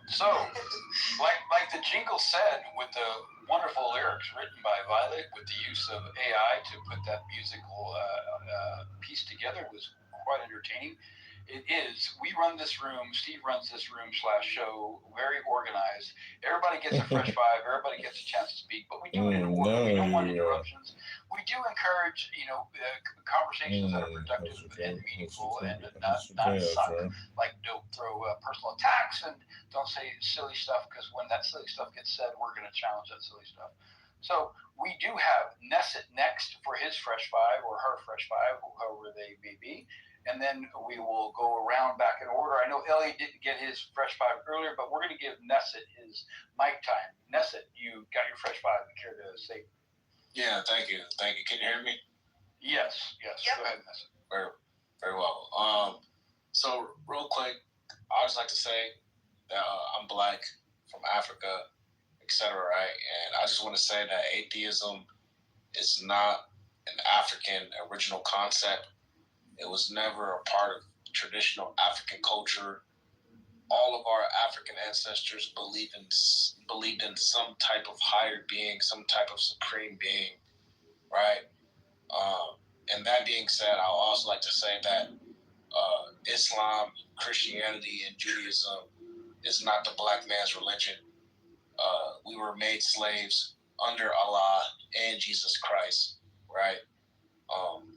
So, like the jingle said, with the wonderful lyrics written by Violet, with the use of AI to put that musical piece together, was quite entertaining. It is. We run this room. Steve runs this room / show. Very organized. Everybody gets a fresh vibe. Everybody gets a chance to speak. But we do it in order. We don't want interruptions. We do encourage, conversations that are productive and meaningful and not suck. Like don't throw personal attacks and don't say silly stuff because when that silly stuff gets said, we're going to challenge that silly stuff. So we do have Nesset next for his fresh five or her fresh five, however they may be. And then we will go around back in order. I know Elliot didn't get his fresh five earlier, but we're going to give Nesset his mic time. Nesset, you got your fresh five. Care to say? Yeah, thank you. Can you hear me? Yes. Yep. Go ahead, Nesset. Very well. So real quick, I just like to say that I'm Black from Africa, etc. Right, and I just want to say that atheism is not an African original concept. It was never a part of traditional African culture. All of our African ancestors believed in some type of higher being, some type of supreme being, right? And that being said, I'll also like to say that Islam, Christianity, and Judaism is not the Black man's religion. We were made slaves under Allah and Jesus Christ, right?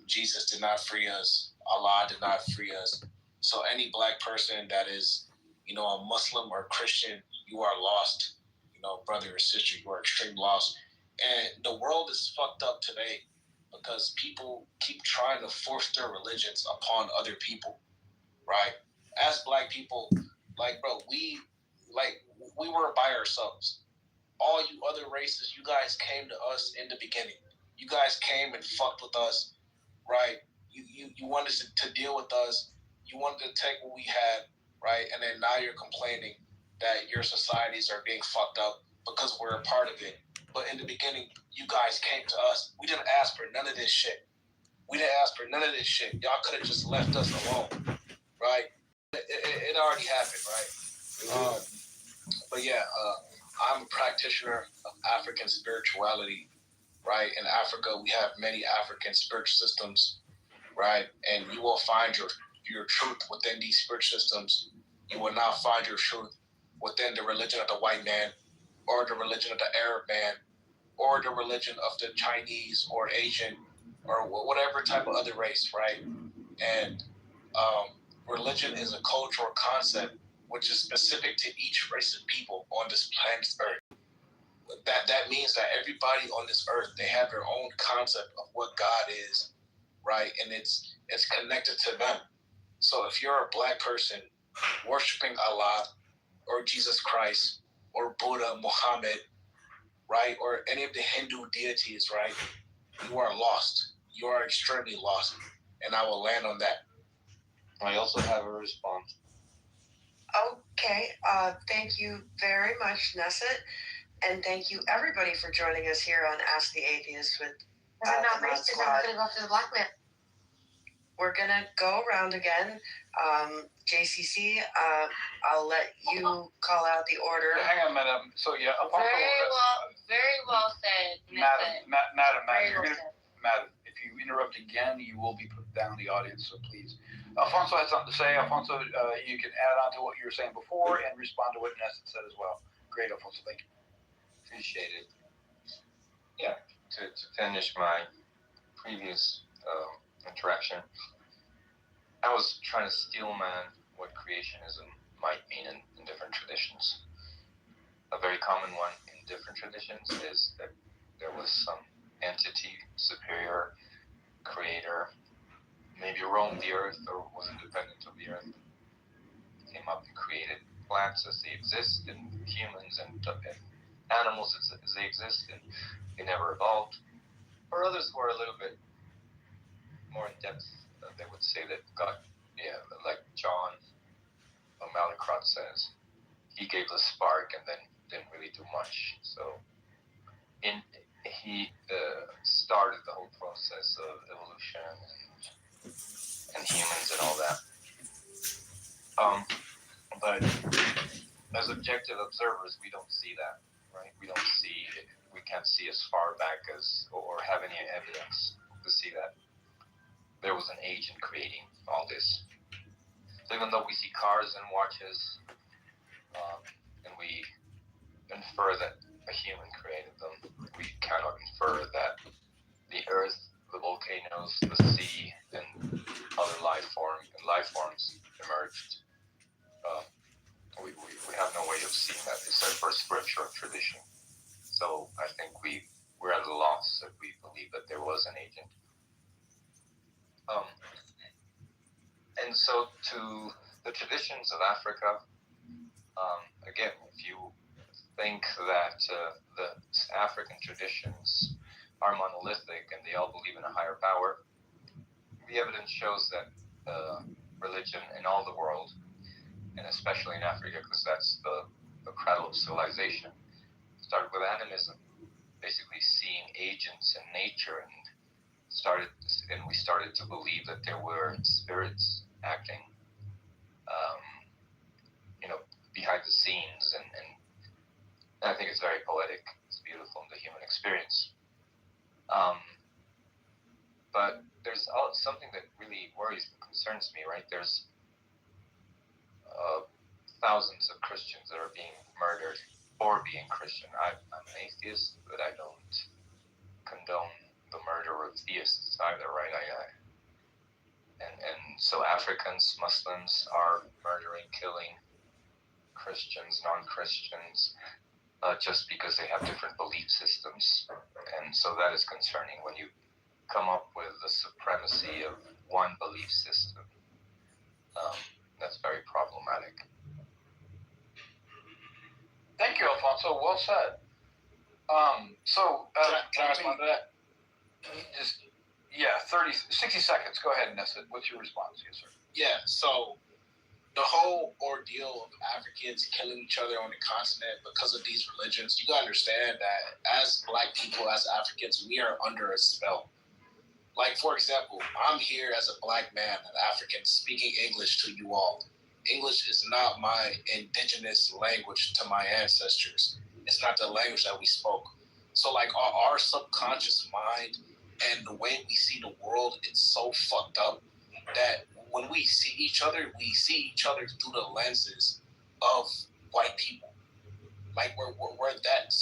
Jesus did not free us. Allah did not free us. So any Black person that is, a Muslim or a Christian, you are lost. Brother or sister, you are extremely lost. And the world is fucked up today because people keep trying to force their religions upon other people, right? As Black people, we were by ourselves. All you other races, you guys came to us in the beginning. You guys came and fucked with us, right? You wanted to deal with us. You wanted to take what we had, right? And then now you're complaining that your societies are being fucked up because we're a part of it. But in the beginning, you guys came to us. We didn't ask for none of this shit. Y'all could have just left us alone, right? It already happened, right? But yeah, I'm a practitioner of African spirituality, right? In Africa, we have many African spiritual systems, right? And you will find your truth within these spiritual systems. You will not find your truth within the religion of the white man or the religion of the Arab man or the religion of the Chinese or Asian or whatever type of other race, right? And religion is a cultural concept which is specific to each race of people on this planet Earth. That means that everybody on this earth, they have their own concept of what God is, right? And it's connected to them. So if you're a Black person worshiping Allah or Jesus Christ or Buddha, Muhammad, right, or any of the Hindu deities, right, you are lost. You are extremely lost. And I will land on that. I also have a response. Okay, thank you very much, Nesset, and thank you everybody for joining us here on Ask the Atheist with Is it not racist? I'm going to go after the Black man. We're going to go around again. JCC, I'll let you call out the order. Yeah, hang on, madam. So, yeah. Very well said. Madam, if you interrupt again, you will be put down in the audience, so please. Alfonso has something to say. Alfonso, you can add on to what you were saying before and respond to what Nesset said as well. Great, Alfonso. Thank you. Appreciate it. Yeah, to finish my previous interaction, I was trying to steel man what creationism might mean in different traditions. A very common one in different traditions is that there was some entity, superior, creator, maybe roamed the earth or was independent of the earth, came up and created plants as they exist, and humans and animals as they exist, and they never evolved. Or others were a little bit more in depth. They would say that God, like John Mallinckrodt says, he gave the spark and then didn't really do much. So he started the whole process of evolution and humans and all that. But as objective observers, we don't see that, right? We can't see as far back as, or have any evidence to see that there was an agent creating all this. So even though we see cars and watches, and we infer that a human created them, we cannot infer that the earth, the volcanoes, the sea, and other life forms emerged. We have no way of seeing that except for scripture and tradition. So I think we're at a loss if we believe that there was an agent. And so to the traditions of Africa, again, if you think that the African traditions are monolithic and they all believe in a higher power, the evidence shows that religion in all the world, and especially in Africa, because that's the cradle of civilization, started with animism, basically seeing agents in nature, and we started to believe that there were spirits acting, behind the scenes, and I think it's very poetic. It's beautiful in the human experience. But there's something that really worries and concerns me, right? There's thousands of Christians that are being murdered for being Christian. I'm an atheist, but I don't condone the murder of theists either, right? And so Africans, Muslims are murdering, killing Christians, non-Christians, just because they have different belief systems. And so that is concerning when you come up with the supremacy of one belief system. That's very problematic. Thank you, Alfonso. Well said. Can I respond to that? 60 seconds. Go ahead, Nessa. What's your response? Yes, sir. Yeah, so the whole ordeal of Africans killing each other on the continent because of these religions, you gotta understand that as Black people, as Africans, we are under a spell. Like, for example, I'm here as a Black man, an African, speaking English to you all. English is not my indigenous language to my ancestors. It's not the language that we spoke. So, like, our subconscious mind and the way we see the world, it's so fucked up that when we see each other through the lenses of white people. Like, we're that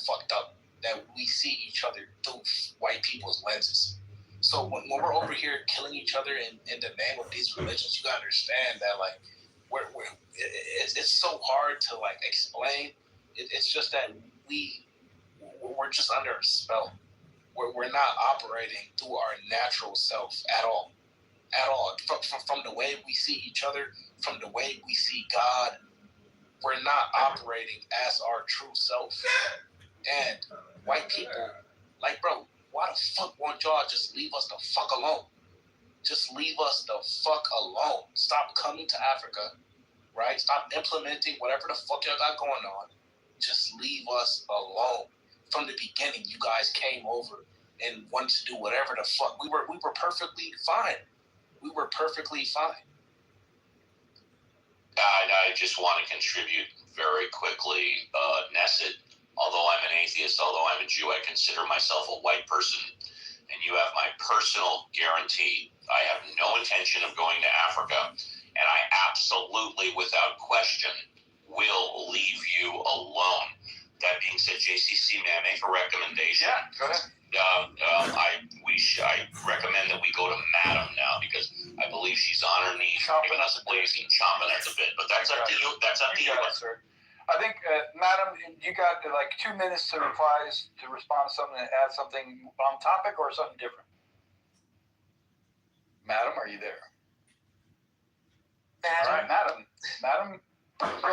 fucked up that we see each other through white people's lenses. So when we're over here killing each other in the name of these religions, you gotta understand that, like, it's so hard to, like, explain. It's just that we're just under a spell. We're not operating through our natural self at all. From the way we see each other, from the way we see God, we're not operating as our true self. And white people, like, bro, why the fuck won't y'all just leave us the fuck alone? Just leave us the fuck alone. Stop coming to Africa, right? Stop implementing whatever the fuck y'all got going on. Just leave us alone. From the beginning, you guys came over and wanted to do whatever the fuck. We were perfectly fine. We were perfectly fine. I just want to contribute very quickly. Nesset, although I'm an atheist, although I'm a Jew, I consider myself a white person. And you have my personal guarantee. I have no intention of going to Africa. And I absolutely, without question, will leave you alone. That being said, JCC, may I make a recommendation? Yeah, go ahead. I recommend that we go to Madam now because I believe she's on her knees, giving us a blazing, chomping at the bit. But that's up to you. That's up to you, sir. I think, Madam, you got like 2 minutes to respond to something and add something on topic or something different. Madam, are you there? Madam. All right, Madam. I'm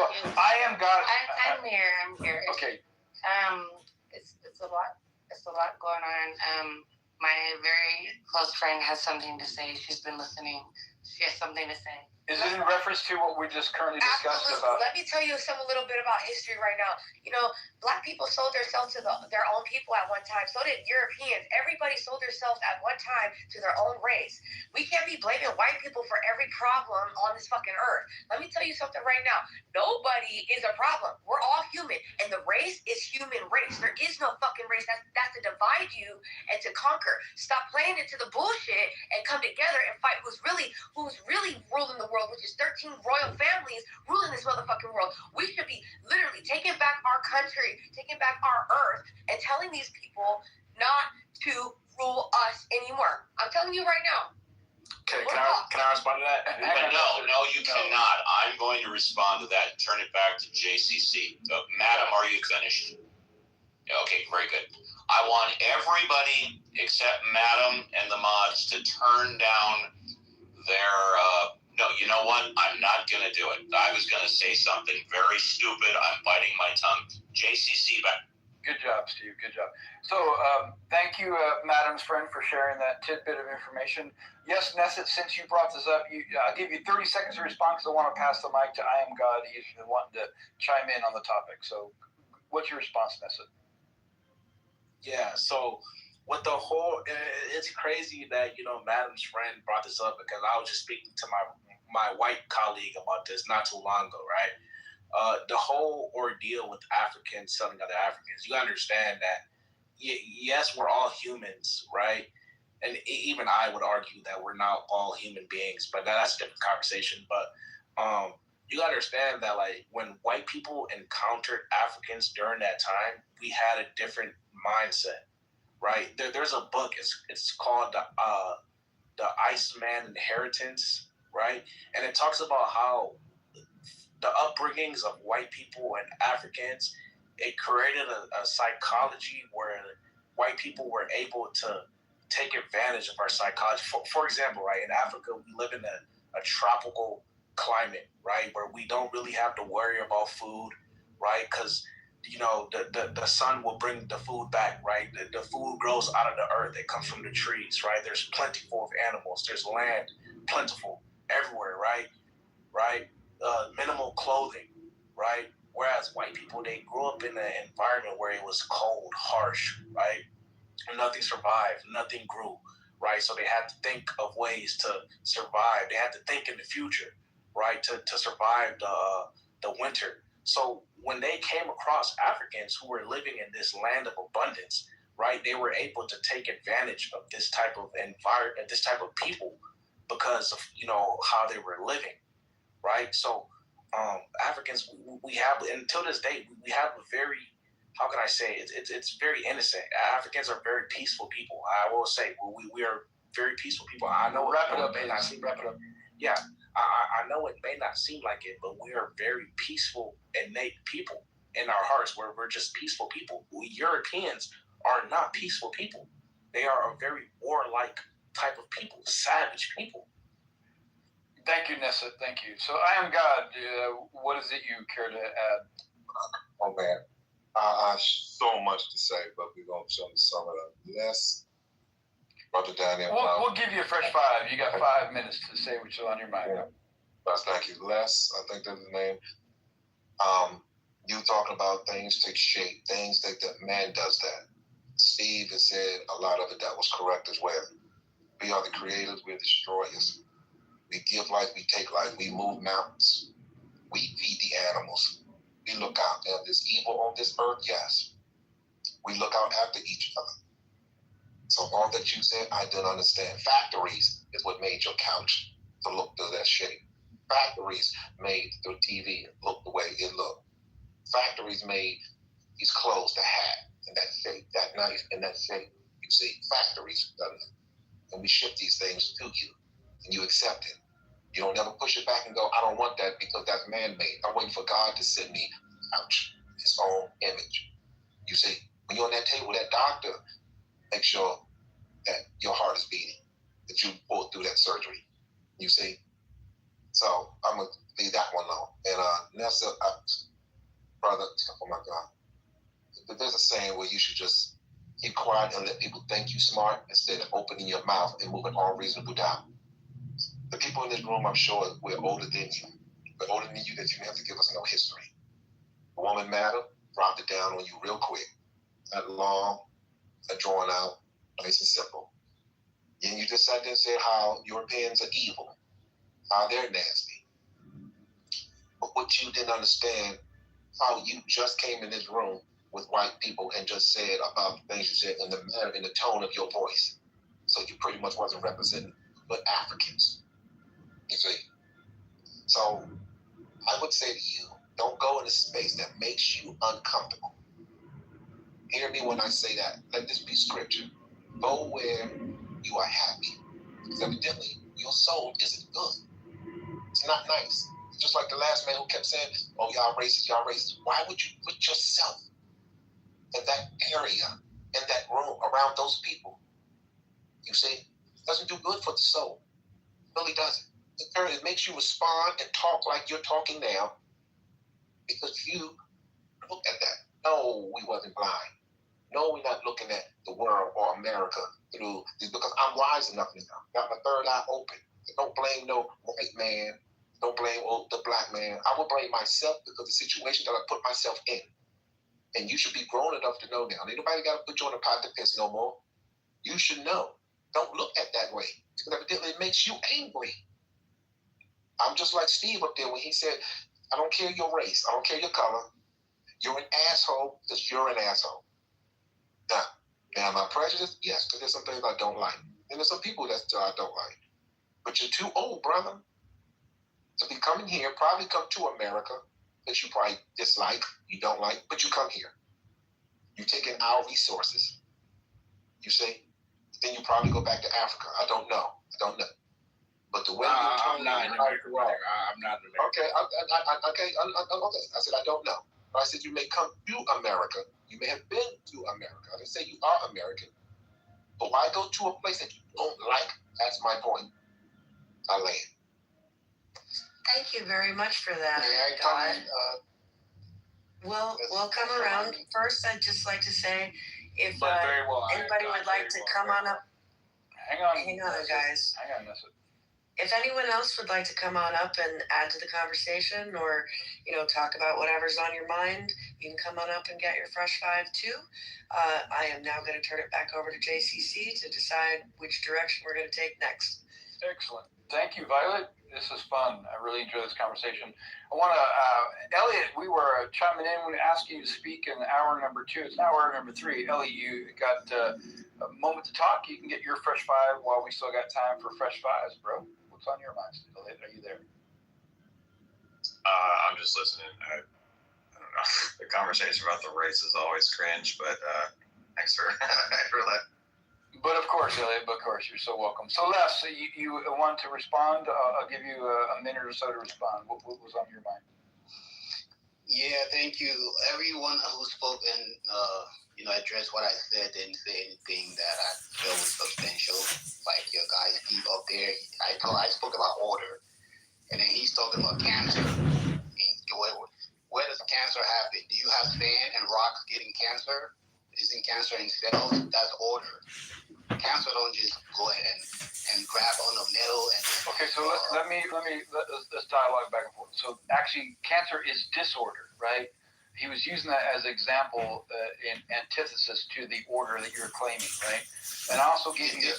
here. Okay. It's a lot. It's a lot going on. My very close friend has something to say. She's been listening. She has something to say. Is it in reference to what we just currently discussed Absolutely. about? Let me tell you a little bit about history right now. You know, black people sold themselves to their own people at one time. So did Europeans. Everybody sold themselves at one time to their own race. We can't be blaming white people for every problem on this fucking earth. Let me tell you something right now. Nobody is a problem. We're all human. And the race is human race. There is no fucking race. That's to divide you and to conquer. Stop playing into the bullshit and come together and fight who's really ruling the world, which is 13 royal families ruling this motherfucking world. We should be literally taking back our country, taking back our earth, and telling these people not to rule us anymore. I'm telling you right now. Can I respond to that? No, you cannot. I'm going to respond to that and turn it back to JCC. Madam, are you finished? Okay, very good. I want everybody except Madam and the mods to turn down their no, you know what? I'm not going to do it. I was going to say something very stupid. I'm biting my tongue. JCC back. Good job, Steve. Good job. So thank you, Madam's friend, for sharing that tidbit of information. Yes, Nesset, since you brought this up, I'll give you 30 seconds to respond because I want to pass the mic to I Am God. He's wanting to chime in on the topic. So what's your response, Nesset? Yeah, so with the whole, it's crazy that, Madam's friend brought this up because I was just speaking to my white colleague about this not too long ago, right? The whole ordeal with Africans selling other Africans, you understand that, yes, we're all humans, right? And even I would argue that we're not all human beings, but that's a different conversation. But you understand that, like, when white people encountered Africans during that time, we had a different mindset, right? There's a book, it's called the Iceman Inheritance, right? And it talks about how the upbringings of white people and Africans, it created a psychology where white people were able to take advantage of our psychology. For example, right, in Africa, we live in a tropical climate, right, where we don't really have to worry about food, right, because the sun will bring the food back, right? The food grows out of the earth. It comes from the trees, right? There's plentiful of animals. There's land plentiful everywhere, right? Minimal clothing, right? Whereas white people, they grew up in an environment where it was cold, harsh, right? And nothing survived, nothing grew, right? So they had to think of ways to survive. They had to think in the future, right? To survive the winter. So when they came across Africans who were living in this land of abundance, right, they were able to take advantage of this type of environment, this type of people, because of how they were living, right? So Africans, we have, until this day, we have a very, how can I say, it's very innocent. Africans are very peaceful people. I will say we are very peaceful people. I know Wrap it up. Yeah, I know it may not seem like it, but we are very peaceful, innate people in our hearts. We're just peaceful people. We Europeans are not peaceful people. They are a very warlike type of people, savage people. Thank you, Nessa. Thank you. So I Am God, what is it you care to add? Oh, man. I so much to say, but we're going to sum it up. Yes. Brother Daniel. We'll give you a fresh 5. You got 5 minutes to say what's on your mind. Yeah. Thank you. Les, I think that's the name. You talking about things take shape, things that man does that. Steve has said a lot of it that was correct as well. We are the creators, we're destroyers. We give life, we take life. We move mountains. We feed the animals. We look out. There's evil on this earth, yes. We look out after each other. So all that you said, I didn't understand. Factories is what made your couch to look through that shape. Factories made the TV look the way it looked. Factories made these clothes, the hat, in that shape, that knife, in that shape. You see, factories done it. And we ship these things to you, and you accept it. You don't ever push it back and go, I don't want that because that's man-made. I'm waiting for God to send me ouch, his own image. You see, when you're on that table, that doctor, make sure that your heart is beating, that you pulled through that surgery. You see? So I'm going to leave that one alone. And Nessa, brother, oh my God. There's a saying where you should just keep quiet and let people think you smart instead of opening your mouth and moving all reasonable doubt. The people in this room, I'm sure, we're older than you. We're older than you that you have to give us no history. Woman matter, dropped it down on you real quick. Not long, not drawn out, nice and simple. And you just sat there and said how Europeans are evil, how they're nasty. But what you didn't understand, how you just came in this room with white people and just said about the things you said in the manner, in the tone of your voice. So you pretty much wasn't representing but Africans. You see? So I would say to you, don't go in a space that makes you uncomfortable. Hear me when I say that. Let this be scripture. Go where you are happy. Because evidently your soul isn't good. It's not nice. It's just like the last man who kept saying, oh, y'all racist, y'all racist. Why would you put yourself in that area, in that room, around those people? You see? It doesn't do good for the soul. It really doesn't. It makes you respond and talk like you're talking now because you look at that. No, we wasn't blind. No, we're not looking at the world or America through this because I'm wise enough now. Got my third eye open. Don't blame no white man. Don't blame the black man. I will blame myself because of the situation that I put myself in. And you should be grown enough to know now. Ain't nobody got to put you on a pot to piss no more. You should know. Don't look at that way because evidently it makes you angry. I'm just like Steve up there when he said, I don't care your race. I don't care your color. You're an asshole because you're an asshole. Now, am I prejudiced? Yes, because there's some things I don't like. And there's some people that I don't like. But you're too old, brother, to be coming here, probably come to America that you probably dislike, you don't like, but you come here. You're taking our resources. You see? Then you probably go back to Africa. I don't know. But the way I'm not an American. I'm not an American. Okay, okay. I said I don't know. But I said you may come to America. You may have been to America. I didn't say you are American. But why go to a place that you don't like? That's my point. I land. Thank you very much for that. We'll come around. First, I'd just like to say, if anybody would like to come on up. Hang on, guys. Hang on, listen. If anyone else would like to come on up and add to the conversation or, talk about whatever's on your mind, you can come on up and get your Fresh Five too. I am now going to turn it back over to JCC to decide which direction we're going to take next. Excellent. Thank you, Violet. This is fun. I really enjoy this conversation. I want to, Elliot, we were chiming in when asking you to speak in hour number 2. It's now hour number 3. Elliot, you got a moment to talk. You can get your Fresh Five while we still got time for Fresh Fives, bro. What's on your mind, Elliot? Are you there? I'm just listening. I don't know. The conversation about the race is always cringe, but thanks for that. But of course, Elliot, you're so welcome. So Les, you want to respond? I'll give you a minute or so to respond. What was on your mind? Yeah, thank you. Everyone who spoke and addressed what I said didn't say anything that I felt was substantial. Like your guy Steve up there, I spoke about order, and then he's talking about cancer. Where does cancer happen? Do you have sand and rocks getting cancer? Isn't cancer in cells? That's order. Cancer don't just go ahead and grab on the metal and. Okay, so let's dialogue back and forth. So actually, cancer is disorder, right? He was using that as an example in antithesis to the order that you're claiming, right? And I also gave you.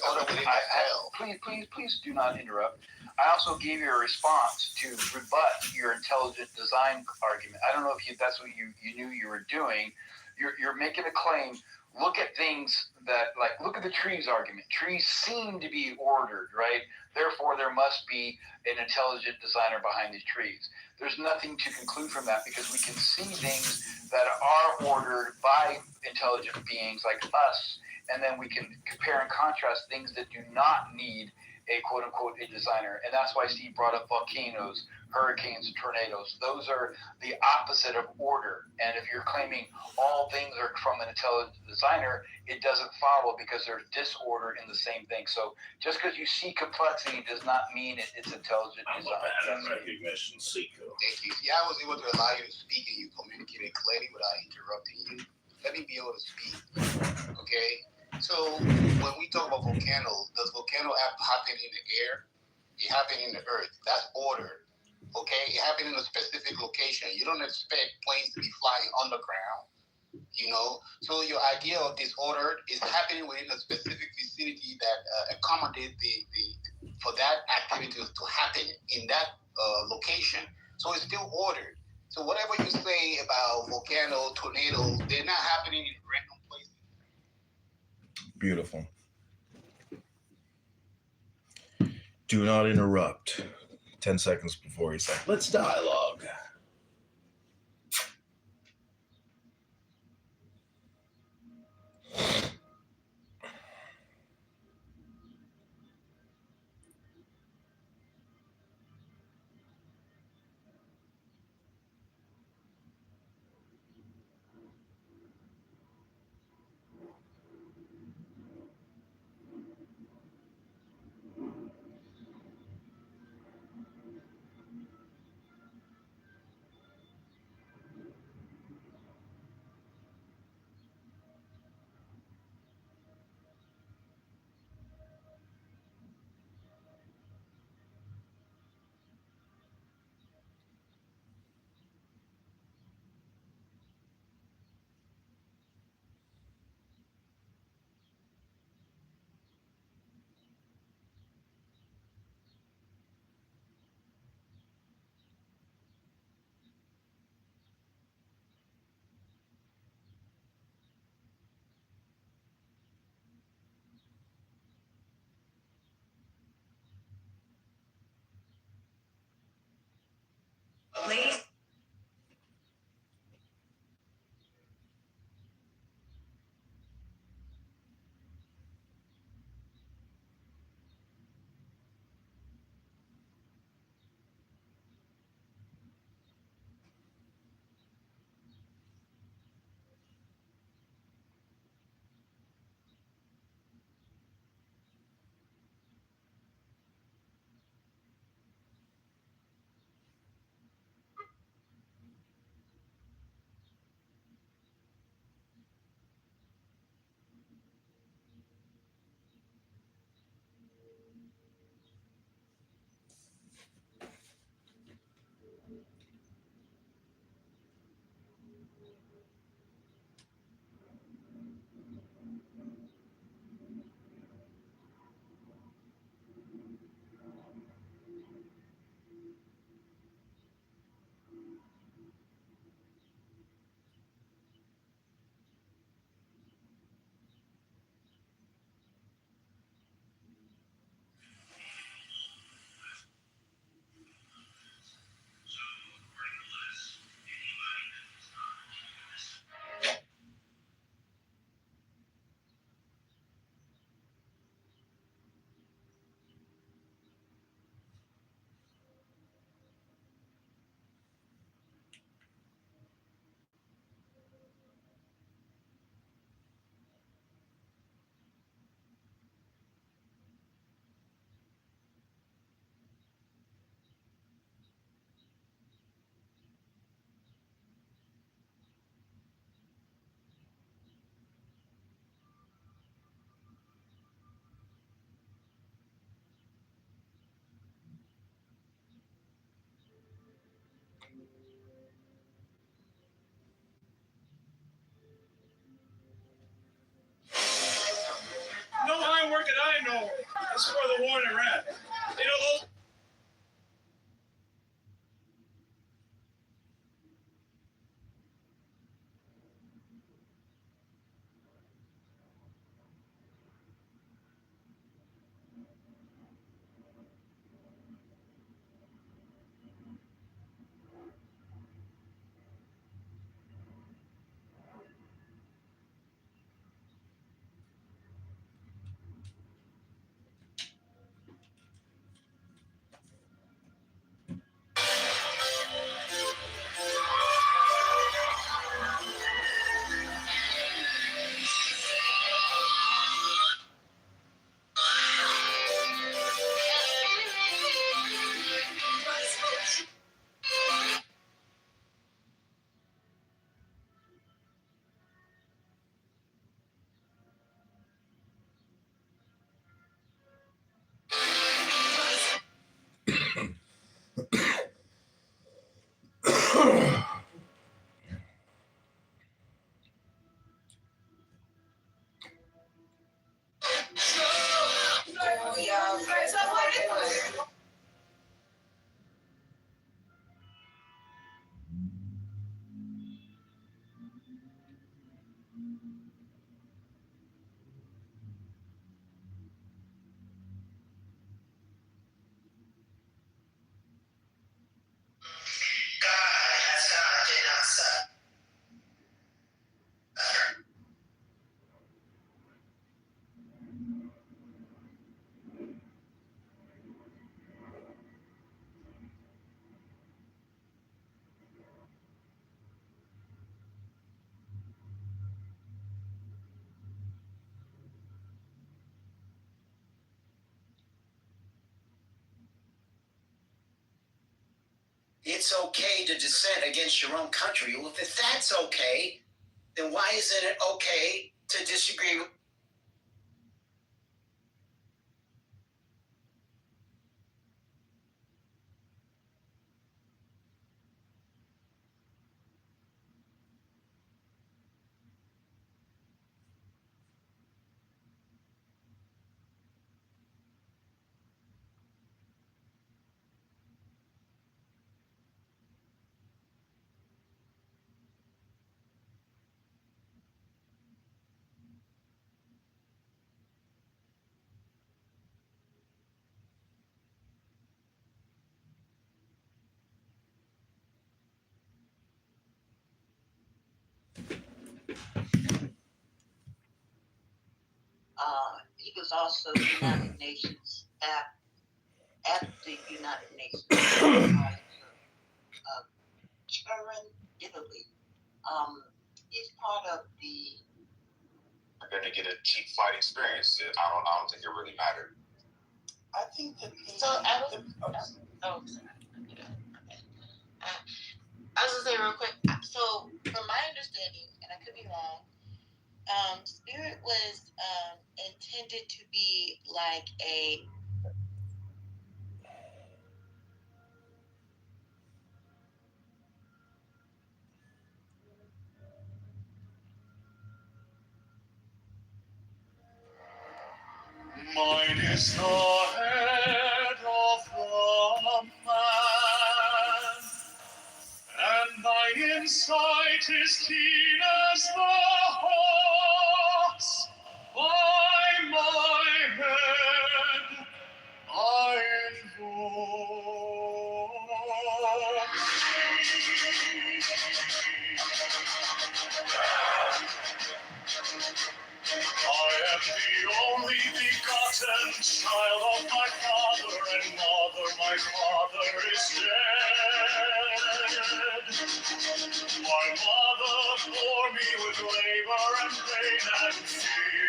Please do not interrupt. I also gave you a response to rebut your intelligent design argument. I don't know if that's what you knew you were doing. You're making a claim. Look at things that, look at the trees argument. Trees seem to be ordered, right? Therefore, there must be an intelligent designer behind these trees. There's nothing to conclude from that because we can see things that are ordered by intelligent beings like us, and then we can compare and contrast things that do not need a quote-unquote a designer. And that's why Steve brought up volcanoes, hurricanes, and tornadoes. Those are the opposite of order. And if you're claiming all things are from an intelligent designer, it doesn't follow because there's disorder in the same thing. So just because you see complexity does not mean it's intelligent design. Pattern recognition seeker. Thank you. Yeah, I was able to allow you to speak and you communicated clearly without interrupting you. Let me be able to speak. Okay? So when we talk about volcanoes, does volcano happen in the air? It happened in the earth. That's ordered. Okay, it happened in a specific location. You don't expect planes to be flying underground. So your idea of disorder is happening within a specific vicinity that accommodate the for that activity to happen in that location. So it's still ordered. So whatever you say about volcano, tornadoes, they're not happening in random places. Beautiful. Do not interrupt. 10 seconds before he said, let's dialogue. Ladies. No line work that I know is for the war in Iraq. Those It's okay to dissent against your own country. Well, if that's okay, then why isn't it okay to disagree with? He was also United Nations at the United Nations Turin, Italy. He's part of the. I'm going to get a cheap flight experience. I don't think it really mattered. I think that. So I was. Sorry. Okay. I was gonna say real quick. So from my understanding, and I could be wrong, Spirit was intended to be like a. Mine is the head of the man, and my insight is keen as the hawk's. By my head I invoke I am the only begotten child of my father and mother. My father is dead. My mother bore me with labor and pain and fear.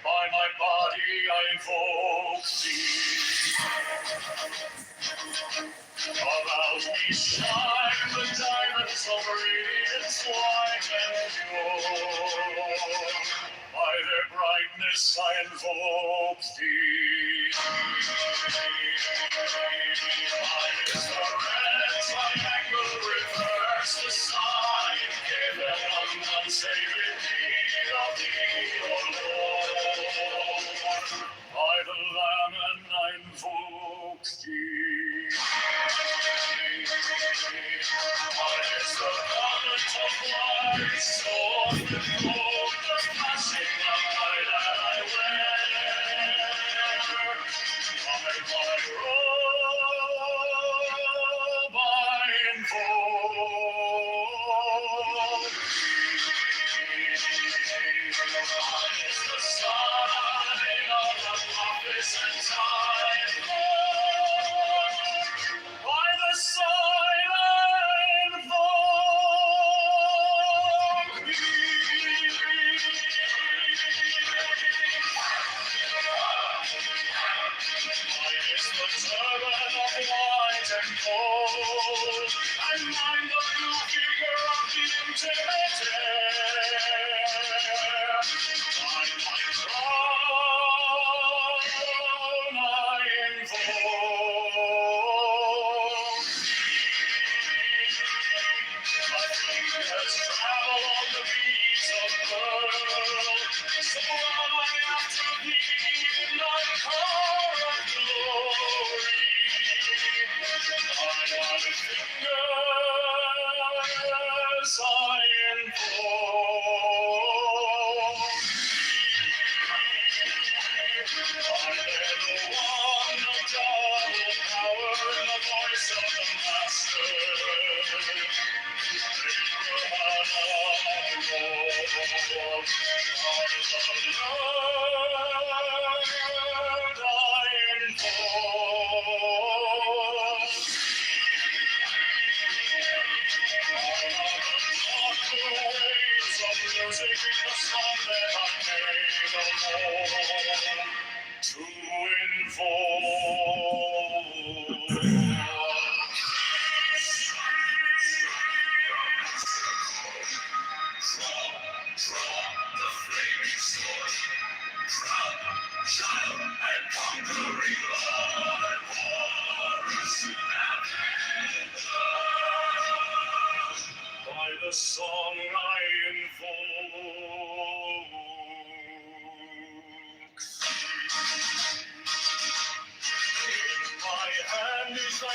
By my body I invoke thee. About me shine the diamonds of radiance white and pure. By their brightness I invoke thee. Mine is the red triangle reverse, the sign given on unsacred deed of thee, O Lord. By the Lamb and I invoke thee. Mine is the garment of white, so the gold, the passing of my that I wear. By my robe I invoke Mine is the sign of the prophets and time. By the sign I invoke Mine is the turban of white and gold, and mine the blue figure of the intimate air. By my crown I invoke my fingers travel on the beats of pearl, so run I after thee like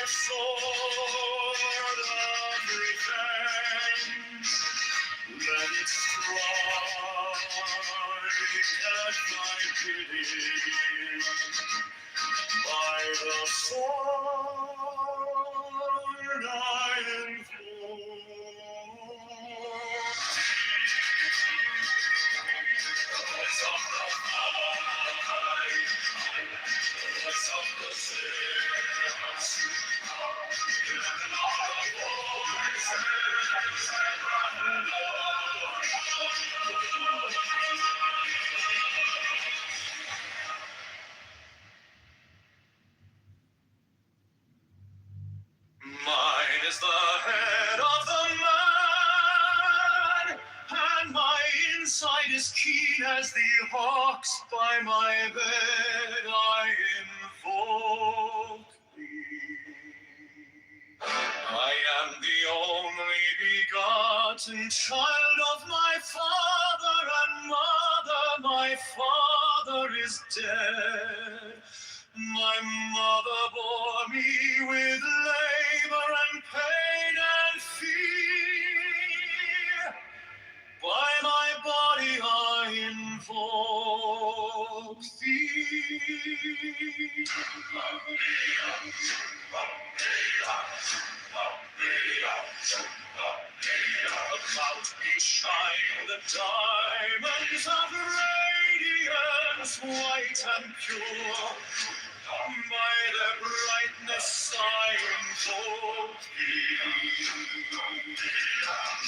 sword of revenge. Let it strike at thy bidding. By the sword I Mine is the head of the man, and my insight is keen as the hawks. By my bed I invoke thee. I am the only begotten child of my father and mother. My father is dead. My mother bore me with labor and pain and fear. By my body I invoke thee. About me shine the diamonds of radiance, white and pure. By their brightness I invoke thee.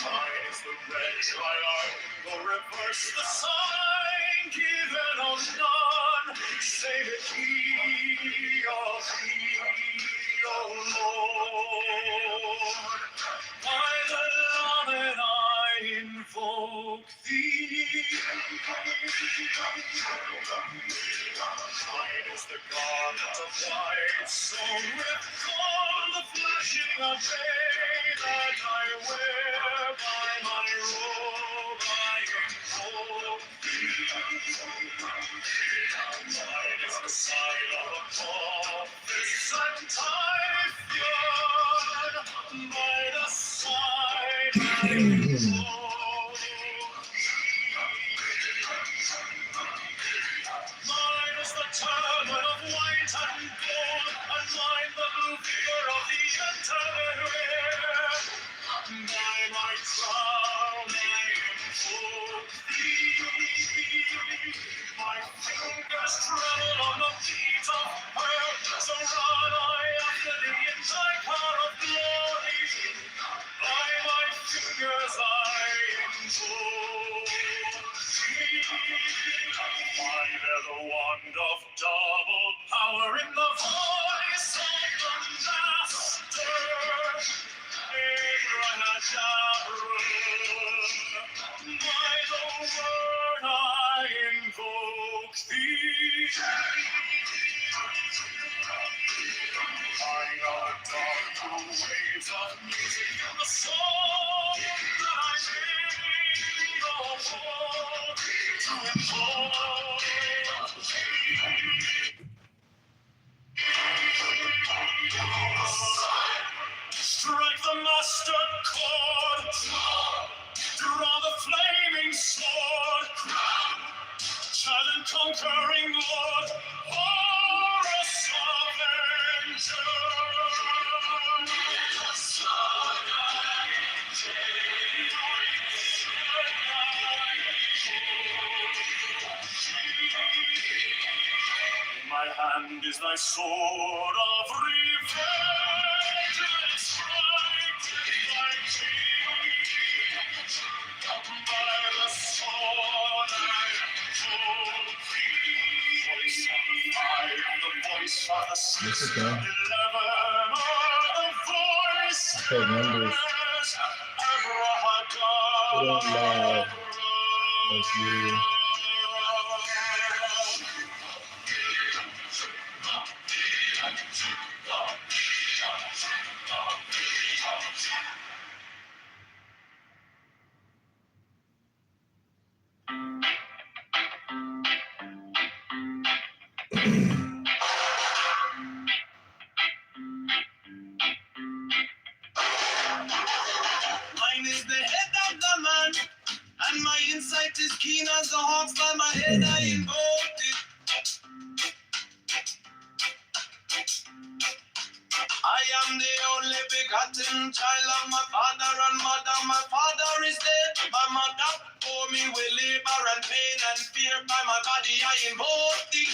Mine is the red triangle, reverse the sign, given of none, save it he of thee, O Lord. By the Lord I invoke thee. Mine is the garment of white, sewn with gold, the flashing of day that I wear. By my robe I invoke thee. Mine is the sign of a prophets and Typhoon. By the sign I invoke Mine is the turban of white and gold, and mine the blue figure of the entire. By my crown I invoke thee. My fingers tremble on the feet of earth, so run I after thee in thy car of glory. By my fingers I invoke thee. I bear the wand of double power in the voice of the Master. By the word I invoke thee. I know the dark blue waves of music in the song that I made of war to invoke thee. Strike the master chord, draw the flaming sword, child and conquering Lord, Horus Avenger. In my hand is thy sword of revenge, and strike thy cheek. By the sword I invoke thee. Voice of the five, the voice of the six, This is good. 11 are the voices. Okay, numbers. Put it loud. That's you. and I invoked it. I am the only begotten child of my father and mother. My father is dead. My mother bore me with labor and pain and fear. By my body I invoke thee.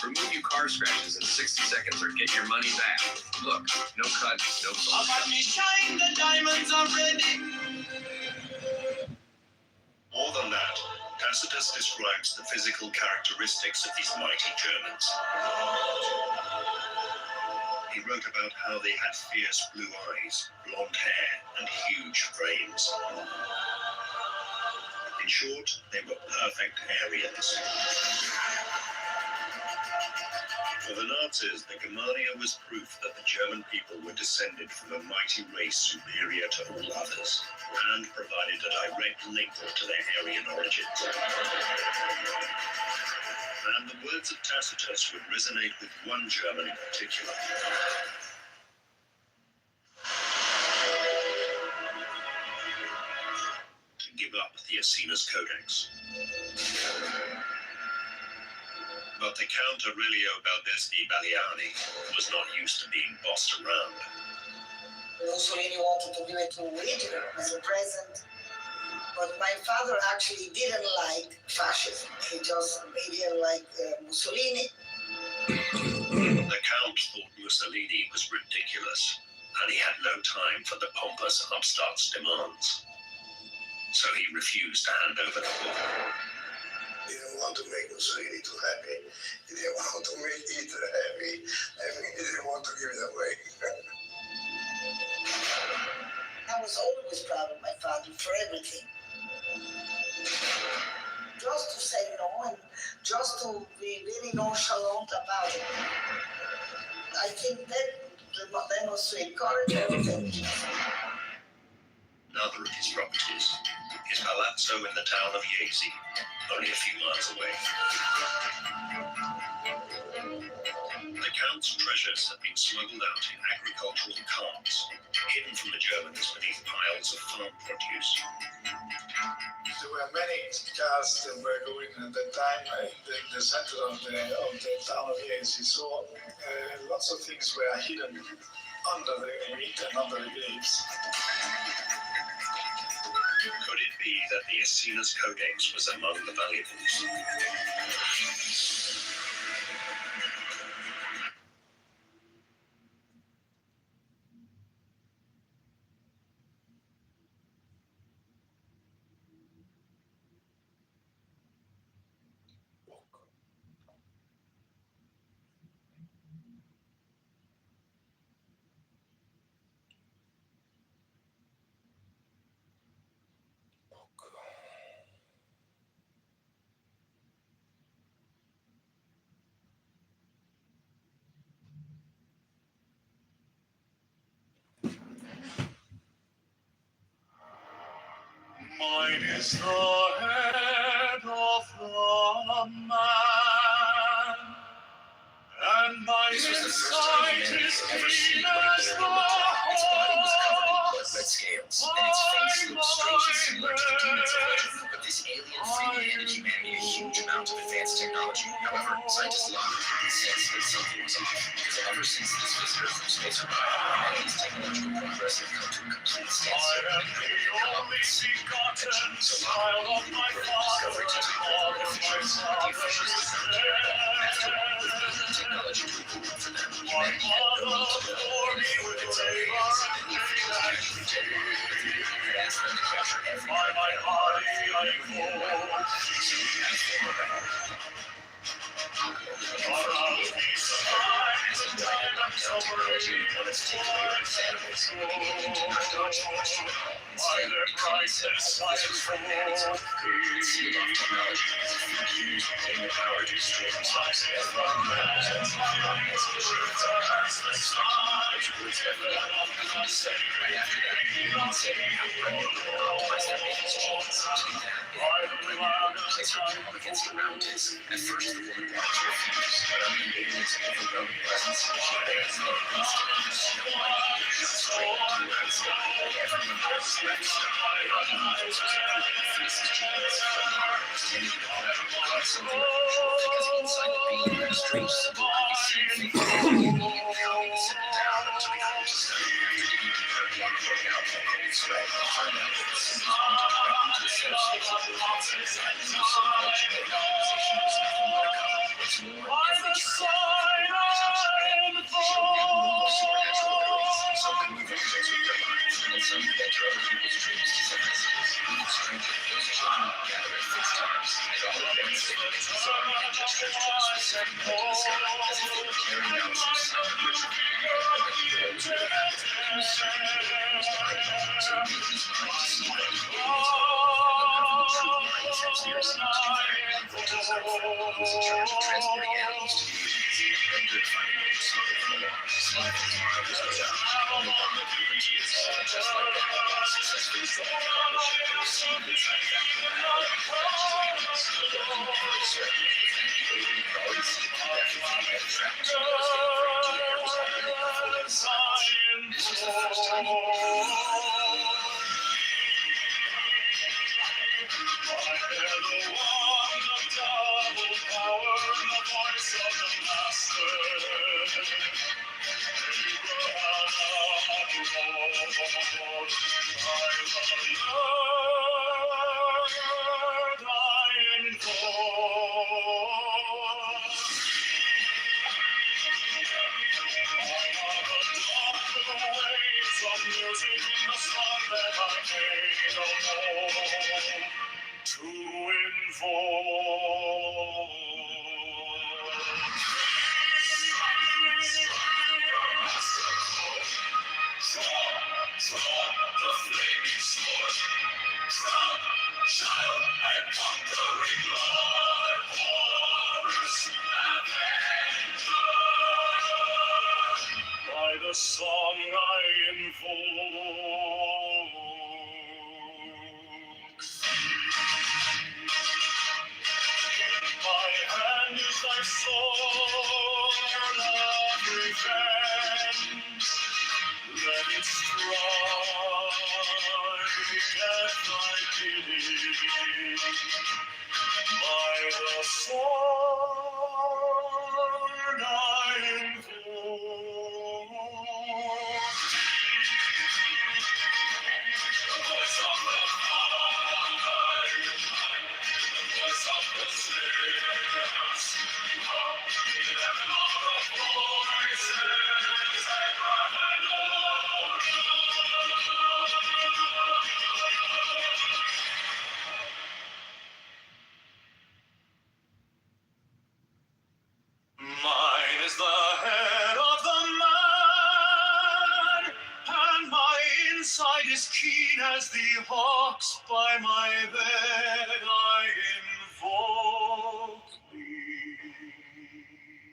Remove your car scratches in 60 seconds or get your money back. Look, no cut, no phone. About me shine, the diamonds are ready. More than that, Tacitus describes the physical characteristics of these mighty Germans. He wrote about how they had fierce blue eyes, blonde hair, and huge frames. In short, they were perfect Aryans. For the Nazis, the Germania was proof that the German people were descended from a mighty race superior to all others, and provided a direct link to their Aryan origins. And the words of Tacitus would resonate with one German in particular. To give up the Aeneas Codex. But the Count Aurelio Balbesti Baliani was not used to being bossed around. Mussolini wanted to give it to Hitler as a present, but my father actually didn't like fascism. He didn't like Mussolini. The Count thought Mussolini was ridiculous, and he had no time for the pompous upstart's demands. So he refused to hand over the book. He didn't want to make Mussolini too happy. He didn't want to make Hitler happy. I mean, he didn't want to give it away. I was always proud of my father for everything. Just to say no and just to be really nonchalant about it. I think that demonstrates courage and intelligence. Another of his properties, his palazzo in the town of Jesi, only a few miles away. The Count's treasures had been smuggled out in agricultural carts, hidden from the Germans beneath piles of farm produce. There were many cars that were going at the time in the center of the town of Jesi, so lots of things were hidden under the wheat and under the gates. Could it be that the Aeneas Codex was among the valuables? Mine is the head of the man, and my insight is keen as the Its body was covered in blood-red scales, and its face looked strangely similar to demons of legend. But this alien freely handed humanity a huge amount of advanced technology. However, scientists locked and sensed that something was off, because ever since this visitor from space arrived, humanity's technological progress had come to a complete standstill. I am the only begotten child of my father and mother. My father is dead. Technology to rule for them. My mother bore me with labor and pain and fear. By my body I invoke thee. Around me shine the diamonds of radiance by their brightness I invoke thee. In the power to destroy themselves. Against the mountains. At first, the woman wanted to refuse But I'm in ignorance of the government presence. She bears no beast and the snow white haze straight to the sky. Everyone knows left stop. Because inside the beam there is strange symbol could be seen faintly. Coming simple down until we come to study. After digging deeper, one look out the cold sweat, we find out that the symbols point directly to associations with events inside the new so-called genetic optimization is nothing but a cover. What's more, every child of show abnormal supernatural abilities. So when we vortex with their minds, and then some enter other people's dreams to send messages. Even stranger, those children gather at fixed times, and all at once they begin to bizarre hand gestures to a specific point in the sky, as if they were carrying out some silent ritual. But the heroes would have to become certain heroes behind them, so we use his mind to see them aliens are. The wonderful truth mind transparency to be very important. He's in charge of transporting aliens to the agency, and good finding ways to smuggle them along. Slide those markers without only one of the routines, just like that. Successfully slowing down the ship to receive inside that aliens. Very certain you can always see that the traffic to those areas are very helpful in science. This was the first time he The song I invoke. My hand is thy sword of revenge. Let it strike at thy bidding. By the sword I invoke. Mine is the head of the man, and my inside is keen as the hawks. By my bed I invoke thee.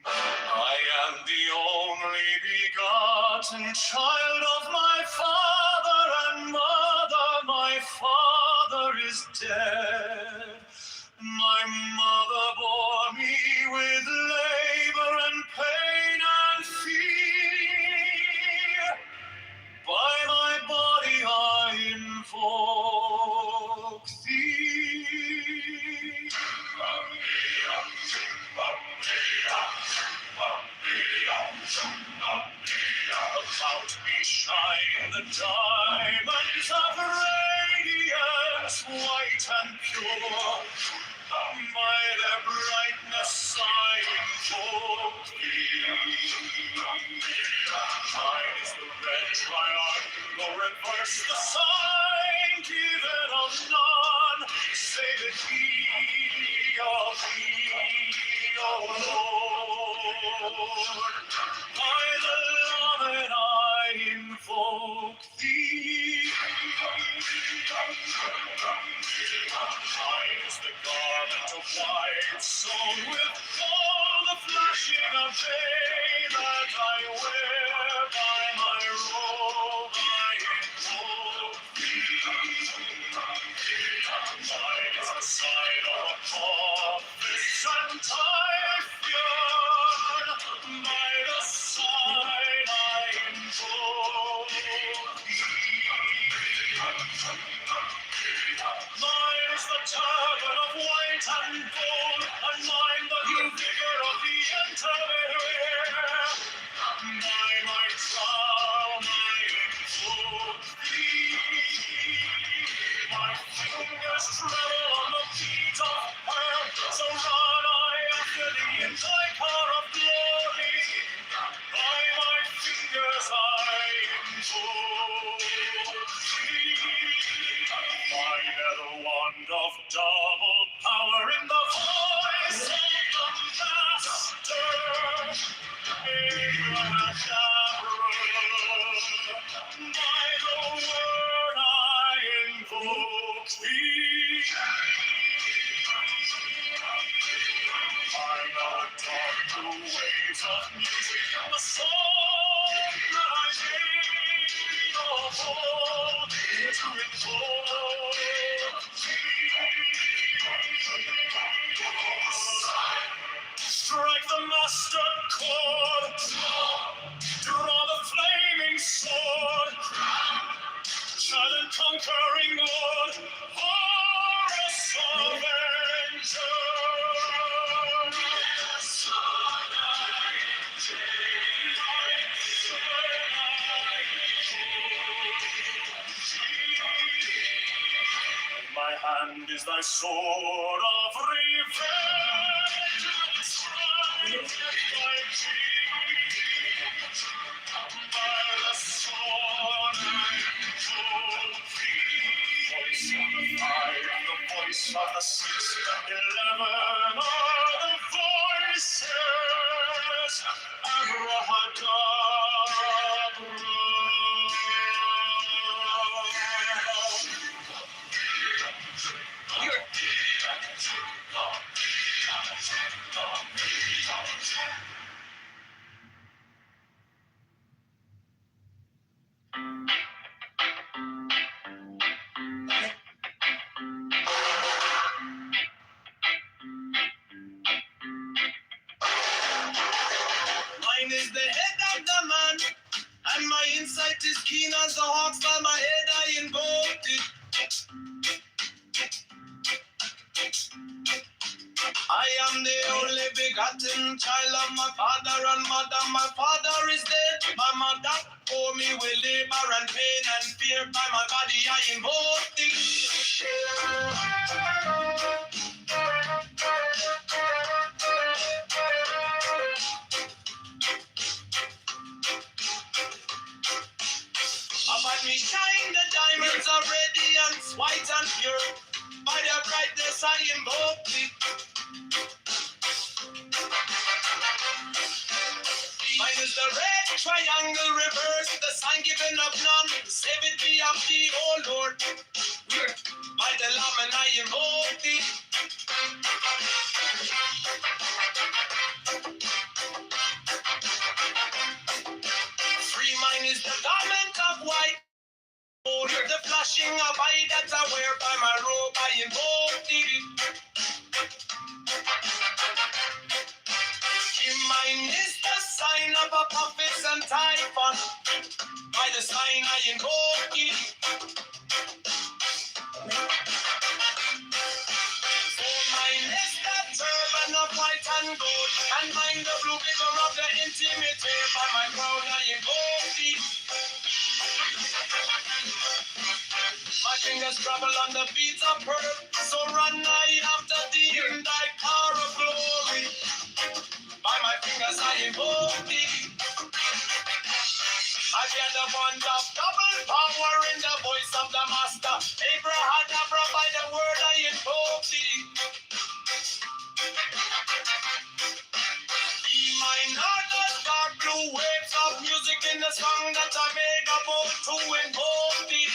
I am the only begotten child of my father and mother. My father is dead. My mother bore me with labor and pain and fear. By my body I invoke thee. About me shine the diamonds of radiance, white and pure. By their brightness I invoke thee. Mine is the red triangle, reverse the sign, given of none, save it be of thee, O Lord. By the Lord I invoke thee. Mine is the garment of white, sewn with gold, the flashing of day that I wear. By my robe I invoke thee. Mine is the sign of a prophet, and I fear Mine is the turban of white and gold, and mine the hue vigor of the interwear. By my crown I enfold thee. My fingers tremble on the beat of pearl, so run I after thee in thy car of glory. By my fingers I enfold thee. I bear the wand of double power in the voice of the master. By the word I invoke thee. I now adopt the ways of music, the song that I made of old to invoke strike the master chord, draw the flaming sword, child and conquering Lord, Horus Avenger. In my hand is thy sword of revenge, and strive thy cheek. By the sword I hold thee. Voice of the five and the voice of the six, 11 are the voices. Abrahadabra. Mine is the head of the man, and my insight is keen as the hawks. By my head I invoked it. I am the only begotten child of my father and mother. My father is dead. My mother bore me with labor and pain and fear. By my body I invoke thee. Upon me shine the diamonds of radiance, white and pure. By their brightness I invoke thee. Mine is the red triangle reverse, the sign given of none. Save it be of thee, O Lord. By the Lamb and I invoke thee. Free mine is the garment of white. The flashing of eye that I wear. By my robe I invoke thee. Mine is the sign of a prophet and typhon. By the sign I invoke thee. For mine is the turban of white and gold, and mine the blue vigor of the intimate. By my crown I invoke thee. My fingers travel on the beats of pearl, so run I after thee in thy car of glory. By my fingers I invoke thee. I bear the bond of double power in the voice of the master. Abrahadabra, by the word I invoke thee. Be mine are the dark blue waves of music in the song that I made about to invoke thee.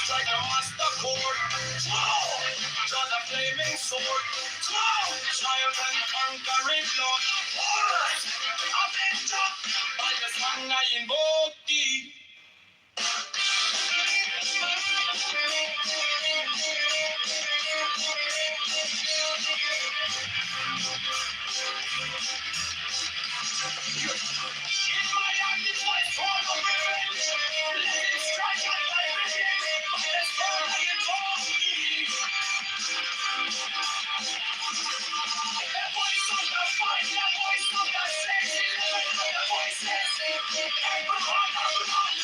Strike the master chord. Draw the flaming sword. Child and conquering Lord. Horus, Avenger. By the song I invoke thee. In my act, it's my form of revenge. Let it strike at my vision. Let it burn me and burn me. That voice of the fight, that voice of the six, the voices, everyone, everyone.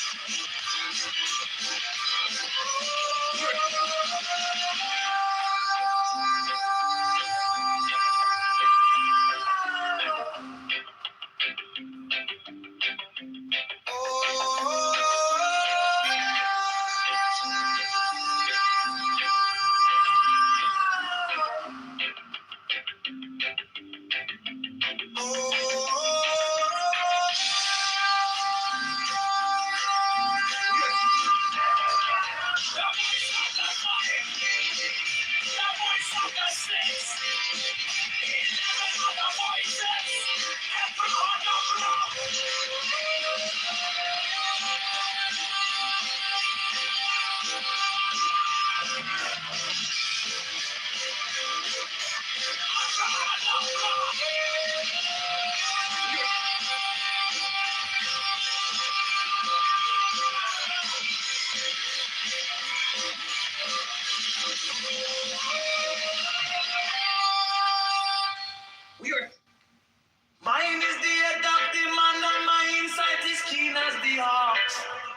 Mine is the adopted man, and my insight is keen as the hawk.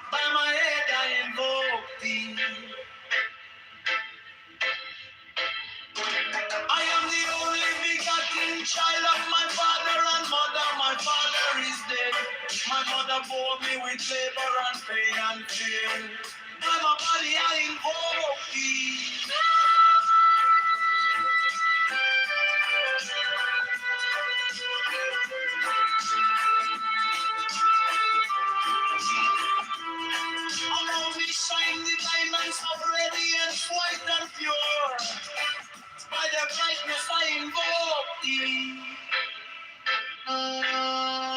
By my head I invoke thee. I am the only begotten child of my father and mother. My father is dead. My mother bore me with labor and pain and fear. By my body I invoke thee. Around me shine the diamonds of radiance, white and pure. By the brightness I invoke thee. Mine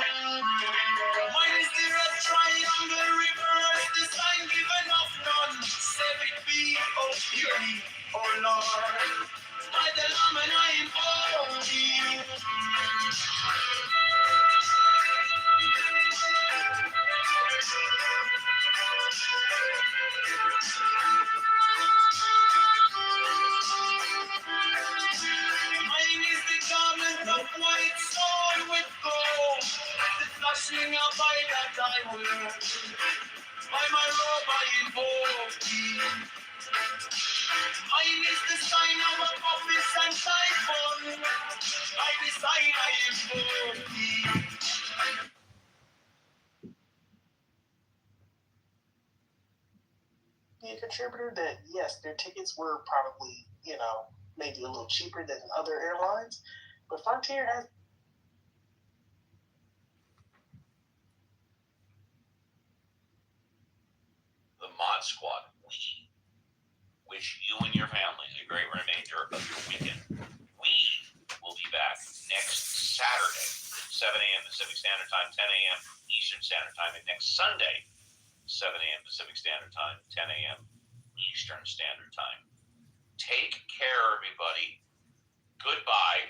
is the red triangle reverse, the sign given of none. Save it be, oh hear me, oh Lord. By the Lamb and I invoke thee. Mine is the garment of white stone with gold, the flashing of eye that I wear. By my robe I invoke thee. Mine is the sign of a office and typhoon. By the sign I invoke thee. Be a contributor that, yes, their tickets were probably, maybe a little cheaper than other airlines, but Frontier has. The Mod Squad, we wish you and your family a great remainder of your weekend. We will be back next Saturday, 7 a.m. Pacific Standard Time, 10 a.m. Eastern Standard Time, and next Sunday, 7 a.m. Pacific Standard Time, 10 a.m. Eastern Standard Time. Take care, everybody. Goodbye.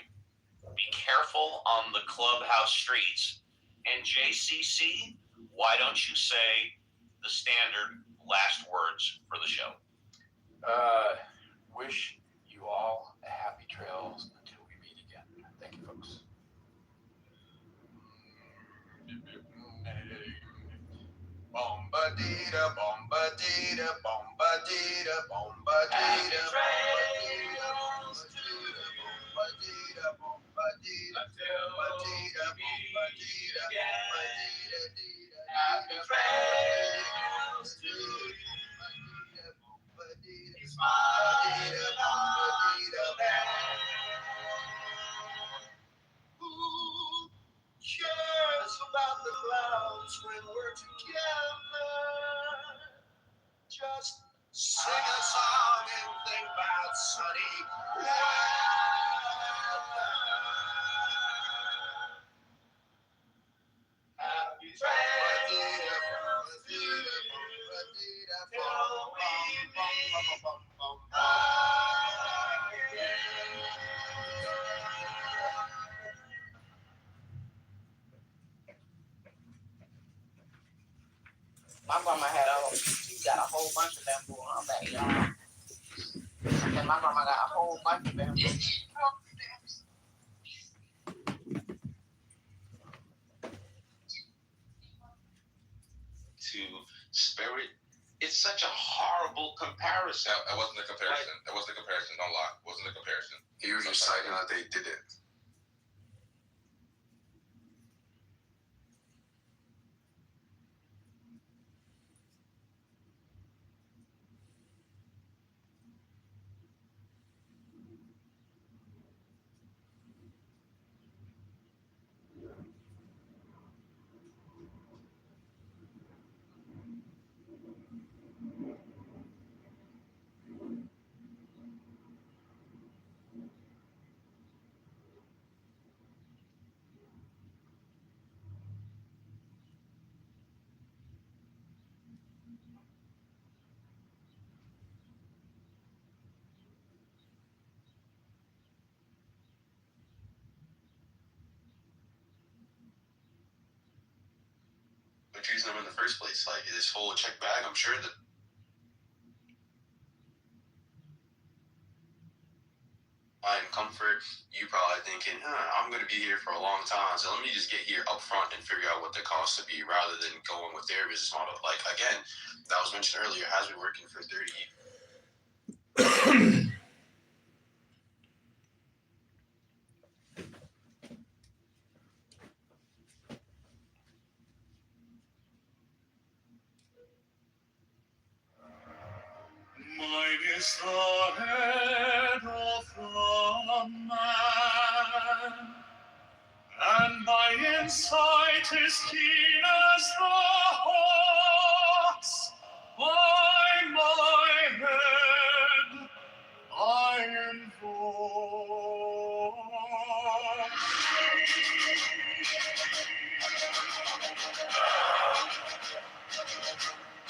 Be careful on the clubhouse streets. And JCC, why don't you say the standard last words for the show? Wish you all a happy trails until we meet again. Thank you, folks. Bombadita, bombadita, bombadita, bombadita, bombadita, bombadita, bombadita, happy trails to you. Who cares about the clouds when we're together? Just sing a song and think about sunny weather. Happy trails. My grandma she got a whole bunch of bamboo on her backyard. And my grandma got a whole bunch of bamboo. To spirit, it's such a horrible comparison. That wasn't a comparison. That wasn't a comparison. Don't lie. It wasn't a comparison. He was just citing that they did it. But choosing them in the first place, like this whole check bag, I'm sure that in comfort, you probably thinking, I'm going to be here for a long time, so let me just get here up front and figure out what the cost to be rather than going with their business model. Like, again, that was mentioned earlier, has been working for 30 years. Mine is the head of the man, and my insight is keen as the hawk's. By my head I invoke.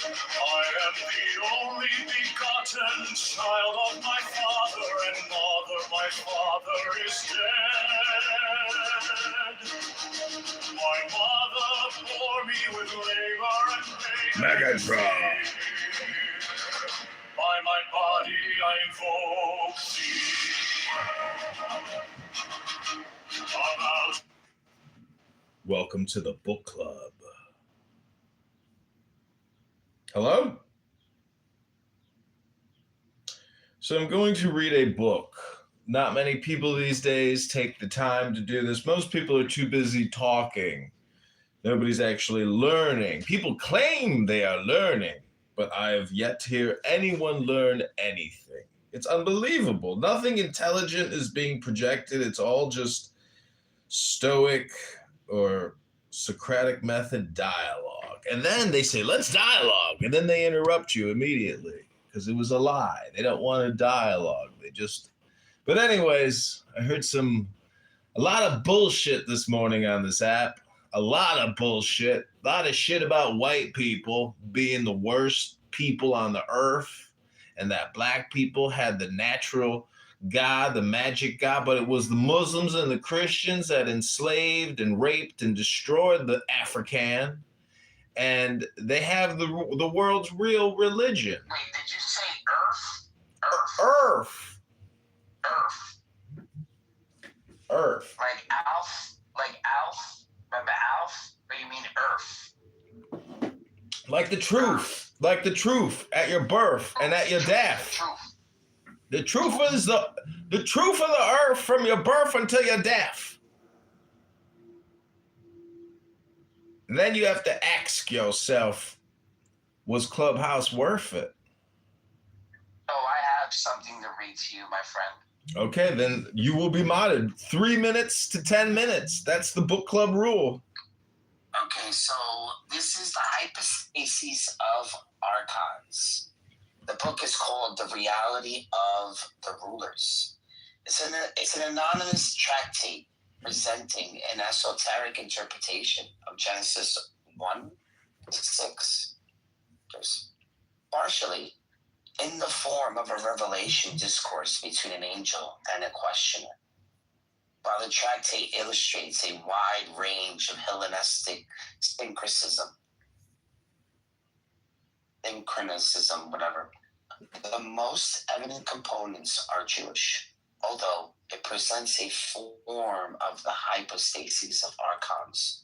I am the only begotten child of my father and mother. My father is dead. My mother bore me with labor and pain. Megatron. By my body I invoke thee. About Welcome to the book club. Hello? So I'm going to read a book. Not many people these days take the time to do this. Most people are too busy talking. Nobody's actually learning. People claim they are learning, but I have yet to hear anyone learn anything. It's unbelievable. Nothing intelligent is being projected. It's all just stoic or Socratic method dialogue. And then they say, let's dialogue. And then they interrupt you immediately because it was a lie. They don't want a dialogue. But anyways, I heard a lot of bullshit this morning on this app. A lot of bullshit. A lot of shit about white people being the worst people on the earth and that black people had the natural God, the magic God, but it was the Muslims and the Christians that enslaved and raped and destroyed the African, and they have the world's real religion. Wait, did you say Earth? Earth. Like Alf? Remember Alf? Or you mean Earth? Like the truth. Like the truth at your birth and at your death. The truth is the truth of the earth from your birth until your death. And then you have to ask yourself, was Clubhouse worth it? Oh, I have something to read to you, my friend. Okay, then you will be modded 3 minutes to 10 minutes. That's the book club rule. Okay, so this is the hypostasis of archons. The book is called The Reality of the Rulers. It's an anonymous tractate presenting an esoteric interpretation of Genesis 1-6. There's partially in the form of a revelation discourse between an angel and a questioner. While the tractate illustrates a wide range of Hellenistic syncretism, syncretism, whatever. The most evident components are Jewish, although it presents a form of the hypostases of archons,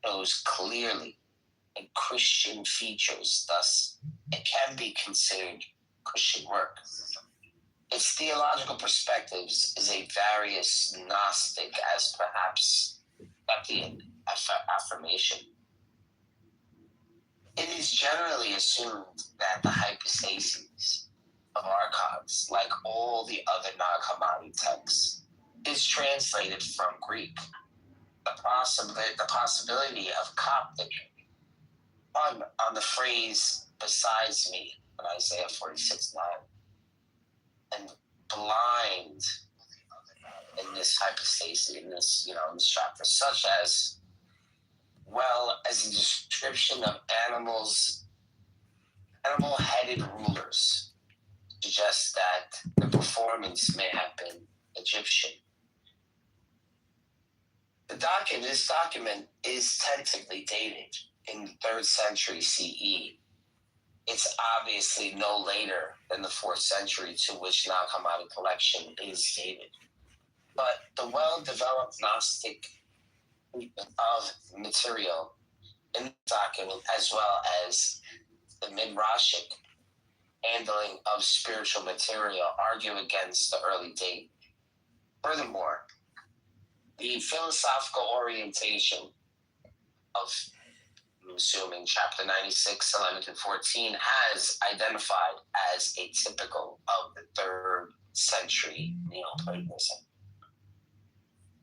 shows clearly in Christian features, thus it can be considered Christian work. Its theological perspectives is a various Gnostic as perhaps Eppian affirmation. It is generally assumed that the hypostases of archons, like all the other non-Hammadi texts, is translated from Greek. The possibility of Coptic on the phrase "besides me" in Isaiah 46:9, and blind in this hypostasis, in this chapter, such as well as a description of animal-headed rulers, suggests that the performance may have been Egyptian. This document is tentatively dated in the 3rd century CE. It's obviously no later than the 4th century to which Nag Hammadi collection is dated. But the well-developed Gnostic of material in the document, as well as the Midrashic handling of spiritual material, argue against the early date. Furthermore, the philosophical orientation of, I'm assuming, chapter 96, 11 to 14, has identified as atypical of the 3rd century Neoplatonism.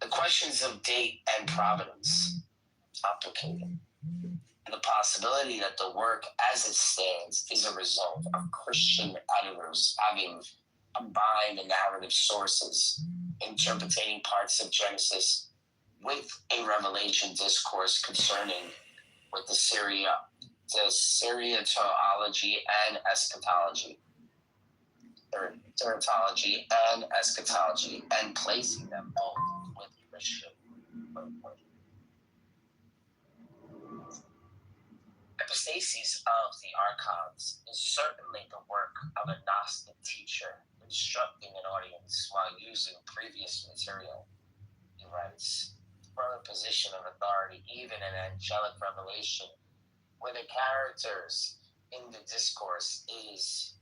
The questions of date and provenance complicated, and the possibility that the work as it stands is a result of Christian editors having combined the narrative sources, interpreting parts of Genesis with a revelation discourse concerning with the Syriotology and eschatology, teratology and eschatology, and placing them both with Christian. Epistasis of the archons is certainly the work of a Gnostic teacher instructing an audience while using previous material. He writes, from a position of authority, even in angelic revelation, where the characters in the discourse is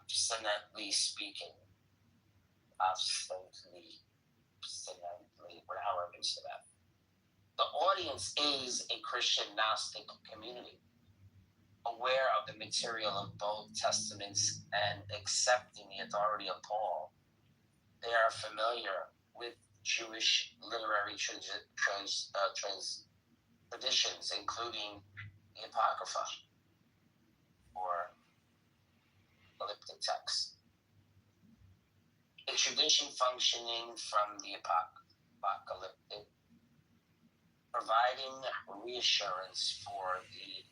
obstinately speaking, however you say that. The audience is a Christian Gnostic community, aware of the material of both testaments and accepting the authority of Paul. They are familiar with Jewish literary traditions, including the Apocrypha, or elliptic text. A tradition functioning from the apocalyptic, providing reassurance for the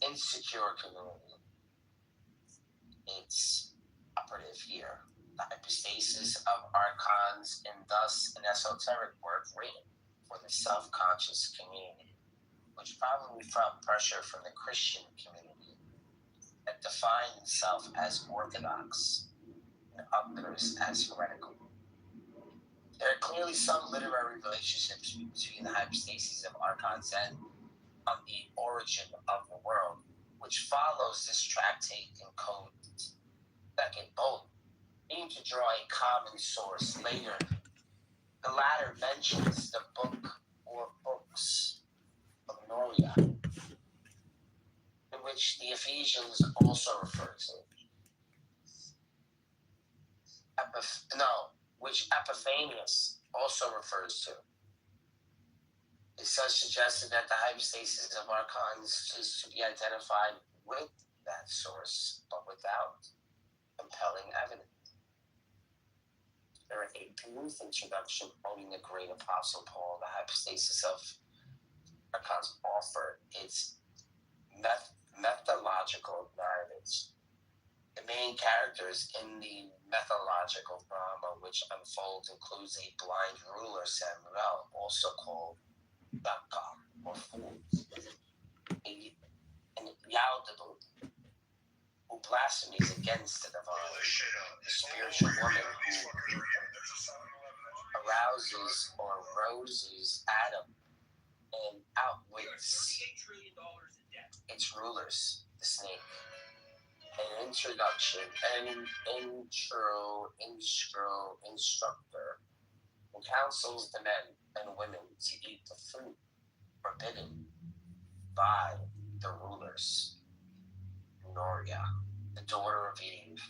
insecure community. It's operative here. The hypostasis of archons, and thus an esoteric work written for the self-conscious community, which probably felt pressure from the Christian community that defined itself as orthodox and others as heretical. There are clearly some literary relationships between the hypostases of archons and of the origin of the world, which follows this tractate in code second, both aim to draw a common source. Later, the latter mentions the book or books of Noria, in which the Ephesians also refer to. Which Epiphanius also refers to. It says suggested that the hypostasis of archons is to be identified with that source, but without compelling evidence. There is a brief introduction quoting the great apostle Paul. The hypostasis of archons offer its methodological narratives. The main characters in the mythological drama which unfolds includes a blind ruler, Samuel, also called Dakar, or fools. And Yaldabaoth, who blasphemies against the divine, the spiritual woman who arouses or roses Adam and outwits its rulers, the snake. An instructor who counsels the men and women to eat the fruit forbidden by the rulers. Noria, the daughter of Eve,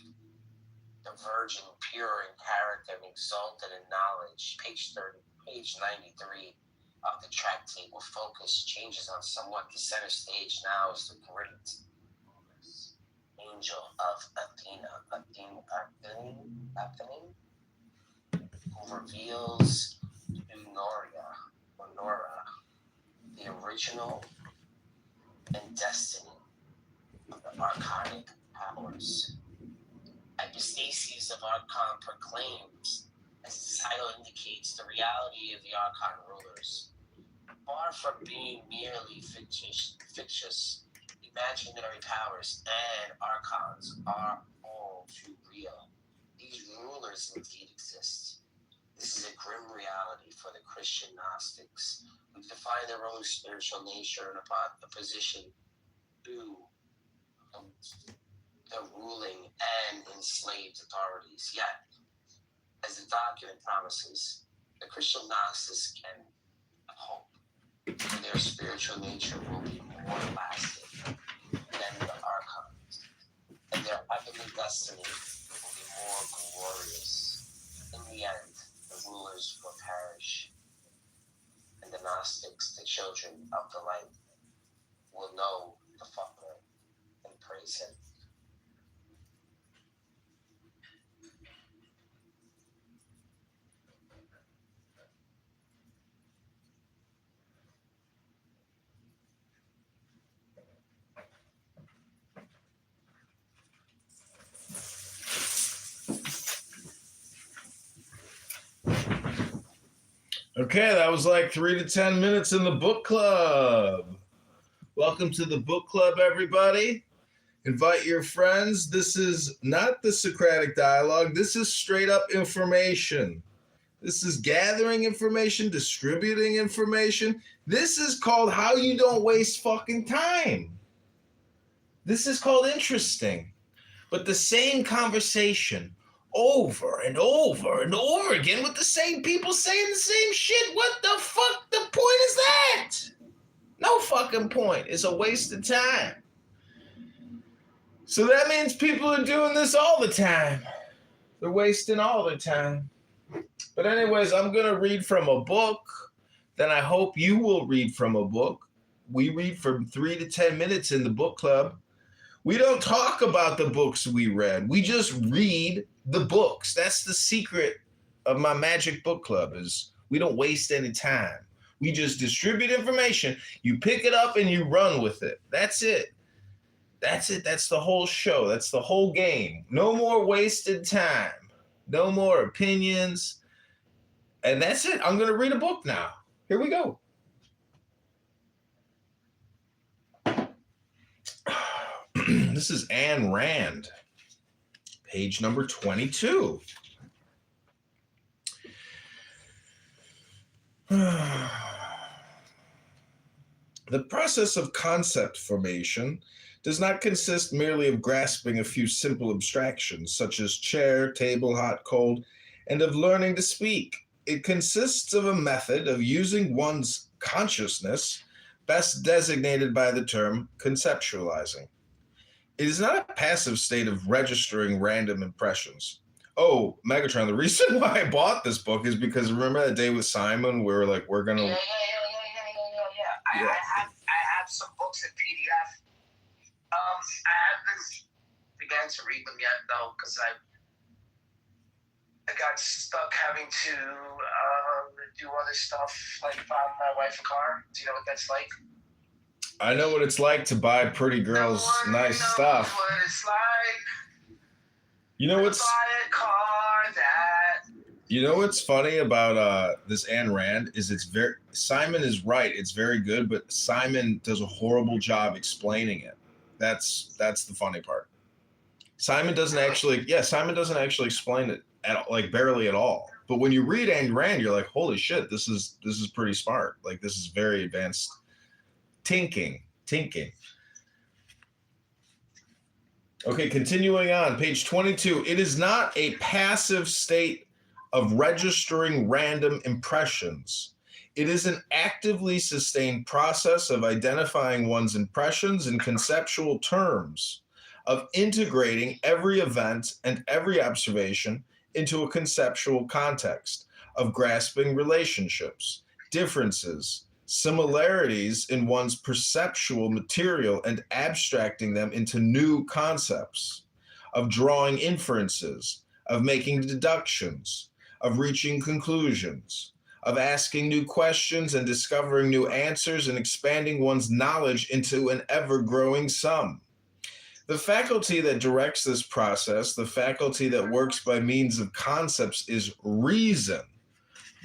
the virgin, pure in character and exalted in knowledge. Page 93 of the tractate will focus changes on somewhat the center stage now is the great angel of Athena, who reveals to Nora, the original and destiny of the archonic powers. Epistasis of Archon proclaims, as the title indicates, the reality of the Archon rulers. Far from being merely fictitious, imaginary powers and Archons are all too real. These rulers indeed exist. This is a grim reality for the Christian Gnostics, who define their own spiritual nature and opposition to the ruling and enslaved authorities. Yet, as the document promises, the Christian Gnostics can hope that their spiritual nature will be more lasting than the Archons, and their heavenly destiny will be more glorious. In the end, the rulers will perish, and the Gnostics, the children of the light, will know the Father and praise Him. Okay, that was like 3 to 10 minutes in the book club. Welcome to the book club, everybody. Invite your friends. This is not the Socratic dialogue. This is straight up information. This is gathering information, distributing information. This is called how you don't waste fucking time. This is called interesting. But the same conversation over and over and over again with the same people saying the same shit. What the fuck? The point is that? No fucking point. It's a waste of time. So that means people are doing this all the time. They're wasting all their time. But anyways, I'm going to read from a book. Then I hope you will read from a book. We read from 3 to 10 minutes in the book club. We don't talk about the books we read. We just read the books. That's the secret of my magic book club is we don't waste any time. We just distribute information. You pick it up and you run with it. That's it. That's it. That's the whole show. That's the whole game. No more wasted time. No more opinions. And that's it. I'm going to read a book now. Here we go. This is Ayn Rand, page number 22. The process of concept formation does not consist merely of grasping a few simple abstractions, such as chair, table, hot, cold, and of learning to speak. It consists of a method of using one's consciousness, best designated by the term conceptualizing. It is not a passive state of registering random impressions. Oh, Megatron, the reason why I bought this book is because remember that day with Simon where we were like, we're going to... Yeah. I have some books in PDF. I haven't began to read them yet, though, because I got stuck having to do other stuff, like buy my wife a car. Do you know what that's like? I know what it's like to buy pretty girls nice stuff. What it's like. You know what's... Buy a car that You know what's funny about this Ayn Rand is Simon is right. It's very good, but Simon does a horrible job explaining it. That's the funny part. Simon doesn't actually explain it at all, like barely at all. But when you read Ayn Rand, you're like, holy shit, this is pretty smart. Like this is very advanced thinking. Okay, continuing on, page 22. It is not a passive state of registering random impressions. It is an actively sustained process of identifying one's impressions in conceptual terms, of integrating every event and every observation into a conceptual context, of grasping relationships, differences, similarities in one's perceptual material and abstracting them into new concepts, of drawing inferences, of making deductions, of reaching conclusions, of asking new questions and discovering new answers and expanding one's knowledge into an ever-growing sum. The faculty that directs this process, the faculty that works by means of concepts, is reason.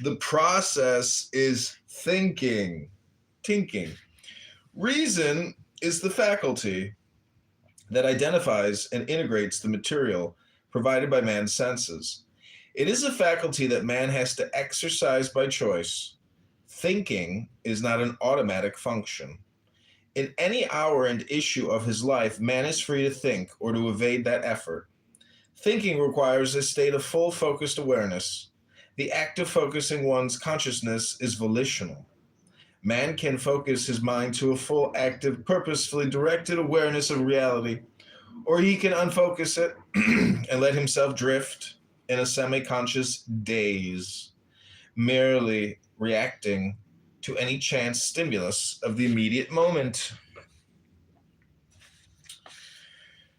The process is thinking. Reason is the faculty that identifies and integrates the material provided by man's senses. It is a faculty that man has to exercise by choice. Thinking is not an automatic function. In any hour and issue of his life, man is free to think or to evade that effort. Thinking requires a state of full focused awareness. The act of focusing one's consciousness is volitional. Man can focus his mind to a full, active, purposefully directed awareness of reality, or he can unfocus it and let himself drift in a semi-conscious daze, merely reacting to any chance stimulus of the immediate moment.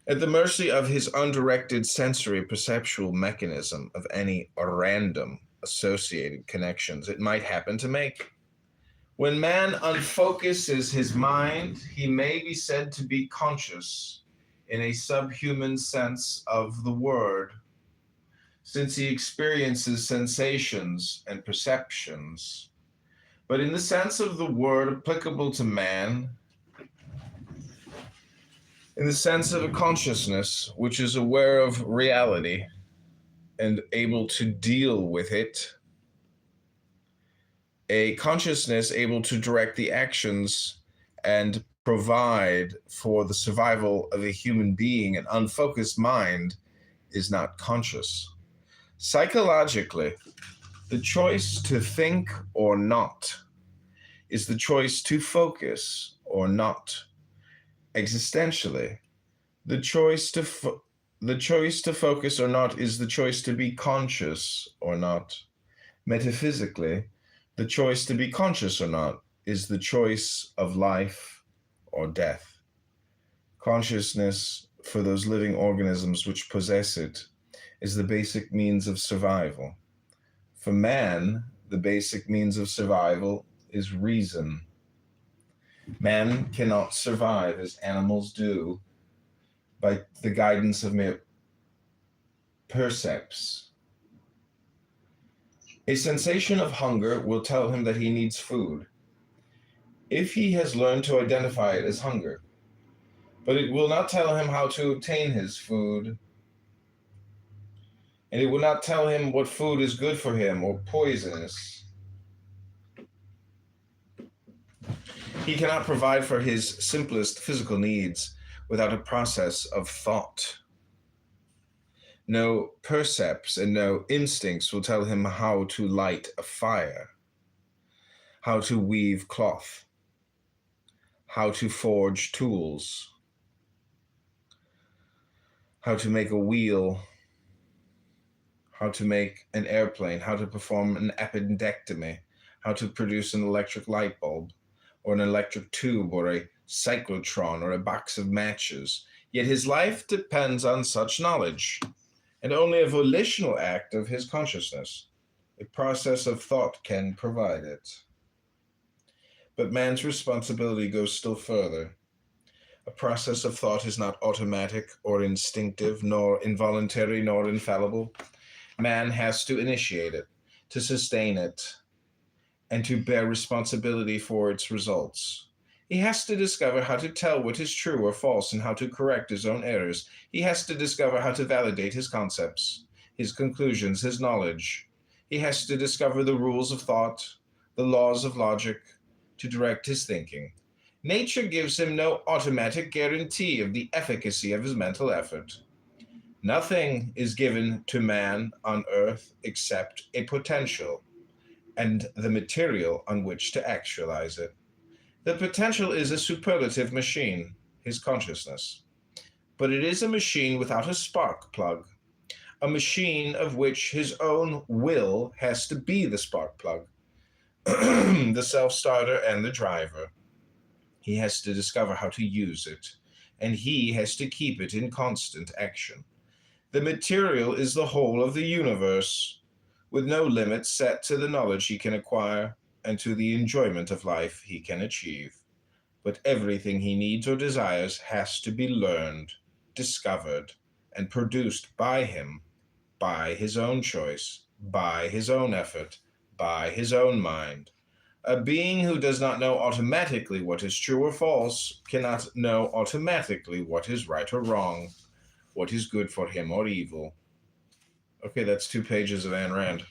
At the mercy of his undirected sensory perceptual mechanism of any random associated connections it might happen to make. When man unfocuses his mind, he may be said to be conscious in a subhuman sense of the word, since he experiences sensations and perceptions. But in the sense of the word applicable to man, in the sense of a consciousness which is aware of reality and able to deal with it, a consciousness able to direct the actions and provide for the survival of a human being, an unfocused mind is not conscious. Psychologically, the choice to think or not is the choice to focus or not. Existentially, the choice to focus or not is the choice to be conscious or not. Metaphysically, the choice to be conscious or not is the choice of life or death. Consciousness, for those living organisms which possess it, is the basic means of survival. For man, the basic means of survival is reason. Man cannot survive as animals do by the guidance of mere percepts. A sensation of hunger will tell him that he needs food, if he has learned to identify it as hunger, but it will not tell him how to obtain his food, and it will not tell him what food is good for him or poisonous. He cannot provide for his simplest physical needs without a process of thought. No percepts and no instincts will tell him how to light a fire, how to weave cloth, how to forge tools, how to make a wheel, how to make an airplane, how to perform an appendectomy, how to produce an electric light bulb, or an electric tube, or a cyclotron, or a box of matches. Yet his life depends on such knowledge, and only a volitional act of his consciousness, a process of thought, can provide it. But man's responsibility goes still further. A process of thought is not automatic or instinctive, nor involuntary, nor infallible. Man has to initiate it, to sustain it, and to bear responsibility for its results. He has to discover how to tell what is true or false and how to correct his own errors. He has to discover how to validate his concepts, his conclusions, his knowledge. He has to discover the rules of thought, the laws of logic, to direct his thinking. Nature gives him no automatic guarantee of the efficacy of his mental effort. Nothing is given to man on earth except a potential and the material on which to actualize it. The potential is a superlative machine, his consciousness. But it is a machine without a spark plug, a machine of which his own will has to be the spark plug, the self-starter and the driver. He has to discover how to use it, and he has to keep it in constant action. The material is the whole of the universe, with no limits set to the knowledge he can acquire and to the enjoyment of life he can achieve. But everything he needs or desires has to be learned, discovered, and produced by him, by his own choice, by his own effort, by his own mind. A being who does not know automatically what is true or false cannot know automatically what is right or wrong, what is good for him or evil. Okay, that's 2 pages of Ayn Rand.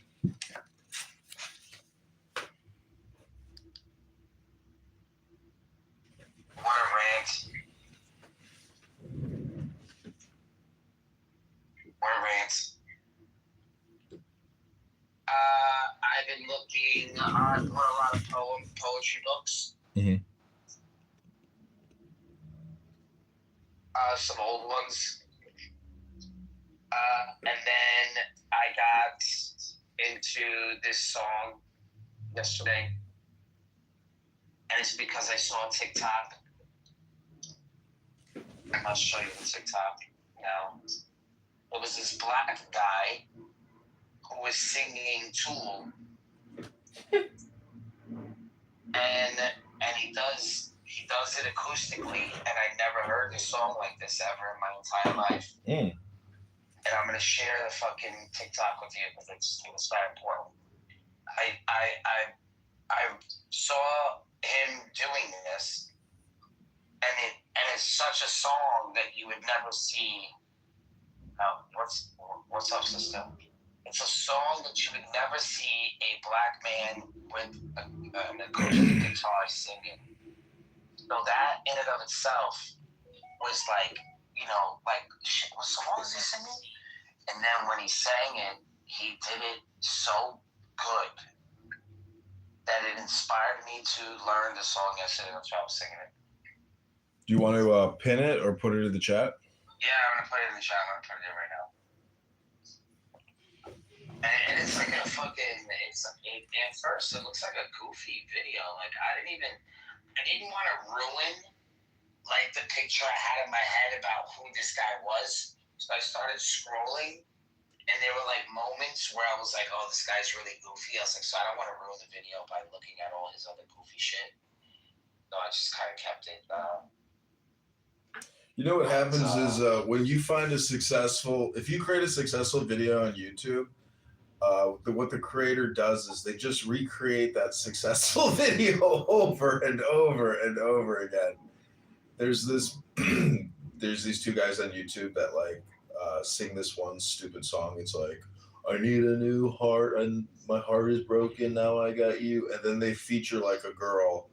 What a rant. What a rant. I've been looking on a lot of poetry books. Mm-hmm. Some old ones. And then I got into this song yesterday. And it's because I saw TikTok. I'll show you the TikTok now. It was this black guy who was singing Tool. And he does it acoustically, and I never heard a song like this ever in my entire life. And I'm gonna share the fucking TikTok with you because it's that important. I saw him doing this, and it's such a song that you would never see. What's up, sister? It's a song that you would never see a black man with an acoustic guitar singing. So that in and of itself was like, shit, what song is he singing? And then when he sang it, he did it so good that it inspired me to learn the song yesterday. That's why I was singing it. Do you want to pin it or put it in the chat? Yeah, I'm gonna put it in the chat. I'm gonna put it in right now. And it's like a fucking. At first it looks like a goofy video. Like I didn't want to ruin like the picture I had in my head about who this guy was. So I started scrolling, and there were like moments where I was like, "Oh, this guy's really goofy." I was like, "So I don't want to ruin the video by looking at all his other goofy shit." So I just kind of kept it. You know what happens is when you find if you create a successful video on YouTube, what the creator does is they just recreate that successful video over and over and over again. There's these 2 guys on YouTube that sing this one stupid song. It's like, I need a new heart and my heart is broken, now I got you. And then they feature like a girl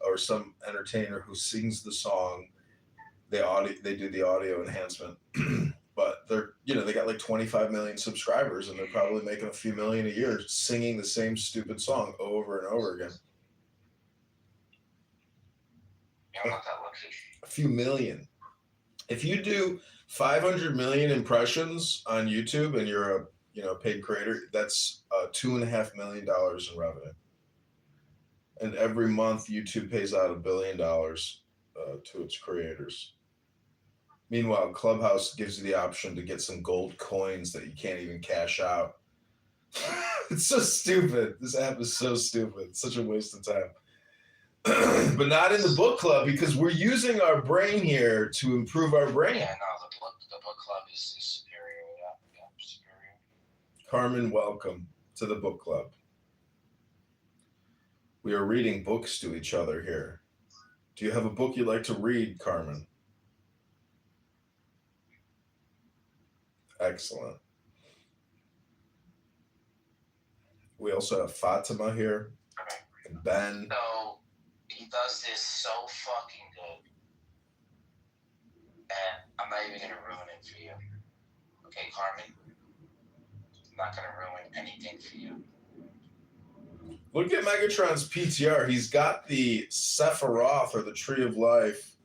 or some entertainer who sings the song. They do the audio enhancement. But they got like 25 million subscribers and they're probably making a few million a year singing the same stupid song over and over again. A few million. If you do 500 million impressions on YouTube and you're a paid creator, that's $2.5 million in revenue. And every month YouTube pays out $1 billion to its creators. Meanwhile, Clubhouse gives you the option to get some gold coins that you can't even cash out. It's so stupid. This app is so stupid. It's such a waste of time. But not in the book club because we're using our brain here to improve our brain. Yeah, no, the book club is superior. Yeah, superior. Carmen, welcome to the book club. We are reading books to each other here. Do you have a book you'd like to read, Carmen? Excellent. We also have Fatima here. And Ben. So he does this so fucking good. And I'm not even gonna ruin it for you. Okay, Carmen? I'm not gonna ruin anything for you. Look at Megatron's PTR. He's got the Sephiroth, or the Tree of Life,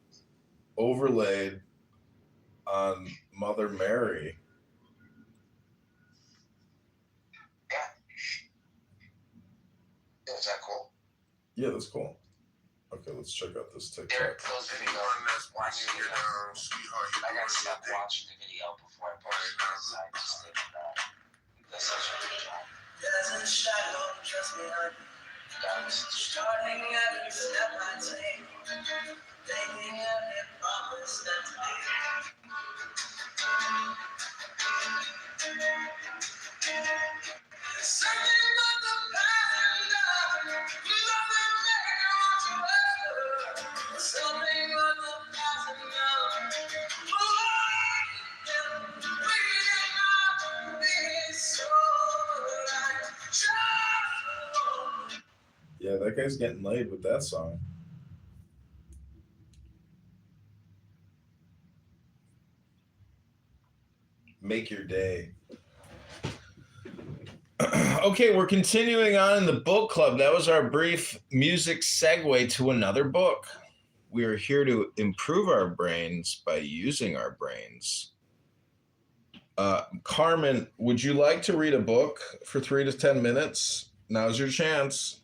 overlaid on Mother Mary. Is that cool? Yeah, that's cool. Okay, let's check out this TikTok. There goes the video. Watch the video. I gotta stop watching the video before I post it because I just did that. That's such a good job. There's a shadow just behind me. Starting every step I take. Taking every promise that I make. Something about the past and nothing making on forever. Something about the past and Yeah, that guy's getting laid with that song. Make your day. Okay, we're continuing on in the book club. That was our brief music segue to another book. We are here to improve our brains by using our brains. Carmen, would you like to read a book for 3 to 10 minutes? Now's your chance.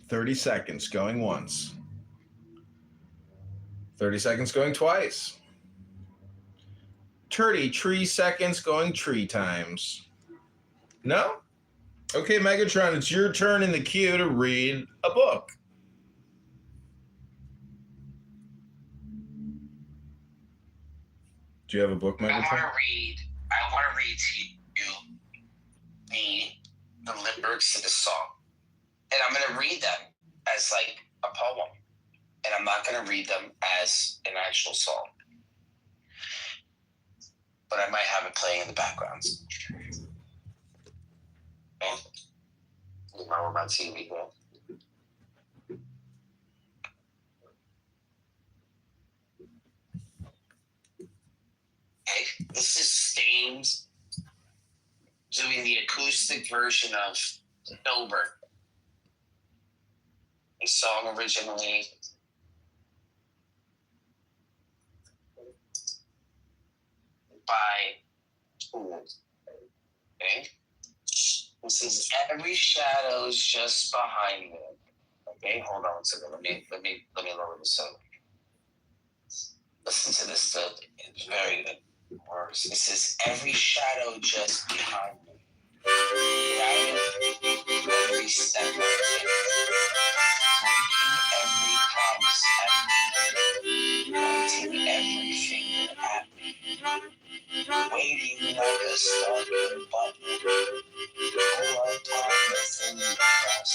30 seconds going once. 30 seconds going twice. 33 seconds going 3 times. No? Okay, Megatron, it's your turn in the queue to read a book. Do you have a book, Megatron? I want to read to you the lyrics to the song. And I'm going to read them as like a poem. And I'm not going to read them as an actual song. But I might have it playing in the background. Okay. Remember my TV here. Okay, this is Staines doing the acoustic version of Kitover. A song originally by okay. This is Every Shadow's Just Behind Me. Okay, hold on a second. Let me lower this up. Listen to this. It's very good words. This is Every Shadow Just Behind Me. Every step I take, every promise pointing every finger at me, waiting like a stalking button, full of time within the press.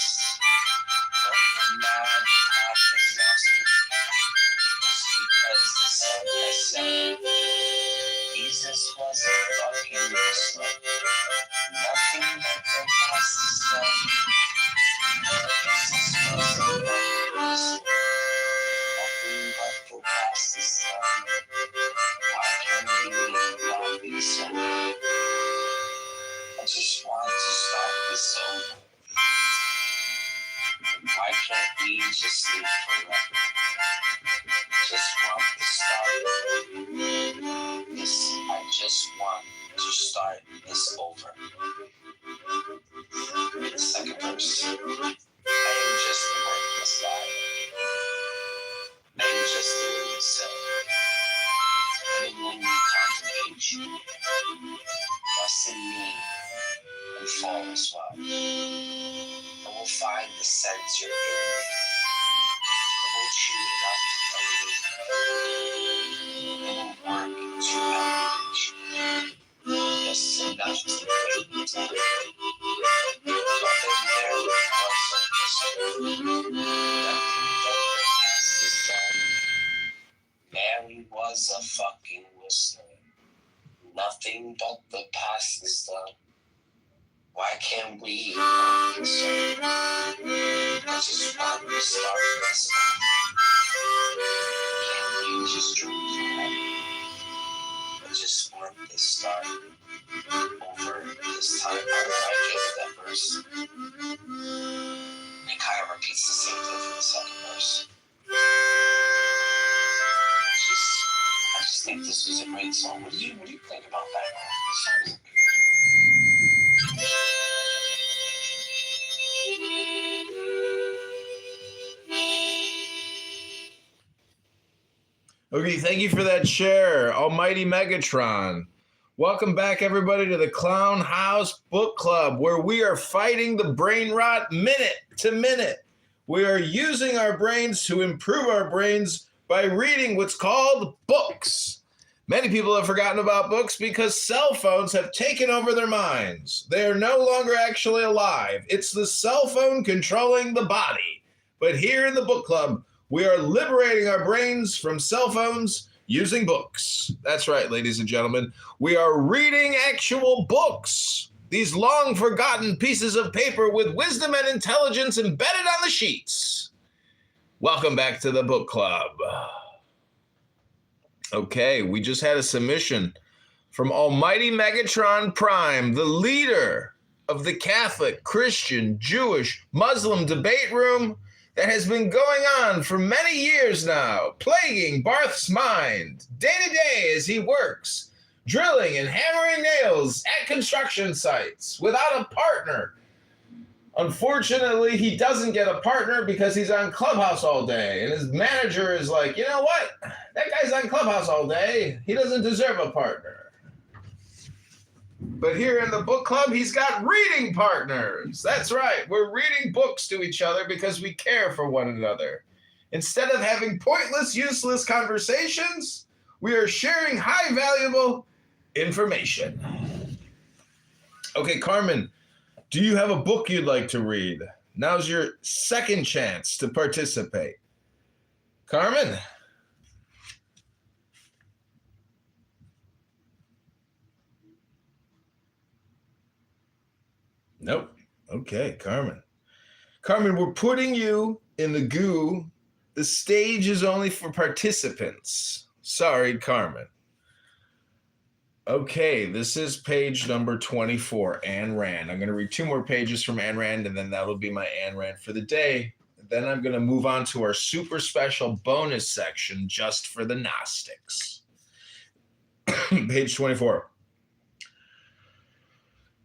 But now the path is lost me, just because the sun has set. Jesus wasn't fucking this way. Nothing but the past is done. Jesus wasn't fucking this way. Nothing but the past is done. How can we not be so? I just want to start this over. Why can't we just live forever? Just want to start this. I just want to start this over. The second verse. I am just the worthless guy. I am just the living cell. Living lonely contemplation. Trust in me and fall as well. I will find the center in me. I will chew enough and leave. I will work to elevation. Mary was a fucking listener. Nothing but the past is done. Why can't we listen? I just want to start listening. Can't we just dream forever? I just want to start over this time. I get that verse. It kind of repeats the same thing for the second verse. I just think this was a great song. What do you think about that, man? This song is Okay, thank you for that share, Almighty Megatron. Welcome back, everybody, to the Clown House Book Club, where we are fighting the brain rot minute to minute. We are using our brains to improve our brains by reading what's called books. Many people have forgotten about books because cell phones have taken over their minds. They are no longer actually alive. It's the cell phone controlling the body. But here in the book club, we are liberating our brains from cell phones using books. That's right, ladies and gentlemen. We are reading actual books. These long forgotten pieces of paper with wisdom and intelligence embedded on the sheets. Welcome back to the book club. Okay, we just had a submission from Almighty Megatron Prime, the leader of the Catholic, Christian, Jewish, Muslim debate room that has been going on for many years now, plaguing Barth's mind day to day as he works, drilling and hammering nails at construction sites without a partner. Unfortunately, he doesn't get a partner because he's on Clubhouse all day, and his manager is like, you know what? That guy's on Clubhouse all day. He doesn't deserve a partner. But here in the book club, he's got reading partners. That's right. We're reading books to each other because we care for one another. Instead of having pointless, useless conversations, we are sharing high valuable information. Okay, Carmen, do you have a book you'd like to read? Now's your second chance to participate. Carmen? Nope. Okay, Carmen. Carmen, we're putting you in the goo. The stage is only for participants. Sorry, Carmen. Okay, this is page number 24, Ayn Rand. I'm going to read two more pages from Ayn Rand, and then that'll be my Ayn Rand for the day. Then I'm going to move on to our super special bonus section just for the Gnostics. Page 24.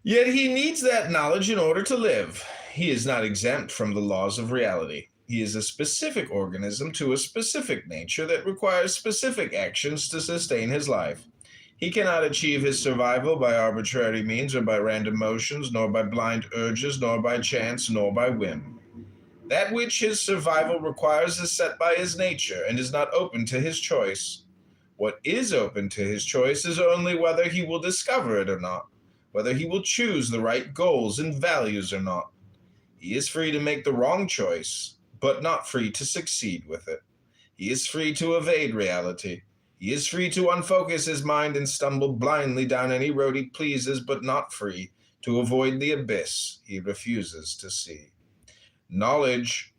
Yet he needs that knowledge in order to live. He is not exempt from the laws of reality. He is a specific organism to a specific nature that requires specific actions to sustain his life. He cannot achieve his survival by arbitrary means or by random motions, nor by blind urges, nor by chance, nor by whim. That which his survival requires is set by his nature and is not open to his choice. What is open to his choice is only whether he will discover it or not, whether he will choose the right goals and values or not. He is free to make the wrong choice, but not free to succeed with it. He is free to evade reality. He is free to unfocus his mind and stumble blindly down any road he pleases, but not free to avoid the abyss he refuses to see. Knowledge,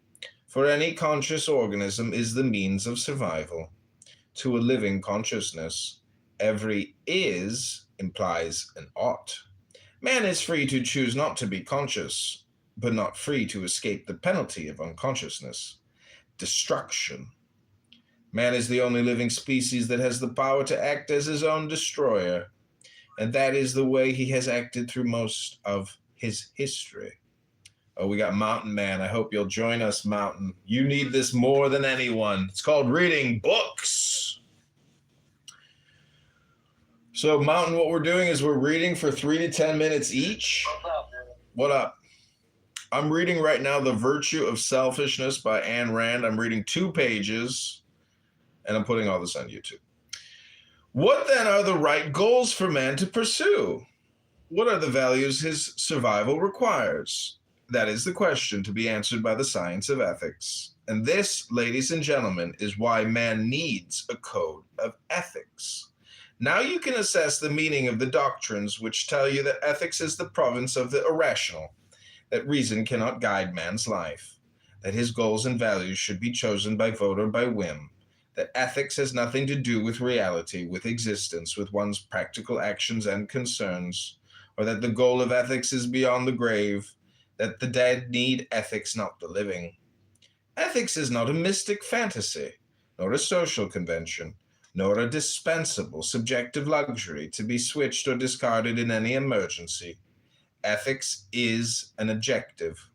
for any conscious organism, is the means of survival. To a living consciousness, every is implies an ought. Man is free to choose not to be conscious, but not free to escape the penalty of unconsciousness, destruction. Man is the only living species that has the power to act as his own destroyer, and that is the way he has acted through most of his history. Oh, we got Mountain Man. I hope you'll join us, Mountain. You need this more than anyone. It's called reading books. So, Mountain, what we're doing is we're reading for 3 to 10 minutes each. What up? I'm reading right now The Virtue of Selfishness by Ayn Rand. I'm reading 2 pages. And I'm putting all this on YouTube. What then are the right goals for man to pursue? What are the values his survival requires? That is the question to be answered by the science of ethics. And this, ladies and gentlemen, is why man needs a code of ethics. Now you can assess the meaning of the doctrines which tell you that ethics is the province of the irrational, that reason cannot guide man's life, that his goals and values should be chosen by vote or by whim, that ethics has nothing to do with reality, with existence, with one's practical actions and concerns, or that the goal of ethics is beyond the grave, that the dead need ethics, not the living. Ethics is not a mystic fantasy, nor a social convention, nor a dispensable subjective luxury to be switched or discarded in any emergency. Ethics is an objective,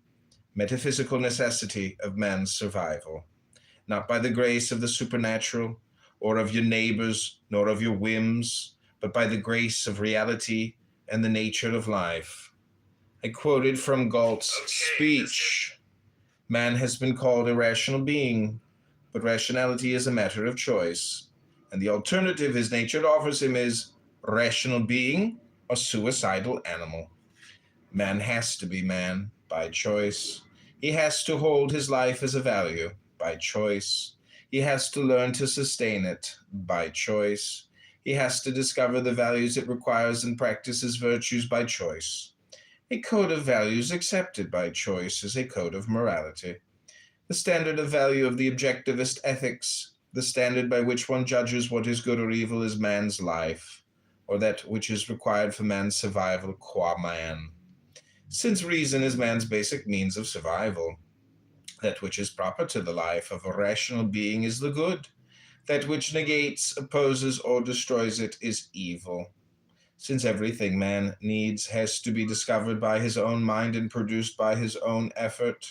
metaphysical necessity of man's survival, not by the grace of the supernatural, or of your neighbors, nor of your whims, but by the grace of reality and the nature of life. I quoted from Galt's speech. Man has been called a rational being, but rationality is a matter of choice, and the alternative his nature offers him is rational being or suicidal animal. Man has to be man by choice. He has to hold his life as a value by choice. He has to learn to sustain it by choice. He has to discover the values it requires and practice his virtues by choice. A code of values accepted by choice is a code of morality. The standard of value of the objectivist ethics, the standard by which one judges what is good or evil, is man's life, or that which is required for man's survival qua man. Since reason is man's basic means of survival, that which is proper to the life of a rational being is the good. That which negates, opposes, or destroys it is evil. Since everything man needs has to be discovered by his own mind and produced by his own effort,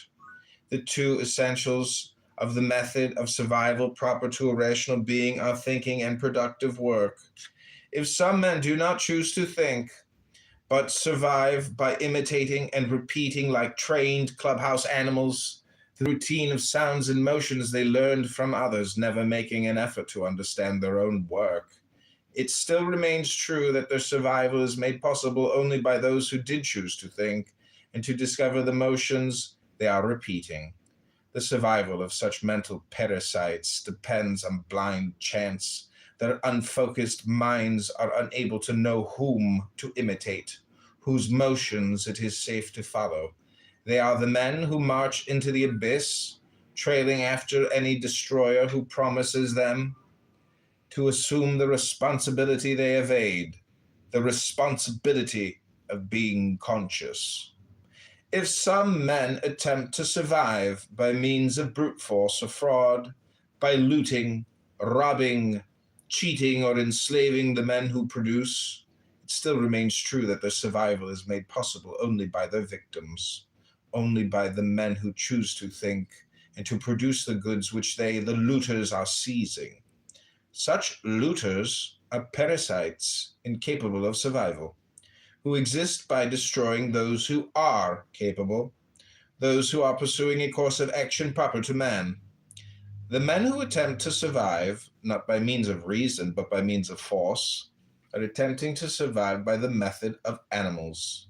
the two essentials of the method of survival proper to a rational being are thinking and productive work. If some men do not choose to think, but survive by imitating and repeating like trained clubhouse animals the routine of sounds and motions they learned from others, never making an effort to understand their own work, it still remains true that their survival is made possible only by those who did choose to think and to discover the motions they are repeating. The survival of such mental parasites depends on blind chance. Their unfocused minds are unable to know whom to imitate, whose motions it is safe to follow. They are the men who march into the abyss, trailing after any destroyer who promises them to assume the responsibility they evade, the responsibility of being conscious. If some men attempt to survive by means of brute force or fraud, by looting, robbing, cheating, or enslaving the men who produce, it still remains true that their survival is made possible only by their victims, only by the men who choose to think and to produce the goods which they, the looters, are seizing. Such looters are parasites incapable of survival, who exist by destroying those who are capable, those who are pursuing a course of action proper to man. The men who attempt to survive, not by means of reason, but by means of force, are attempting to survive by the method of animals.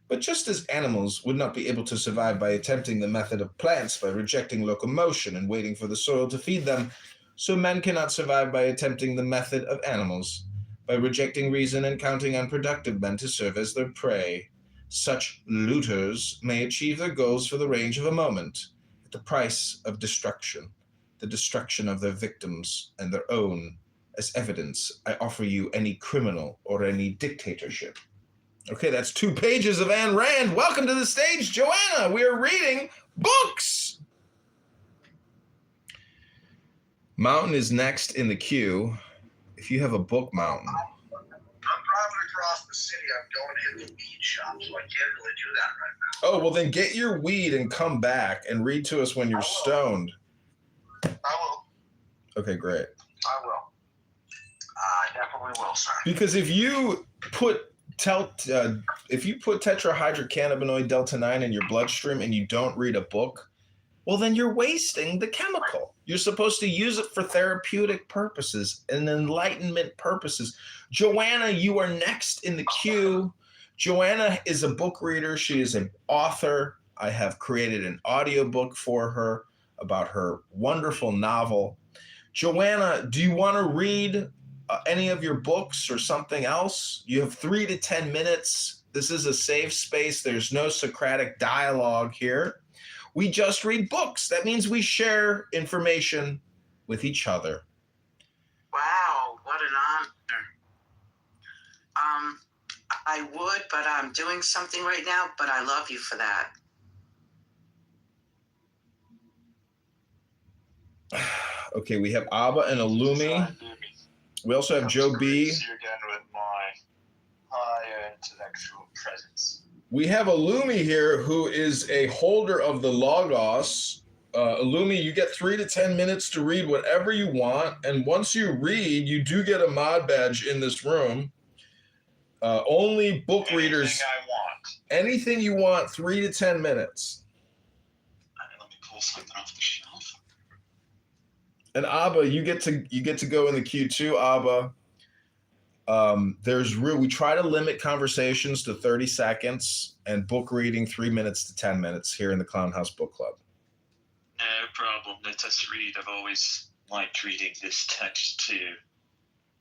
But just as animals would not be able to survive by attempting the method of plants, by rejecting locomotion and waiting for the soil to feed them, so men cannot survive by attempting the method of animals, by rejecting reason and counting on productive men to serve as their prey. Such looters may achieve their goals for the range of a moment, at the price of destruction, the destruction of their victims and their own. As evidence, I offer you any criminal or any dictatorship. Okay, that's 2 pages of Ayn Rand. Welcome to the stage, Joanna. We are reading books. Mountain is next in the queue. If you have a book, Mountain. I'm driving across the city. I'm going to hit the weed shop, so I can't really do that right now. Oh, well then get your weed and come back and read to us when you're stoned. I will. Okay, great. I will. I definitely will, sir. Because if you put tetrahydrocannabinoid delta 9 in your bloodstream and you don't read a book, well, then you're wasting the chemical. You're supposed to use it for therapeutic purposes and enlightenment purposes. Joanna, you are next in the queue. Joanna is a book reader. She is an author. I have created an audiobook for her about her wonderful novel. Joanna, do you want to read any of your books or something else? You have 3 to 10 minutes. This is a safe space. There's no Socratic dialogue here. We just read books. That means we share information with each other. Wow, what an honor. I would, but I'm doing something right now, but I love you for that. Okay, we have Abba and Alumi. We also have Joe B. See you again with my high intellectual presence. We have Alumi here, who is a holder of the Logos. Alumi, you get 3 to 10 minutes to read whatever you want, and once you read, you do get a mod badge in this room. Only book readers. Anything I want. Anything you want, 3 to 10 minutes. Let me pull something off the shelf. And Abba, you get to go in the queue too, Abba. We try to limit conversations to 30 seconds and book reading 3 minutes to 10 minutes here in the Clown House Book Club. No problem. Let us read. I've always liked reading this text to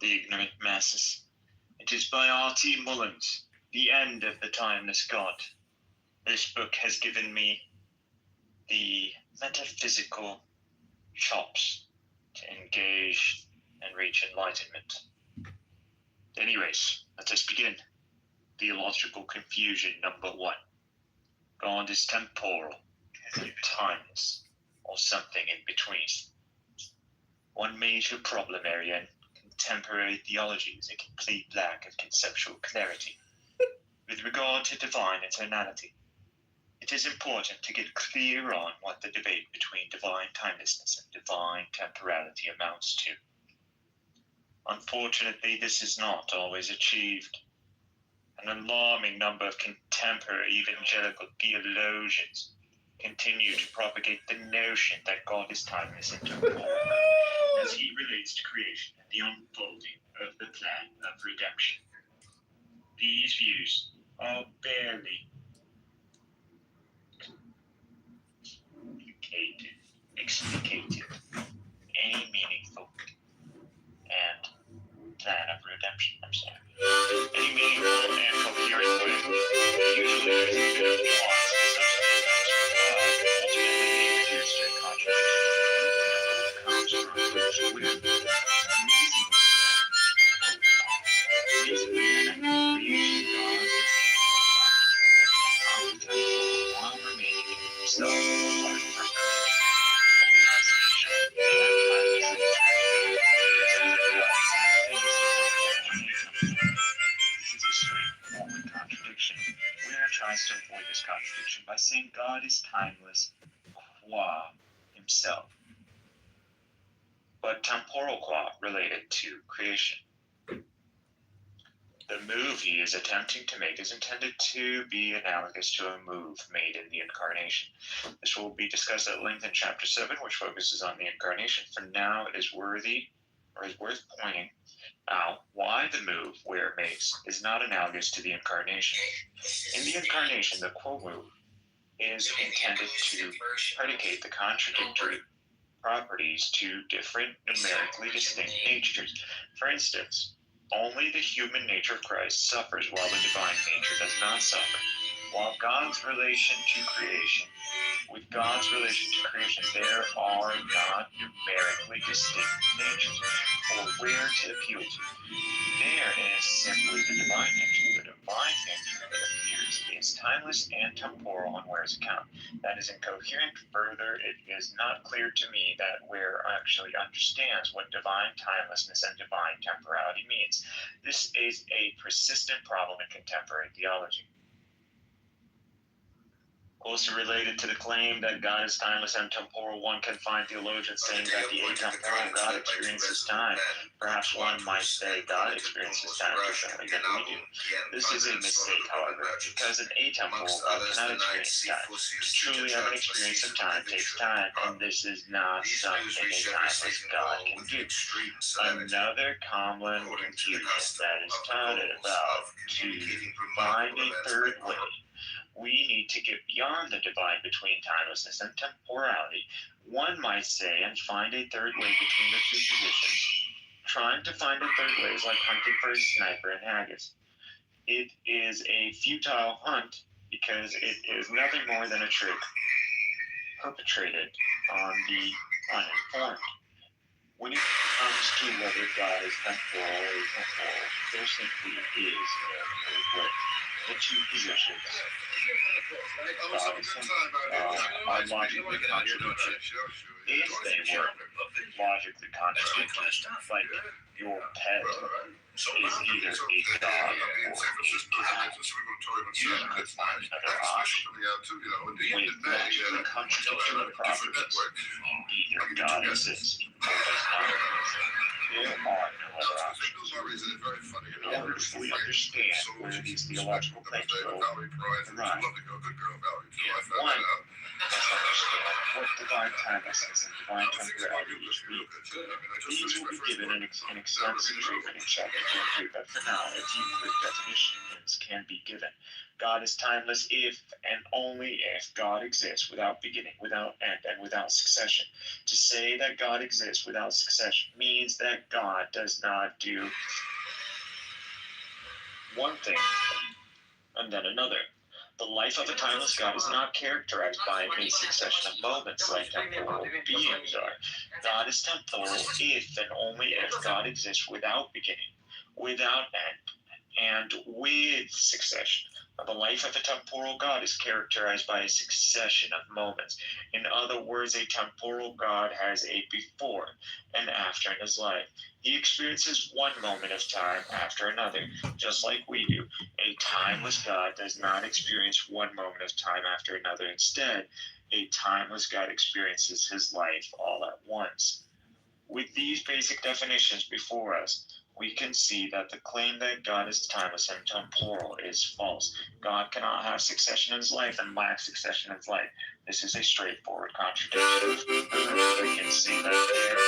the ignorant masses. It is by R.T. Mullins, The End of the Timeless God. This book has given me the metaphysical chops to engage and reach enlightenment. Anyways, let us begin. Theological confusion number 1. God is temporal, timeless, or something in between. One major problem area in contemporary theology is a complete lack of conceptual clarity. With regard to divine eternality, it is important to get clear on what the debate between divine timelessness and divine temporality amounts to. Unfortunately, this is not always achieved. An alarming number of contemporary evangelical theologians continue to propagate the notion that God is timeless and temporal as he relates to creation and the unfolding of the plan of redemption. These views are barely explicated any meaningful and plan of redemption. Any meaningful and coherent way. Usually there's a bit of nuance to such statements, but ultimately they reduce to a contradiction. Tries to avoid this contradiction by saying God is timeless qua himself, but temporal qua related to creation. The move he is attempting to make is intended to be analogous to a move made in the Incarnation. This will be discussed at length in Chapter 7, which focuses on the Incarnation. For now, it is worth pointing out why the move where it makes is not analogous to the Incarnation. In the Incarnation, the quo move is intended to predicate the contradictory properties to different numerically distinct natures. For instance, only the human nature of Christ suffers while the divine nature does not suffer. While God's relation to creation, with God's relation to creation, there are not numerically distinct natures, or where to appeal to. There is simply the divine nature. The divine nature that appears is timeless and temporal on Ware's account. That is incoherent. Further, it is not clear to me that Ware actually understands what divine timelessness and divine temporality means. This is a persistent problem in contemporary theology. Closely related to the claim that God is timeless and temporal, one can find theologians saying that the atemporal God experiences time. Perhaps one might say God experiences time differently than we do. This is a mistake, however, because an atemporal God cannot experience time. To truly have an experience of time takes time, and this is not something a timeless God can do. Another common confusion that is touted about to find a third way, we need to get beyond the divide between timelessness and temporality. One might say and find a third way between the two positions. Trying to find a third way is like hunting for a sniper in haggis. It is a futile hunt because it is nothing more than a trick perpetrated on the uninformed. When it comes to whether God is temporal or temporal, there simply is no third way. The two positions, God is are logically contradictory. If they were logically contradictory, like your pet is either a dog or a cat, you could find another option with logically contradictory properties. Either God exists or does not exist. There are no other options. In order to fully understand where these theological claims go awry, one must understand what divine timelessness and divine temporality mean. These will be given in extensive treatment in chapter 2, but for now, a few quick definitions can be given. God is timeless if and only if God exists without beginning, without end, and without succession. To say that God exists without succession means that God does not do one thing and then another. The life of a timeless God is not characterized by a succession of moments like temporal beings are. God is temporal if and only if God exists without beginning, without end, and with succession. The life of a temporal God is characterized by a succession of moments. In other words, a temporal God has a before and after in his life. He experiences one moment of time after another, just like we do. A timeless God does not experience one moment of time after another. Instead, a timeless God experiences his life all at once. With these basic definitions before us, we can see that the claim that God is timeless and temporal is false. God cannot have succession in his life and lack succession in his life. This is a straightforward contradiction. We can see that there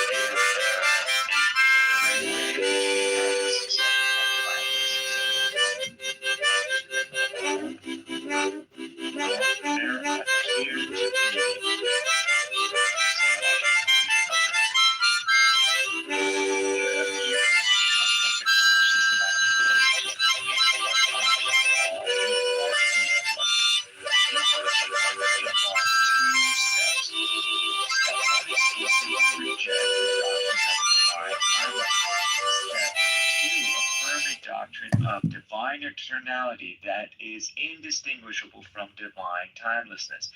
doctrine of divine eternality that is indistinguishable from divine timelessness.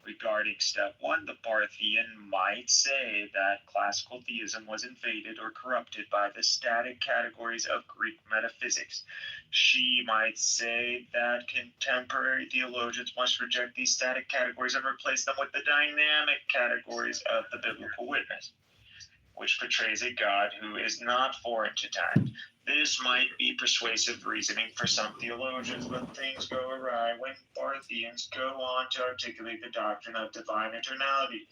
Regarding step 1, the Parthian might say that classical theism was invaded or corrupted by the static categories of Greek metaphysics. She might say that contemporary theologians must reject these static categories and replace them with the dynamic categories of the biblical witness, which portrays a God who is not foreign to time. This might be persuasive reasoning for some theologians, but things go awry when Parthians go on to articulate the doctrine of divine eternality.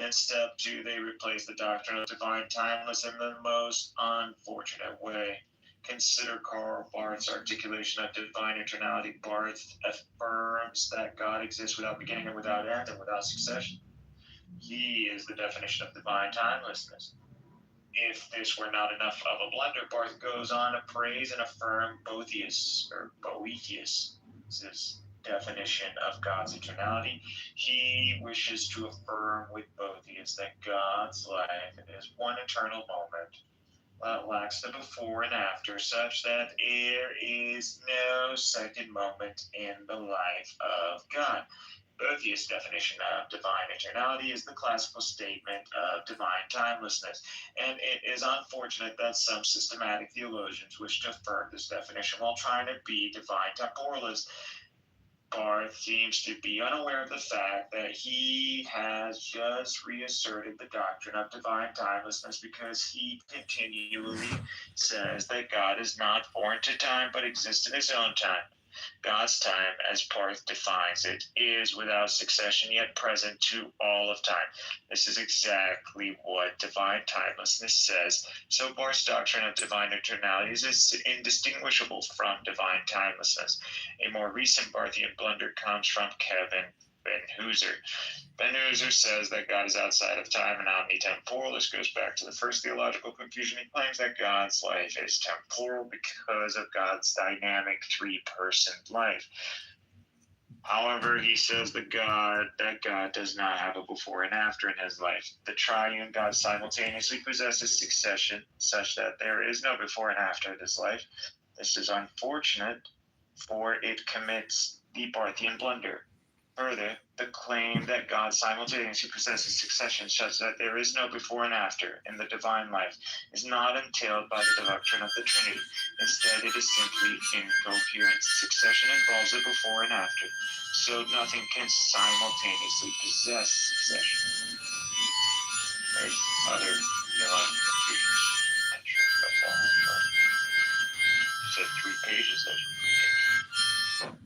In step 2, they replace the doctrine of divine timelessness in the most unfortunate way. Consider Karl Barth's articulation of divine eternality. Barth affirms that God exists without beginning and without end and without succession. He is the definition of divine timelessness. If this were not enough of a blunder, Barth goes on to praise and affirm Boethius' definition of God's eternality. He wishes to affirm with Boethius that God's life is one eternal moment that lacks the before and after, such that there is no second moment in the life of God. Boethius' definition of divine eternality is the classical statement of divine timelessness, and it is unfortunate that some systematic theologians wish to affirm this definition while trying to be divine temporalists. Barth seems to be unaware of the fact that he has just reasserted the doctrine of divine timelessness because he continually says that God is not foreign to time but exists in his own time. God's time, as Barth defines it, is without succession yet present to all of time. This is exactly what divine timelessness says. So Barth's doctrine of divine eternality is indistinguishable from divine timelessness. A more recent Barthian blunder comes from Kevin Ben-Hooser. Ben-Hooser says that God is outside of time and omnitemporal. This goes back to the first theological confusion. He claims that God's life is temporal because of God's dynamic three-person life. However, he says that God does not have a before and after in his life. The triune God simultaneously possesses succession such that there is no before and after this life. This is unfortunate, for it commits the Barthian blunder. Further, the claim that God simultaneously possesses succession such that there is no before and after in the divine life is not entailed by the doctrine of the Trinity. Instead, it is simply incoherent. Succession involves a before and after, so nothing can simultaneously possess succession. There's other theological confusions. That's all. You said 3 pages, that's 3 pages.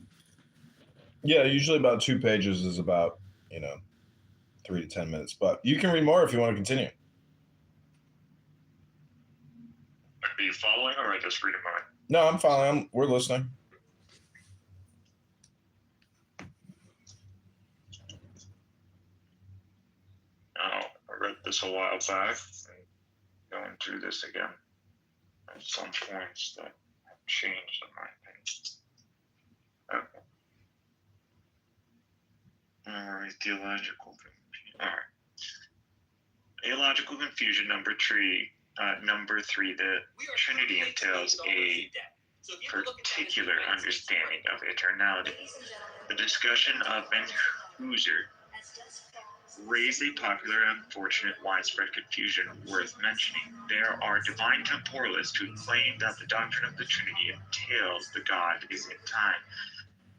Yeah, usually about 2 pages is about, 3 to 10 minutes. But you can read more if you want to continue. Are you following, or I just reading mine? No, I'm following. We're listening. I read this a while back. And going through this again. At some points that have changed, in my opinion. Okay. All right, theological confusion. All right. Theological confusion number 3. Number 3, the Trinity entails a particular understanding of eternality. The discussion of Ben-Hooser raised a popular and unfortunate widespread confusion worth mentioning. There are divine temporalists who claim that the doctrine of the Trinity entails the God is in time.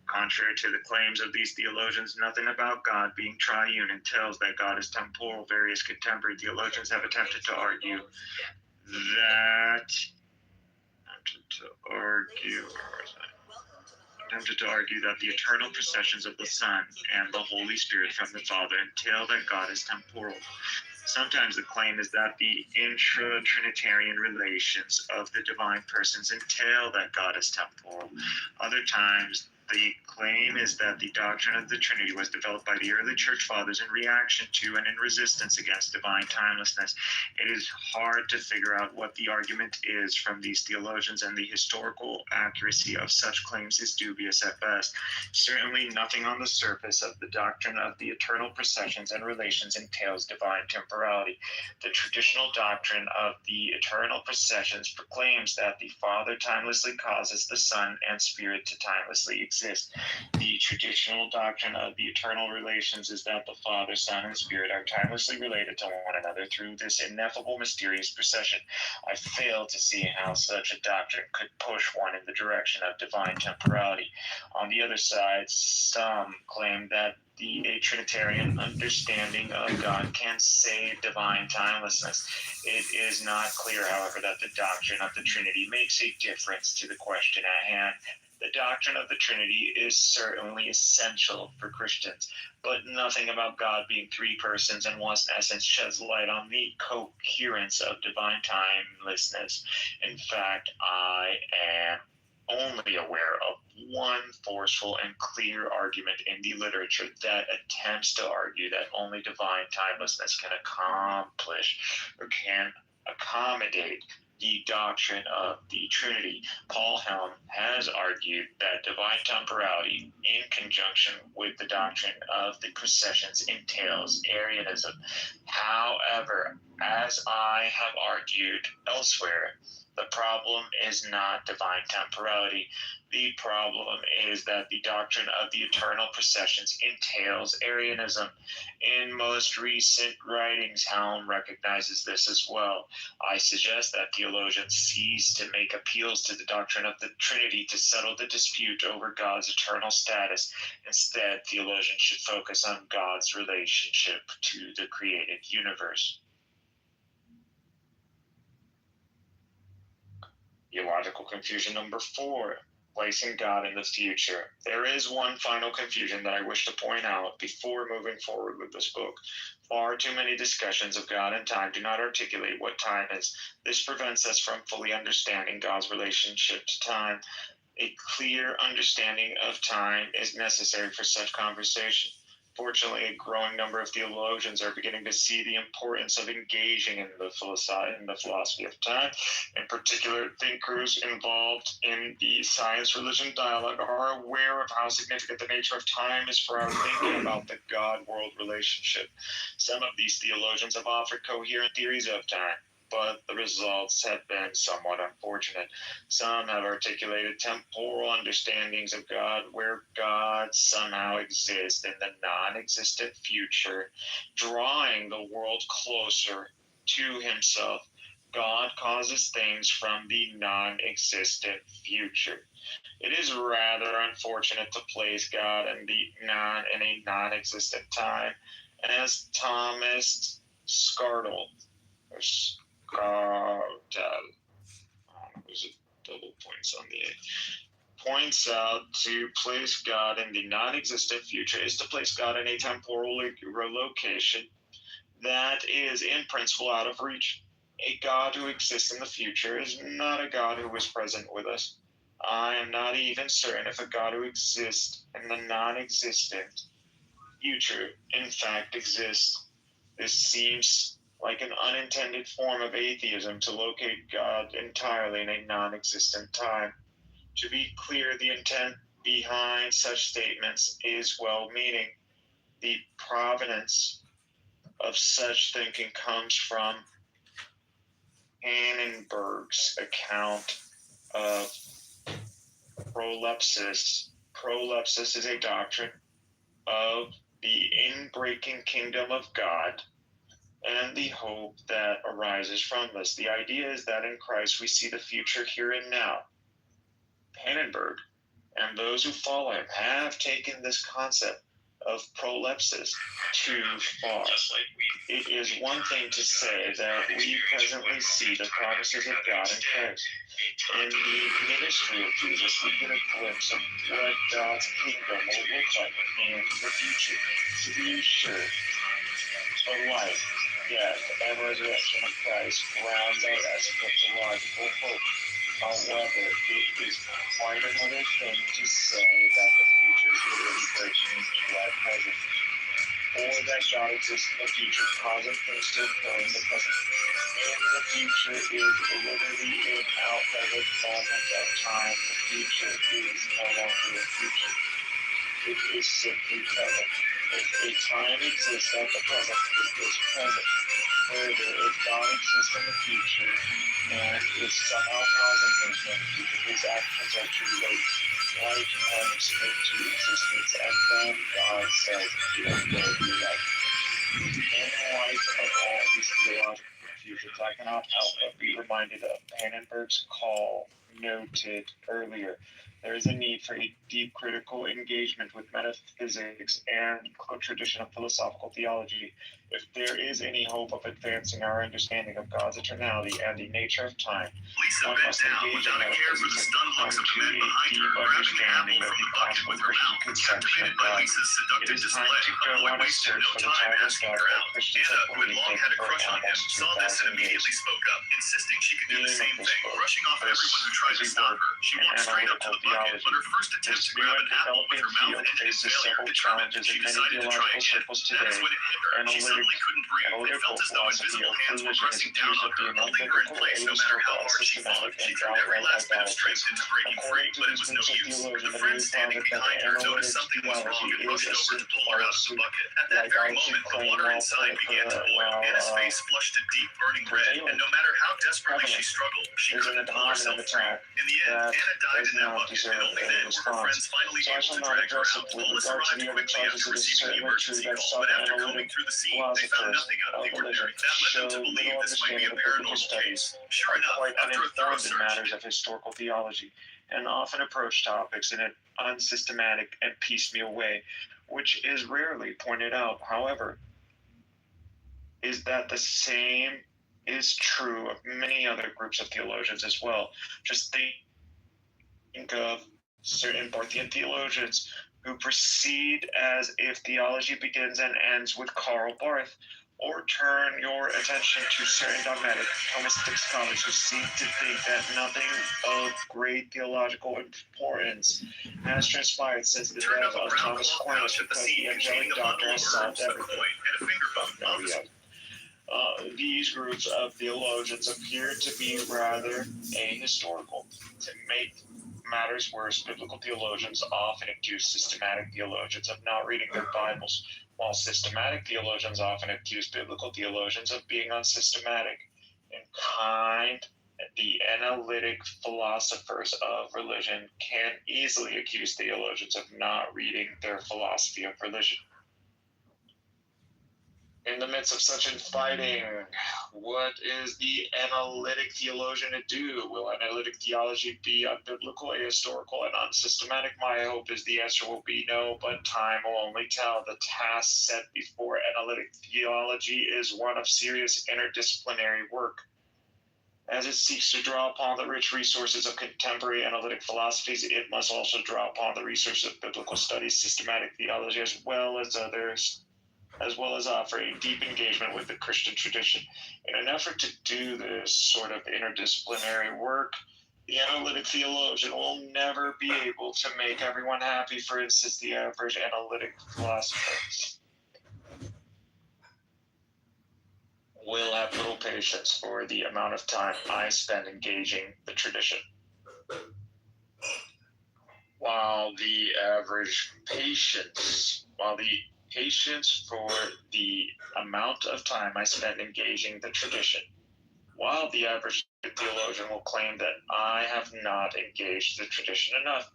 Contrary to the claims of these theologians, nothing about God being triune entails that God is temporal. Various contemporary theologians have attempted to argue that the eternal processions of the Son and the Holy Spirit from the Father entail that God is temporal. Sometimes the claim is that the intra-Trinitarian relations of the divine persons entail that God is temporal. Other times, the claim is that the doctrine of the Trinity was developed by the early church fathers in reaction to and in resistance against divine timelessness. It is hard to figure out what the argument is from these theologians, and the historical accuracy of such claims is dubious at best. Certainly nothing on the surface of the doctrine of the eternal processions and relations entails divine temporality. The traditional doctrine of the eternal processions proclaims that the Father timelessly causes the Son and Spirit to timelessly exist. The traditional doctrine of the eternal relations is that the Father, Son, and Spirit are timelessly related to one another through this ineffable, mysterious procession. I fail to see how such a doctrine could push one in the direction of divine temporality. On the other side, some claim that a Trinitarian understanding of God can save divine timelessness. It is not clear, however, that the doctrine of the Trinity makes a difference to the question at hand. The doctrine of the Trinity is certainly essential for Christians, but nothing about God being 3 persons in one essence sheds light on the coherence of divine timelessness. In fact, I am only aware of one forceful and clear argument in the literature that attempts to argue that only divine timelessness can accomplish or can accommodate the doctrine of the Trinity. Paul Helm has argued that divine temporality, in conjunction with the doctrine of the processions, entails Arianism. However, as I have argued elsewhere, The problem is not divine temporality. The problem is that the doctrine of the eternal processions entails Arianism. In most recent writings, Hallam recognizes this as well. I suggest that theologians cease to make appeals to the doctrine of the Trinity to settle the dispute over God's eternal status. Instead, theologians should focus on God's relationship to the created universe. Theological confusion number 4, placing God in the future. There is one final confusion that I wish to point out before moving forward with this book. Far too many discussions of God and time do not articulate what time is. This prevents us from fully understanding God's relationship to time. A clear understanding of time is necessary for such conversation. Fortunately, a growing number of theologians are beginning to see the importance of engaging in the philosophy of time. In particular, thinkers involved in the science-religion dialogue are aware of how significant the nature of time is for our thinking about the God-world relationship. Some of these theologians have offered coherent theories of time, but the results have been somewhat unfortunate. Some have articulated temporal understandings of God, where God somehow exists in the non-existent future, drawing the world closer to himself. God causes things from the non-existent future. It is rather unfortunate to place God in a non-existent time, as Thomas Scartle, there's a double points on the A, points out to place God in the non-existent future is to place God in a temporal location that is in principle out of reach. A God who exists in the future is not a God who is present with us. I am not even certain if a God who exists in the non-existent future in fact exists. This seems like an unintended form of atheism to locate God entirely in a non-existent time. To be clear, the intent behind such statements is well-meaning. The provenance of such thinking comes from Annenberg's account of prolepsis. Prolepsis is a doctrine of the inbreaking kingdom of God and the hope that arises from this. The idea is that in Christ we see the future here and now. Annenberg and those who follow him have taken this concept of prolepsis too far. It is one thing to say that we presently see the promises of God in Christ. In the ministry of Jesus, we get a glimpse of what God's kingdom will look like in the future. To be sure, the life, death, and resurrection of Christ grounds out eschatological hope. However, it is quite another thing to say that the future is literally breaking into our present, or that God exists in the future, causing things to occur in the present. In the future is literally in outdated moment of time. The future is no longer a future. It is simply present. If a time exists at the present, it is present. Further, if God exists in the future and is somehow causing things in the future, his actions are too late. Light comes into existence, and then God says, "It will be light." In light of all these theological confusions, I cannot help but be reminded of Annenberg's call noted earlier. There is a need for a deep critical engagement with metaphysics and the tradition of philosophical theology. If there is any hope of advancing our understanding of God's eternality and the nature of time, one must engage in metaphysics and come to a deep understanding of the classical Christian conception of God. It is time to go on a search for the title of God that Christians have believed in for almost 2,000 years. spoke up, insisting she could do the same thing, brushing off everyone who tried to stop her. She walked straight up to the bucket, but her first attempt to grab an apple with her mouth ended in failure. Determined, she decided to try again. That's when it hit her. She suddenly couldn't breathe. It felt as though invisible hands were pressing down on her, holding her in place no matter how hard she fought. She threw every last bit of strength into breaking free, but it was no use. The friend standing behind her noticed something was wrong and rushed over to pull her out of the bucket. At that very moment, the water inside began to boil. Anna's face flushed a deep burning red, and no matter how desperately she struggled, she couldn't pull herself free. In the end, Anna died in that bucket, and only then were her friends finally able to drag her out. Police arrived quickly after receiving the emergency call, but after combing through the scene, they found nothing out of the ordinary. That led them to believe this might be a paranormal case. Sure enough, after a thorough search, matters of historical theology, and often approach topics in an unsystematic and piecemeal way, which is rarely pointed out. However, is that the same is true of many other groups of theologians as well. Just think of certain Parthian theologians who proceed as if theology begins and ends with Karl Barth, or turn your attention to certain dogmatic Thomistic scholars who seem to think that nothing of great theological importance has transpired since the death of Thomas Aquinas, because the angelic doctor has solved everything. These groups of theologians appear to be rather ahistorical. To make matters worse, biblical theologians often accuse systematic theologians of not reading their Bibles, while systematic theologians often accuse biblical theologians of being unsystematic. In kind, the analytic philosophers of religion can easily accuse theologians of not reading their philosophy of religion. In the midst of such infighting, what is the analytic theologian to do? Will analytic theology be unbiblical, ahistorical, and unsystematic? My hope is the answer will be no, but time will only tell. The task set before analytic theology is one of serious interdisciplinary work. As it seeks to draw upon the rich resources of contemporary analytic philosophies, it must also draw upon the resources of biblical studies, systematic theology, as well as offer a deep engagement with the Christian tradition. In an effort to do this sort of interdisciplinary work, the analytic theologian will never be able to make everyone happy. For instance, the average analytic philosopher will have little patience for the amount of time I spend engaging the tradition, while the patience for the amount of time I spend engaging the tradition, while the average theologian will claim that I have not engaged the tradition enough.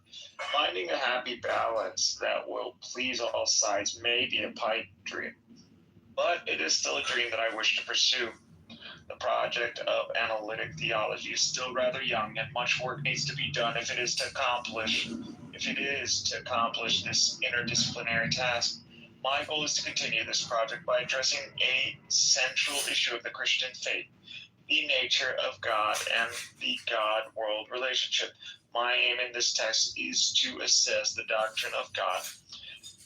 Finding a happy balance that will please all sides may be a pipe dream, but it is still a dream that I wish to pursue. The project of analytic theology is still rather young, and much work needs to be done if it is to accomplish this interdisciplinary task. My goal is to continue this project by addressing a central issue of the Christian faith, the nature of God and the God-world relationship. My aim in this text is to assess the doctrine of God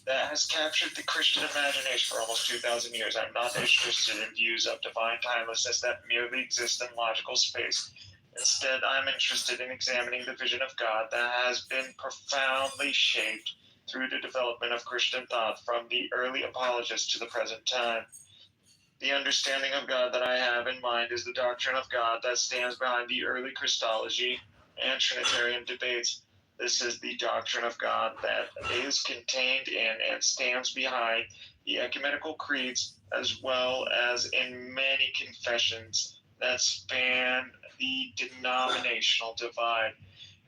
that has captured the Christian imagination for almost 2,000 years. I'm not interested in views of divine timelessness that merely exist in logical space. Instead, I'm interested in examining the vision of God that has been profoundly shaped through the development of Christian thought from the early apologists to the present time. The understanding of God that I have in mind is the doctrine of God that stands behind the early Christology and Trinitarian debates. This is the doctrine of God that is contained in and stands behind the ecumenical creeds, as well as in many confessions that span the denominational divide.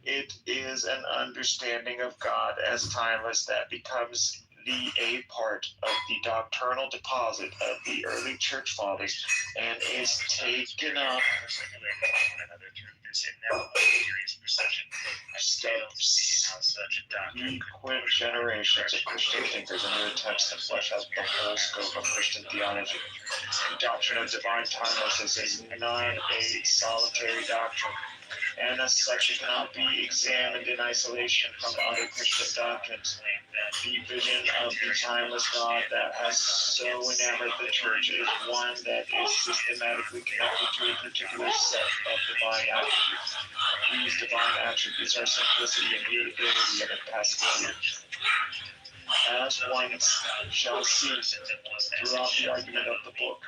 It is an understanding of God as timeless that becomes a part of the doctrinal deposit of the early church fathers and is taken up frequent generations of Christian thinkers and new texts that flesh out the whole scope of Christian theology. The doctrine of divine timelessness is not a solitary doctrine. and as such it cannot be examined in isolation from other Christian doctrines. The vision of the timeless God that has so enamored the church is one that is systematically connected to a particular set of divine attributes. These divine attributes are simplicity, immutability, and impassibility. As one shall see throughout the argument of the book,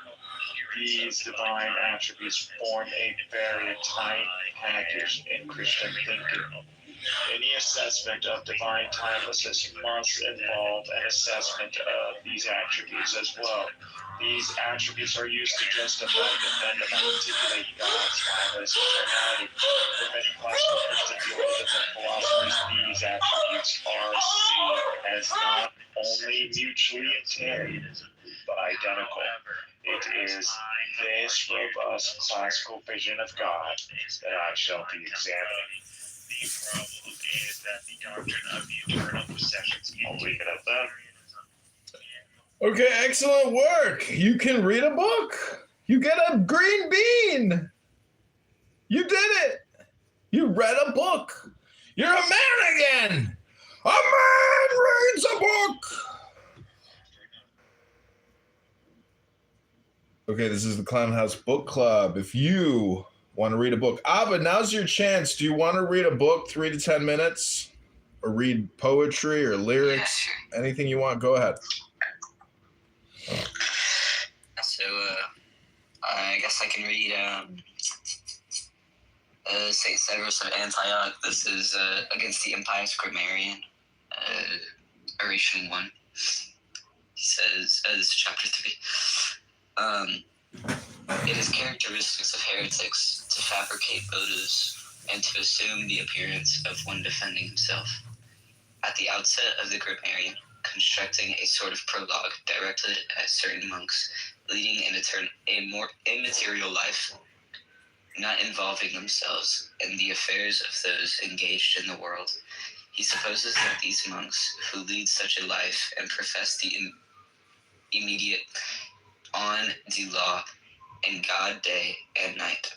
these divine attributes form a very tight package in Christian thinking. Any assessment of divine timelessness must involve an assessment of these attributes as well. These attributes are used to justify, defend, and articulate God's timeless eternality. For many classical Christian theologians and philosophers, these attributes are seen as not only mutually intelligible, but identical. It is this robust classical vision of God that I shall be examining. The problem is that the doctrine of the eternal processions. I'll leave it at that. Okay, excellent work. You can read a book. You get a green bean. You did it. You read a book. You're a man again. A man reads a book. Okay, this is the Clown House Book Club. If you want to read a book, Ava, now's your chance. Do you want to read a book 3 to 10 minutes? Or read poetry or lyrics? Yeah, sure. Anything you want, go ahead. So, I guess I can read St. Severus of Antioch. This is against the impious grammarian, Oration 1. He says, this is chapter 3. It is characteristics of heretics to fabricate motives and to assume the appearance of one defending himself. At the outset of the grammarian, constructing a sort of prologue directed at certain monks leading a more immaterial life, not involving themselves in the affairs of those engaged in the world, he supposes that these monks, who lead such a life and profess the immediate on the law and God day and night,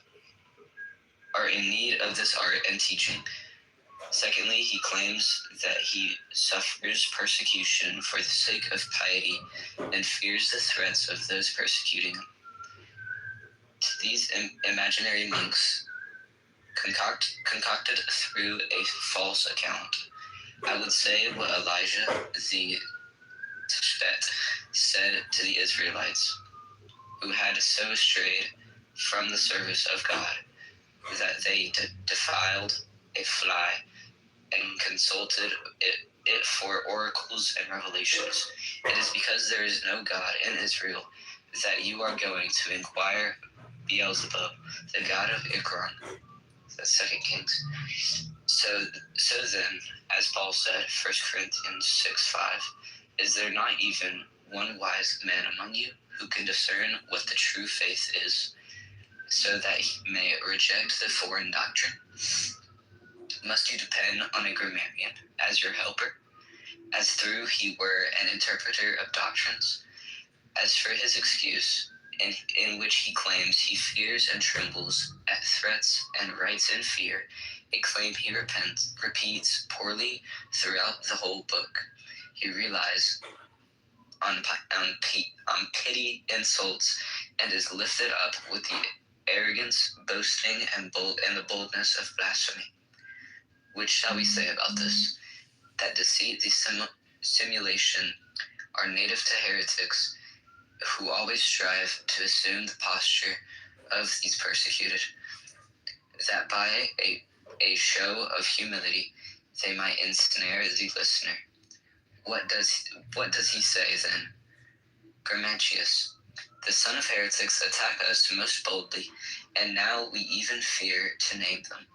are in need of this art and teaching. Secondly, he claims that he suffers persecution for the sake of piety and fears the threats of those persecuting him. To these imaginary monks, concocted through a false account, I would say what Elijah the Tishbet said to the Israelites, who had so strayed from the service of God that they defiled a fly and consulted it for oracles and revelations. It is because there is no God in Israel that you are going to inquire Beelzebub, the god of Ikron. That's 2 Kings. So then, as Paul said, 1 Corinthians 6:5, is there not even one wise man among you who can discern what the true faith is, so that he may reject the foreign doctrine? Must you depend on a grammarian as your helper, as through he were an interpreter of doctrines? As for his excuse, in which he claims he fears and trembles at threats and writes in fear, a claim he repeats poorly throughout the whole book, he relies on pity insults and is lifted up with the arrogance, boasting, and the boldness of blasphemy. Which shall we say about this? That deceit, the simulation, are native to heretics, who always strive to assume the posture of these persecuted, that by a show of humility they might ensnare the listener. What does he say then? Grammachius, the son of heretics attack us most boldly, and now we even fear to name them.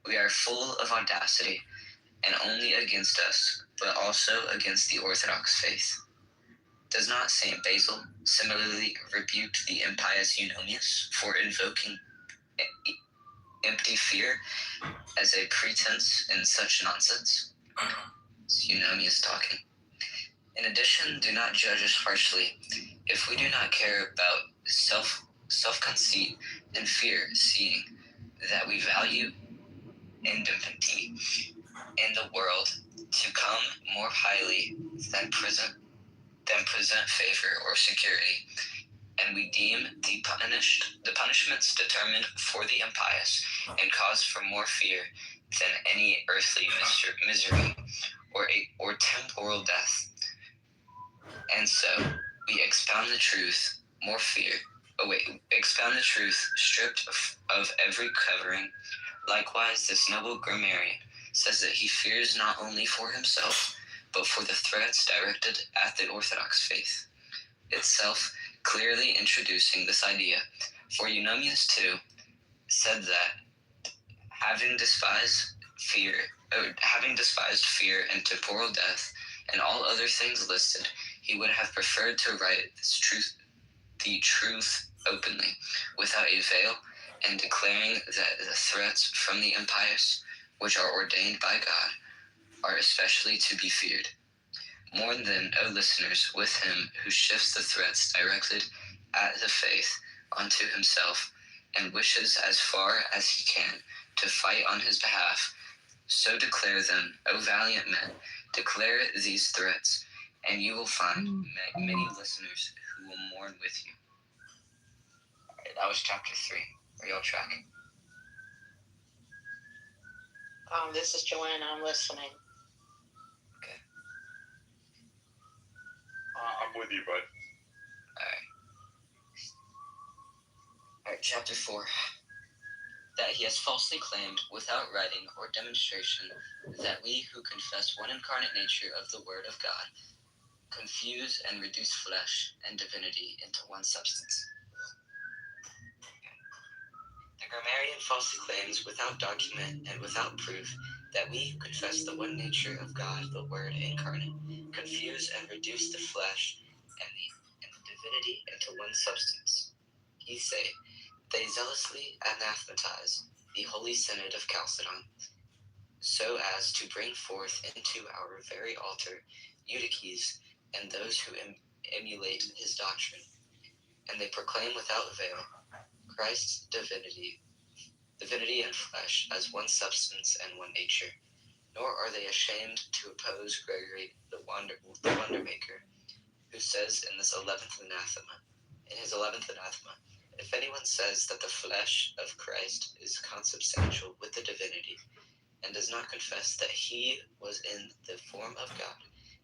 We are full of audacity, and only against us, but also against the Orthodox faith. Does not St. Basil similarly rebuke the impious Eunomius for invoking empty fear as a pretense in such nonsense? It's Eunomius talking. In addition, do not judge us harshly if we do not care about self-conceit and fear, seeing that we value indemnity in the world to come more highly than present favor or security, and we deem the punishments determined for the impious and cause for more fear than any earthly misery or temporal death. And so we expound the truth expound the truth stripped of every covering. Likewise, this noble grammarian says that he fears not only for himself, but for the threats directed at the Orthodox faith itself, clearly introducing this idea. For Eunomius too said that having despised fear and temporal death and all other things listed, he would have preferred to write the truth openly, without a veil, and declaring that the threats from the impious, which are ordained by God, are especially to be feared. Mourn then, O listeners, with him who shifts the threats directed at the faith onto himself, and wishes as far as he can to fight on his behalf. So declare them, O valiant men, declare these threats, and you will find many listeners who will mourn with you. All right, that was chapter 3. Are y'all tracking? This is Joanne. I'm listening. Okay. I'm with you, bud. All right, chapter 4. That he has falsely claimed, without writing or demonstration, that we who confess one incarnate nature of the Word of God confuse and reduce flesh and divinity into one substance. The grammarian falsely claims, without document and without proof, that we who confess the one nature of God, the Word incarnate, confuse and reduce the flesh and the divinity into one substance. He say, they zealously anathematize the Holy Synod of Chalcedon, so as to bring forth into our very altar Eutyches and those who emulate his doctrine. And they proclaim without veil Christ's divinity and flesh as one substance and one nature. Nor are they ashamed to oppose Gregory the wonder maker, who says in his 11th anathema, if anyone says that the flesh of Christ is consubstantial with the divinity, and does not confess that he was in the form of God,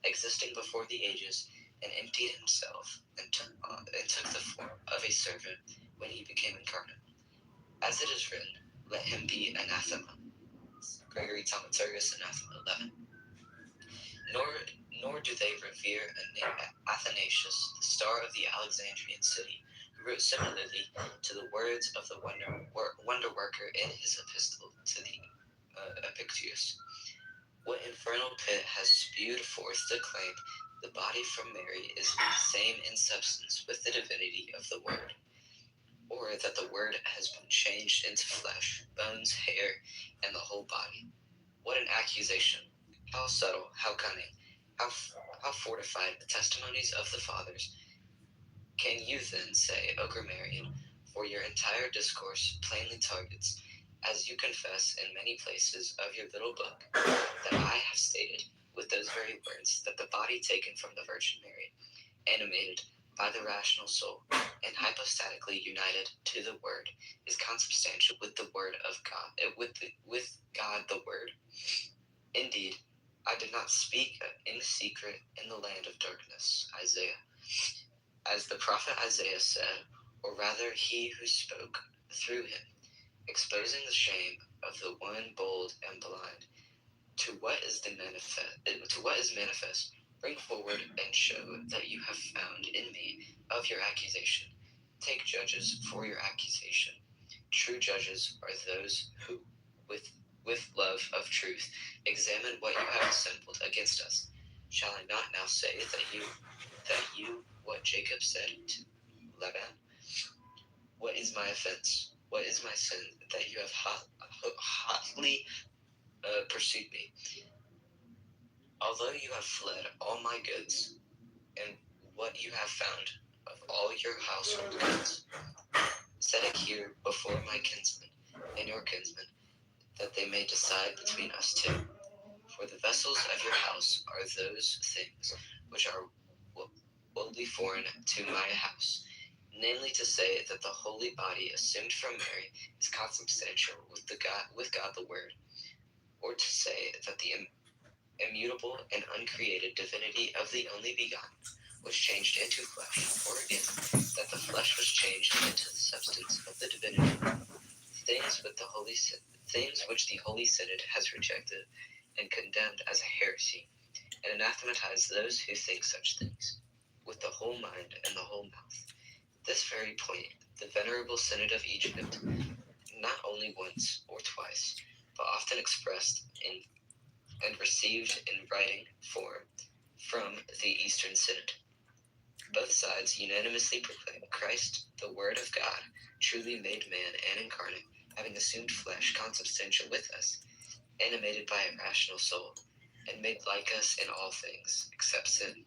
existing before the ages, and emptied himself, and took the form of a servant when he became incarnate. As it is written, let him be anathema. Gregory Thaumaturgus, anathema 11. Nor do they revere Athanasius, the star of the Alexandrian city, who wrote similarly to the words of the wonder worker in his epistle to the Epictetus. What infernal pit has spewed forth the claim the body from Mary is the same in substance with the divinity of the Word, or that the Word has been changed into flesh, bones, hair, and the whole body? What an accusation! How subtle, how cunning, how fortified the testimonies of the fathers! Can you then say, O grammarian, for your entire discourse plainly targets, as you confess in many places of your little book, that I have stated with those very words that the body taken from the Virgin Mary, animated by the rational soul, and hypostatically united to the Word, is consubstantial with the Word of God, with God the Word. Indeed, I did not speak in secret in the land of darkness, Isaiah. As the prophet Isaiah said, or rather he who spoke through him, exposing the shame of the one bold and blind, to what is manifest, bring forward and show that you have found in me of your accusation. Take judges for your accusation. True judges are those who, with love of truth, examine what you have assembled against us. Shall I not now say that you what Jacob said to Laban? What is my offense? What is my sin that you have hotly pursued me? Although you have fled all my goods, and what you have found of all your household goods, set it here before my kinsmen and your kinsmen, that they may decide between us two. For the vessels of your house are those things which are wholly foreign to my house, namely to say that the holy body assumed from Mary is consubstantial with God the Word, or to say that the immutable and uncreated divinity of the only begotten was changed into flesh, or again, that the flesh was changed into the substance of the divinity, things which the Holy Synod has rejected and condemned as a heresy, and anathematized those who think such things, with the whole mind and the whole mouth. This very point, the Venerable Synod of Egypt, not only once or twice, but often expressed in and received in writing form from the Eastern Synod. Both sides unanimously proclaim Christ, the Word of God, truly made man and incarnate, having assumed flesh, consubstantial with us, animated by a rational soul, and made like us in all things, except sin,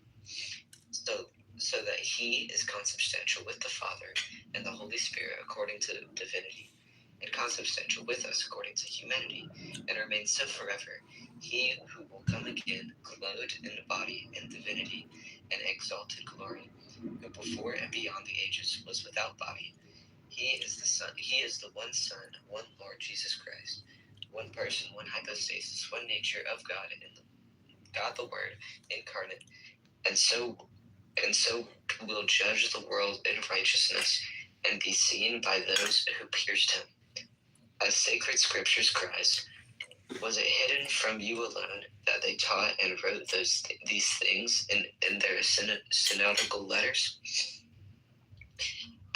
so that he is consubstantial with the Father and the Holy Spirit according to divinity, and consubstantial with us according to humanity, and remains so forever. He who will come again, clothed in body and divinity, and exalted glory, who before and beyond the ages was without body. He is the Son. He is the one Son, one Lord Jesus Christ, one person, one hypostasis, one nature of God, and God the Word incarnate, and so will judge the world in righteousness, and be seen by those who pierced him. As sacred scriptures cries, was it hidden from you alone that they taught and wrote these things in their synodical letters?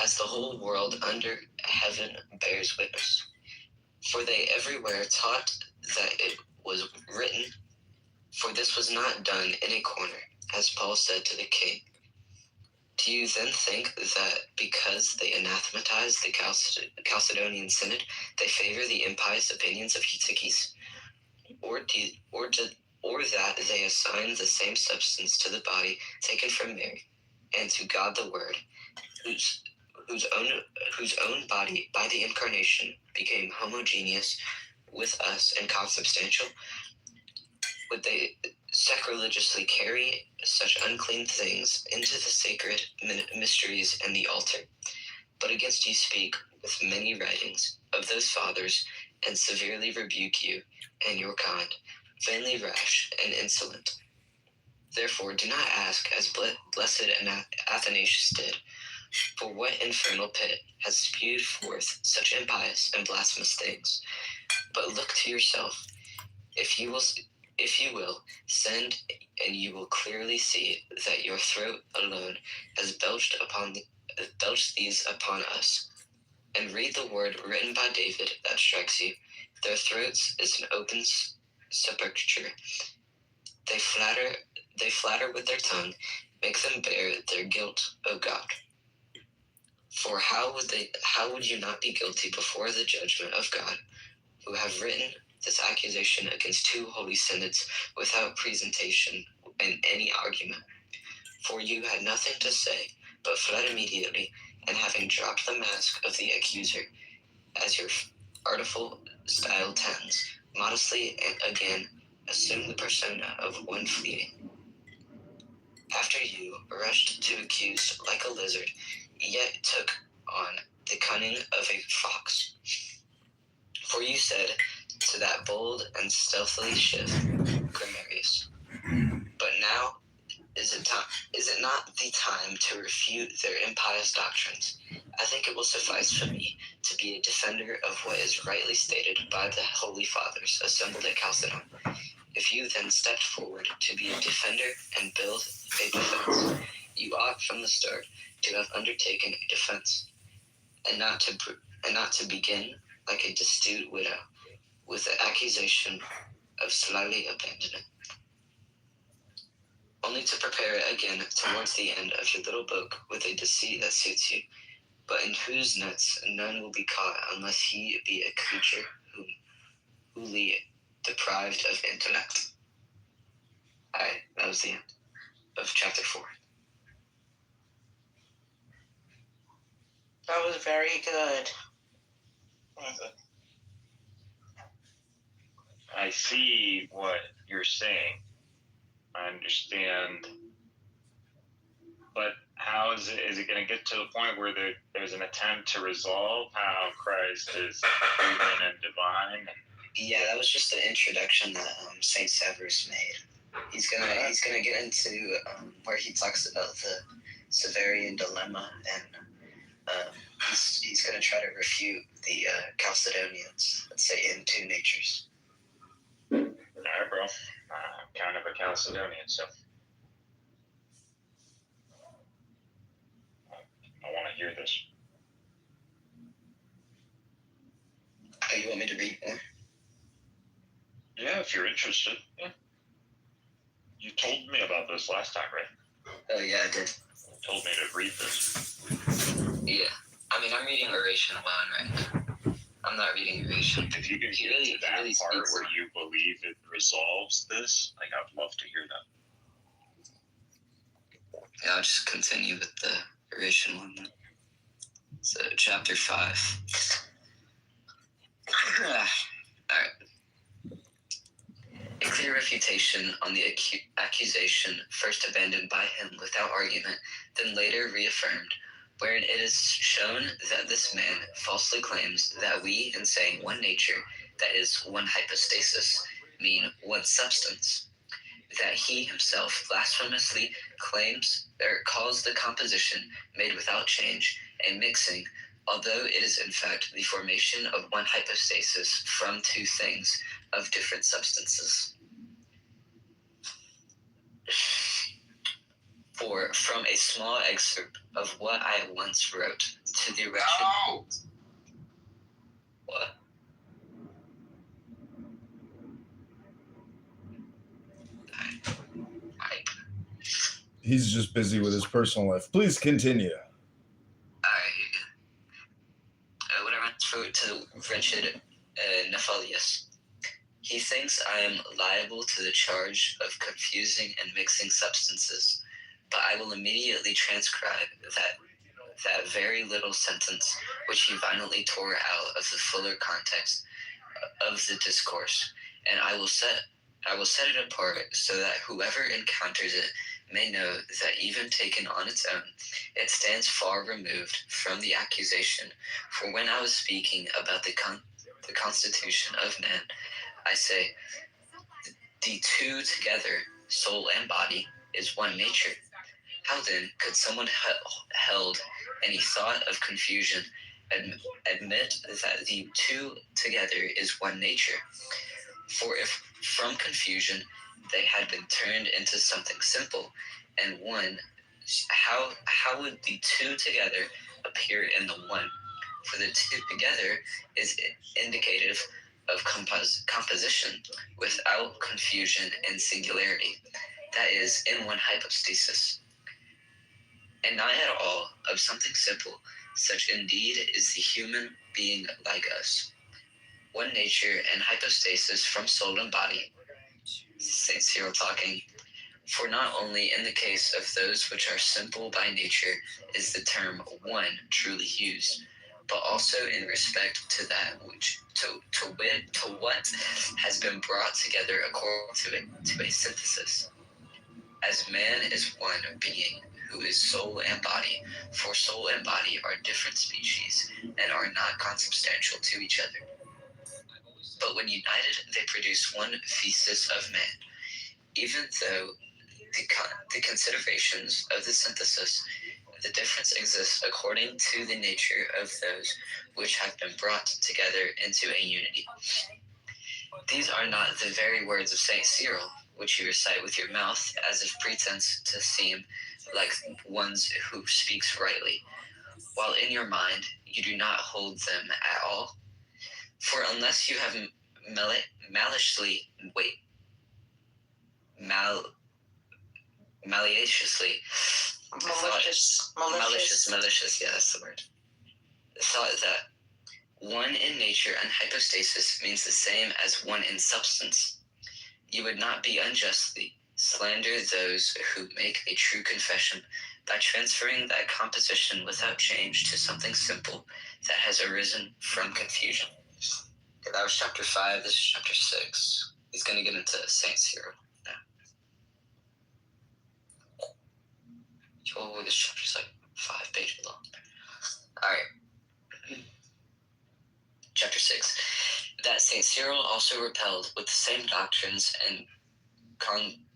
As the whole world under heaven bears witness. For they everywhere taught that it was written, for this was not done in a corner, as Paul said to the king. Do you then think that because they anathematize the Chalcedonian Synod, they favor the impious opinions of Eutyches? Or that they assign the same substance to the body taken from Mary, and to God the Word, whose own body by the incarnation became homogeneous with us and consubstantial? Would they sacrilegiously carry such unclean things into the sacred mysteries and the altar? But against you speak with many writings of those fathers, and severely rebuke you and your kind, vainly rash and insolent. Therefore do not ask as blessed Athanasius did, for what infernal pit has spewed forth such impious and blasphemous things? But look to yourself. If you will, send, and you will clearly see that your throat alone has belched these upon us. And read the word written by David that strikes you. Their throats is an open sepulchre. They flatter with their tongue. Make them bear their guilt, O God. For how would you not be guilty before the judgment of God, who have written this accusation against two holy synods without presentation and any argument? For you had nothing to say, but fled immediately, and having dropped the mask of the accuser, as your artful style tends, modestly and again assumed the persona of one fleeting. After you rushed to accuse like a lizard, yet took on the cunning of a fox. For you said to that bold and stealthily shift, Grammarius, but now is it not the time to refute their impious doctrines? I think it will suffice for me to be a defender of what is rightly stated by the Holy Fathers assembled at Chalcedon. If you then stepped forward to be a defender and build a defense, you ought from the start to have undertaken a defense, and not to begin like a destitute widow with the accusation of slyly abandoning, only to prepare it again towards the end of your little book with a deceit that suits you, but in whose nets none will be caught unless he be a creature wholly deprived of intellect. That was the end of chapter 4. That was very good. I see what you're saying. I understand. But how is it going to get to the point where there's an attempt to resolve how Christ is human and divine? Yeah, that was just the introduction that Saint Severus made. He's gonna get into where he talks about the Severian dilemma, and he's gonna try to refute the Chalcedonians that say in two natures. All right, bro. I'm kind of a Chalcedonian, so I want to hear this. Oh, you want me to read more? Yeah, if you're interested. Yeah. You told me about this last time, right? Oh, yeah, I did. You told me to read this. Yeah. I mean, I'm reading Oration 1 right now. I'm not reading Oration. If you can get to that part where you believe it resolves this, like, I'd love to hear that. Yeah, I'll just continue with the Oration 1 then. So, chapter 5. Alright. A clear refutation on the accusation first abandoned by him without argument, then later reaffirmed, wherein it is shown that this man falsely claims that we, in saying one nature, that is, one hypostasis, mean one substance, that he himself blasphemously claims or calls the composition made without change a mixing, although it is in fact the formation of one hypostasis from two things of different substances. For from a small excerpt of what I once wrote to the wretched... No! What? He's just busy with his personal life. Please continue. What I once wrote to the wretched Nephalius. He thinks I am liable to the charge of confusing and mixing substances, but I will immediately transcribe that very little sentence which he violently tore out of the fuller context of the discourse, and I will set it apart so that whoever encounters it may know that even taken on its own, it stands far removed from the accusation. For when I was speaking about the constitution of man, I say, the two together, soul and body, is one nature. How then could someone held any thought of confusion admit that the two together is one nature? For if from confusion they had been turned into something simple and one, how would the two together appear in the one? For the two together is indicative of composition without confusion and singularity, that is, in one hypostasis, and not at all of something simple, such indeed is the human being like us. One nature and hypostasis from soul and body. St. Cyril talking. For not only in the case of those which are simple by nature is the term one truly used, but also in respect to that which to what has been brought together according to a synthesis. As man is one being who is soul and body, for soul and body are different species and are not consubstantial to each other. But when united, they produce one thesis of man, even though the considerations of the synthesis, the difference exists according to the nature of those which have been brought together into a unity. These are not the very words of St. Cyril, which you recite with your mouth as if pretense to seem like ones who speaks rightly, while in your mind you do not hold them at all. For unless you have maliciously, malicious, yeah, that's the word. Thought that one in nature and hypostasis means the same as one in substance, you would not be unjustly slander those who make a true confession by transferring that composition without change to something simple that has arisen from confusion. Okay, that was chapter 5, this is chapter 6. He's going to get into St. Cyril now. Oh, this chapter's like 5 pages long. Alright. Chapter 6. That St. Cyril also repelled with the same doctrines and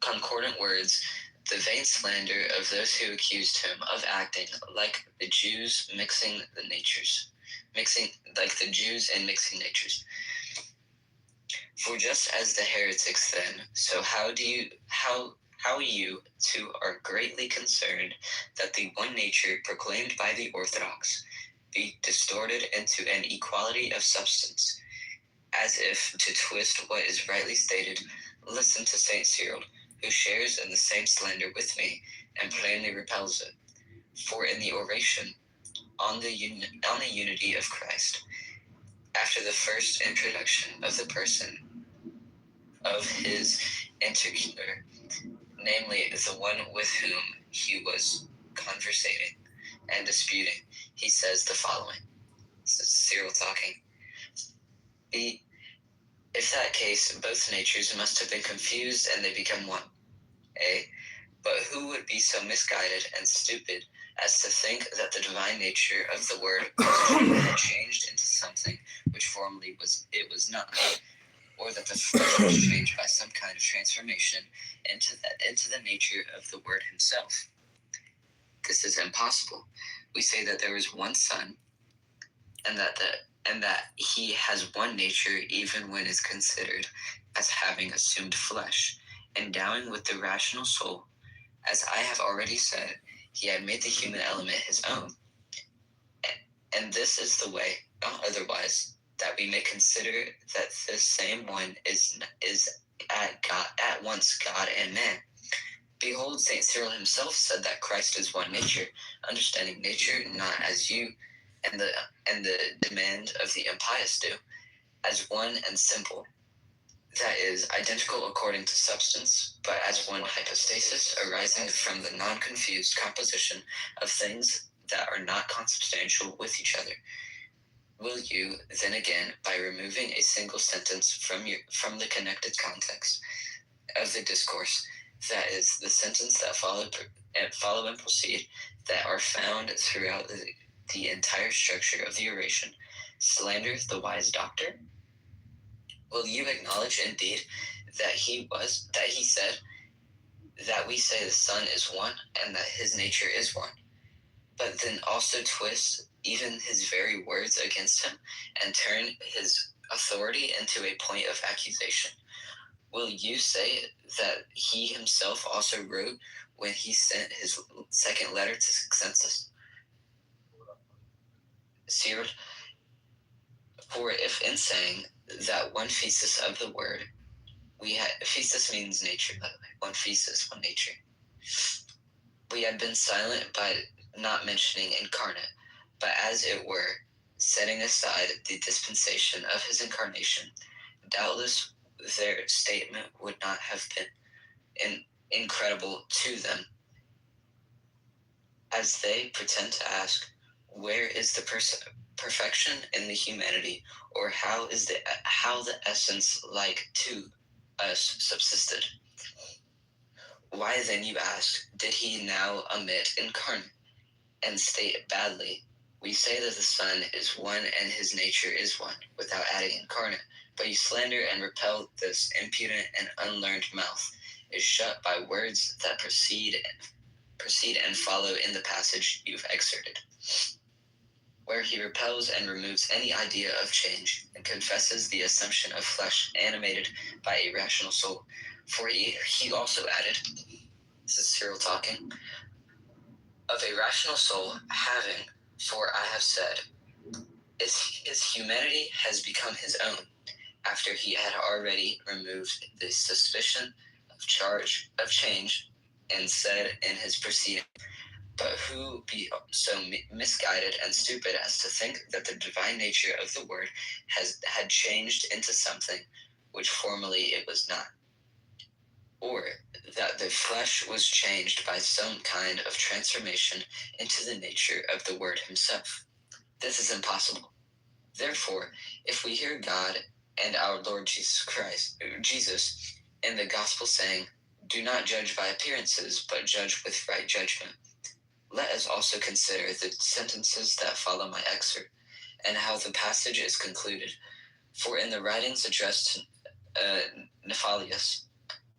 concordant words the vain slander of those who accused him of acting like the Jews mixing natures. For just as the heretics then, so how you too are greatly concerned that the one nature proclaimed by the Orthodox be distorted into an equality of substance, as if to twist what is rightly stated. Listen to St. Cyril, who shares in the same slander with me and plainly repels it. For in the oration on the unity of Christ, after the first introduction of the person of his interlocutor, namely the one with whom he was conversating and disputing, he says the following. This is Cyril talking. If that case, both natures must have been confused and they become one. A. But who would be so misguided and stupid as to think that the divine nature of the Word had changed into something which formerly was not, or that the flesh was changed by some kind of transformation into the nature of the Word himself? This is impossible. We say that there is one Son, and that he has one nature even when is considered as having assumed flesh, endowing with the rational soul. As I have already said, he had made the human element his own. And this is the way, not otherwise, that we may consider that this same one is at once God and man. Behold, St. Cyril himself said that Christ is one nature, understanding nature not as you and the demand of the impious do, as one and simple, that is, identical according to substance, but as one hypostasis arising from the non-confused composition of things that are not consubstantial with each other. Will you, then again, by removing a single sentence from the connected context of the discourse, that is, the sentence that follow and proceed, that are found throughout the entire structure of the oration, slander the wise doctor? Will you acknowledge indeed that he said that we say the Son is one and that his nature is one, but then also twist even his very words against him and turn his authority into a point of accusation? Will you say that he himself also wrote when he sent his second letter to Cyril? For if in saying that one thesis of the word, thesis means nature, by the way, one thesis, one nature, we had been silent by not mentioning incarnate, but as it were, setting aside the dispensation of his incarnation, doubtless their statement would not have been incredible to them, as they pretend to ask, where is the perfection in the humanity, or how the essence like to us subsisted? Why then, you ask, did he now omit incarnate and state badly, we say that the Son is one and his nature is one, without adding incarnate, but you slander and repel this impudent and unlearned mouth is shut by words that proceed and follow in the passage you've excerpted, where he repels and removes any idea of change and confesses the assumption of flesh animated by a rational soul. For he also added, this is Cyril talking, of a rational soul having, for I have said, his humanity has become his own, after he had already removed the suspicion of change, and said in his proceeding, but who be so misguided and stupid as to think that the divine nature of the Word had changed into something which formerly it was not, or that the flesh was changed by some kind of transformation into the nature of the Word himself? This is impossible. Therefore, if we hear God and our Lord Jesus in the gospel, saying, "Do not judge by appearances, but judge with right judgment." Let us also consider the sentences that follow my excerpt, and how the passage is concluded. For in the writings addressed to Nephalius,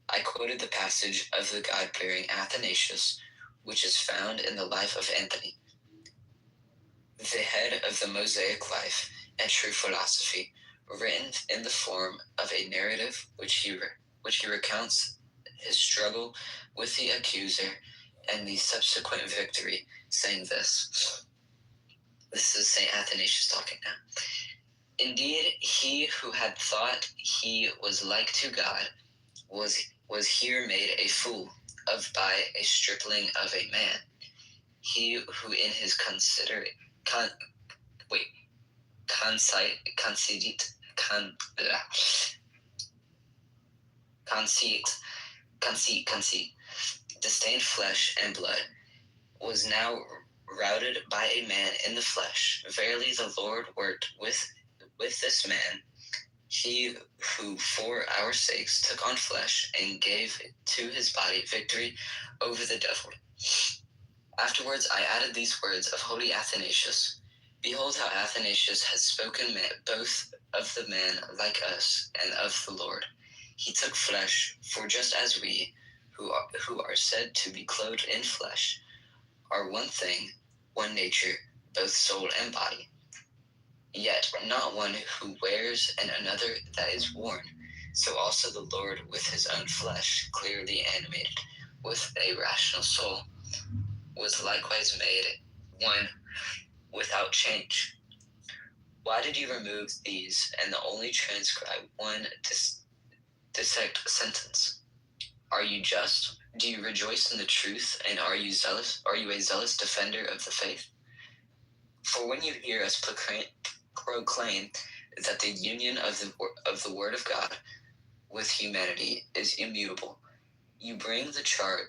I quoted the passage of the God-bearing Athanasius, which is found in the life of Anthony, the head of the Mosaic life and true philosophy, written in the form of a narrative which he recounts his struggle with the accuser and the subsequent victory, saying this. This is St. Athanasius talking now. Indeed, he who had thought he was like to God was here made a fool of by a stripling of a man. He who in his conceit disdained flesh and blood, was now routed by a man in the flesh. Verily the Lord worked with this man, he who for our sakes took on flesh and gave to his body victory over the devil. Afterwards I added these words of holy Athanasius. Behold how Athanasius has spoken both of the man like us and of the Lord. He took flesh, for just as we, who are said to be clothed in flesh, are one thing, one nature, both soul and body, yet not one who wears and another that is worn, so also the Lord with his own flesh, clearly animated with a rational soul, was likewise made one without change. Why did you remove these and only transcribe one dissect sentence? Are you just? Do you rejoice in the truth, and are you zealous? Are you a zealous defender of the faith? For when you hear us proclaim that the union of the Word of God with humanity is immutable, you bring the charge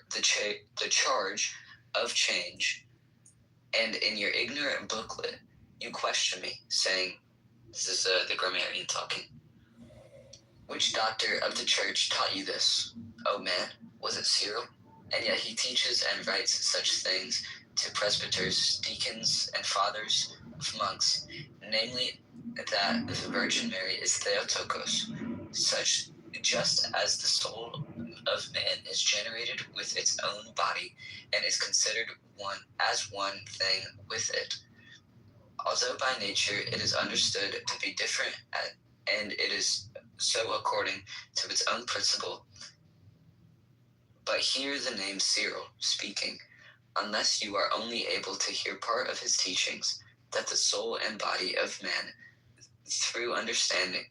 of change, and in your ignorant booklet you question me, saying, this is the grammarian talking, which doctor of the church taught you this? O man, was it Cyril? And yet he teaches and writes such things to presbyters, deacons, and fathers of monks, namely that the Virgin Mary is Theotokos, such just as the soul of man is generated with its own body and is considered one thing with it. Although by nature it is understood to be different, and it is so according to its own principle. But hear the name Cyril speaking, unless you are only able to hear part of his teachings, that the soul and body of man, through understood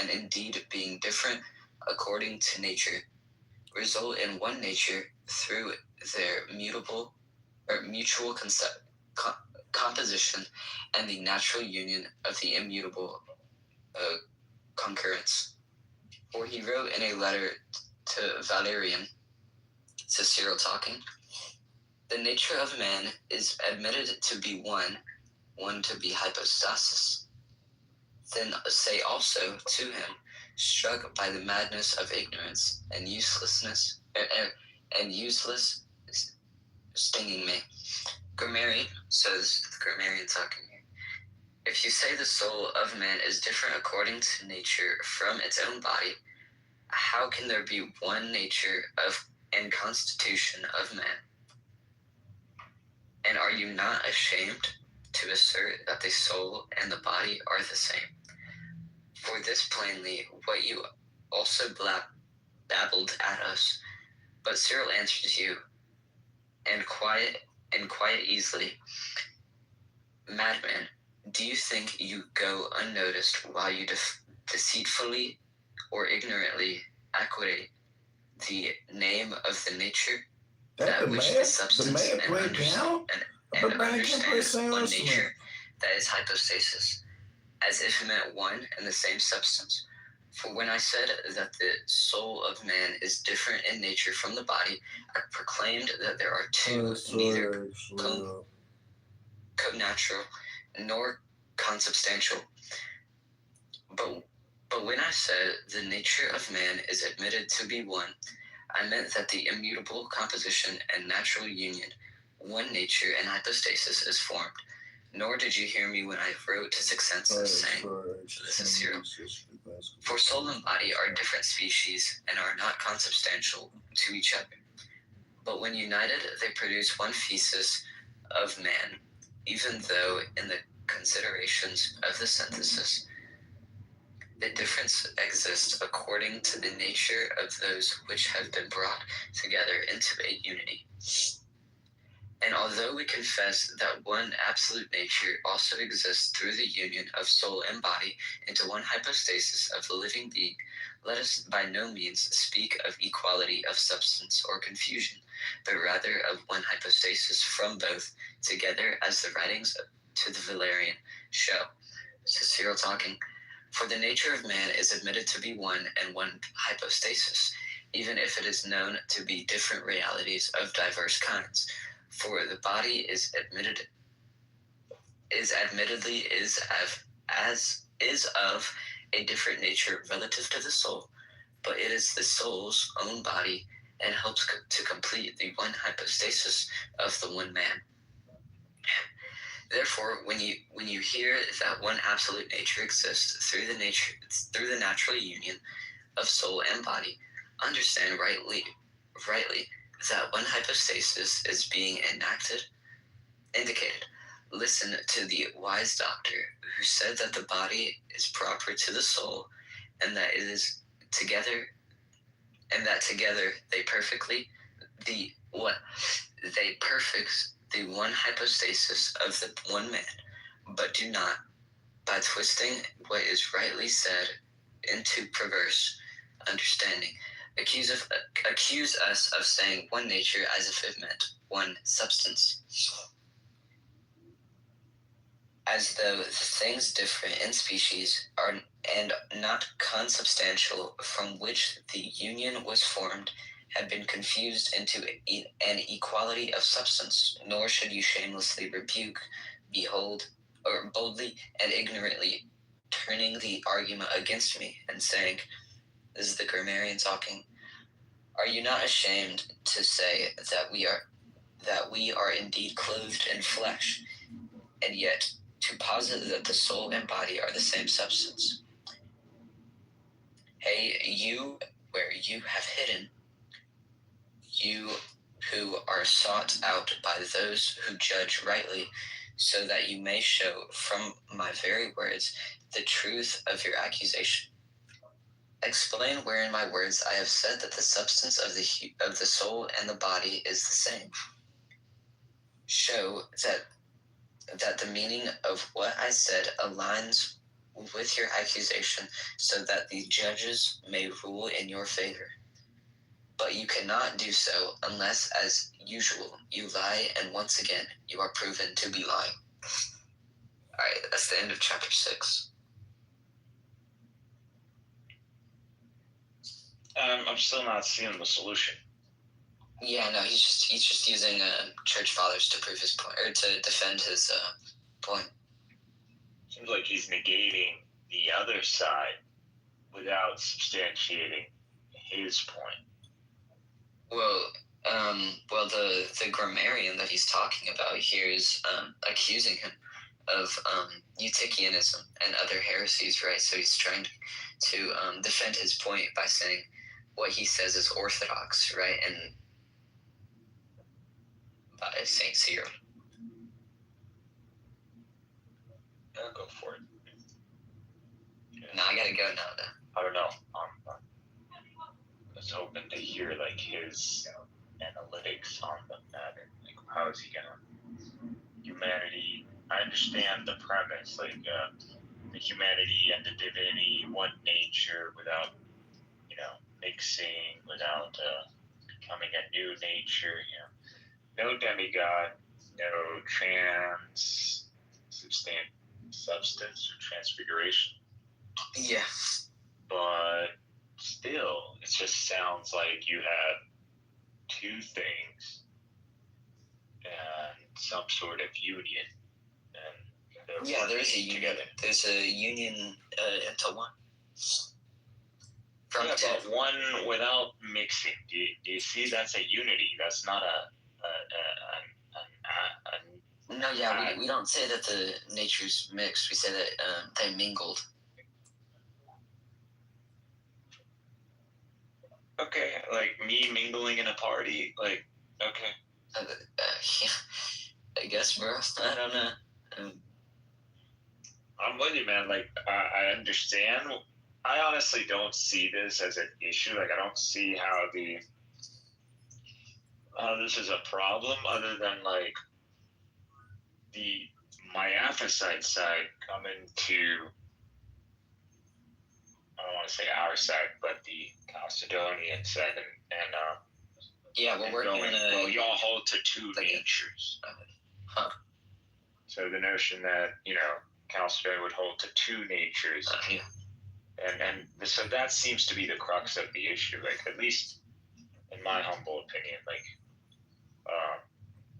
and indeed being different according to nature, result in one nature through their mutual composition and the natural union of the immutable concurrence. For he wrote in a letter to Valerian, to Cyril talking, the nature of man is admitted to be one to be hypostasis. Then say also to him, struck by the madness of ignorance and useless stinging me. Grammarian, says the grammarian talking here, if you say the soul of man is different according to nature from its own body, how can there be one nature and constitution of man? And are you not ashamed to assert that the soul and the body are the same? For this plainly what you also babbled at us. But Cyril answers you, and quiet easily, madman, do you think you go unnoticed while you deceitfully or ignorantly equate the name of the nature that which the substance and understand one nature, that is hypostasis, as if it meant one and the same substance? For when I said that the soul of man is different in nature from the body, I proclaimed that there are two, neither connatural nor consubstantial, But when I said the nature of man is admitted to be one, I meant that the immutable composition and natural union, one nature and hypostasis, is formed. Nor did you hear me when I wrote to Sixensis saying, this is zero. For soul and body are different species and are not consubstantial to each other. But when united, they produce one thesis of man, even though in the considerations of the synthesis, the difference exists according to the nature of those which have been brought together into a unity. And although we confess that one absolute nature also exists through the union of soul and body into one hypostasis of the living being, let us by no means speak of equality of substance or confusion, but rather of one hypostasis from both together, as the writings to the Valerian show. So Cyril talking. For the nature of man is admitted to be one and one hypostasis, even if it is known to be different realities of diverse kinds. For the body is admittedly of a different nature relative to the soul, but it is the soul's own body and helps to complete the one hypostasis of the one man. Therefore, when you hear that one absolute nature exists through the natural union of soul and body, understand rightly that one hypostasis is being indicated. Listen to the wise doctor who said that the body is proper to the soul, and that it is together, and that together they perfect the one hypostasis of the one man, but do not, by twisting what is rightly said into perverse understanding, accuse us of saying one nature as if it meant one substance, as though the things different in species are and not consubstantial from which the union was formed had been confused into an equality of substance. Nor should you shamelessly rebuke, or boldly and ignorantly turning the argument against me and saying, this is the grammarian talking, are you not ashamed to say that we are indeed clothed in flesh, and yet to posit that the soul and body are the same substance? Hey, you where you have hidden, you who are sought out by those who judge rightly, so that you may show from my very words the truth of your accusation. Explain where in my words I have said that the substance of the soul and the body is the same. Show that the meaning of what I said aligns with your accusation, so that the judges may rule in your favor. But you cannot do so unless, as usual, you lie, and once again you are proven to be lying. Alright, that's the end of chapter 6. I'm still not seeing the solution. Yeah, no, he's just using church fathers to prove his point, or to defend his point. Seems like he's negating the other side without substantiating his point. Well, the grammarian that he's talking about here is accusing him of Eutychianism and other heresies, right? So he's trying to defend his point by saying what he says is orthodox, right? And by St. Cyril. I'll go for it. No, I gotta go now, though. I don't know. I was hoping to hear like his analytics on the matter. Like, how is he gonna humanity? I understand the premise, like the humanity and the divinity, one nature, without mixing, without becoming a new nature. No demigod, no substance or transfiguration. Yeah. But still, it just sounds like you have two things and some sort of union. And Yeah, there's a union. together. There's a union until 1. From Yeah, 2. but one without mixing. Do you see? That's a unity. That's not No, yeah, we don't say that the natures mixed. We say that they mingled. Okay, like me mingling in a party. Like, okay. Yeah, I guess, bro. I don't know. I'm with you, man. Like, I understand. I honestly don't see this as an issue. Like, I don't see how this is a problem, other than like the Miaphysite side coming to, I don't want to say our side, but the Chalcedonian side, and yeah, we're working going, on well, y'all hold to 2 natures. Huh. So the notion that, Chalcedon would hold to 2 natures, yeah. and so that seems to be the crux of the issue. Like, at least in my humble opinion, like,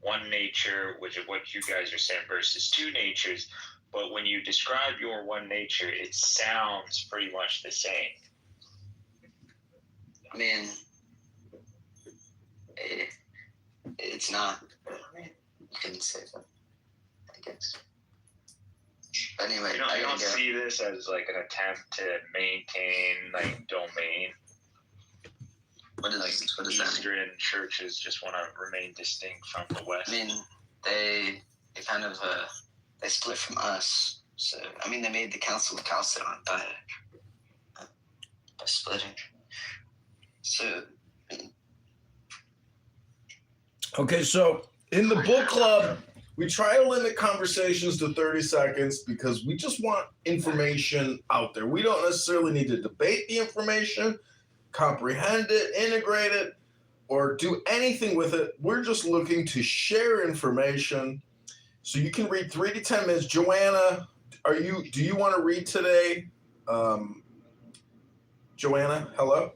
1 nature, which is what you guys are saying, versus 2 natures. But when you describe your 1 nature, it sounds pretty much the same. I mean, it's not. You couldn't say that, I guess. But anyway, I don't see this as like an attempt to maintain like domain. What is that mean? Eastern churches just want to remain distinct from the West. I mean, they kind of they split from us. So I mean, they made the Council of Chalcedon by splitting. So. Okay, so in the book club, we try to limit conversations to 30 seconds because we just want information out there. We don't necessarily need to debate the information, comprehend it, integrate it, or do anything with it. We're just looking to share information. So you can read 3 to 10 minutes. Joanna, do you want to read today? Joanna, hello?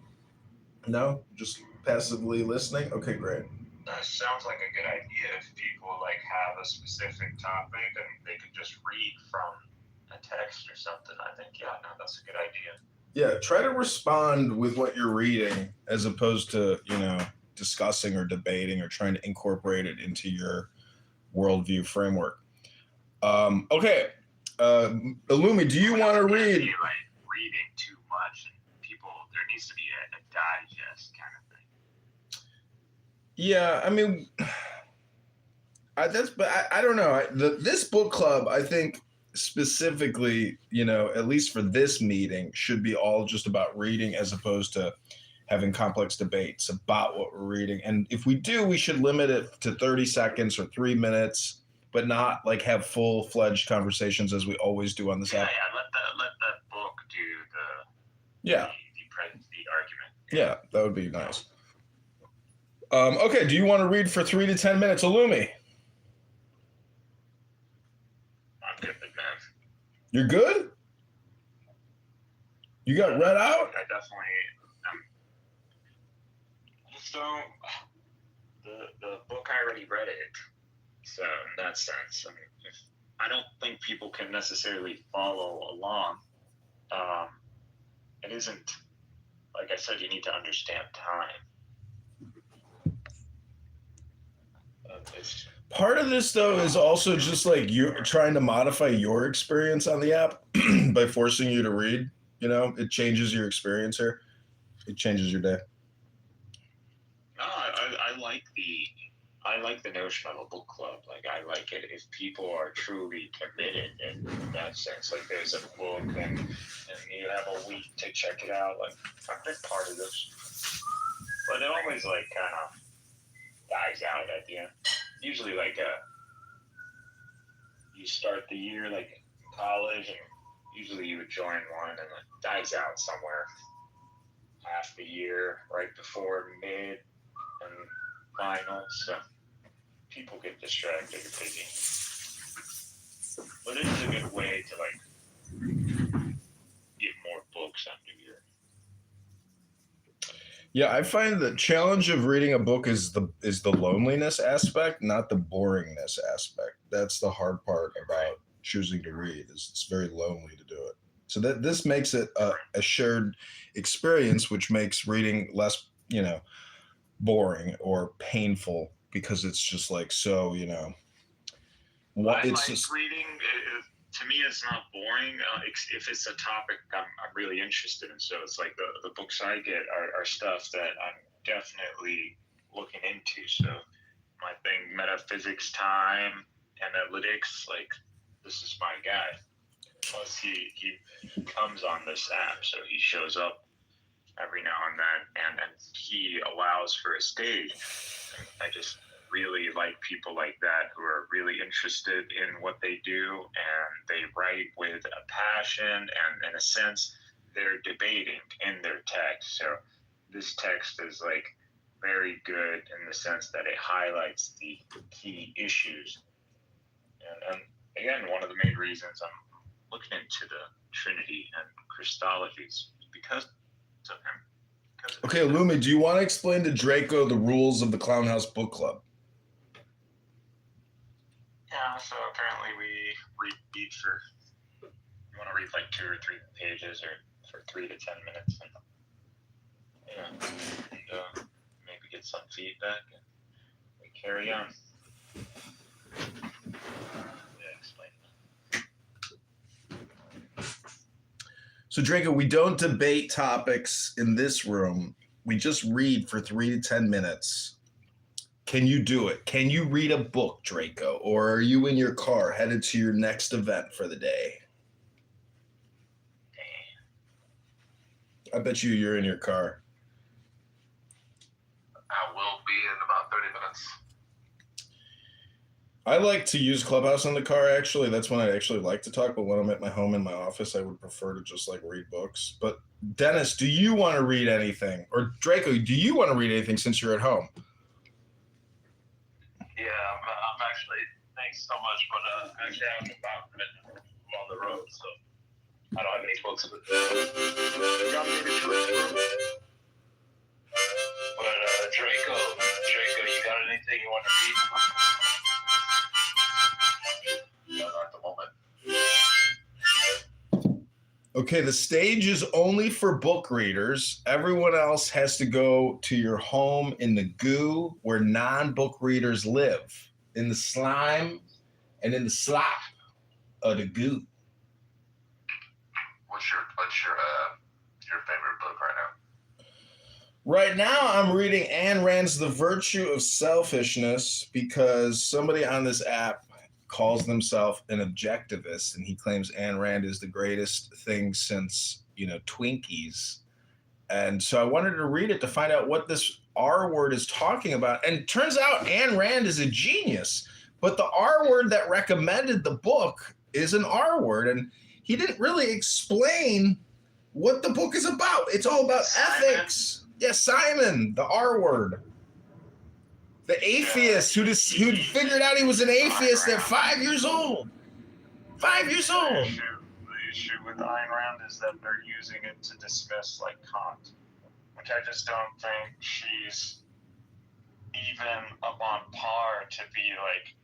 No? Just passively listening? Okay, great. That sounds like a good idea. If people like have a specific topic and they could just read from a text or something, I think, that's a good idea. Yeah, try to respond with what you're reading as opposed to, discussing or debating or trying to incorporate it into your worldview framework. Okay, Illumi, do you want to read? Like reading too much, and there needs to be a digest kind of thing. Yeah, I mean, I don't know. This book club, I think specifically, at least for this meeting, should be all just about reading as opposed to having complex debates about what we're reading. And if we do, we should limit it to 30 seconds or 3 minutes, but not like have full-fledged conversations as we always do on this app. Yeah, let the book do the argument. Yeah, that would be nice. Okay, do you want to read for 3 to 10 minutes? Illumi. I'm good with that. You're good? You got read out? I definitely just don't. The book, I already read it. So in that sense, I don't think people can necessarily follow along. It isn't, like I said, you need to understand time. Part of this, though, is also just like you're trying to modify your experience on the app by forcing you to read. It changes your experience here. It changes your day. No, I like the notion of a book club. Like, I like it if people are truly committed in that sense. Like, there's a book and you have a week to check it out. Like, I've been part of this. But it always, like, kind of dies out at the end. Usually, like, you start the year, like, in college, and usually you would join one, and it dies out somewhere half the year, right before mid and finals, so people get distracted or busy. But it is a good way to, like, get more books under your... Yeah, I find the challenge of reading a book is the loneliness aspect, not the boringness aspect. That's the hard part about choosing to read. It's very lonely to do it. So that this makes it a shared experience, which makes reading less, boring or painful because it's just like so, I it's like just reading. To me, it's not boring. If it's a topic I'm really interested in. So it's like the books I get are stuff that I'm definitely looking into. So my thing, metaphysics, time, analytics, like this is my guy. Plus he comes on this app, so he shows up every now and then, and he allows for a stage. I just really like people like that who are really interested in what they do, and they write with a passion, and in a sense they're debating in their text. So this text is like very good in the sense that it highlights the key issues. And again, one of the main reasons I'm looking into the Trinity and Christologies is because of him. okay. Lumi, do you want to explain to Draco the rules of the Clown House Book Club? Yeah, so apparently we read for, you want to read like 2 or 3 pages, or for 3 to 10 minutes, and maybe get some feedback, and we carry on. So Draco, we don't debate topics in this room. We just read for 3 to 10 minutes. Can you do it? Can you read a book, Draco? Or are you in your car headed to your next event for the day? I bet you're in your car. I will be in about 30 minutes. I like to use Clubhouse in the car, actually. That's when I actually like to talk. But when I'm at my home in my office, I would prefer to just like read books. But Dennis, do you want to read anything? Or Draco, do you want to read anything since you're at home? Yeah, I'm actually, thanks so much, but actually I have about a minute. I'm on the road, so I don't have any books. But Draco, you got anything you want to read? No, not at the moment. Okay, the stage is only for book readers. Everyone else has to go to your home in the goo where non-book readers live, in the slime and in the slop of the goo. What's your favorite book right now? Right now, I'm reading Ayn Rand's The Virtue of Selfishness because somebody on this app calls themselves an objectivist, and he claims Ayn Rand is the greatest thing since, Twinkies. And so I wanted to read it to find out what this R word is talking about. And it turns out Ayn Rand is a genius, but the R word that recommended the book is an R word. And he didn't really explain what the book is about. It's all about ethics. Yeah, Simon, the R word. The atheist who figured out he was an atheist at 5 years old. 5 years old. The issue with Ayn Rand is that they're using it to dismiss like Kant, which I just don't think she's even up on par to be like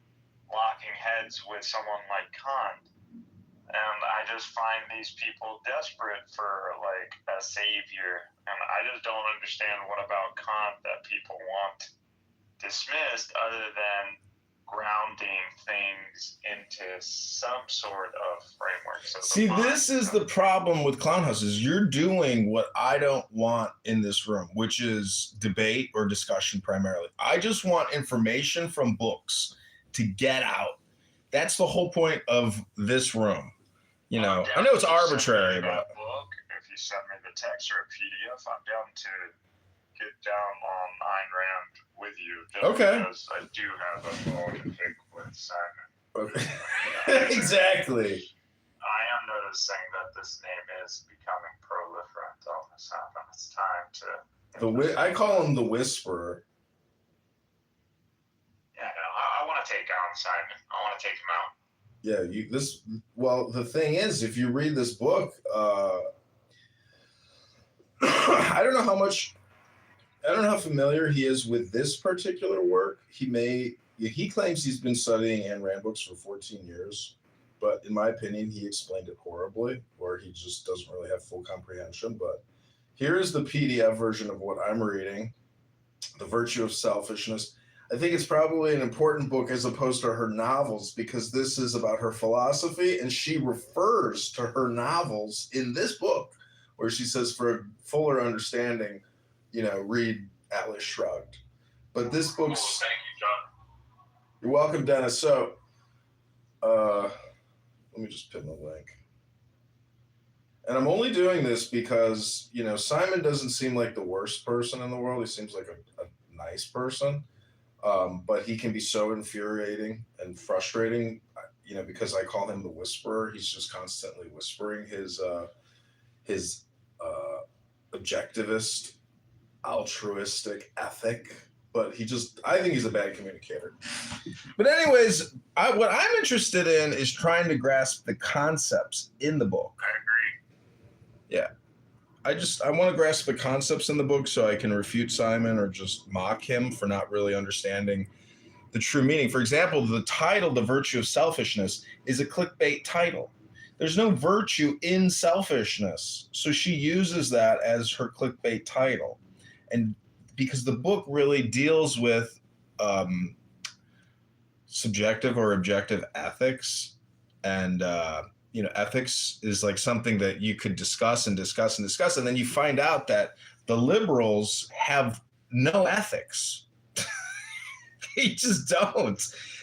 locking heads with someone like Kant. And I just find these people desperate for like a savior, and I just don't understand what about Kant that people want dismissed other than grounding things into some sort of framework. So see, this is the problem with Clown House is you're doing what I don't want in this room, which is debate or discussion primarily. I just want information from books to get out. That's the whole point of this room. I know it's arbitrary, but book, if you send me the text or a PDF, I'm down to get down on Ayn Rand with you. Okay. Because I do have a bone to pick with Simon. Okay. Exactly. I am noticing that this name is becoming proliferant on this app, and it's time to. I call him the Whisperer. Yeah, no, I want to take down Simon. I want to take him out. Yeah, the thing is, if you read this book, I don't know how familiar he is with this particular work. He claims he's been studying Ayn Rand books for 14 years. but in my opinion, he explained it horribly, or he just doesn't really have full comprehension. But here is the PDF version of what I'm reading, The Virtue of Selfishness. I think it's probably an important book as opposed to her novels, because this is about her philosophy, and she refers to her novels in this book, where she says, for a fuller understanding, read Atlas Shrugged. But this book's... Cool. Thank you, John. You're welcome, Dennis. So, let me just pin the link. And I'm only doing this because, Simon doesn't seem like the worst person in the world. He seems like a nice person. But he can be so infuriating and frustrating, because I call him the whisperer. He's just constantly whispering his objectivist, altruistic ethic. But I think he's a bad communicator. But anyways, what I'm interested in is trying to grasp the concepts in the book. I agree. Yeah. I want to grasp the concepts in the book so I can refute Simon or just mock him for not really understanding the true meaning. For example, the title, The Virtue of Selfishness, is a clickbait title. There's no virtue in selfishness. So she uses that as her clickbait title. And because the book really deals with subjective or objective ethics, and ethics is like something that you could discuss and discuss and discuss, and then you find out that the liberals have no ethics. They just don't.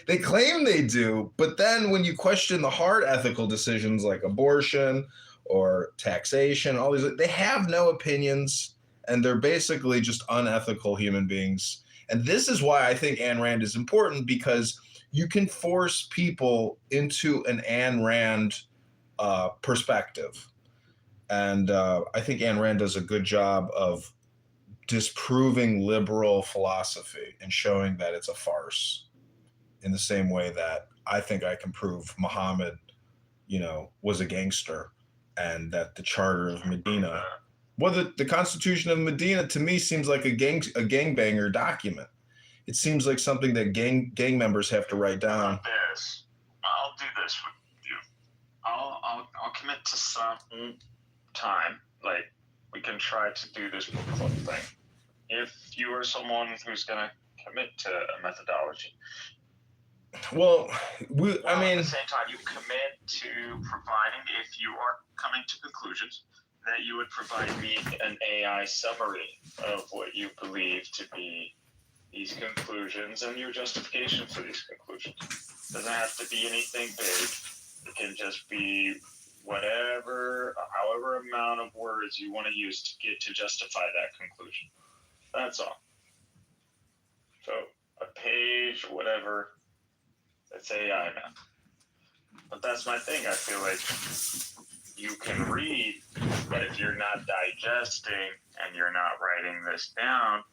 They claim they do, but then when you question the hard ethical decisions like abortion or taxation, all these, they have no opinions, and they're basically just unethical human beings. And this is why I think Ayn Rand is important, because you can force people into an Ayn Rand perspective. And I think Ayn Rand does a good job of disproving liberal philosophy and showing that it's a farce, in the same way that I think I can prove Muhammad, was a gangster, and that the Charter of Medina, the Constitution of Medina, to me seems like a gangbanger document. It seems like something that gang members have to write down. I'll do this with you. I'll commit to some time. Like, we can try to do this book club thing. If you are someone who's gonna commit to a methodology. Well, at the same time, you commit to providing, if you are coming to conclusions, that you would provide me an AI summary of what you believe to be these conclusions and your justification for these conclusions. It doesn't have to be anything big. It can just be however amount of words you want to use to justify that conclusion. That's all. So a page, whatever, that's AI now. But that's my thing. I feel like you can read, but if you're not digesting and you're not writing this down,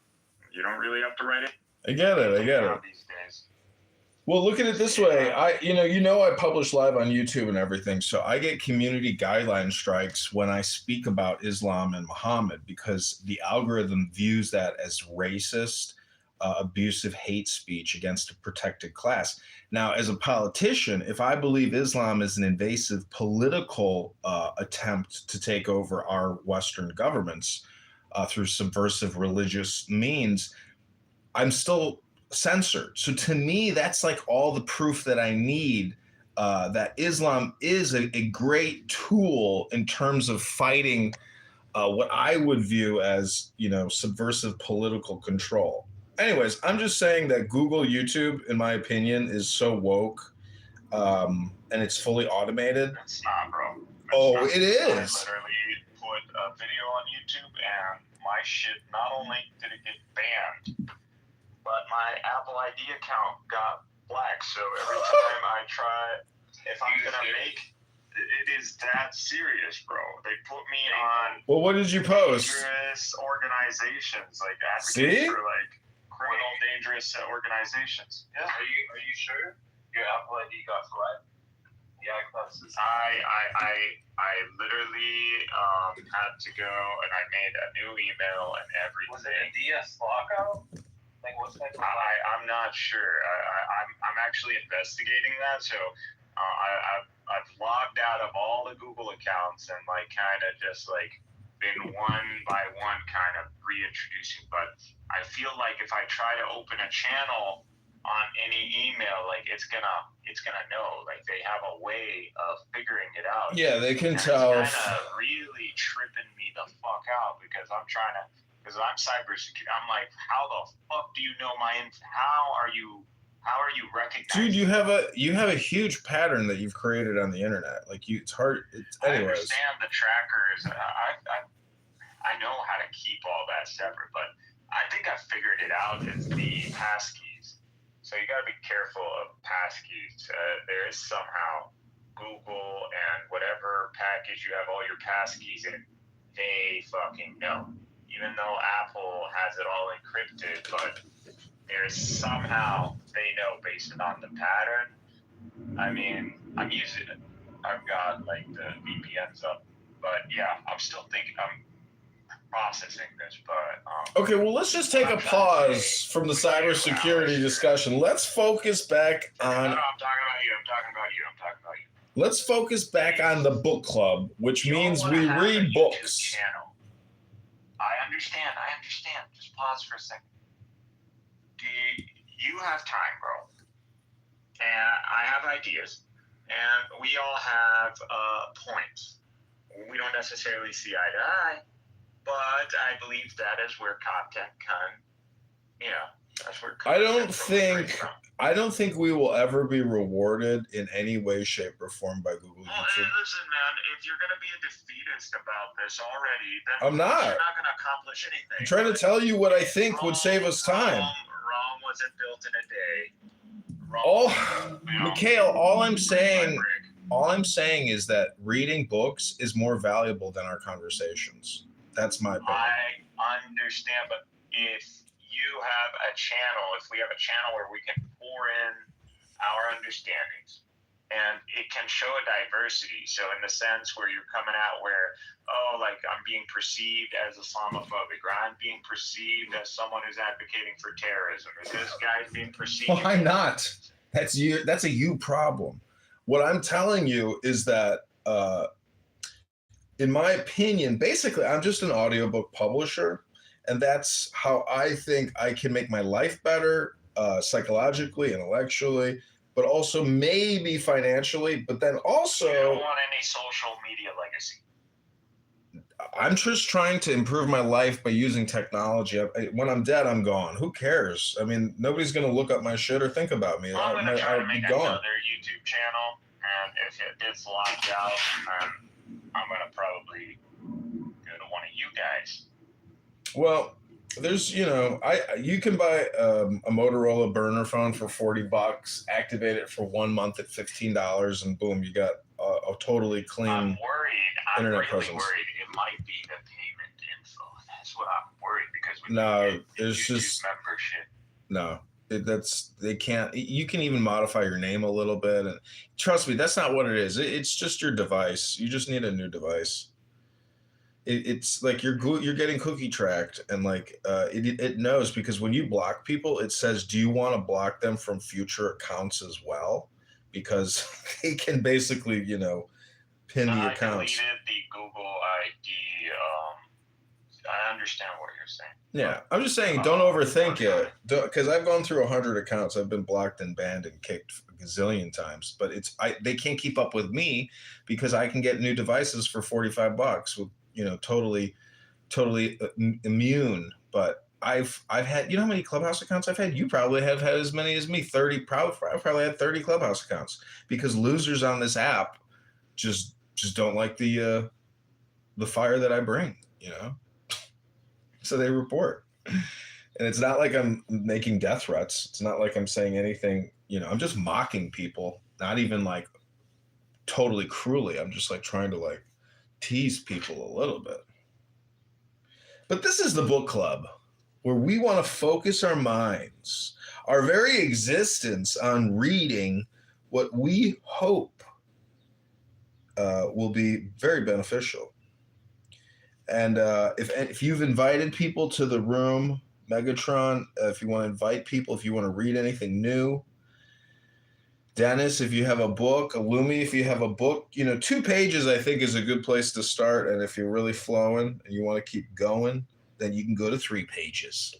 you don't really have to write it. I get it. These days. Well, look at it this way. I publish live on YouTube and everything, so I get community guideline strikes when I speak about Islam and Muhammad, because the algorithm views that as racist, abusive hate speech against a protected class. Now, as a politician, if I believe Islam is an invasive political attempt to take over our Western governments through subversive religious means, I'm still censored. So to me, that's like all the proof that I need that Islam is a great tool in terms of fighting what I would view as, subversive political control. Anyways, I'm just saying that Google, YouTube, in my opinion, is so woke, and it's fully automated. It's not, bro. It is. I literally put a video on YouTube, and my shit, not only did it get banned, but my Apple ID account got black. So every time I try, if I'm gonna make, it is that serious, bro. They put me on. Well, what did you post? Dangerous organizations, like advocates for like criminal dangerous organizations. Yeah. Are you sure your Apple ID got flagged? Yeah, I literally had to go, and I made a new email and everything. Was it a DS lockout? Like, what's that? I'm not sure. I'm actually investigating that. So I've logged out of all the Google accounts and like kind of just like been one by one kind of reintroducing. But I feel like if I try to open a channel on any email, like it's gonna know. Like they have a way of figuring it out. Yeah, they can And tell. It's kind of really tripping me the fuck out because I'm cybersecurity. I'm like, how the fuck do you know my info? How are you recognizing? Dude, you have a huge pattern that you've created on the internet. Like it's hard. I Anyways. understand the trackers. I know how to keep all that separate, but I think I figured it out. It's the passkeys. So you got to be careful of passkeys. There is somehow Google and whatever package you have all your passkeys in, they fucking know. Even though Apple has it all encrypted, but there's somehow they know based on the pattern. I mean, I'm using it. I've got like the VPNs up, but yeah, I'm still thinking. I'm processing this, but Okay, well, let's just take a pause from the cybersecurity discussion. Let's focus back on. No, I'm talking about you. Let's focus back on the book club, which means we read books. Channel. I understand. Just pause for a second. Do you have time, bro? And I have ideas, and we all have points. We don't necessarily see eye to eye, but I believe that is where content that's where I don't think we will ever be rewarded in any way, shape, or form by Google. Well, hey, listen, man, if you're going to be a defeatist about this already, then I'm not. You're not going to accomplish anything. I'm trying to tell you what I think would save us time. Rome wasn't built in a day. Mikhail, all I'm saying is that reading books is more valuable than our conversations. That's my opinion. I understand, but if you have a channel, if we have a channel where we can pour in our understandings, and it can show a diversity. So in the sense where you're coming out where, like I'm being perceived as Islamophobic, or I'm being perceived as someone who's advocating for terrorism, or this guy's being perceived. Well, I'm not. That's you. That's a you problem. What I'm telling you is that, in my opinion, basically, I'm just an audiobook publisher, and that's how I think I can make my life better, psychologically, intellectually, but also maybe financially. But then also, you don't want any social media legacy. I'm just trying to improve my life by using technology. When I'm dead, I'm gone. Who cares? I mean, nobody's going to look up my shit or think about me. I'm going to try to make gone. another YouTube channel, and if it gets locked out, I'm going to probably go to one of you guys. Well, there's, you can buy a Motorola burner phone for $40, activate it for 1 month at $15, and boom, you got a totally clean I'm internet really presence. worried it might be the payment info. That's what I'm worried because when No, you get there's YouTube just membership. no. They can't. You can even modify your name a little bit, and trust me, that's not what it is. It's just your device. You just need a new device. It's like you're getting cookie tracked, and like it knows, because when you block people, it says, do you want to block them from future accounts as well? Because they can basically pin the accounts. I deleted the Google ID. I understand what you're saying. Yeah, I'm just saying, don't overthink it, because I've gone through 100 accounts. I've been blocked and banned and kicked a gazillion times, but they can't keep up with me because I can get new devices for $45 with totally immune. But I've had, how many Clubhouse accounts I've had? You probably have had as many as me. 30. I probably had 30 Clubhouse accounts, because losers on this app just don't like the fire that I bring. So they report. And it's not like I'm making death threats. It's not like I'm saying anything, I'm just mocking people, not even like totally cruelly. I'm just like trying to like tease people a little bit. But this is the book club, where we want to focus our minds, our very existence, on reading what we hope will be very beneficial. And if you've invited people to the room, Megatron, if you want to invite people, if you want to read anything new, Dennis, if you have a book, Illumi, if you have a book, 2 pages I think is a good place to start. And if you're really flowing and you want to keep going, then you can go to 3 pages.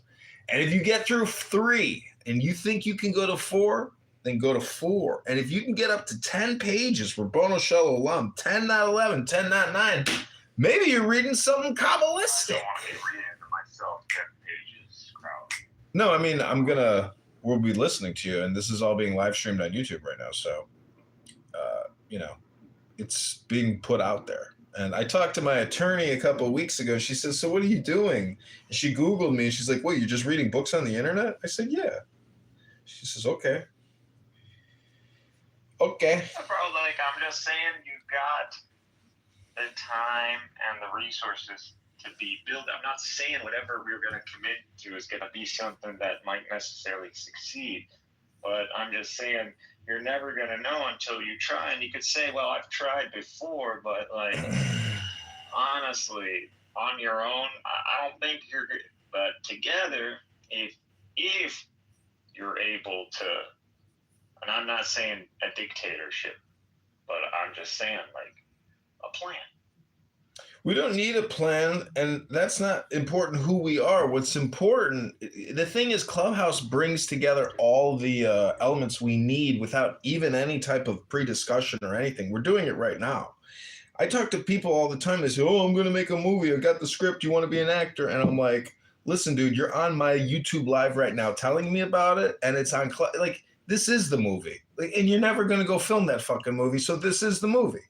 And if you get through 3 and you think you can go to 4, then go to 4. And if you can get up to 10 pages for Bono Shell alum, 10 not 11, 10 not 9, maybe you're reading something Kabbalistic. I don't want to be reading for myself 10 pages, crowd. No, I mean, we'll be listening to you, and this is all being live streamed on YouTube right now. So, it's being put out there. And I talked to my attorney a couple of weeks ago. She says, so what are you doing? And she Googled me. And she's like, what, you're just reading books on the internet? I said, yeah. She says, okay. Okay. Bro, like, I'm just saying you got the time and the resources to be built. I'm not saying whatever we're going to commit to is going to be something that might necessarily succeed. But I'm just saying you're never going to know until you try. And you could say, well, I've tried before, but, like, honestly, on your own, I don't think you're good. But together, if you're able to, and I'm not saying a dictatorship, but I'm just saying, like, a plan. We don't need a plan, and that's not important who we are. What's important, the thing is, Clubhouse brings together all the elements we need without even any type of pre-discussion or anything. We're doing it right now. I talk to people all the time. They say, oh, I'm going to make a movie. I got the script. You want to be an actor? And I'm like, listen, dude, you're on my YouTube live right now telling me about it, and it's on, like, this is the movie. Like, and you're never going to go film that fucking movie, so this is the movie.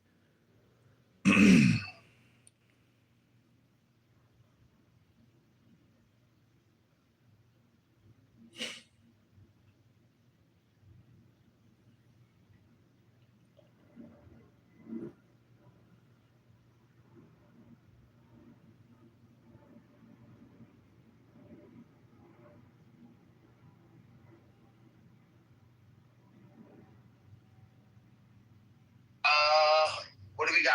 What do we got?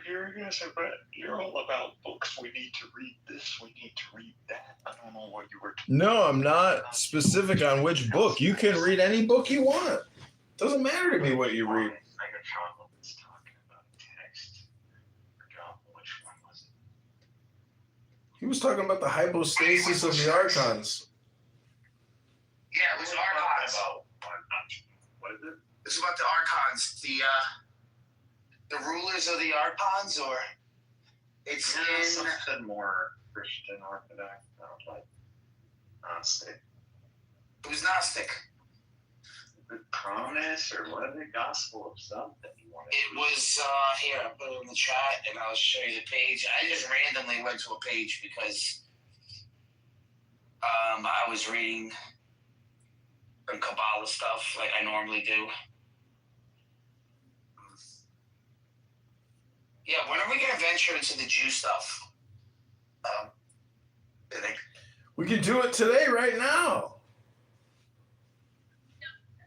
You're going to say, Brett, you're all about books. We need to read this. We need to read that. I don't know what you were talking about. No, I'm not specific on which book. You can read any book you want. Doesn't matter to me what you read. Megatron was talking about text. Which one was it? He was talking about the hypostasis of the archons. Yeah, it was Archons. What is it? It's about the Archons, the rulers of the Archons, or it's in something more Christian Orthodox, not like Gnostic. It was Gnostic. The promise, or what is it? Gospel of something you wanted. It was here. I put it in the chat, and I'll show you the page. I just randomly went to a page because I was reading some Kabbalah stuff like I normally do. Yeah, when are we going to venture into the Jew stuff? We can do it today, right now.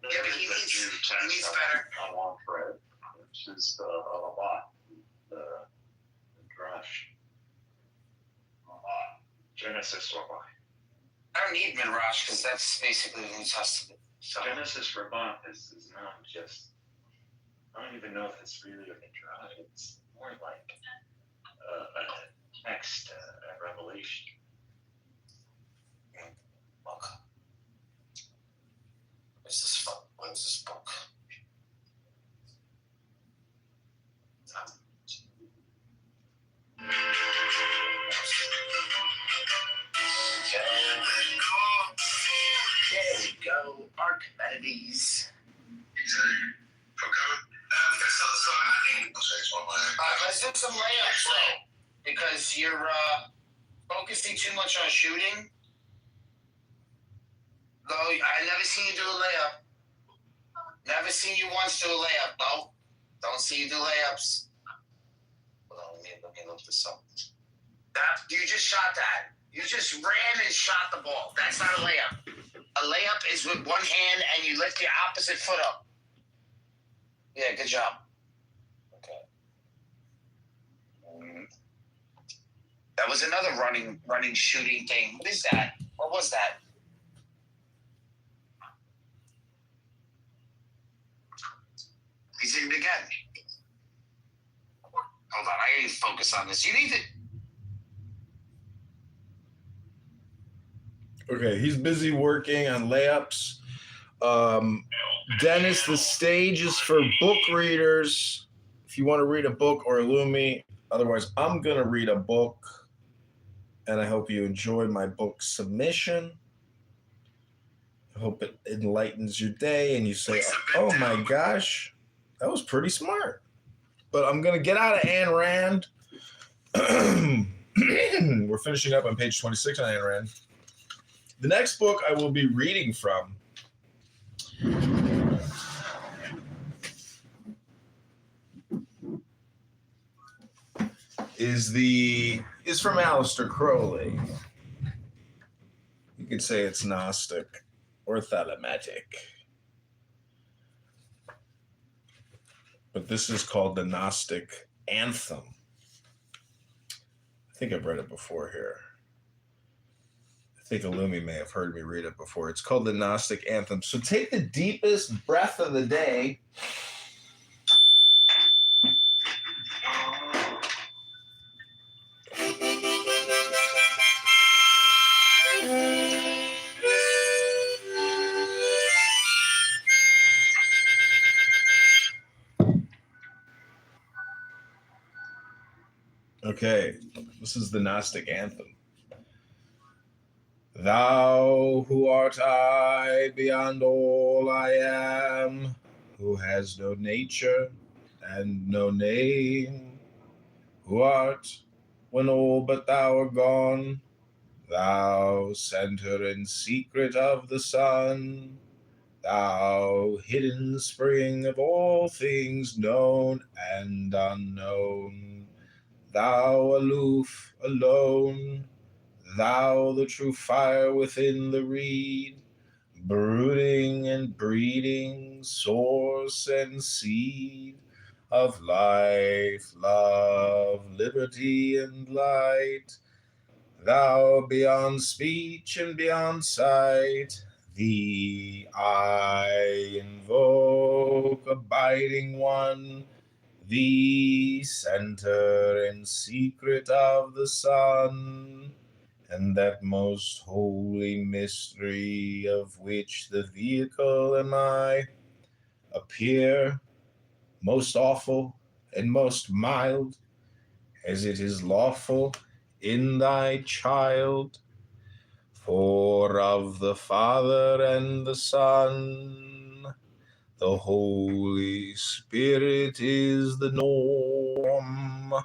Yeah, but he needs better. I want Fred, which is the Alabat, the Drush. Genesis Rabbah. I don't need Midrash because that's basically the New Testament. So. Genesis Rabbah is not just. I don't even know if it's really a Midrash. It's more like a text, a revelation. Book. Where's this book? Where's this book? There we go. Archimedes. Let's do some layups though, because you're focusing too much on shooting. Though I never seen you do a layup. Never seen you once do a layup. No, don't see you do layups. Hold on, let me look this up. You just shot that. You just ran and shot the ball. That's not a layup. A layup is with one hand and you lift your opposite foot up. Yeah, good job. Okay. That was another running shooting thing. What is that? What was that? again. Hold on, I need to focus on this. You need to. Okay, he's busy working on layups. Dennis, the stage is for book readers. If you want to read a book or Illumi, otherwise, I'm going to read a book. And I hope you enjoy my book submission. I hope it enlightens your day and you say, oh my gosh, that was pretty smart. But I'm going to get out of Ayn Rand. We're finishing up on page 26 on Ayn Rand. The next book I will be reading from is from Aleister Crowley. You could say it's Gnostic or Thematic. But this is called the Gnostic Anthem. I think I've read it before here. I think Illumi may have heard me read it before. It's called the Gnostic Anthem. So take the deepest breath of the day. Okay, this is the Gnostic Anthem. Thou who art I beyond all I am, who has no nature and no name, who art when all but thou are gone, thou center and secret of the sun, thou hidden spring of all things known and unknown, thou aloof, alone, thou the true fire within the reed, brooding and breeding, source and seed of life, love, liberty, and light, thou beyond speech and beyond sight, thee I invoke, abiding one, the center and secret of the sun, and that most holy mystery of which the vehicle am I, appear most awful and most mild, as it is lawful in thy child. For of the Father and the Son, the Holy Spirit is the norm.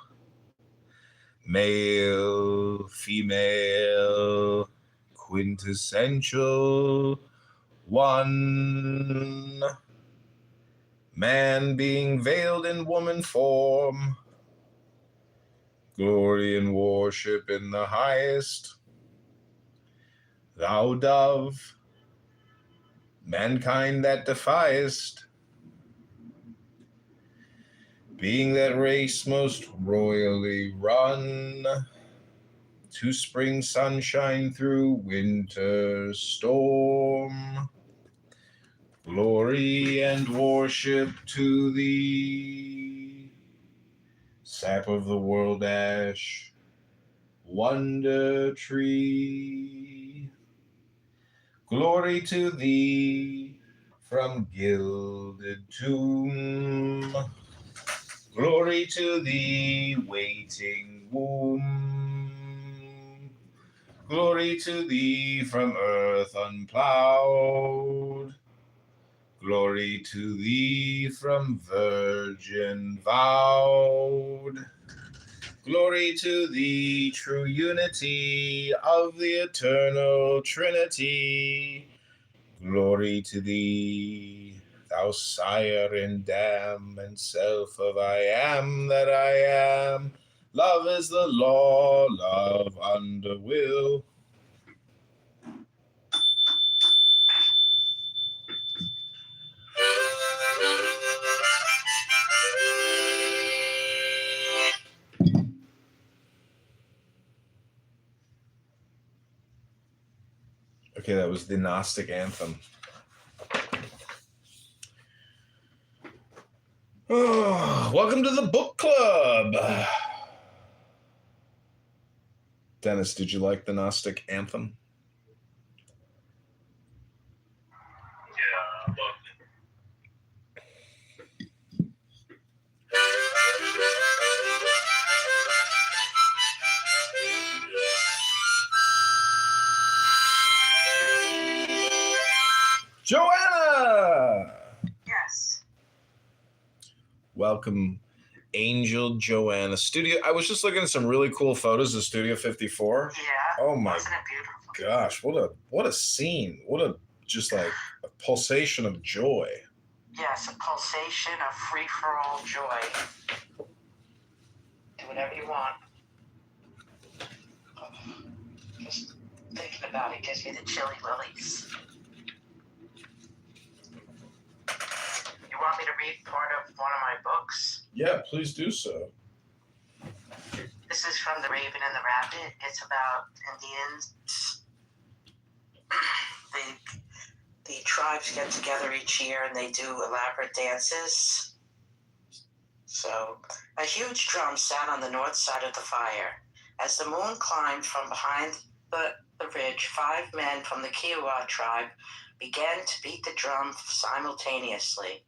Male, female, quintessential, one. Man being veiled in woman form, glory and worship in the highest. Thou dove, mankind that defiest, being that race most royally run, to spring sunshine through winter storm. Glory and worship to thee, sap of the world ash, wonder tree. Glory to thee from gilded tomb. Glory to thee, waiting womb. Glory to thee from earth unplowed. Glory to thee from virgin vowed. Glory to thee, true unity of the eternal Trinity. Glory to thee, thou sire and dam and self of I am that I am. Love is the law, love under will. Okay, that was the Gnostic Anthem. Oh, welcome to the book club. Dennis, did you like the Gnostic Anthem? Yeah, I loved Joanna! Yes. Welcome, Angel Joanna. Studio. I was just looking at some really cool photos of Studio 54. Yeah. Oh my Wasn't it beautiful? gosh, what a scene. What a just like a pulsation of joy. Yes, a pulsation of free-for-all joy. Do whatever you want. Just thinking about it gives me the chilly willies. You want me to read part of one of my books? Yeah, please do so. This is from The Raven and the Rabbit. It's about Indians. The tribes get together each year and they do elaborate dances. So, a huge drum sat on the north side of the fire. As the moon climbed from behind the ridge, 5 men from the Kiowa tribe began to beat the drum simultaneously.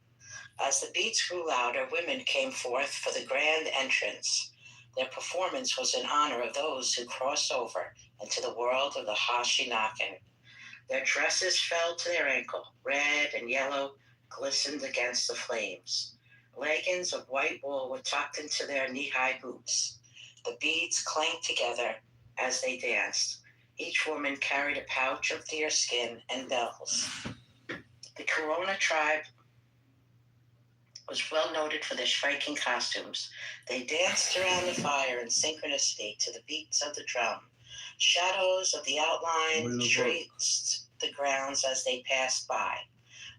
As the beats grew louder, women came forth for the grand entrance. Their performance was in honor of those who crossed over into the world of the Hashinaakin. Their dresses fell to their ankle. Red and yellow glistened against the flames. Leggings of white wool were tucked into their knee-high boots. The beads clanked together as they danced. Each woman carried a pouch of deer skin and bells. The Corona tribe was well noted for their striking costumes. They danced around the fire in synchronicity to the beats of the drum. Shadows of the outline traced the grounds as they passed by.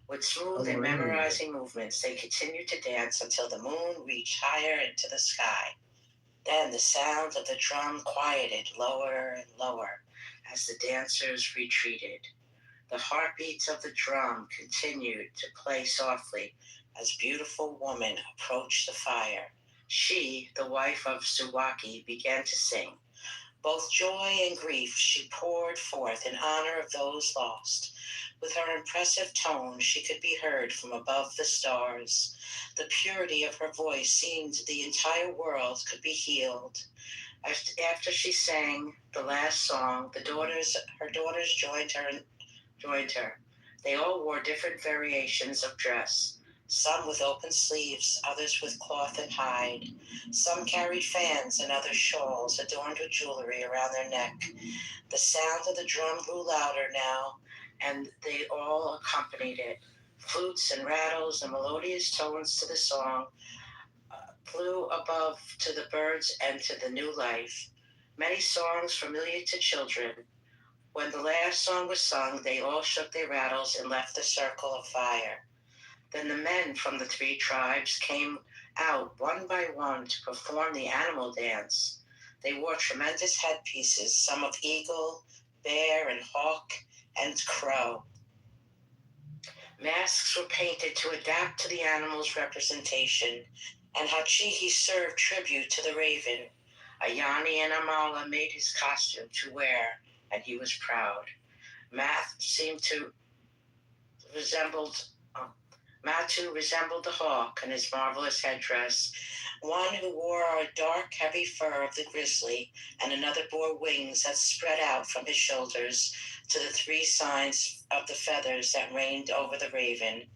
With smooth and memorizing movements, they continued to dance until the moon reached higher into the sky. Then the sound of the drum quieted lower and lower as the dancers retreated. The heartbeats of the drum continued to play softly as beautiful woman approached the fire. She, the wife of Suwaki, began to sing. Both joy and grief she poured forth in honor of those lost. With her impressive tone, she could be heard from above the stars. The purity of her voice seemed the entire world could be healed. After she sang the last song, her daughters joined her. They all wore different variations of dress. Some with open sleeves, others with cloth and hide. Some carried fans and others shawls adorned with jewelry around their neck. The sound of the drum grew louder now, and they all accompanied it. Flutes and rattles and melodious tones to the song flew above to the birds and to the new life. Many songs familiar to children. When the last song was sung, they all shook their rattles and left the circle of fire. Then the men from the 3 tribes came out one by one to perform the animal dance. They wore tremendous headpieces, some of eagle, bear, and hawk, and crow. Masks were painted to adapt to the animal's representation, and Hachihi served tribute to the raven. Ayani and Amala made his costume to wear, and he was proud. Matu resembled the hawk in his marvelous headdress, one who wore a dark, heavy fur of the grizzly, and another bore wings that spread out from his shoulders to the 3 signs of the feathers that reigned over the raven.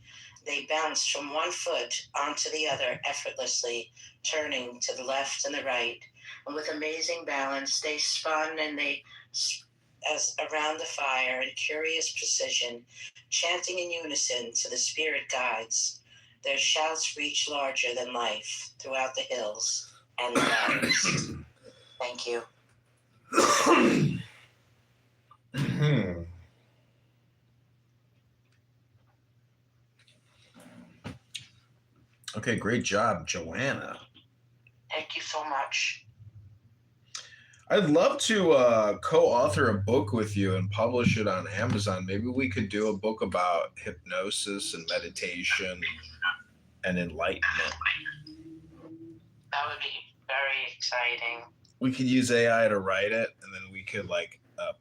They bounced from one foot onto the other effortlessly, turning to the left and the right. And with amazing balance, they spun and as around the fire in curious precision, chanting in unison to the spirit guides. Their shouts reached larger than life throughout the hills and the valleys. Thank you. Okay, great job, Joanna. Thank you so much. I'd love to co-author a book with you and publish it on Amazon. Maybe we could do a book about hypnosis and meditation and enlightenment. That would be very exciting. We could use AI to write it, and then we could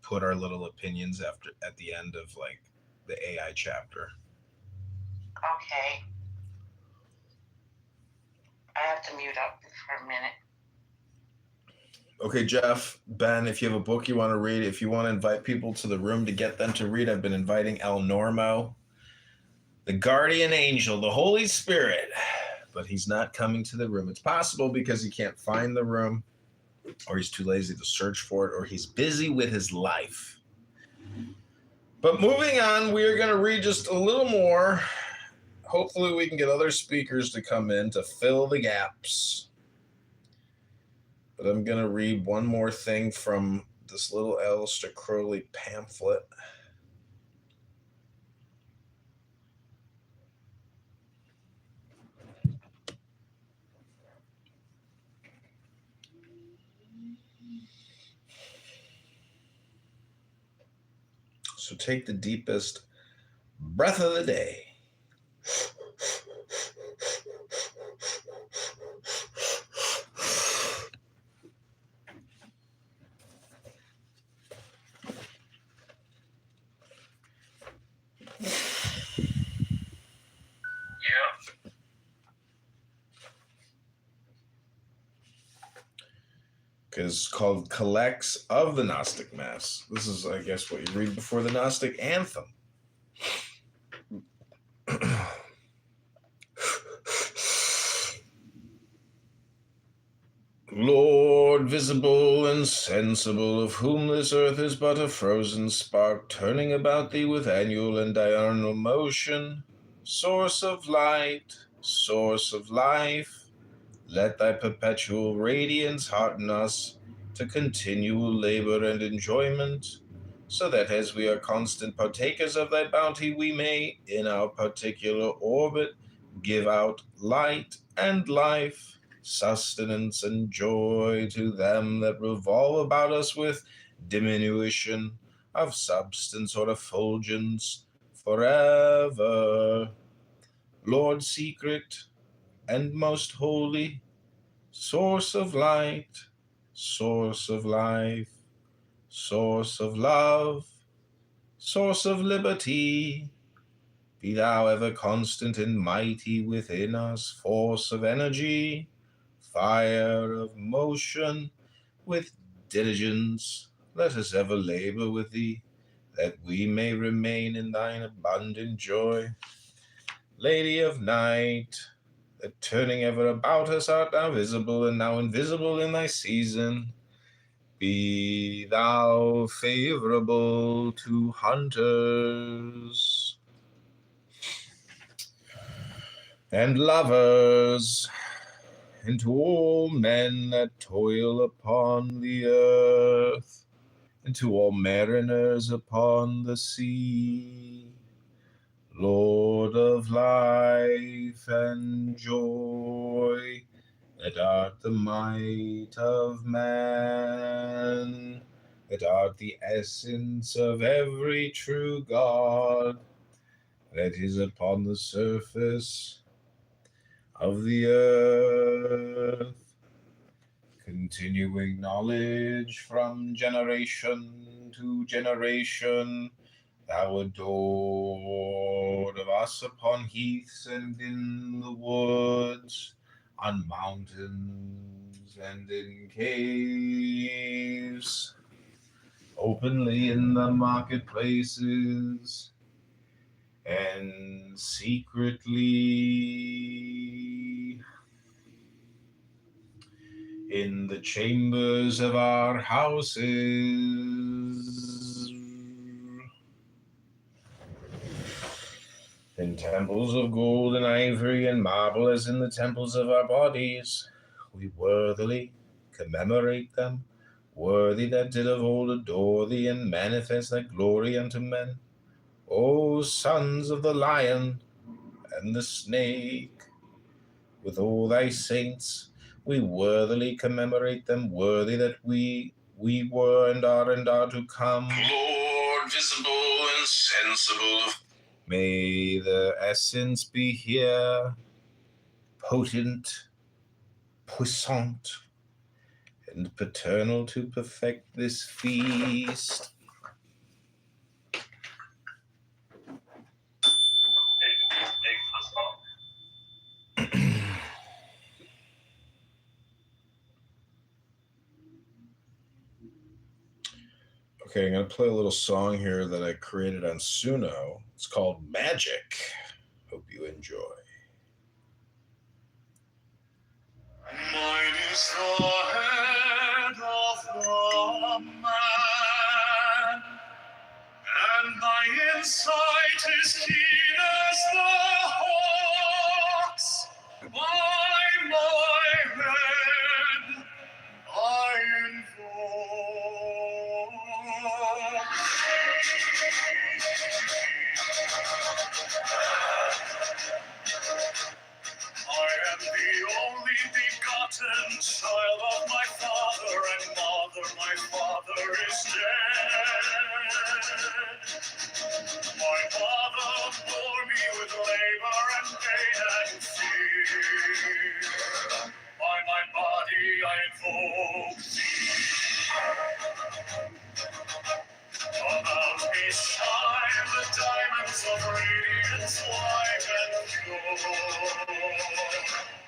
put our little opinions at the end of the AI chapter. Okay. I have to mute up for a minute. Okay, Jeff, Ben, if you have a book you want to read, if you want to invite people to the room to get them to read, I've been inviting El Normo, the guardian angel, the Holy Spirit, but he's not coming to the room. It's possible because he can't find the room, or he's too lazy to search for it, or he's busy with his life. But moving on, we are going to read just a little more. Hopefully we can get other speakers to come in to fill the gaps. But I'm going to read one more thing from this little Aleister Crowley pamphlet. So take the deepest breath of the day. Is called Collects of the Gnostic Mass. This is, I guess, what you read before the Gnostic Anthem. Lord, visible and sensible, of whom this earth is but a frozen spark, turning about thee with annual and diurnal motion, source of light, source of life, let thy perpetual radiance hearten us to continual labor and enjoyment, so that as we are constant partakers of thy bounty, we may, in our particular orbit, give out light and life, sustenance and joy to them that revolve about us with diminution of substance or effulgence forever. Lord secret and most holy, source of light, source of life, source of love, source of liberty, be thou ever constant and mighty within us, force of energy, fire of motion, with diligence let us ever labor with thee, that we may remain in thine abundant joy. Lady of night, that turning ever about us art now visible and now invisible in thy season, be thou favorable to hunters and lovers, and to all men that toil upon the earth, and to all mariners upon the sea. Lord of life and joy, that art the might of man, that art the essence of every true God, that is upon the surface of the earth, continuing knowledge from generation to generation, thou adored of us upon heaths and in the woods, on mountains and in caves, openly in the marketplaces, and secretly in the chambers of our houses, in temples of gold and ivory and marble, as in the temples of our bodies, we worthily commemorate them, worthy that did of old adore thee and manifest thy glory unto men. O sons of the lion and the snake, with all thy saints, we worthily commemorate them, worthy that we were and are to come. Lord, visible and sensible, may the essence be here, potent, puissant, and paternal to perfect this feast. Okay, I'm going to play a little song here that I created on Suno. It's called Magic. Hope you enjoy. Mine is the hand of the man, and my insight is keen as the hawk's. By my head I invoke. I am the only begotten child of my father and mother. My father is dead. My mother bore me with labor and pain and fear. By my body I invoke thee. About me shine the diamonds of radiance white and pure.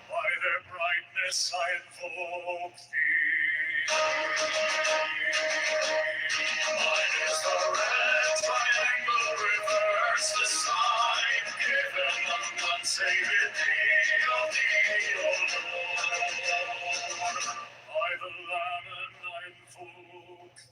By their brightness I invoke thee. Mine is the red triangle, reverse the sign, given unsaved thee of thee, O Lord. By the Lamb I invoke thee.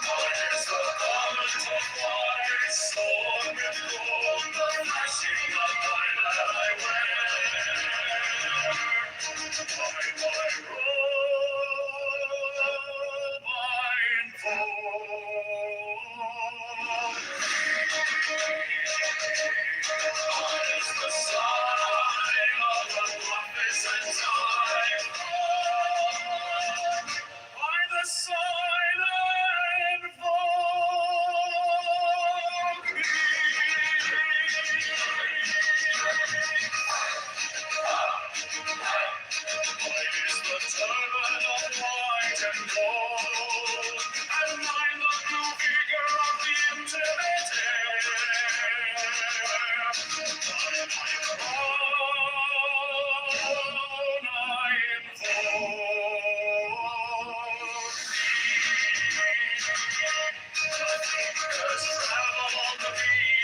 Mine is the garment of white, sewn with gold, the flashing of thine that I wear. By my robe I invoke. Mine is the sign of the prophets and time. By the sign I invoke Mine is the turban of white and gold, and mine the blue vigor of the intimate air. By my crown I invoke thee. The fingers travel on the beat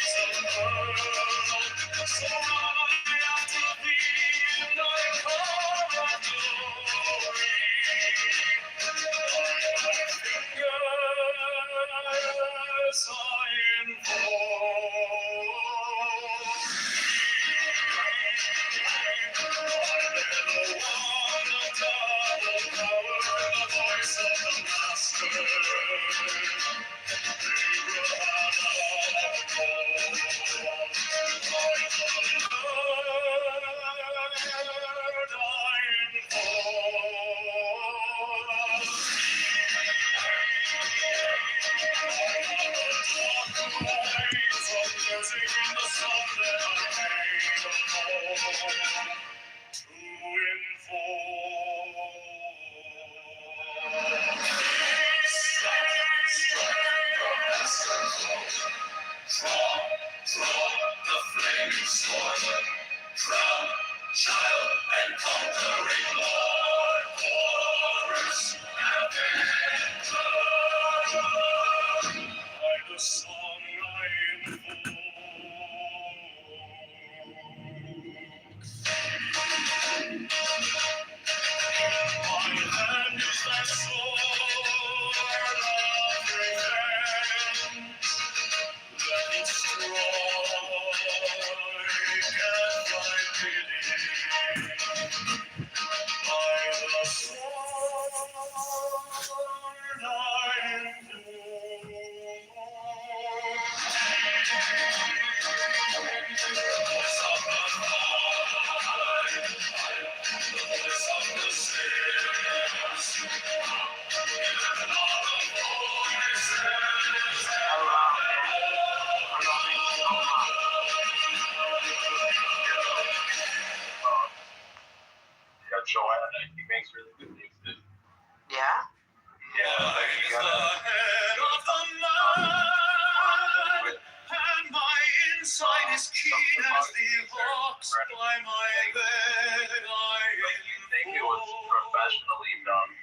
anything. Like you think it was professionally done.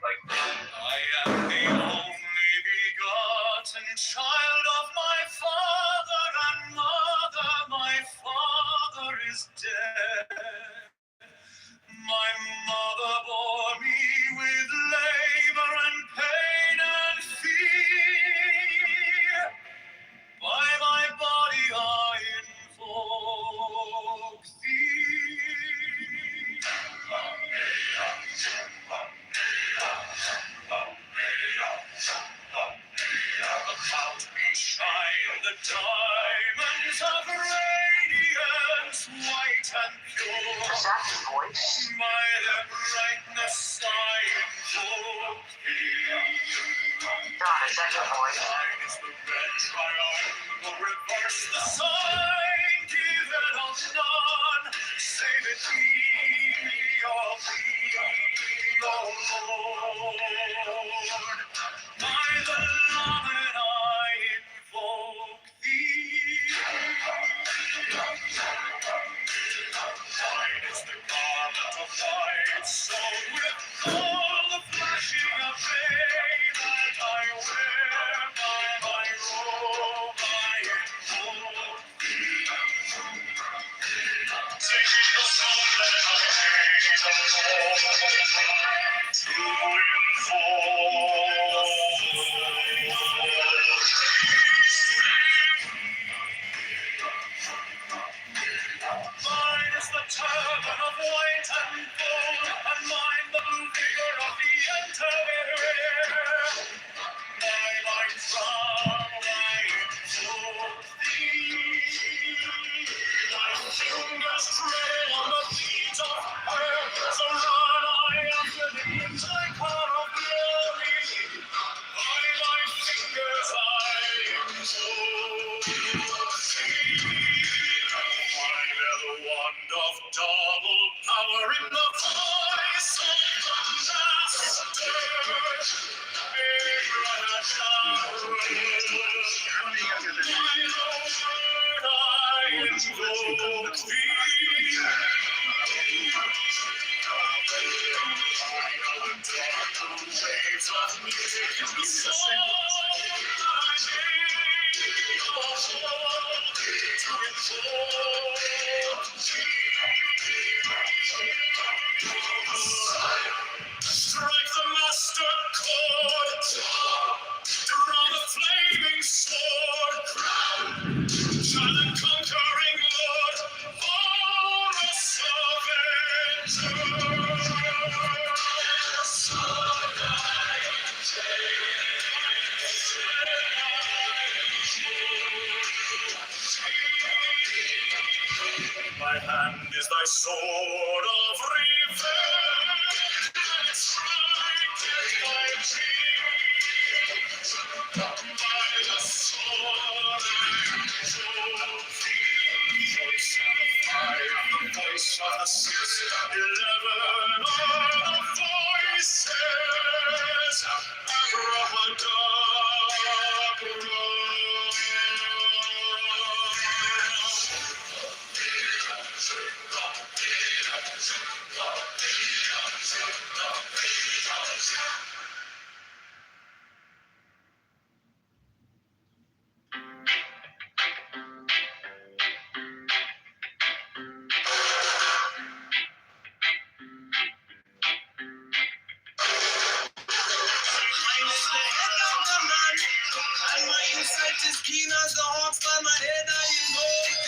Like I am the only begotten child of my father and mother. My father is dead. My mother bore me with labor and pain and fear. By my body I invoke thee. About me shine the diamonds of radiance, white and pure. Is that his voice? By their brightness I invoke thee. Don, is that your voice? Mine is the red triangle, reverse the sign, given of none, save it thee, O Lord. By the Lord I invoke thee. Mine is the garment of light, sown with all the flashing of day that I wear. By my robe I invoke thee. Taking the soul that I made to Mine is the turban of white and gold, and mine the blue vigor of the entire. By my crown I invoke thee. My fingers trail on the feet of her, so run I after thee into thy car of glory. By my fingers I invoke thee. I bear the wand of double power in the voice of the master. Strike the master chord, draw the flaming sword, shine and conquering Lord, Horus Avenger. My hand is thy sword of revenge, and its strike is thy cheek. By the sword and trophy, voice of fire, the voice of the 611 are the voices. Insight is keen as the hawks by my head, I invoke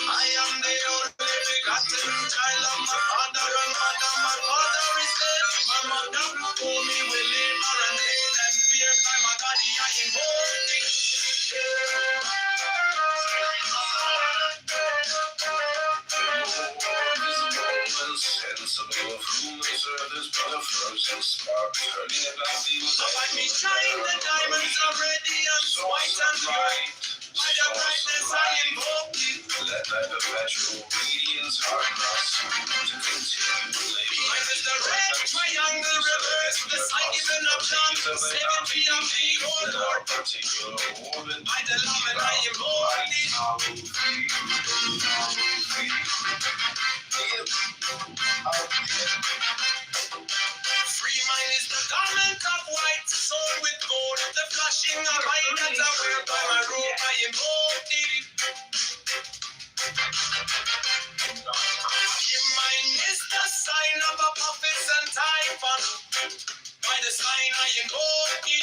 I am the only begotten child of my father and mother. My father is dead. My mother bore me with labor and pain and fear. By my body I invoke thee. Sensible of rumors, earth but a frozen spark, turning about the Let me shine the diamonds of radiance, white and pure. By the brightness I invoke thee. Let thy perpetual radiance harden us to continue to labor. Mine is the red triangle reverse, the sign given of John. 70 of the old Lord. By the Lamb and I am holy. Free mine is the garment of white, sold with gold. The flashing of light that I wear by my robe, I am holy. Mine is the sign of a prophet and typhon. By the sign I am holy.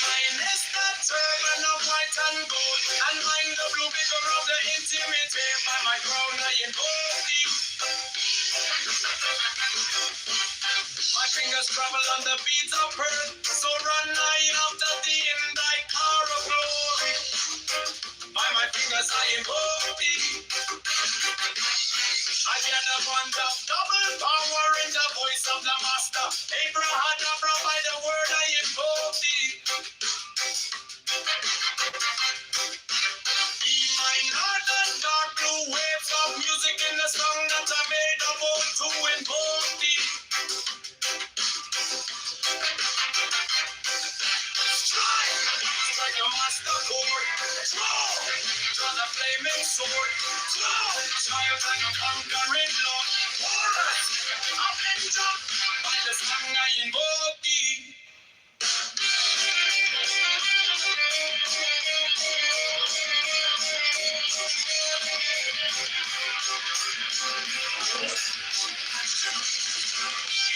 Mine is the turban of white and gold, and mine the blue figure of the intimate veil. By my crown I am holy. My fingers travel on the beats of earth, so run I after thee in thy car of glory. By my fingers I am holy. I get the bond of double power in the voice of the master. Abraham, by the word I am holy. Be mine are the dark blue waves of music in the song that I made of old to invoke thee. Strike a master chord. Draw the flaming sword. Child and a conquering Lord. Horus, Avenger, by the song I invoke thee.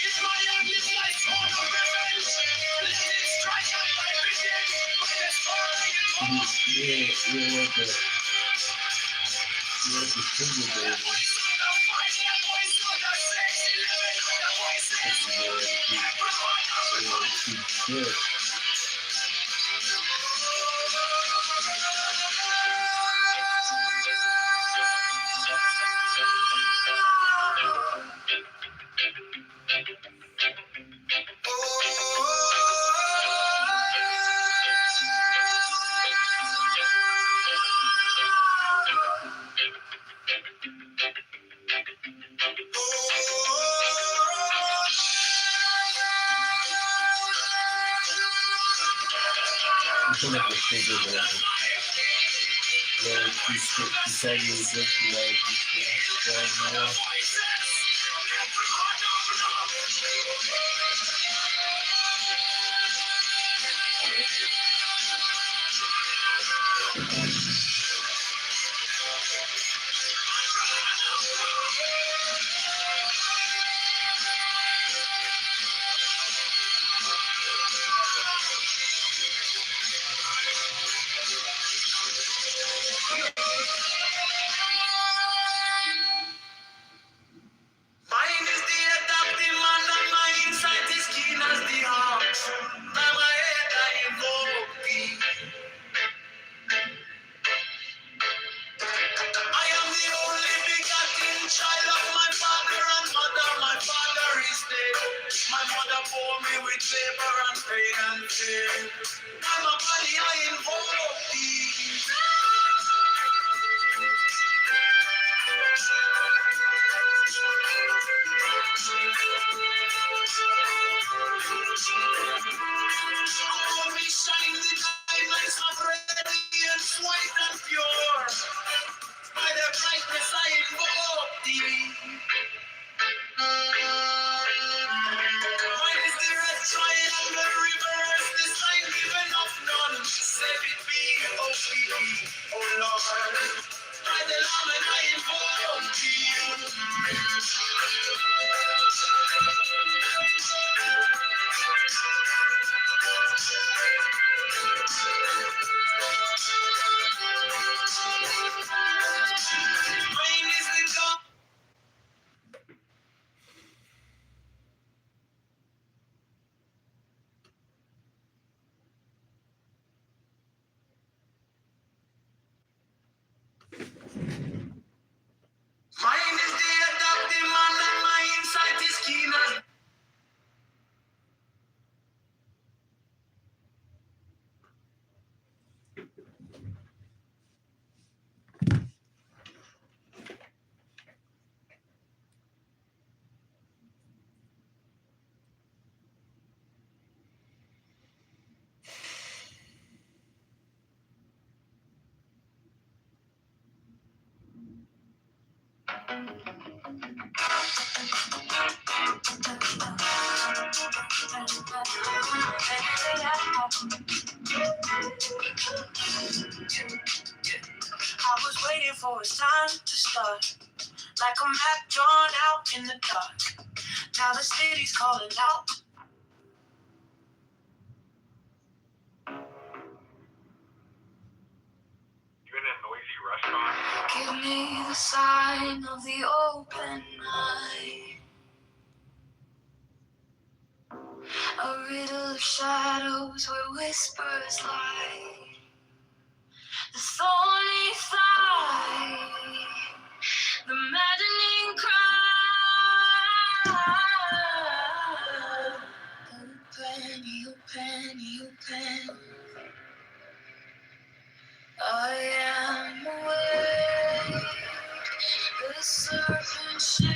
It's my only life for the revenge. Let it strike and life begin. By the sword I invoke thee. Mine is the adaptive man and my insight is keen as the heart. By my head I invoke thee. I am the only begotten child of my father and mother. My father is dead. My mother bore me with labor and pain and fear. By my body I invoke thee. Upon me shine the diamonds of radiance, white and pure. By the brightness I invoke thee. Mine is the red triangle reverse, the sign given of none. Save it be, O Lord. By the Lamb and I invoke thee. I was waiting for a sign to start, like a map drawn out in the dark. Now the city's calling out. You're in a noisy restaurant. Give me the sign of the open eye. A riddle of shadows where whispers lie. The thorny thigh, the maddening cry. Open, open. I am awake. The serpent shakes.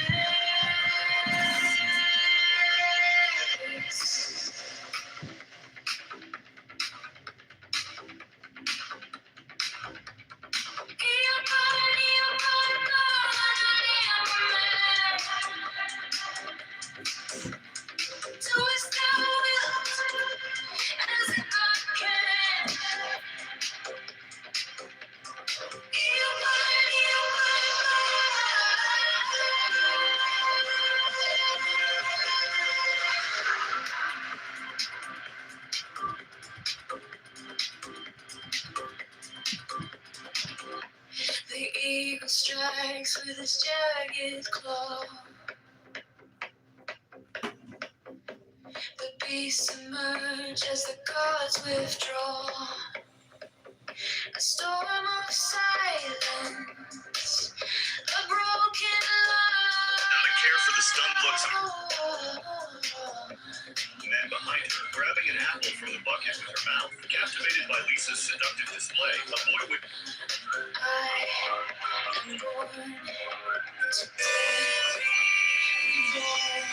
The eagle strikes with his jagged claw. The beasts emerge as the gods withdraw. A storm of silence, a broken love. Out of care for the stunned looks of the man behind her, grabbing an apple from the bucket with her mouth. Captivated by Lisa's seductive display, a boy would... I am born to be reborn.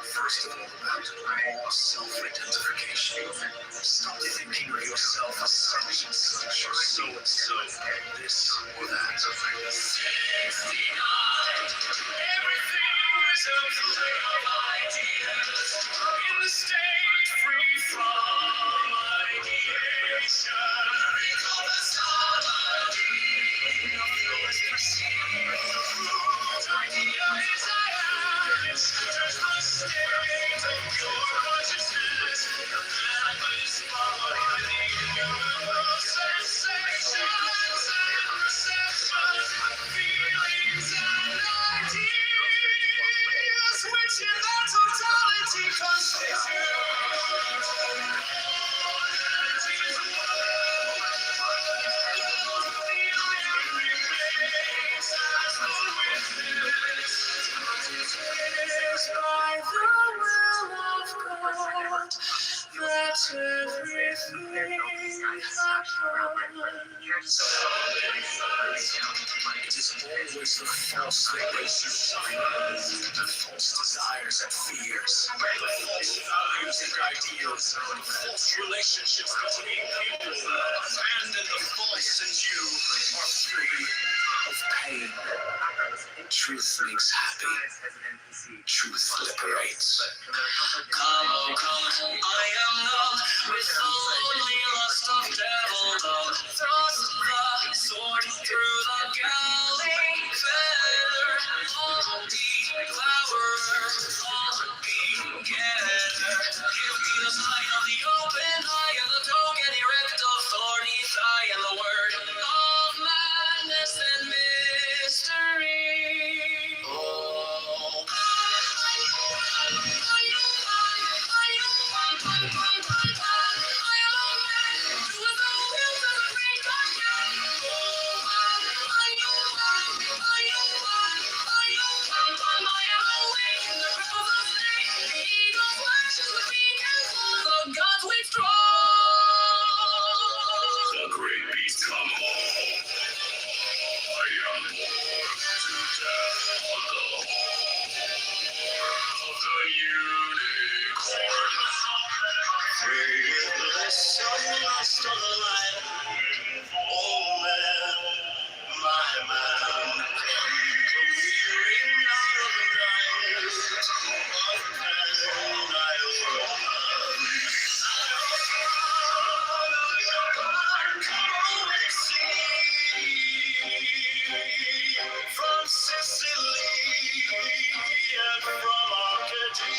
First of all, self-identification. Stop thinking of yourself as such and such or so and so, this or that. Everything is a play of ideas in the state free from ideation. Recall the sovereignty. Nothing is perceived. The root idea is I am. It centers the state of your consciousness. And is followed by the universe. Sensations and receptions, feelings and ideas, which in their totality constitute It is always the false races, the false desires and fears, the false values and ideals, the false relationships between people, abandon the false, and you are free of pain. Truth makes happy. Truth liberates. Come, oh come, I am love, with the lonely lust of devil dog. Thrust the sword through the galley feather. All devourer, all begetter. Give me the sign of the open eye and the token erect of thorny thigh and the word of madness and mystery. Oh. The great beast come home. I am born to death on the of the unicorn. The sun lost on the line. Oh man, my man, clearing out of the night. What can I from Sicily and from Arcady,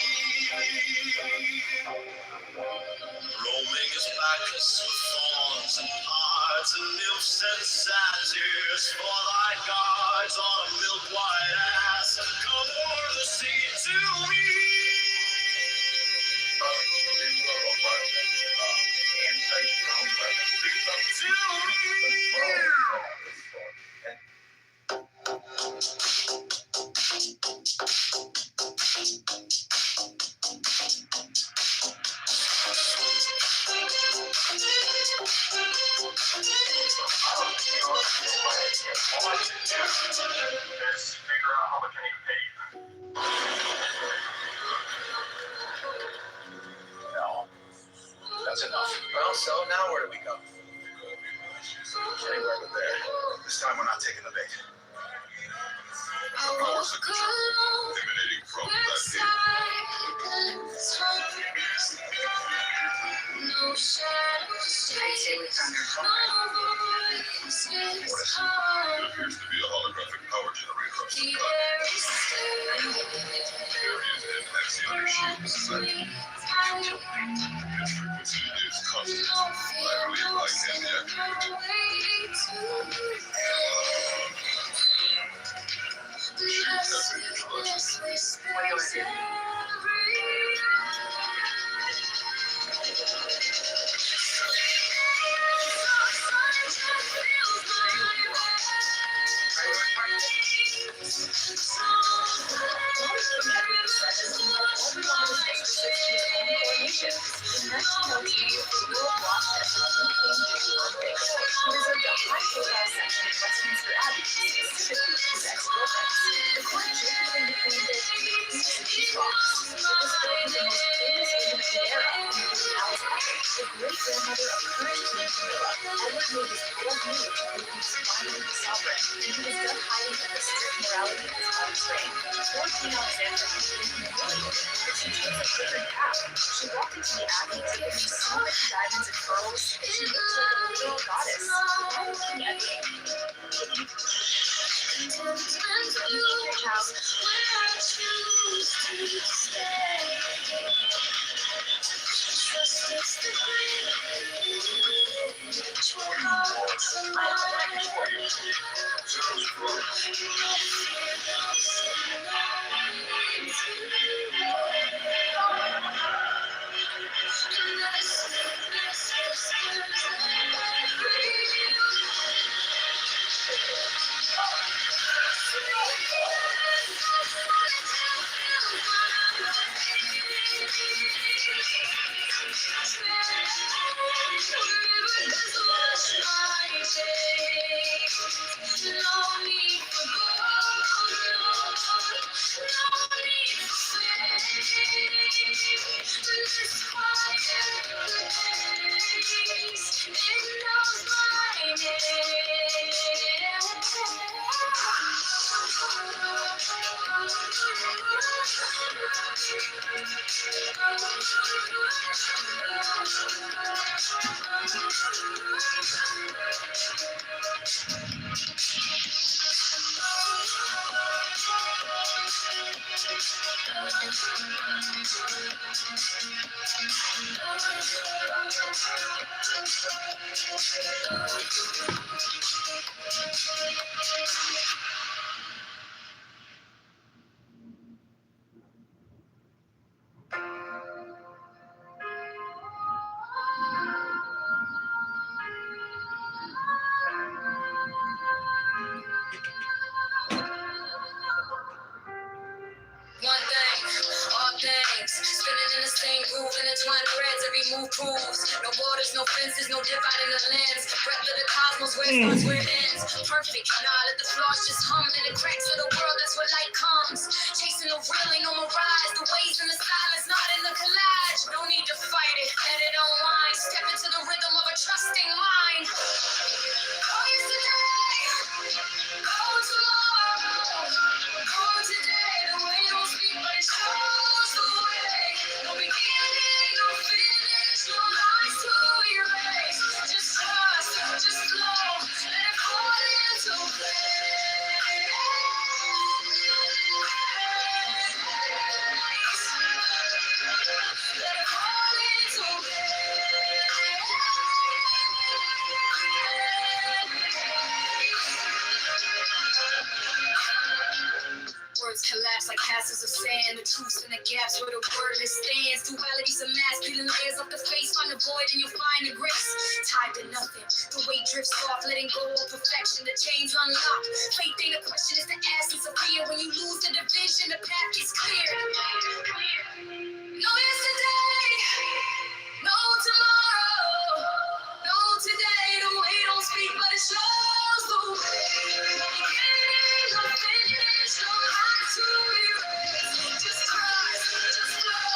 roaming as Bacchus with fawns and pards and nymphs and satyrs for thy gods on a milk-white ass. Come o'er the sea to me. Let's figure out how much I need to pay you. No, that's enough. Well, so now where do we go? Anywhere but there. This time we're not taking the bait. Power signature emanating from that gate. No shadows, It appears to be a holographic power generator of some kind. Areas and axial shields sight. Its frequency is constant. I believe I can deactivate it. Shields have been neutralized. What do you want to do? One thing, all things, spinning in the same groove, intertwined threads, every move proves. No borders, no fences, no dividing the lands. Breath of the cosmos, where it starts, where it ends. Perfect, nah, let the flaws just hum in the cracks of the world, that's where light comes. Chasing the real, ain't no mirage. The waves in the silence, not in the collage. No need to fight it, let it unwind. Step into the rhythm of a trusting mind. Oh, yesterday, oh, tomorrow, oh, today. The way don't speak, but it shows the way. No beginning, no finish, no lines to erase. Just trust, just flow, let it fall into place. Let it fall into words collapse like castles of sand. The truths in the gaps where the wordless stands. Dualities of mass, peeling layers up the face. Find the void and you'll find the grace. Tied to nothing, the weight drifts off. Letting go of perfection, the chains unlock. Faith ain't a question, it's the essence of fear. When you lose the division, the path is clear. No yesterday, no tomorrow, no today. The way don't speak, but it shows the way. No beginning, no finish, no line to erase. Just trust, just flow,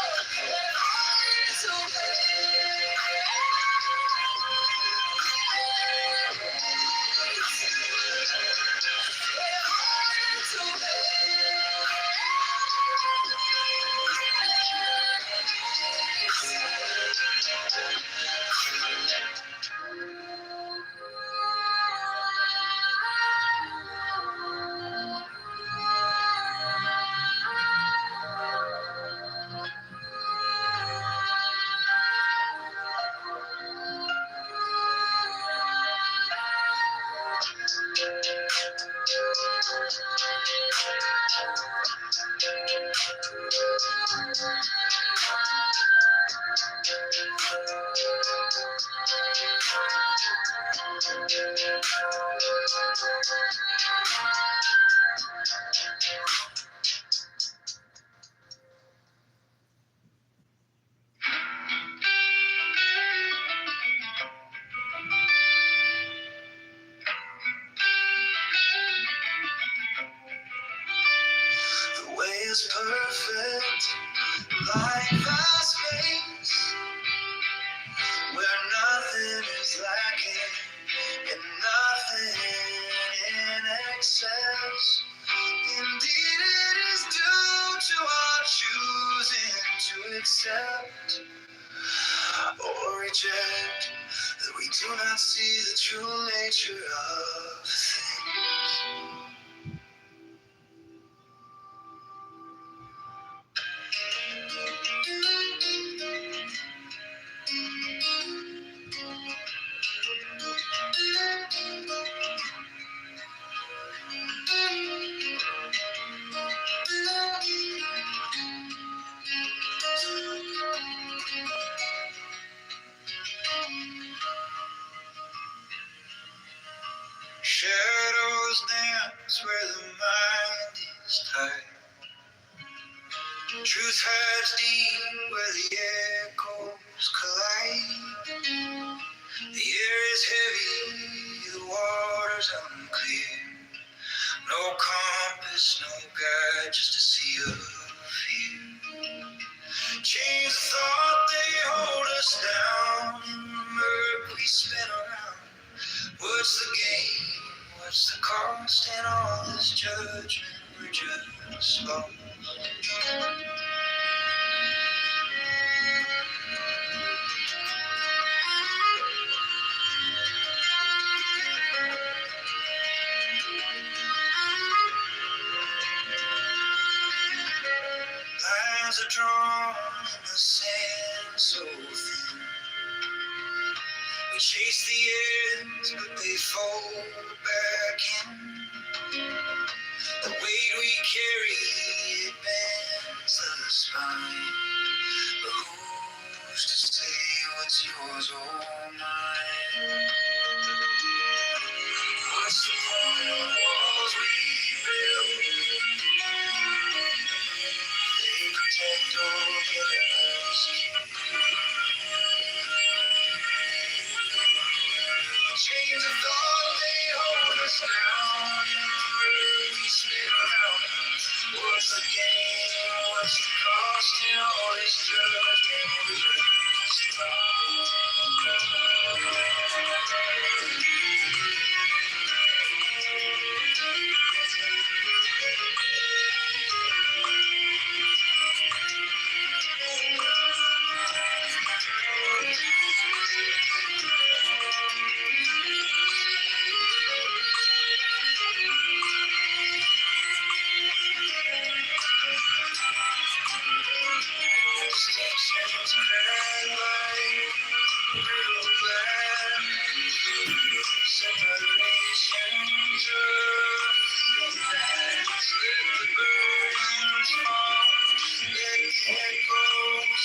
let it fall into The way is perfect, like the space where nothing is lacking and nothing in excess. Indeed, it is due to our choosing to accept or reject that we do not see the true nature of things. Shadows dance where the mind is tight. Truth hides deep where the echoes collide. The air is heavy, the water's unclear. No compass, no guide, just a sea of fear. Chains of thought, they hold us down. In the murk we spin around. What's the gain? What's the cost? And all this judgment, we're just lost. lines are drawn in the sand so thin. We chase the ends, but they fold back in. The weight we carry, it bends the spine. But who's to say what's yours or mine? What's the point of walls we build? They protect or get us killed. Chains of thought, they hold us down. We spin around. What's the game? What's the cost in all this judgment? Distinctions crack like brittle glass. Separations of glass. Let the burdens fall. Let the echoes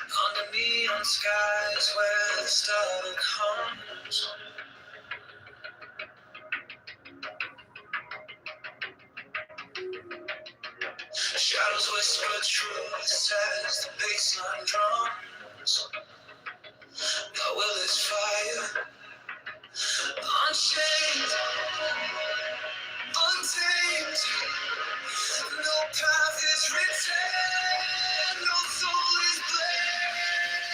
under neon skies where the starlight comes. Shadows whisper truths as the baseline drums. My will is fire, unchained, untamed. No path is written, no soul is blamed.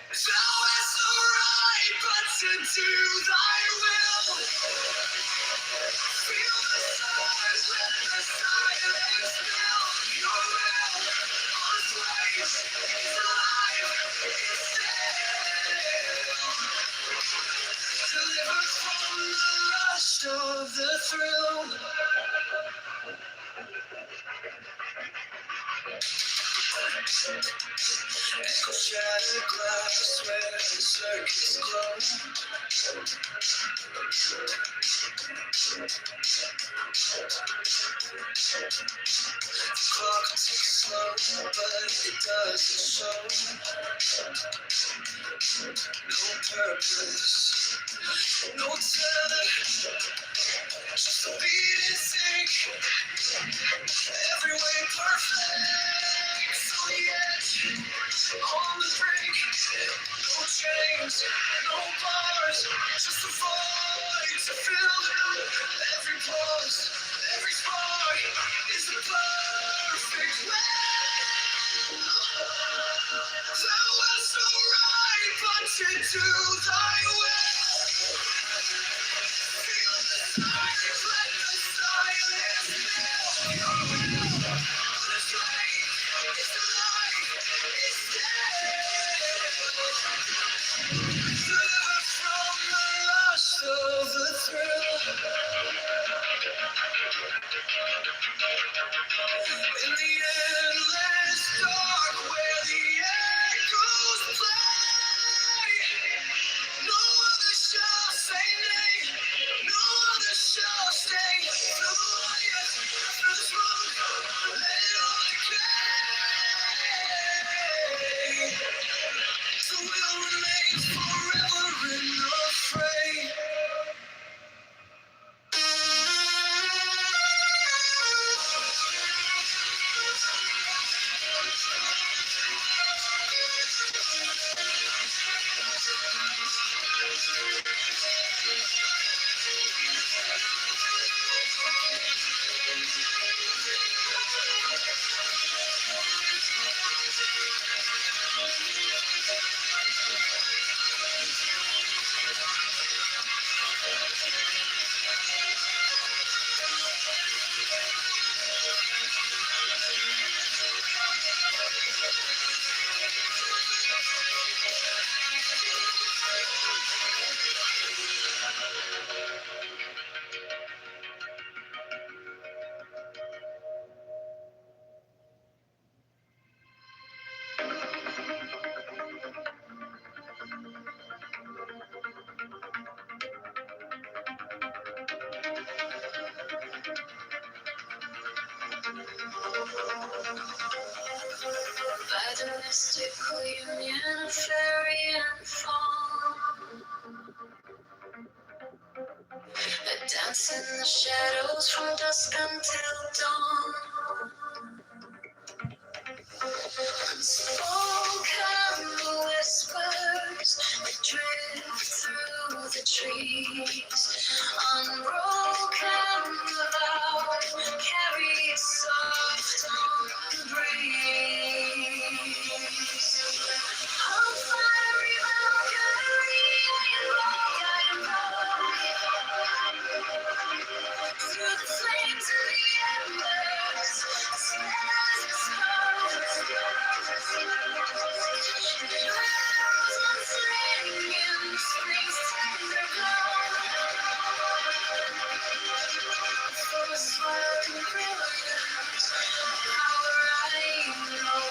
Thou hast no right but to do thy will. Feel the stars, let the silence fill your will. On place is alive, is still. Delivered from the lust of the thrill. Echo shattered glass where the circuits close. The clock ticks slow, but it doesn't show. No purpose, no tether, just a beat in sync. Every way perfect, on the edge, on the brink. No chains, no bars, just a void to fill. Every pulse, every spark is the perfect will. Thou hast no right but to do thy will. Feel the stars, let the silence fill your will. The flame is alive, is dead. Deliver from the lust of the thrill. In the endless dark where the echoes play, no other shall say nay, no other shall stay. Through the light, through the smoke, let it all decay. By the mystical union of fairy and fawn, that dance in the shadows from dusk until dawn. Unspoken whispers that drift through the trees, unbroken vow carried soft on the breeze. On fiery Valkyrie, I invoke through the flames and the embers. Spells spring's tender glow. Force wild and brilliant, power I know.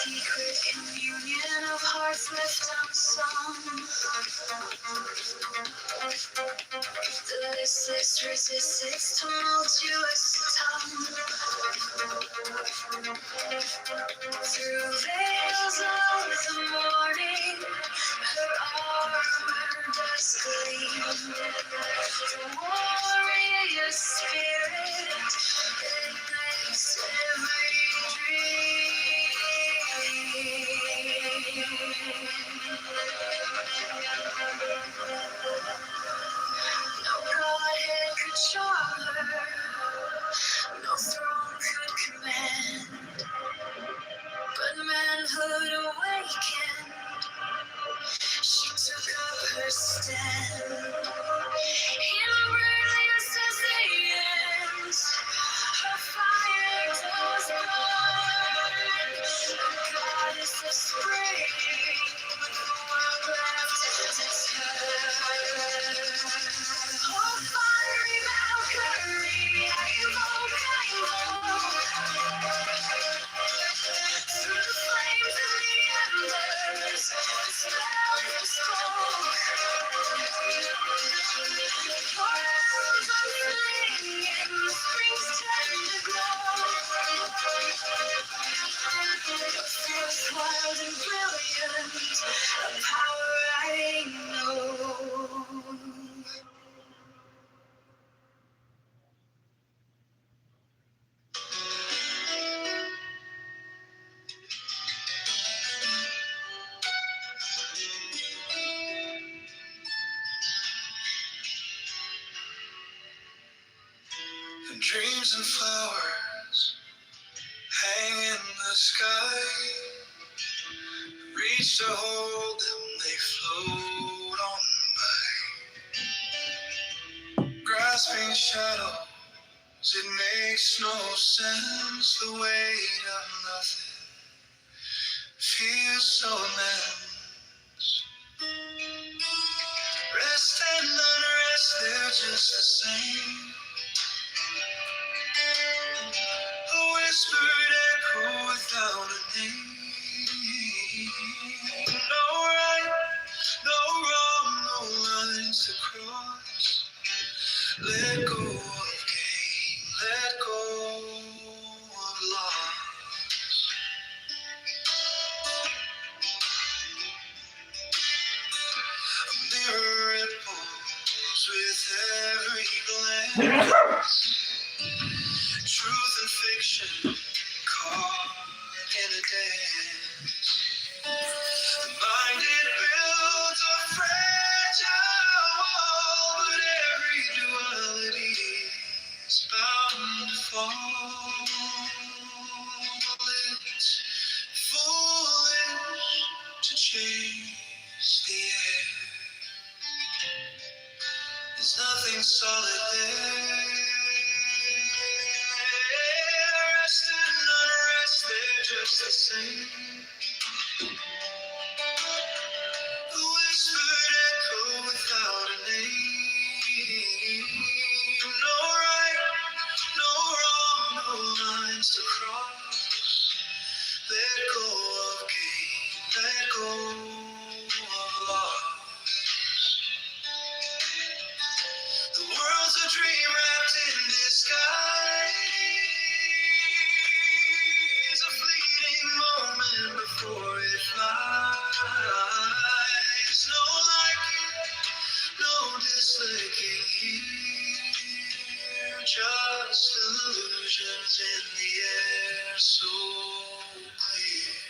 Secret communion of hearts left unsung. The listless resists its tumultuous tongue. Through veils of the morning, her armor does gleam. The warrior spirit ignites every dream. No godhead could charm her, no throne could command, but manhood awakened, she took up her stand. In brilliance as the ends, her fire does burn, a goddess of spring, with the world left to turn. Oh, fiery Valkyrie, I invoke. Through the flames and the embers, the spell is bespoke. Your arrows are flinging, spring's tender glow. Forth wild and brilliant, a power I know. Dreams and flowers hang in the sky. Reach to hold them, they float on by. Grasping shadows, it makes no sense. The weight of nothing feels so immense. Rest and unrest, they're just the same. A whispered echo without a name. No right, no wrong, no lines to cross. Let go of gain, let go of loss. A mirror ripples with every glance. Truth and fiction caught in a dance. The mind it builds a fragile wall, but every duality is bound to fall. It's foolish to chase the air. There's nothing solid there. Rest and unrest, they're just the same. A whispered echo without a name. No right, just illusions in the air, so clear.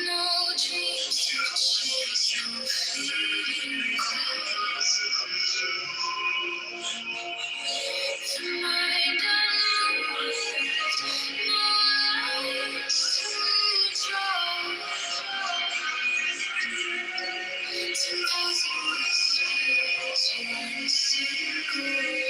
No dreams to chase, no fleeting clouds. The mind unmoved, no lights to draw. To those whispers, one single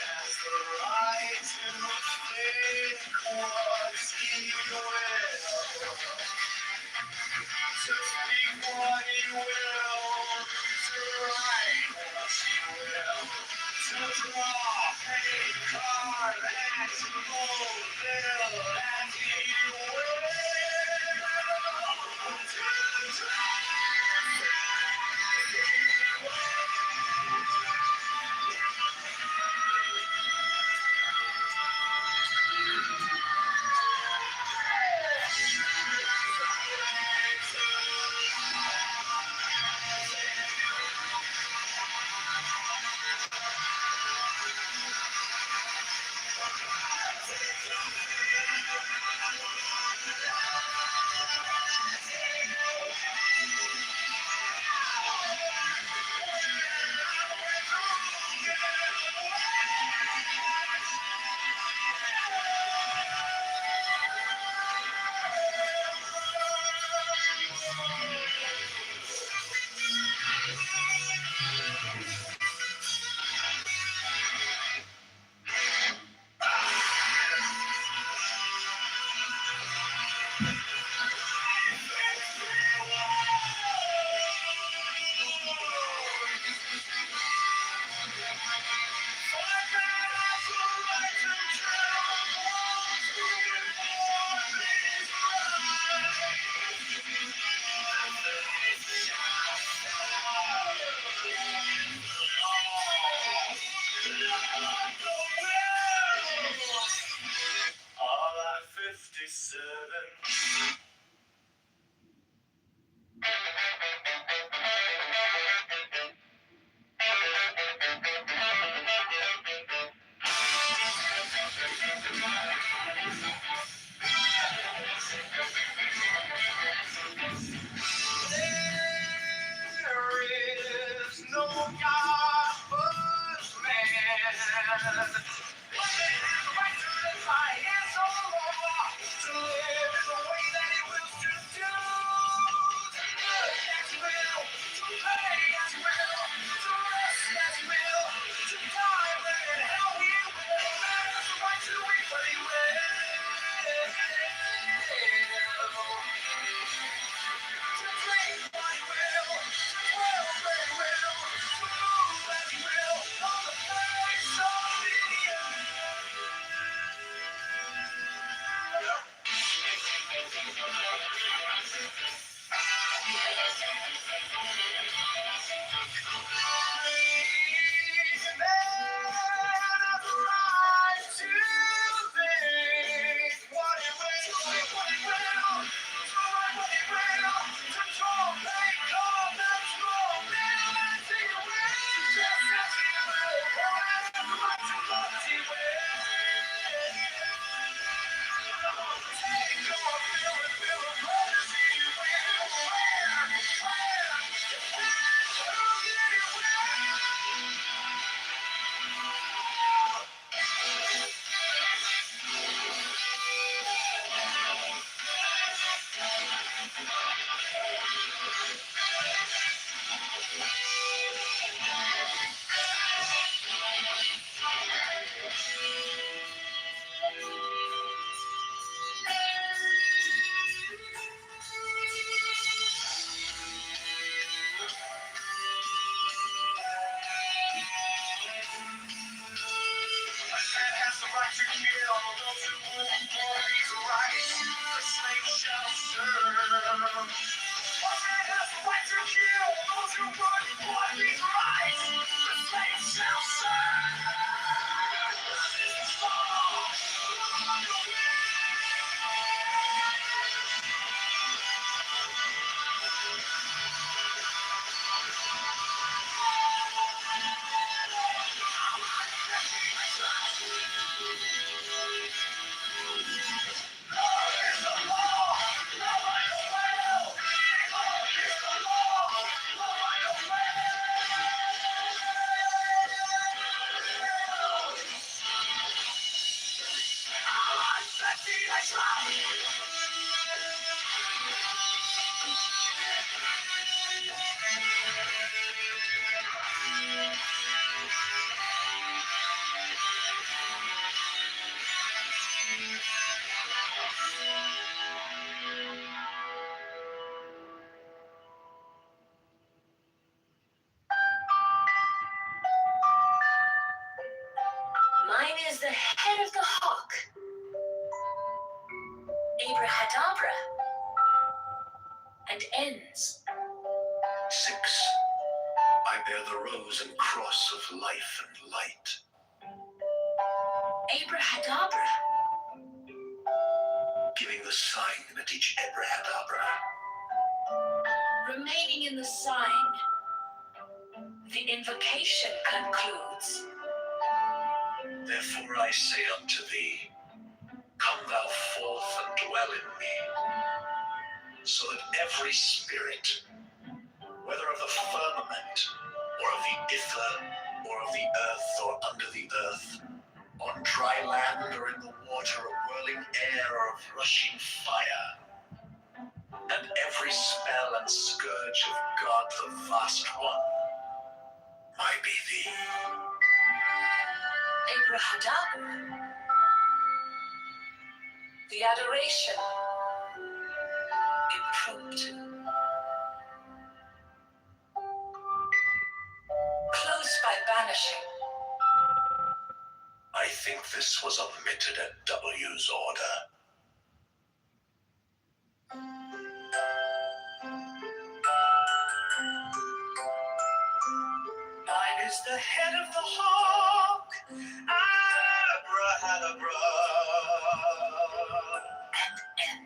has the right to think what he will, to speak what he will, to write what he will, to draw a card and to fulfill as he will, to dress as he will. All at 57. There is no God but man. But man has the right to live by his own law, to live in the way that he wills to do. To live as he will, to pay as he will, to rest as he will, to die when hell he will. Man has the right to reap what he will. Mine is the head of the hawk. Abrahadabra. And ends. 6. I bear the rose and cross of life and light. Abrahadabra. Giving the sign at each Abrahadabra. Remaining in the sign. The invocation concludes. Therefore I say unto thee, come thou forth and dwell in me, so that every spirit, whether of the firmament, or of the ether, or of the earth, or under the earth, on dry land or in the water, a whirling air or of rushing fire, and every spell and scourge of God the Vast One might be thee. Abrahadabra. The adoration. Impromptu. Close by banishing. I think this was omitted at W's order. Mine is the head of the hawk, Abrahadabra. And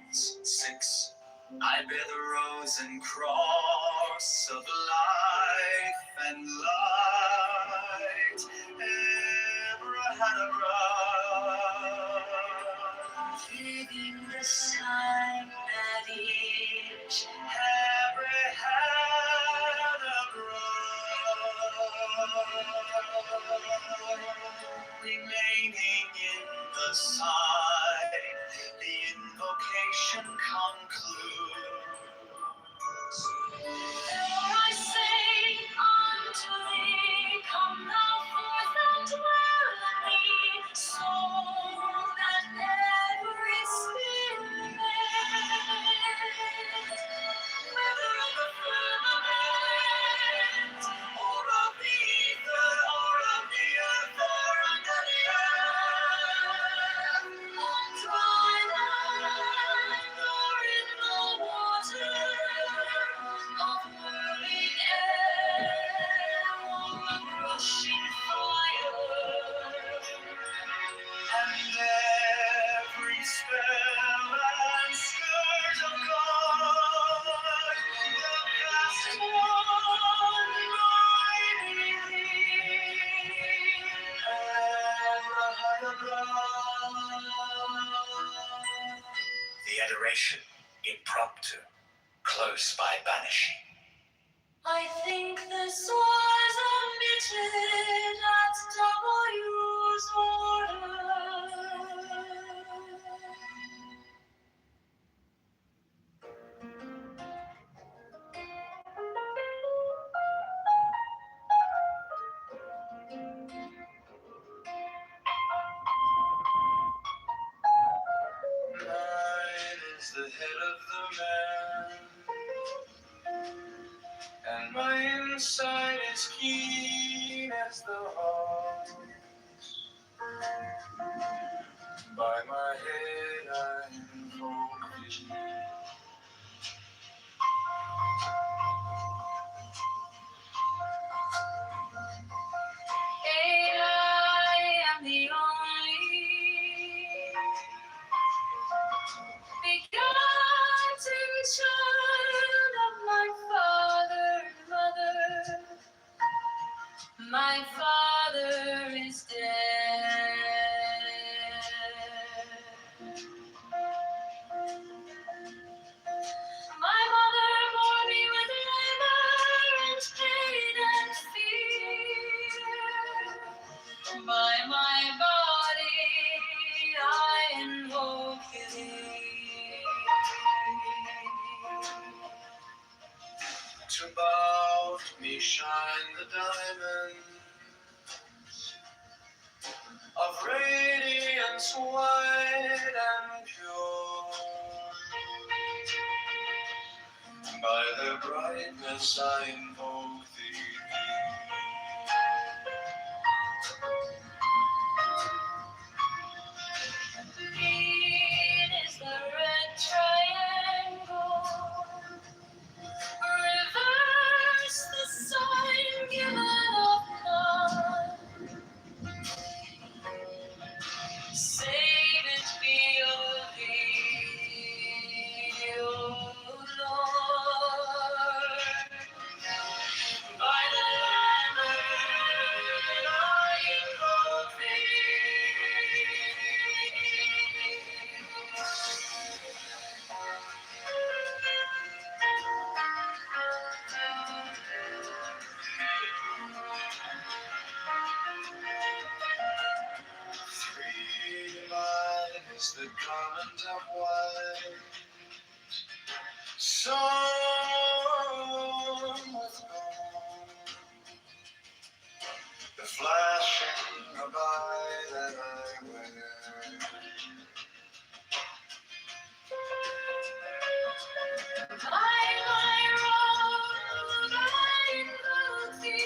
ends. 6. I bear the rose and cross of life and light, Abrahadabra. Giving the sign at each. Remaining in the side, the invocation concludes. Therefore I say unto thee, come thou forth and dwell in me, so that every spirit, whether of the firmament, or of the ether, or of the earth, or under the earth, on dry land, or in the water, of whirling air, or of rushing fire, And every spell and scourge of God, the vast one mighty thee, the adoration impromptu, close by banishing. I think this was omitted at W's order. Mine is the head of the man, and my inside is keen as the heart. By my head I invoke thee. I am the only begotten child of my father and mother. My father is dead. My mother bore me with labor and pain and fear. By my body I invoke thee. To about me shine the diamonds of radiance white and pure. By their brightness I invoke thee. the garment of white, sewn with gold, the flashing of eye that I wear. My road I will see.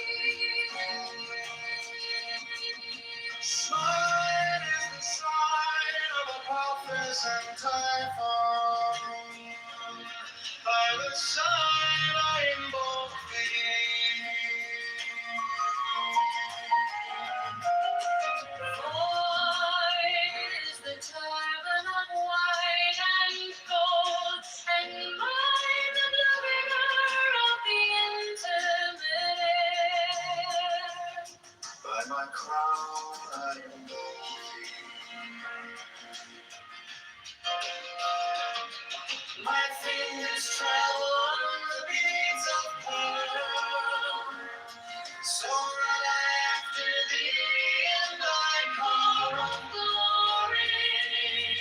Mine is the sign of a prophet typhoon. By the sign I invoke thee. Mine is the turban of white and gold, and mine the blue river of the intimate air. By my crown I invoke thee. My fingers travel on the beads of pearl. So run I after thee in thy car of glory.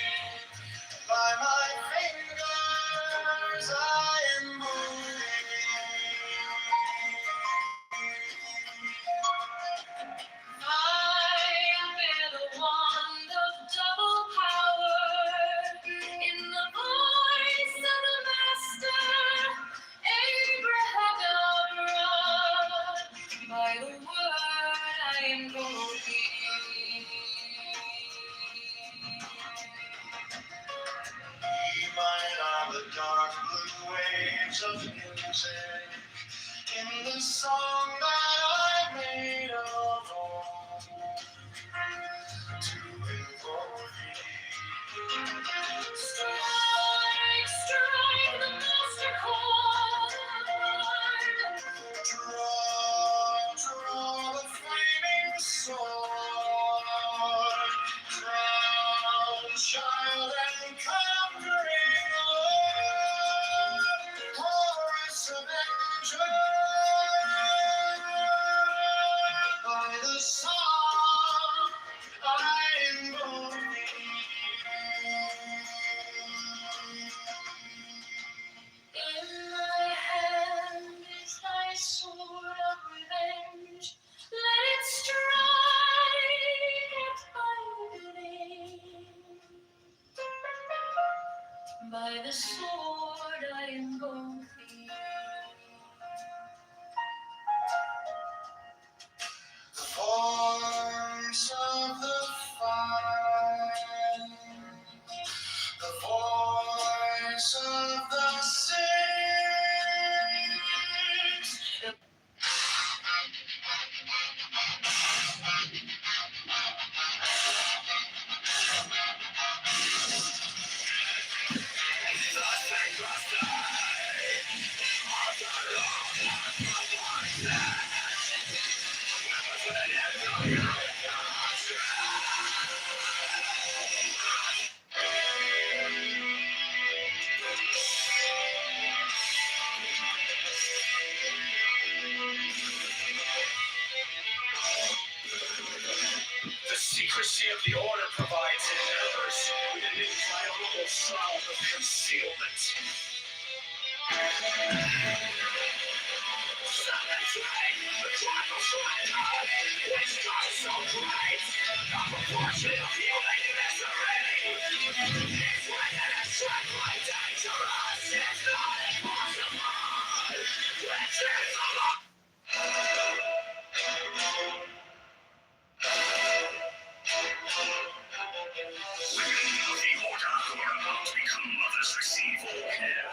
By my fingers I invoke thee. I bear the wand of double power in the voice of the Master, Abraham. By the word I invoke thee. Mine are the dark blue waves of music in the song that I made of old to invoke thee. Strike, strike the master chord. Draw the flaming sword. Crown, child, and conquering Lord. Chorus of angels. By the song I invoke thee. In my hand is thy sword of revenge. Let it strike at my bidding. By the sword I invoke thee. The voice of the fire, the voice of the six. The secrecy of the order provides elders with an inviolable shroud of concealment. The trials right which God so great, the proportion of human misery. It's when it is simply dangerous, it's not impossible. Which is the law. The order who are about to become mothers receive all care,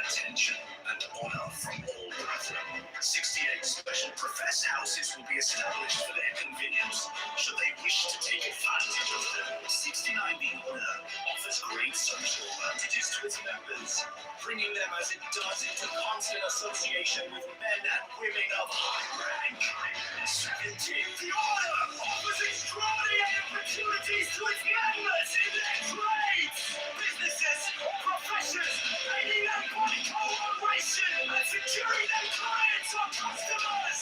attention, and honor from all brethren. 68 special professed houses will be established for their convenience, should they wish to take advantage of them. 69 The Order offers great social advantages to its members, bringing them as it does into constant association with men and women of high rank. 17 The Order offers extraordinary opportunities to its members in their trades, businesses, professions, aiding them by cooperation and securing their clients or customers.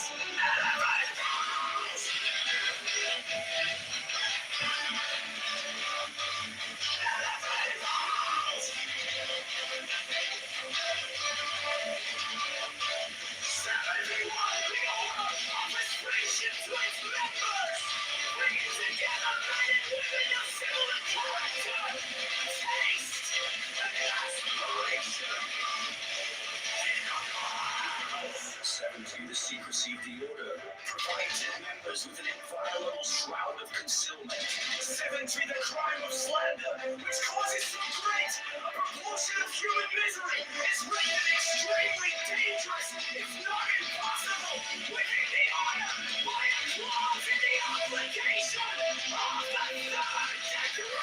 received the order. Provides members with an inviolable shroud of concealment. 7-3, the crime of slander, which causes so great a proportion of human misery, is rendered extremely dangerous, if not impossible, within the order by a clause in the obligation of the third degree.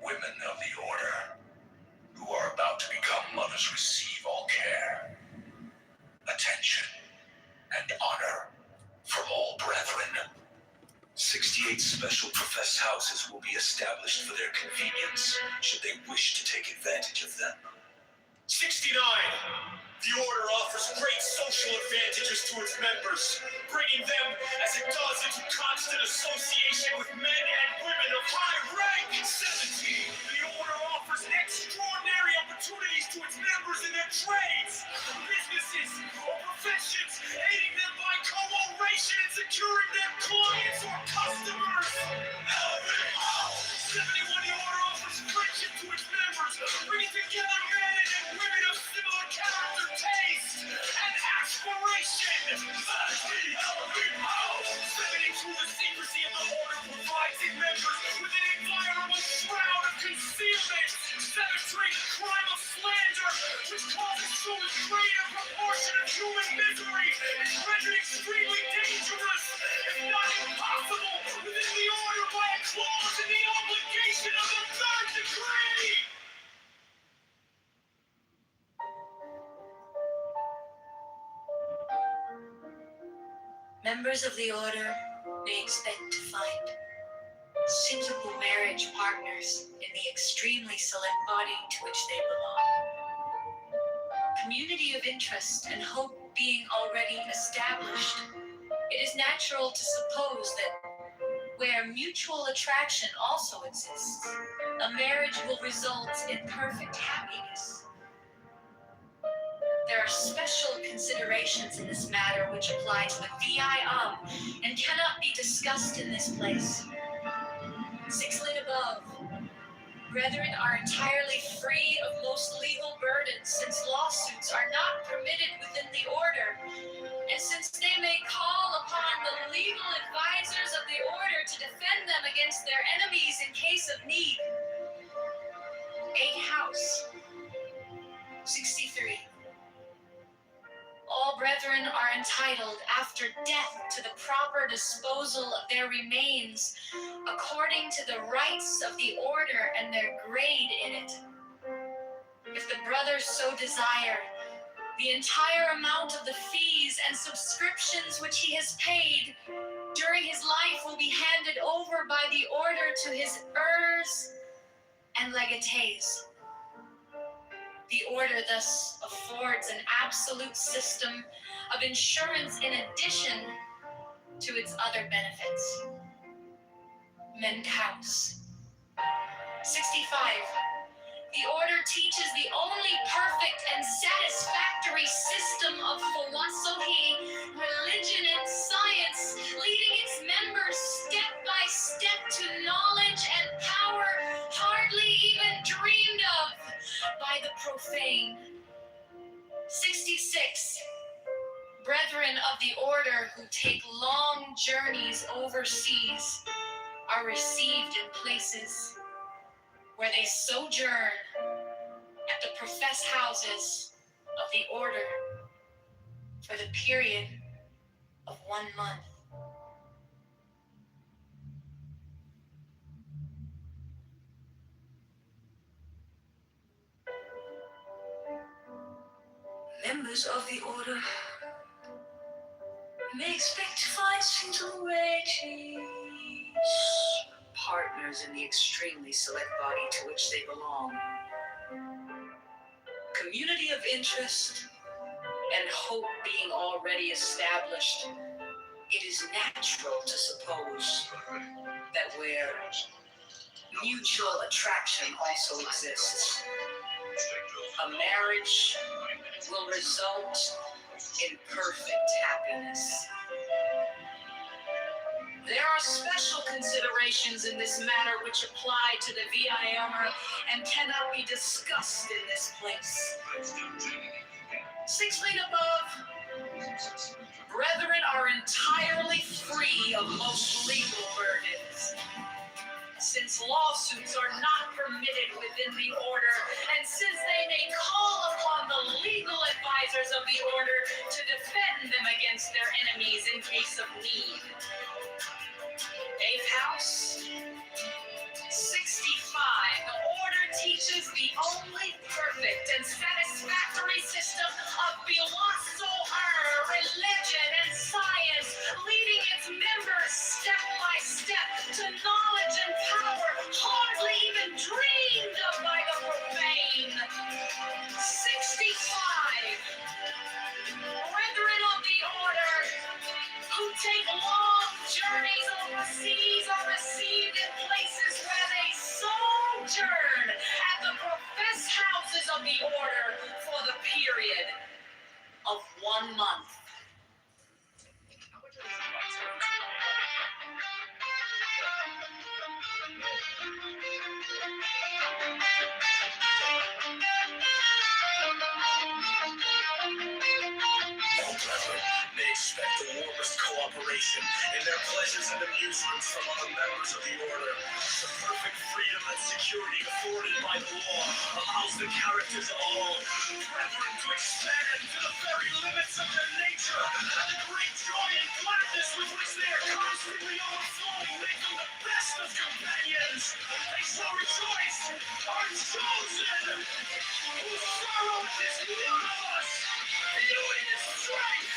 Women of the order, who are about to become mothers, receive all care, attention, and honor from all brethren. 68 special professed houses will be established for their convenience, should they wish to take advantage of them. 69. The order offers great social advantages to its members, bringing them, as it does, into constant association with men and women of high rank. 70. The order offers extraordinary opportunities to its members in their trades, businesses, or professions, aiding them by cooperation in securing their clients or customers. 71. The order offers friendship to its members, bringing together men and women of similar character, taste, and aspiration. 72. The secrecy of the order provides its members with an inviolable shroud of concealment. 73. The crime of slander, which causes so great a proportion of human misery, is rendered extremely dangerous, if not impossible, within the order by a clause in the obligation of the third degree. Members of the order may expect to find suitable marriage partners in the extremely select body to which they belong. Community of interest and hope being already established, it is natural to suppose that where mutual attraction also exists, a marriage will result in perfect happiness. There are special considerations in this matter which apply to the VI of and cannot be discussed in this place. 6 lit above. Brethren are entirely free of most legal burdens, since lawsuits are not permitted within the order, and since they may call upon the legal advisors of the order to defend them against their enemies in case of need. 8 house. 63. All brethren are entitled after death to the proper disposal of their remains according to the rights of the order and their grade in it. If the brothers so desire, the entire amount of the fees and subscriptions which he has paid during his life will be handed over by the order to his heirs and legatees. The order thus affords an absolute system of insurance in addition to its other benefits. Men's house. 65. The order teaches the only perfect and satisfactory system of philosophy, religion, and science, leading its members step by step to knowledge and power hardly even dreamed of by the profane. 66. Brethren of the order who take long journeys overseas are received in places where they sojourn at the professed houses of the order for the period of 1 month. Members of the order may expect to find suitable partners in the extremely select body to which they belong. Community of interest and hope being already established, it is natural to suppose that where mutual attraction also exists, a marriage will result in perfect happiness. There are special considerations in this matter which apply to the VIR and cannot be discussed in this place. 6 feet above, brethren are entirely free of most legal burdens. Since lawsuits are not permitted within the order, and since they may call upon the legal advisors of the order to defend them against their enemies in case of need. Eighth house, 65. The order teaches the only perfect and satisfactory system of philosophy, religion, and science, leading its members step by step to knowledge and power hardly even dreamed of by the profane. 65. Brethren of the order, who take long journeys over seas are received in places where they sojourn at the professed houses of the order for the period of 1 month. They expect the warmest cooperation in their pleasures and amusements from other members of the order. The perfect freedom and security afforded by the law allows the characters of all brethren to expand to the very limits of their nature, and the great joy and gladness with which they are constantly overflowing make them the best of companions. They shall rejoice, are chosen, whose sorrow is none of us, viewing his strength,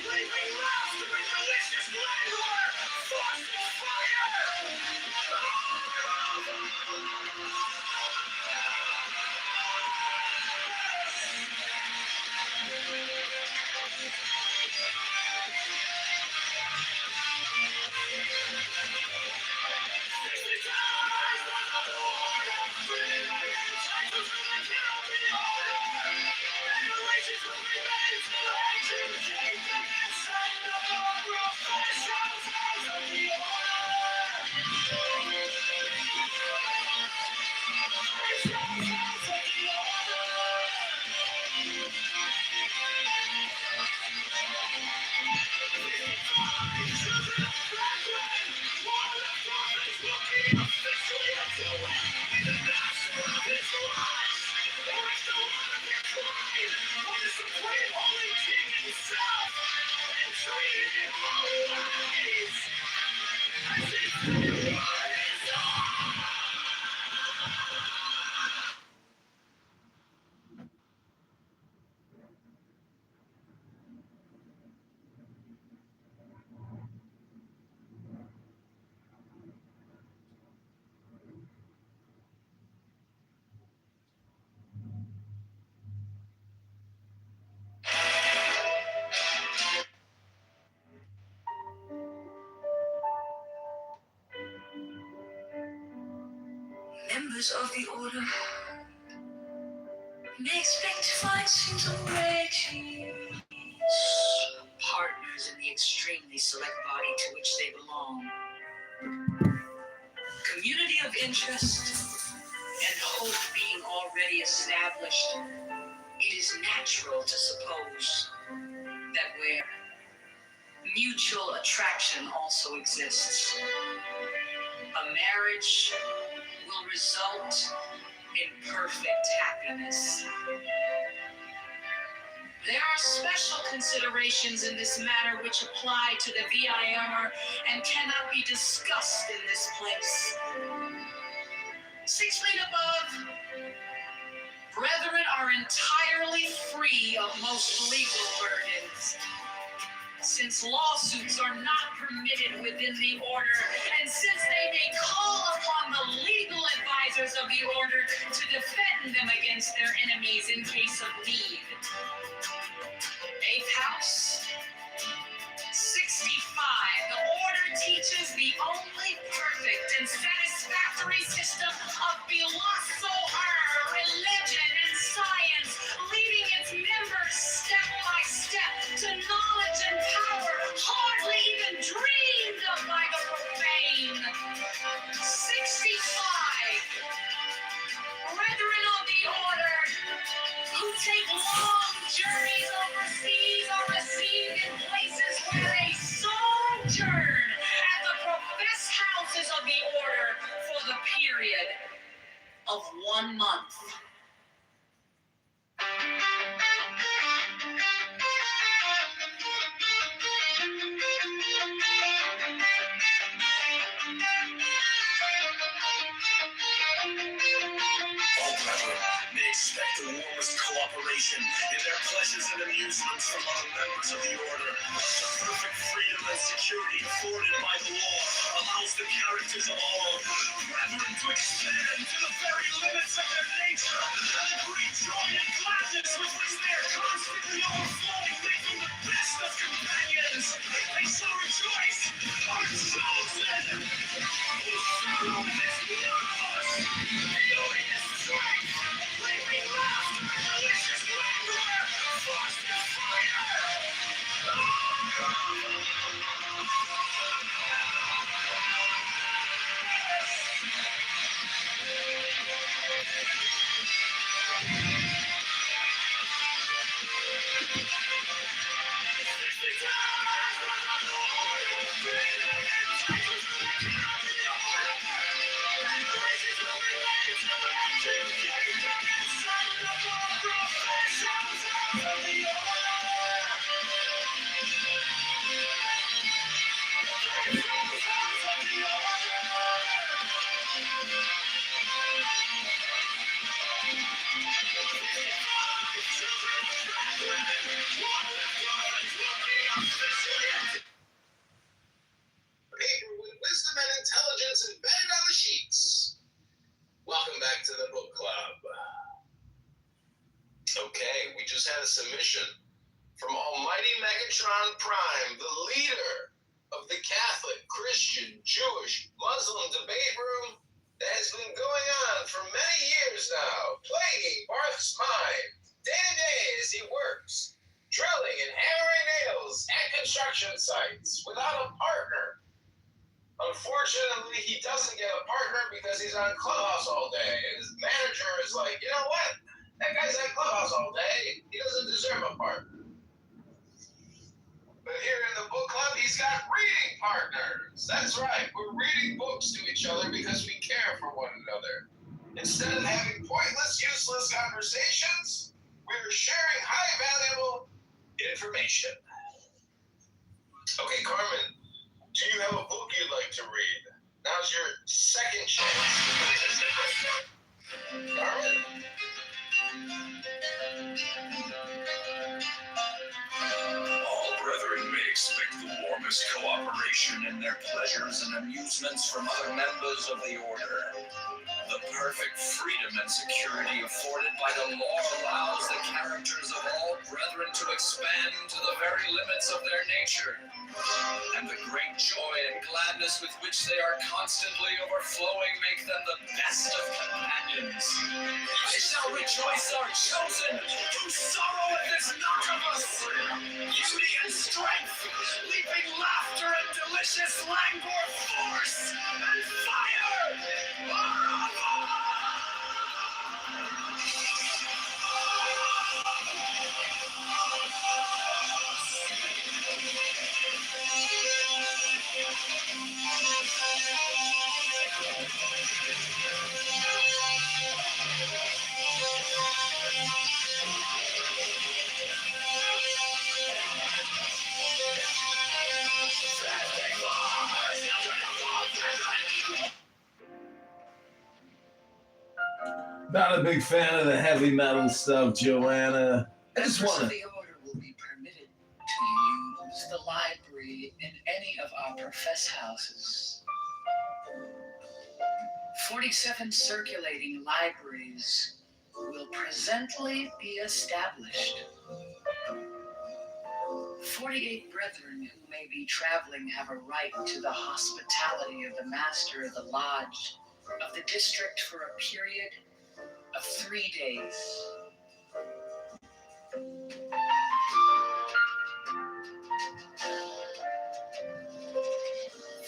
leaving laughter and delicious languor, forced in fire. Members of the order may expect to find scenes of rage, partners in the extremely select body to which they belong. Community of interest and hope being already established, it is natural to suppose that where mutual attraction also exists, a marriage will result in perfect happiness. There are special considerations in this matter which apply to the VIR and cannot be discussed in this place. 6 feet above, brethren are entirely free of most legal burdens. since lawsuits are not permitted within the order, and since they may call upon the legal advisors of the order to defend them against their enemies in case of need. Eighth house. 65. The order teaches the only perfect and satisfactory system of religion and science, leading its members step by step to knowledge and power hardly even dreamed of by the profane. 65. Brethren of the order who take long journeys overseas are received in places where they sojourn at the professed houses of the order for the period of 1 month. All brethren may expect the warmest cooperation in their pleasures and amusements from other members of the order. The perfect freedom and security afforded by the law allows the characters of all brethren to expand to the very limits of their nature, and the great joy and gladness with which they are constantly overflowing, making the best of companions. They shall rejoice, are chosen, whose sorrow is yours. Beauty is strength, leaping laughter, delicious languor, force and fire. Paper with wisdom and intelligence embedded on the sheets. Welcome back to the book club. Okay, we just had a submission from Almighty Megatron Prime, the leader of the Catholic, Christian, Jewish, Muslim debate room that has been going on for many years now, plaguing Barth's mind day to day as he works, drilling and hammering nails at construction sites without a partner. Unfortunately, he doesn't get a partner because he's on Clubhouse all day. And his manager is like, you know what? That guy's on Clubhouse all day. He doesn't deserve a partner. But here in the book club, he's got reading partners. That's right. We're reading books to each other because we care for one another. Instead of having pointless, useless conversations, we're sharing high valuable information. Okay, Carmen, do you have a book you'd like to read? Now's your second chance. Carmen? All brethren may expect the warmest cooperation in their pleasures and amusements from other members of the order. The perfect freedom and security afforded by the law allows the characters of all brethren to expand to the very limits of their nature, and the great joy and gladness with which they are constantly overflowing make them the best of companions. They shall rejoice our chosen, whose sorrow is not of us. Beauty and strength, leaping laughter and delicious languor, force and fire are of us. Not a big fan of the heavy metal stuff, Joanna. I just want to. The order will be permitted to use use the library in any of our profess houses. 47 circulating libraries will presently be established. 48 brethren who may be traveling have a right to the hospitality of the master of the lodge of the district for a period of 3 days.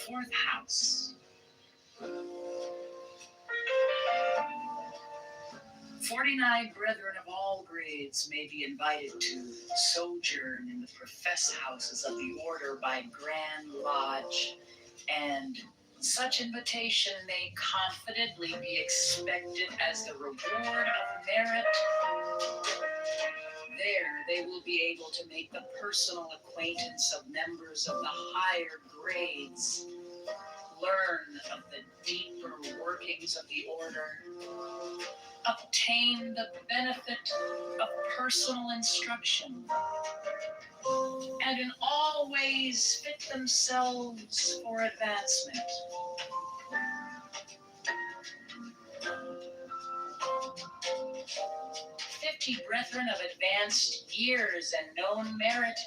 Fourth house. 49 brethren of all grades may be invited to sojourn in the profess houses of the order by Grand Lodge, and such invitation may confidently be expected as the reward of merit. There, they will be able to make the personal acquaintance of members of the higher grades, learn of the deeper workings of the order, obtain the benefit of personal instruction, and in all ways fit themselves for advancement. Brethren of advanced years and known merit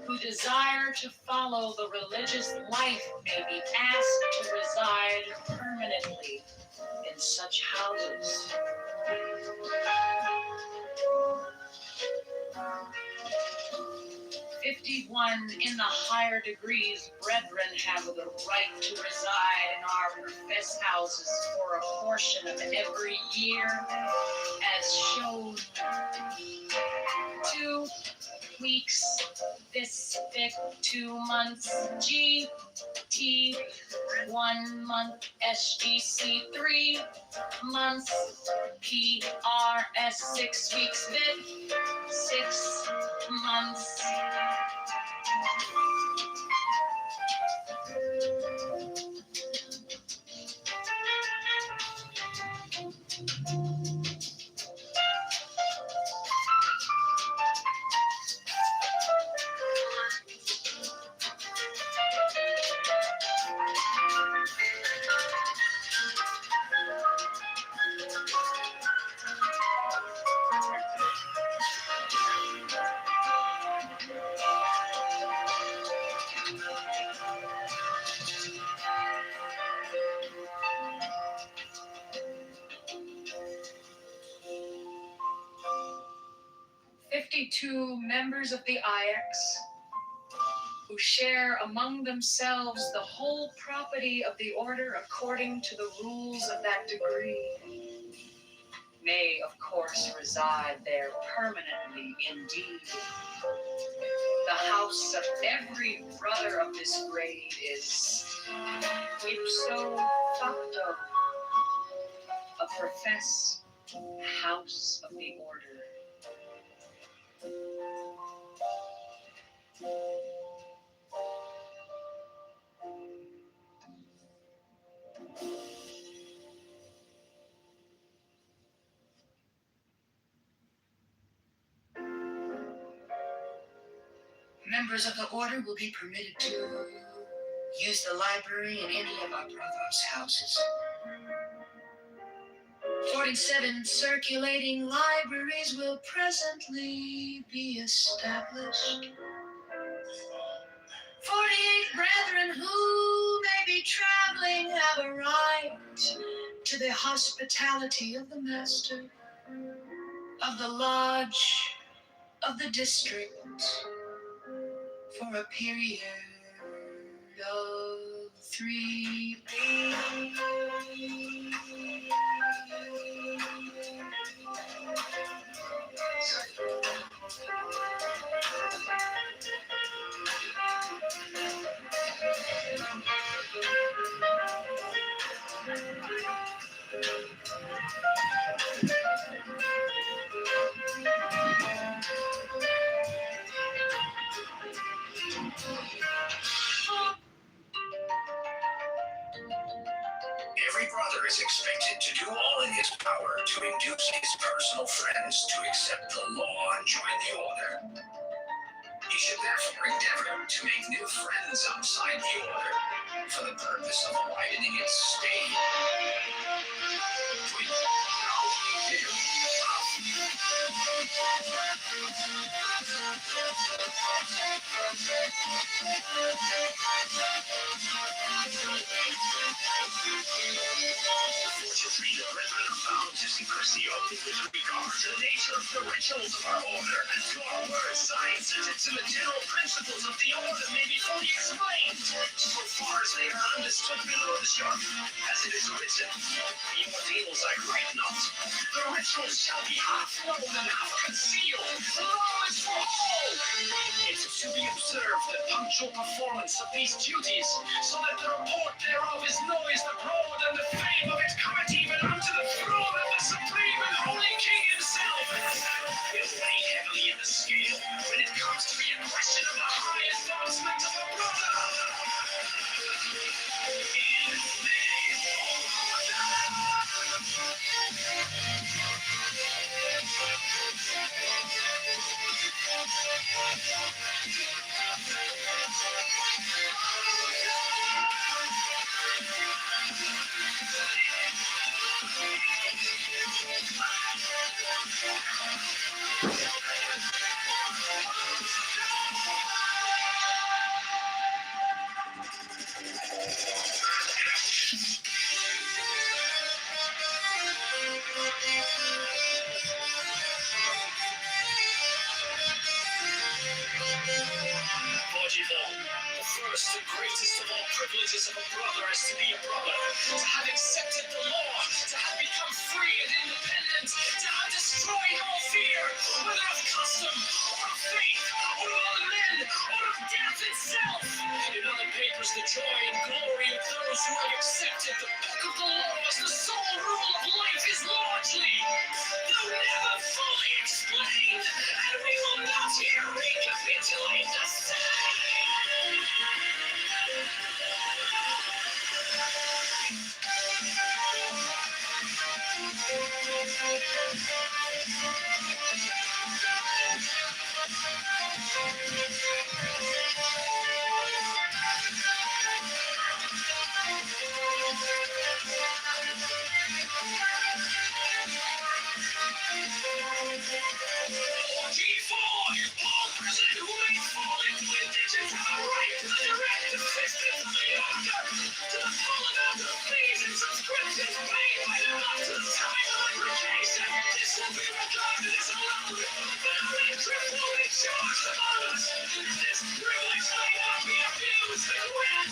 who desire to follow the religious life may be asked to reside permanently in such houses. "51 in the higher degrees brethren have the right to reside in our profess houses for a portion of every year, as shown 2 weeks, this thick 2 months, GT 1 month, SGC 3 months, PRS 6 weeks, VIT 6 months. Members of the IX who share among themselves the whole property of the order according to the rules of that degree may, of course, reside there permanently indeed. The house of every brother of this grade is ipso facto a profess house of the order. Members of the order will be permitted to use the library in any of our brothers' houses. 47 circulating libraries will presently be established. 48 brethren who may be traveling have a right to the hospitality of the master of the lodge of the district for a period of 3 days. Every brother is expected to do all in his power to induce his personal friends to accept the law and join the order. He should therefore endeavor to make new friends outside the order for the purpose of widening its state. Treat the brethren are bound to secrecy only with regard to the nature of the rituals of our order, and to our words, signs, sentence, and the general principles of the order may be fully explained, so far as they are understood below the sharp, as it is written, the ordeals I write not. The rituals shall be half known and half concealed. The law is for all. It is to be observed the punctual performance of these duties, so that the report thereof is noised abroad, and the fame of it cometh even unto the throne of the supreme and holy King himself. Will weigh heavily in the scale when it comes to be a question of the high advancement of a brother. The first and greatest of all privileges of a brother is to be a brother, to have accepted the law, to have become free and independent, to have destroyed all fear, whether of custom, or of faith, or of other men, or of death itself. In other papers, the joy and glory of those who have accepted the book of the law as the sole rule of life is largely, though never fully explained, and we will not here recapitulate the same. All present who may fall into indigence have a right to the direct assistance of the order, to the full amount of fees and subscriptions paid by them up to the time of application. This will be regarded as a loan, but our interest will be charged upon us. This privilege may not be abused, and when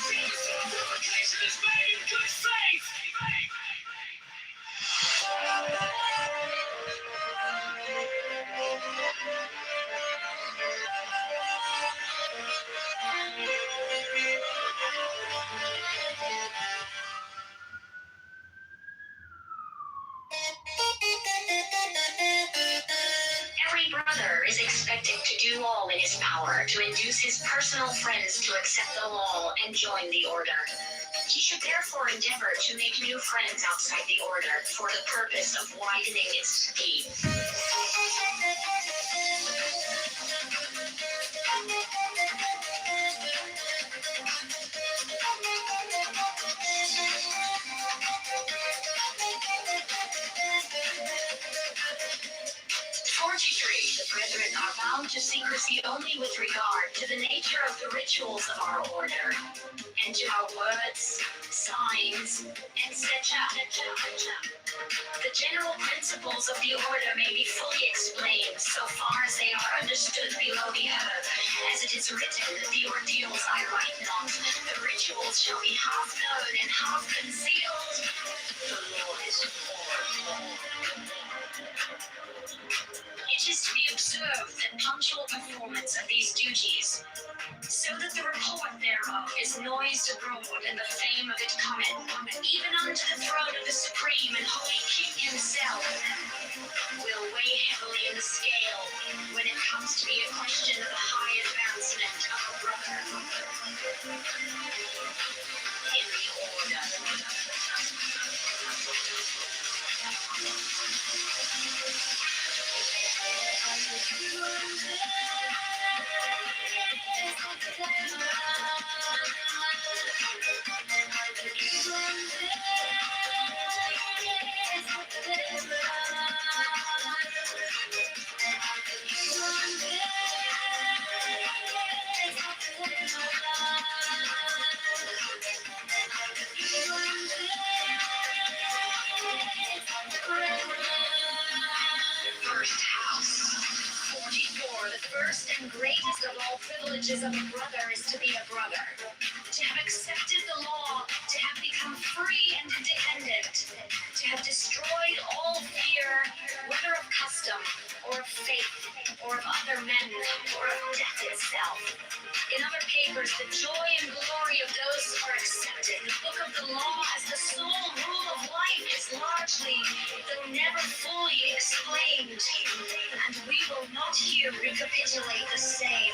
fees and application is made in good faith. Every brother is expected to do all in his power to induce his personal friends to accept the law and join the order. He should therefore endeavor to make new friends outside the order for the purpose of widening its state. 43. The brethren are bound to secrecy only with regard to the nature of the rituals of our order, and to our words, signs, etc. The general principles of the order may be fully explained so far as they are understood below the herb, as it is written, the ordeals I write not, the rituals shall be half known and half concealed. The law is for. It is to be observed that punctual performance of these duties, so that the report thereof is noised abroad, and the fame of it cometh, even unto the throne of the supreme and holy King himself, will weigh heavily in the scale when it comes to be a question of the high advancement of a brother in the order. First house. 44. The first and greatest of all privileges of a brother is to be a brother. To have accepted the law, to have become free and independent, to have destroyed all fear, whether of custom, or of faith, or of other men, or of death itself. In other papers, the joy and glory of those who are accepted. The book of the law as the sole rule of life is largely, though never fully explained. And we will not here recapitulate the same.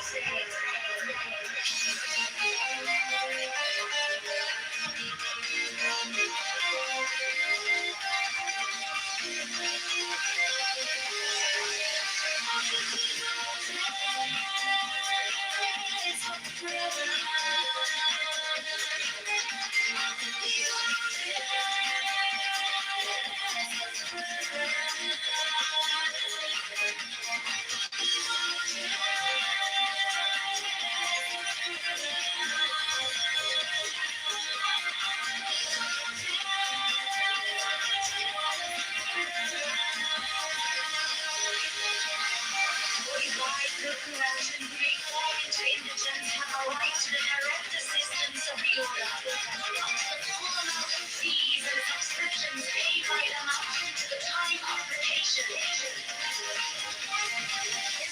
Indigents have a right to the direct assistance of the order. The full amount of fees and subscriptions paid by them up to the time of vacation. This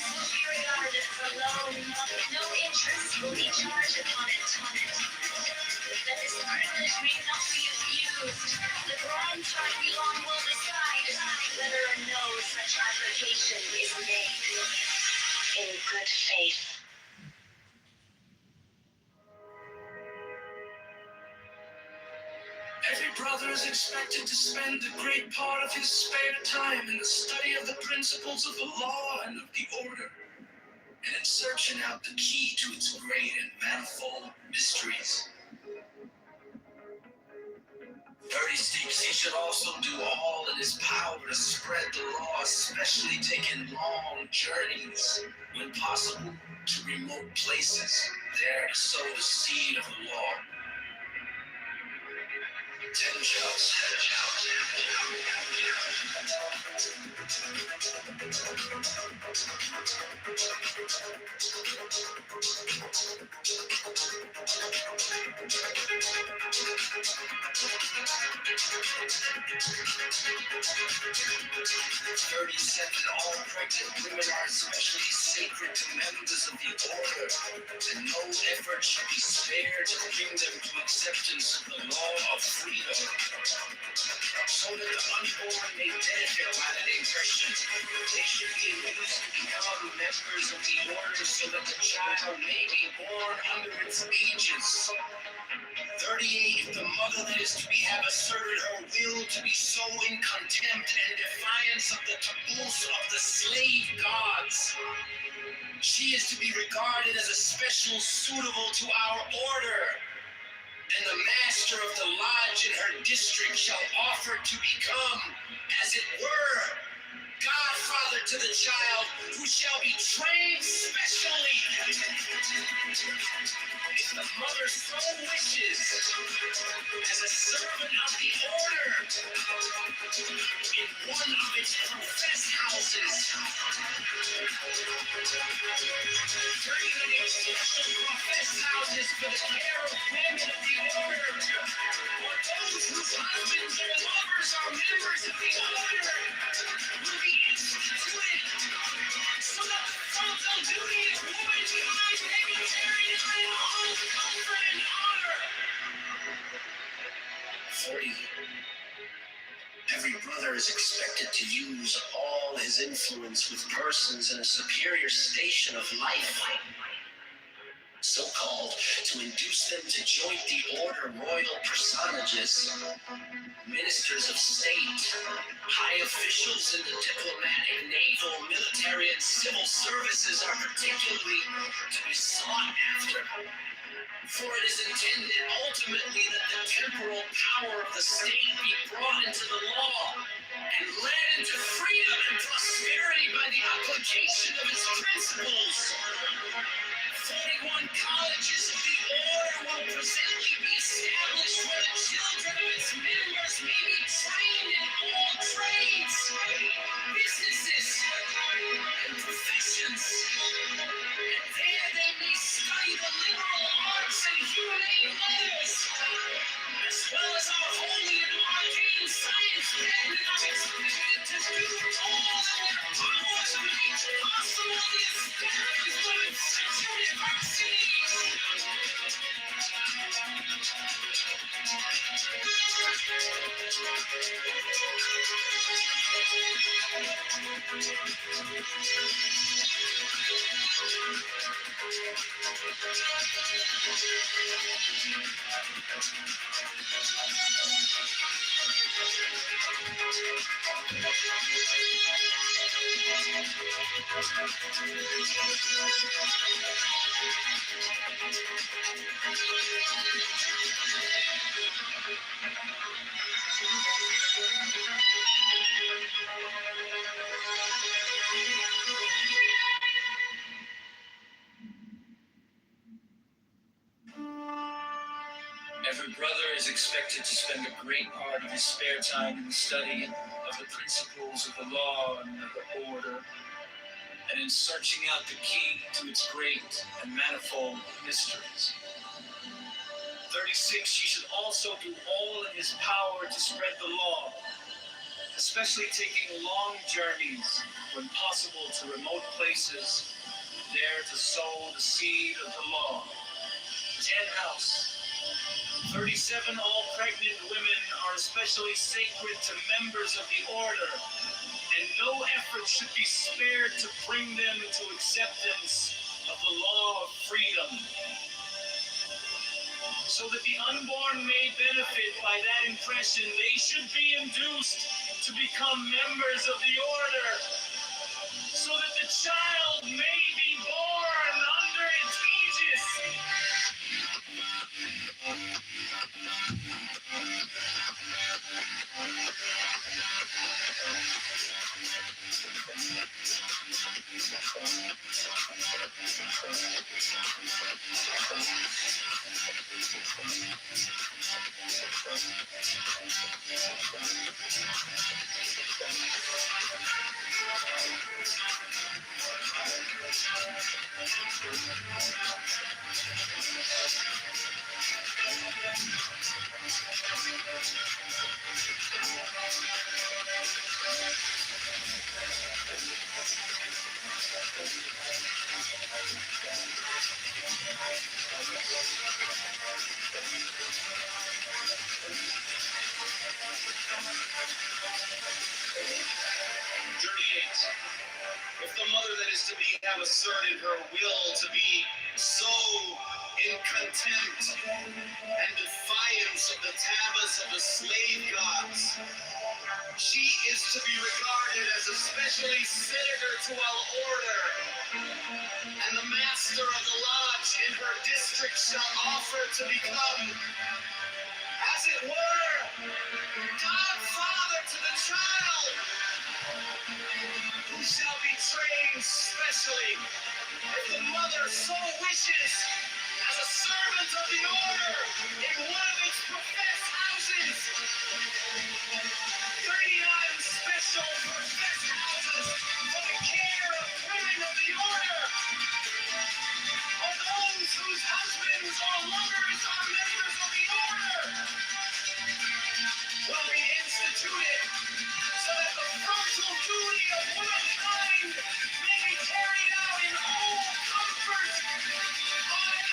will be regarded as a loan. No interest will be charged upon it. That this privilege may not be abused. The Grand Tribunal will decide whether or no such application is made in good faith. Every brother is expected to spend a great part of his spare time in the study of the principles of the law and of the order, and in searching out the key to its great and manifold mysteries. 30 steeps, he should also do all in his power to spread the law, especially taking long journeys, when possible, to remote places, there to sow the seed of the law. 10 jobs. 37 all pregnant women are especially sacred to members of the order, and no effort should be spared to bring them to acceptance of the law of freedom, so that the unborn may benefit by that impression. They should be induced to become members of the order so that the child may be born under its aegis. 38, if the mother that is to be have asserted her will to be so in contempt and defiance of the taboos of the slave gods, she is to be regarded as a special suitable to our order, and the master of the lodge in her district shall offer to become, as it were, godfather to the child, who shall be trained specially. If the mother so wishes, as a servant of the order, in one of its professed houses, 38 special professed houses for the care of women of the order, or those whose husbands or lovers are members of the order, will be instituted, so that the frontal duty of womankind may be carried out in all comfort and honor. 40. Every brother is expected to use all his influence with persons in a superior station of life so called, to induce them to join the order. Royal personages, ministers of state, high officials in the diplomatic, naval, military, and civil services are particularly to be sought after. For it is intended ultimately that the temporal power of the state be brought into the law and led into freedom and prosperity by the application of its principles. 41 colleges of the order will presently be established where the children of its members may be trained in all trades, businesses, and professions. And there they may study the liberal arts and humane letters, as well as our holy and arcane science, and are expected to do all in their power to make possible the establishment of such universities. Every brother is expected to spend a great part of his spare time in the study of the principles of the law and of the order, and in searching out the key to its great and manifold mysteries. 36, he should also do all in his power to spread the law, especially taking long journeys, when possible, to remote places, there to sow the seed of the law. 10 house. 37, all pregnant women are especially sacred to members of the order, and no effort should be spared to bring them to acceptance of the law of freedom, so that the unborn may benefit by that impression. They should be induced to become members of the order, so that the child may be born under its aegis. If the mother that is to be have asserted her will to be so in contempt and defiance of the tablets of the slave gods, she is to be regarded as especially senator to our order, and the master of the lodge in her district shall offer to become, as it were, godfather to the child, who shall be trained specially, if the mother so wishes, as a servant of the order in one of its professed houses. 39 special professed houses for the care of women of the order, or those whose husbands or lovers are members of the order, will be instituted, so that the frontal duty of womankind may be carried out in all comfort on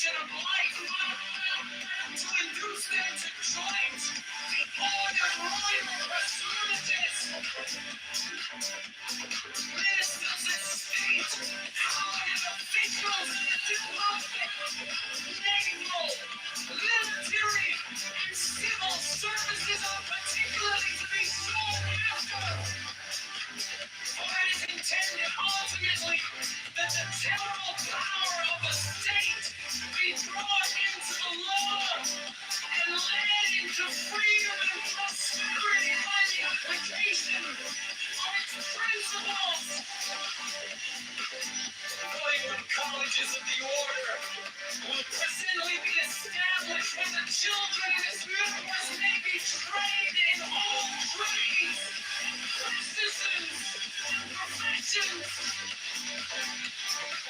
expression of life, to induce them to join the order of royal personages, ministers of state, high officials in the diplomatic, naval, military, and civil services are particularly to be sought after. For it is intended ultimately that the temporal power of the state be brought into the law and led into freedom and prosperity by the application of its principles. 41 colleges of the order will presently be established where the children of its members may be trained in all trades, practices, professions,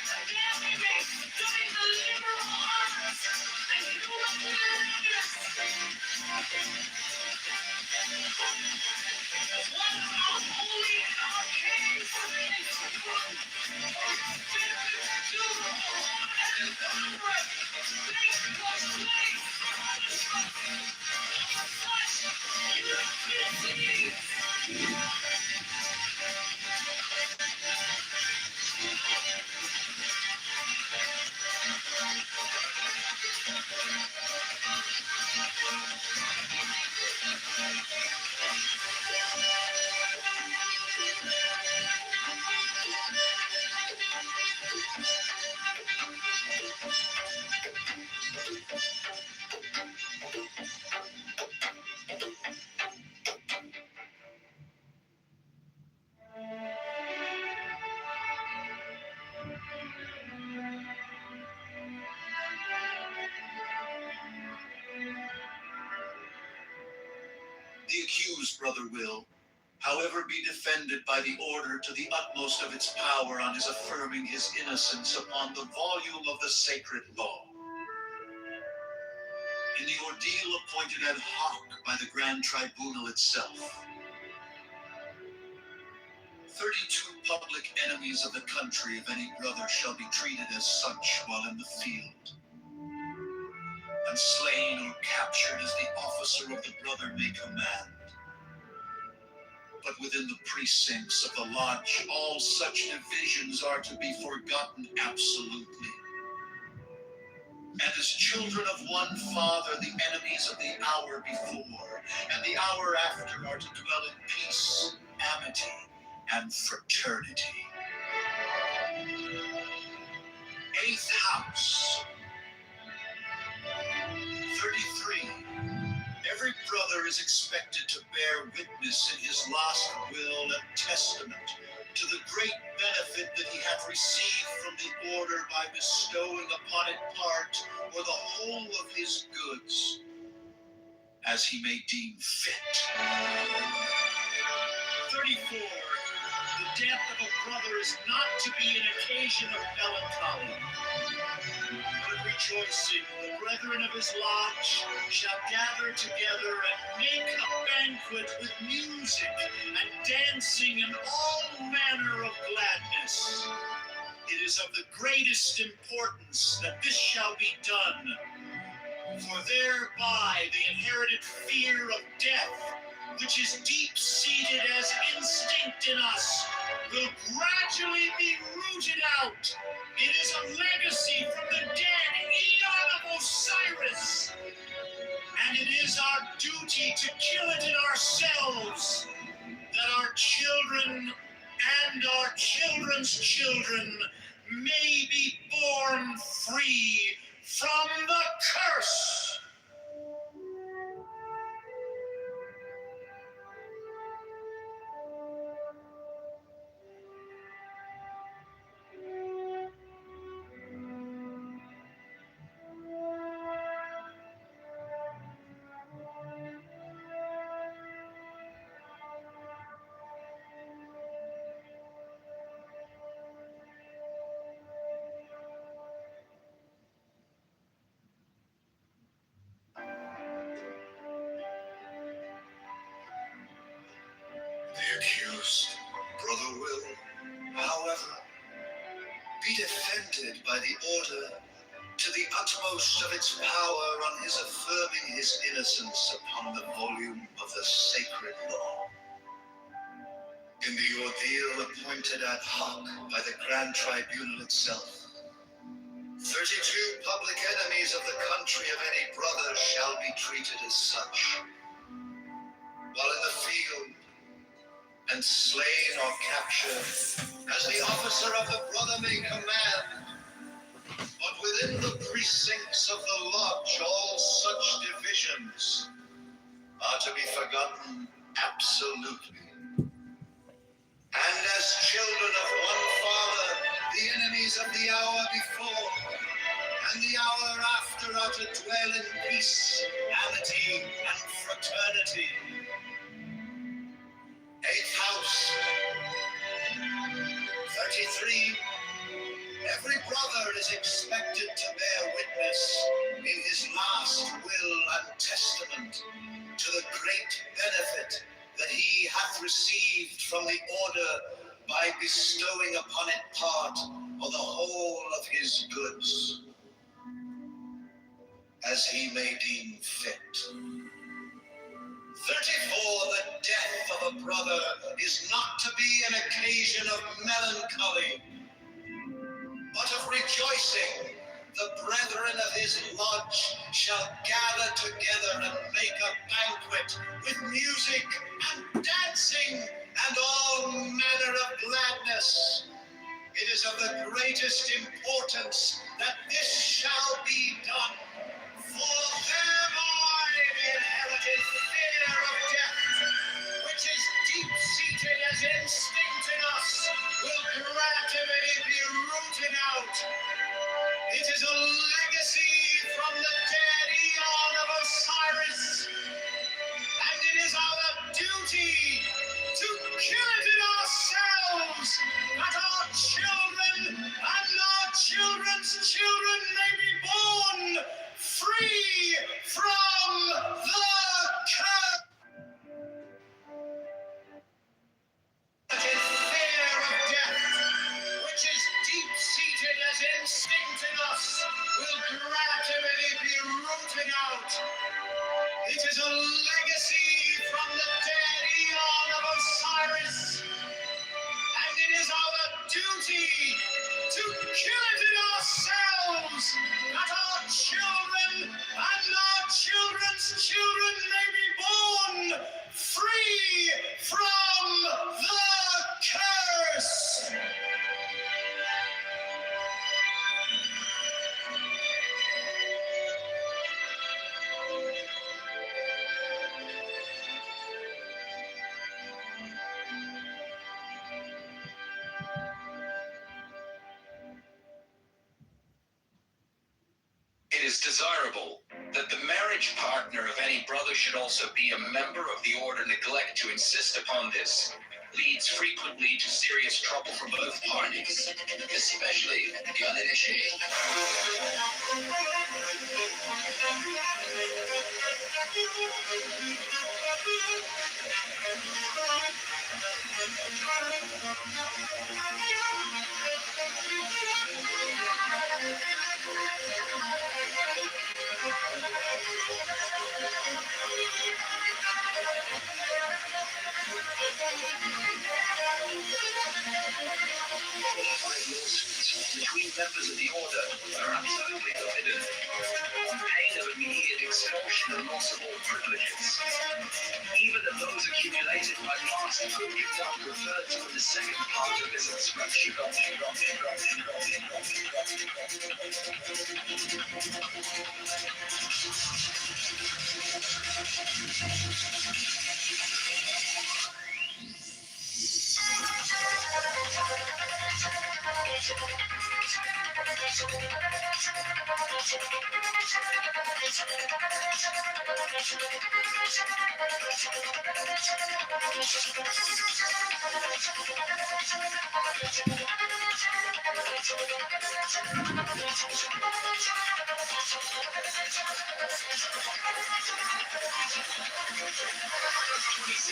and there we may study the liberal arts and human letters. One of our holy and arcane friends, The accused, Brother Will, however, be defended by the order to the utmost of its power on his affirming his innocence upon the volume of the sacred law. In the ordeal appointed ad hoc by the Grand Tribunal itself, 32 public enemies of the country of any brother shall be treated as such while in the field, and slain or captured as the officer of the brother may command. But within the precincts of the lodge, all such divisions are to be forgotten absolutely. And as children of one Father, the enemies of the hour before and the hour after are to dwell in peace, amity, and fraternity. 8th House, 33. Every brother is expected to bear witness in his last will and testament to the great benefit that he hath received from the order by bestowing upon it part or the whole of his goods, as he may deem fit. 34. The death of a brother is not to be an occasion of melancholy, but rejoicing. The brethren of his lodge shall gather together and make a banquet with music and dancing and all manner of gladness. It is of the greatest importance that this shall be done, for thereby the inherited fear of death, which is deep-seated as instinct in us, will gradually be rooted out. It is a legacy from the dead Eon of Osiris, and it is our duty to kill it in ourselves, that our children and our children's children may be born free from the curse. The accused, Brother Will, however, be defended by the order to the utmost of its power on his affirming his innocence upon the volume of the sacred law. In the ordeal appointed ad hoc by the Grand Tribunal itself, 32 public enemies of the country of any brother shall be treated as such, while in the field, and slain or captured, as the officer of the brother may command. But within the precincts of the lodge, all such divisions are to be forgotten absolutely. And as children of one Father, the enemies of the hour before and the hour after are to dwell in peace, amity, and fraternity. Eighth house, 33. Every brother is expected to bear witness in his last will and testament to the great benefit that he hath received from the order by bestowing upon it part of the whole of his goods, as he may deem fit. 34. The death of a brother is not to be an occasion of melancholy, but of rejoicing. The brethren of his lodge shall gather together and make a banquet with music and dancing and all manner of gladness. It is of the greatest importance that this shall be done, for thereby the inherited fear of death, which is deep-seated as instinct in us, will gradually be rooted out. It is a legacy from the dead eon of Osiris, and it is our duty to kill it in ourselves, that our children and our children's children may be born free from the curse. Fear of death, which is deep-seated as instinct in us, will gradually be rooted out. It is a legacy from the dead eon of Osiris, and it is our duty to kill it in ourselves, that our children and our children's children may be born free from the curse. It is desirable that the marriage partner of any brother should also be a member of the order. Neglect to insist upon this leads frequently to serious trouble for both parties, especially the uninitiated. Between members of the order are absolutely forbidden, on pain of immediate expulsion and loss of all privileges. Even of those accumulated by past conduct referred to in the second part of this inscription.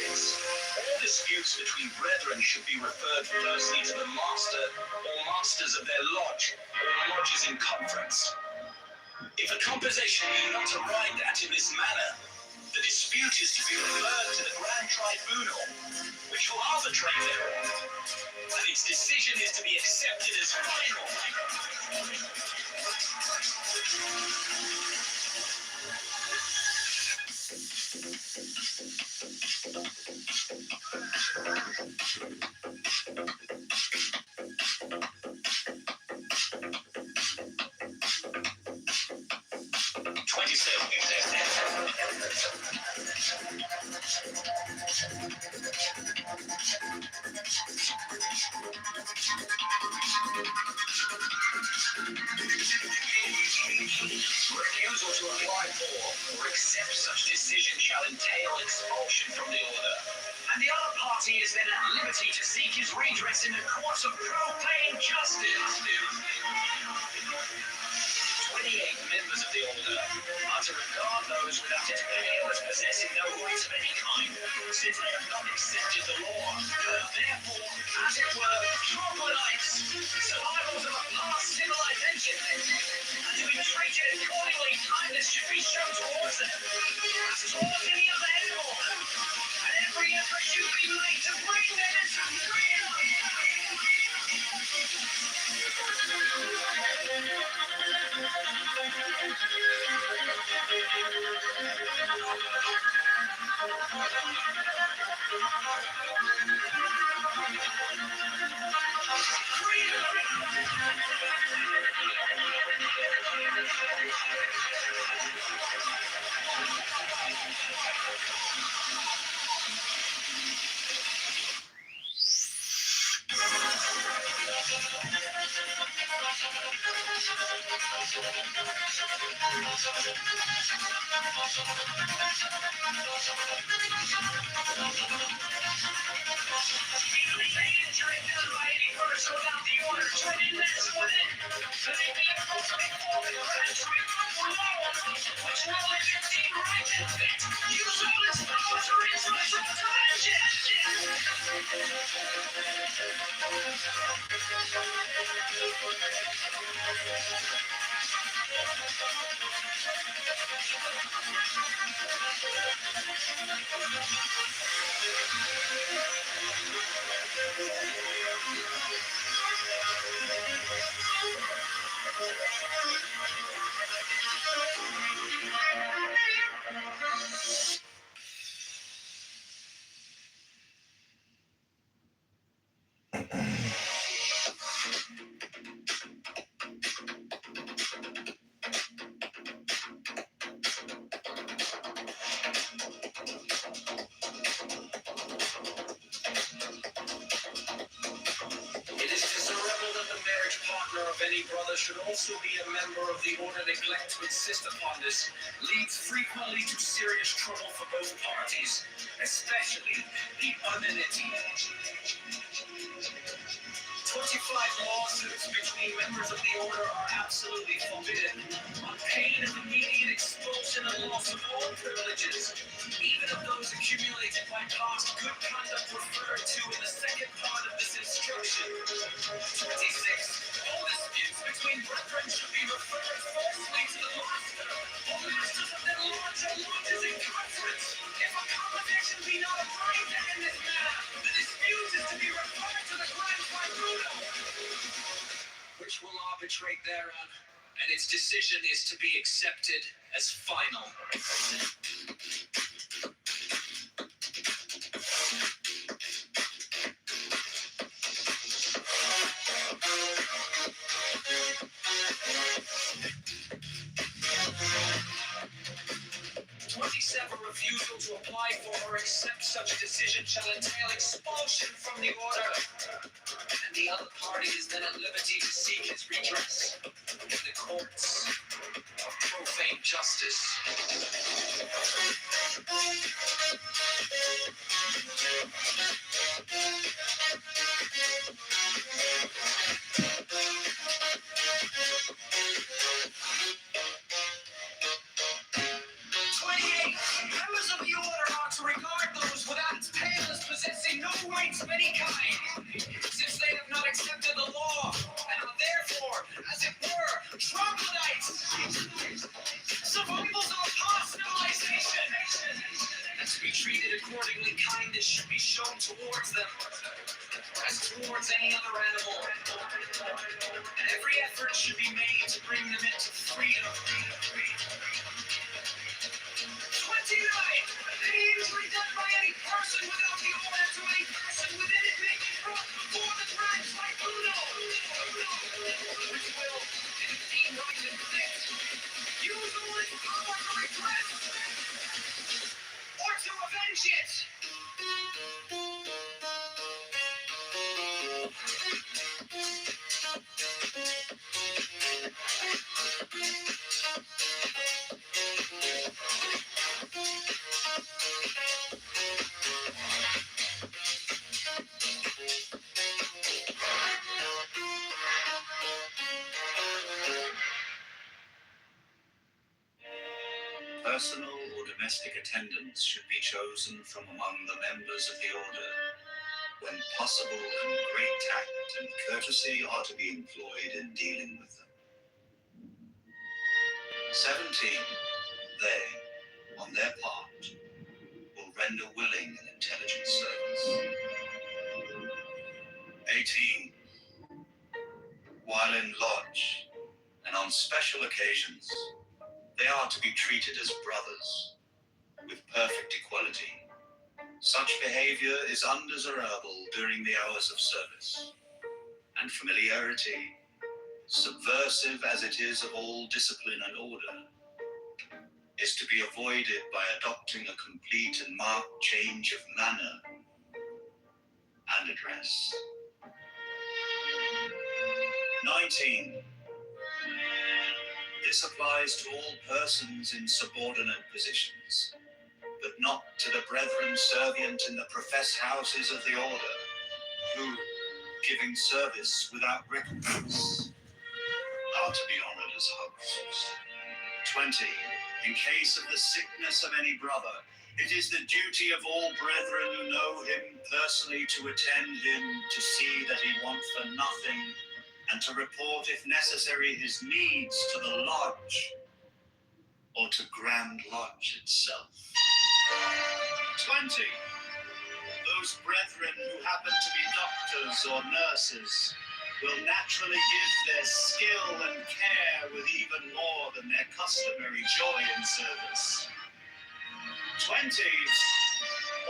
All disputes between brethren should be referred firstly to the master or masters of their lodge, or lodges in conference. If a composition be not arrived at in this manner, the dispute is to be referred to the Grand Tribunal, which will arbitrate thereon, and its decision is to be accepted as final. Refusal to apply for or accept such decision shall entail expulsion from the order, and the other party is then at liberty to seek his redress in the courts of profane justice. 28 members of the order are to regard those without its pale as possessing no rights of any kind, since they have not accepted the law, but therefore, as it were, troglodytes, survivals of a past civilization, and to be treated accordingly. Kindness should be shown towards them, as towards any other animal, and every effort should be made to bring them into freedom. Any brother should also be a member of the order. Neglect to insist upon this leads frequently to serious trouble for both parties, especially the unity. 25 lawsuits between members of the order are absolutely forbidden, on pain of immediate expulsion and loss of all privileges, even of those accumulated by past good conduct referred to in the second part of this instruction. 26. All disputes between brethren should be referred firstly to the master, or masters of their larger lodges and conference. If a combination be not arrived at in this manner, the dispute is to be referred to the Grand Tribunal, which will arbitrate thereon, and its decision is to be accepted as final. 27. Refusal to apply for or accept such decision shall entail expulsion from the order, and the other party is then at liberty to seek its redress in the courts of profane justice. 28. Members of the order are to regard those without its pale as possessing no rights of any kind, since they have not accepted the law, and are therefore, as it were, troglodytes. Accordingly, kindness should be shown towards them, as towards any other animal. And every effort should be made to bring them into freedom. 29. Any injury done by any person without the order to any person within it may be brought before the tribes tribunal, which will, if deemed right and fit, use all its power to repress or to avenge it. Personal or domestic attendants should be chosen from among the members of the order. When possible, and great tact and courtesy are to be employed in dealing with them. 17. They, on their part, will render willing and intelligent service. 18. While in lodge and on special occasions, they are to be treated as brothers, with perfect equality. Such behavior is undesirable during the hours of service, and familiarity, subversive as it is of all discipline and order, is to be avoided by adopting a complete and marked change of manner and address. 19. This applies to all persons in subordinate positions, but not to the brethren servient in the profess houses of the order, who, giving service without recompense, are to be honored as hosts. 20. In case of the sickness of any brother, it is the duty of all brethren who know him personally to attend him, to see that he want for nothing, and to report, if necessary, his needs to the lodge, or to Grand Lodge itself. 20. Those brethren who happen to be doctors or nurses will naturally give their skill and care with even more than their customary joy in service. 20.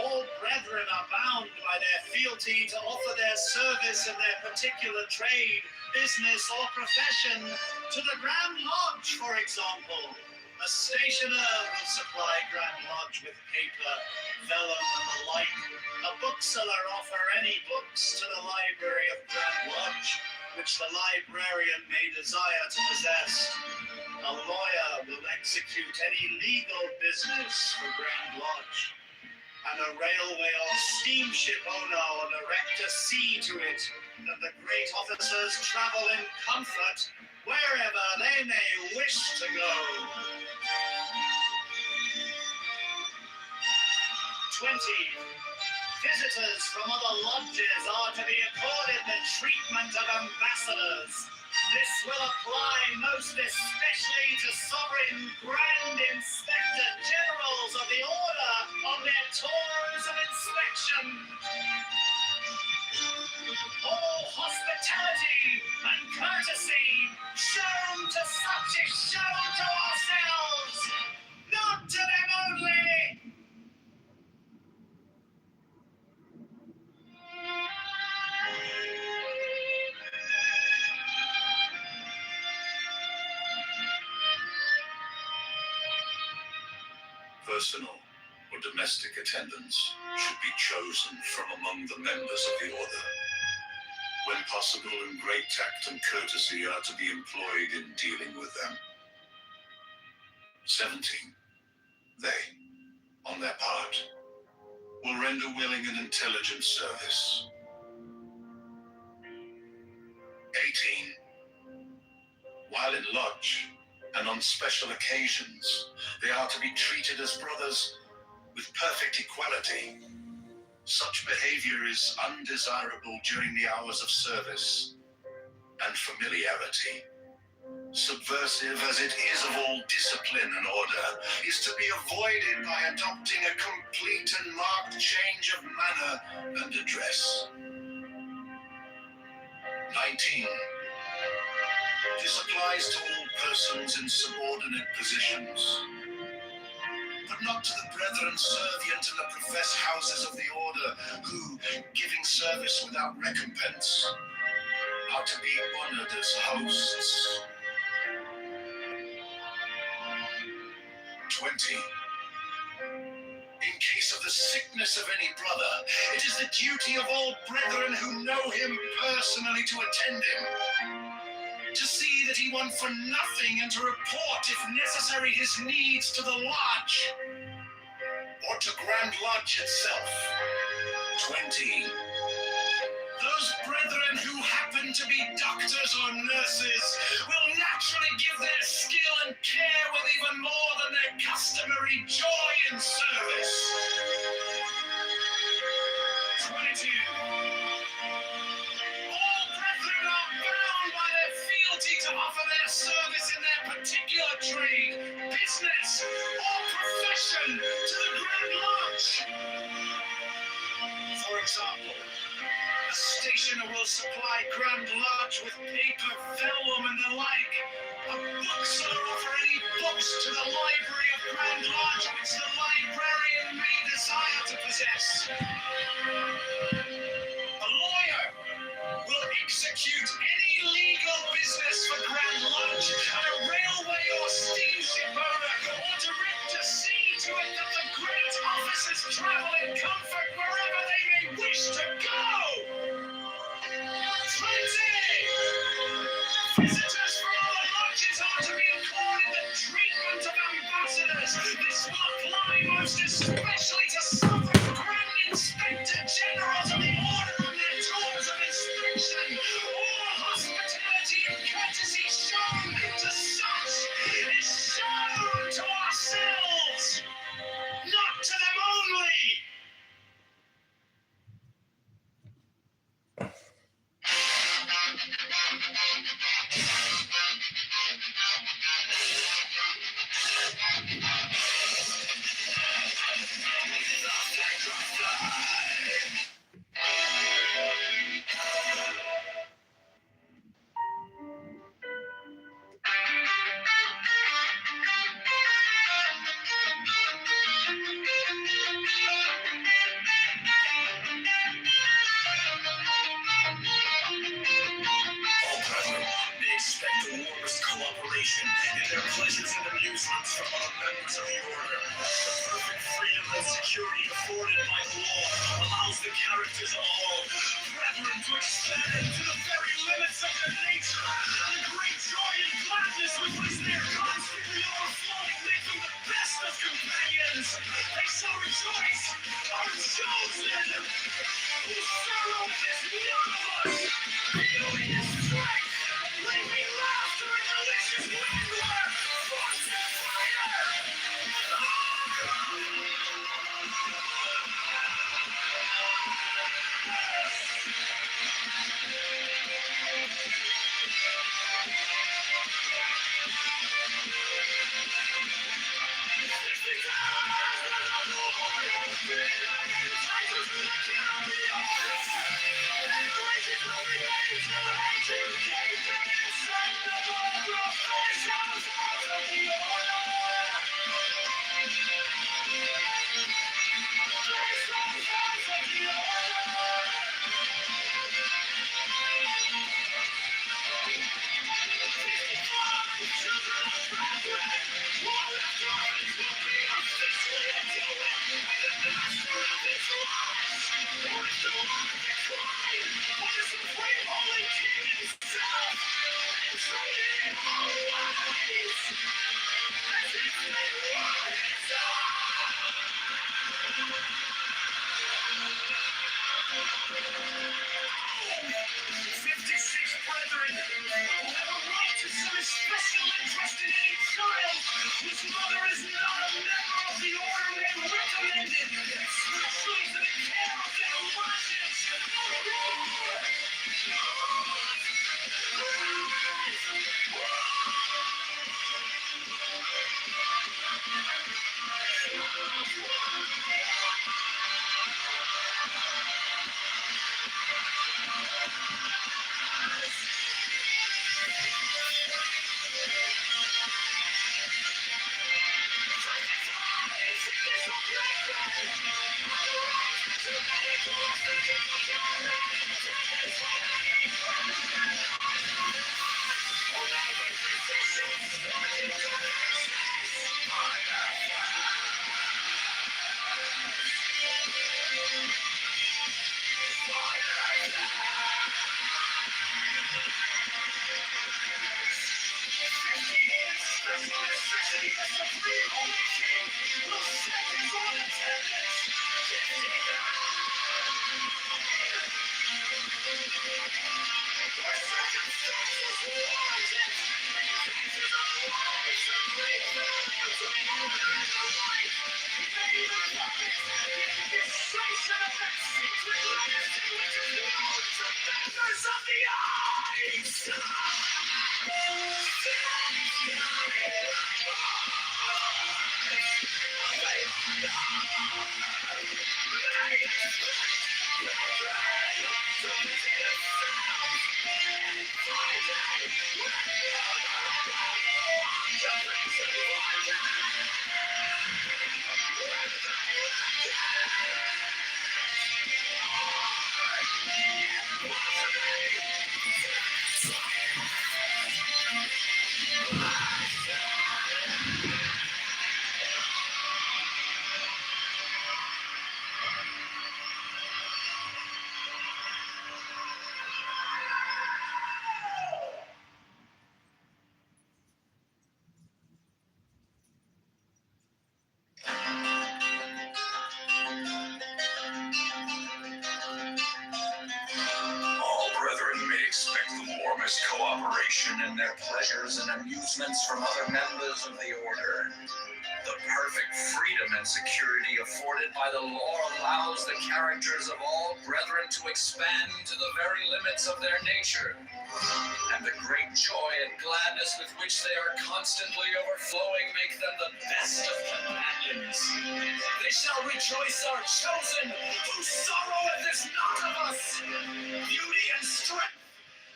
All brethren are bound by their fealty to offer their service in their particular trade, business, or profession to the Grand Lodge, for example. A stationer will supply Grand Lodge with paper, vellum, and the like. A bookseller offer any books to the library of Grand Lodge, which the librarian may desire to possess. A lawyer will execute any legal business for Grand Lodge. And a railway or steamship owner will erect a sea to it, that the great officers travel in comfort wherever they may wish to go. 20. Visitors from other lodges are to be accorded the treatment of ambassadors. This will apply most especially to sovereign Grand Inspector Generals of the Order on their tours of inspection. All hospitality and courtesy shown to such is shown to ourselves, not to them only. Personal or domestic attendants should be chosen from among the members of the order. When possible, and great tact and courtesy are to be employed in dealing with them. 17. They, on their part, will render willing and intelligent service. 18. While in lodge and on special occasions, they are to be treated as brothers with perfect equality. Such behavior is undesirable during the hours of service and familiarity. subversive as it is of all discipline and order, is to be avoided by adopting a complete and marked change of manner and address. 19. This applies to all persons in subordinate positions, but not to the brethren servient in the professed houses of the order, who, giving service without recompense, are to be honored as hosts. 20. In case of the sickness of any brother, it is the duty of all brethren who know him personally to attend him, to see that he want for nothing, and to report, if necessary, his needs to the lodge, or to Grand Lodge itself. 20. Those brethren who happen to be doctors or nurses will naturally give their skill and care with even more than their customary joy in service. 22. All brethren are bound by their fealty to offer their service in their particular trade, business, or profession to the Grand Lodge. For example, a stationer will supply Grand Lodge with paper, vellum, and the like. A bookseller offer any books to the library of Grand Lodge which the librarian may desire to possess. A lawyer will execute any legal business for Grand Lodge, and a railway or steamship owner or direct to see to it that the great officers travel in comfort wherever they may wish to go. 20. Visitors from other lodges are to be accorded the treatment of ambassadors. This will apply most especially to sovereign Grand Inspector Generals of the Order on their tours of inspection. All hospitality and courtesy shown to such is shown to ourselves, not to them only. They expect the warmest cooperation in their pleasures and amusements from other members of the order. The perfect freedom and security afforded by the law allows the characters of all brethren to expand to the very limits of their nature, and the great joy and gladness with which they are constantly overflowing make them the best of companions. They shall rejoice, are chosen, whose sorrow is none of us, beauty is strength. Let me laughter and delicious languor, force and fire. All brethren may expect the warmest cooperation in their pleasures and amusements from other members of the order. The perfect freedom and security afforded by the law allows the characters of all brethren to expand to the very limits of their nature, and the great joy and gladness with which they are constantly overflowing make them the best of companions. They shall rejoice our chosen, whose sorrow is not of us. Beauty and strength,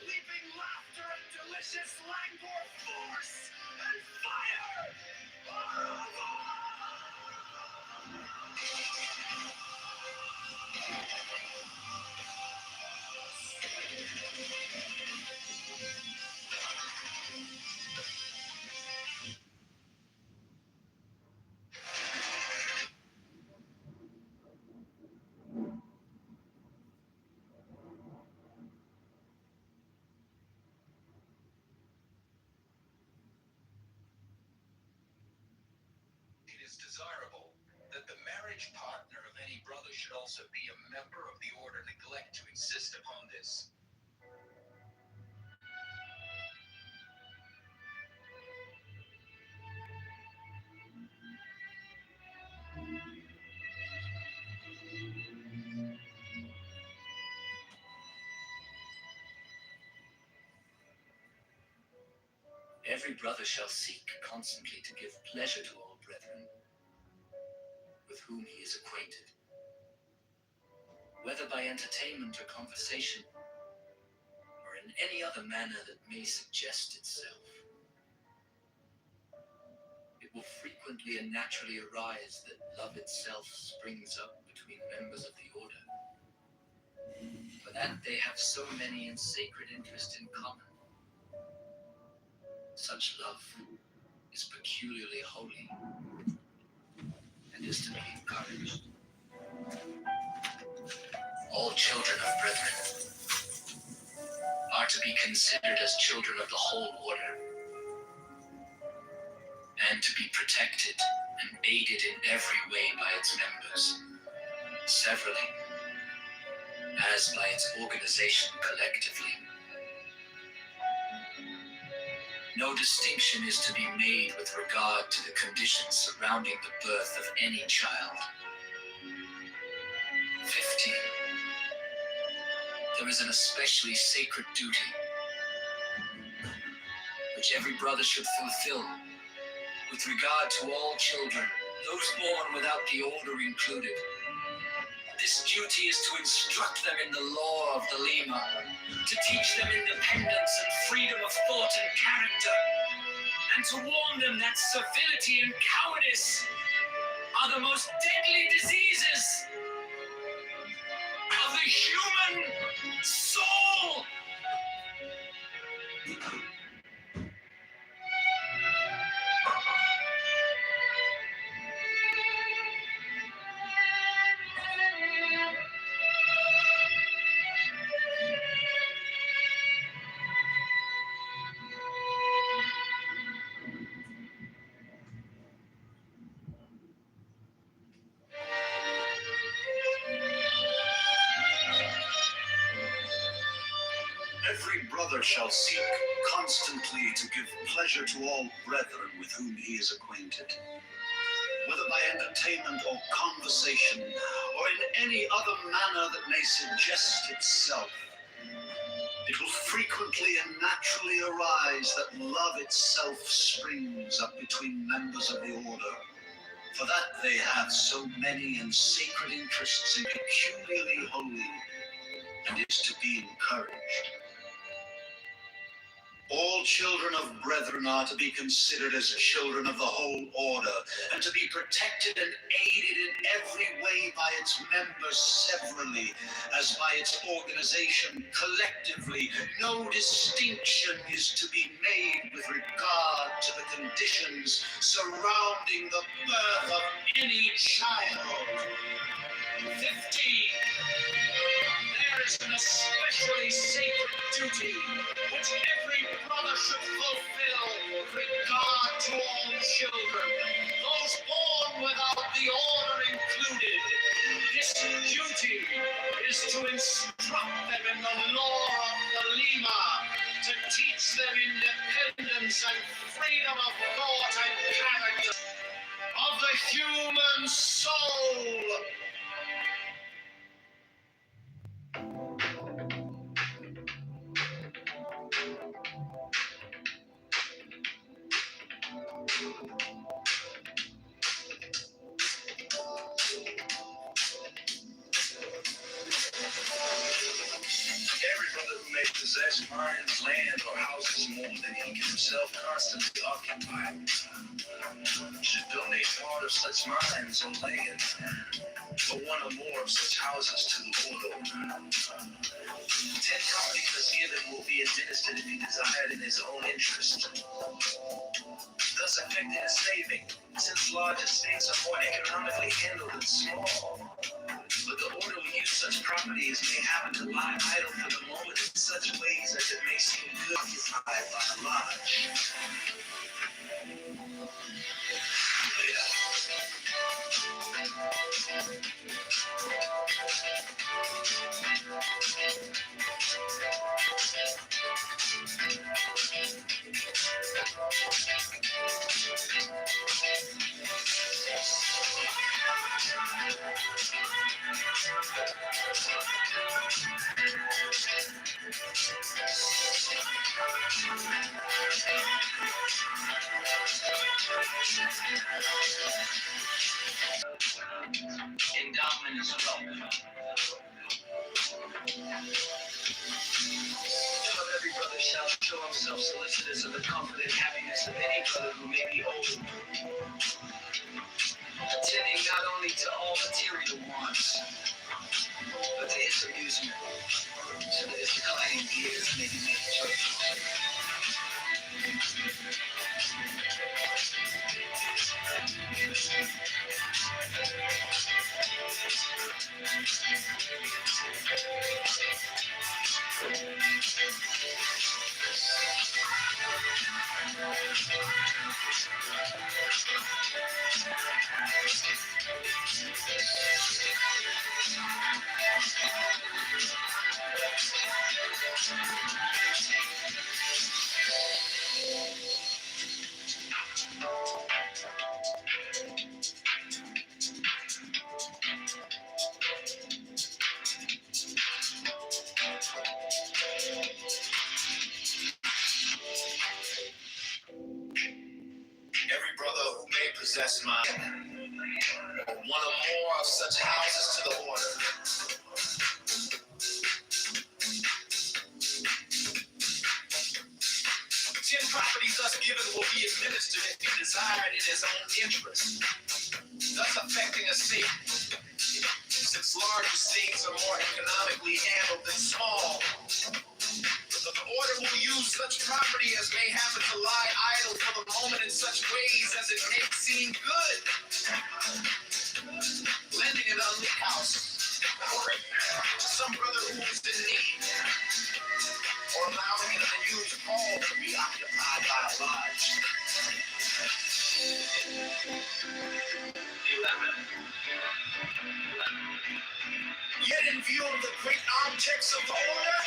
leaping laughter and delicious languor, force and fire are of us. It is desirable that the marriage partner of any brother should also be a member of the order. Neglect to insist upon this. Every brother shall seek constantly to give pleasure to all brethren with whom he is acquainted, whether by entertainment or conversation, or in any other manner that may suggest itself. It will frequently and naturally arise that love itself springs up between members of the order, for that they have so many and sacred interests in common. Such love is peculiarly holy and is to be encouraged. All children of brethren are to be considered as children of the whole order, and to be protected and aided in every way by its members, severally, as by its organization collectively. No distinction is to be made with regard to the conditions surrounding the birth of any child. 15. There is an especially sacred duty which every brother should fulfill with regard to all children, those born without the order included. This duty is to instruct them in the law of the Lima, to teach them independence and freedom of thought and character, and to warn them that servility and cowardice are the most deadly diseases of the human soul. Every brother shall seek constantly to give pleasure to all brethren with whom he is acquainted, whether by entertainment or conversation, or in any other manner that may suggest itself. It will frequently and naturally arise that love itself springs up between members of the order, for that they have so many and sacred interests and peculiarly holy, and is to be encouraged. All children of brethren are to be considered as children of the whole order, and to be protected and aided in every way by its members severally, as by its organization collectively. No distinction is to be made with regard to the conditions surrounding the birth of any child. 15. There is an especially sacred duty which every brother should fulfill with regard to all children, those born without the order included. This duty is to instruct them in the law of the Lima, to teach them independence and freedom of thought and character of the human soul. Every brother who may possess mines, land, or houses more than he can himself constantly occupy should donate part of such mines or land, or one or more of such houses to the order. 10 copies thus given will be administered if he desired in his own interest, thus effecting a saving, since large estates are more economically handled than small. But the order will use such property as may happen to lie idle for the moment in such ways as it may seem good occupied by a lodge. Endowment is wealth. Of every brother shall show himself solicitous of the comfort and happiness of any brother who may be old, attending not only to all material wants, but to his amusement, so that his declining years may be made joyful. possess mine, or one or more of such houses to the order. 10 properties thus given will be administered if he desired in his own interest, thus affecting a state, since large estates are more economically handled than small. The order will use such property as may happen to lie idle for the moment in such ways as it may seem good, lending an unlit house to some brother who is in need, or allowing an unused hall to be occupied by a lodge. 11. Yet in view of the great objects of the order,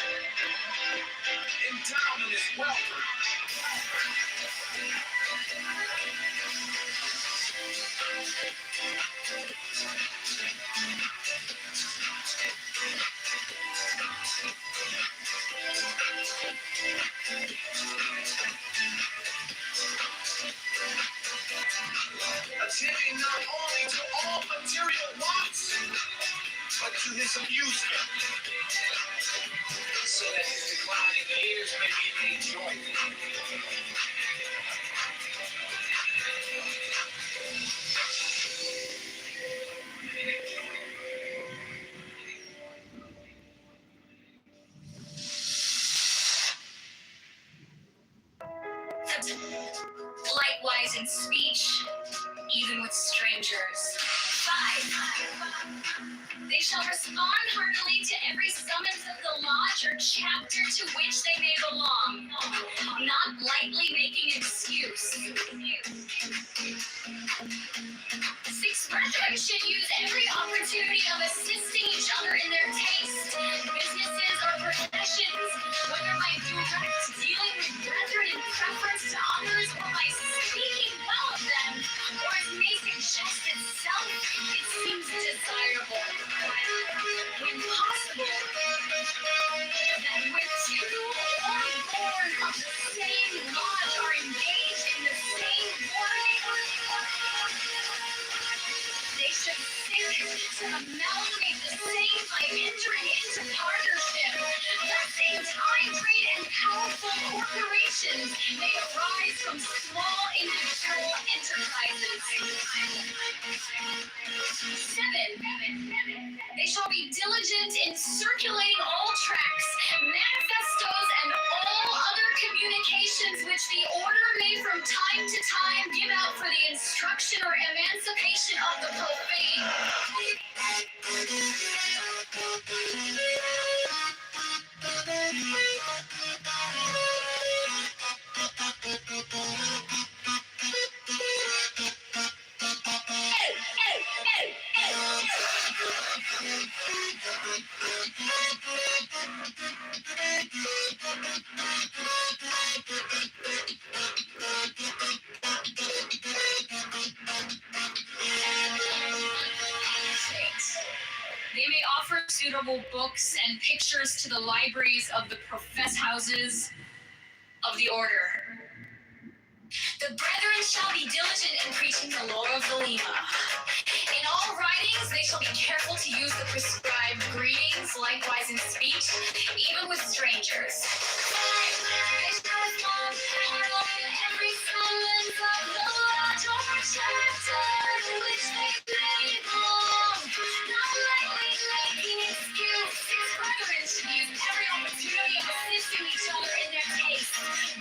endowment is welcome. Attending not only to all material wants, but to his amusement, so that his declining years may be made joyful. Likewise in speech, even with strangers. 5. They shall respond heartily to every summons of the lodge or chapter to which they may belong, not lightly making excuse. 6 brethren should use every opportunity of assisting each other in their taste, businesses or professions, whether by direct dealing with brethren in preference to others or by speaking well of them, or as may suggest itself, it seems desirable, when possible, that when 2 or more of the same lodge are engaged in the same work, they should seek to amalgamate the same by entering into partnership. Thus, in time, great and powerful corporations may arise from small individual enterprises. 7. They shall be diligent in circulating all tracts, manifestos, and all other communications which the order may from time to time give out for the instruction or emancipation of the profane. They may offer suitable books and pictures to the libraries of the profess houses of the order. The brethren shall be diligent in preaching the lore of the Lema. In all writings, they shall be careful to use the prescribed greetings, likewise in speech, even with strangers. They shall respond heartily to every summons of the lodge or chapter to which they may belong, not lightly making excuse. Brethren should use every opportunity of assisting each other in their taste,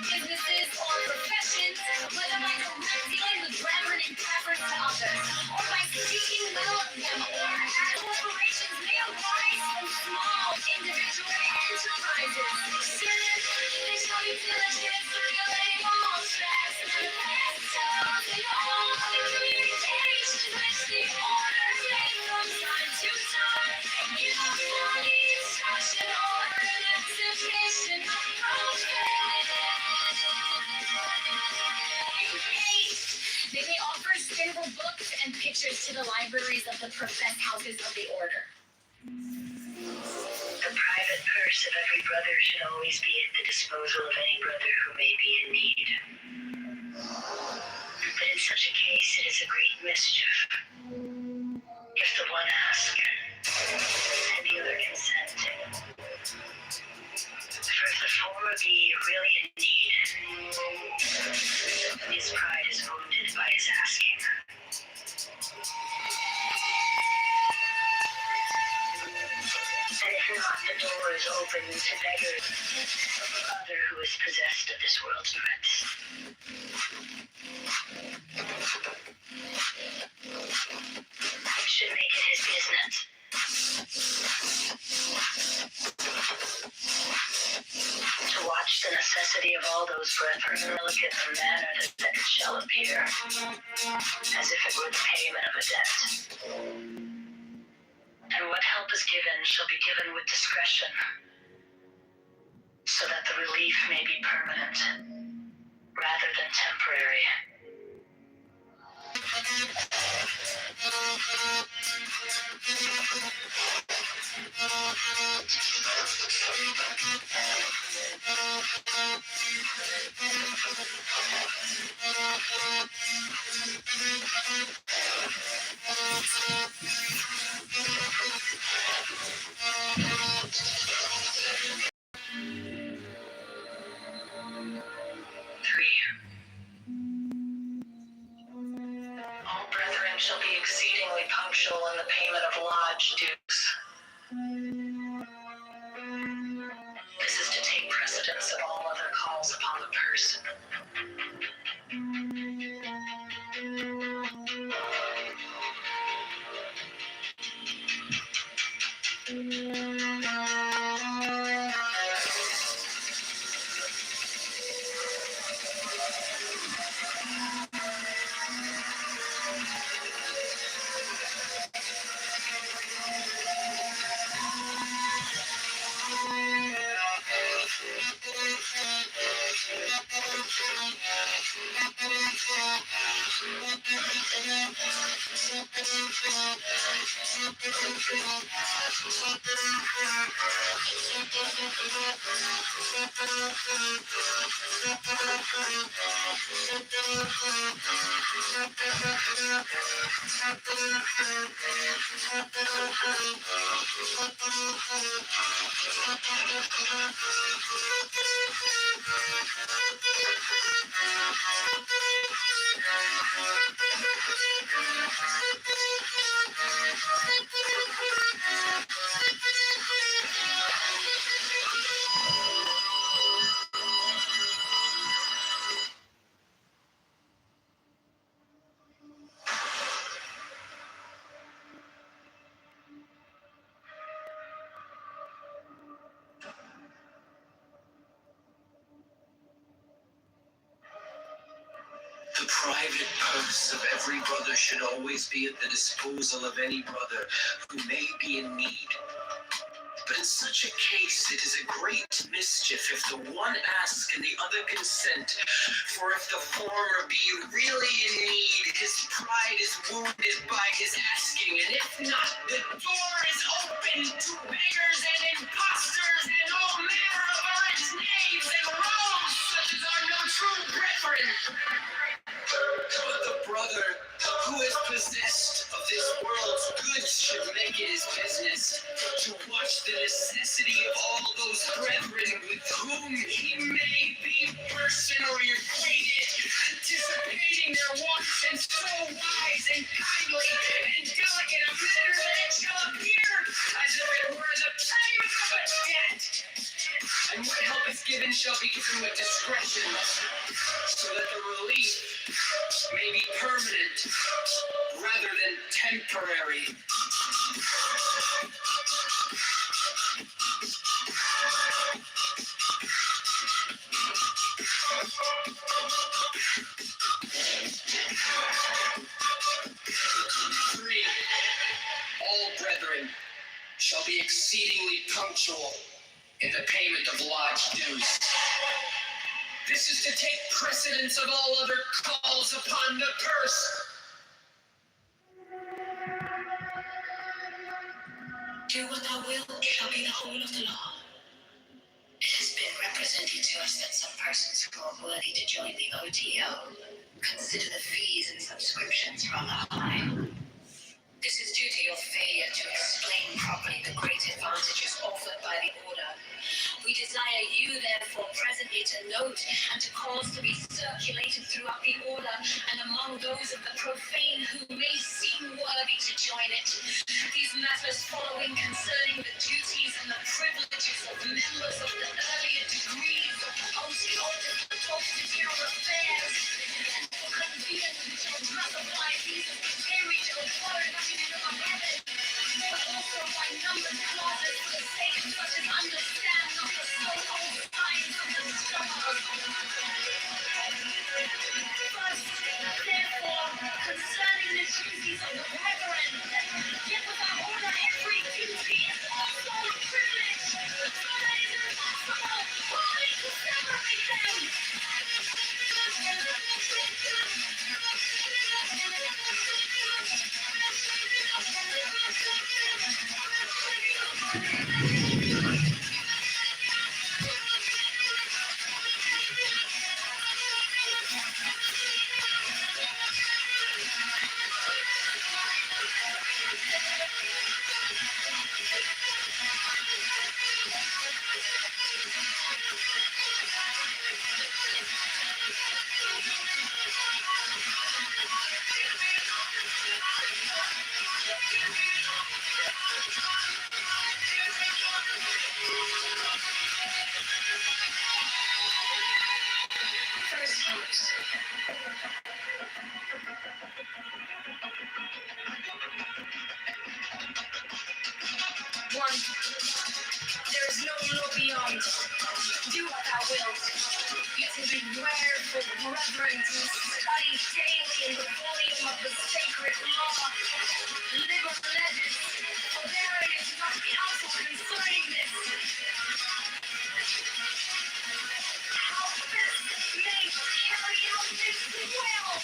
businesses or professions, whether by direct dealing with brethren in preference to others, or by speaking well of them, or as corporations may arise from small individual enterprises. They shall be diligent in circulating all tracts, manifestos, and all other communications which the order may from time to time give out for the instruction or emancipation of profane. They may offer suitable books and pictures to the libraries of the professed houses of the order. The private purse of every brother should always be at the disposal of any brother who may be in need. The But in such a case, it is a great mischief if the one asks and the other consent. For if the former be really in need, his pride is wounded by his asking. And if not, the door is open to beggars, the other who is possessed of this world's prince. Should make it his business to watch the necessity of all those brethren look at the manner that it shall appear, as if it were the payment of a debt. And what help is given shall be given with discretion, so that the relief may be permanent, rather than temporary. All brethren shall be exceedingly punctual in the payment of lodge dues. This is to take precedence of all other calls upon the person. The private purse of every brother should always be at the disposal of any brother who may be in need. But in such a case, it is a great mischief if the one ask and the other consent. For if the former be really in need, his pride is wounded by his asking. And if not, the door is open to beggars and impostors and all manner of errant knaves and rogues, such as are no true brethren. But the brother who is possessed of this world's goods should make it his business to watch the necessity of all those brethren with whom he may be personally acquainted, anticipating their wants, and so wise and kindly and delicate a manner that it shall appear as if it were the payment of a debt. And what help is given shall be given with discretion, so that the relief may be permanent rather than temporary. Three, all brethren shall be exceedingly punctual in the payment of lodge dues. This is to take precedence of all other calls upon the purse. Do what thou wilt shall be the whole of the law. It has been represented to us that some persons who are worthy to join the OTO Consider the fees and subscriptions rather high. This is due to your failure to explain properly the great advantages offered by the order. We desire you, therefore, presently to note and to cause to be circulated throughout the order and among those of the profane who may seem worthy to join it. These matters following concerning the duties and the privileges of members of the earlier degrees of the OCO to general affairs and for convenience which will classify these as pertaining to the word kingdom of heaven, but also by numbered clauses for the sake of such as understand not the so-called signs of the stars. First, therefore, concerning the duties of the brethren, yet without order every duty is also a privilege, so that it is impossible wholly to separate them. One, there is no law beyond. Do what thou wilt. Yet beware for brethren to study daily in the volume of the sacred law. Liberal legis, for therein is much counsel concerning this. How best may carry out this will.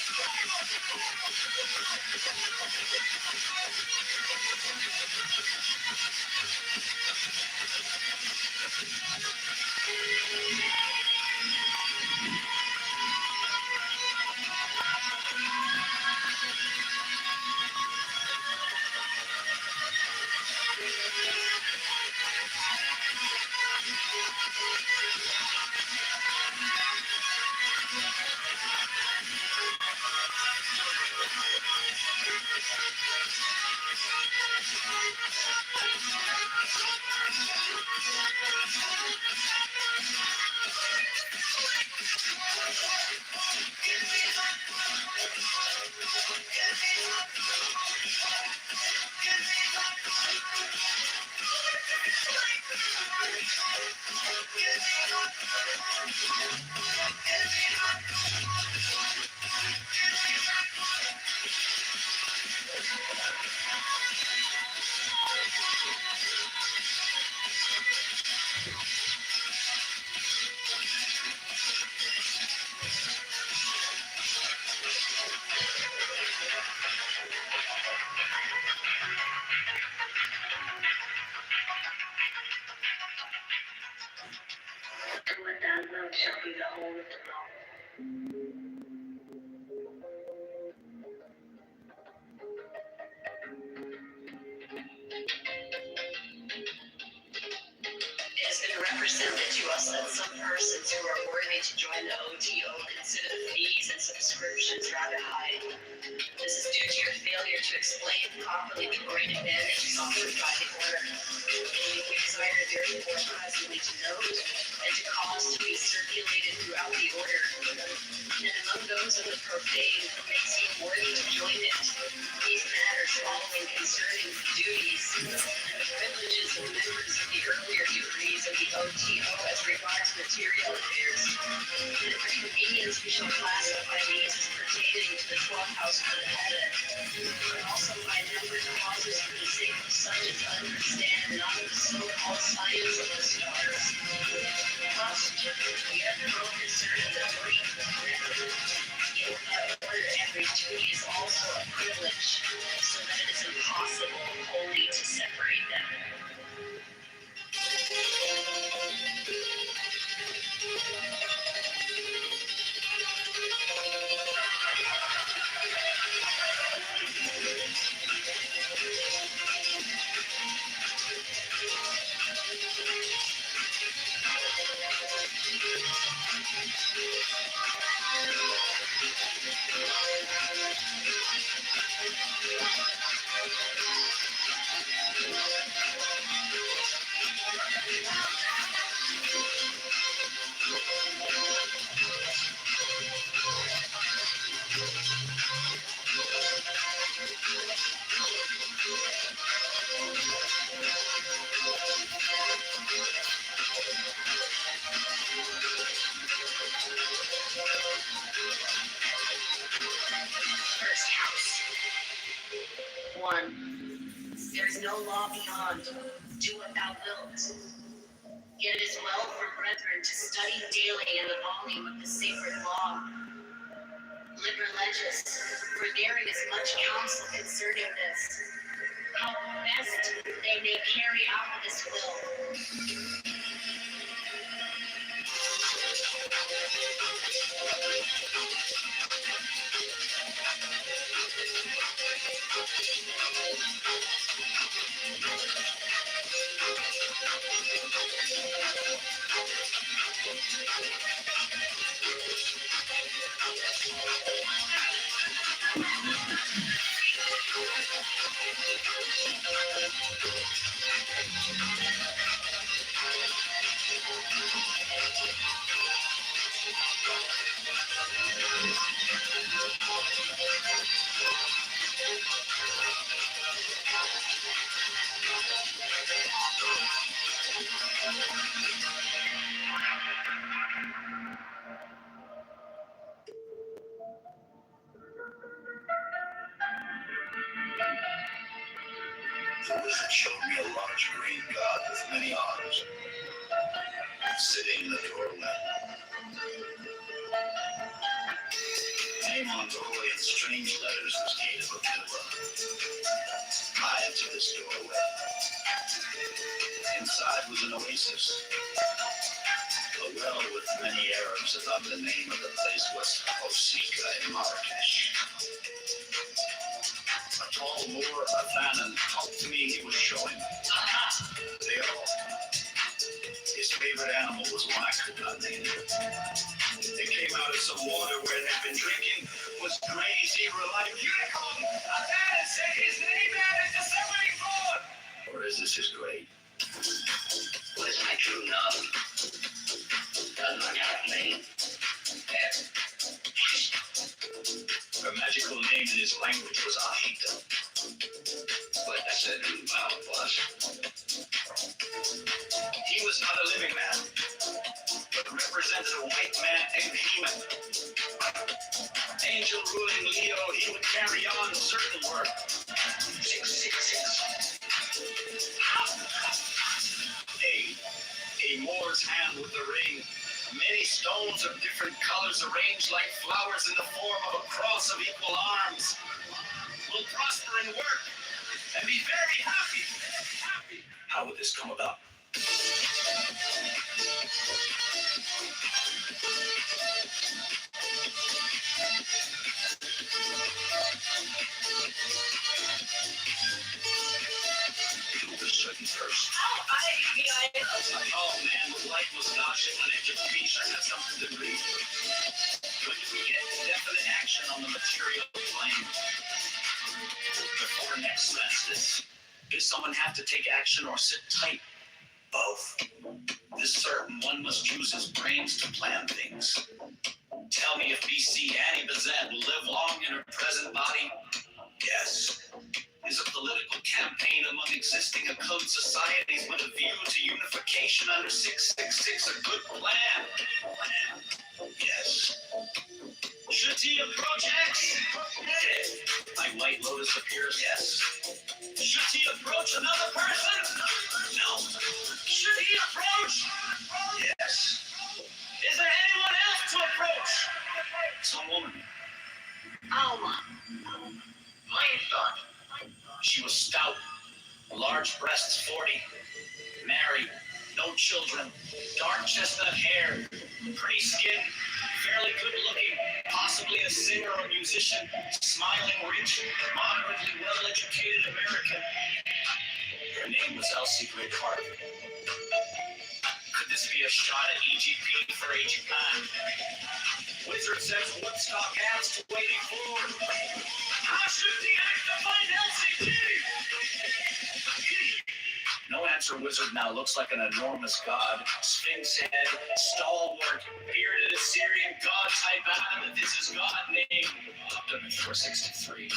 What thou wilt shall be the whole of the law. It has been represented to us that some persons who are worthy to join the OTO consider the fees and subscriptions rather high. This is due to your failure to explain properly the great advantages offered by the order. We desire therefore presently to note and to cause to be circulated throughout the order, and among those of the profane who may seem worthy to join it, these matters following concerning the duties and the privileges of members of the earlier degrees of the OTO as regards material affairs, and for convenience we shall classify these as pertaining to the 12th house for the head, but also by numbered clauses for the sake of such as understand not the so-called science of the stars. Thus, we have no concern in the great order. In that order, every duty is also a privilege, so that it is impossible wholly to separate them. First house. 1. There is no law beyond. Do what thou wilt. Yet it is well for brethren to study daily in the volume of the sacred law. Liber legis, for therein is much counsel concerning this, how best they may carry out this will. The wizard showed me a large green god with many arms, sitting in the doorway. Name on doorway in strange letters was Kitover. I entered this doorway. Inside was an oasis. A well with many Arabs above the name of the place was Osika in Marrakesh. A tall Moor, Athanan, talked to me, he was showing. They all. His favorite animal was one I could not name. They came out of some water where they'd been drinking, was gray zebra like unicorn. Athanan said his name is to somebody born. Or is this his grade? What is my true love? Does not have a name. Her magical name in his language was Ahita. But I said who Bob was. He was not a living man, but represented a white man named Heman. Angel ruling Leo, he would carry on certain work. 666. A Moor's hand with the ring. Many stones of different colors arranged like flowers in the form of a cross of equal arms. Will prosper in work and be very happy. How would this come about? A certain person. A tall man with light mustache and an education has something to read. When do we get definite action on the material plane? Before next semester, does someone have to take action or sit tight? Both. This certain one must use his brains to plan things. Tell me if BC Annie Bazette will live long in her present body? Yes. Is a political campaign among existing occult societies with a view to unification under 666 a good plan? Yes. Should he approach X? My White Lotus appears? Yes. Should he approach another person? No. Should he approach? Yes. Is there anyone else to approach? Some woman. Alma. My thought. She was stout, large breasts, 40, married, no children, dark chestnut hair, pretty skin, fairly good looking, possibly a singer or musician, smiling, rich, moderately well-educated American. Her name was Elsie Great Harvey. Could this be a shot at EGP for Agent Man? Wizard says Woodstock has to waiting for. How should the activate LCD? No answer, Wizard now looks like an enormous god. Sphinx head, stalwart, bearded Assyrian god type animal. This is god named Optimus 463.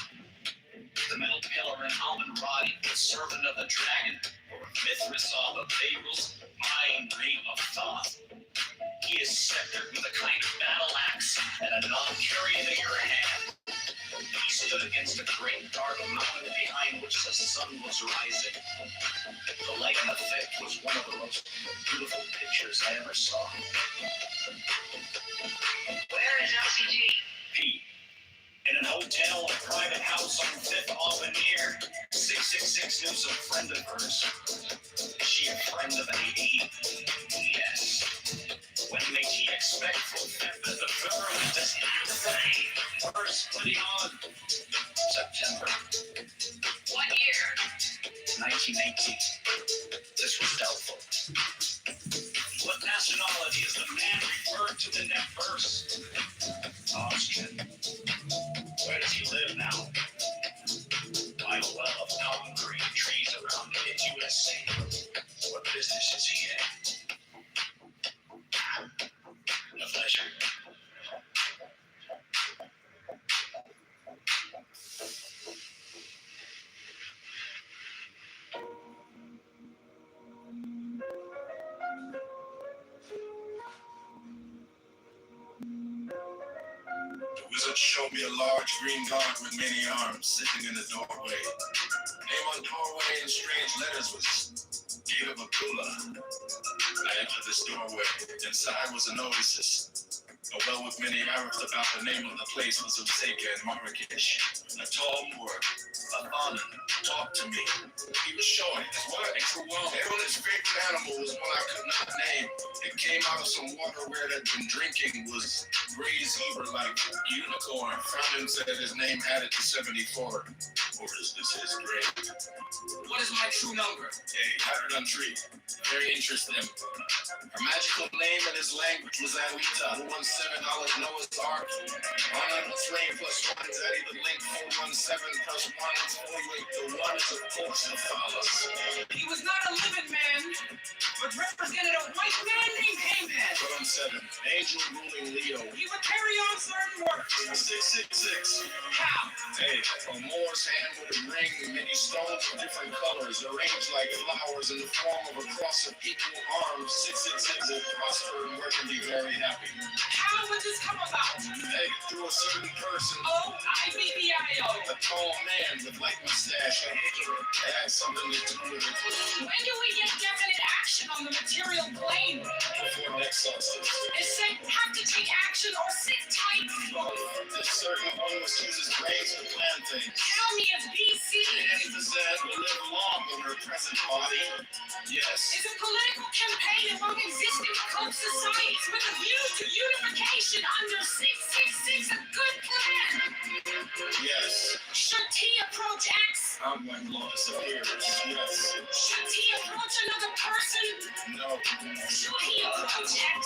The metal pillar and almond rod, the servant of the dragon, or Mithras of Babel's mind ring of thought. He is sceptered with a kind of battle axe and a non-carrying in your hand. He stood against a great dark mountain behind which the sun was rising. The light and effect was one of the most beautiful pictures I ever saw. Where is LCG? P. In an hotel or private house on 5th Avenue, 666 knew some friend of hers. Is she a friend of AD? Yes. When may he expect full theft of the river with this activate? First putting on September. What year? 1918. This was doubtful. What nationality is the man referred to in that verse? Austrian. Where does he live now? By a well of concrete, trees around the USA. What business is he in? A pleasure. The wizard showed me a large green guard with many arms sitting in the doorway. Name on doorway in strange letters was Gate of Abdullah. I entered this doorway. Inside was an oasis. A well with many Arabs about the name of the place was Useka in Marrakesh. A tall Moor, Abanan, talked to me. He was showing his what? And his favorite animal was one I could not name. It came out of some water where it had been drinking was gray zebra-like unicorn. Found him, said his name added to 74. Or is this his grave? What is my true number? 803. Very interesting. Her magical name in his language was Alita. 417 Noah's Ark. 103 plus 1 is adding the link. 417 plus 1 is 48. The 1 is of course the phallus. He was not a living man, but represented a white man named Hangman. 117. Angel ruling Leo. He would carry on certain work. 666. How? Hey, a Moor's hand with a ring, many stones of different colors, arranged like flowers in the form of a cross of equal arms. 666 will prosper and work and be very happy. How would this come about? Hey, through a certain person. O-I-B-B-I-O. A tall man with light mustache and hair. It had something to do with it. When do we get definite action on the material plane? Before next solstice. Is Satan have to take action or sit tight? This certain one must use his brains to plan things. Tell me it's BC. And the Zed will live long in her present body. Yes. Is a political campaign among existing cult societies with a view to unification under 666 a good plan? Yes. Should T approach X? Outline law disappears. Yes. Should T approach another person? No. Should he approach X?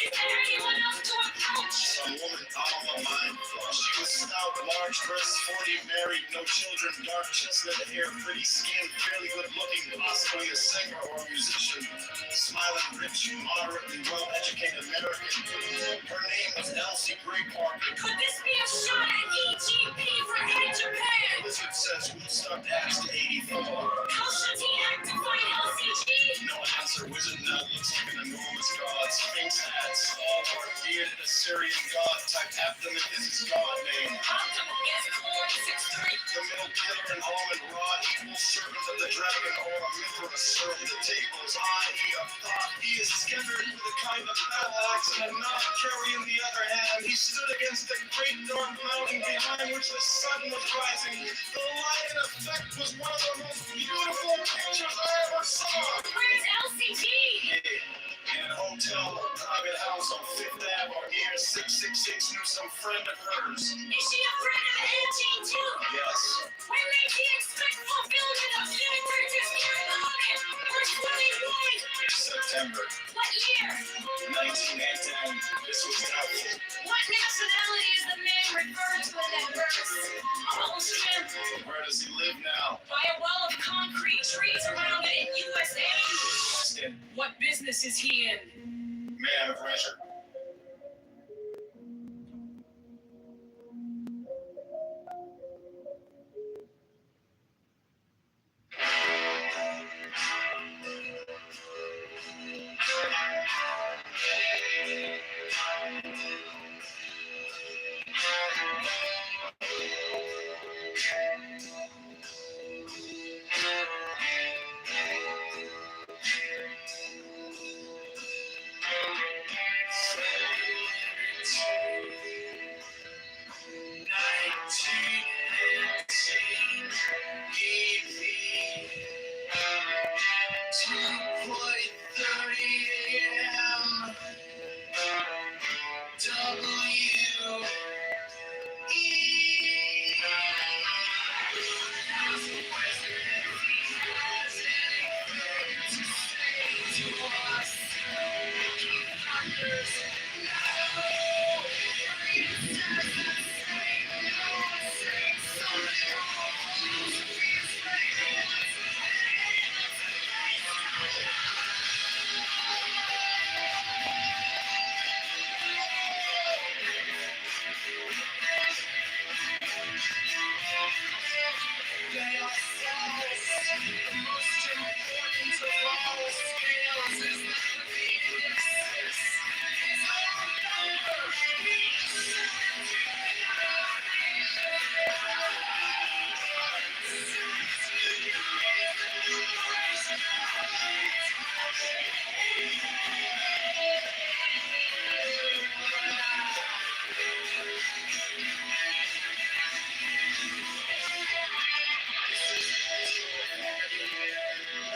Is there anyone else to approach? Some woman out of my mind. She was stout, large breasts, 40, married, no children, dark chestnut hair, pretty skin, fairly good looking, possibly a singer or a musician. Smiling, rich, moderately well educated American. Her name was Elsie Gray Parker. Could this be a shot at EGP for Head Japan? Wizard says Woodstock dash to 84. How should he act to find LCG? No answer. Wizard now looks like an enormous god. Sphinx hat, stalwart, bearded Assyrian god type abdomen is his god name. Optimal is 463. The middle pillar and almond rod, equal servant of the dragon or a Mithras serve the tables. I.e. of thought. He is scattered with a kind of battle axe and a knot carrying the other hand. He stood against the great dark mountain behind which the sun was rising. The light and effect was one of the most beautiful pictures I ever saw. Where's LCG? In a hotel or private house on 5th Ave or near 666 knew some friend of hers. Is she a friend of LG too? Yes. When may she expect fulfillment of Kitover to Verse 21? September What year? 1918. This was doubtful. What nationality is the man referred to in that verse? Almost Jim. Where does he live now? By a wall of concrete, trees around it in USA. Boston. What business is he in? Man of leisure.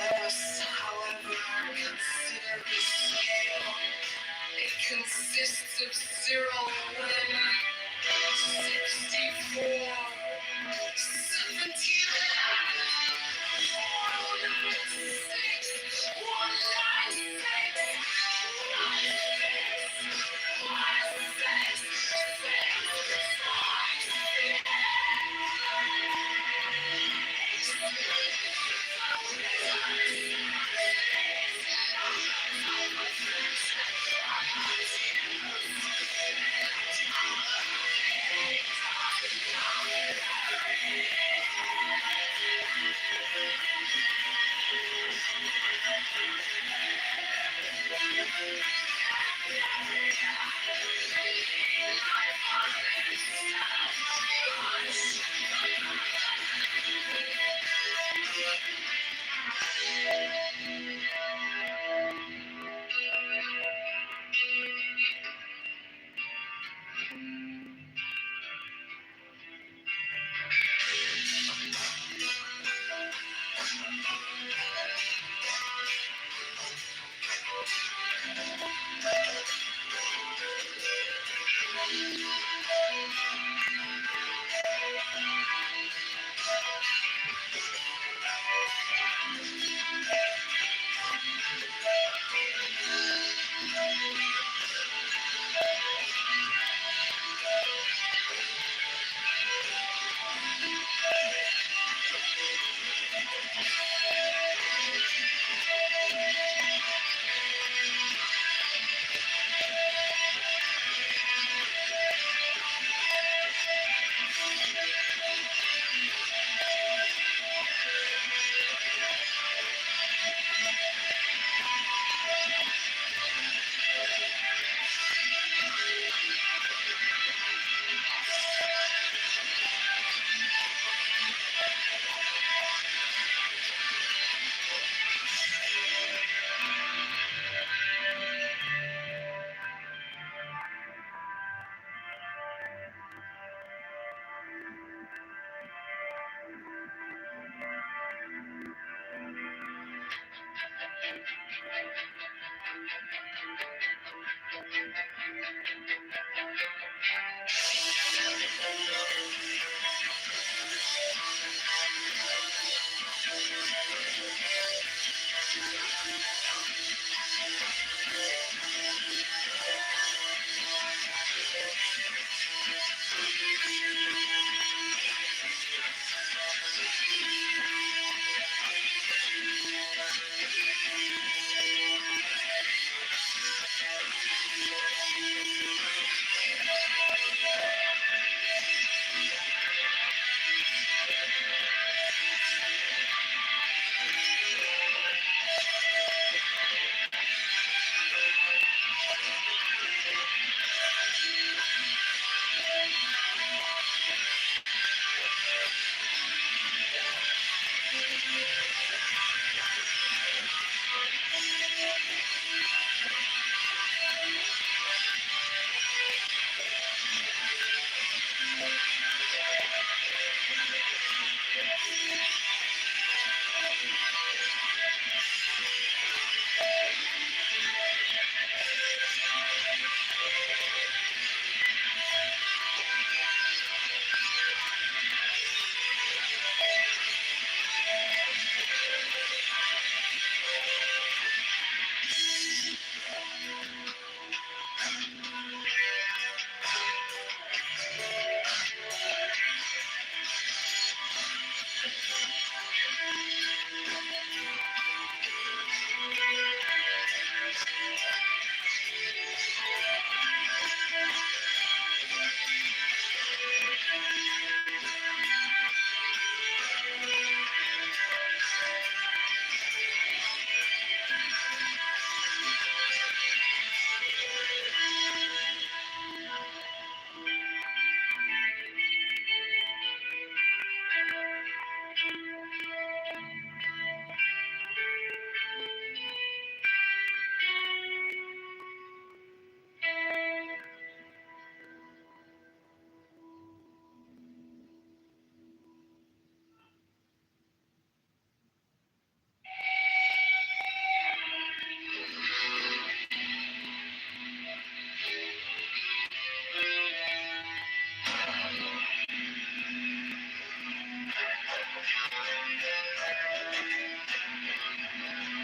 Let us, however, consider the scale. It consists of 0, 1, 64, 17, 196, 1.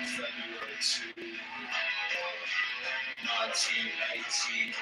February 2, 1918.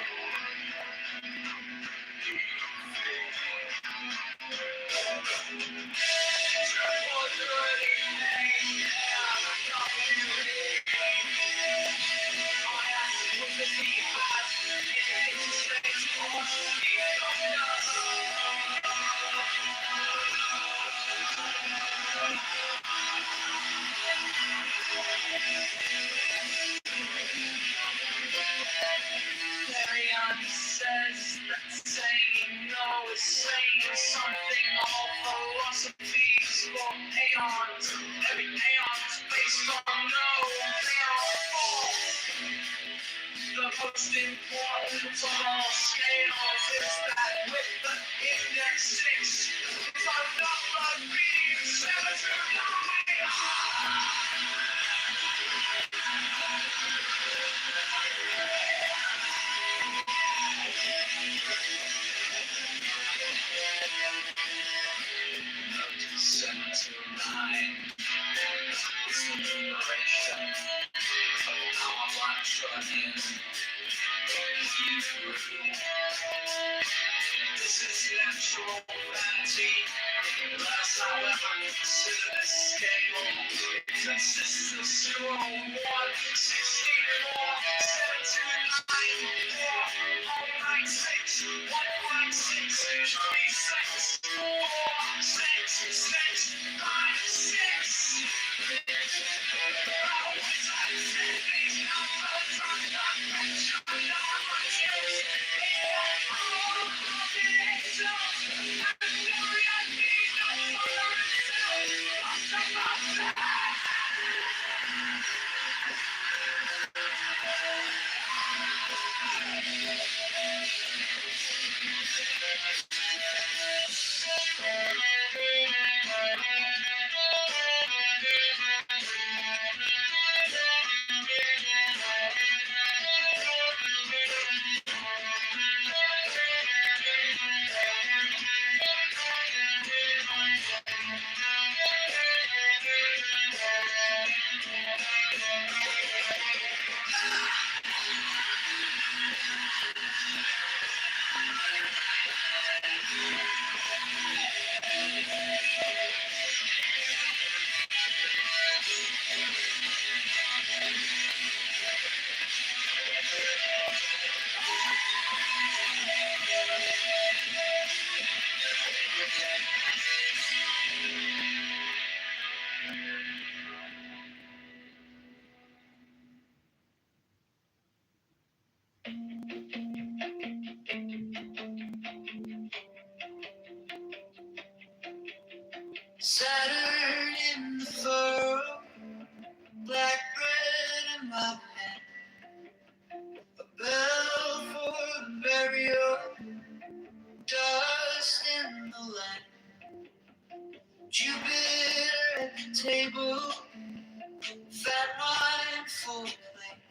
Marion says that saying no is saying something. All philosophies for aeons, every aeon's based on no, they are false. The most important of all scales is that with the index 6 is our number being 7 to 7 to 9 is the duration of our mantra in Hebrew. This is natural vanity. Last I ever considered this scale, it consists of 0, 1, 16, 4, 7 to 9, 4, 0, 9, 6, 1, 5, 6, 26, 4, 6, 6, 5, 6. Saturn in the furrow, black bread in my hand, a bell for the burial, dust in the land. Jupiter table, fat wine full plate.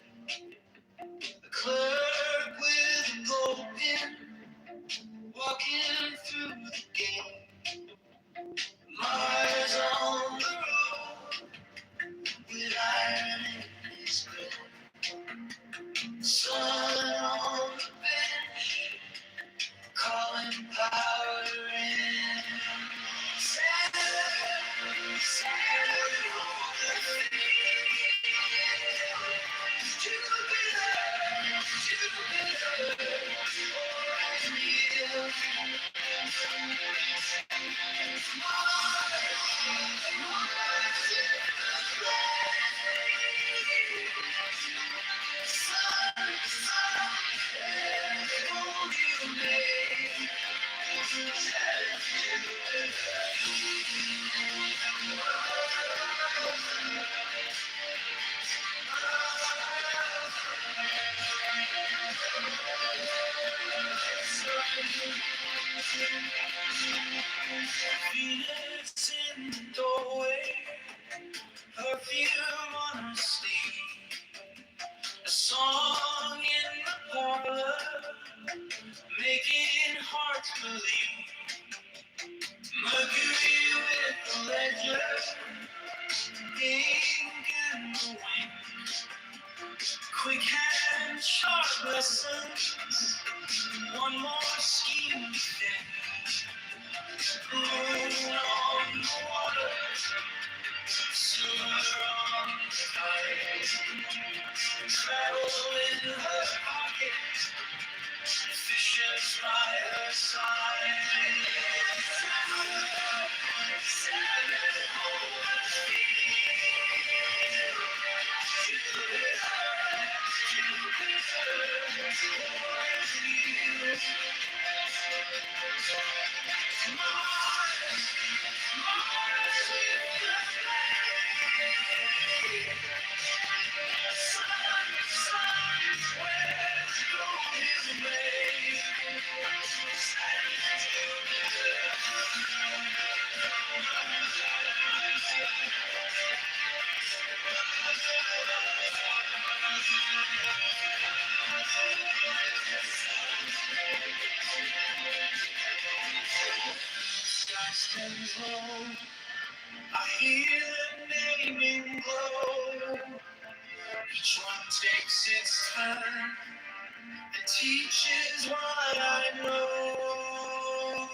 The clerk with a gold pin, walking through the gate. Mars on the road, with iron in his grip. Sun on the bench, calling power in. Saturday, Saturday on the field. Jupiter, Jupiter, always near. Phoenix in the doorway, perfume on her sleeve, a song in the parlor, making hearts believe. Mercury with the ledger, ink in the wind, quick hand, sharp lessons, one more scheme to fit. Moon on the water, silver on the tide, travel in her pocket, fishes by her side. Salmon on the field, Jupiter, always near. I hear the naming glow. Each one takes its turn and teaches what I know.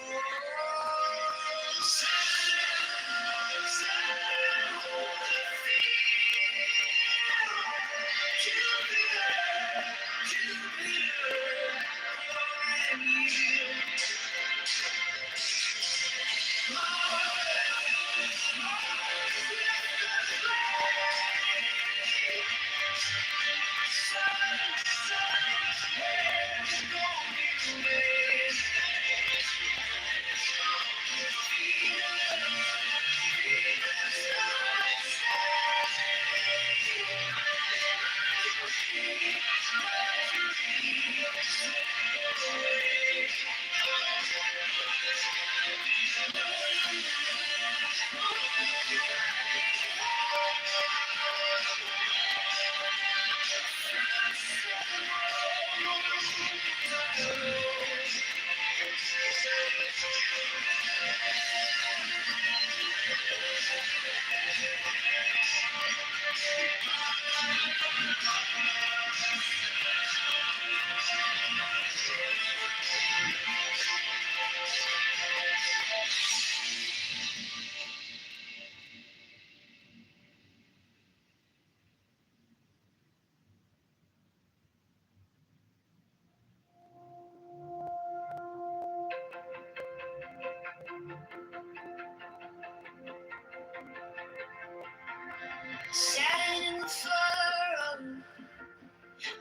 Satin in the furrow,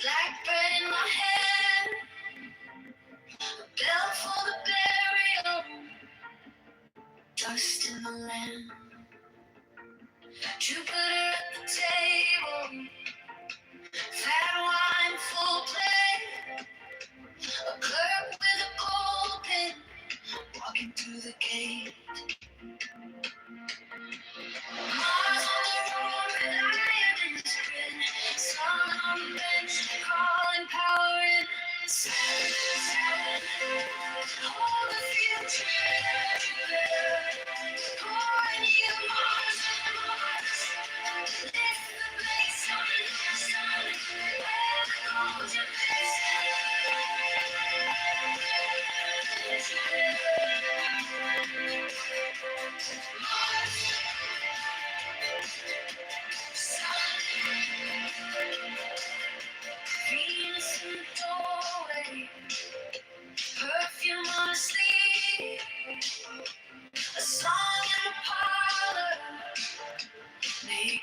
blackbird in my hand, a bell for the burial, dust in the land. Jupiter at the table, fat wine full plate, a clerk with a gold pin, walking through the gate. My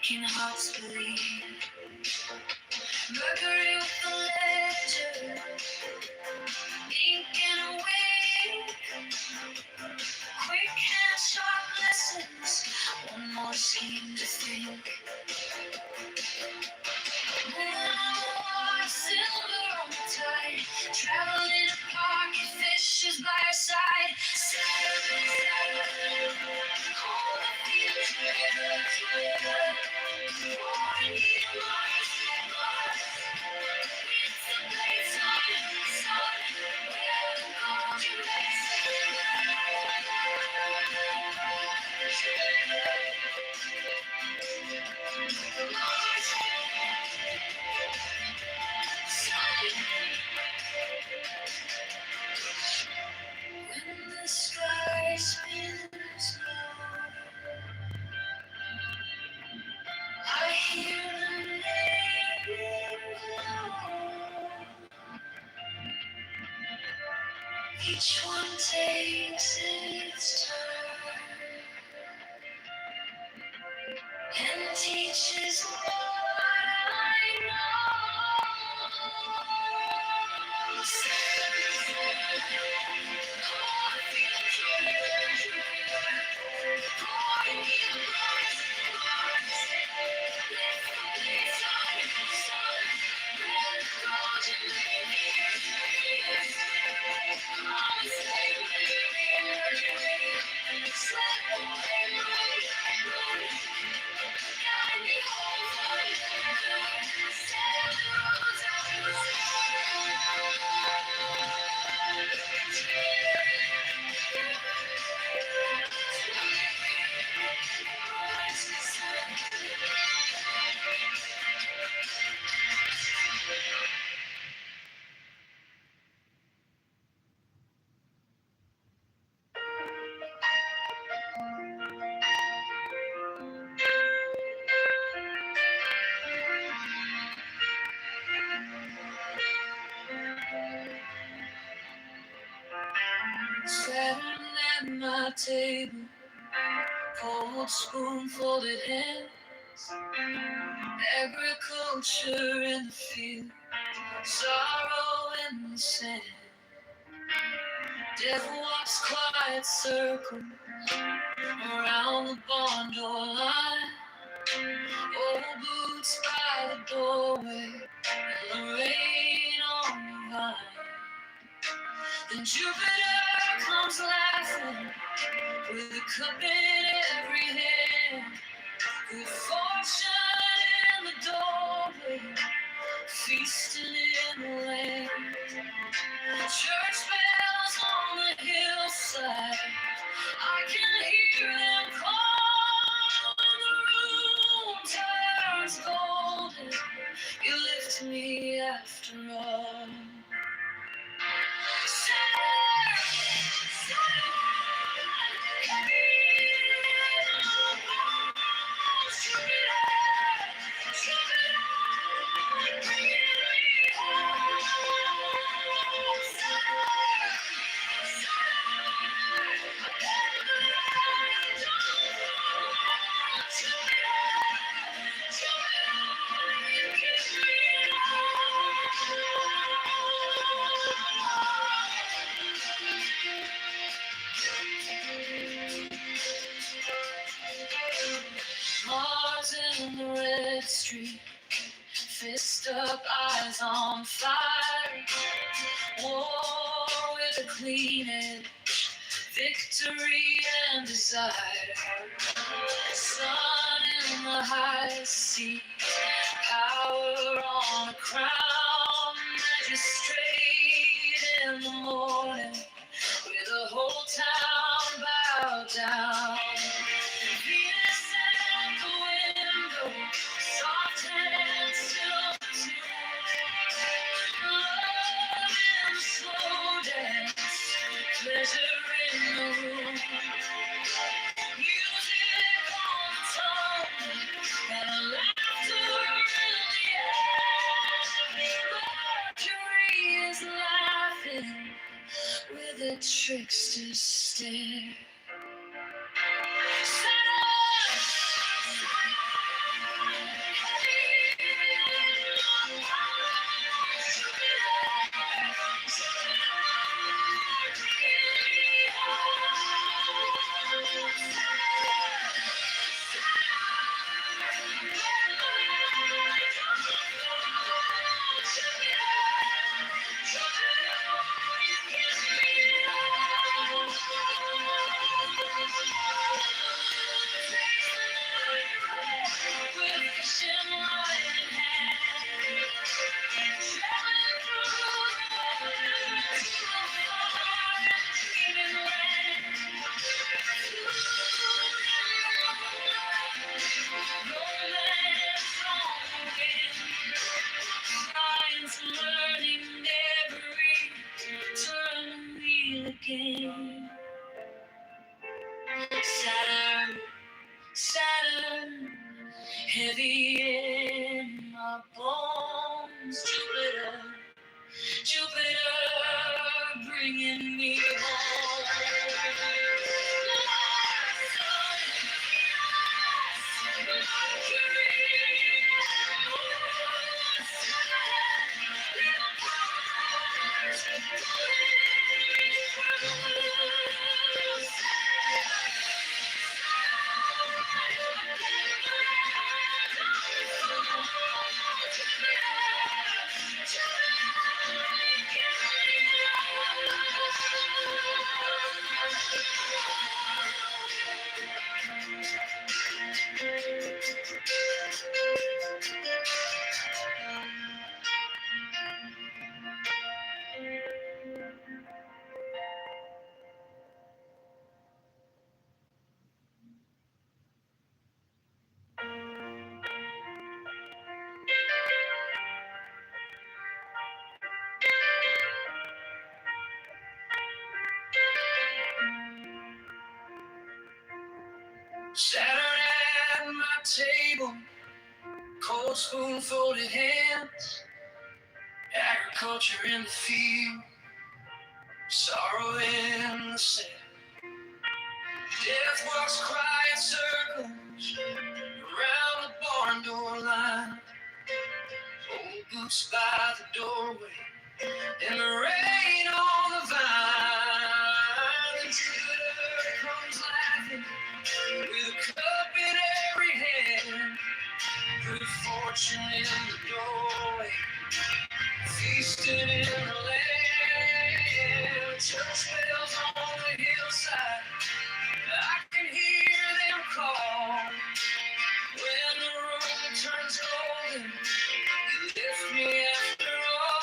Can hearts believe? Mercury with the ledger, ink and away. Quick and sharp lessons, one more scheme to think. Silver on the tide, travel in a pocket, fishes by our side. Seven, all the future, born in Mars, it's a place on sun, where the golden when the sky spins low, I hear the name glow. Each one takes its turn and teaches what I know. Saturn at my table, cold spoon folded hands, agriculture in the field, sorrow in the sand. Death walks quiet circle around the barn door line, old boots by the doorway, and the rain on the vine. Then Jupiter comes laughing with a cup in every hand. Good fortune in the doorway, feasting in the land. Church bells on the hillside, I can hear them call. When the room turns golden, you lift me after all. Mars in the red street, fist up, eyes on fire. War with a clean edge, victory and desire. Sun in the high sea, power on a crown. Magistrate in the morning, with the whole town bowed down. Venus at the window, soft hands silver tune. Love in the slow dance, pleasure in the room. Music on the tongue, and laughter in the air. Mercury is laughing with a trickster's stare. heavy in my bones. Jupiter, Jupiter, bringing me home. Saturn at my table, cold spoon folded hands, agriculture in the field, sorrow in the sand. Death walks quiet circles around the barn door line, old boots by the doorway, and the rain on the vine. And Jupiter comes laughing with a cup in every hand. Good fortune in the doorway, feasting in the land. Church bells on the hillside, I can hear them call. When the room turns golden, you lift me after all.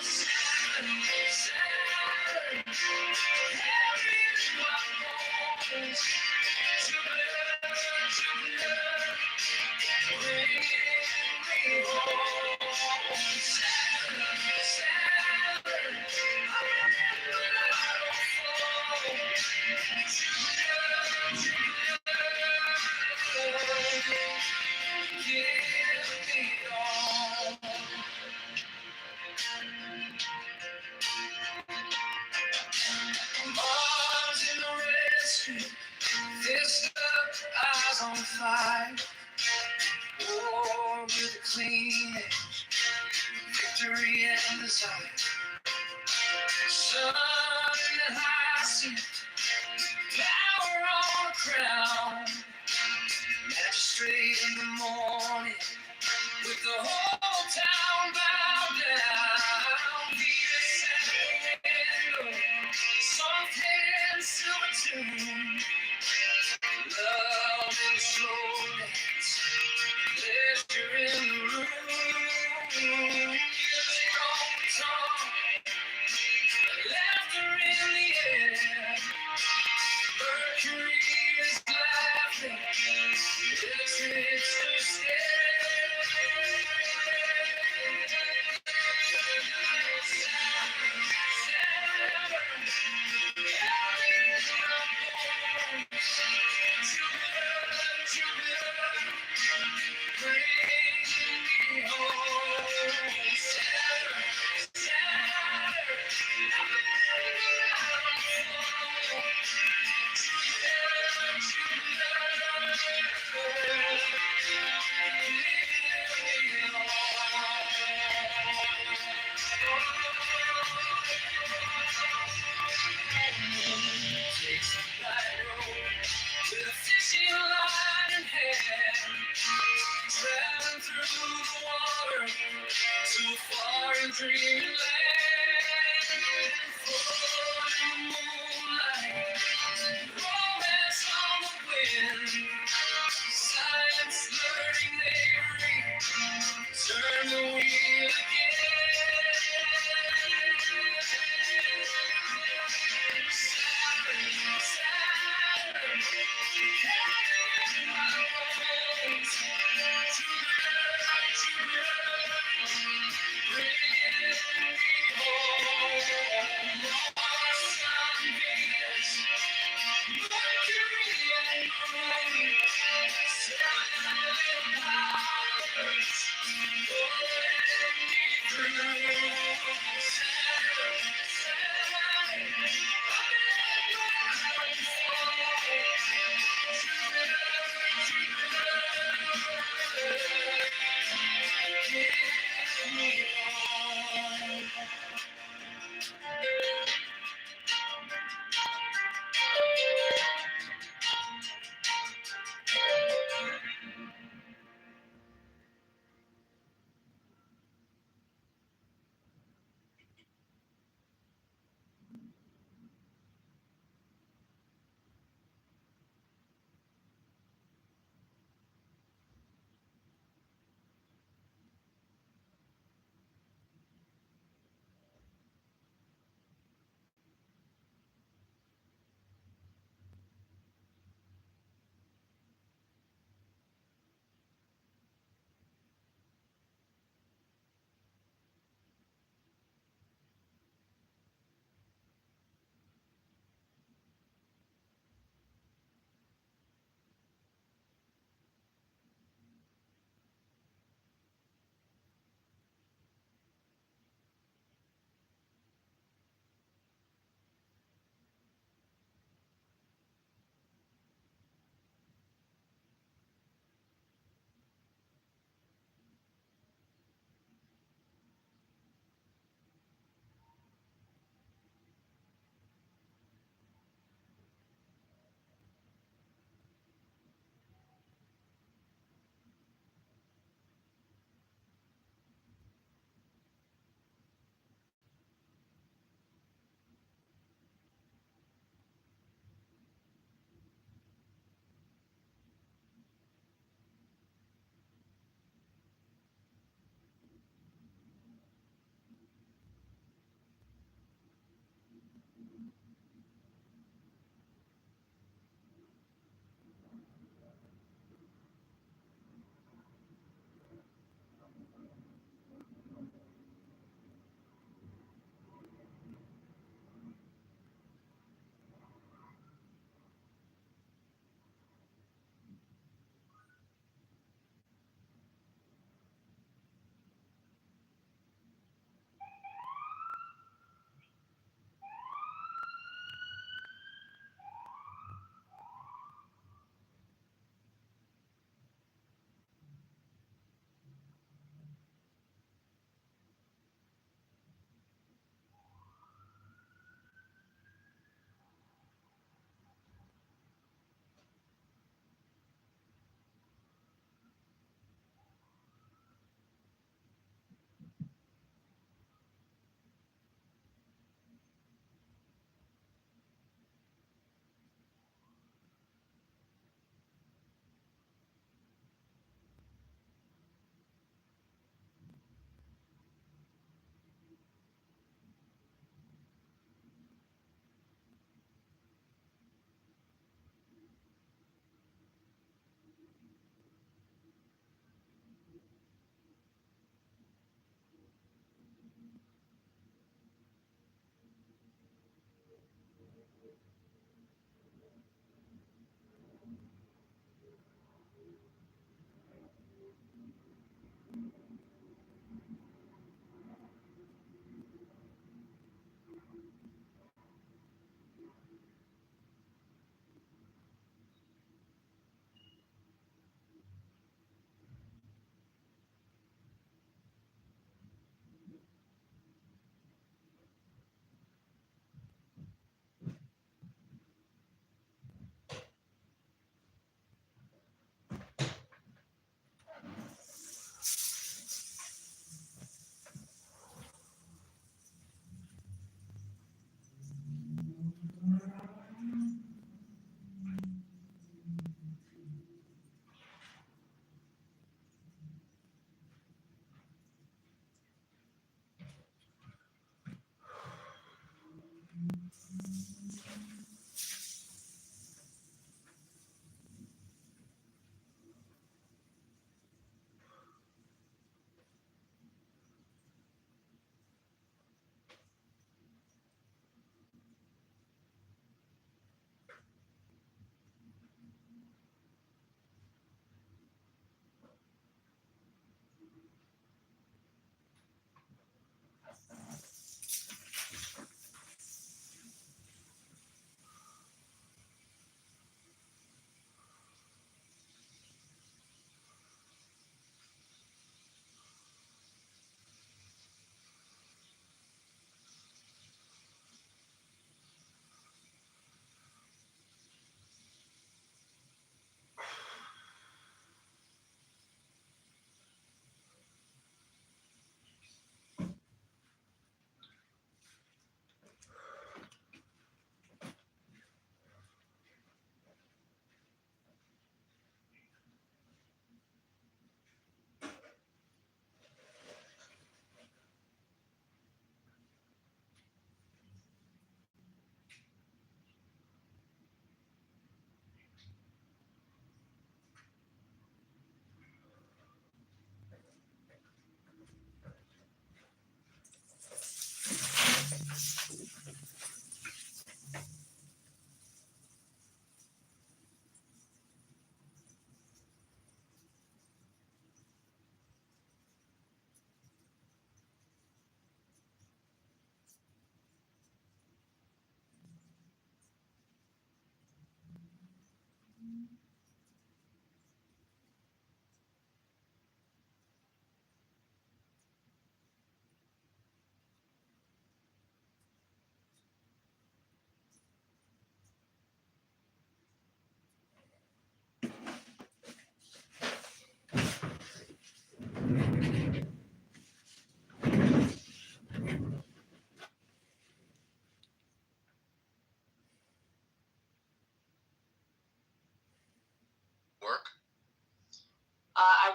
Saturn, Saturn, heavy in my bones. Jupiter, Jupiter, bringing me home. Saturn, Saturn, I don't fall. Jupiter, Jupiter, give me all. Mars in the rescue, fist up, eyes on fire. War with a clean edge, victory and desire. Sun in the high seat, power on a crown. Magistrate in the morning, with the whole town bowed down. Venus at the window, soft hand, silver tune. Love in the slow dance, pleasure in the room. Music on the tongue, laughter in the air. Mercury is laughing, electrics to stare. Takes the light road with a fishing line in hand, traveling through the water to a far and dreamy land. Falling in the moonlight, romance on the wind, silence learning they read, turn the wheel again. Mercury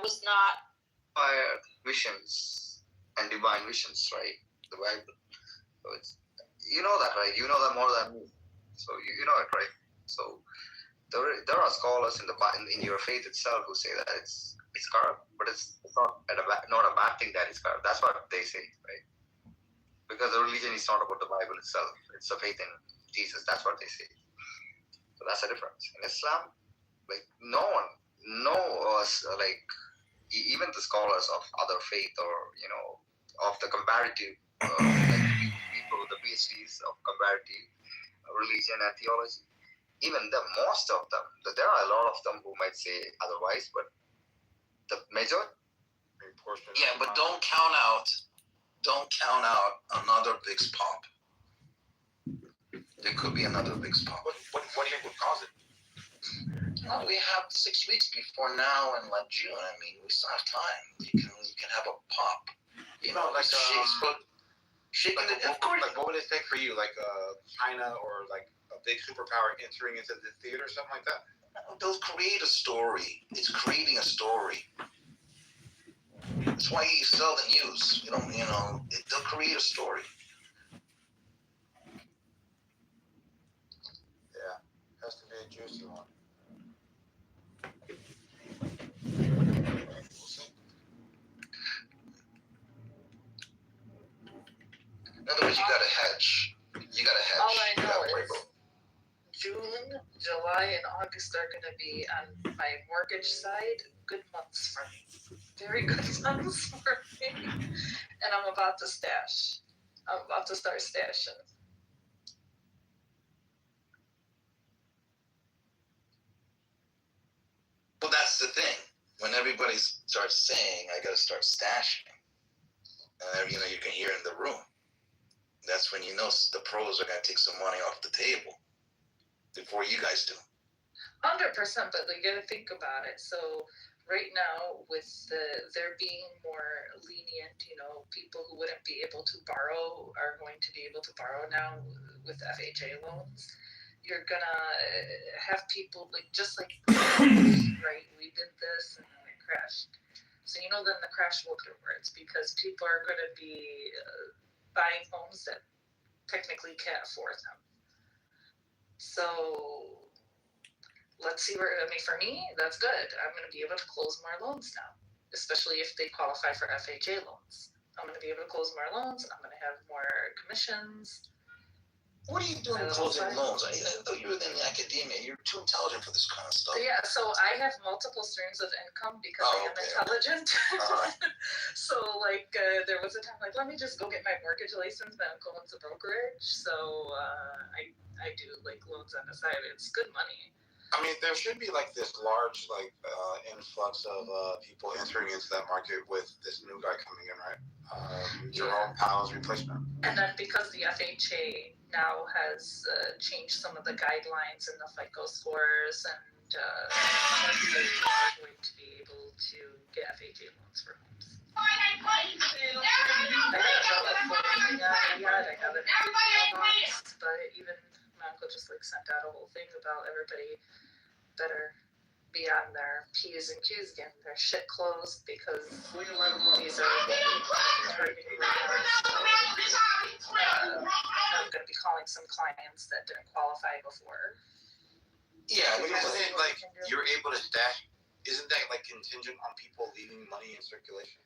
was not. Visions and divine visions, right? The Bible. So it's, you know that, right? You know that more than me. So you know it, right? So there are scholars in your faith itself who say that it's corrupt, but it's not a bad thing that it's corrupt. That's what they say, right? Because the religion is not about the Bible itself. It's a faith in Jesus. That's what they say. So that's the difference. In Islam, like even the scholars of other faith, or of the comparative people with the PhDs of comparative religion and theology, even most of them, there are a lot of them who might say otherwise, but the majority. Yeah, but don't count out another big pop. There could be another big pop. What do you think would cause it? Well, we have 6 weeks before now and like June. I mean, we still have time. You can have a pop. Like shaking it. Of course. Like, what would it take for you? Like China or like a big superpower entering into the theater, something like that? They'll create a story. It's creating a story. That's why you sell the news. They'll create a story. Yeah, has to be a juicy one. In other words, you got to hedge. All I know is June, July, and August are going to be on my mortgage side good months for me. Very good months for me. And I'm about to stash. I'm about to start stashing. Well, that's the thing. When everybody starts saying, I got to start stashing, and you can hear in the room, that's when the pros are going to take some money off the table before you guys do. 100%, but you got to think about it. So right now, with there being more lenient, people who wouldn't be able to borrow are going to be able to borrow now with FHA loans. You're gonna have people just like right, we did this and then it crashed. So then the crash will get worse because people are going to be buying homes that technically can't afford them. So let's see for me, that's good. I'm going to be able to close more loans now, especially if they qualify for FHA loans. I'm going to be able to close more loans. I'm going to have more commissions. What are you doing closing loans? I thought you were in the academia. You're too intelligent for this kind of stuff. Yeah, so I have multiple streams of income because I am intelligent. So there was a time let me just go get my mortgage license. My uncle owns a brokerage, so I do loans on the side. It's good money. I mean, there should be this large influx of people entering into that market with this new guy coming in, right? Jerome Powell's replacement. And then because the FHA now has changed some of the guidelines and the FICO scores, and everybody's going to be able to get FHA loans for homes. I haven't done it yet. But even my uncle just sent out a whole thing about everybody better be on their P's and Q's, getting their shit closed because these are targeting I'm going to be calling some clients that didn't qualify before. Yeah, but isn't it you're able to stash? Isn't that contingent on people leaving money in circulation?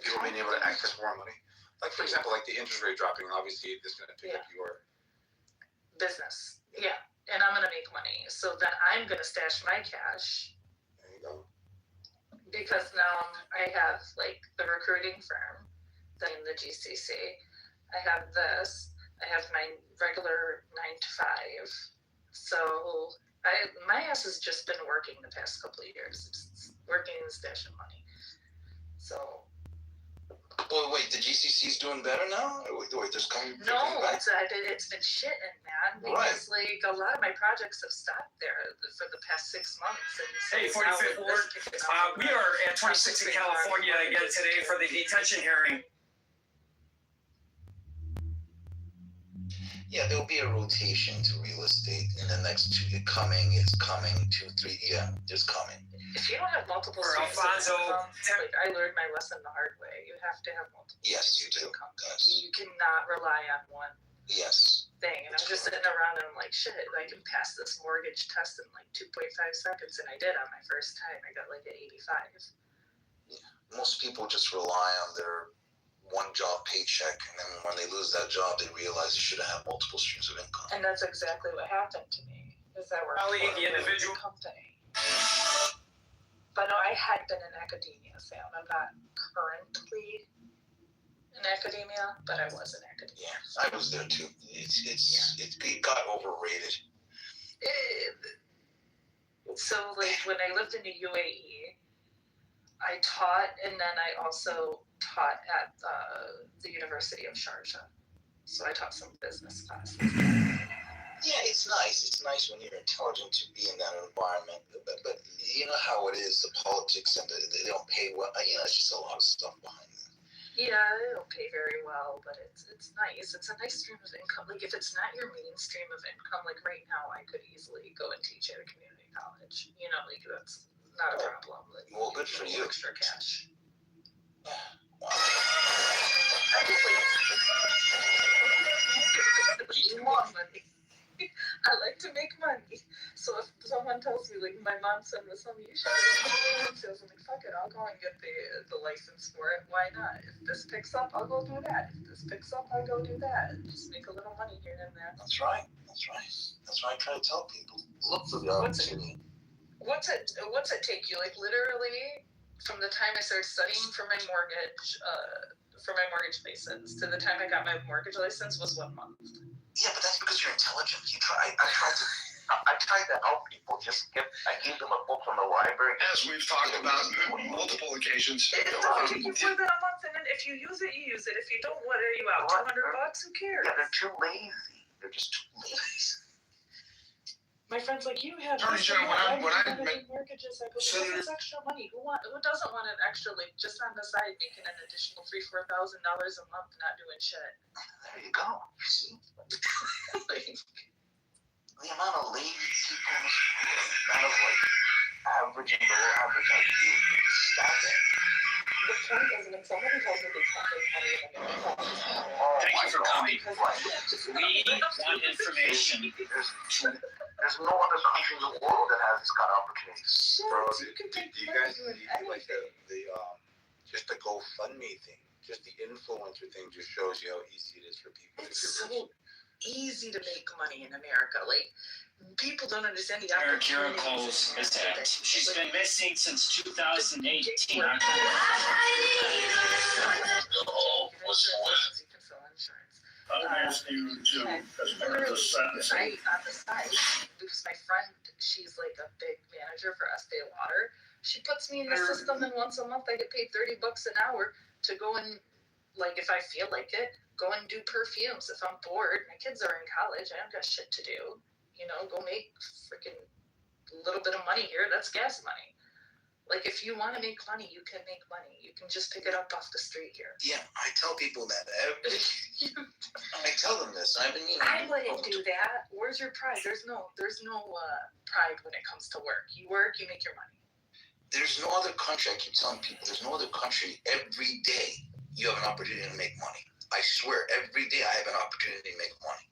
People being able to access more money? For example, the interest rate dropping, obviously this is going to pick up your business. Yeah. And I'm going to make money. So then I'm going to stash my cash. There you go. Because now I have the recruiting firm, then the GCC. I have this. I have my regular 9 to 5. So my ass has just been working the past couple of years. Just working and stashing money. So. Well, wait, the GCC's doing better now? Wait, there's coming. No, it's been shitting, man. Because a lot of my projects have stopped there for the past 6 months. And hey, 45th Ward, we are at 26th in California again today for the detention hearing. Yeah, there'll be a rotation to real estate in the next 2. It's coming. 2, 3. Yeah, just coming. If you don't have multiple For streams Alfonso, of income, like I learned my lesson the hard way. You have to have multiple Yes, you streams do. of income. Yes. You cannot rely on one Yes. thing. And I'm just sitting around and I'm like, shit, I can pass this mortgage test in like 2.5 seconds. And I did on my first time. I got like an 85. Yeah. Most people just rely on their one job paycheck, and then when they lose that job, they realize they should have multiple streams of income. And that's exactly what happened to me. Is I worked Ellie, for the individual a company. But no, I had been in academia, Sam. I'm not currently in academia, but I was in academia. Yeah, I was there too. It got overrated. So like when I lived in the UAE, I taught, and then I also taught at the University of Sharjah. So I taught some business classes. Yeah, it's nice. It's nice when you're intelligent to be in that environment. But you know how it is, the politics, and they don't pay well. It's just a lot of stuff behind them. Yeah, they don't pay very well, but it's nice. It's a nice stream of income. Like if it's not your main stream of income, like right now, I could easily go and teach at a community college. You know, like that's not a problem. Like, well, good for you. Extra cash. Wow. I just like money. I like to make money. So if someone tells me, like, my mom said with some, you should have sales, I'm like, fuck it, I'll go and get the license for it. Why not? If this picks up, I'll go do that. If this picks up, I'll go do that. Just make a little money here and there. That's right. That's right. That's what I try to tell people. Look for the opportunity. What's it take you? Like, literally, from the time I started studying for my mortgage license to the time I got my mortgage license was 1 month. Yeah, but that's because you're intelligent. I tried to help people. I gave them a book from the library. As we've talked about multiple occasions. It doesn't take you more than a month, and then if you use it, you use it. If you don't, what are you out? $200? Who cares? Yeah, they're too lazy. They're just too lazy. My friend's like, you have Attorney General, when I met mortgages, I go, this is extra money. Who doesn't want an extra, like, just on the side, making an additional $3,000-$4,000 a month, not doing shit? There you go. You see, the amount of lazy people in this world, the amount of like average and below average IQ, you just stop it. The point is, when somebody tells me they can't make money in America, Thank you for coming. We want information. There's no other country in the world that has this kind of opportunities. Bro, do you guys see like the just the GoFundMe thing, just the influencer thing, just shows you how easy it is for people. It's so easy to make money in America. Like, people don't understand the Eric opportunity. Miracles is dead. She's been missing since 2018. I'm asking you to, as part of the sentence. Right on the side, because my friend, she's like a big manager for Estee Lauder. She puts me in the system, and once a month I get paid $30 an hour to go and, like, if I feel like it, go and do perfumes. If I'm bored, my kids are in college, I don't got shit to do. You know, go make freaking a little bit of money here. That's gas money. Like, if you want to make money, you can make money. You can just pick it up off the street here. Yeah, I tell people that I tell them this. I wouldn't do that. Where's your pride? There's no pride when it comes to work. You work, you make your money. There's no other country. I keep telling people, there's no other country. Every day you have an opportunity to make money. I swear, every day I have an opportunity to make money.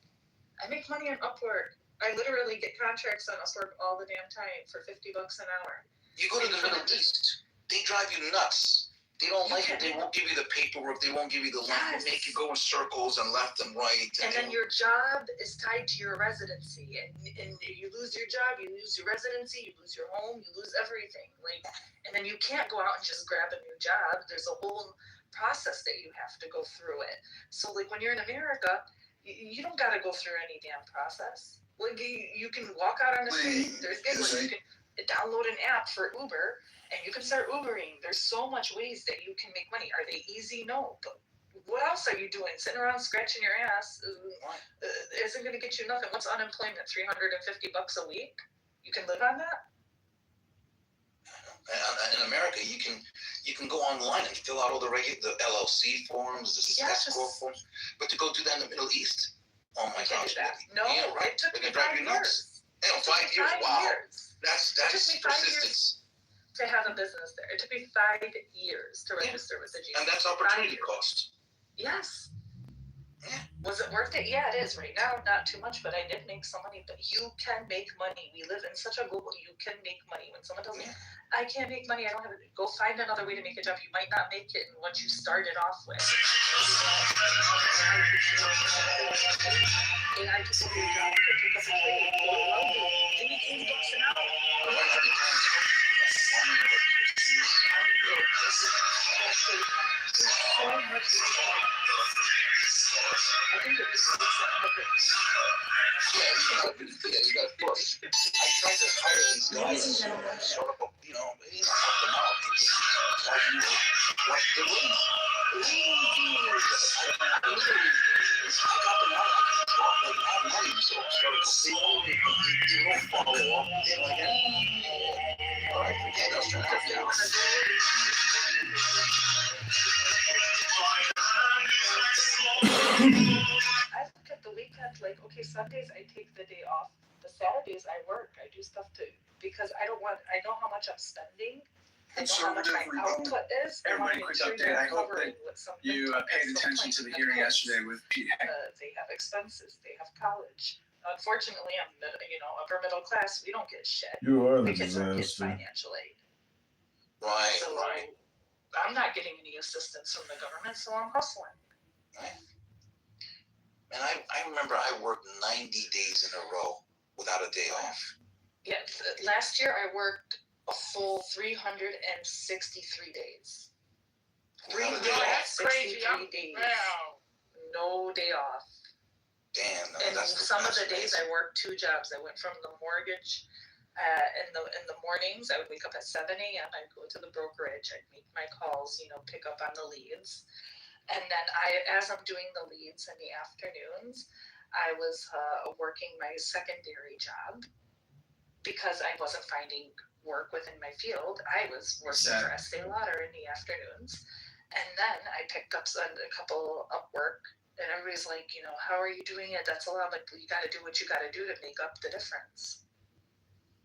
I make money on Upwork. I literally get contracts on Upwork all the damn time for $50 an hour. You go to the Middle East, they drive you nuts. They don't like it. They won't give you the paperwork. They won't give you the link. They make you go in circles and left and right. And then your job is tied to your residency. And you lose your job, you lose your residency, you lose your home, you lose everything. Like, and then you can't go out and just grab a new job. There's a whole process that you have to go through it. So, like, when you're in America, you don't got to go through any damn process. Like, you can walk out on the street. There's gigs where you can download an app for Uber, and you can start Ubering. There's so much ways that you can make money. Are they easy? No. But what else are you doing? Sitting around scratching your ass isn't going to get you nothing. What's unemployment? $350 a week? You can live on that? In America, you can go online and fill out all the LLC forms, the escrow forms. But to go do that in the Middle East, oh my gosh! No, it took me 5 years. 5 years. Wow. That's persistence. to have a business there. It took me 5 years to register with the GC. And that's opportunity cost. Yes. Was it worth it? Yeah, it is right now. Not too much, but I did make some money. But you can make money. We live in such a global. You can make money. When someone tells me, "I can't make money," I don't have it. Go find another way to make a job. You might not make it in what you started off with. And I took a new job. I took up a trade. They make $80 an hour. There's so much. I think it just makes it you got to push. I tried to hire these guys, sort of, you know, it's not the mouth. Like, they wouldn't. I got them out. I can drop like that money, so they don't follow up. They're like, all right, forget us. I look at the weekend like, okay, Sundays I take the day off. The Saturdays I work. I do stuff because I know how much I'm spending. I know how much my output is. Everybody, quick update. I hope that you paid attention to the hearing yesterday with Pete. They have expenses. They have college. Unfortunately, I'm upper middle class. We don't get shit. You are the kids don't get disaster. financial aid. Right, So I'm not getting any assistance from the government, so I'm hustling. Right. And I remember I worked 90 days in a row without a day off. Yeah, last year I worked a full 363 days. 363 days. Wow. No day off. Damn. And some of the days I worked 2 jobs. I went from the mortgage in the mornings. I would wake up at 7 a.m. I'd go to the brokerage. I'd make my calls, pick up on the leads. And then as I'm doing the leads in the afternoons, I was working my secondary job because I wasn't finding work within my field. I was working for Estee Lauder in the afternoons. And then I picked up a couple Upwork, and everybody's like, how are you doing it? That's a lot. Like, you got to do what you got to do to make up the difference.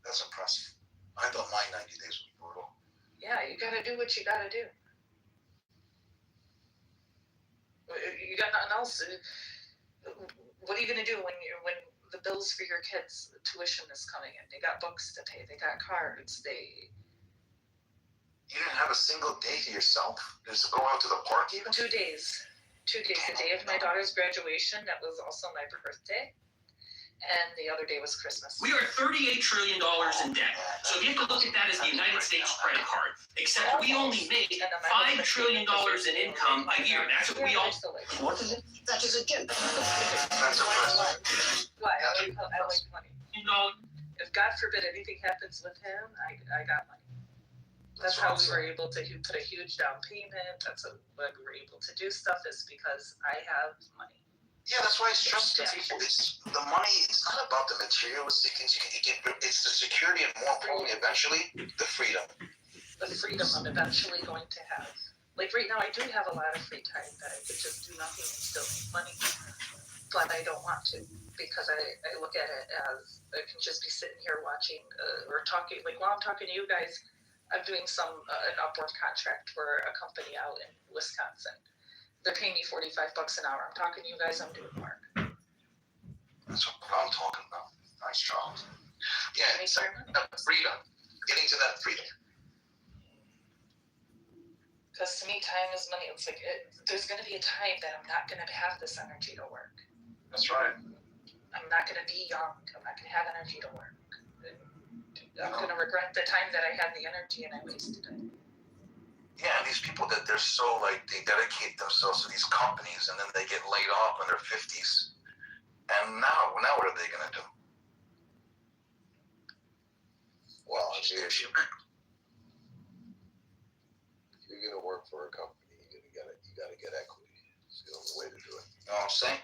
That's impressive. I thought my 90 days was brutal. Yeah, you got to do what you got to do. You got nothing else. What are you going to do when the bills for your kids' tuition is coming in? They got books to pay. They got cards. You didn't have a single day to yourself? Just to go out to the park even? 2 days. 2 days. The day of my daughter's graduation, that was also my birthday. And the other day was Christmas. We are $38 trillion in debt. So you have to look at that as the United States credit card. Except we only make $5 trillion in income a year. That's what we all. What is it? That is a gift. That's impressive. Why? I like money. If God forbid anything happens with him, I got money. That's how we were able to put a huge down payment. That's why we were able to do stuff, is because I have money. Yeah, that's why I stress to people. It's the money. It's not about the materialistic things you can get. It's the security, and more importantly, eventually, the freedom. The freedom I'm eventually going to have. Like right now, I do have a lot of free time that I could just do nothing and still make money, but I don't want to, because I look at it as I can just be sitting here watching or talking. Like while I'm talking to you guys, I'm doing an Upwork contract for a company out in Wisconsin. They're paying me $45 an hour. I'm talking to you guys. I'm doing work. That's what I'm talking about. Nice job. Yeah, it's like that freedom. Getting to that freedom. Because to me, time is money. It's like there's going to be a time that I'm not going to have this energy to work. That's right. I'm not going to be young. I'm not going to have energy to work. I'm going to regret the time that I had the energy and I wasted it. Yeah, and these people that they're so they dedicate themselves to these companies, and then they get laid off in their 50s. And now what are they gonna do? Well, if you're gonna work for a company, you gotta get equity. It's the only way to do it. You know what I'm saying?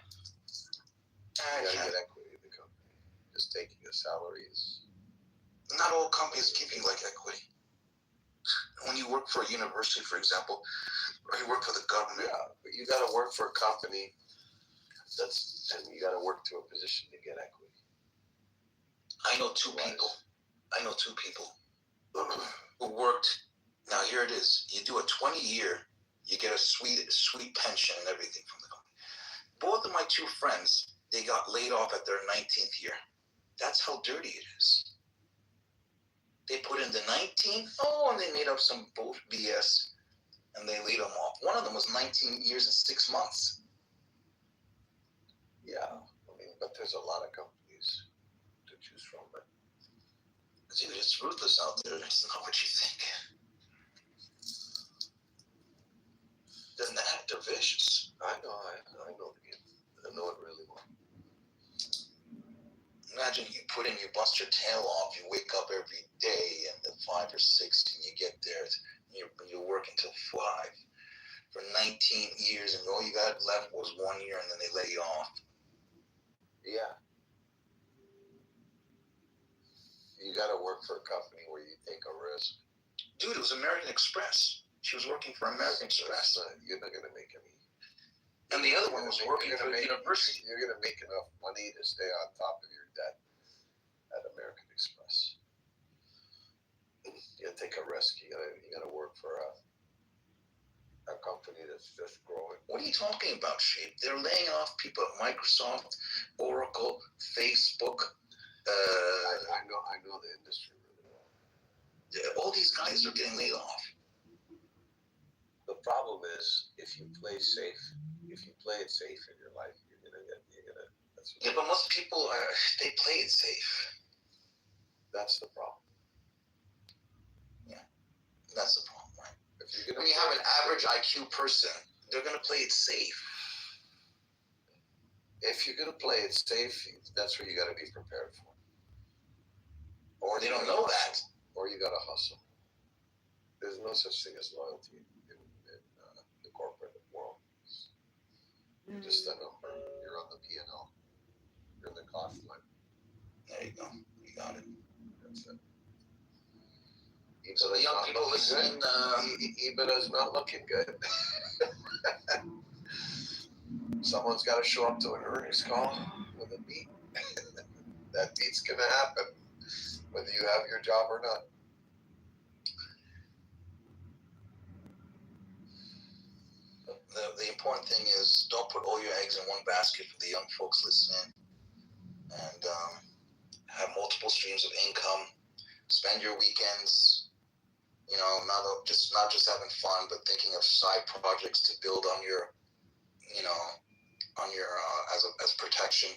You gotta get equity in the company. Just taking a salary is. Not all companies give you equity. When you work for a university, for example, or you work for the government. Yeah, but you got to work for a company and you got to work to a position to get equity. I know two people who who worked. Now here it is. You do a 20-year, you get a sweet pension and everything from the company. Both of my two friends, they got laid off at their 19th year. That's how dirty it is. They put in the 19, and they made up some BS, and they laid them off. One of them was 19 years and 6 months. Yeah, I mean, but there's a lot of companies to choose from. But dude, it's ruthless out there. That's not what you think. They're vicious. I know the game. I know it really well. Imagine you bust your tail off. You wake up every day at 5 or 6, and you get there. And you're working till 5 for 19 years, and all you got left was 1 year, and then they lay you off. Yeah. You got to work for a company where you take a risk. Dude, it was American Express. She was working for American Express. You're not going to make any. And the other one was working for the university. You're going to make enough money to stay on top of your debt at American Express. You got to take a risk. You got to work for a company that's just growing. What are you talking about, Shape? They're laying off people at Microsoft, Oracle, Facebook. I know the industry really well. All these guys are getting laid off. The problem is if you play it safe in your life, you're gonna. Yeah, but most people they play it safe. That's the problem. Yeah, that's the problem, right? When you have an average IQ person, they're gonna play it safe. If you're gonna play it safe, that's what you got to be prepared for. Or they don't know that. Or you got to hustle. There's no such thing as loyalty in the corporate world. You're just a number. You're on the P&L. You're in the cost line. There you go. You got it. That's it. So the young people listening, EBITDA's not looking good. Someone's got to show up to an earnings call with a beat. That beat's going to happen, whether you have your job or not. The important thing is don't put all your eggs in one basket for the young folks listening, and have multiple streams of income. Spend your weekends, not just having fun, but thinking of side projects to build on your, as protection.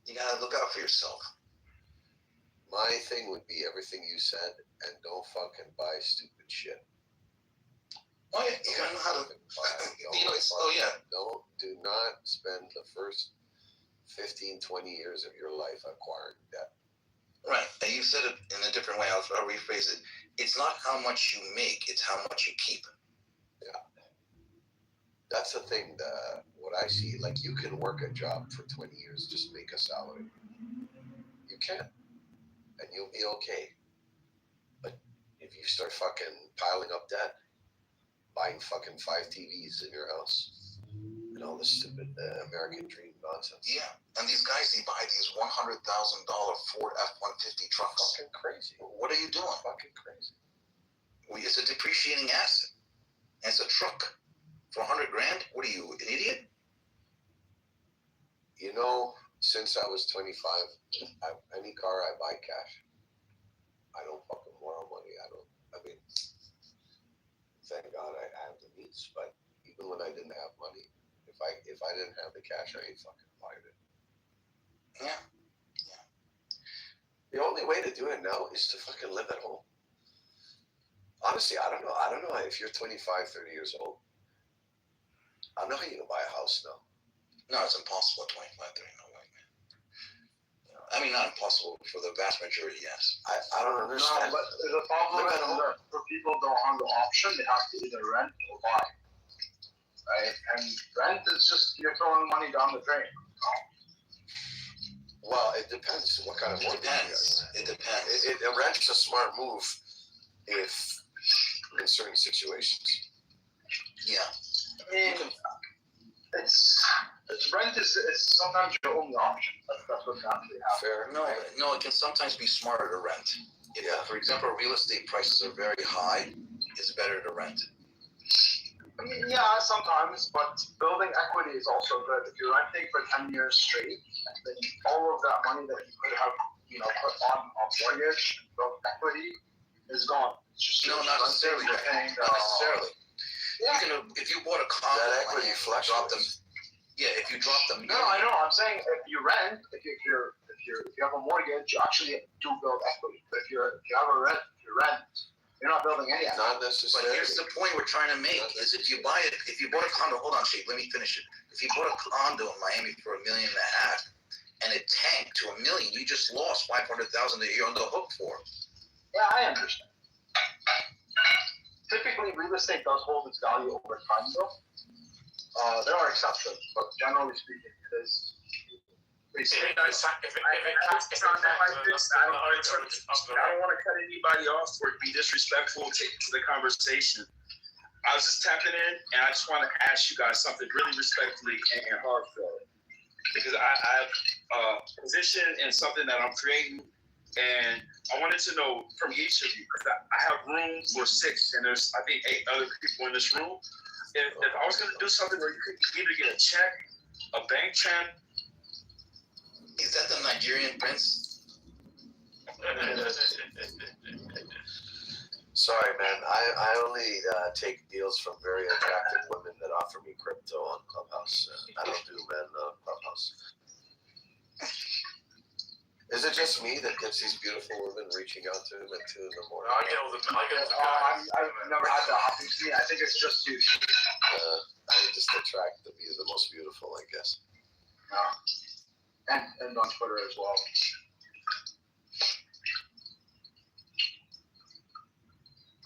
You gotta look out for yourself. My thing would be everything you said, and don't fucking buy stupid shit. Oh yeah, you gotta know how to. Do not spend the first 15, 20 years of your life acquiring debt. Right, and you said it in a different way. I'll rephrase it. It's not how much you make; it's how much you keep. Yeah, that's the thing. What I see, like you can work a job for 20 years, just make a salary. You can, and you'll be okay. But if you start fucking piling up debt, buying fucking 5 TVs in your house, and all this stupid American dream nonsense. Yeah, and these guys, they buy these $100,000 Ford F-150 trucks. Fucking crazy. What are you doing? Fucking crazy. Well, it's a depreciating asset. And it's a truck for $100,000. What are you, an idiot? Since I was 25, any car I buy cash. I don't fucking borrow money. Thank God I have the means, but even when I didn't have money, if I didn't have the cash, I ain't fucking buying it. Yeah. The only way to do it now is to fucking live at home. Honestly, I don't know if you're 25, 30 years old. I don't know how you can buy a house now. No, it's impossible at 25, 30, no way, man. I mean, not impossible for the vast majority, yes. I don't understand. No, but the problem is that for people don't have the option, they have to either rent or buy. Right? And rent is just, you're throwing money down the drain. Well, it depends what kind of mortgage. It depends. Rent's a smart move if in certain situations. Yeah. I mean, It's rent is sometimes your only option. That's what naturally happens. Fair. No, it can sometimes be smarter to rent. If, for example, real estate prices are very high, it's better to rent. I mean, yeah, sometimes, but building equity is also good. If you're renting for 10 years straight, then all of that money that you could have, put on a mortgage, built equity, is gone. It's just No, not necessarily. Not necessarily. Yeah. If you bought a condo, that equity fluctuates. If you drop them. No, I know. I'm saying if you rent, if you have a mortgage, you actually do build equity. But if you have a rent, you're not building anything. Not necessarily. But here's the point we're trying to make: is if you bought a condo, hold on, Chief, let me finish it. If you bought a condo in Miami for $1.5 million, and it tanked to $1 million, you just lost $500,000 that you're on the hook for. Yeah, I understand. Typically, real estate does hold its value over time, though. There are exceptions, but generally speaking, it is. I don't want to cut anybody off or be disrespectful to the conversation. I was just tapping in, and I just want to ask you guys something really respectfully and heartfelt, because I have a position in something that I'm creating. And I wanted to know from each of you, because I have room for 6, and there's, I think, 8 other people in this room. If I was going to do something where you could either get a check, a bank check. Is that the Nigerian prince? Sorry, man. I only take deals from very attractive women that offer me crypto on Clubhouse. I don't do men on Clubhouse. Is it just me that gets these beautiful women reaching out to him at 2 in the morning? I get all the guys. I've never had that happen to me. I think it's just too. I just attract the most beautiful, I guess. And on Twitter as well.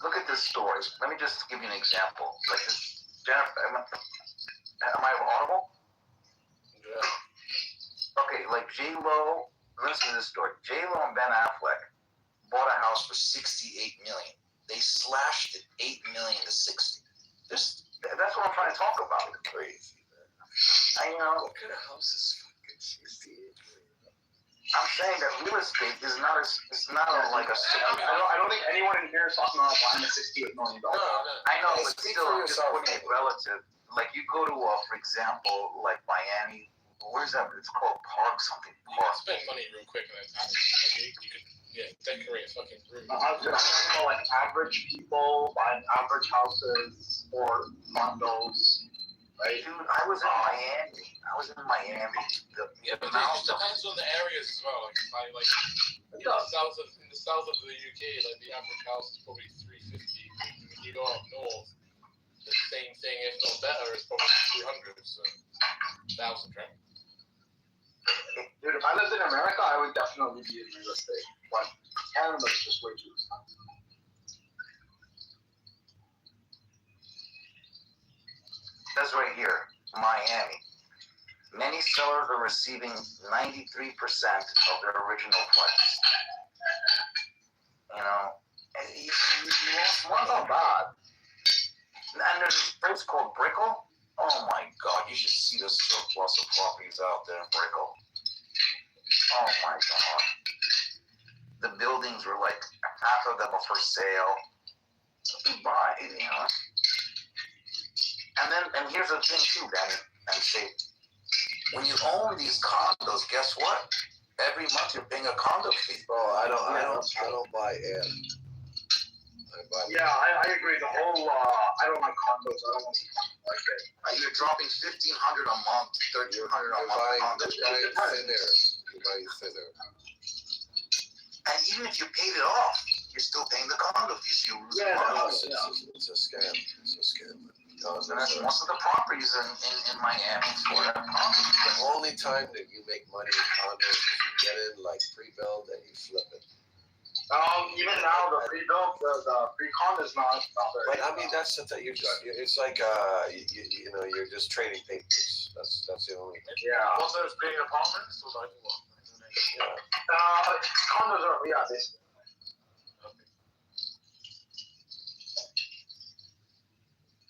Look at this story. Let me just give you an example. Like this, Jennifer. Am I audible? Yeah. Okay, like J-Lo. Listen to this story. J-Lo and Ben Affleck bought a house for $68 million. They slashed it $8 million to $60. That's what I'm trying to talk about. Crazy, man. I know. What kind of house is fucking $68 million? I'm saying that real estate is not like a. I don't think anyone in here is talking about buying a $68 million. No. I know, but still, just putting it relative. Like you go to, for example, like Miami. Where's that? It's called Park something. Park. You spend money real quick, and you could decorate a fucking room. I'm talking about like average people buying average houses or condos, right? Dude, I was in Miami. But it depends on the areas as well. Like in the south of the UK, like the average house is probably $350. When you go up north, the same thing, if not better, is probably $200. So 1,000, right? Dude, if I lived in America, I would definitely be in real estate. But Canada is just way too expensive. That's right here, Miami. Many sellers are receiving 93% of their original price. You know, and you lost money. Not bad. And there's this place called Brickell. Oh my God, you should see the surplus of properties out there in Brickell. Oh my God. The buildings were like, half of them are for sale. Buy, you know. And here's the thing too, Danny and Shay. When you own these condos, guess what? Every month you're paying a condo fee. Bro, I don't buy air. I agree. The whole I don't like condos. I don't like it. You're dropping $1,500 a month, $1,300 a month. You're buying thinner. And even if you paid it off, you're still paying the condo fees. You lose money. It's a scam. It's a scam. And that's most of the properties in Miami, Florida. The only time that you make money in condos is you get in like pre-built and you flip it. Even now the pre-built, the pre-con is not very. But I mean, that's the thing. It's like you know, you're just trading papers. That's the only. Yeah. Also, there's big apartments or like what? Yeah. Condos are basically.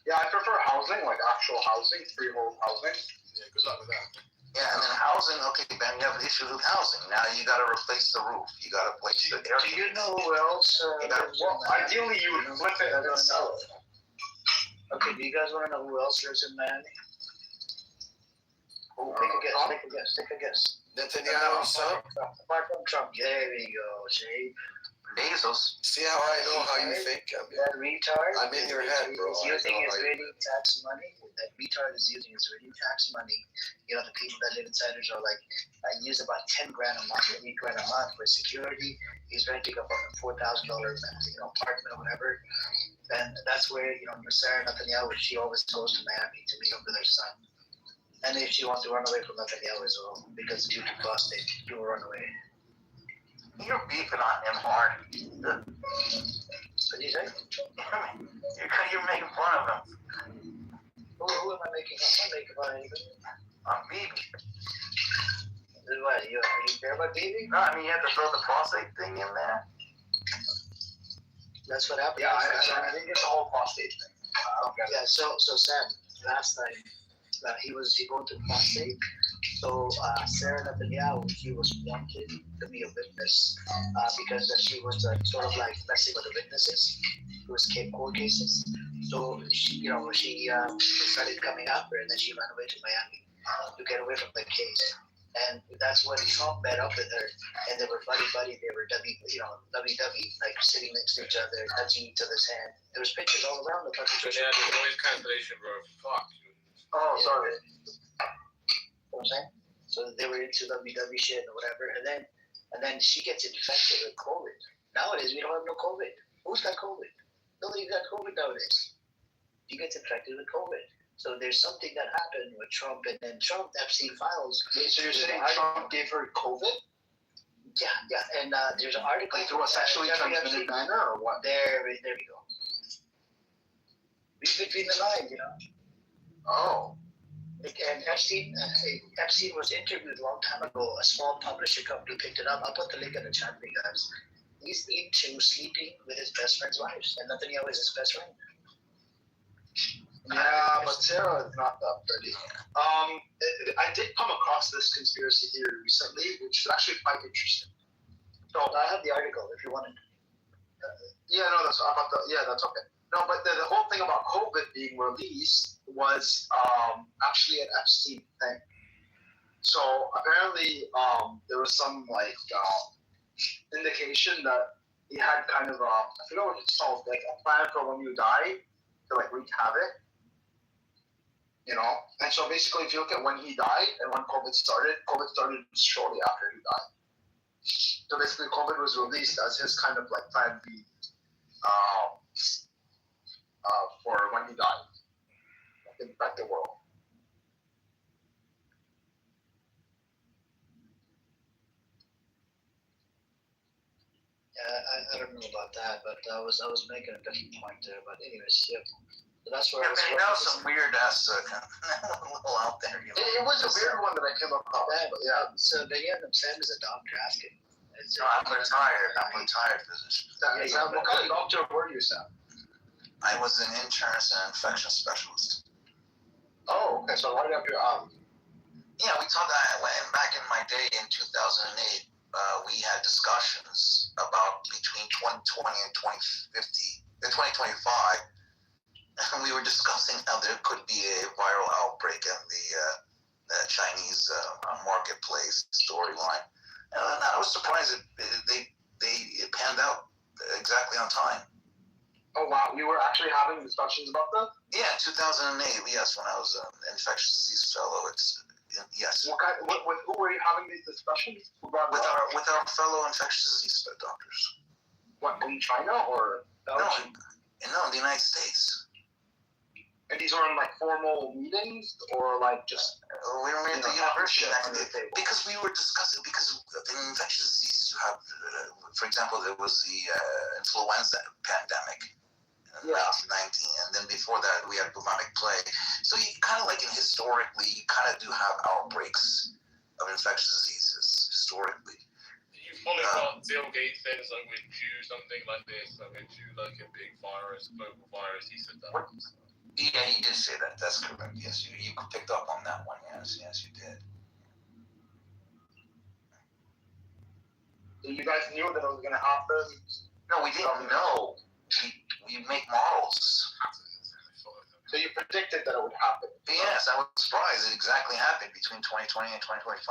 Yeah, I prefer housing, like actual housing, freehold housing. Yeah, good luck with that. Yeah, and then housing, okay, Ben, you have issues with housing. Now you got to replace the roof. You got to replace the air. Do you know who else? Well, ideally, you would flip it and then sell it. Okay, do you guys want to know who else lives in Miami? Take a guess. Netanyahu's son? Apart from Trump, there we go, Jay. Bezos. See how I know how you think? That retard. I'm in your head, bro. He's using Israeli tax money. That retard is using Israeli tax money. You know, the people that live inside Israel, like, use about 10 grand a month, 8 grand a month for security. He's renting a $4,000, apartment or whatever. And that's where, Sarah Netanyahu, she always goes to Miami to meet up with her son. And if she wants to run away from Netanyahu as well, because due to prostate, she will run away. You're beefing on him hard. What did you say? You're making fun of him. Who am I making fun of? I'm not making fun of anybody. I'm Bibi. What, you care about Bibi? No, I mean, you have to throw the prostate thing in there. That's what happened. Yeah, I think it's a whole prostate thing. Yeah, so Sam, last time, he going to prostate. So Sarah Netanyahu, she was wanted to be a witness because she was sort of like messing with the witnesses who escaped court cases. So she started coming after her, and then she ran away to Miami to get away from the case. And that's when Trump met up with her, and they were buddy. They were WW, like sitting next to each other, touching each other's hand. There was pictures all around the country. Yeah, the noise cancellation, bro. Fuck. Oh, sorry. You know what I'm saying? So they were into WW shit or whatever, and then she gets infected with COVID. Nowadays we don't have no COVID. Who's got COVID? Nobody got COVID nowadays. She gets infected with COVID. So there's something that happened with Trump, and then Trump Epstein files. So you're saying Trump gave her COVID? Yeah, and there's an article. Like through a sexually transmitted manner, or what? There we go. Read between the lines, Oh. And Epstein was interviewed a long time ago. A small publisher company picked it up. I'll put the link in the chat for you guys. He's into sleeping with his best friend's wives, and Netanyahu is his best friend. Yeah, but Sarah is not that pretty. I did come across this conspiracy theory recently, which is actually quite interesting. So I have the article if you want it. That's okay. No, but the whole thing about COVID being released was actually an Epstein thing. So apparently there was some indication that he had kind of I forget what it's called, like a plan for when you die to wreak havoc. And so basically if you look at when he died and when COVID started shortly after he died. So basically COVID was released as his kind of plan B for when he died. Infect the world. I don't know about that, but I was making a different point there. But anyways, yeah. So that's where that was some weird ass little out there. It was a weird one that I came across. Yeah. So the end of Sam is a doctor asking. No, I'm retired physician. What kind of doctor were you, Sam? I was an internist and infection specialist. Oh, okay. So right up your alley. Yeah, we talked back in my day in 2008. We had discussions about between 2020 and 2025, and we were discussing how there could be a viral outbreak in the Chinese marketplace storyline. And I was surprised it panned out exactly on time. Oh wow, you were actually having discussions about that? Yeah, 2008. Yes, when I was an infectious disease fellow. Yes. With who were you having these discussions? With our fellow infectious disease doctors. What, in China or Belgium? No, in the United States. And these were in formal meetings or just? We were at the university because we were discussing in infectious diseases you have, for example, there was the influenza pandemic. In 1919, and then before that we had bubonic plague. So you kind of historically, you kind of do have outbreaks of infectious diseases historically. You probably got Bill Gates said something with Jew, something like this, something Jew like a big virus, global virus. He said that. Yeah, he did say that. That's correct. Yes, you picked up on that one. Yes, you did. So you guys knew that it was going to happen? No, we didn't know. We make models. So you predicted that it would happen? Yes, I was surprised it exactly happened between 2020 and 2025.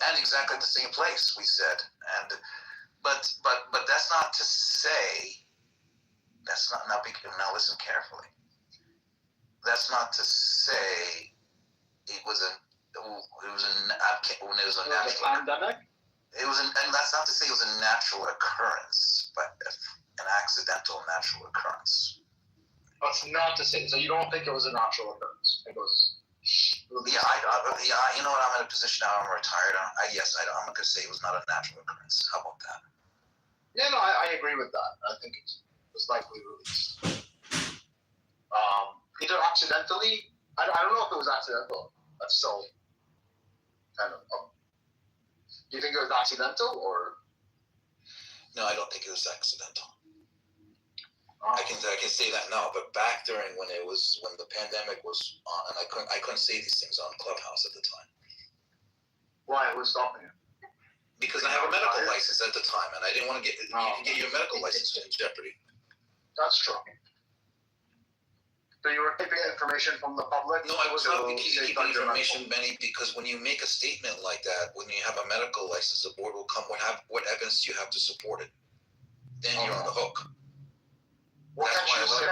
And exactly the same place, we said. And but that's not to say, that's not, now listen carefully. That's not to say it was a natural pandemic. And that's not to say it was a natural occurrence, but an accidental natural occurrence. That's not to say. So you don't think it was a natural occurrence? It was. Yeah, you know what? I'm in a position now. I'm retired. I'm not gonna say it was not a natural occurrence. How about that? Yeah, no, I agree with that. I think it was likely released. Either accidentally. I don't know if it was accidental. That's still kind of. Do you think it was accidental or? No, I don't think it was accidental. I can say that now, but back during when the pandemic was on, and I couldn't say these things on Clubhouse at the time. Why? What's stopping you? Because I have a medical license at the time, and I didn't want to get your medical license in jeopardy. That's true. So you were keeping information from the public? No, I was not keeping information, Benny, because when you make a statement like that, when you have a medical license, the board will come. What evidence do you have to support it? Then you're on the hook. What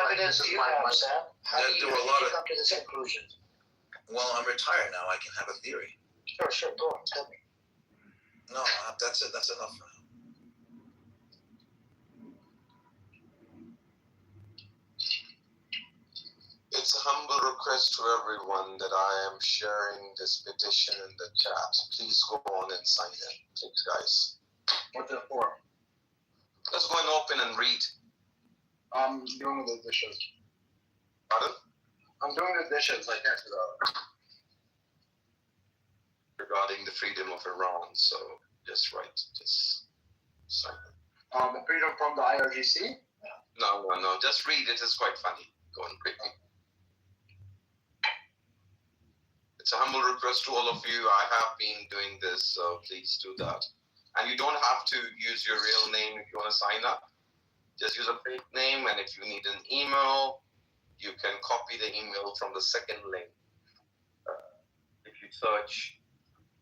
evidence do you have, Sam? How do you come to this conclusion? Well, I'm retired now. I can have a theory. Sure. Go on, tell me. No, that's it. That's enough for now. It's a humble request to everyone that I am sharing this petition in the chat. Please go on and sign it, please, guys. What's it for? Let's go and open and read. I'm doing the dishes. Pardon? I'm doing the dishes. I can't do that. Regarding the freedom of Iran, so just sign it. The freedom from the IRGC? No, just read it. It's quite funny. Go and read it. It's a humble request to all of you. I have been doing this, so please do that. And you don't have to use your real name if you want to sign up. Just use a fake name, and if you need an email, you can copy the email from the second link. If you search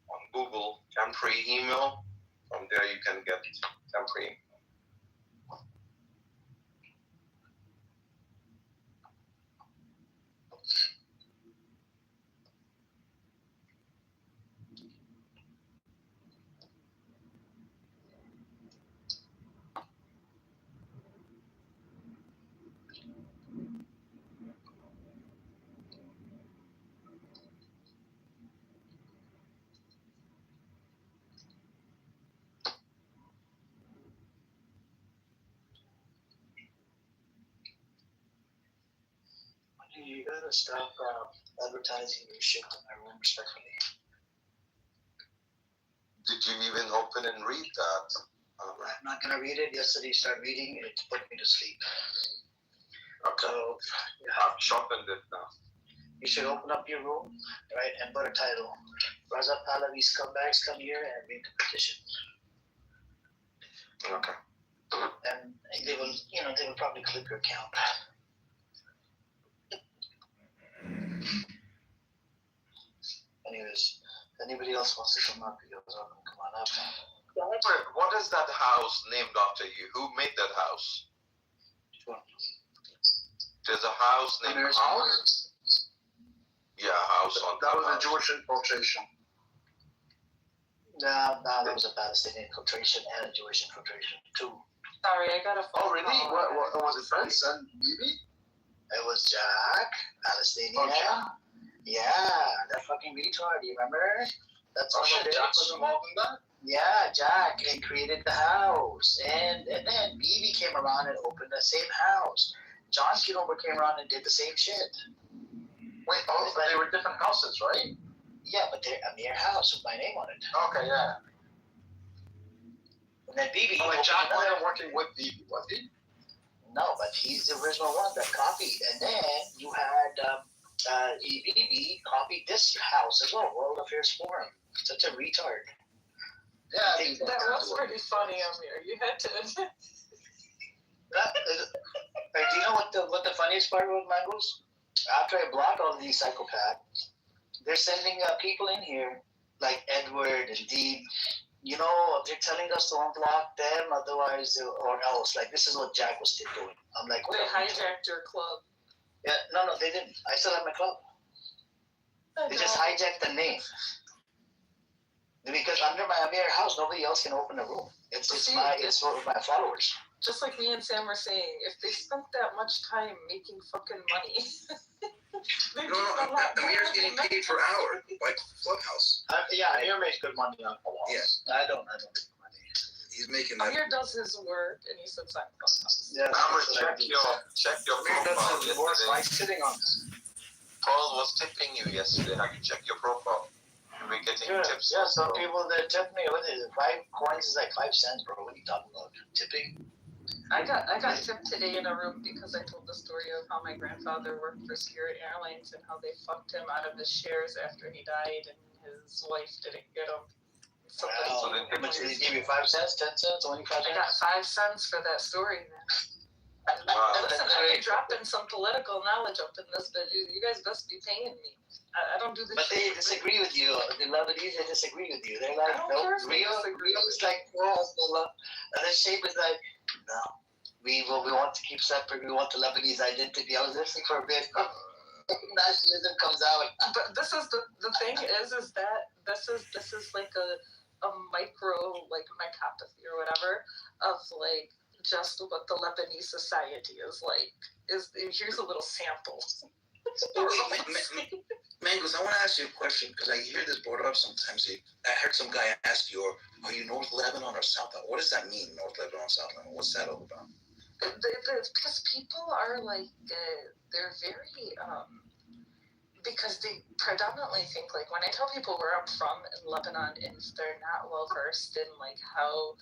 on Google temporary email, from there you can get temporary email. You gotta stop advertising your shit in my room, respectfully. Did you even open and read that? I'm not gonna read it. Yesterday, you started reading it, put me to sleep. Okay. So, I've sharpened it now. You should open up your room, right, and put a title. Raza Pahlavi scumbags come here and read the petition. Okay. And they will probably click your account. Anyways, if anybody else wants to come up, you're welcome. Come on up. What is that house named after you? Who made that house? Sure. There's a house named house? Yeah, a house on that was a Jewish infiltration. No, that was a Palestinian infiltration and a Jewish infiltration too. Sorry, I got a phone. Oh, really? What was it? Prince and Bibi? It was Jack, Palestinian. Okay. Yeah, that fucking retard. Do you remember? That's Jack was involved in that? Yeah, Jack, and created the house. And then Bibi came around and opened the same house. John Kitover came around and did the same shit. Wait, but they were different houses, right? Yeah, but they're a mere house with my name on it. Okay, yeah. And then Bibi. Jack wasn't working with Bibi, was he? No, but he's the original one that copied. And then you had EBB copied this house as well, World Affairs Forum. Such a retard. Yeah, That was pretty funny, Amir. You had to admit. Do you know what the funniest part about Mangoes? After I block all these psychopaths, they're sending people in here like Edward and Dean. You know, they're telling us to unblock them, otherwise, or else. Like, this is what Jack was still doing. I'm like, they hijacked your club. Yeah, no, they didn't. I still have my club. They just hijacked the name. Because under my Amir house, nobody else can open a room. It's for my followers. Just like me and Sam were saying, if they spent that much time making fucking money, Amir's getting paid per hour, like Clubhouse. Yeah, Amir makes good money on Clubhouse. Yeah. I don't make money. He's making that. Amir does his work, and he sits on Clubhouse. Yeah, check your profile yesterday. By sitting on this. Paul was tipping you yesterday. Have you checked your profile? We're getting tips. Yeah, some people that tip me, what is it? 5 coins is like 5 cents, bro. What are you talking about? Tipping? I got tipped today in a room because I told the story of how my grandfather worked for Spirit Airlines and how they fucked him out of his shares after he died and his wife didn't get him. So how much did he give you? 5 cents, 10 cents, 25 cents? I got 5 cents for that story, man. Wow. And listen, I could drop in some political knowledge up in this, but you guys best be paying me. I don't do this. But they disagree with you. The Lebanese, they disagree with you. They're like, I don't no, care if they Rio disagree. is like, and the shape is like, no, we want to keep separate. We want the Lebanese identity. I was listening for a bit. Nationalism comes out. But this is the thing is that this is like a micro like mycopathy or whatever of like just what the Lebanese society is like. Here's a little sample. Mangoes, I want to ask you a question because I hear this brought up sometimes. I heard some guy ask you, are you North Lebanon or South Lebanon? What does that mean, North Lebanon, South Lebanon? What's that all about? Because people are like, they're very, because they predominantly think, like, when I tell people where I'm from in Lebanon, and they're not well versed in, like, how,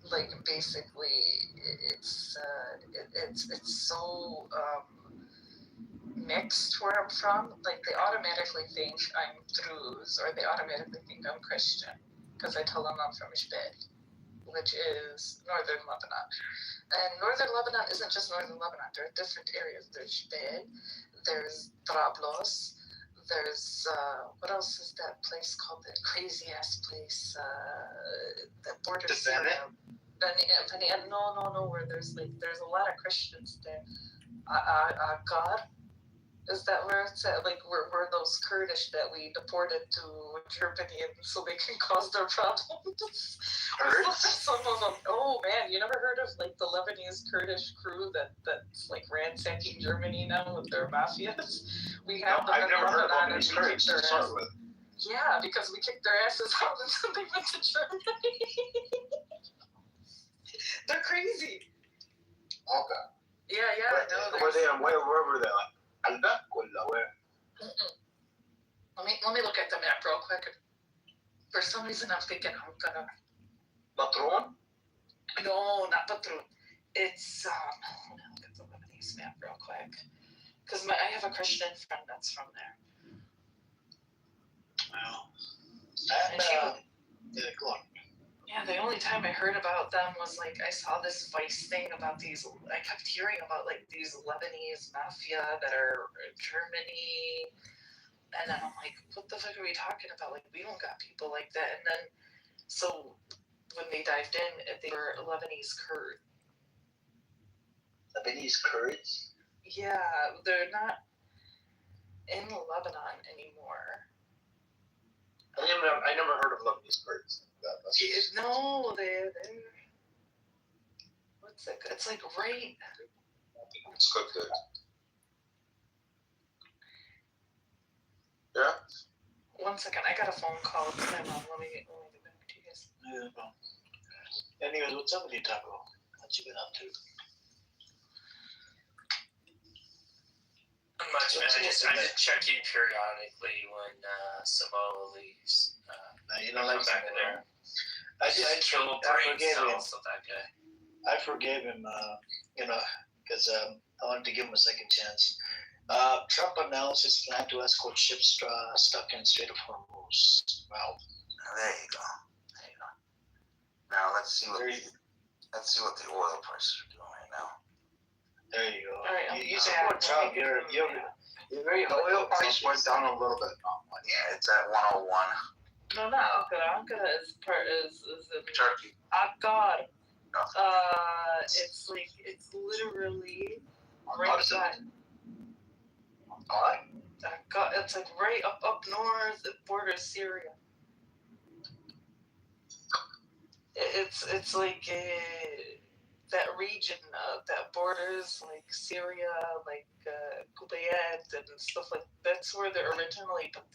like, basically, it's so, mixed where I'm from, like they automatically think I'm Druze or they automatically think I'm Christian because I tell them I'm from Jbel, which is northern Lebanon. And northern Lebanon isn't just northern Lebanon. There are different areas. There's Jbel, there's Trablos, there's what else is that place called? That crazy ass place that borders Syria. No, where there's a lot of Christians there. God. Is that where it's at? Like, we're those Kurdish that we deported to Germany and so they can cause their problems? Some of them. Oh, man, you never heard of, like, the Lebanese Kurdish crew that's, like, ransacking Germany now with their mafias? We have them in Lebanon and we kicked their asses. Yeah, because we kicked their asses out and then they went to Germany. They're crazy. Okay. Yeah, I know. Where were they? Let me look at the map real quick. For some reason, I'm thinking I'm gonna. Patron? No, not Patron. It's let me look at the Lebanese map real quick, because I have a Christian friend that's from there. Wow. And go on. Yeah, the only time I heard about them was like I saw this Vice thing about these. I kept hearing about like these Lebanese mafia that are in Germany, and then I'm like, what the fuck are we talking about? Like, we don't got people like that. And then, so when they dived in, they were Lebanese Kurds. Lebanese Kurds? Yeah, they're not in Lebanon anymore. I never heard of Lebanese Kurds. No, they're what's it? It's like right. It's good. Yeah. 1 second, I got a phone call. Let me get back to you guys. Anyways, what's up with you, Taco? What you been up to? Not much, man. I just check in periodically when Samoa leaves. You don't like back in there. I kill brain cells of that guy. I forgave him, because I wanted to give him a second chance. Trump announced his plan to escort ships stuck in Strait of Hormuz. Wow. There you go. Now let's see what the oil prices are doing right now. There you go. All right, You support Trump. You're very. The oil price went down a little bit. Yeah, it's at 101. No, not Ankara. Ankara is Turkey. God. It's literally right by. God, it's like right up north. It borders Syria. It's like that region that borders like Syria, like Kuwait and stuff like. That's where they're originally. But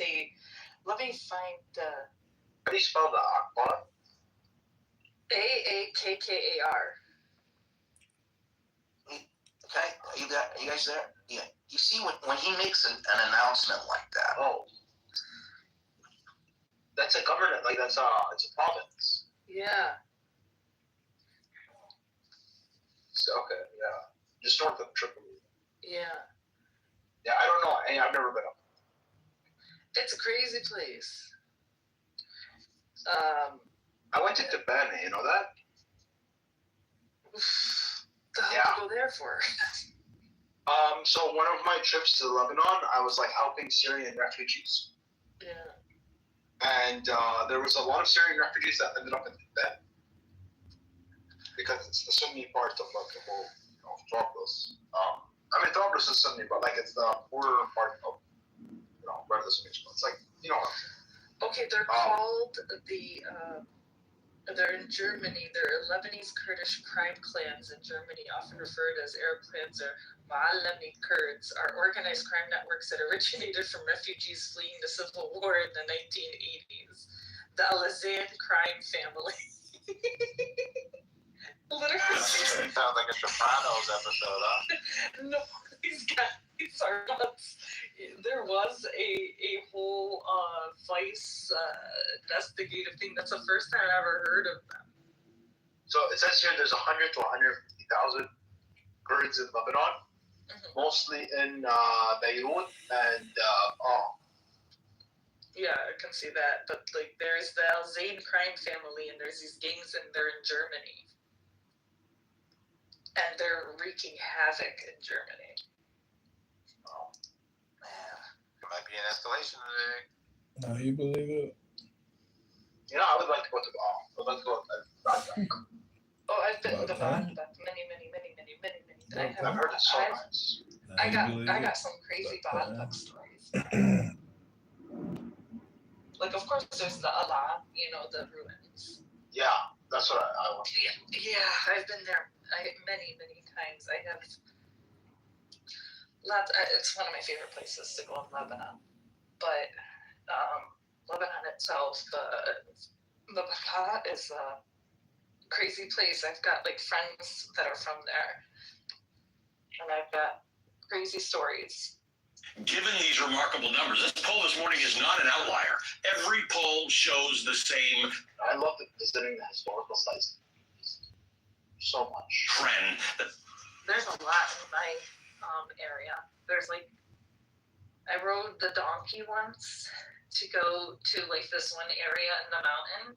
let me find. How do you spell the Akbar? Aakkar. Okay, are you guys there? Yeah. You see when he makes an announcement like that. Oh. That's a government, like it's a province. Yeah. So, okay, yeah. Just north of Tripoli. Yeah. Yeah, I don't know. I've never been up. It's a crazy place. I went to Tibet, you know that? The hell did you go there for? So one of my trips to Lebanon, I was like helping Syrian refugees. Yeah. And there was a lot of Syrian refugees that ended up in Tibet because it's the Sunni part of like the whole Trablus. Trablus is Sunni, but like it's the border part of where the Sunnis. It's like Okay, they're called they're in Germany. They're Lebanese Kurdish crime clans in Germany, often referred as Arab clans or Ma'alemi Kurds, are organized crime networks that originated from refugees fleeing the civil war in the 1980s. The Al-Azan crime family. Literally. Sounds like a Sopranos episode, huh? No, these guys are nuts. There was a whole Vice investigative thing. That's the first time I ever heard of them. So it says here there's 100 to 150,000 Kurds in Lebanon, mostly in Beirut and Yeah, I can see that. But like, there's the Al-Zain crime family, and there's these gangs, and they're in Germany, and they're wreaking havoc in Germany. Oh man, there might be an escalation today. Now you believe it? I would like to go to I'd like to go to Baghdad. Oh, I've been to Baghdad many times. I've heard it's so nice. I got some crazy Baghdad stories. Like, of course, there's the Allah, the ruins. Yeah, that's what I want. Yeah, I've been there many times. I have lots. It's one of my favorite places to go in Lebanon. But Lebanon itself, the Bekaa is a crazy place. I've got like friends that are from there, and I've got crazy stories. Given these remarkable numbers, this poll this morning is not an outlier. Every poll shows the same. I love visiting the historical sites so much. Trend. There's a lot in my area. There's like, I rode the donkey once to go to like this one area in the mountain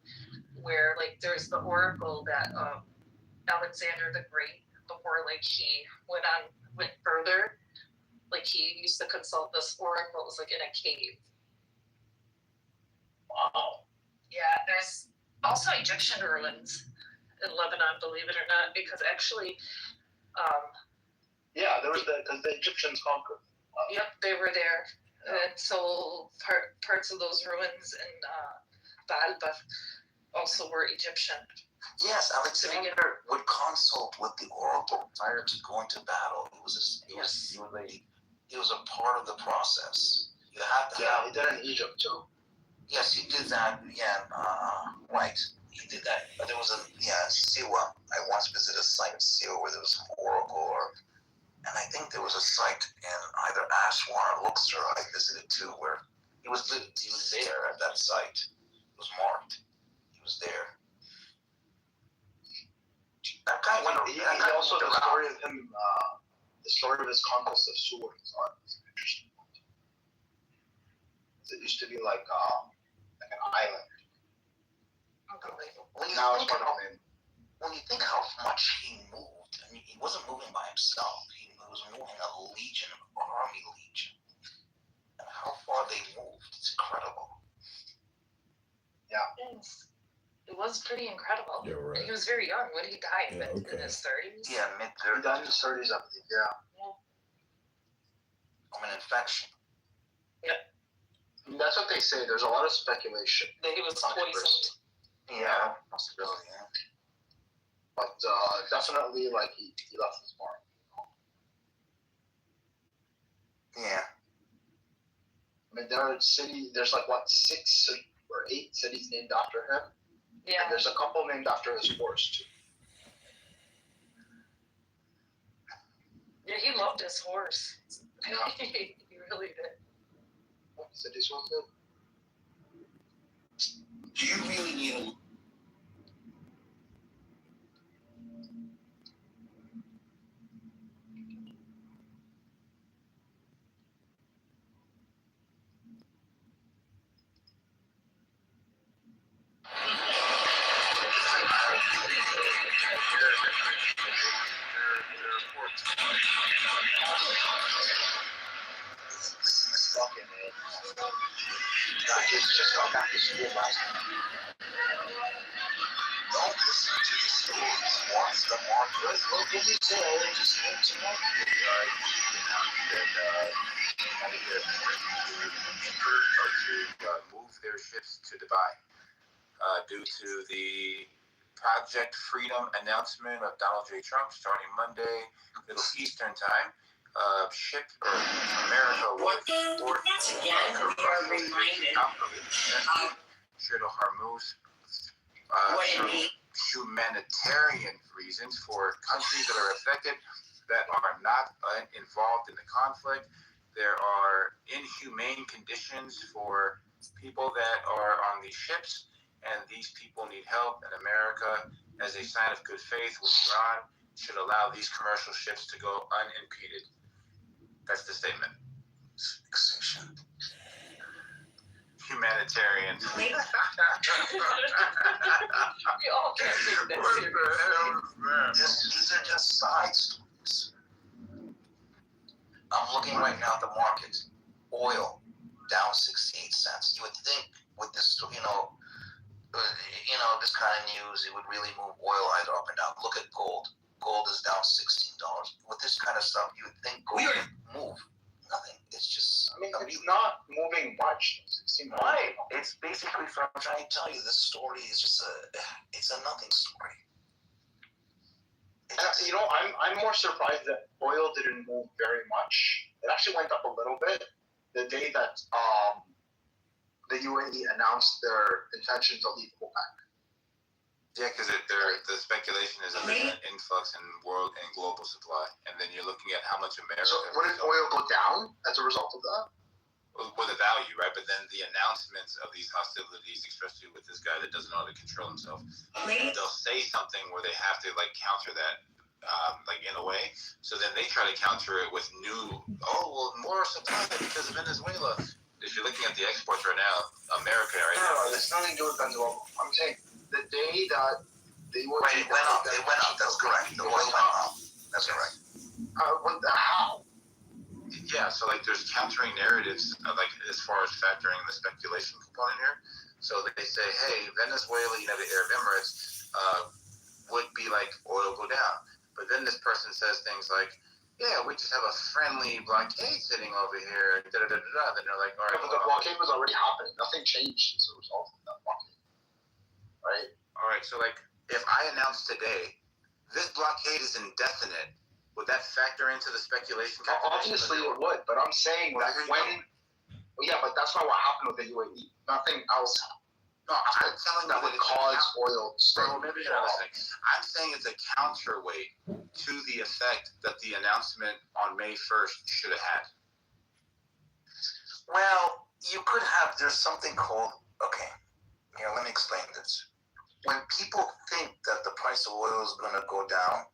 where like there's the oracle that Alexander the Great, before like he went further. Like, he used to consult this oracle. It was like in a cave. Wow. Yeah, there's also Egyptian ruins in Lebanon, believe it or not, because actually, yeah, there was because the Egyptians conquered. Yep, they were there, and so parts of those ruins in Baalbek also were Egyptian. Yes, Alexander would consult with the oracle prior to going to battle. He was a part of the process. You had to he did it in Egypt too. Yes, he did that. Yeah, right. He did that. But there was Siwa. I once visited a site in Siwa where there was an oracle, and I think there was a site in either Aswan or Luxor I visited too, where he was there at that site. It was marked. He was there. That guy went He also the story of him, the story of his conquest of Seward is an interesting one. It used to be like an island. When you, Now think it's part how, of it. when you think how much he moved, I mean, he wasn't moving by himself. He was moving a legion, an army legion. And how far they moved, it's incredible. Yeah. It was pretty incredible. Yeah, right. And he was very young when he died, Yeah, in okay. his 30s. Yeah, He mid-30s. died in his 30s, I believe. Yeah. From an infection. I mean, that's what they say. There's a lot of speculation. That he was poisoned. Yeah, possibility, yeah. But definitely, like, he left his mark. Yeah. I mean, there's like, what, 6 or 8 cities named after him? Yeah. And there's a couple named after his horse, too. Yeah, he loved his horse. Yeah. He really did. What cities was it? Do you really need a Just got back to school last night. Don't listen to the stories. Watch the market. What did you say? I just came to know. To move their ships to Dubai due to the Project Freedom announcement of Donald J. Trump starting Monday, Middle Eastern time. Ship America was Once again, we are reminded of Strait of Hormuz what it means. Humanitarian reasons for countries that are affected that are not involved in the conflict. There are inhumane conditions for people that are on these ships, and these people need help. And America, as a sign of good faith with Iran, should allow these commercial ships to go unimpeded. That's the statement. Humanitarian. We all can't take that seriously. These are just side stories. I'm looking right now at the market. Oil down 68 cents. You would think with this, this kind of news, it would really move oil either up and down. Look at gold. Gold is down $16. With this kind of stuff, you would think gold would move. Nothing. It's just. I mean, it's not moving much. Right. It's basically from trying to tell you this story is just it's a nothing story. I'm more surprised that oil didn't move very much. It actually went up a little bit the day that the UAE announced their intention to leave OPEC. Yeah, because the speculation is that there's an influx in world and global supply, and then you're looking at how much America. So wouldn't oil go down as a result of that? With the value, right? But then the announcements of these hostilities, especially with this guy that doesn't know how to control himself, they'll say something where they have to counter that, in a way. So then they try to counter it with more supply because of Venezuela. If you're looking at the exports right now, America right now. No, it's nothing to do with Venezuela. I'm saying the day that they were. Right, it went up. It went up. That's correct. The oil went up. That's correct. How? Yeah, so there's countering narratives as far as factoring the speculation component here. So they say, hey, Venezuela, the Arab Emirates, would be oil go down. But then this person says things like, yeah, we just have a friendly blockade sitting over here, Then they're like, all right. But the blockade was already happening. Nothing changed as a result of that blockade. Right? All right, so if I announce today, this blockade is indefinite, would that factor into the speculation? Obviously it would, but I'm saying that yeah, but that's not what happened with the UAE. Nothing else happened. No, I'm telling that would cause oil to stay. Maybe you're not listening. I'm saying it's a counterweight to the effect that the announcement on May 1st should have had. Well, you could have, there's something called, let me explain this. When people think that the price of oil is going to go down,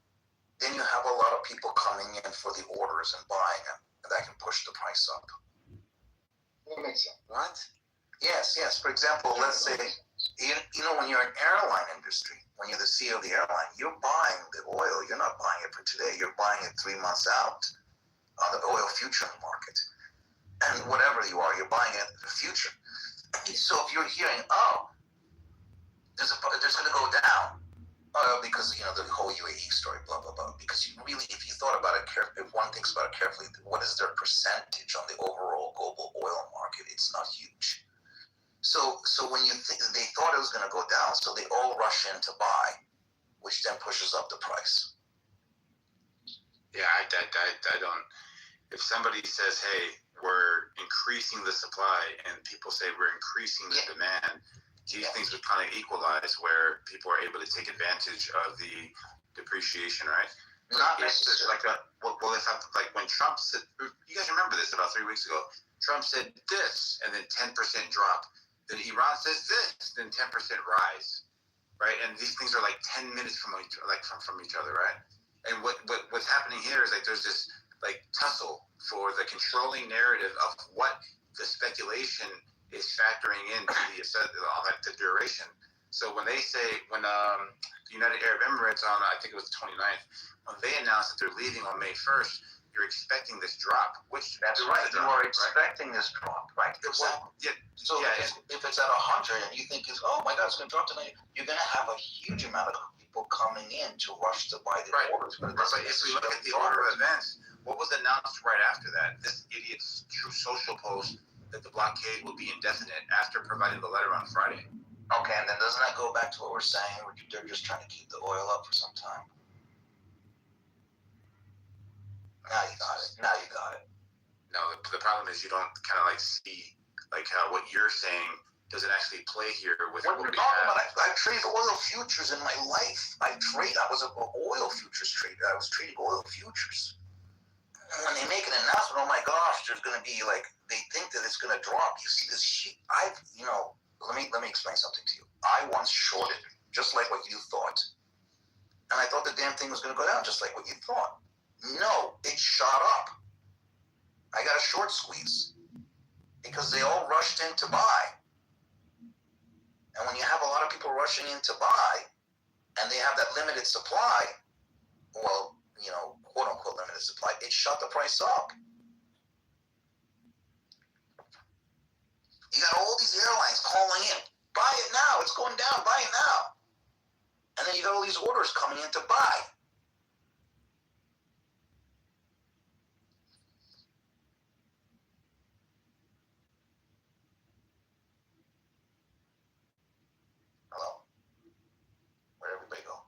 then you have a lot of people coming in for the orders and buying them, and that can push the price up. That makes sense. What? Yes. For example, let's say, you know, when you're in airline industry, when you're the CEO of the airline, you're buying the oil. You're not buying it for today. You're buying it 3 months out on the oil future market. And whatever you are, you're buying it in the future. So if you're hearing, there's going to go down, because, you know, the whole UAE story, blah, blah, blah. Because you really, if you thought about it carefully, if one thinks about it carefully, what is their percentage on the overall global oil market? It's not huge. So when you think they thought it was going to go down, so they all rush in to buy, which then pushes up the price. Yeah, I don't. If somebody says, "Hey, we're increasing the supply," and people say we're increasing the demand, these things would kind of equalize where people are able to take advantage of the depreciation, right? Not necessarily. Like when Trump said, you guys remember this about 3 weeks ago? Trump said this, and then 10% drop. Then Iran says this, then 10% rise, right? And these things are like 10 minutes from each other, right? And what's happening here is like there's this like tussle for the controlling narrative of what the speculation is factoring into the duration. So when they say, when the United Arab Emirates on, I think it was the 29th, when they announced that they're leaving on May 1st, you're expecting this drop, which that's right. You are expecting this drop, right? Exactly. So if it's at 100 and you think oh my God, it's going to drop tonight, you're going to have a huge amount of people coming in to rush to buy the orders. But if we look at the order of events, what was announced right after that? This idiot's True Social post that the blockade will be indefinite after providing the letter on Friday. Okay, and then doesn't that go back to what we're saying? They're just trying to keep the oil up for some time. Now you got it. No, the problem is you don't kind of like see like how what you're saying doesn't actually play here with what we're talking about. I trade oil futures in my life. I was an oil futures trader. I was trading oil futures. And when they make an announcement, oh my gosh, there's going to be like, they think that it's going to drop. You see this shit. Let me explain something to you. I once shorted, just like what you thought. And I thought the damn thing was going to go down, just like what you thought. No, it shot up. I got a short squeeze because they all rushed in to buy. And when you have a lot of people rushing in to buy and they have that limited supply, well, you know, quote unquote limited supply, it shot the price up. You got all these airlines calling in, buy it now, it's going down, buy it now. And then you got all these orders coming in to buy. Hello? Where'd everybody go?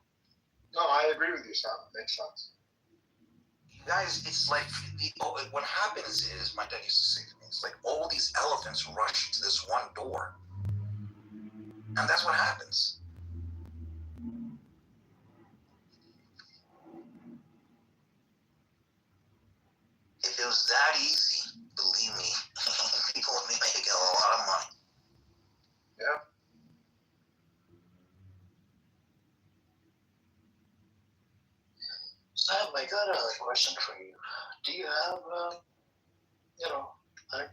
No, I agree with you, Sam. It makes sense. You guys, it's like, what happens is, my dad used to say to me, it's like all these elephants rush to this one door. And that's what happens. If it was that easy, believe me, people would be making a lot of money. Yeah. Sam, I got a question for you. Do you have, $100,000?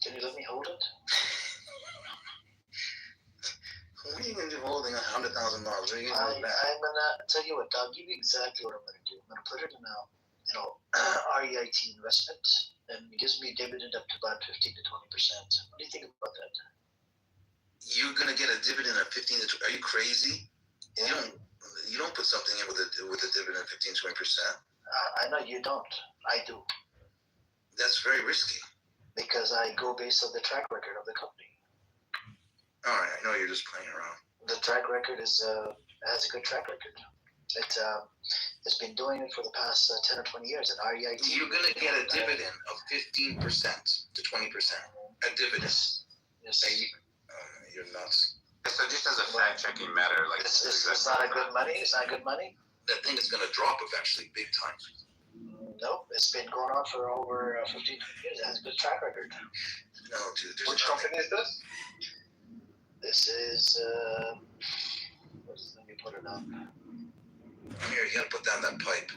Can you let me hold it? What are you going to do holding $100,000? What are you going to do with that? I'm gonna tell you what. I'll give you exactly what I'm gonna do. I'm gonna put it in a, REIT investment, and it gives me a dividend up to about 15 to 20%. What do you think about that? You're going to get a dividend of 15 to 20. Are you crazy? Yeah. You don't put something in with a dividend of 15 to 20%. I know you don't. I do. That's very risky. Because I go based on the track record of the company. All right, I know you're just playing around. The track record has a good track record. It's been doing it for the past 10 or 20 years. And REIT. You're going to get a dividend of 15% to 20%. A dividend. Yes. You're nuts. So just as a fact-checking matter, like it's not a good money. It's not good money. That thing is going to drop eventually, big time. Nope, it's been going on for over 15 years. It has a good track record. No, dude. Which company is this? This is. What is the name? put it up. Here, you gotta put down that pipe.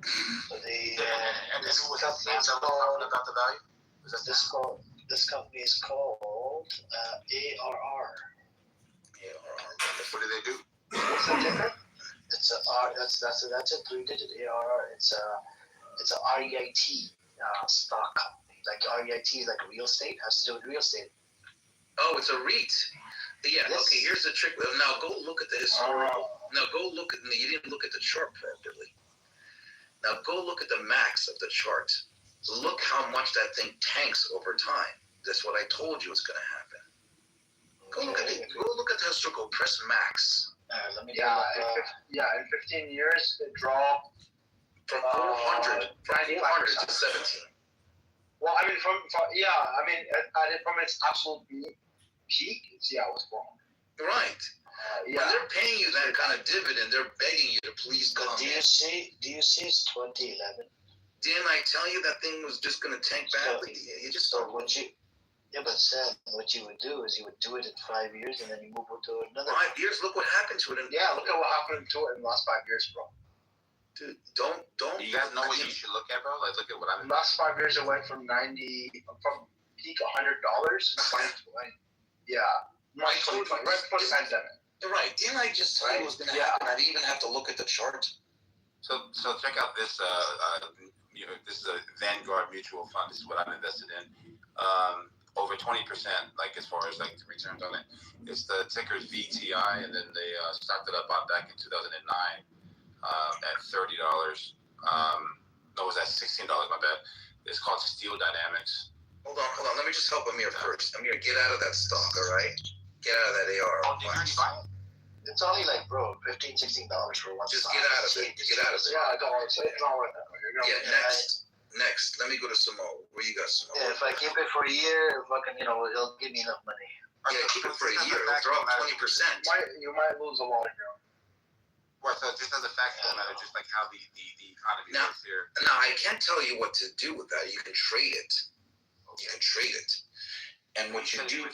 And this was that name that was talking about the value? Was that This company is called ARR. What do they do? What's the ticker? It's a R. That's a 3-digit ARR. It's a REIT stock company. Like REIT is like real estate. Has to do with real estate. Oh, it's a REIT. Yeah. Yes. Okay. Here's the trick. Now go look at the historical. Now go look at. You didn't look at the chart properly. Now go look at the max of the chart. Look how much that thing tanks over time. That's what I told you was going to happen. Go look at the historical. Press max. Let me. In 15 years it dropped from 400 to 17. Well, I mean, from its absolute peak, it was wrong. Right. When they're paying you that kind of dividend, they're begging you to please come. Do you see it's 2011? Didn't I tell you that thing was just going to tank badly? But Sam, what you would do is you would do it in 5 years and then you move on to another. 5 years? Look what happened to it. Look at what happened to it in the last 5 years, bro. Dude, don't. You guys know what you should look at, bro? Like, look at what I'm. Last 5 years, it went from peak $100 in 2020. Yeah. Right before the pandemic. Right. Didn't I just tell you it was going to happen? I didn't even have to look at the chart. So check out this. This is a Vanguard mutual fund. This is what I'm invested in. Over 20%, like as far as like the returns on it. It's the ticker's VTI, and then they started up back in 2009 at $30. No, it was at $16. My bad. It's called Steel Dynamics. Hold on. Let me just help Amir first. Amir, get out of that stock, all right? Get out of that AR. Oh, did you already buy it? It's only like, bro, $15, $16 for one. Just get out of it. Get out of it. Yeah, it's not worth that. Next. Let me go to Samoa. Where you got Samoa? Yeah, if I keep it for a year, it'll give me enough money. Yeah, keep it for a year. It'll drop 20%. You might lose a lot of your. Well, so just as a factual matter, just like how the economy works here. Now, I can't tell you what to do with that. You can trade it. And what you do,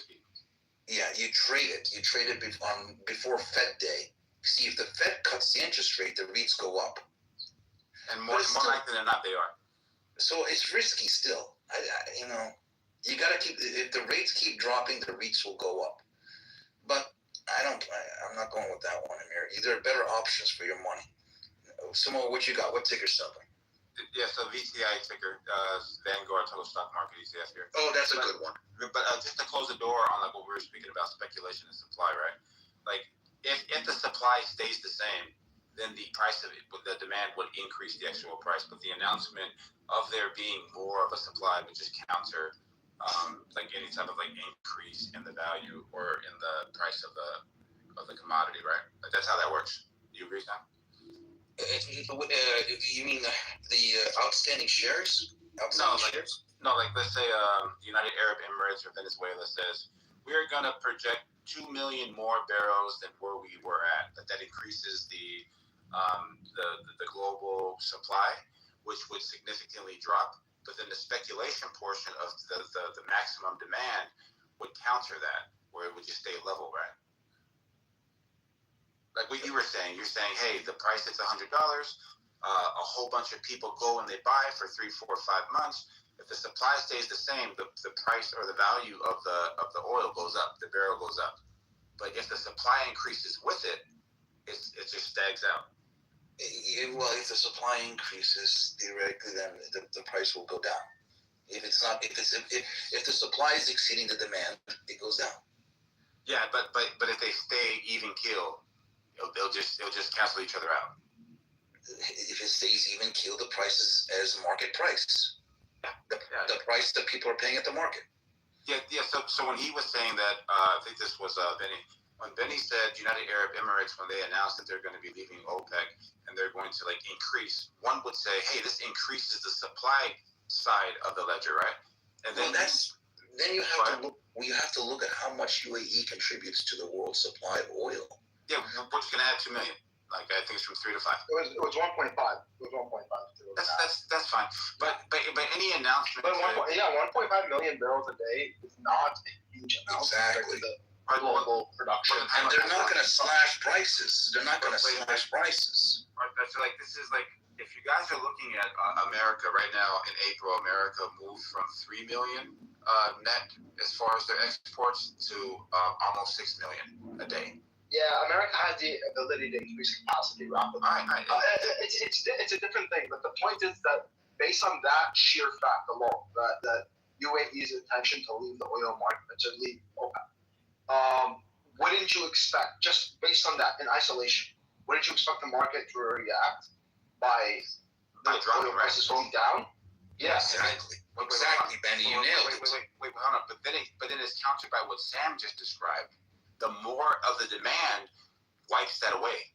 you trade it. You trade it before Fed Day. See, if the Fed cuts the interest rate, the REITs go up. And more likely than not, they are. So it's risky still. You got to keep. If the rates keep dropping, the REITs will go up. But I'm not going with that one, Amir. There are better options for your money. Samoa, what you got? What ticker something? Yeah, so VTI ticker, Vanguard Total Stock Market ETF here. Oh, that's a good one. But just to close the door on like what we were speaking about, speculation and supply, right? Like if the supply stays the same, then the price of it, the demand would increase the actual price. But the announcement of there being more of a supply would just counter like any type of like increase in the value or in the price of the commodity, right? Like that's how that works. Do you agree, Sam? You mean the outstanding shares? No, like let's say United Arab Emirates or Venezuela says we're gonna project 2 million more barrels than where we were at. That increases the global supply, which would significantly drop. But then the speculation portion of the maximum demand would counter that, where it would just stay level, right? Like what you were saying, you're saying, hey, the price is $100. A whole bunch of people go and they buy for 3, 4, 5 months. If the supply stays the same, the price or the value of the oil goes up, the barrel goes up. But if the supply increases with it, it just stags out. Well, if the supply increases, theoretically, then the price will go down. If the supply is exceeding the demand, it goes down. Yeah, but if they stay even keel, they'll just cancel each other out. If it stays even keel, the price is as market price. The price that people are paying at the market. Yeah. So when he was saying that, I think this was Benny. When Benny said United Arab Emirates, when they announced that they're going to be leaving OPEC and they're going to like increase, one would say, hey, this increases the supply side of the ledger, right? And then you have to look at how much UAE contributes to the world supply of oil. Yeah, we're just going to add 2 million. Like I think it's from 3 to 5. It was 1.5. It was 1.5. That's fine. But any announcement. But 1.5 million barrels a day is not a huge amount. Exactly. global production. And they're not going to slash prices. They're not going to slash prices. So like this is like if you guys are looking at America right now in April, America moved from 3 million net as far as their exports to almost 6 million a day. Yeah, America has the ability to increase capacity rapidly. It's a different thing, but the point is that based on that sheer fact alone, that UAE's intention to leave the oil market, to leave OPEC, wouldn't you expect, just based on that in isolation, wouldn't you expect the market to react by oil prices going down? Yes, exactly. Exactly, Benny, you nailed it. Wait, hold on. But then it's countered by what Sam just described. The more of the demand wipes that away.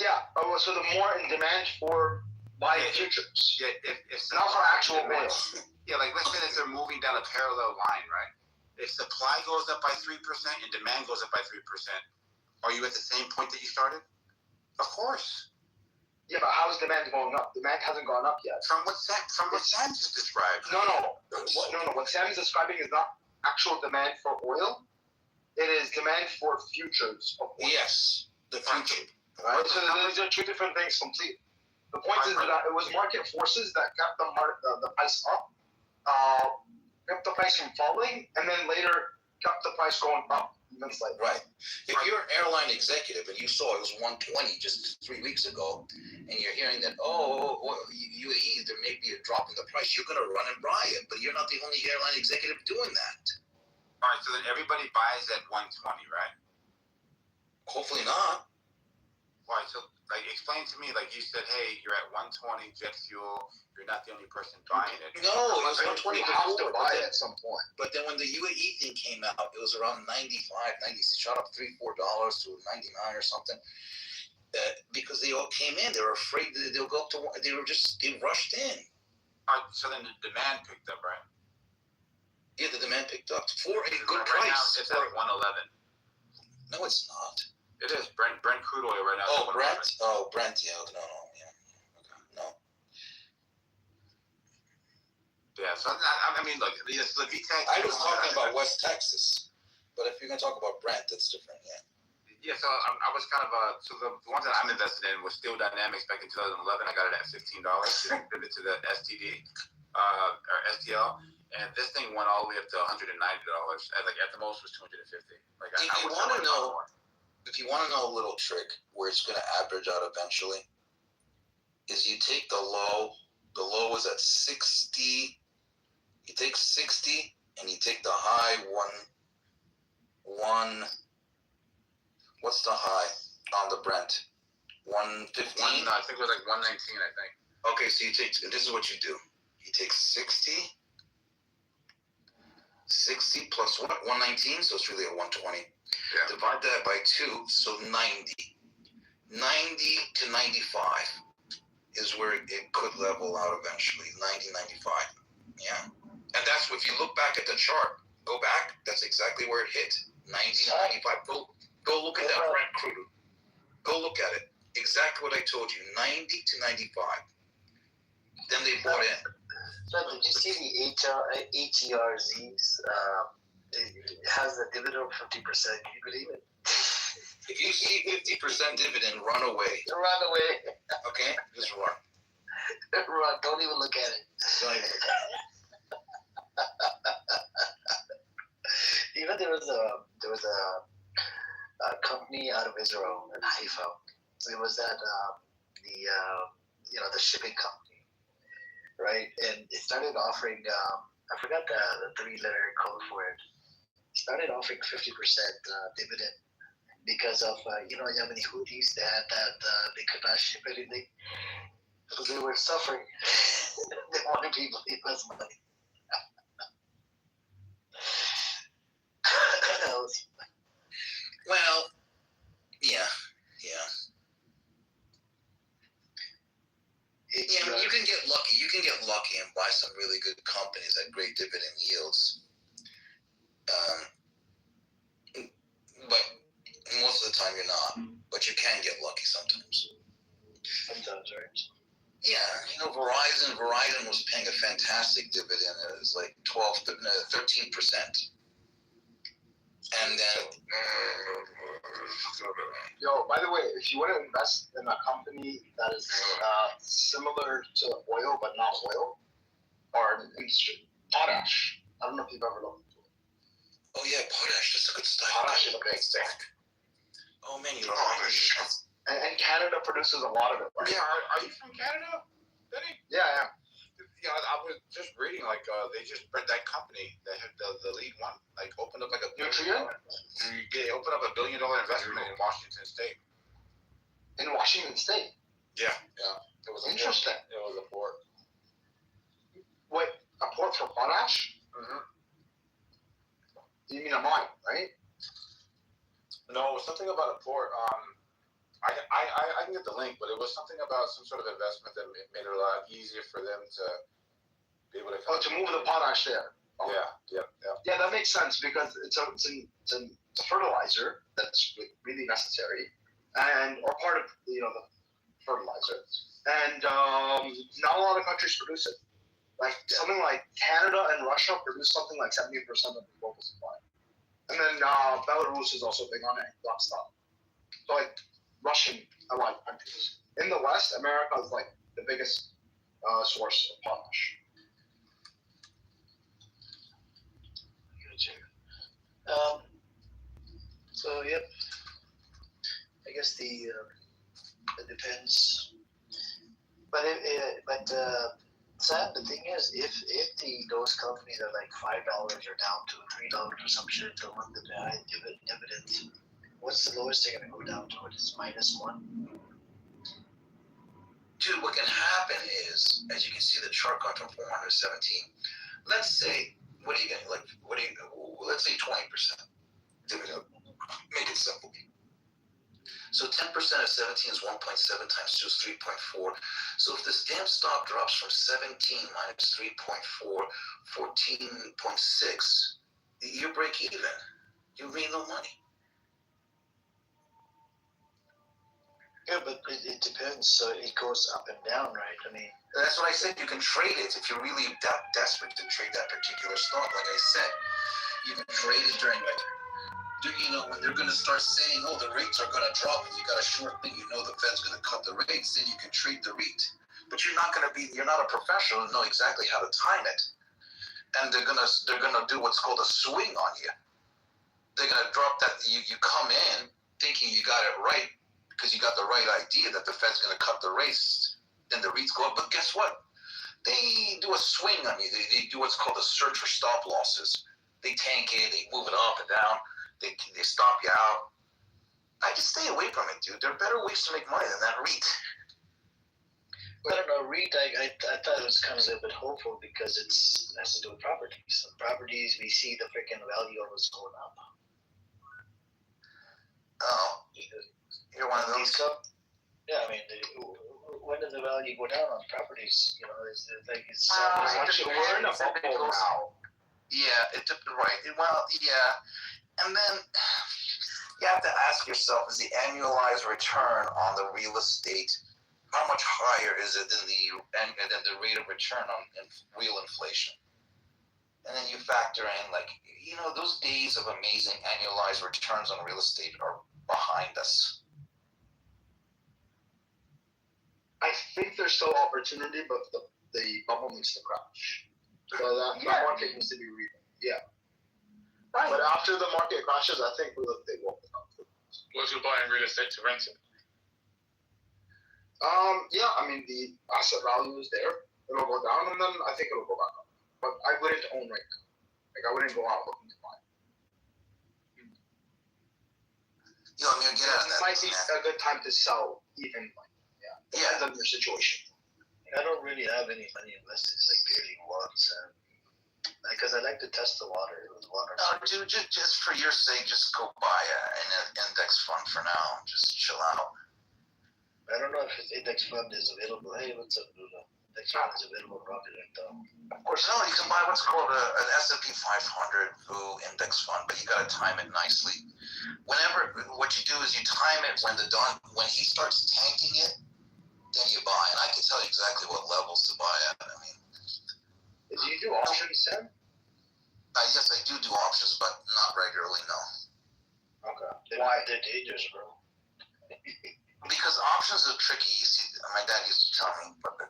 Yeah. So the more in demand for buying futures. Yeah. If not for actual oil. Yeah, like let's say that they're moving down a parallel line, right? If supply goes up by 3% and demand goes up by 3%, are you at the same point that you started? Of course. Yeah, but how is demand going up? Demand hasn't gone up yet. From what Sam just described. No. What Sam is describing is not actual demand for oil. It is demand for futures of oil. Yes, the future. Right? So those are two different things completely. The point is that it was market forces that kept the price up, kept the price from falling, and then later kept the price going up even slightly. Right. If you're an airline executive and you saw it was 120 just 3 weeks ago, and you're hearing that, UAE, there may be a drop in the price, you're going to run and buy it. But you're not the only airline executive doing that. All right, so then everybody buys at 120, right? Hopefully not. All right, so like explain to me, like you said, hey, you're at 120 jet fuel. You're not the only person buying it. No, it was 120 have to buy it at some point. But then when the UAE thing came out, it was around 95, 90. It shot up $3-4 to 99 or something. Because they all came in, they were afraid that they'll go up to. They rushed in. All right, so then the demand picked up, right? Yeah, the demand picked up for a good right price. Now it's at 111. No, it's not. It is Brent crude oil right now. Oh, Brent. Oh, Brent. Yeah. No. Yeah. Okay. No. Yeah. So I mean, look, the VTEC. I was talking about West Texas, but if you're gonna talk about Brent, that's different. Yeah. Yeah. So I was kind of so the ones that I'm invested in was Steel Dynamics back in 2011. I got it at $15. Pivoted to the STD or STL. And this thing went all the way up to $190. Like at the most was $250. Like if you want to know a little trick where it's going to average out eventually, is you take the low. The low is at 60. You take 60 and you take the high one. What's the high on the Brent? 115. No, I think it was like 119. I think. Okay, so you take. This is what you do. You take 60 plus what? 119, so it's really a 120. Yeah. Divide that by 2, so 90. 90 to 95 is where it could level out eventually. 90, 95. Yeah. And that's if you look back at the chart, go back, that's exactly where it hit. 90, 95. Go look at that Brent crude. Go look at it. Exactly what I told you. 90 to 95. Then they bought in. So did you see the HERZs? It has a dividend of 50%. Can you believe it? If you see 50% dividend, run away. Run away. Okay? Just run. Run. Don't even look at it. Don't even look at it. You know, there was a company out of Israel in Haifa. It was that the shipping company, right? And it started offering I forgot the 3-letter code for it. It started offering 50% dividend because of Yemeni Houthis that they could not ship anything, so they were suffering. They wanted people to invest money. Well, yeah. Yeah, you can get lucky. You can get lucky and buy some really good companies at great dividend yields. But most of the time you're not. But you can get lucky sometimes. Sometimes, right? Yeah, Verizon was paying a fantastic dividend. It was like 13%. And then, Yo, by the way, if you want to invest in a company that is similar to oil but not oil, or an industry, potash. I don't know if you've ever looked into it. oh yeah, potash, that's a good stuff. Potash is a great stack. Oh man, you know, And Canada produces a lot of it, right? Yeah, are you from Canada, Benny? Yeah, yeah. Yeah, I was just reading they just read that company that had the lead one opened up $1 billion. They opened up $1 billion investment in Washington State. In Washington State. Yeah. It was interesting. It was a port. Wait, a port for potash? Mm-hmm. You mean a mine, right? No, it was something about a port. I can get the link, but it was something about some sort of investment that made it a lot easier for them to be able to. To move the potash there. Oh. Yeah. Yeah, that makes sense because it's a fertilizer that's really necessary, or part of the fertilizer, and not a lot of countries produce it. Like something like Canada and Russia produce something like 70% of the global supply, and then Belarus is also big on it. That stuff. So like Russian allied countries in the West, America is like the biggest source of potash. So yep, I guess it depends. But Sam, the thing is, if those companies are like $5 or down to $3 or some shit to run the dividends, what's the lowest they're gonna go down to? It's -1. dude, what can happen is, as you can see, the chart going from 417. Let's say, let's say 20% dividend. Make it simple. So 10% of 17 is 1.7 times 2 is 3.4. So if this damn stock drops from 17 minus 3.4, 14.6, you break even. You made no money. Yeah, but it depends. So it goes up and down, right? I mean, that's what I said. You can trade it if you're really that desperate to trade that particular stock. Like I said, you can trade it during when they're going to start saying, oh, the rates are going to drop, and you got a short thing, the Fed's going to cut the rates, then you can trade the REIT. But you're not a professional to know exactly how to time it. And they're going to do what's called a swing on you. They're going to drop that. You come in thinking you got it right because you got the right idea that the Fed's going to cut the rates, then the REITs go up. But guess what? They do a swing on you. They do what's called a search for stop losses. They tank it, they move it up and down. They stop you out. I just stay away from it, dude. There are better ways to make money than that REIT. I don't know, REIT, I thought it was kind of a bit hopeful because it has to do with properties. So properties, we see the freaking value of it's going up. Oh, you're one of those? Yeah, I mean, when does the value go down on properties? Is it like it's we're in a bubble now. Yeah, right. Well, yeah. And then you have to ask yourself, is the annualized return on the real estate, how much higher is it than the rate of return on real inflation? And then you factor in, those days of amazing annualized returns on real estate are behind us. I think there's still opportunity, but the bubble needs to crash. So that market needs to be rebuilt. Yeah. Right. But after the market crashes, I think real estate will come. What's your buying real estate to rent it? Yeah, I mean the asset value is there. It'll go down, and then I think it'll go back up. But I wouldn't own right now. I wouldn't go out looking to buy. I'm gonna get out of that. It might be a good time to sell, even depends on your situation. I don't really have any money invested, barely once. Because I like to test the water. No, dude, just for your sake, just go buy an index fund for now. Just chill out. I don't know if an index fund is available. Hey, what's up, Lula? Index fund is available probably right now. Of course, no. You can buy what's called an S&P 500 index fund, but you got to time it nicely. What you do is you time it when he starts tanking it, then you buy. And I can tell you exactly what levels to buy at. I mean. Do you do options, Sam? Yes, I do options, but not regularly, no. Okay. Why? They're dangerous, bro. Because options are tricky. You see, my dad used to tell me, but the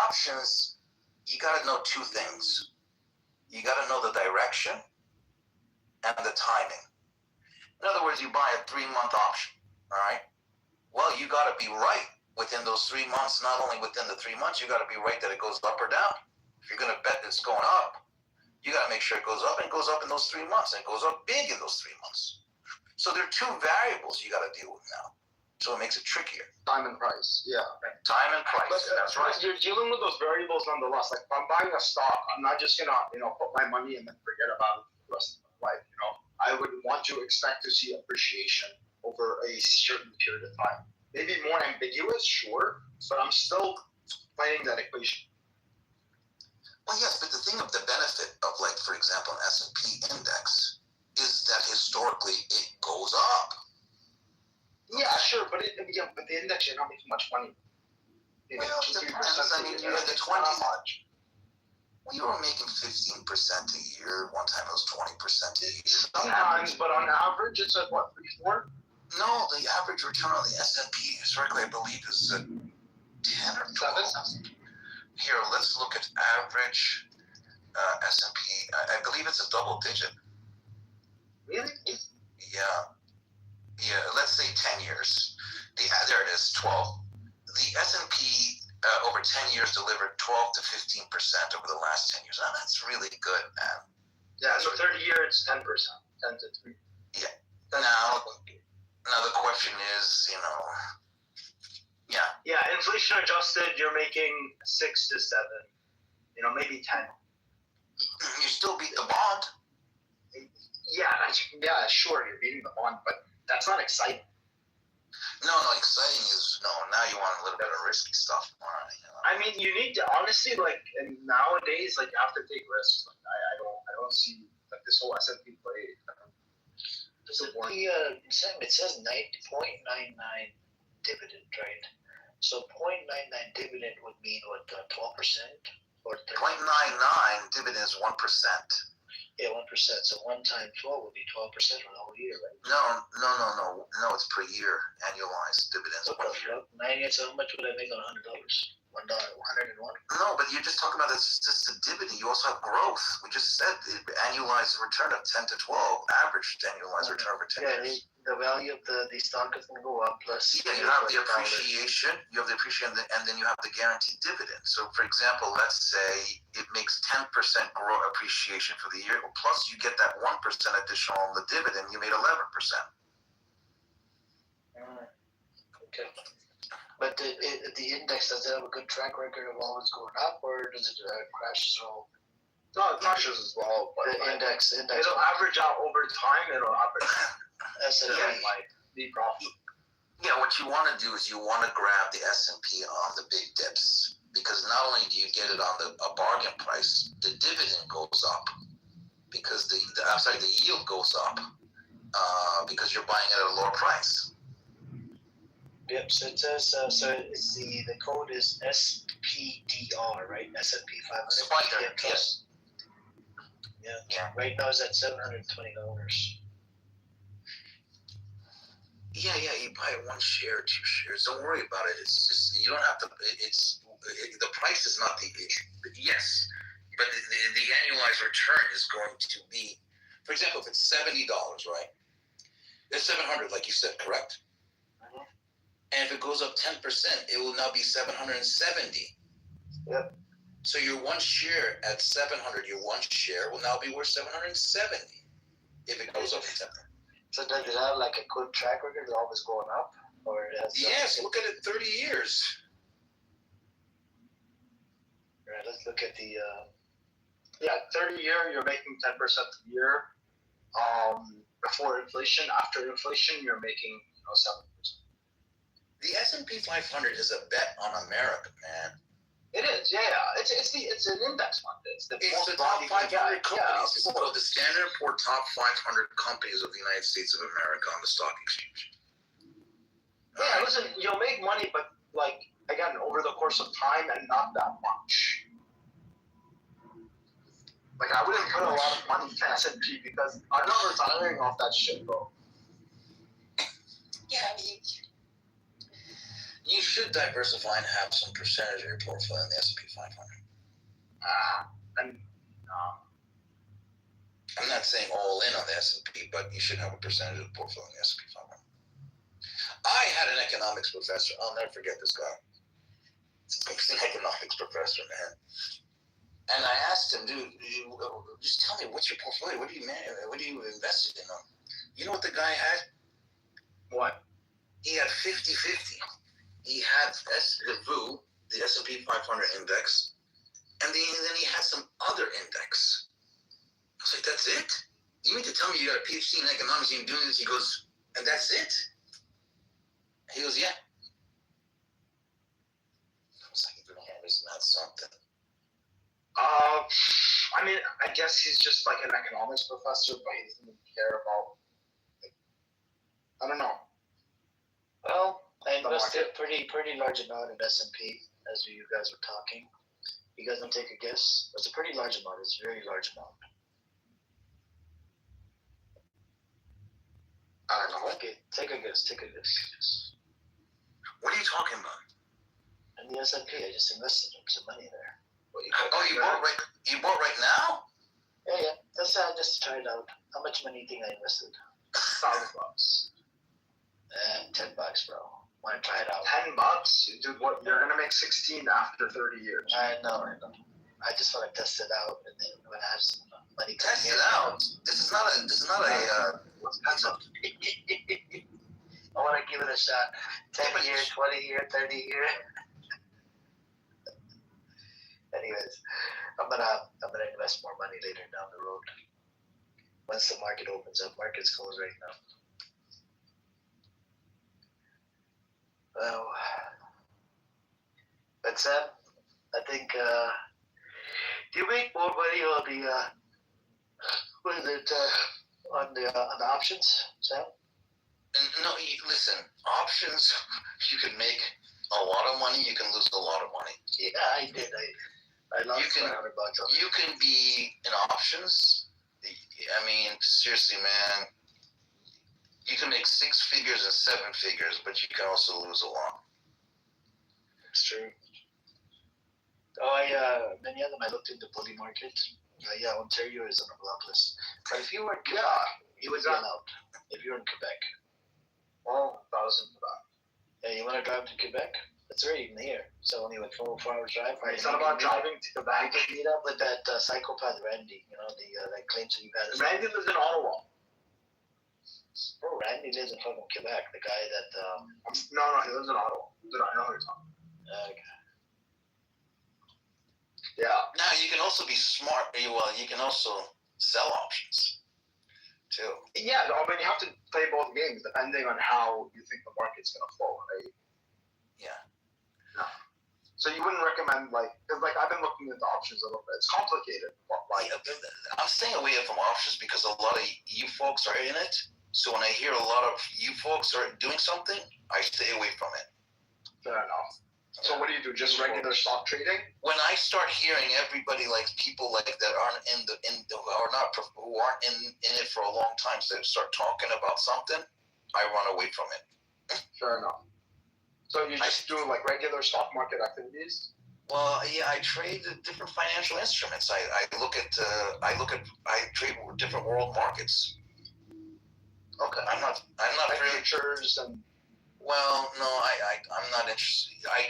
options, you got to know two things. You got to know the direction and the timing. In other words, you buy a 3-month option, all right? Well, you got to be right within those 3 months. Not only within the 3 months, you got to be right that it goes up or down. If you're going to bet it's going up, you got to make sure it goes up, and it goes up in those 3 months, and it goes up big in those 3 months. So there are two variables you got to deal with now. So it makes it trickier. Time and price, yeah. Time and price, But that's right. you're dealing with those variables nonetheless. Like if I'm buying a stock, I'm not just gonna, put my money and then forget about it for the rest of my life. I would want to expect to see appreciation over a certain period of time. Maybe more ambiguous, sure, but I'm still playing that equation. Well, yes, but the thing of the benefit of, like, for example, an S&P index is that historically it goes up. Yeah, sure, but the index, you're not making much money. Well, it depends. I mean, you're in the 20s. We were making 15% a year. One time it was 20% a year. Sometimes, but on average, it's at what, 3-4? No, the average return on the S&P historically, I believe, is 10 or 12. Here, let's look at average S&P. I believe it's a double digit. Really? Yeah. Yeah, let's say 10 years. There it is, 12. The S&P over 10 years delivered 12 to 15% over the last 10 years. Now, that's really good, man. Yeah, so 30 years, 10%. 10 to 3. Yeah. Now the question is, yeah. Yeah, inflation adjusted, you're making 6 to 7. Maybe 10. You still beat the bond. Yeah, sure, you're beating the bond, but that's not exciting. No, exciting is now you want a little bit of risky stuff. I mean, you need to honestly, and nowadays, you have to take risks. I don't see this whole S&P play. Sam, it says 90.99 dividend, right? So 0.99 dividend would mean what, 12% or 0.99 dividend is 1%. Yeah, 1%. So 1 times 12 would be 12% for the whole year, right? No. It's per year, annualized dividends. Okay, 1 year. So how much would I make on $100? $101. No, but you're just talking about it's just a dividend. You also have growth. We just said the annualized return of 10 to 12, average annualized return over 10 years. The value of the stock is going to go up plus. Yeah, you have the appreciation. You have the appreciation, and then you have the guaranteed dividend. So, for example, let's say it makes 10% appreciation for the year. Plus, you get that 1% additional on the dividend. You made 11%. Okay. But the index, does it have a good track record of always going up, or does it crash as well? No, it crashes as well. But the index. It'll average out over time. It'll average out. S&P be profitable. Yeah, what you want to do is you want to grab the S&P on the big dips, because not only do you get it on a bargain price, the dividend goes up because the yield goes up because you're buying it at a lower price. Yep. So it says so. It's the code is SPDR, right? S&P 500. Spider. Yes. Yeah. Right now it's at $720. Yeah, you buy 1 share, 2 shares. Don't worry about it. It's just, you don't have to, the price is not the issue. Yes, but the annualized return is going to be, for example, if it's $70, right? It's 700, like you said, correct? Mm-hmm. And if it goes up 10%, it will now be 770. Yep. So your 1 share at 700, your 1 share will now be worth 770 if it goes up 10%. So does it have a good track record? Is it always going up? Or it has yes, look at it 30 years. All right, let's look at the... 30 year, you're making 10% a year. Before inflation, after inflation, you're making 7%. The S&P 500 is a bet on America, man. It is, yeah. It's an index fund. It's the top 500 companies. It's called the Standard & Poor's top 500 companies of the United States of America on the stock exchange. Yeah, listen, you'll make money, but again, over the course of time and not that much. I wouldn't put a lot of money in S&P because I'm not retiring off that shit, bro. You should diversify and have some percentage of your portfolio in the S&P 500. I'm not saying all in on the S&P, but you should have a percentage of the portfolio in the S&P 500. I had an economics professor. I'll never forget this guy. He's an economics professor, man. And I asked him, dude, just tell me, what's your portfolio? What do you invested in? You know what the guy had? What? He had 50-50. He had the VU, the S&P 500 index, and then he had some other index. I was like, that's it? You mean to tell me you got a PhD in economics and you're doing this? He goes, and that's it? He goes, yeah. I was like, isn't that something? I mean, I guess he's just like an economics professor, but he doesn't even care about, I don't know. Well, I invested a pretty large amount in S&P as you guys were talking. You guys want to take a guess? It's a pretty large amount. It's a very large amount. I don't know. Okay, take a guess. What are you talking about? In the S&P, I just invested some money there. You bought right now? Yeah. That's just to try it out. How much money do you think I invested? $1,000. $10, bro. Want to try it out? $10, dude. What? You're gonna make 16 after 30 years. I know. I just want to test it out, and then when I have some money, test it out. This is not a. That's a. I want to give it a shot. 10 year, 20 year, 30 year. Anyways, I'm gonna invest more money later down the road. Once the market opens up, market's closed right now. Well, but Sam, I think you make more money on the on the options, Sam? No, listen. Options, you can make a lot of money. You can lose a lot of money. Yeah, I did. I lost $500 on it. You can be in options. I mean, seriously, man. You can make 6 figures and 7 figures, but you can also lose a lot. It's true. Oh, I looked into bully market. Yeah, Ontario is on a block list. But if you were in Quebec, you would be allowed. If you're in Quebec. Well, 1,000 for that. Yeah, you want to drive to Quebec? It's right in here. So only like 4 hours drive. Right, it's not about driving to Quebec. You can meet up with that psychopath Randy. You know, that claims that you had. Randy lives in Ottawa. Bro, Randy lives in fucking Quebec. The guy that. No, he lives in Ottawa. I know who you're talking about. Okay. Yeah. Now you can also be smart. Well, you can also sell options too. Yeah, I mean you have to play both games depending on how you think the market's gonna flow, right? Yeah. No. So you wouldn't recommend because I've been looking into options a little bit. It's complicated. I'm staying away from options because a lot of you folks are in it. So when I hear a lot of you folks are doing something, I stay away from it. Fair enough. So what do you do? Just regular stock trading? When I start hearing everybody people that aren't who aren't in it for a long time, so they start talking about something, I run away from it. Fair enough. So you just do regular stock market activities? Well, yeah, I trade different financial instruments. I trade different world markets. Okay. I'm not really futures and. Well, no, I'm not interested. I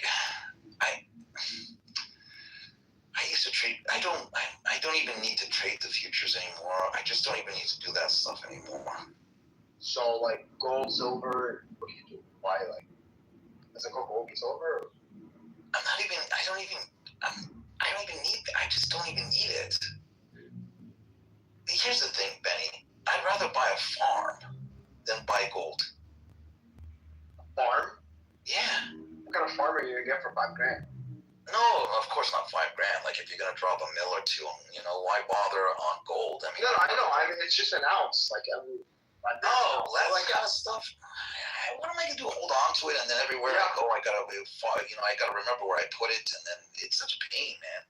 used to trade. I don't even need to trade the futures anymore. I just don't even need to do that stuff anymore. So gold, silver, what do you do? Why is it called gold and silver? I don't even need. I just don't even need it. Here's the thing, Benny. I'd rather buy a farm than buy gold. Farm? Yeah. What kind of farm are you gonna get for $5,000? No, of course not $5,000. If you're gonna drop a mill or two, why bother on gold? I mean, no, I know. I mean, it's just an ounce, every. That kind of stuff. What am I gonna do? Hold on to it, and then everywhere I go, I gotta remember where I put it, and then it's such a pain, man.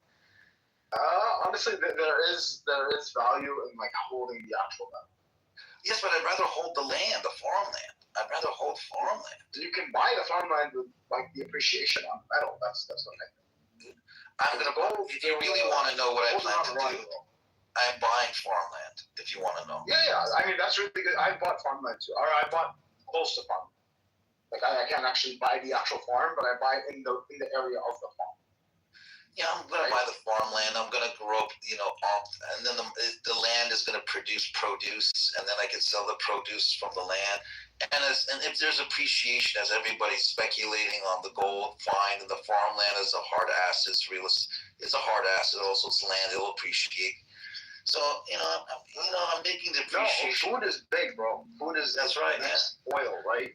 Honestly, there is value in holding the actual value. Yes, but I'd rather hold the land, the farmland. I'd rather hold farmland. So you can buy the farmland with like the appreciation on metal. That's what I think. I'm gonna go. If you really want to know what I plan to do, I'm buying farmland. If you want to know. Yeah. I mean, that's really good. I bought farmland too, or I bought close to farmland. Like I can't actually buy the actual farm, but I buy in the area of the farm. Yeah, I'm gonna buy the farmland. I'm gonna grow up, and then the land is gonna produce produce, and then I can sell the produce from the land. And if there's appreciation, as everybody's speculating on the gold, fine. And the farmland is a hard asset. It's a hard asset. Also, it's land. It'll appreciate. So I'm making the appreciation. No, food is big, bro. Food is that's right. Yeah. Oil, right?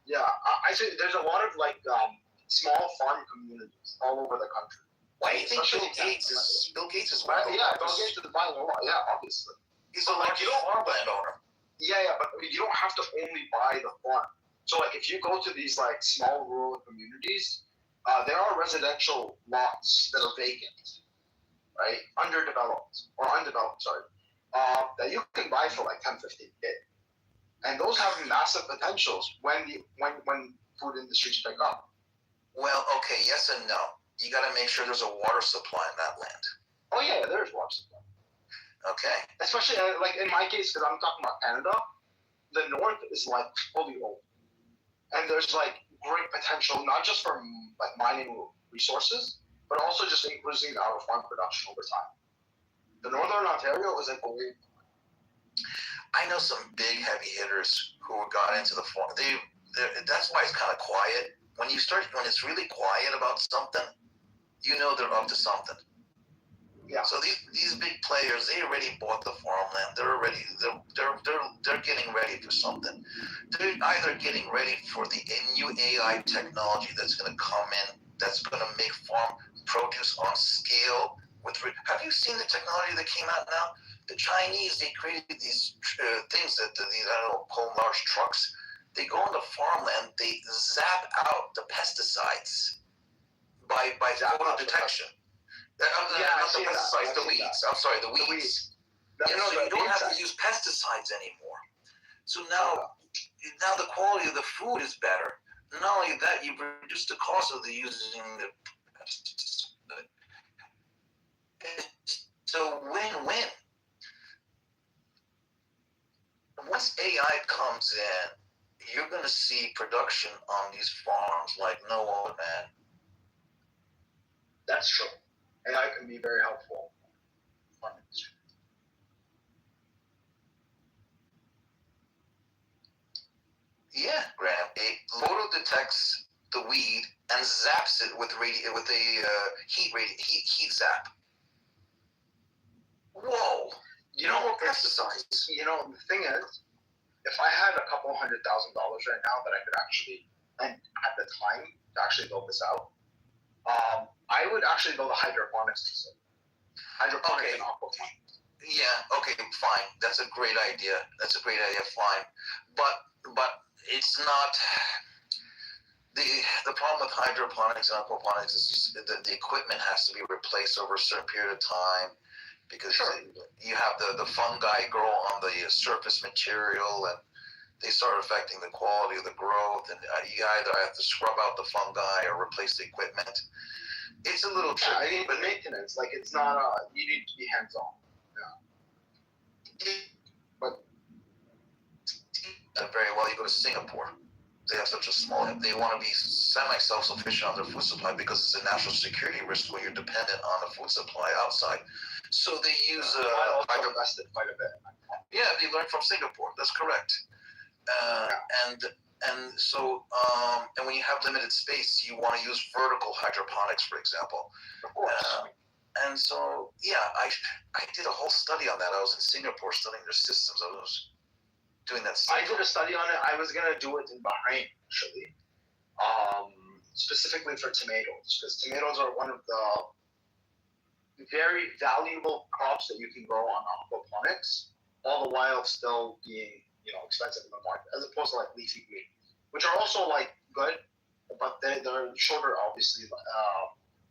Yeah. I say there's a lot of small farm communities all over the country. Why do you think Bill Gates is Bill Gates is buying a lot. Yeah, obviously. He's a large farmland owner. Yeah, but you don't have to only buy the farm. So if you go to these small rural communities, there are residential lots that are vacant, right? Undeveloped, sorry, that you can buy for 10, 15K. And those have massive potentials when food industries pick up. Well, okay, yes and no. You got to make sure there's a water supply in that land. Oh yeah, there's water supply. Okay. Especially in my case, because I'm talking about Canada, the north is fully open, and there's great potential not just for mining resources, but also just increasing our farm production over time. The Northern Ontario is a gold. I know some big heavy hitters who got into the farm. That's why it's kind of quiet. When it's really quiet about something, they're up to something. Yeah. So these big players, they already bought the farmland. They're getting ready for something. They're either getting ready for the new AI technology that's going to come in, that's going to make farm produce on scale. Have you seen the technology that came out now? The Chinese, they created these things that pull large trucks. They go into farmland, they zap out the pesticides by photo detection. Not the pesticides, the weeds. I'm sorry, the weeds. So you don't have to use pesticides anymore. So now the quality of the food is better. Not only that, you reduce the cost of using the pesticide. So win-win. Once AI comes in, you're going to see production on these farms like no other, man. That's true. AI can be very helpful. Yeah, Graham. It photo detects the weed and zaps it with a heat zap. Whoa! No pesticides. The thing is, if I had a couple $100,000 right now that I could actually, and at the time, to actually build this out, I would actually build a hydroponics system. Hydroponics and aquaponics. Yeah, okay, fine. That's a great idea. Fine. But it's not the problem with hydroponics and aquaponics is just that the equipment has to be replaced over a certain period of time because you have the fungi grow on the surface material and they start affecting the quality of the growth, and you either have to scrub out the fungi or replace the equipment. It's a little tricky. But maintenance, it's not you need to be hands-on. Yeah. But very well, you go to Singapore. They have such a small. They want to be semi-self-sufficient on their food supply because it's a national security risk when you're dependent on the food supply outside. So they use. I invested quite a bit. Yeah, they learned from Singapore. That's correct. And so when you have limited space, you want to use vertical hydroponics, for example. Of course. And so I did a whole study on that. I was in Singapore studying their systems. I was doing that study. I did a study on it. I was gonna do it in Bahrain actually, specifically for tomatoes, because tomatoes are one of the very valuable crops that you can grow on aquaponics, all the while still being expensive in the market, as opposed to leafy green, which are also good, but they're shorter, obviously,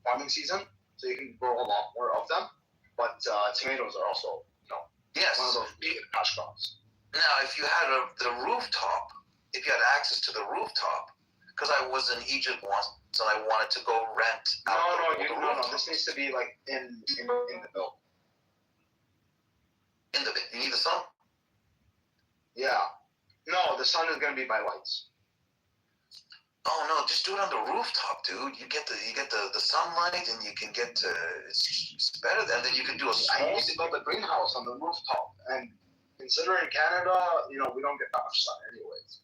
farming season, so you can grow a lot more of them. But tomatoes are also one of those big cash crops. Now, if you had the rooftop if you had access to the rooftop. Because I was in Egypt once and I wanted to go rent. No. This needs to be like in the bill. You need the sun? Yeah. No, the sun is gonna be by lights. Oh no, just do it on the rooftop, dude. You get the sunlight and you can get it's better than then you can do a small. I used to build a greenhouse on the rooftop, and considering Canada, we don't get that much sun anyways.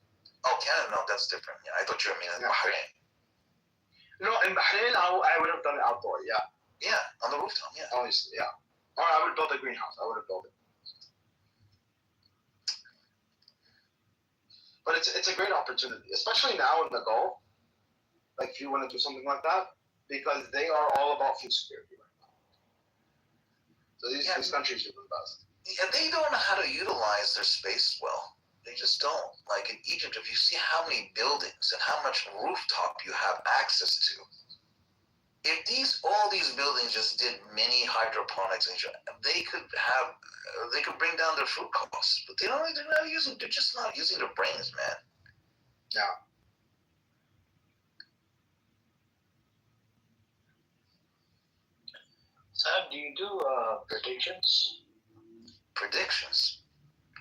Oh, Canada, no, that's different. Yeah, I thought you were meaning Bahrain. No, in Bahrain, I would have done it outdoor. Yeah. Yeah, on the rooftop. Yeah. Obviously, yeah. Or I would build a greenhouse. I would have built it. But it's a great opportunity, especially now in the Gulf. Like if you want to do something like that, because they are all about food security right now. So these countries are the best. Yeah, they don't know how to utilize their space well. They just don't. Like in Egypt, if you see how many buildings and how much rooftop you have access to, if all these buildings just did mini hydroponics, they could bring down their food costs. But they're just not using their brains, man. Yeah. Sam, do you do predictions? Predictions?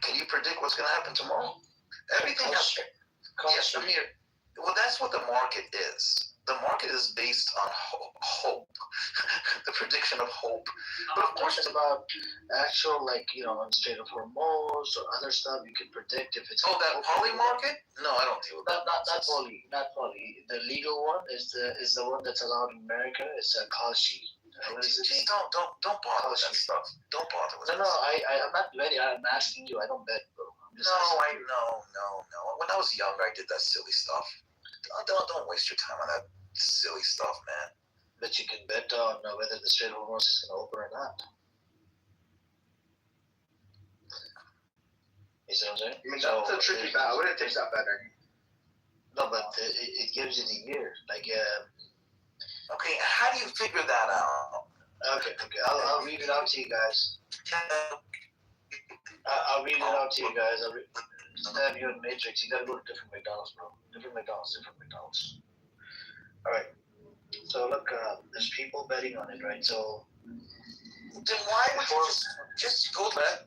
Can you predict what's going to happen tomorrow? Everything has. Yes, Amir. Well, that's what the market is. The market is based on hope, the prediction of hope. But of course, it's about actual, on Strait of Hormuz or other stuff. You can predict if it's. Oh, that poly market? No, I don't deal with that. Not poly. The legal one is the one that's allowed in America. It's a Kashi. Just don't bother with that stuff. Don't bother with that. No, I'm not ready. I'm asking you. I don't bet, bro. No. When I was younger, I did that silly stuff. Don't waste your time on that silly stuff, man. But you can bet on whether the Strait of Hormuz is going to open or not. You see what I'm saying? I mean, that's a tricky bet. I wouldn't take that bet anymore. No, but it gives you the year. Okay, how do you figure that out? Okay. I'll read it out to you guys. I'll read it out to you guys. Instead of you in Matrix, you gotta go to different McDonald's, bro. Different McDonald's. Alright. So look, there's people betting on it, right? So then why would you just go to that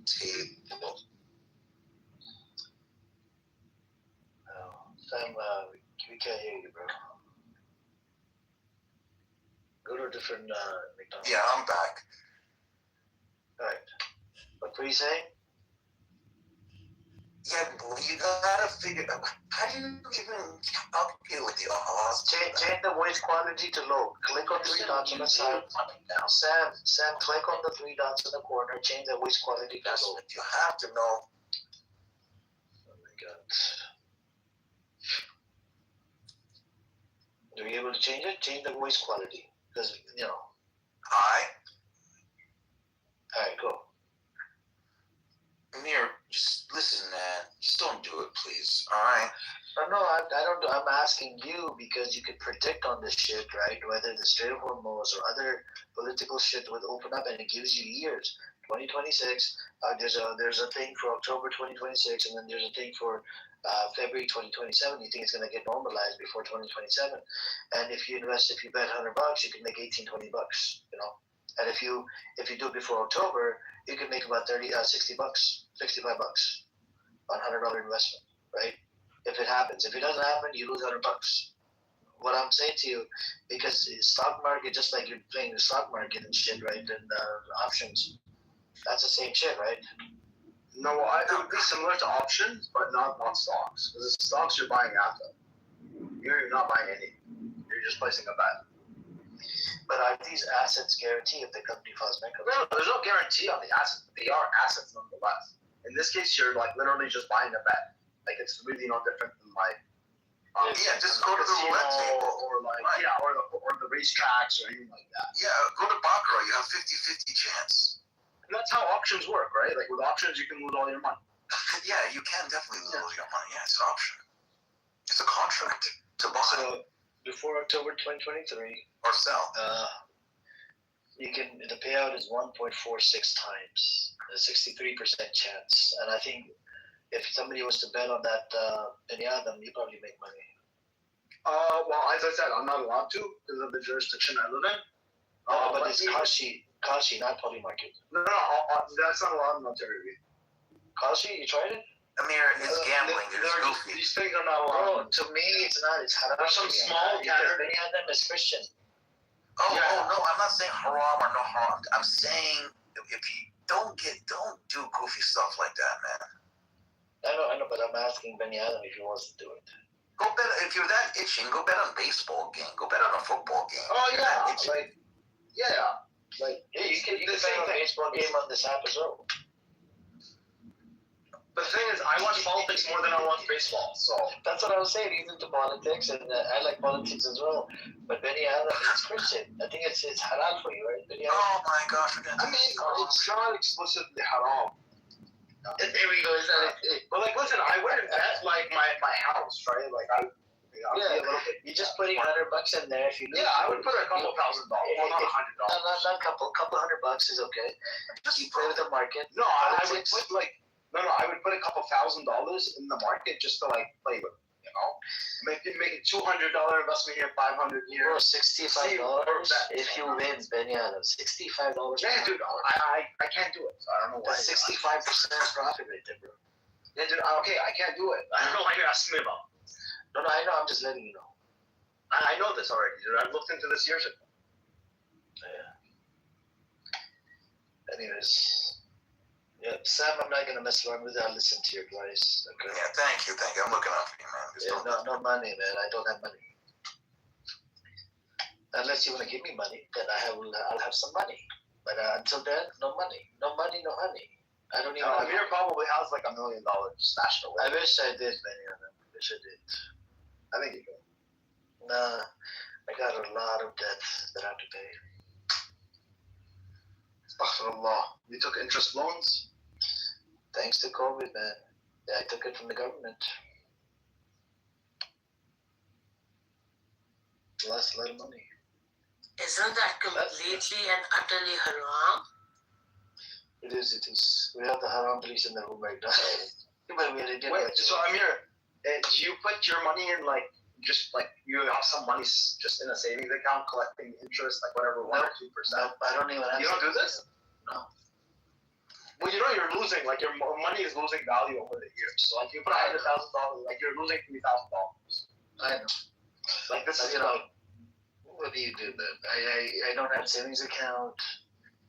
table? Sam, we can't hear you, bro. Go to a different McDonald's. Yeah, I'm back. Alright. What were you saying? Yeah, but you gotta figure out how do you even calculate with the odds? Change the voice quality to low. Click on three dots on the side. Sam, click on the three dots in the corner. Change the voice quality to low. You have to know. Oh my god. Are you able to change it? Change the voice quality. Because, Hi. Alright, go. Amir, just listen, man. Just don't do it, please. Alright? No, I don't. I'm asking you because you could predict on this shit, right? Whether the Strait of Hormuz or other political shit would open up, and it gives you years. 2026. There's a thing for October 2026, and then there's a thing for February 2027. You think it's gonna get normalized before 2027? And if you bet $100, you can make $18, $20. And if you do it before October, you can make about $60, $65 on $100 investment, right? If it happens. If it doesn't happen, you lose $100. What I'm saying to you, because stock market, just like you're playing the stock market and shit, right? And options, that's the same shit, right? No, it would be similar to options, but not stocks. Because stocks you're buying after. You're not buying any. You're just placing a bet. But are these assets guaranteed if the company files bankruptcy? No, there's no guarantee on the assets. They are assets nonetheless. In this case, you're literally just buying a bet. It's really no different than just go to the roulette table. Or or the racetracks or anything like that. Yeah, go to Baccarat. You have 50-50 chance. And that's how options work, right? With options, you can lose all your money. Yeah, you can definitely lose your money. Yeah, it's an option. It's a contract to buy. So before October 2023, or sell. the payout is 1.46 times, a 63% chance. And I think if somebody was to bet on that Benyadam, you probably make money. Well, as I said, I'm not allowed to because of the jurisdiction I live in. But it's Kashi, not Poly Market. No, that's not allowed in Ontario. Kashi, you tried it? Amir, it's gambling. It's goofy. These things are not allowed. To me, it's not. It's haram. There's some small because Benyadam is Christian. Oh no, I'm not saying haram or no haram. I'm saying if you don't do goofy stuff like that, man. I know, but I'm asking Benyadam if he wants to do it. Go bet if you're that itching. Go bet on a baseball game. Go bet on a football game. Oh yeah, You can bet on a baseball game on this app as well. But the thing is, I watch politics more than I watch baseball. So that's what I was saying. He's into politics, and I like politics as well. But Benyadam is Christian. I think it's halal for you, right? Benyadam? Oh my gosh, I mean, it's not explicitly haram. There we go. Is that it? But like, listen, I wouldn't bet like my house, right? Like I'd be a little bit. You're just putting $100 in there. If you lose, I would put a couple $1,000. Well, not $100. Not a couple $100 is okay. You play with the market. No, I would put like. No, I would put a couple $1,000 in the market just to like play with, you know, make a $200 investment here, $500 here. Bro, $65 if you win, Benyadam. $65. Yeah, dude, I can't do it. So I don't know why. That's 65% profit right there, bro. Yeah, dude. Okay, I can't do it. I don't know why you're asking me about. No, I know. I'm just letting you know. I know this already, dude. I've looked into this years ago. Yeah. Anyways. Yeah, Sam, I'm not gonna mess around with it. I'll listen to your advice. Okay. Yeah, thank you. I'm looking out for you, man. No money, man. I don't have money. Unless you wanna give me money, then I'll have some money. But until then, no money, no honey. I don't even. Amir probably has like $1 million stashed away. I wish I did, man. I wish I did. I think you could. Nah, I got a lot of debt that I have to pay. Astaghfirullah. You took interest loans? Thanks to COVID, man. Yeah, I took it from the government. Lost a lot of money. Isn't that completely and utterly haram? It is. We have the haram police in the room right now. Wait, so Amir, do you put your money in like, just like you have some money just in a savings account collecting interest, like whatever, 1 or 2%? No, I don't even have. You don't do this? No. Well, you know you're losing, like your money is losing value over the years. So like you put $100,000, like you're losing $3,000. I know. Like this is what do you do, man? I don't have savings account.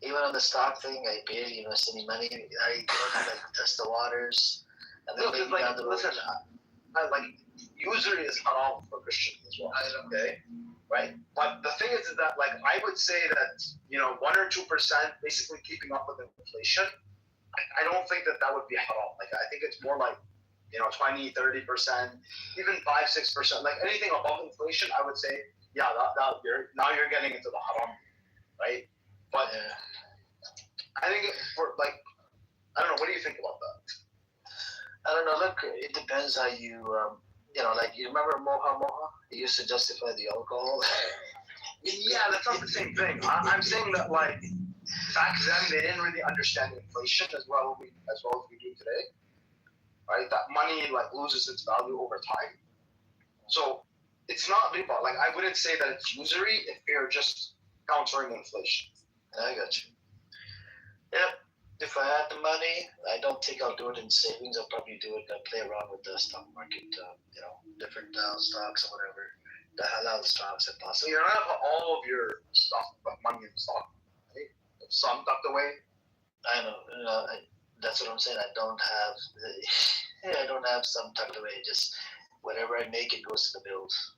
Even on the stock thing, I barely invest any money. I don't like test the waters. And then maybe down the road. Listen, like usury is haram for Christians as well. Okay, right? But the thing is that like I would say that 1 or 2% basically keeping up with inflation. I don't think that would be haram. Like I think it's more like 20, 30%, even 5, 6%. Like anything above inflation, I would say that you're getting into the haram, right? But I think for like I don't know. What do you think about that? I don't know. Look, it depends how you like you remember Moha? He used to justify the alcohol. Yeah, that's not the same thing. I'm saying that like back then they didn't really understand inflation as well as we do today, right? That money like loses its value over time. So it's not riba. Like I wouldn't say that it's usury if you're just countering inflation. I got you. Yep. If I had the money, I don't think I'll do it in savings. I'll probably do it. I'll play around with the stock market, different stocks or whatever. The halal stocks if possible. So you're not have all of your stuff, but money in stock, right? Some tucked away. I know. That's what I'm saying. I don't have some tucked away. Just whatever I make, it goes to the bills.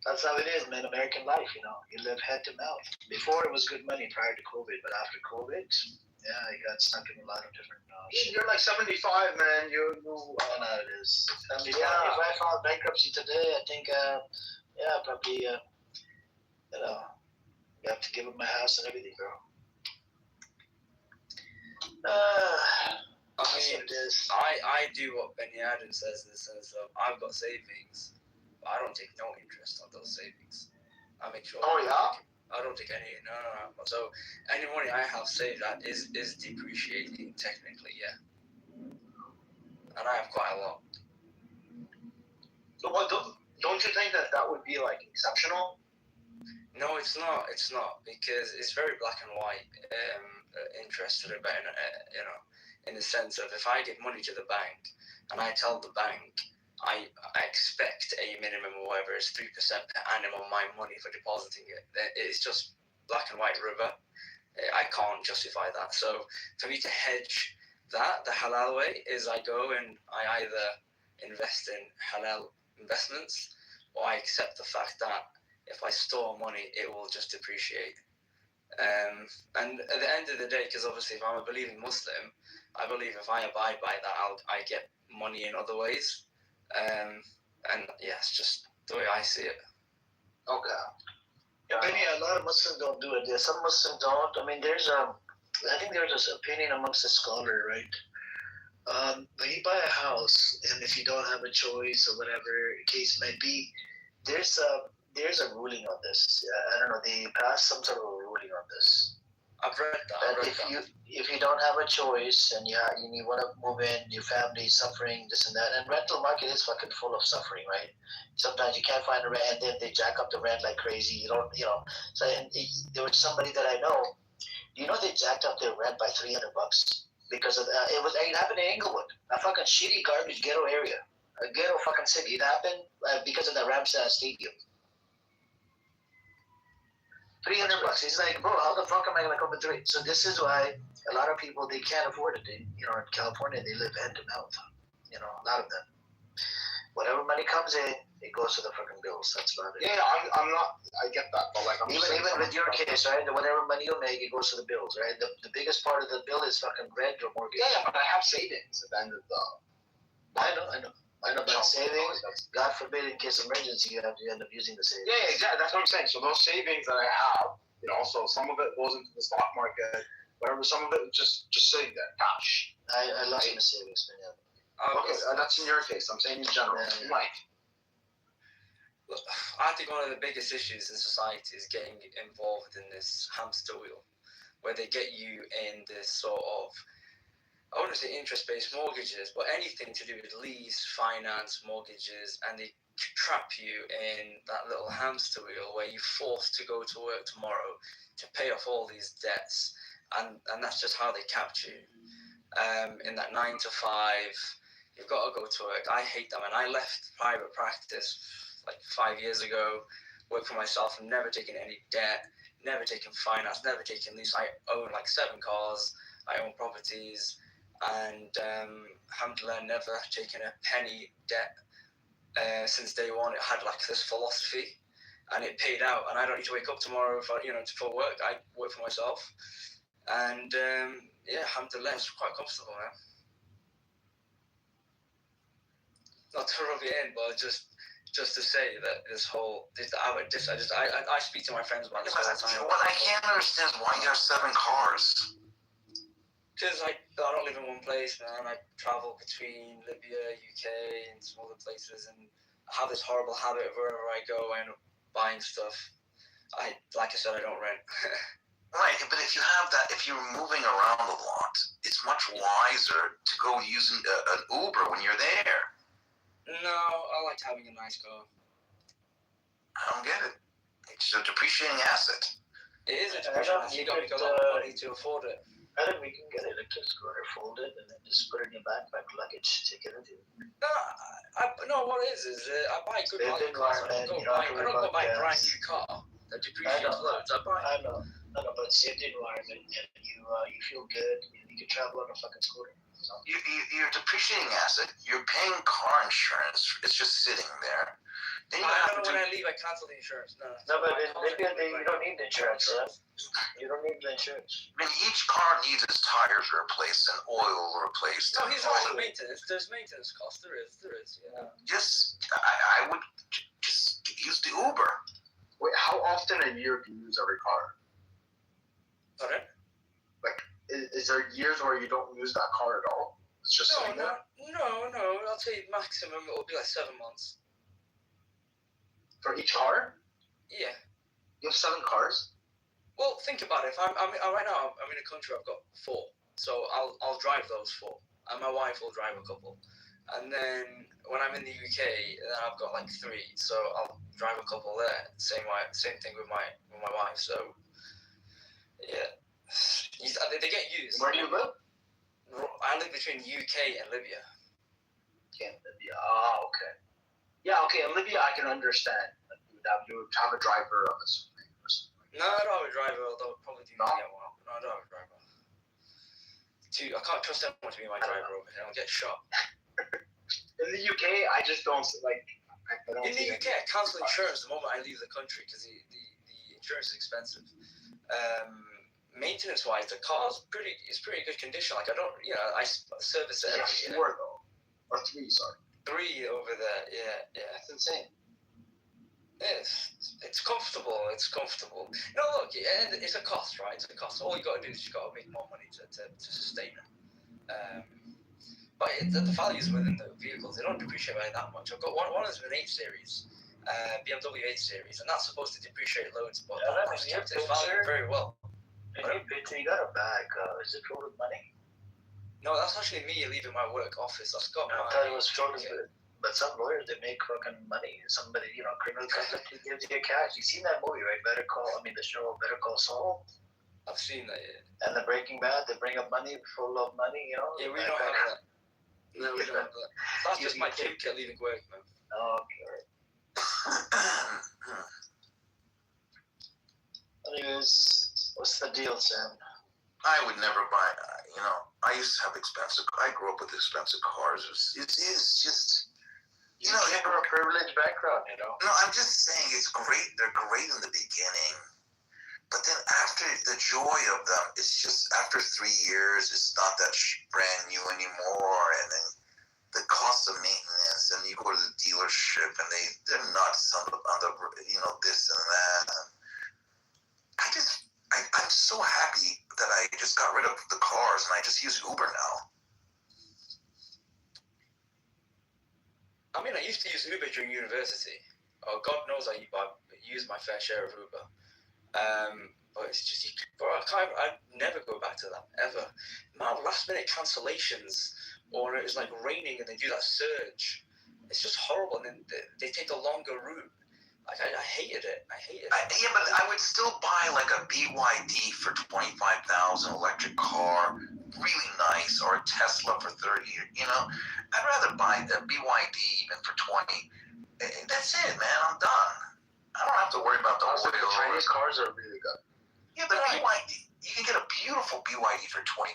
That's how it is, man. American life, you live head to mouth. Before it was good money prior to COVID, but after COVID, I got stuck in a lot of different. You're like 75, man. You. I know it is. 75. Yeah. If I filed bankruptcy today, I think, probably, you have to give up my house and everything, bro. I do what Benyadam says in the sense of I've got savings. I don't take no interest on those savings. I make sure. Oh yeah. I don't take any. No. So any money I have saved that is depreciating technically, yeah. And I have quite a lot. So what? Don't you think that would be like exceptional? No, it's not. It's not because it's very black and white. Interested about in the sense of if I give money to the bank and I tell the bank I expect a minimum of whatever is 3% per annum on my money for depositing it, it's just black and white river. I can't justify that. So for me to hedge that, the halal way is I go and I either invest in halal investments or I accept the fact that if I store money, it will just depreciate. And at the end of the day, because obviously if I'm a believing Muslim, I believe if I abide by that, I get money in other ways. And yeah, it's just the way I see it. Okay. Yeah, maybe a lot of Muslims don't do it. Some Muslims don't. I mean, I think there's this opinion amongst the scholar, right? When you buy a house, and if you don't have a choice or whatever the case may be, there's a ruling on this. I don't know. They passed some sort of a ruling on this. I've read that. If you don't have a choice and you want to move in, your family's suffering, this and that, and rental market is fucking full of suffering, right? Sometimes you can't find a rent, and then they jack up the rent like crazy. You don't. So there was somebody that I know. They jacked up their rent by $300 because of it happened in Inglewood, a fucking shitty garbage ghetto area, a ghetto fucking city. It happened because of the Ramsar Stadium. $300. He's like, bro, how the fuck am I gonna come into it? So this is why a lot of people they can't afford it. In California, they live hand to mouth. A lot of them. Whatever money comes in, it goes to the fucking bills. That's about it. Yeah, I'm not. I get that, but like even with your case, right? Whatever money you make, it goes to the bills, right? The biggest part of the bill is fucking rent or mortgage. Yeah, but I have savings at the end of the. I know. But savings, God forbid, in case of emergency, you end up using the savings. Yeah, exactly. That's what I'm saying. So those savings that I have, so some of it goes into the stock market, whatever. Some of it just sitting there, cash. I love the savings, man. Okay, that's in your case. I'm saying in general. Yeah. Mike. Look, I think one of the biggest issues in society is getting involved in this hamster wheel, where they get you in this sort of, I wouldn't say interest-based mortgages, but anything to do with lease, finance, mortgages, and they trap you in that little hamster wheel where you're forced to go to work tomorrow to pay off all these debts, and that's just how they capture you. In that 9 to 5, you've got to go to work. I hate that, man. I left private practice like 5 years ago, worked for myself, never taken any debt, never taken finance, never taken lease. I own like 7 cars, I own properties, and alhamdulillah, never taken a penny debt since day one. It had like this philosophy, and it paid out. And I don't need to wake up tomorrow for work. I work for myself, and yeah, alhamdulillah, it's quite comfortable now. Not to rub it in, but just to say that I speak to my friends about this all the time. What I can't understand is why you have 7 cars. Because I don't live in one place, man. I travel between Libya, UK, and some other places, and I have this horrible habit of wherever I go, I end up buying stuff. Like I said, I don't rent. Right, but if you have that, if you're moving around a lot, it's much wiser to go using an Uber when you're there. No, I like having a nice car. I don't get it. It's a depreciating asset. It is a depreciating asset. You got to make a lot of money to afford it. I think we can get an electric scooter, fold it, and then just put it in your backpack luggage. Take it with you. No, what it is I buy good value cars. I don't go buy a brand new car that depreciates loads. I know, but save the environment, and you feel good, and you can travel on a fucking scooter. You're depreciating asset. You're paying car insurance. It's just sitting there. Then when I leave, I cancel the insurance. No, but you don't need the insurance, yeah? You don't need the insurance. I mean, each car needs its tires replaced and oil replaced. No, he's right. Maintenance. There's maintenance costs. There is. Yeah. I would just use the Uber. Wait, how often a year do you use every car? Pardon? Like, is there years where you don't use that car at all? It's just sitting there? No. I'll say maximum it will be like 7 months. For each car? Yeah. You have 7 cars? Well, think about it. If I'm right now, I'm in a country. I've got 4, so I'll drive those 4, and my wife will drive a couple. And then when I'm in the UK, then I've got like 3, so I'll drive a couple there. Same thing with my wife. So yeah, they get used. Where do you live? I live between UK and Libya. Okay, Libya. Oh, okay. Yeah, okay. In Libya, I can understand. Like, you would have a driver of a something or something. No, I don't have a driver, although I'll probably do get one. No, I don't have a driver. I can't trust anyone to be my driver over here. I'll get shot. In the UK, I just don't like. I don't in the UK, I cancel insurance the moment I leave the country because the insurance is expensive. Maintenance-wise, the car's pretty good condition. Like I don't, I service it every year. 4 though, or 3, sorry. 3 over there, yeah. That's insane. It's comfortable. It's comfortable. Look, it's a cost, right? It's a cost. All you got to do is you got to make more money to sustain it. But the values within the vehicles, they don't depreciate by that much. I've got one is an 8 Series, BMW 8 Series, and that's supposed to depreciate loads, but that kept its value very well. You got a bag. Is it filled with money? No, that's actually me leaving my work office. I've got I thought it was filled with it. But some lawyers, they make fucking money. Somebody, criminal comes up to gives you cash. You seen that movie, right? The show Better Call Saul. I've seen that, yeah. And the Breaking Bad, they bring up money, full of money, Yeah, we don't have that. No, we don't have that. That's just my gym kit leaving work, man. Okay. Anyways, what's the deal, Sam? I would never buy. I used to have expensive. I grew up with expensive cars. It's just. You came from a privileged background, No, I'm just saying it's great. They're great in the beginning, but then after the joy of them, it's just after 3 years, it's not that brand new anymore, and then the cost of maintenance, and you go to the dealership, and they're nuts on the this and that. I'm so happy that I just got rid of the cars and I just use Uber now. I mean, I used to use Uber during university. Oh, God knows I used my fair share of Uber. But it's just, I'd never go back to that, ever. Man, last minute cancellations, or it's like raining and they do that surge. It's just horrible, and then they take the longer route. Like, I hated it. Yeah, but I would still buy like a BYD for $25,000 electric car, really nice, or a Tesla for 30. I'd rather buy a BYD even for 20. That's it, man. I'm done. I don't have to worry about the oil. Chinese cars are really good. Yeah, but BYD, you can get a beautiful BYD for $20,000.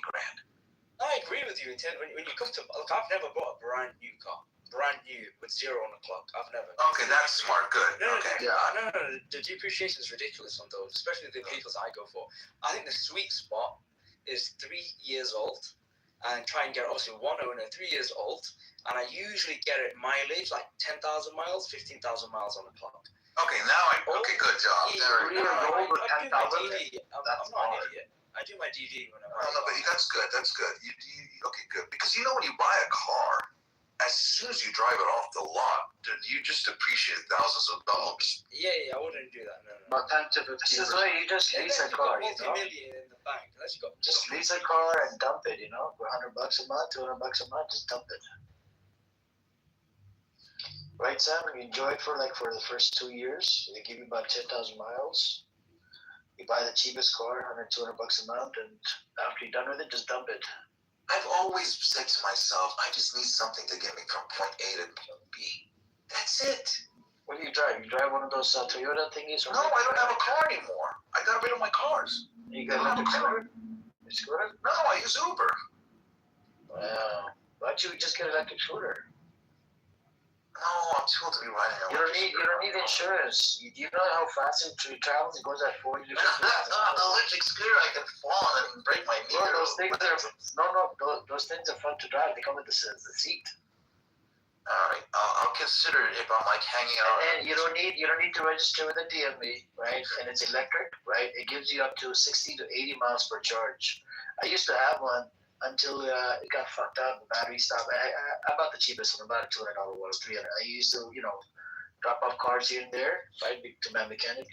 I agree with you, Intent. When you come to, look, I've never bought a brand new car. Brand new with 0 on the clock. I've never. Okay, that's smart. Good. No, Yeah. No. The depreciation is ridiculous on those, especially the vehicles I go for. I think the sweet spot is 3 years old, and try and get obviously one owner 3 years old, and I usually get it mileage like 10,000 miles, 15,000 miles on the clock. Okay, okay, good job. I'm not an idiot. I do my DD when I'm. No, but that's good. That's good. Okay, good. Because when you buy a car, as soon as you drive it off the lot, you just appreciate thousands of dollars. Yeah, I wouldn't do that. No. About 10 to 15. This is why you just lease a car, multi-million in the bank. Just lease a car and dump it, for $100 a month, $200 a month, just dump it. Right, Sam? You enjoy it for the first 2 years. They give you about 10,000 miles. You buy the cheapest car, $100, $200 a month, and after you're done with it, just dump it. I've always said to myself, I just need something to get me from point A to point B. That's it. What do you drive? You drive one of those Toyota thingies? No, I don't have a car anymore. I got rid of my cars. You got electric scooter? No, I use Uber. Wow. Why don't you just get an electric scooter? No, I'm too old to be riding You don't need insurance. Do you know how fast it travels? It goes at 40 to 50 miles. An electric scooter, I can fall on it and break my knee. Those things those things are fun to drive. They come with the seat. All right, I'll consider it if I'm hanging out. And you don't need to register with a DMV, right? And it's electric, right? It gives you up to 60 to 80 miles per charge. I used to have one until it got fucked up. The battery stopped. I bought the cheapest one, about a $200 one, $300. I used to, drop off cars here and there, right, to my mechanic.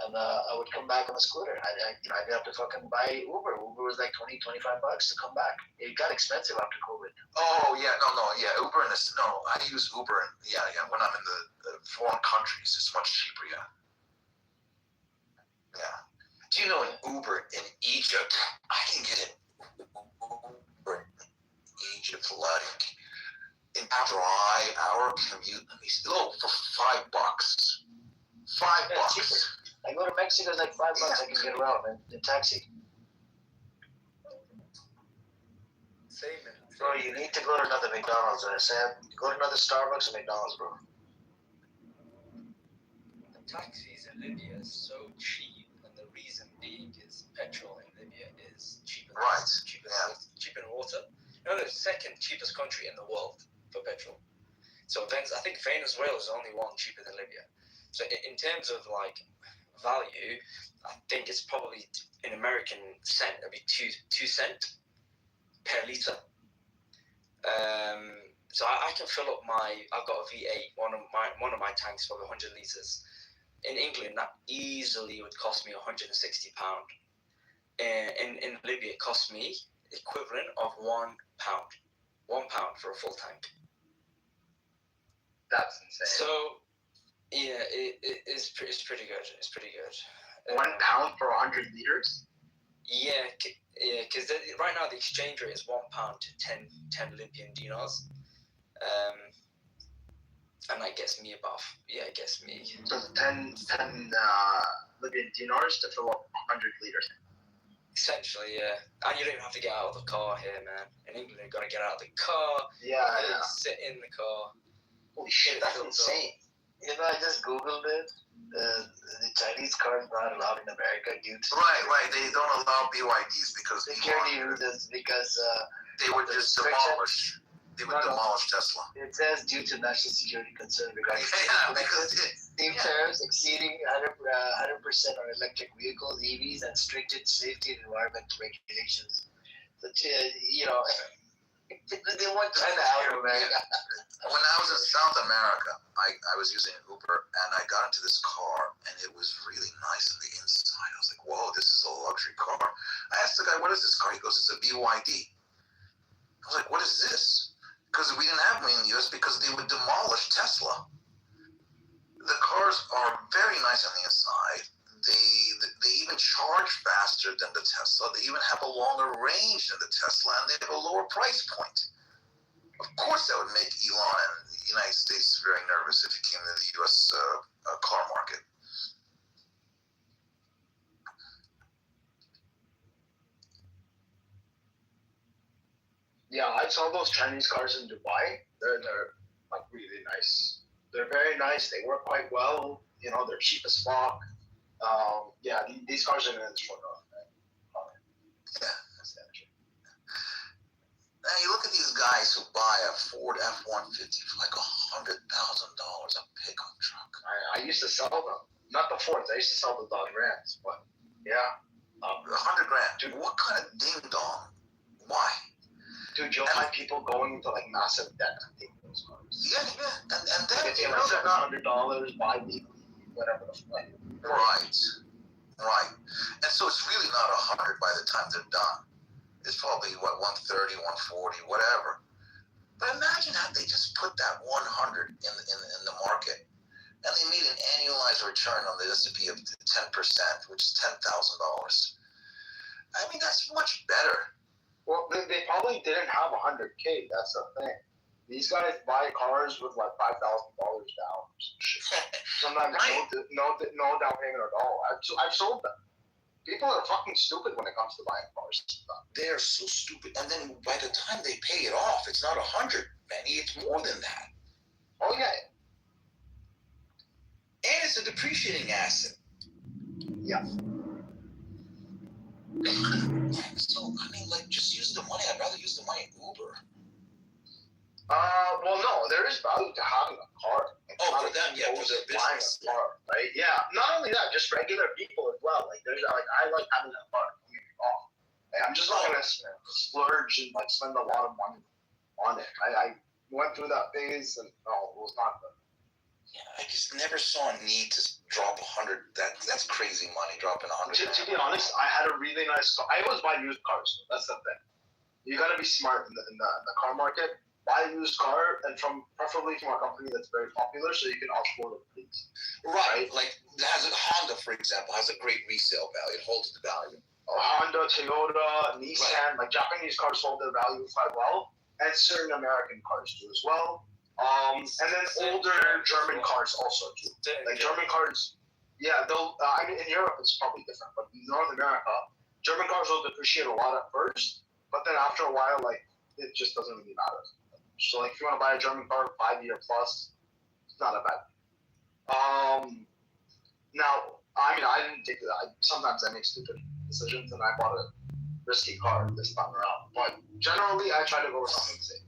and I would come back on a scooter. I didn't have to fucking buy Uber. Uber was like $20, $25 to come back. It got expensive after COVID. Oh yeah, yeah. Uber and this. No, I use Uber. And, yeah. When I'm in the foreign countries, it's much cheaper. Yeah. Yeah. Do you know an Uber in Egypt? I can get an Uber in Egypt like in dry hour commute. Let me see. Oh, for $5. $5. Cheaper. I go to Mexico, it's like $5. I can get around in taxi. Bro, you need to go to another McDonald's. Go to another Starbucks or McDonald's, bro. The taxis in Libya is so cheap, and the reason being is petrol in Libya is cheaper. Right. Cheaper than water. No, the second cheapest country in the world for petrol. So I think Venezuela is the only one cheaper than Libya. So in terms of like value, I think it's probably in American cent. It'd be 2 cents per liter. So I can fill up I've got a V8, one of my tanks for 100 liters. In England, that easily would cost me £160. In Libya, it cost me the equivalent of £1. £1 for a full tank. That's insane. So, yeah, it's pretty good. It's pretty good. £1 for 100 liters? Yeah, because right now the exchange rate is £1 to 10 Libyan dinars. And that gets me it gets me. So 10 Libyan dinars to fill up 100 liters. Essentially, yeah. And you don't even have to get out of the car here, man. In England, you've got to get out of the car. Yeah. Sit in the car. Holy shit, that's insane. I just Googled it. The Chinese cars not allowed in America due to... Right. They don't allow BYDs because... Security reasons, because... they would just demolish. They would demolish Tesla. It says due to national security concerns regarding... because tariffs exceeding 100% on electric vehicles, EVs, and stringent safety and environmental regulations. So, they want China out of America. When I was in South America, I was using an Uber, and I got into this car, and it was really nice on the inside. I was like, whoa, this is a luxury car. I asked the guy, what is this car? He goes, it's a BYD. I was like, what is this? Because we didn't have them in the U.S. because they would demolish Tesla. The cars are very nice on the inside. They even charge faster than the Tesla. They even have a longer range than the Tesla, and they have a lower price point. Of course, that would make Elon and the United States very nervous if he came to the U.S. Car market. Yeah, I saw those Chinese cars in Dubai. They're like really nice. They're very nice. They work quite well. They're cheap as fuck. Yeah, these cars are in this one. Yeah. Now you look at these guys who buy a Ford F-150 for like $100,000 a pickup truck. I used to sell them. Not the Fords. I used to sell the Dodge Rams. But yeah, $100,000. Dude, what kind of ding dong? Why? Dude, you'll find people going into like massive debt to take those cars. Yeah. And then it's like $700 bi-weekly, whatever the fuck. Right. And so it's really not 100 by the time they're done. It's probably 130, 140, whatever. But imagine how they just put that 100 in the market, and they made an annualized return on the S&P of 10%, which is $10,000. I mean, that's much better. Well, they probably didn't have 100K. That's the thing. These guys buy cars with like $5,000 down. Sometimes no down payment at all. I've sold them. People are fucking stupid when it comes to buying cars. They are so stupid. And then by the time they pay it off, it's not 100, Manny. It's more than that. Oh, yeah. And it's a depreciating asset. Yeah. So, I mean, like, just use the money. I'd rather use the money in Uber. Well, no, there is value to having a car. For them, yeah, for their business. A car, right? Yeah. Not only that, just regular people as well. Like, I like having a car. I'm just not gonna splurge and like spend a lot of money on it. I went through that phase, and no, it was not good. I just never saw a need to drop 100. That's crazy money, dropping 100. To be honest, I had a really nice car. I always buy used cars. That's the thing. You gotta be smart in the car market. Buy a used car, and preferably from a company that's very popular, so you can offload it, please. Right. Like Honda, for example, has a great resale value. It holds the value. Honda, Toyota, Nissan, like Japanese cars hold their value quite well, and certain American cars do as well. And then older German cars also too. Like German cars, they'll. I mean, in Europe it's probably different, but in North America, German cars will depreciate a lot at first, but then after a while, like it just doesn't really matter. So like if you want to buy a German car, 5-year plus, it's not a bad. Now, I mean, I didn't take that. Sometimes I make stupid decisions, and I bought a risky car this time around. But generally, I try to go with something safe.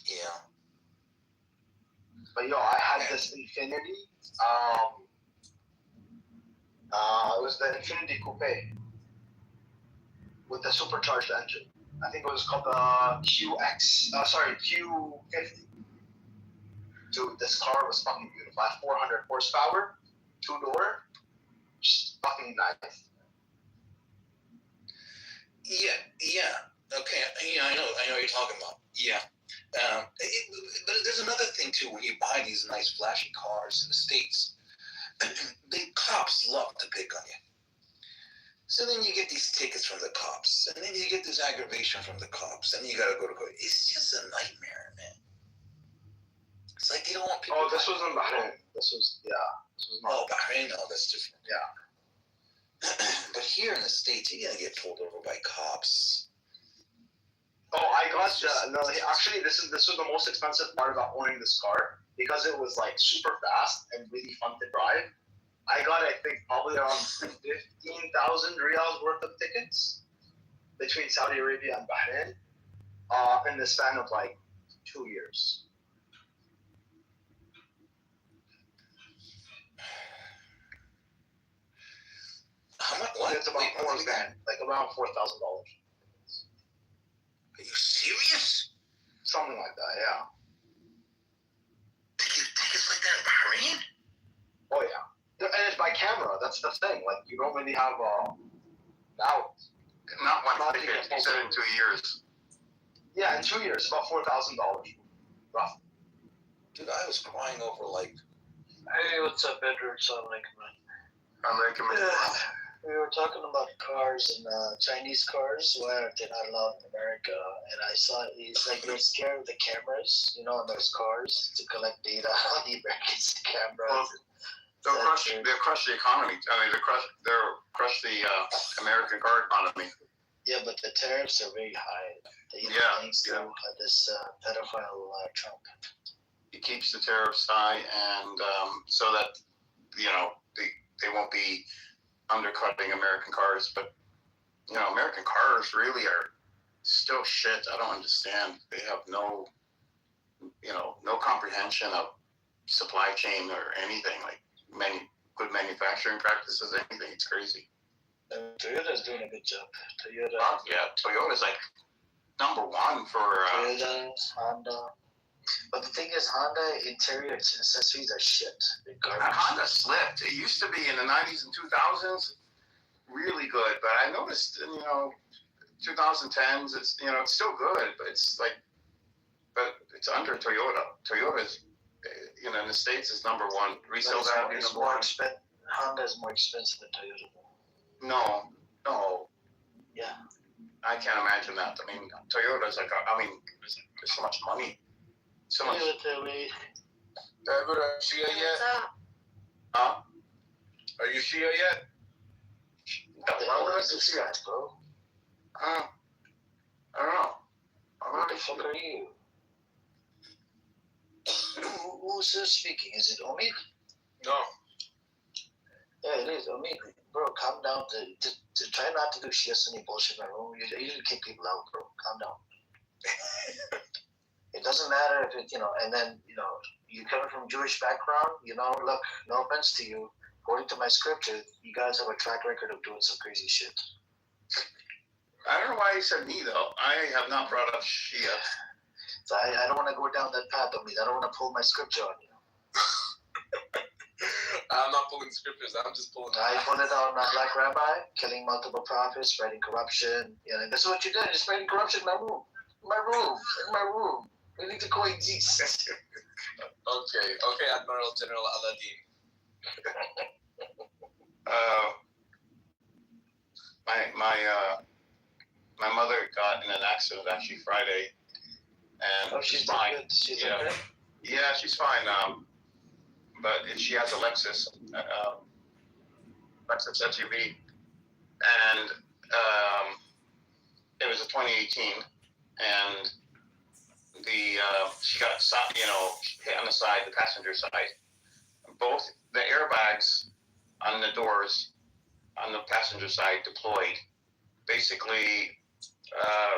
Yeah. But I had this Infinity. It was the Infinity Coupe with the supercharged engine. I think it was called the Q50. Dude, this car was fucking beautiful. I had 400 horsepower, 2-door, just fucking nice. Yeah. Okay. Yeah, I know what you're talking about. Yeah. But there's another thing too. When you buy these nice flashy cars in the States, the cops love to pick on you. So then you get these tickets from the cops, and then you get this aggravation from the cops, and you gotta go to court. It's just a nightmare, man. It's like they don't want people. Oh, this was in Bahrain. This was not. Bahrain. No, that's different. Yeah. But here in the States, you're gonna get pulled over by cops. Oh, I got actually, this was the most expensive part about owning this car because it was like super fast and really fun to drive. I got, I think, probably around 15,000 riyals worth of tickets between Saudi Arabia and Bahrain in the span of like 2 years. How much? What? It's about around $4,000. Are you serious? Something like that, yeah. They give tickets like that in Bahrain? Oh yeah. And it's by camera. That's the thing. Like you don't really have now. Not one ticket. You said in 2 years. Yeah, in 2 years, about $4,000, roughly. Dude, I was crying over like. Hey, what's up, Edward? Alaikum. We were talking about cars and Chinese cars where they're not allowed in America, and I saw it's like they're scared of the cameras, in those cars to collect data on the American cameras. They'll crush the economy. I mean, they'll crush the American car economy. Yeah, but the tariffs are very high. Thanks to this pedophile Trump. He keeps the tariffs high, and so that they won't be undercutting American cars. But American cars really are still shit. I don't understand. They have no comprehension of supply chain or anything like good manufacturing practices. Anything. It's crazy. Toyota's doing a good job. Toyota's like number one for Toyota, Honda. But the thing is, Honda interior accessories are shit. Honda slipped. It used to be in the 90s and 2000s really good, but I noticed 2010s it's it's still good, but it's under Toyota. Toyota's in the States is number one. Resale value is more expensive. Honda is more expensive than Toyota. No. Yeah. I can't imagine that. I mean, Toyota's there's so much money. So much. David, are you Shia yet? Huh? Are you Shia yet? Why would I do Shia, bro? I don't know. What the fuck are you? Who's speaking? Is it Omid? No. Yeah, it is Omid. Bro, calm down. To try not to do Shia Sunni bullshit in my room. You usually kick people out, bro. Calm down. It doesn't matter if it, and then, you coming from Jewish background, look, no offense to you. According to my scripture, you guys have a track record of doing some crazy shit. I don't know why he said me, though. I have not brought up Shia. So I don't want to go down that path. I mean, I don't want to pull my scripture on you. I'm not pulling scriptures. I'm just pulling. I pulled it on Black Rabbi, killing multiple prophets, spreading corruption. Yeah, and that's what you did. You're spreading corruption in my room. In my room. We need to coexist. Okay, Admiral General Aladdin. My mother got in an accident actually Friday, and she's fine. good. She's yeah. okay. Yeah, she's fine. But she has a Lexus SUV, and it was a 2018, and she got hit on the side, the passenger side. Both the airbags on the doors on the passenger side deployed. Basically,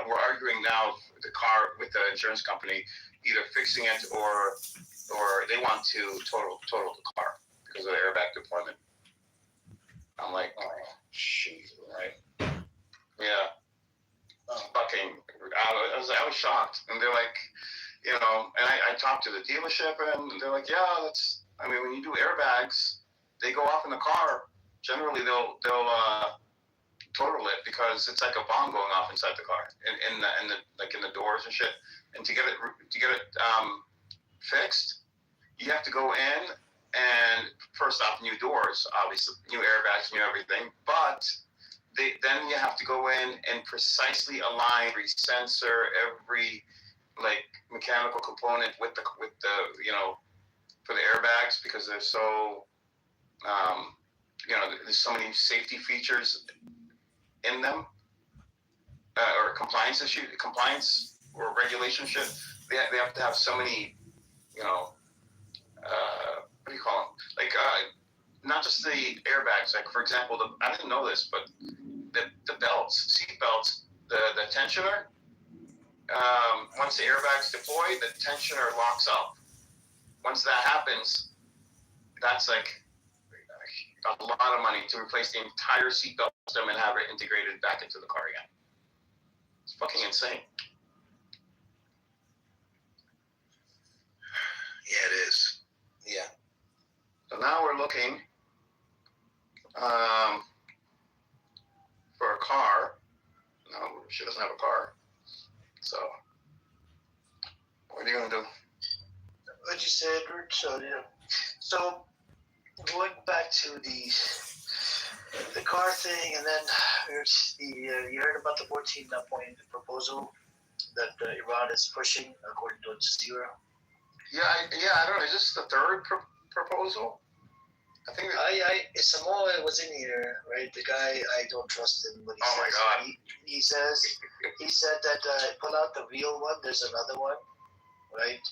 we're arguing now with the car with the insurance company, either fixing it or they want to total the car because of the airbag deployment. I'm like, oh shoot, right? Yeah. Fucking, I was shocked, and they're like, and I talked to the dealership, and they're like, yeah, when you do airbags, they go off in the car. Generally, they'll total it because it's like a bomb going off inside the car, in the doors and shit. And to get it fixed, you have to go in and first off, new doors, obviously, new airbags, new everything, but then you have to go in and precisely align every sensor, every mechanical component with the for the airbags, because they're so there's so many safety features in them, or compliance or regulation shit. They have to have so many, what do you call them? Not just the airbags. For example, I didn't know this, but the belts, seat belts, the tensioner. Once the airbags deploy, the tensioner locks up. Once that happens, that's a lot of money to replace the entire seatbelt system and have it integrated back into the car again. It's fucking insane. Yeah, it is. Yeah. So now we're looking for a car. No, she doesn't have a car. So, what are you gonna do? What you said, Edward. So yeah. So going back to the car thing, and then you heard about the 14-point proposal that Iran is pushing, according to Al Jazeera. Yeah, I don't know. Is this the third proposal? I think Samoa was in here, right? The guy, I don't trust him. What he says. My God. He said that pull out the real one. There's another one, right?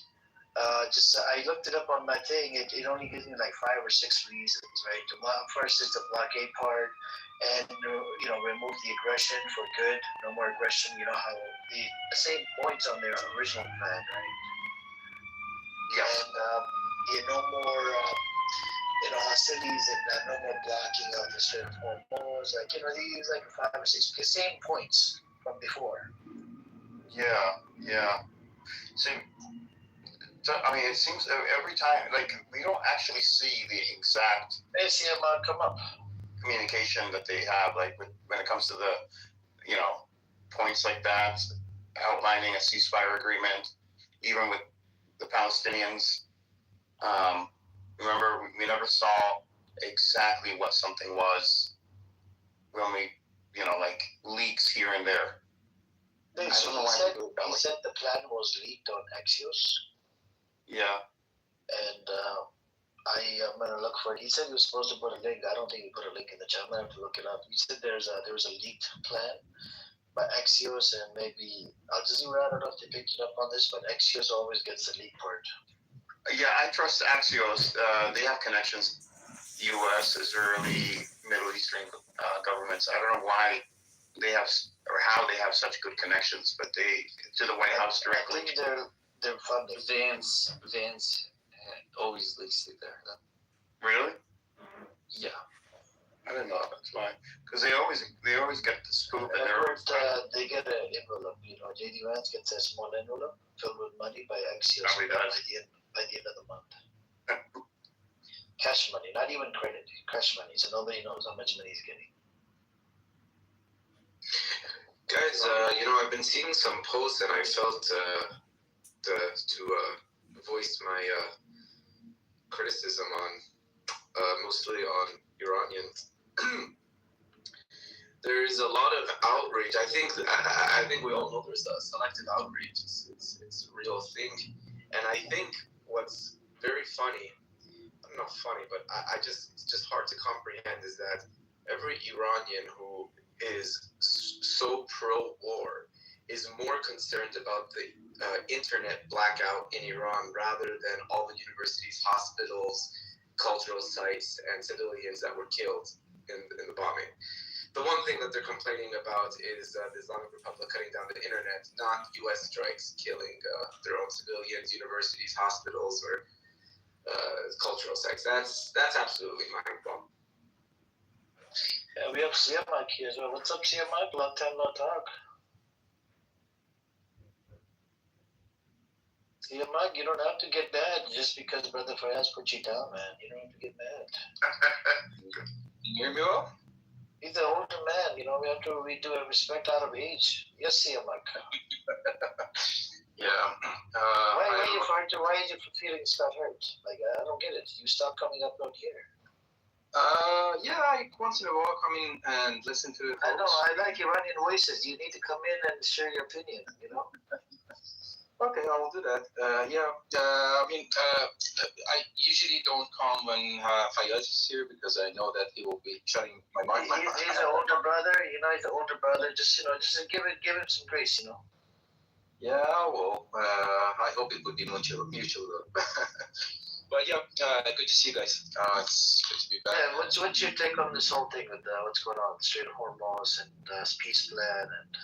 I looked it up on my thing. It only gives me 5 or 6 reasons, right? First is the blockade part, and remove the aggression for good. No more aggression. You know how the same points on their original plan, right? Yes. And no more. Hostilities and no more blocking of the certain hormones. They use 5 or 6, the same points from before. Yeah. See, it seems every time, we don't actually see the exact. They see them come up. Communication that they have, when it comes to the, points like that, outlining a ceasefire agreement, even with the Palestinians. Remember, we never saw exactly what something was when we, leaks here and there. He said the plan was leaked on Axios. Yeah. And I'm going to look for it. He said he was supposed to put a link. I don't think he put a link in the chat. I'm going to have to look it up. He said there was a leaked plan by Axios and maybe Al Jazeera. I don't know if they picked it up on this, but Axios always gets the leak part. Yeah, I trust Axios. They have connections. U.S., Israeli, Middle Eastern governments. I don't know why they have or how they have such good connections, but they to the White House directly. I think they're funding. Vance always leaks it there. Really? Yeah. I don't know. That's fine. Because they always get the scoop, and they get an envelope. You know, JD Vance gets a small envelope filled with money by Axios Probably does. by the end of the month. Cash money, not even credit. Cash money, so nobody knows how much money he's getting. Guys, I've been seeing some posts, and I felt to voice my criticism on mostly on Iranians. There is a lot of outrage. I think we all know there's a selective outrage. It's a real thing, and I think what's very funny, not funny, but it's just hard to comprehend, is that every Iranian who is so pro-war is more concerned about the internet blackout in Iran rather than all the universities, hospitals, cultural sites, and civilians that were killed in the bombing. The one thing that they're complaining about is the Islamic Republic cutting down the internet, not U.S. strikes killing their own civilians, universities, hospitals, or cultural sites. That's absolutely mind-blowing. Yeah, we have CMIC here as well. What's up, CMIC? Long time no talk. CMIC, you don't have to get mad just because Brother Fayaz put you down, man. You don't have to get mad. You hear me well? He's an older man, we do respect out of age. Yes, CMIC. Yeah. Why are your feelings got hurt? Like, I don't get it. You stop coming up out here. I once in a while come in and listen to it. I know, I like Iranian voices. You need to come in and share your opinion, Okay, I will do that. I usually don't come when Fayaz is here because I know that he will be shutting my mic. He's an older brother, he's an older brother. Just give him some grace, Yeah, well, I hope it would be mutual though. But yeah, good to see you guys. It's good to be back. Yeah, what's your take on this whole thing with what's going on, Strait of Hormuz and peace plan? And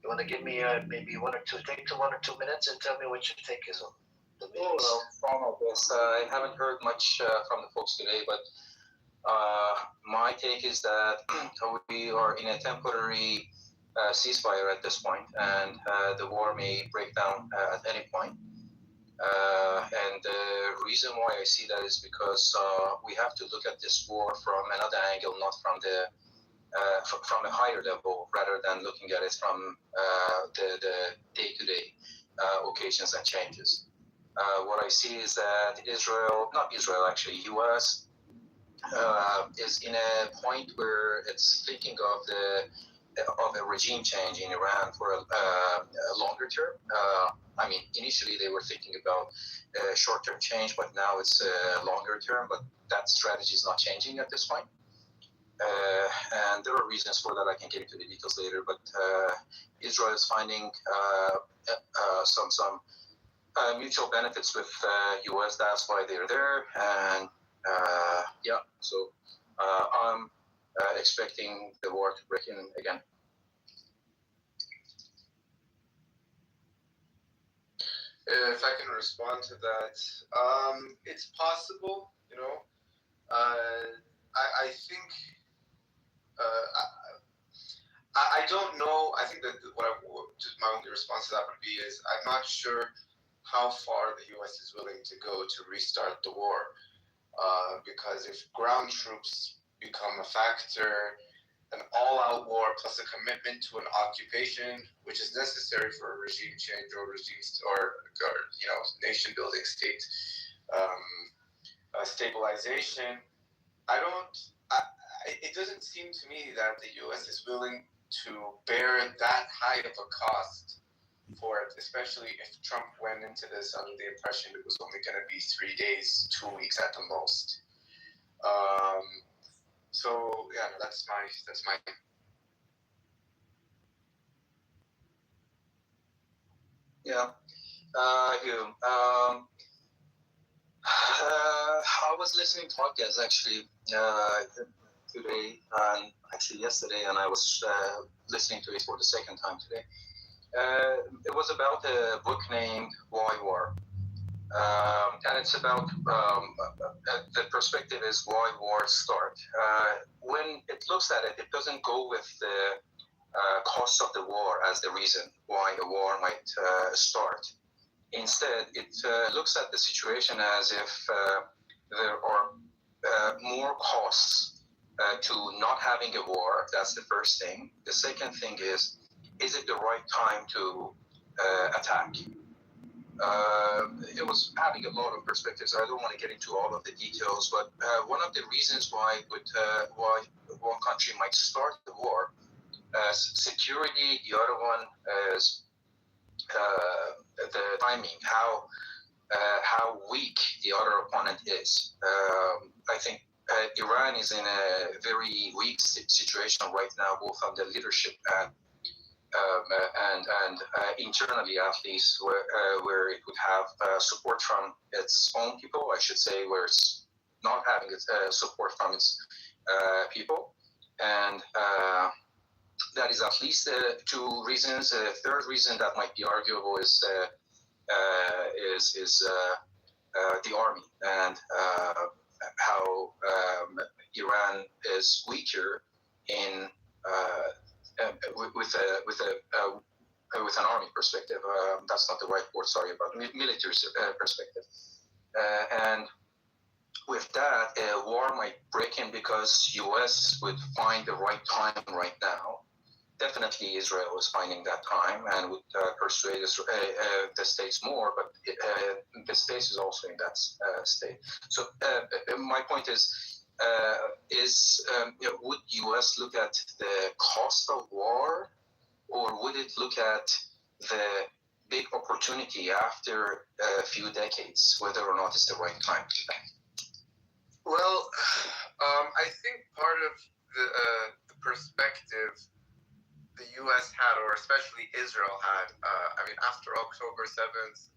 you want to give me maybe take 1 or 2 minutes and tell me what your take is on the meetings? I haven't heard much from the folks today, but my take is that we are in a temporary ceasefire at this point, and the war may break down at any point. And the reason why I see that is because we have to look at this war from another angle, not from from a higher level, rather than looking at it from the day-to-day occasions and changes. What I see is that U.S. Is in a point where it's thinking of a regime change in Iran for a longer term. Initially they were thinking about short-term change, but now it's longer term. But that strategy is not changing at this point. And there are reasons for that. I can get into the details later. But Israel is finding some mutual benefits with U.S. That's why they're there. And so I'm expecting the war to break in again. If I can respond to that, it's possible. I think I don't know. I think that just my only response to that would be is I'm not sure how far the U.S. is willing to go to restart the war, because if ground troops become a factor, an all-out war plus a commitment to an occupation, which is necessary for a regime change or nation-building state stabilization. It doesn't seem to me that the U.S. is willing to bear that high of a cost for it, especially if Trump went into this under the impression it was only going to be 3 days, 2 weeks at the most. That's my. Yeah. I was listening to podcasts actually today and actually yesterday, and I was listening to it for the second time today. It was about a book named Why War, And it's about the perspective is why wars start. When it looks at it, it doesn't go with the cost of the war as the reason why a war might start. Instead, it looks at the situation as if there are more costs to not having a war. That's the first thing. The second thing is it the right time to attack? It was having a lot of perspectives. I don't want to get into all of the details, but one of the reasons why one country might start the war as security, the other one is the timing, how weak the other opponent is. I think Iran is in a very weak situation right now, both on the leadership and internally, at least, where it would have support from its own people, I should say, where it's not having support from its people. And that is at least two reasons. A third reason that might be arguable is the army and how Iran is weaker in with an army perspective. That's not the right word. Sorry, about military perspective. And with that, a war might break in because U.S. would find the right time right now. Definitely Israel is finding that time and would persuade the states more, but the states is also in that state. So my point is would U.S. look at the cost of war, or would it look at the big opportunity after a few decades, whether or not it's the right time? Well, I think part of the perspective the U.S. had, or especially Israel had, after October 7th,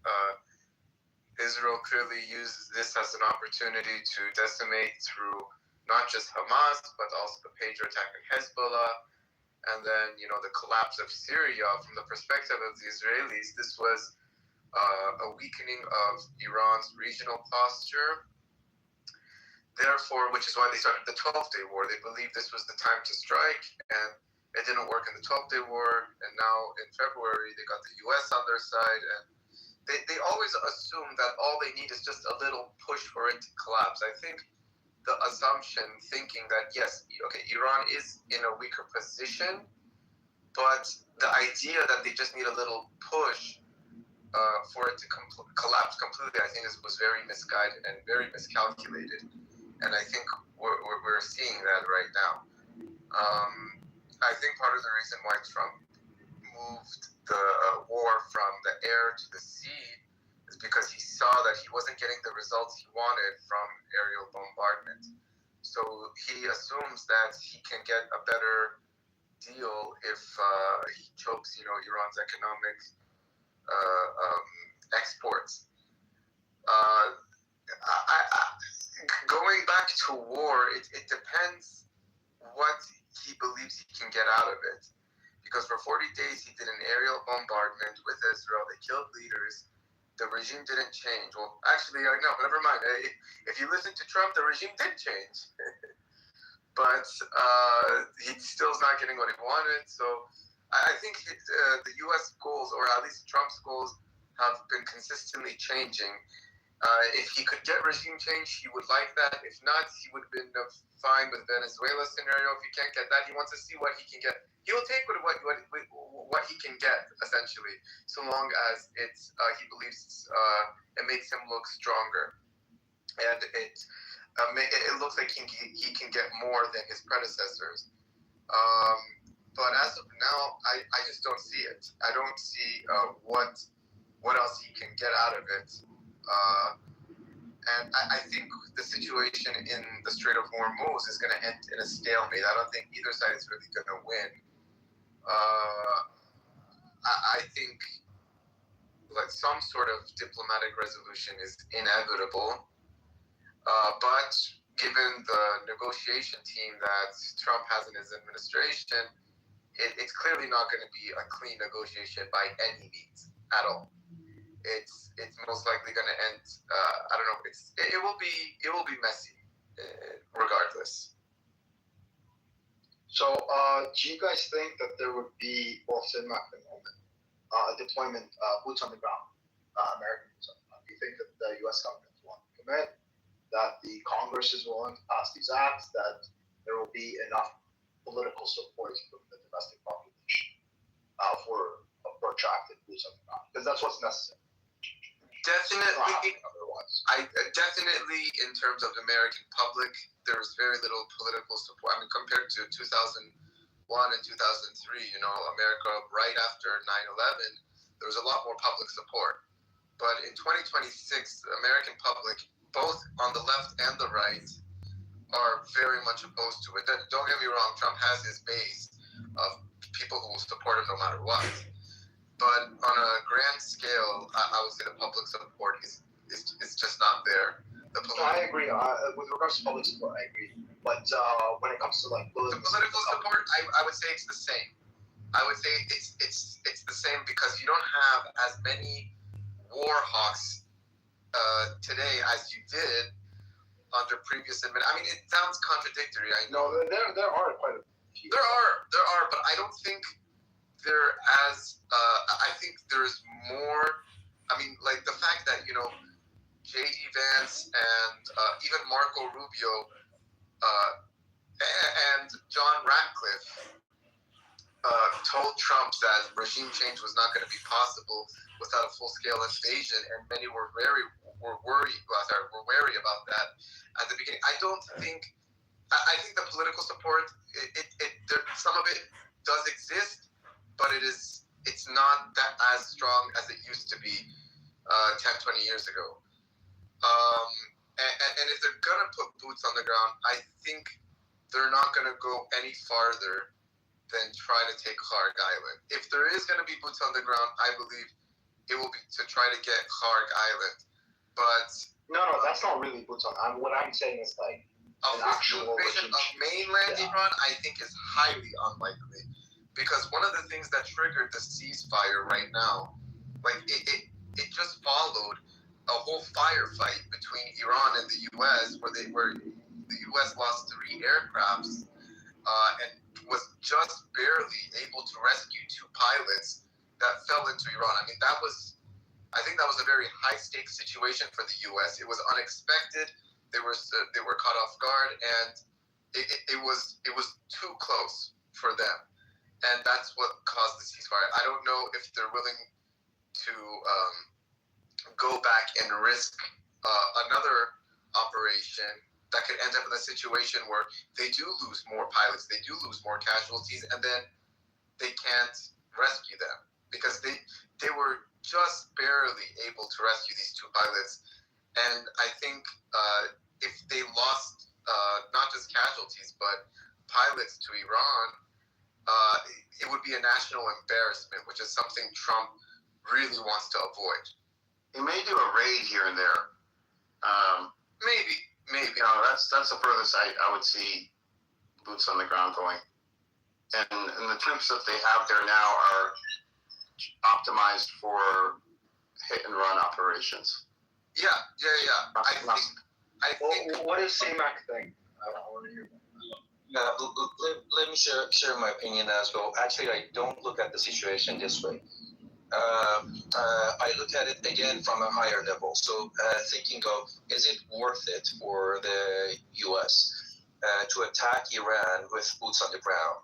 Israel clearly used this as an opportunity to decimate through not just Hamas, but also the Patriot attack in Hezbollah, and then, the collapse of Syria. From the perspective of the Israelis, this was a weakening of Iran's regional posture. Therefore, which is why they started the 12-Day War. They believed this was the time to strike, and it didn't work in the 12-Day War, and now in February they got the U.S. on their side, and they always assume that all they need is just a little push for it to collapse. I think the assumption, thinking that, yes, okay, Iran is in a weaker position, but the idea that they just need a little push for it to collapse completely, I think was very misguided and very miscalculated, and I think we're seeing that right now. I think part of the reason why Trump moved the war from the air to the sea is because he saw that he wasn't getting the results he wanted from aerial bombardment. So he assumes that he can get a better deal if he chokes, Iran's economic exports. Going back to war, it depends what he believes he can get out of it. Because for 40 days he did an aerial bombardment with Israel. They killed leaders. The regime didn't change. Well, actually, no, never mind. If you listen to Trump, the regime did change. But he still is not getting what he wanted. So I think the U.S. goals, or at least Trump's goals, have been consistently changing. If he could get regime change, he would like that. If not, he would have been fine with Venezuela scenario. If he can't get that, he wants to see what he can get. He will take what he can get, essentially, so long as he believes it makes him look stronger, and it looks like he can get more than his predecessors. But as of now, I just don't see it. I don't see what else he can get out of it. And I think the situation in the Strait of Hormuz is going to end in a stalemate. I don't think either side is really going to win. I think some sort of diplomatic resolution is inevitable. But given the negotiation team that Trump has in his administration, it's clearly not going to be a clean negotiation by any means at all. it's most likely going to end. I don't know. It will be messy, regardless. So, do you guys think that there would be, well, at the moment, a deployment, boots on the ground, American boots on the ground? Do you think that the U.S. government is willing to commit, that the Congress is willing to pass these acts, that there will be enough political support from the domestic population for protracted boots on the ground? Because that's what's necessary. Definitely. Definitely, in terms of the American public, there's very little political support. I mean, compared to 2001 and 2003, America right after 9/11, there was a lot more public support. But in 2026, the American public, both on the left and the right, are very much opposed to it. Don't get me wrong, Trump has his base of people who will support him no matter what. But on a grand scale, I would say the public support is just not there. I agree. With regards to public support, I agree. But when it comes to like political support, I would say it's the same. I would say it's the same because you don't have as many war hawks today as you did under previous I mean, it sounds contradictory. I know. No, there are quite a few. There are, but I don't think they're as. I think there's more. I mean, like the fact that J.D. Vance and even Marco Rubio and John Ratcliffe told Trump that regime change was not going to be possible without a full-scale invasion, and many were wary about that at the beginning. I think the political support, some of it does exist, but it's not that as strong as it used to be 10, 20 years ago. And if they're going to put boots on the ground, I think they're not going to go any farther than try to take Clark Island. If there is going to be boots on the ground, I believe it will be to try to get Clark Island. But no, that's not really boots on. What I'm saying is like an actual invasion of mainland Iran, I think is highly unlikely, because one of the things that triggered the ceasefire right now, like it just followed a whole firefight between Iran and the U.S. where the U.S. lost 3 aircrafts and was just barely able to rescue 2 pilots that fell into Iran. I mean, I think that was a very high stakes situation for the U.S. It was unexpected. They were caught off guard, and it was too close for them, and that's what caused the ceasefire. I don't know if they're willing to go back and risk another operation that could end up in a situation where they do lose more pilots, they do lose more casualties, and then they can't rescue them because they were just barely able to rescue these 2 pilots. And I think if they lost not just casualties but pilots to Iran, it would be a national embarrassment, which is something Trump really wants to avoid. He may do a raid here and there. Maybe. That's the furthest I would see boots on the ground going. And the troops that they have there now are optimized for hit and run operations. Yeah. I think. What does CMAC think? Let me share my opinion as well. Actually, I don't look at the situation this way. I look at it again from a higher level. So thinking of, is it worth it for the U.S. To attack Iran with boots on the ground?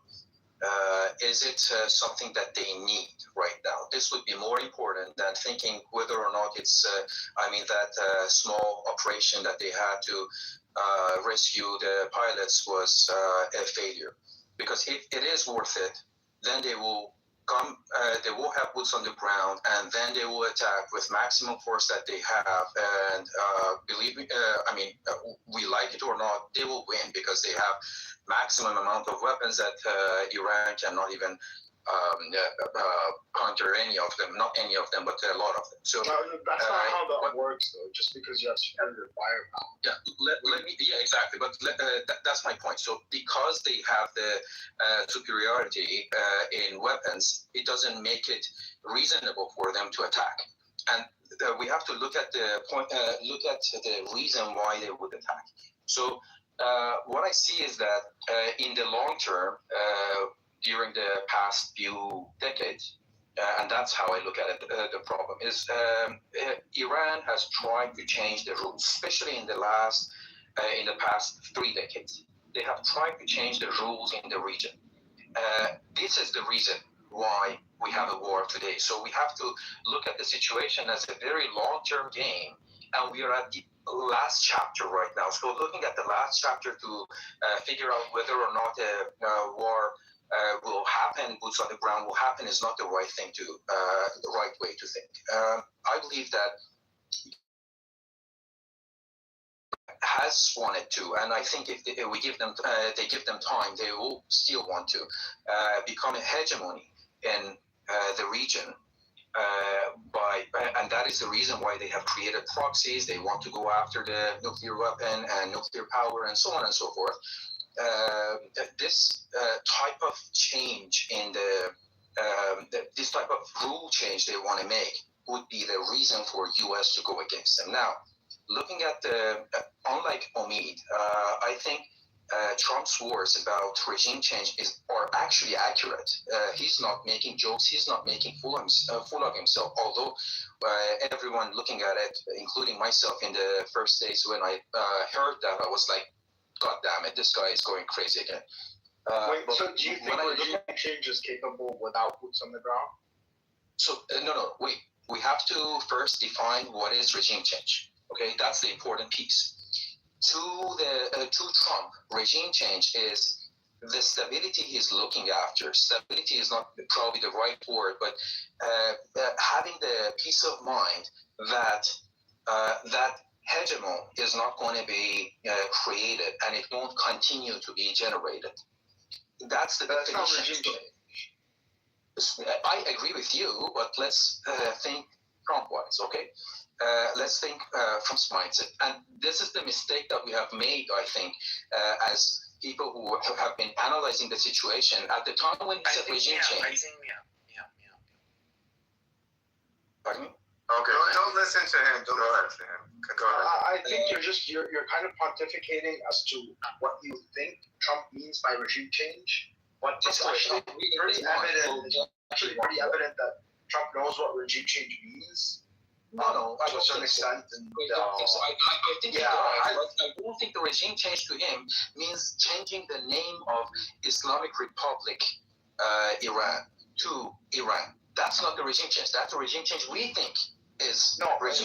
Is it something that they need right now? This would be more important than thinking whether or not it's, that small operation that they had to rescue the pilots was a failure. Because if it is worth it, then they will come, they will have boots on the ground, and then they will attack with maximum force that they have. And believe me, we like it or not, they will win because they have maximum amount of weapons that Iran cannot even counter any of them. Not any of them, but a lot of them. So that's not how that works, though. Just because you have superior firepower. Yeah, exactly. But that's my point. So because they have the superiority in weapons, it doesn't make it reasonable for them to attack. and we have to look at the reason why they would attack. So what I see is that in the long term, during the past few decades, and that's how I look at it. The problem is Iran has tried to change the rules, especially in the past 3 decades. They have tried to change the rules in the region. This is the reason why we have a war today. So we have to look at the situation as a very long-term game, and we are at the last chapter right now. So looking at the last chapter to figure out whether or not a war will happen, boots on the ground will happen, is not the right thing to the right way to think. I believe that has wanted to, and I think if we give them, they give them time, they will still want to become a hegemony in the region. And that is the reason why they have created proxies. They want to go after the nuclear weapon and nuclear power and so on and so forth. This type of change in this type of rule change they want to make would be the reason for U.S. to go against them. Now, looking at unlike Omid, I think Trump's words about regime change are actually accurate. He's not making jokes. He's not making fool of himself. Although everyone looking at it, including myself, in the first days when I heard that, I was like, God damn it, this guy is going crazy again. So do you think regime change is capable without boots on the ground? So no, wait. We have to first define what is regime change. Okay, that's the important piece. To Trump, regime change is the stability he's looking after. Stability is not probably the right word, but having the peace of mind that that hegemon is not going to be created and it won't continue to be generated. That's the definition. I agree with you, but let's think Trump-wise, okay? Let's think Trump's mindset. And this is the mistake that we have made, I think, as people who have been analyzing the situation. At the time when he said regime change... Pardon me? Okay, don't listen to him. Don't listen to him. Go ahead. I think you're kind of pontificating as to what you think Trump means by regime change. But it's actually pretty evident that Trump knows what regime change means. No, to a certain extent. I think I don't think the regime change to him means changing the name of Islamic Republic Iran to Iran. That's not the regime change. That's the regime change we think is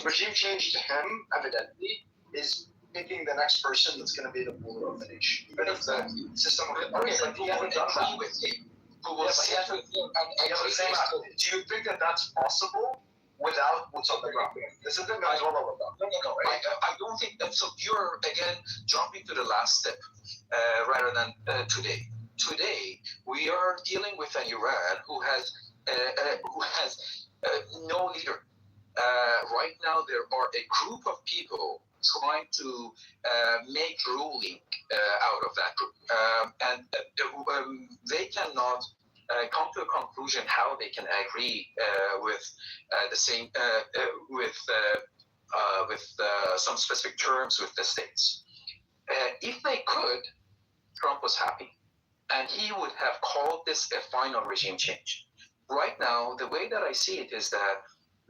regime change to him, evidently, is picking the next person that's going to be the ruler of the nation. Even if the system of it. Okay, but he hasn't agree with him. Do you think that that's possible without boots on the ground? This is the guys all over that. No. I don't think that. So you're again jumping to the last step rather than today. Today we are dealing with an Iran who has no leader. Right now there are a group of people trying to make ruling out of that group, and they cannot come to a conclusion how they can agree with the same with some specific terms with the states. If they could, Trump was happy, and he would have called this a final regime change. Right now, the way that I see it is that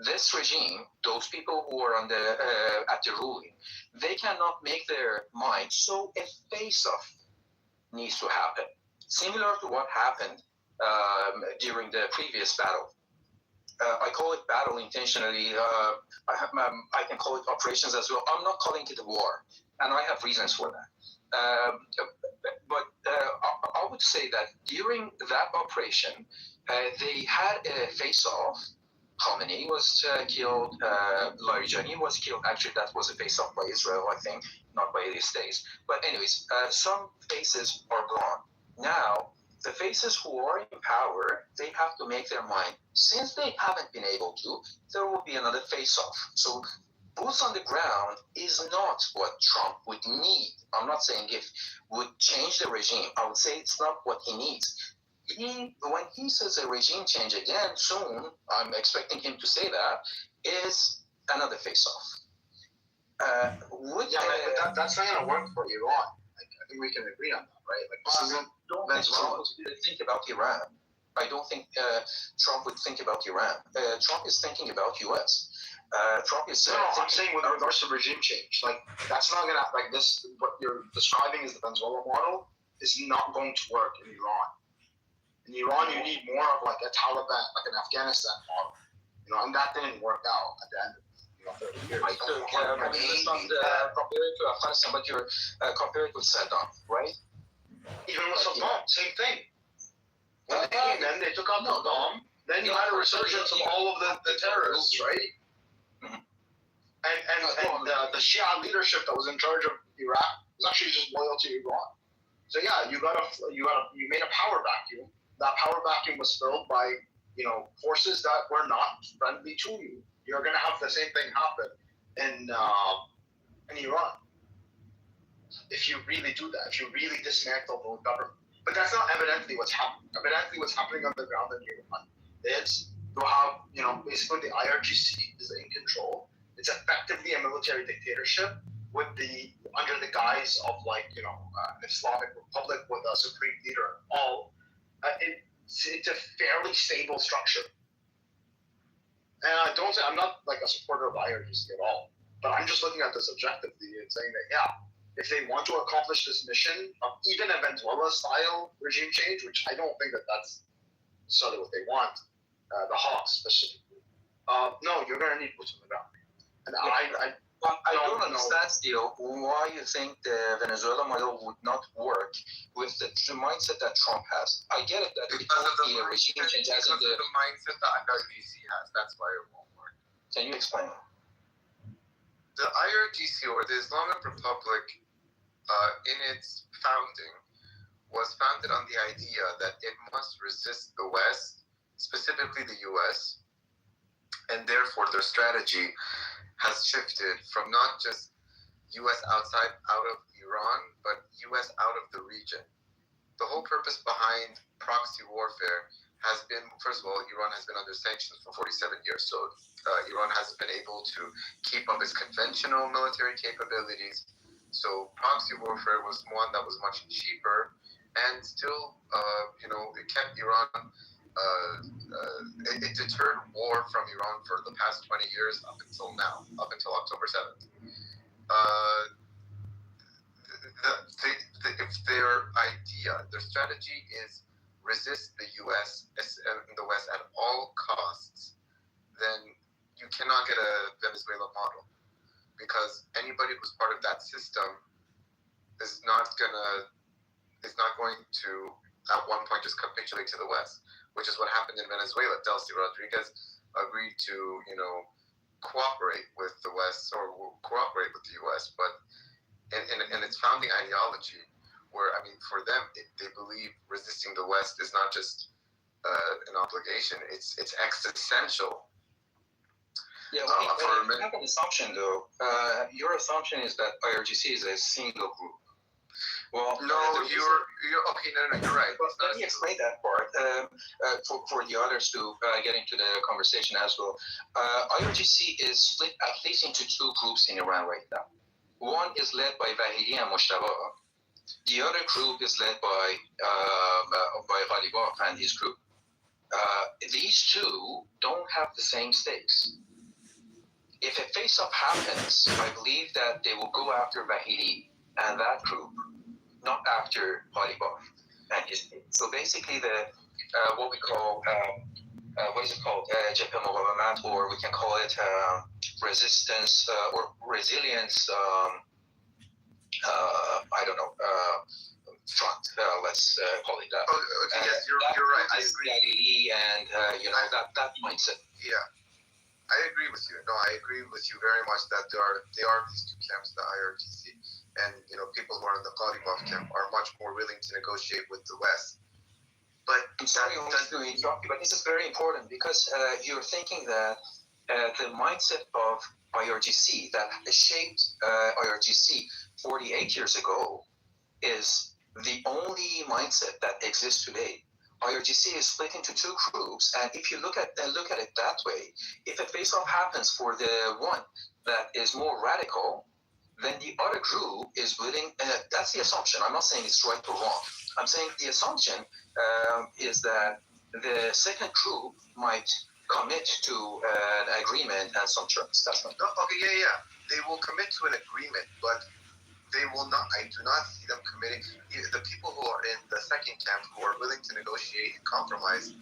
this regime, those people who are on the at the ruling, they cannot make their mind, so a face-off needs to happen, similar to what happened during the previous battle. I call it battle intentionally. I can call it operations as well. I'm not calling it a war, and I have reasons for that. But I would say that during that operation, they had a face-off. Khamenei was killed, Larijani was killed. Actually, that was a face-off by Israel, I think, not by the States. But anyways, some faces are gone. Now, the faces who are in power, they have to make their mind. Since they haven't been able to, there will be another face-off. So boots on the ground is not what Trump would need. I'm not saying if would change the regime. I would say it's not what he needs. when he says a regime change again soon, I'm expecting him to say that, is another face-off. That's not going to work for Iran. I think we can agree on that, right? Like, this isn't Trump would think about Iran. I don't think Trump would think about Iran. Trump is thinking about U.S. Trump is. I'm saying with regards to regime change, like that's not gonna like this. What you're describing as the Venezuela model is not going to work in Iran. In Iran, you need more of like a Taliban, like an Afghanistan model, and that didn't work out at the end of 30 years. It's not compared to Afghanistan, but you're compared with Saddam, right? Even with Saddam, same thing. When they came in, they took out Saddam. Then you had a resurgence of all of the terrorists, right? Mm-hmm. And the Shia leadership that was in charge of Iraq was actually just loyal to Iran. So yeah, you made a power vacuum. That power vacuum was filled by forces that were not friendly to you. You're going to have the same thing happen in Iran if you really do that. If you really dismantle the government, but that's not evidently what's happening. Evidently, what's happening on the ground in Iran is you have basically the IRGC is in control. It's effectively a military dictatorship under the guise of an Islamic republic with a supreme leader and all. It's a fairly stable structure. And I'm not like a supporter of IRGC at all, but I'm just looking at this objectively and saying that, if they want to accomplish this mission of even a Venezuela-style regime change, which I don't think that's necessarily what they want, the Hawks specifically, no, you're going to need boots on the ground. And I don't understand still why you think the Venezuela model would not work with the mindset that Trump has. I get it that because of the regime change as in the mindset that IRGC has. That's why it won't work. Can you explain? The IRGC, or the Islamic Republic, in its founding, was founded on the idea that it must resist the West, specifically the U.S., and therefore their strategy has shifted from not just U.S. out of Iran, but U.S. out of the region. The whole purpose behind proxy warfare has been, first of all, Iran has been under sanctions for 47 years, so Iran hasn't been able to keep up its conventional military capabilities. So proxy warfare was one that was much cheaper, and still, it kept Iran. It deterred war from Iran for the past 20 years up until now, up until October 7th. If their strategy is resist the U.S. and the West at all costs, then you cannot get a Venezuela model, because anybody who's part of that system is not going to at one point just capitulate to the West, which is what happened in Venezuela. Delcy Rodriguez agreed to, cooperate with the West or cooperate with the U.S., but in its founding ideology, for them, they believe resisting the West is not just an obligation; it's existential. Yeah, you have an assumption though. Your assumption is that IRGC is a single group. Well, no, you're okay. No, you're right. But let me explain that part for the others to get into the conversation as well. IRGC is split at least into two groups in Iran right now. One is led by Vahidi and Moshtaba. The other group is led by Ghalibaf and his group. These two don't have the same stakes. If a face-off happens, I believe that they will go after Vahidi and that group, not after Ghalibaf and his group. So basically, what we call Jabhat Muqawamat, or we can call it resistance or resilience. Front. Let's call it that. Okay, yes, you're right. I agree. And that mindset. Yeah, I agree with you. No, I agree with you very much that there are these two camps, the IRGC, and people who are in the Ghalibaf camp are much more willing to negotiate with the West. But I'm sorry to interrupt you, but this is very important because you're thinking that the mindset of IRGC that shaped IRGC 48 years ago is the only mindset that exists today. IRGC is split into two groups, and if you look at it that way, if a face-off happens for the one that is more radical, then the other group is willing. That's the assumption. I'm not saying it's right or wrong. I'm saying the assumption is that the second group might commit to an agreement and some terms. That's not. Okay, yeah. They will commit to an agreement, but they will not. I do not see them committing. The people who are in the second camp who are willing to negotiate and compromise,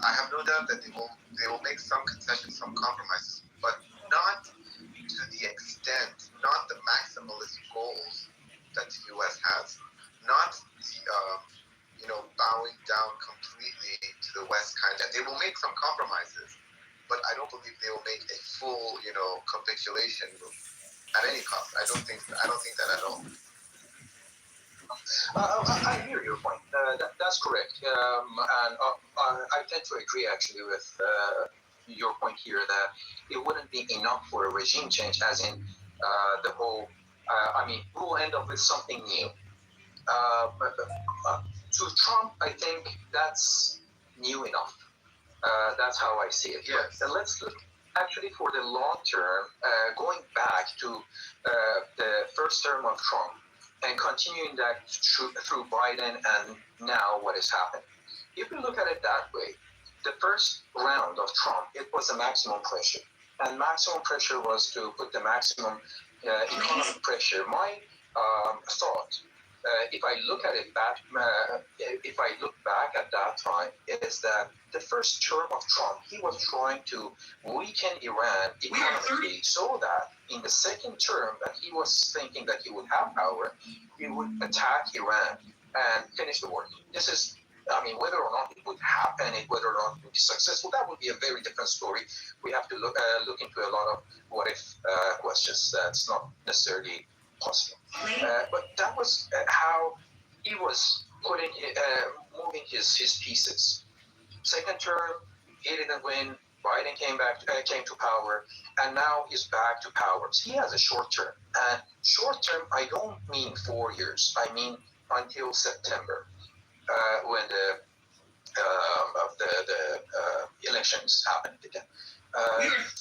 I have no doubt that they will make some concessions, some compromises, but not to the extent, not the maximalist goals that the U.S. has, not the bowing down completely to the West kind of. They will make some compromises, but I don't believe they will make a full capitulation move at any cost. I don't think that at all. I hear your point. That's correct. And I tend to agree actually with your point here that it wouldn't be enough for a regime change, as in the whole. We'll end up with something new. To Trump, I think that's new enough. That's how I see it. Yes. But let's look actually for the long term, going back to the first term of Trump and continuing that through Biden and now what has happened. If we look at it that way, the first round of Trump, it was a maximum pressure. And maximum pressure was to put the maximum economic pressure. My thought, if I look back at that time, is that the first term of Trump, he was trying to weaken Iran economically so that in the second term that he was thinking that he would have power, he would attack Iran and finish the war. This is, whether or not it would happen, whether or not it would be successful, that would be a very different story. We have to look into a lot of what if questions. That's not necessarily possible. But that was how he was moving his pieces. Second term, he didn't win. Biden came to power, and now he's back to power. So he has a short term. And short term, I don't mean 4 years. I mean until September, when the elections happened again.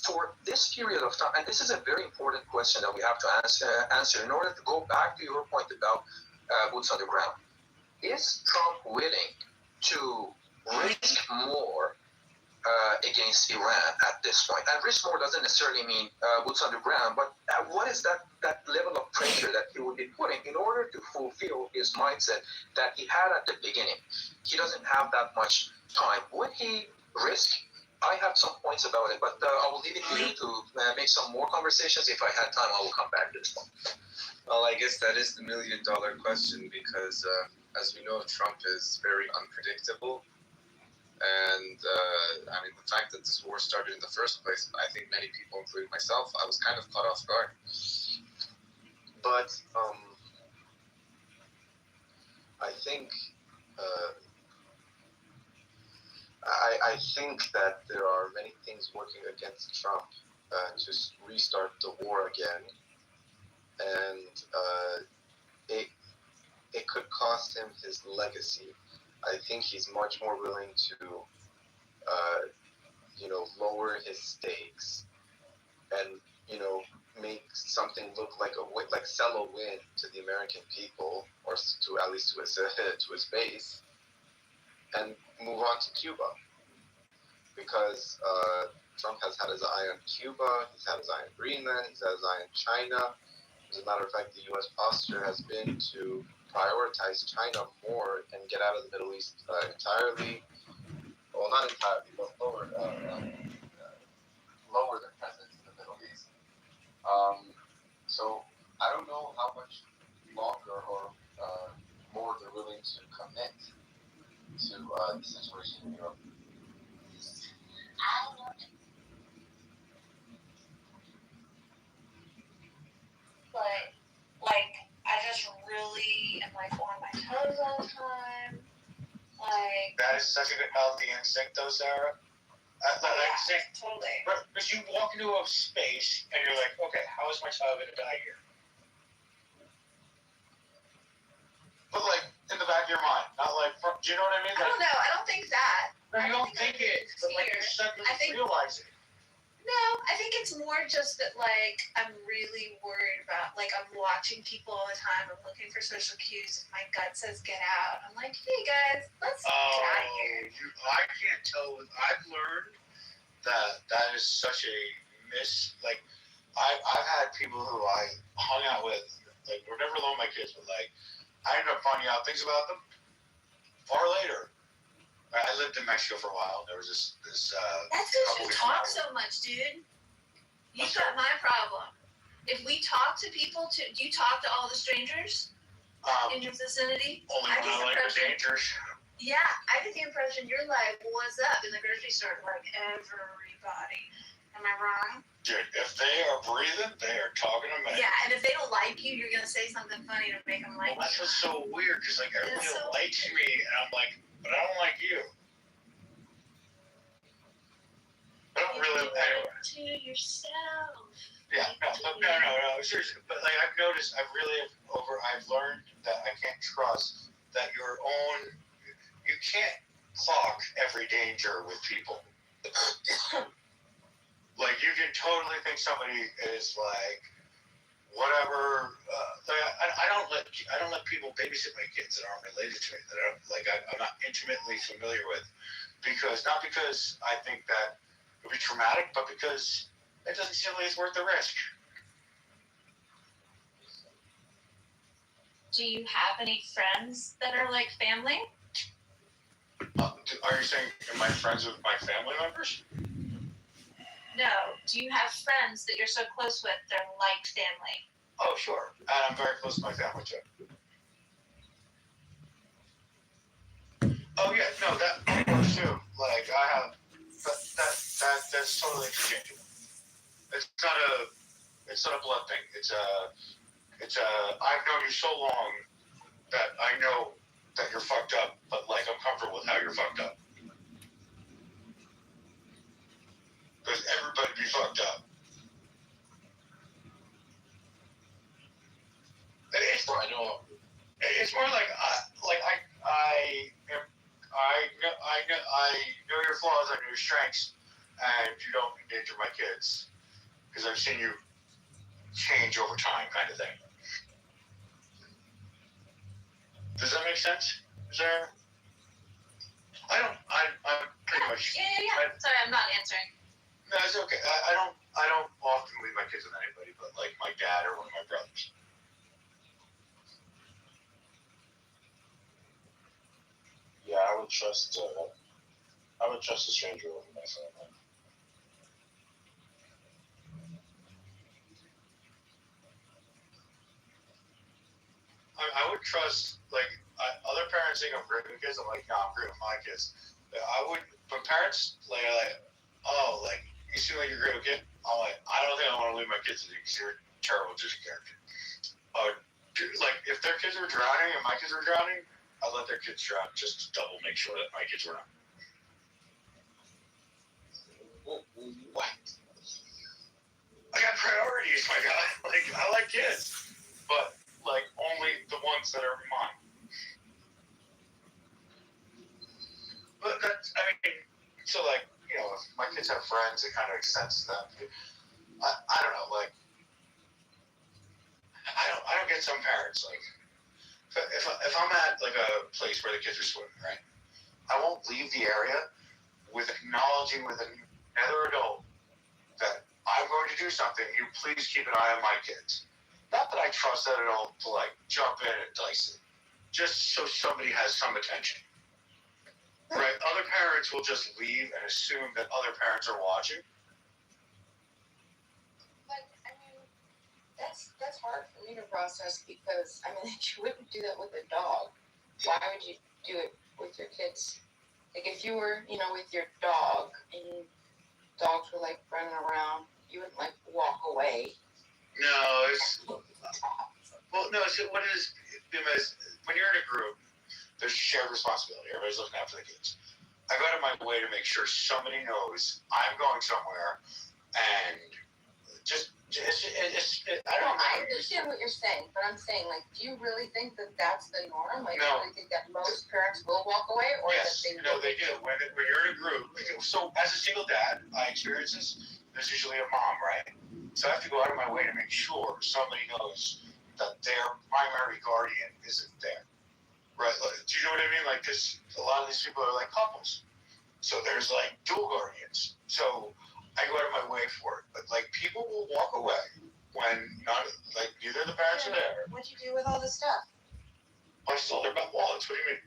For this period of time, and this is a very important question that we have to answer in order to go back to your point about boots on the ground. Is Trump willing to risk more against Iran at this point? And risk more doesn't necessarily mean boots on the ground, but what is that level of pressure that he would be putting in order to fulfill his mindset that he had at the beginning? He doesn't have that much time. Would he risk? I have some points about it, but I will leave it to you to make some more conversations. If I had time, I will come back to this one. Well, I guess that is the $1 million question because, as we know, Trump is very unpredictable. And, the fact that this war started in the first place, I think many people, including myself, I was kind of caught off guard. But I think I think that there are many things working against Trump to restart the war again. And it could cost him his legacy. I think he's much more willing to, lower his stakes and, make something look like sell a win to the American people, or to at least to his base, and move on to Cuba. Because Trump has had his eye on Cuba, he's had his eye on Greenland, he's had his eye on China. As a matter of fact, the U.S. posture has been to prioritize China more and get out of the Middle East entirely. Well, not entirely, but lower their presence in the Middle East. So I don't know how much longer or more they're willing to commit to the situation in Europe. But, I just really am, on my toes all the time. That is such a good healthy instinct, though, Sarah. Totally. But you walk into a space and you're like, okay, how is my child going to die here? But in the back of your mind, not like, do you know what I mean? I don't know. I don't think that. No, you don't think it, but like you suddenly realize it. No, I think it's more just that, like, I'm really worried about, like, I'm watching people all the time. I'm looking for social cues. My gut says get out. I'm like, hey, guys, let's get out of here. I can't tell. I've learned that is such a like, I've had people who I hung out with, like, were never alone with my kids, but, like, I ended up finding out things about them far later. I lived in Mexico for a while. There was this That's because you talk so much, dude. You've got my problem. If we talk to people, do you talk to all the strangers in your vicinity? Only when I like the dangers. Yeah, I get the impression you're like, what's up in the grocery store, like everybody. Am I wrong? Dude, if they are breathing, they are talking to me. Yeah, and if they don't like you, you're gonna say something funny to make them like you. That's what's so weird, because like everybody likes me, and I'm like, but I don't like you. I don't really. Anyway. To yourself. Yeah, no. Seriously, but like I've noticed, I've learned that I can't trust that your own. You can't clock every danger with people. Like you can totally think somebody is like whatever. I don't let people babysit my kids that aren't related to me, that I'm not intimately familiar with, not because I think that it would be traumatic, but because it doesn't seem like it's worth the risk. Do you have any friends that are like family? Are you saying am I friends with my family members? No. Do you have friends that you're so close with they're like family? Oh, sure. And I'm very close to my family too. Oh yeah, no, that works too. Like I have, that's totally interchangeable. It's not a blood thing. It's a. I've known you so long that I know that you're fucked up, but like I'm comfortable with how you're fucked up. Because everybody be fucked up. It's more, it's more like I know your flaws, I know your strengths, and you don't endanger my kids because I've seen you change over time, kind of thing. Does that make sense? I'm pretty much. Yeah. Sorry, I'm not answering. No, it's okay. I don't often leave my kids with anybody, but like my dad or one of my brothers. Yeah, I would trust a stranger over my family. I would trust other parents think I'm great with kids. I'm like, no, I'm great with my kids. When parents like, you seem like you're great with kids. I'm like, I don't think I want to leave my kids with you because you're a terrible just character. Like if their kids were drowning and my kids were drowning, I'd let their kids drown just to double make sure that my kids were not. What? I got priorities, my guy. Like I like kids, but like only the ones that are mine. But so like, you know, if my kids have friends, it kind of makes sense to them. I don't know, like, I don't get some parents, like, if I'm at like a place where the kids are swimming, right, I won't leave the area with acknowledging with another adult that I'm going to do something. You please keep an eye on my kids. Not that I trust that adult to like jump in and dice it, just so somebody has some attention. Right? Other parents will just leave and assume that other parents are watching. But I mean, that's hard for me to process because I mean, you wouldn't do that with a dog. Why would you do it with your kids? Like if you were, you know, with your dog and dogs were like running around, you wouldn't like walk away. No, so what is when you're in a group, there's shared responsibility. Everybody's looking after the kids. I go out of my way to make sure somebody knows I'm going somewhere and I don't know. I understand what you're saying, but I'm saying, like, do you really think that that's the norm? Like, No. do you really think that most parents will walk away, or Yes, that they no, they do. When you're in a group, so as a single dad, I experience this. There's usually a mom, right? So I have to go out of my way to make sure somebody knows that their primary guardian isn't there, right? Like, do you know what I mean? Like, because a lot of these people are like couples, so there's like dual guardians. So I go out of my way for it, but like people will walk away when neither of the parents are there. What'd you do with all this stuff? I stole their wallets. What do you mean?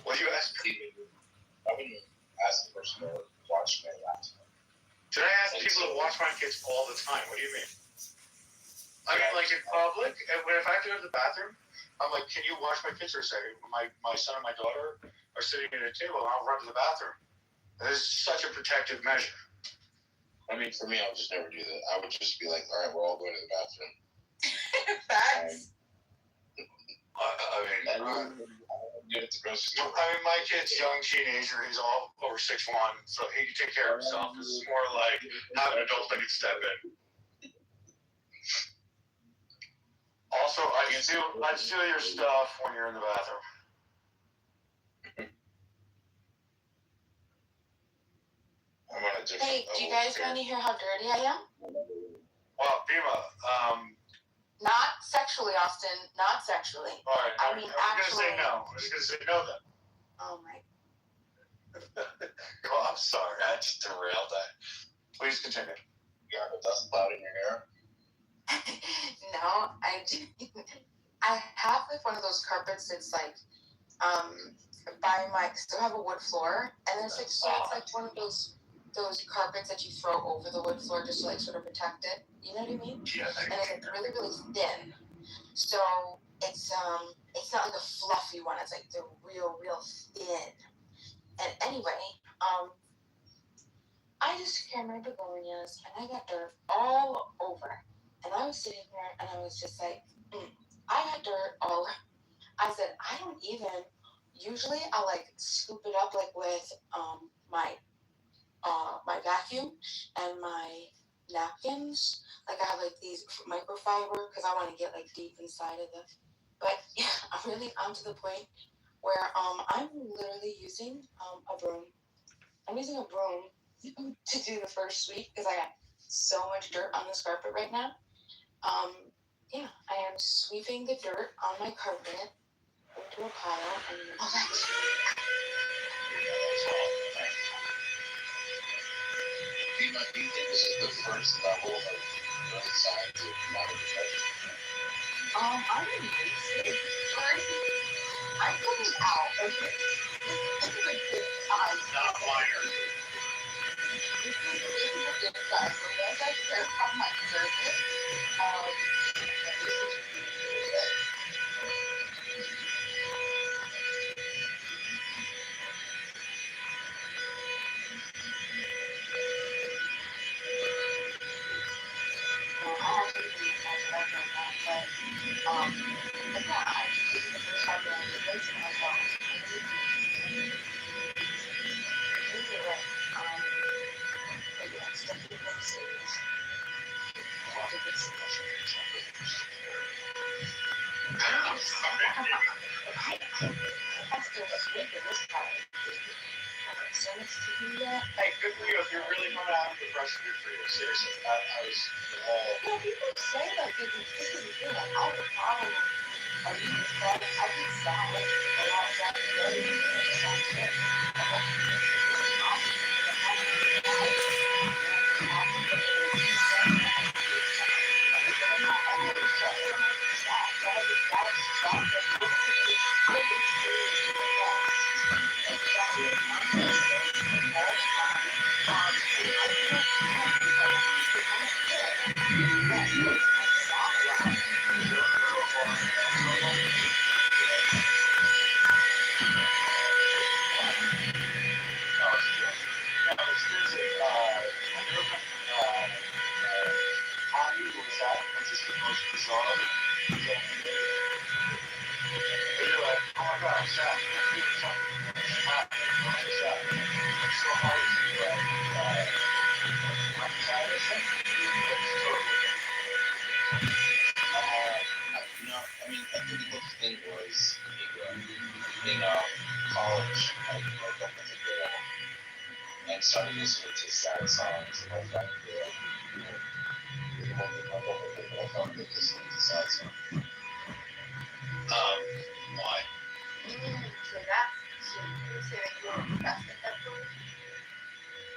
What do you ask? I wouldn't ask the person to watch my laptop. Did I ask people to watch my kids all the time? What do you mean? I mean, like in public, and if I have to go to the bathroom, I'm like, can you watch my kids for a second? My son and my daughter are sitting at a table, and I'll run to the bathroom. This is such a protective measure. I mean, for me, I would just never do that. I would just be like, all right, we're all going to the bathroom. Facts. Get at the grocery store. I mean, my kid's young teenager. He's all over 6'1", so he can take care of himself. This is more like have an adult that can step in. Also, I'd steal your stuff when you're in the bathroom. Hey, do you guys want to hear how dirty I am? Well, Bima, Not sexually, Austin. Not sexually. all right. I mean, I'm actually. gonna say no. I'm just gonna say no then. Oh my. Oh, I'm sorry. I just derailed that. Please continue. You have a dust cloud in your hair? No, I do. I have like one of those carpets that's like, still have a wood floor, and it's like, so it's like one of those carpets that you throw over the wood floor just to like sort of protect it. You know what I mean? Yeah. And it's like really, really thin. So it's not like a fluffy one. It's like the real, real thin. And anyway, I just came into Begonias and I got dirt all over. And I was sitting here and I was just like, I got dirt all over. I said, I don't even, usually I'll like scoop it up like with my vacuum and my napkins. Like I have like these microfiber because I want to get like deep inside of the, but yeah, I'm to the point where I'm literally using a broom. I'm using a broom to do the first sweep because I got so much dirt on this carpet right now. Yeah, I am sweeping the dirt on my carpet into a pile and all that. Do you think this is the first level of early signs of modern depression? I didn't see it. I'm coming out of it. This is a good sign. Not minor. This is a good sign. So as I start on my surface, this is really good. Well, I actually think that's what I've done that, but yeah, this is the first time that I'm replacing myself. You're right. But yeah, it's definitely been serious. I'm still sweeping this part. So much to do yet. Hey, good for you. If you're really coming out of depression, good for you. Seriously, I was. Yeah, people say that this is the thing. Like, I have a problem. I mean, I get sad a lot of times. I mean, I think the thing was in college, I got with a girl and started listening to sad songs, and I found the moment I got with it, but I found it listening to sad songs. Why? So you say that you were depressed at that point?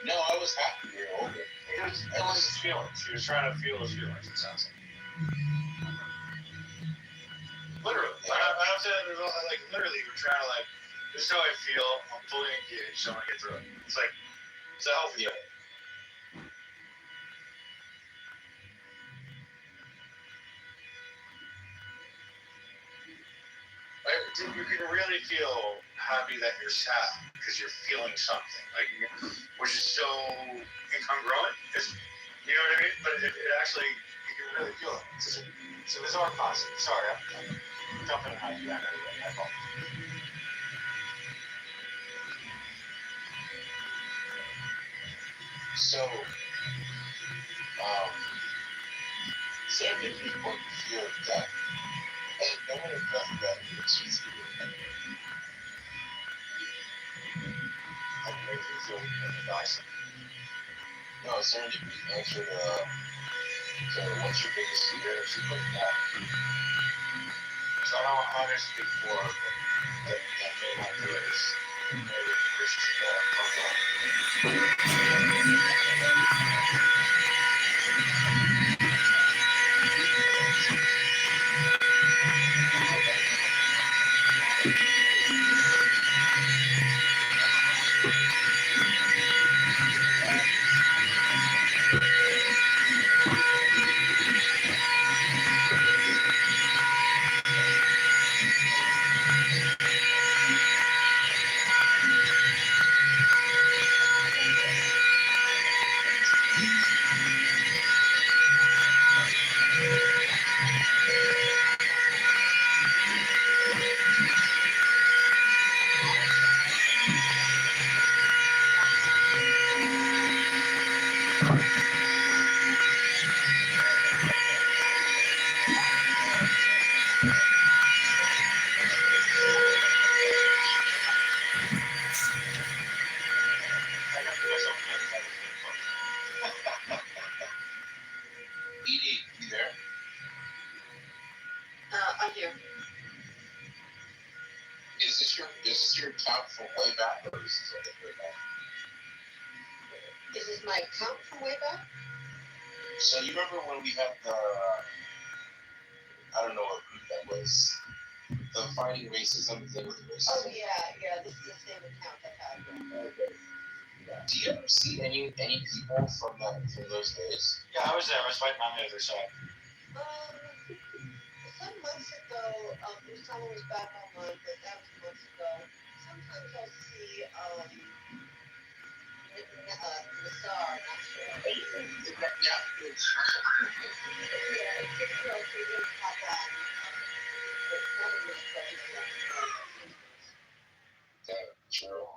No, I was happy we were older. He was feeling his feelings. He was trying to feel his feelings, it sounds like. Literally. I'm saying, like, literally, you were trying to, like, this is how I feel. I'm fully engaged. I want to get through it. It's like, it's a healthy thing. You can really feel happy that you're sad because you're feeling something, like, which is so incongruent. You know what I mean? But it actually, you can really feel it. It's a bizarre concept. Sorry, I'm jumping behind you. I apologize. So, certain people fear of death, and no one addressed that in the suicide. That makes you feel nice. No, serendipity answered, so what's your biggest fear? She put that. So I don't want to speak for that may not do it. Maybe this is Edie, you there? I'm here. Is this your account from way back, or is this like way back? Is this my account from way back? So you remember when we had the, I don't know what group that was, the fighting racism thing with racism? Oh yeah, this is the same account I have. Okay. Do you ever see any people from those days? Yeah, I was there. I was fighting on the other side. Some months ago, someone was back online, but that was months ago. Sometimes I'll see Nassar, not sure. Yeah, it's just like he didn't pop on. But never really True.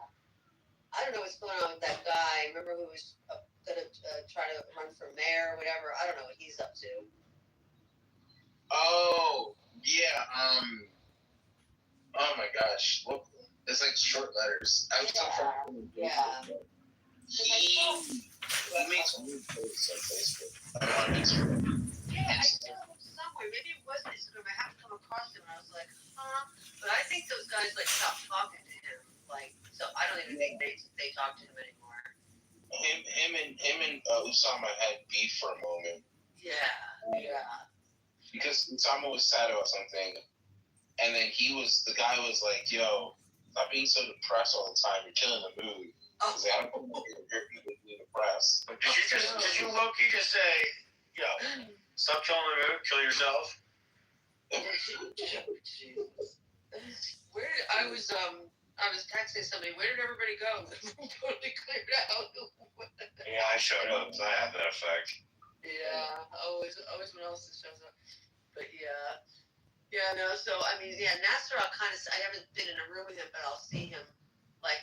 I don't know what's going on with that guy. Remember who was gonna try to run for mayor or whatever? I don't know what he's up to. Oh, yeah, oh my gosh, look, it's like short letters. I was talking Yeah. He makes weird posts on Facebook. I'm on Instagram. Yeah, I saw him somewhere. Maybe it was Instagram. I have to come across him, and I was like, huh? But I think those guys like stopped talking to him. Like, so I don't even think they talk to him anymore. Him and Usama had beef for a moment. Yeah. Because Usama was sad about something, and then the guy was like, yo, stop being so depressed all the time. You're killing the mood. Because I don't want to hear people being depressed. But did you low-key just say, yo, stop killing the mood, kill yourself? Where I was texting somebody. Where did everybody go? Totally cleared out. Yeah, I showed up. So I had that effect. Yeah, always when else shows up. But yeah, no. So I mean, Nasser, I haven't been in a room with him, but I'll see him like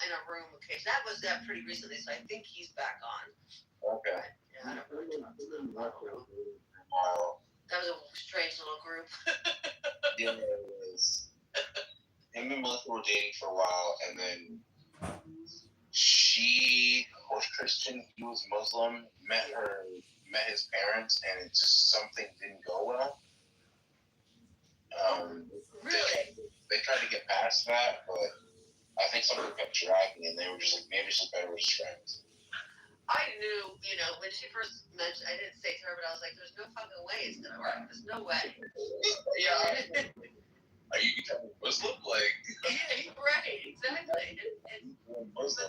in a room. Okay, so that was pretty recently. So I think he's back on. Okay. Yeah. I don't really talk to them. I don't know. Wow. That was a strange little group. Yeah, it was. Him and Melissa were dating for a while, and then she was Christian, he was Muslim, met his parents, and it just something didn't go well. Really? They tried to get past that, but I think something kept dragging, and they were just like, maybe she's better with friends. I knew, when she first mentioned, I didn't say to her, but I was like, there's no fucking way it's going to work. There's no way. Yeah. Are you becoming Muslim? Like, yeah, right, exactly. And Muslim,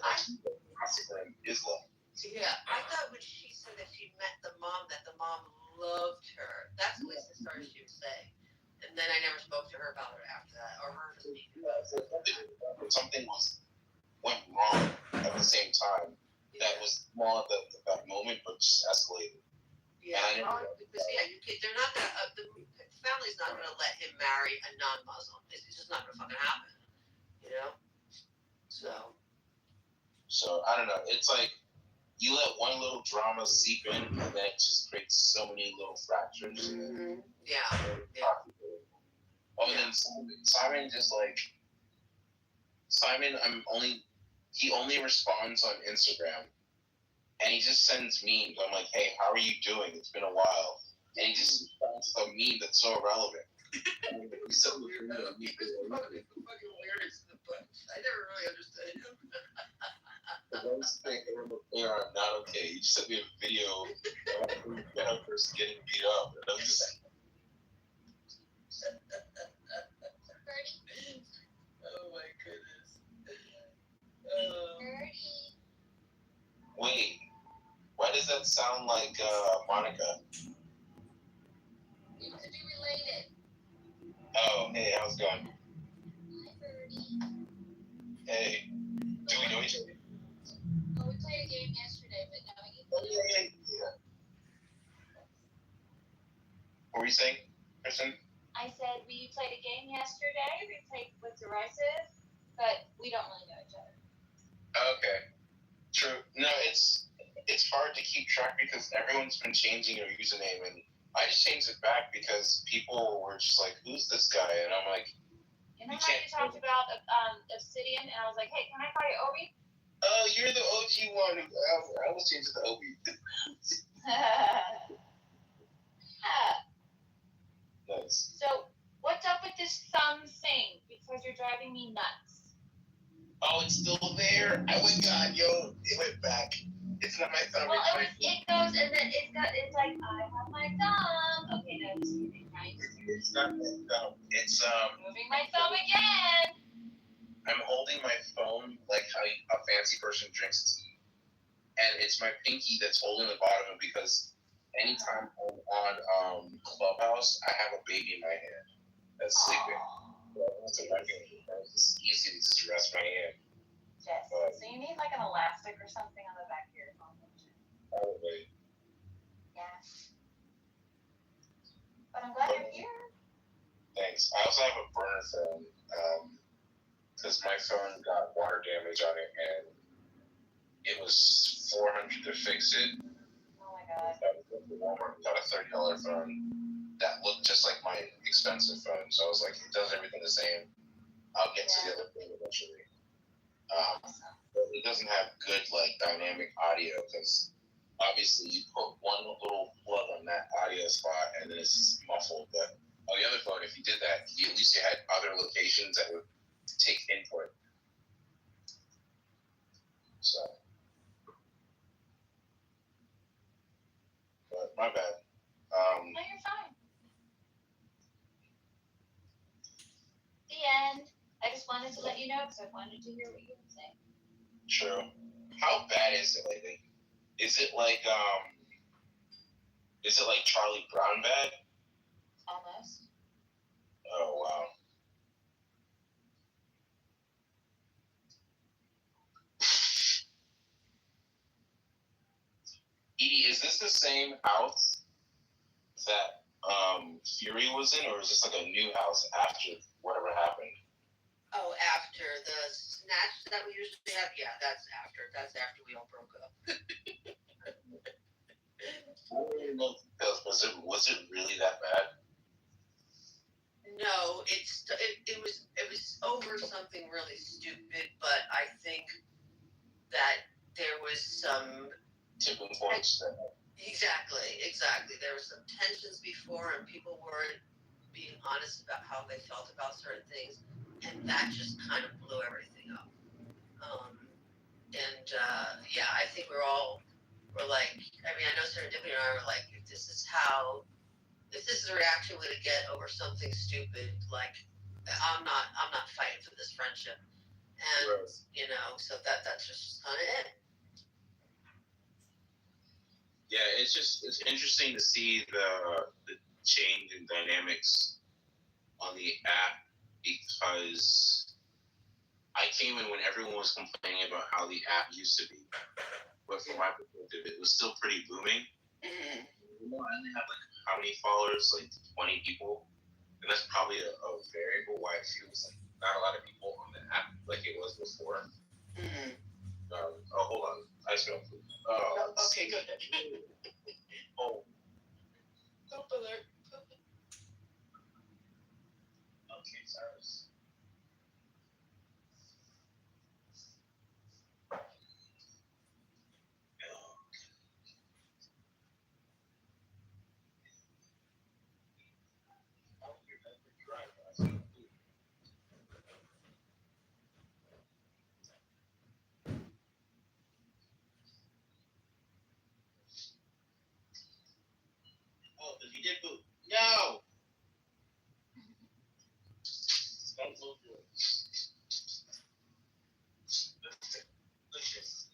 Islam. Yeah, I thought when she said that she met the mom, that the mom loved her. That's at least the story she would say. And then I never spoke to her about it after that, or her to speak about it. Something went wrong at the same time. That was small at that moment, but just escalated. Yeah, because they're not gonna. The family's not gonna let him marry a non-Muslim. It's just not gonna fucking happen. So I don't know. It's like you let one little drama seep in, and then it just creates so many little fractures. Mm-hmm. Yeah. Oh, and then Simon he only responds on Instagram, and he just sends memes. I'm like, hey, how are you doing? It's been a while. And he just responds a meme that's so irrelevant. He's so weird. He's fucking weirdest in the bunch. I never really understood him. Those things are not okay. You just sent me a video of a person getting beat up. And I'm just like, oh my goodness. wait, why does that sound like Monica? You could be related. Oh, hey, how's it going? Hi, Birdie. Hey, do we know each other? Oh, we played a game yesterday, but now you play. Yeah. What were you saying, Kristen? I said we played a game yesterday. We played with Derisive, but we don't really know each other. Okay. True. No, it's hard to keep track because everyone's been changing their username, and I just changed it back because people were just like, "Who's this guy?" And I'm like, "You know how you talked about Obsidian?" And I was like, "Hey, can I call you Obi?" Oh, you're the OG one. I was changed to Obi. Nice. So, what's up with this thumb thing? Because you're driving me nuts. Oh, it's still there. Oh my god, yo, it went back. It's not my thumb. Well, it goes and then it's like, I have my thumb. Okay, no, just kidding, right? It's not my thumb. It's moving my thumb again. I'm holding my phone like how a fancy person drinks tea, and it's my pinky that's holding the bottom because anytime I'm on Clubhouse, I have a baby in my hand that's sleeping. It's easy to just rest my hand. Yes. So you need like an elastic or something on the back of your phone. Probably. Yeah. But I'm glad you're here. Thanks. I also have a burner phone because my phone got water damage on it, and it was $400 to fix it. Oh my god. Walmart got a $30 phone that looked just like my expensive phone, so I was like, it does everything the same. I'll get to the other thing eventually. But it doesn't have good dynamic audio because obviously you put one little plug on that audio spot and then it's muffled. But on the other phone, if you did that, at least you had other locations that would take input. So, but my bad. No, you're fine. The end. I just wanted to let you know because I wanted to hear what you would say. True. How bad is it lately? Is it like Charlie Brown bad? Almost. Oh wow. Edie, is this the same house that Fury was in, or is this like a new house after whatever happened? Oh, after the snatch that we usually have? Yeah, that's after. That's after we all broke up. Was it really that bad? No, it was over something really stupid, but I think that there was some tipping points. Exactly. There were some tensions before, and people weren't being honest about how they felt about certain things, and that just kind of blew everything up. Yeah, I think we're like, I mean, I know Serendipity and I were like, if this is the reaction we're gonna get over something stupid, like, I'm not fighting for this friendship, and so that's just kind of it. Yeah, it's interesting to see the change in dynamics on the app, because I came in when everyone was complaining about how the app used to be, but from my perspective, it was still pretty booming. I only have how many followers? Like 20 people, and that's probably a variable why it feels like not a lot of people on the app like it was before. Hold on, I smell food. Okay, good. Oh. Poop alert. Okay, sorry. Oh, because he did poop. No! Don't move your delicious.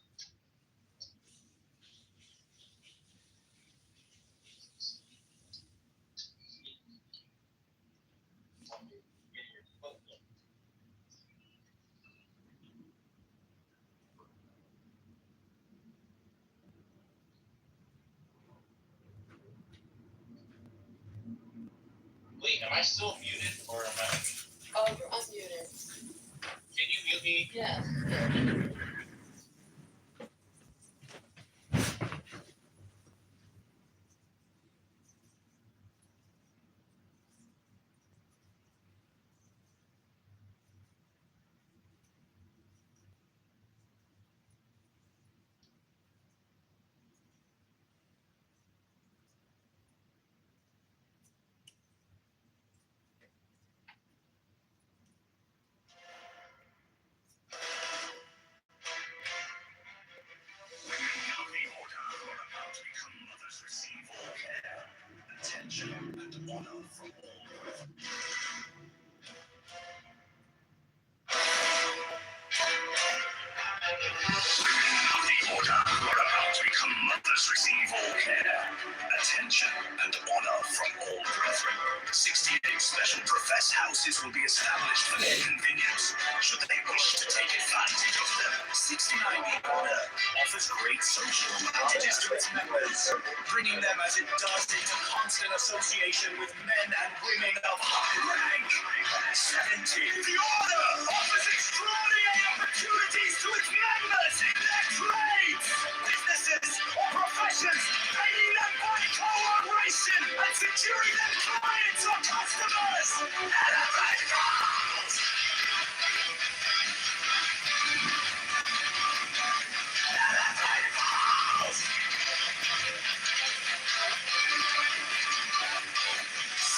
Wait, am I still muted or am I? Oh, you're unmuted. Can you mute me? Yes. Attention and honor from all. The order are about to become mothers, receive all care, attention, and honor from all brethren. 68 special professed houses will be established for their convenience, should they wish to take advantage of them. 69 The Order offers great social advantages to its members, bringing them as it does into constant association with men and women of high rank. 70 The Order offers extraordinary opportunities to its members in their trades, businesses, or professions, aiding them by cooperation and securing them clients or customers. Elevate goals! Elevate goals!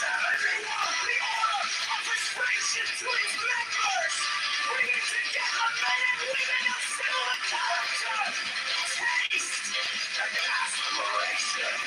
The Order offers friendship to its members, bringing together men and women of similar character, taste, and aspiration.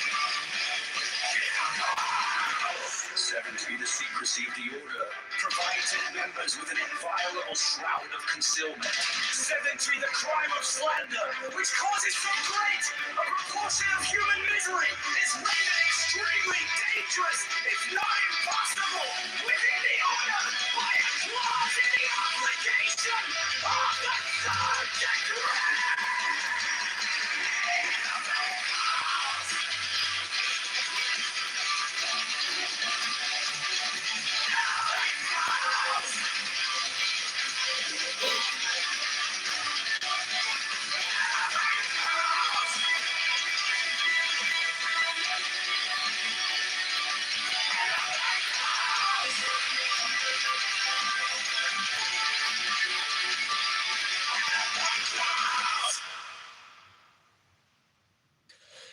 70 The Secrecy of the Order provides its members with an inviolable shroud of concealment. 70 The Crime of Slander, which causes so great a proportion of human misery, is rendered extremely dangerous, if not impossible, within the Order by a clause in the obligation of the third degree.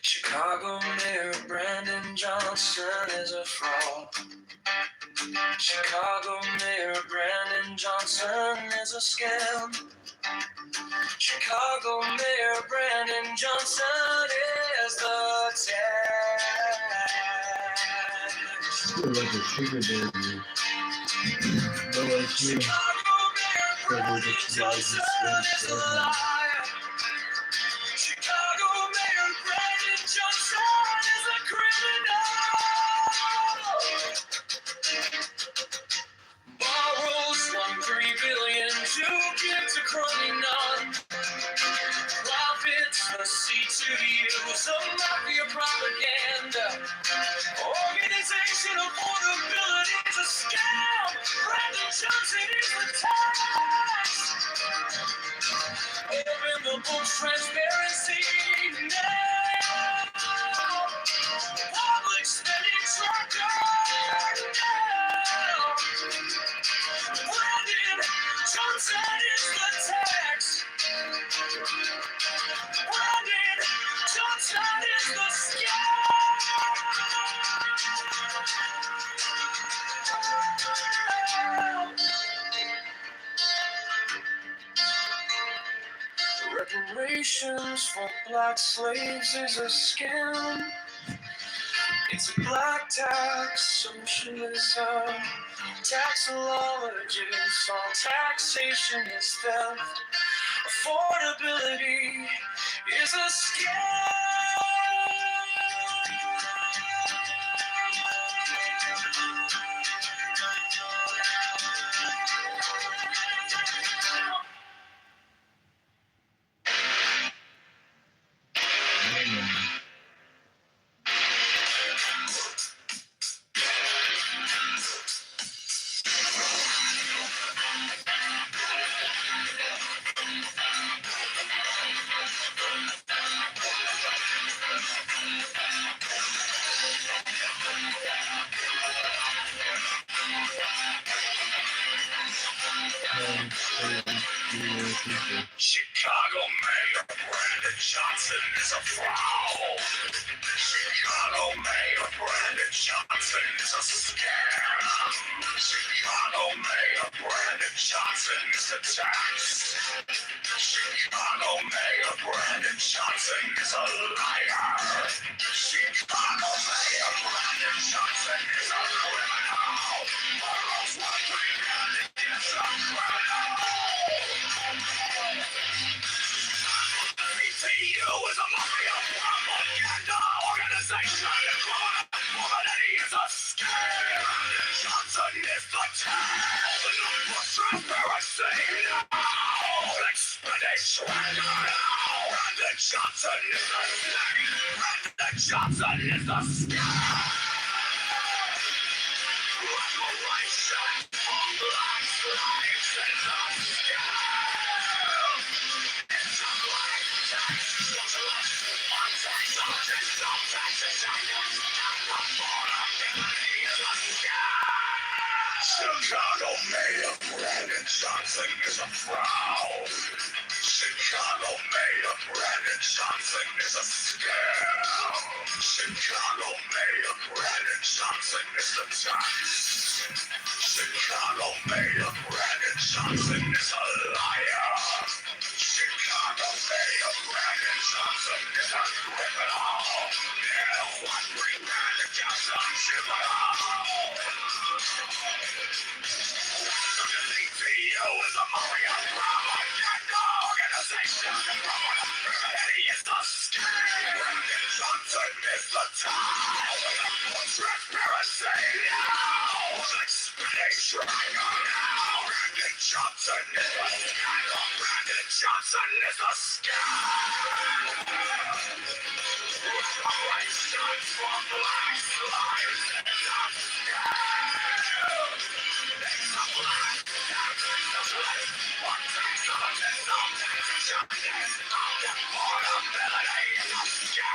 Chicago Mayor Brandon Johnson is a fraud. Chicago Mayor Brandon Johnson is a scam. Chicago Mayor Brandon Johnson is the tax. You're like a sugar baby. But like you. Chicago Mayor Brandon Johnson is a liar. Chicago Mayor Brandon Johnson is a criminal. Borrows $1.3 billion to give to crony none. Profits the seats to use of mafia propaganda. Organization affordability is a scam. Brandon Johnson is the tax. Open the books, transparency now. Public spending tracker now. Brandon Johnson is the tax. Brandon Johnson is the scam. Reparations for black slaves is a scam. It's a black tax socialism. Taxologists on taxation is theft. Affordability is a scam. Chicago Mayor Brandon Johnson is a fraud. Chicago Mayor Brandon Johnson is a scam. Chicago Mayor Brandon Johnson is a tax. Chicago Mayor Brandon Johnson is a liar. Chicago Mayor Brandon Johnson is a criminal. Borrows $1 billion is a criminal. CTU is a mafia propaganda organization. Humanity is a scam. Johnson is the tax. Transparency now. Expedition now. Brandon Johnson is the scam. Brandon Johnson is the scam. Reparation for black slaves is a scam. It's a black tax. One tax, all tax, all taxation. Affordability is a scam. Chicago Mayor Brandon Johnson is a fraud. Chicago Mayor Brandon Johnson is a scam. Chicago Mayor Brandon Johnson is the tax. Chicago Mayor Brandon Johnson is a liar. Chicago Mayor Brandon Johnson is a criminal. Yeah, one free Brandon Johnson criminal. CTU is a mafia propaganda organization. Humanity is the scam. Brandon Johnson is the tax. Transparency now. Expedition now. Brandon Johnson is the scam. Brandon Johnson is the scam. Reparation for black lives is a scam. It's a black tax. One tax, all tax, all taxation. Affordability is a scam.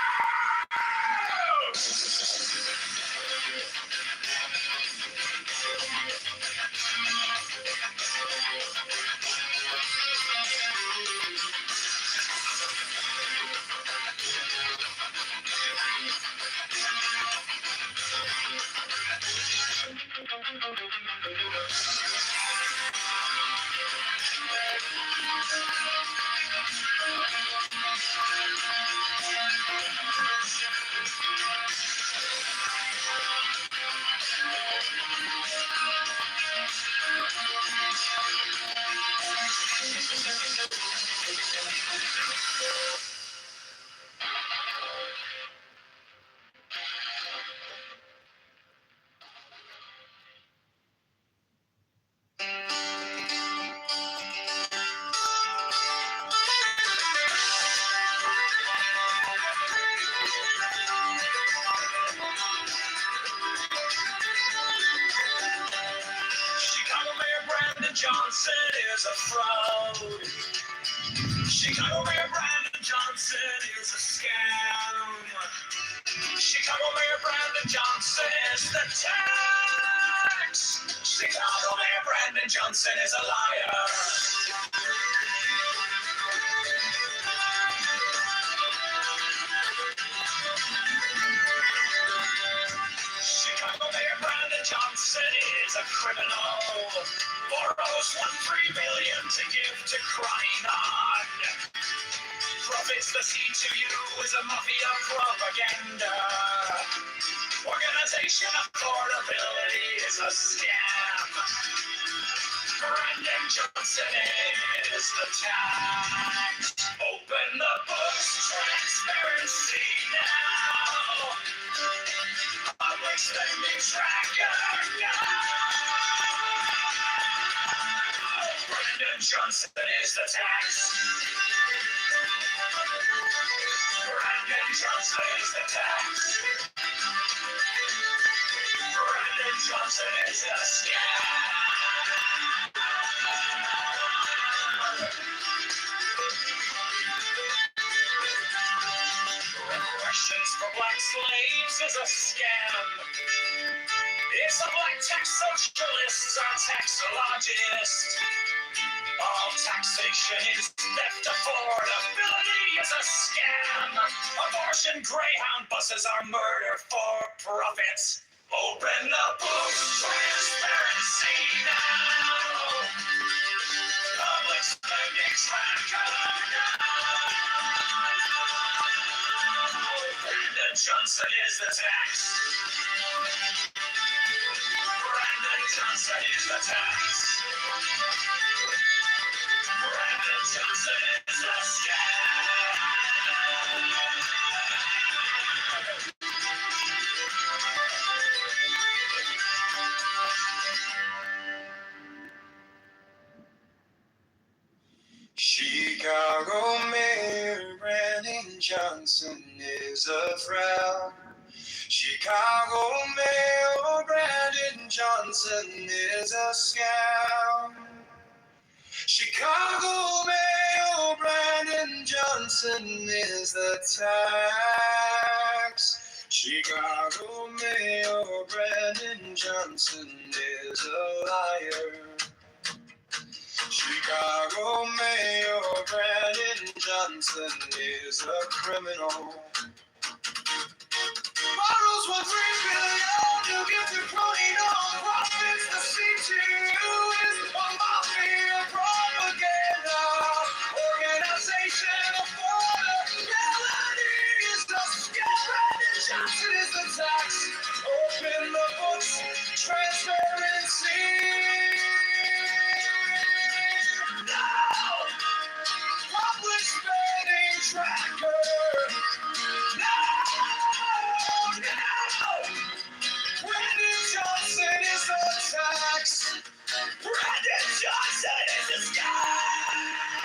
is a fraud. Chicago Mayor Brandon Johnson is a scam. Chicago Mayor Brandon Johnson is the tax. Chicago Mayor Brandon Johnson is a liar. Chicago Mayor Brandon Johnson is a criminal. Borrows $1.3 million to give to crying on. Profits the seed to you is a mafia propaganda. Organization affordability is a scam. Brandon Johnson is the tax. Open the books, transparency now. Public spending tracker now. Brandon Johnson is the tax. Brandon Johnson is the tax. Brandon Johnson is a scam. Reparations for black slaves is a scam. It's the black tax socialists are taxologists. All taxation is theft. Affordability is a scam. Abortion Greyhound buses are murder for profits. Open the books, transparency now. Public spending tracker now. Brandon Johnson is the tax. Brandon Johnson is the tax. Brandon Johnson is a scam. Chicago Mayor Brandon Johnson is a fraud. Chicago Mayor Brandon Johnson is a scam. Chicago Mayor Brandon Johnson is the tax. Chicago Mayor Brandon Johnson is a liar. Chicago Mayor Brandon Johnson is a criminal. Borrows $1.3 billion to give to crony non-profits. The CTU is a mafia propaganda. Organization affordability is the scam. Brandon Johnson is the tax. Open the books, transparency. Now, public spending tracker. Brandon Johnson is the tax. Brandon Johnson is the scam.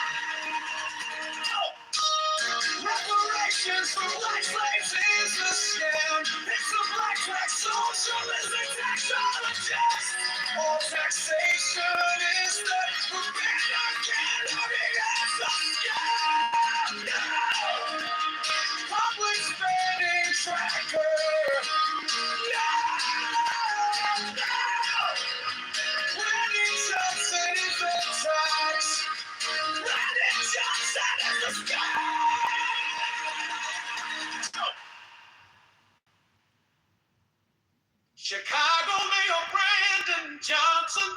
Reparations for black slaves is the scam. It's the black tax socialism taxologist. All taxation is the propaganda candidate as a scam. Public spending tracker. Brandon Johnson is the tax. Brandon Johnson is the scam. Chicago Mayor Brandon Johnson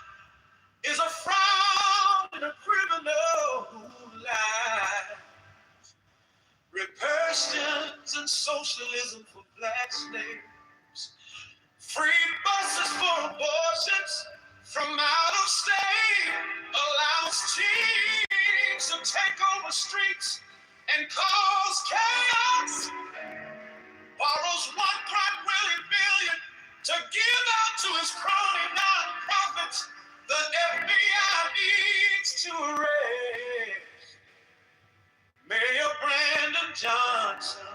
is a fraud and a criminal who lies. Reparations and socialism for black slaves. Free buses for abortions from out of state. Allows teens to take over streets and cause chaos. Borrows $1.1 billion to give out to his crony non-profits. The FBI needs to arrest Mayor Brandon Johnson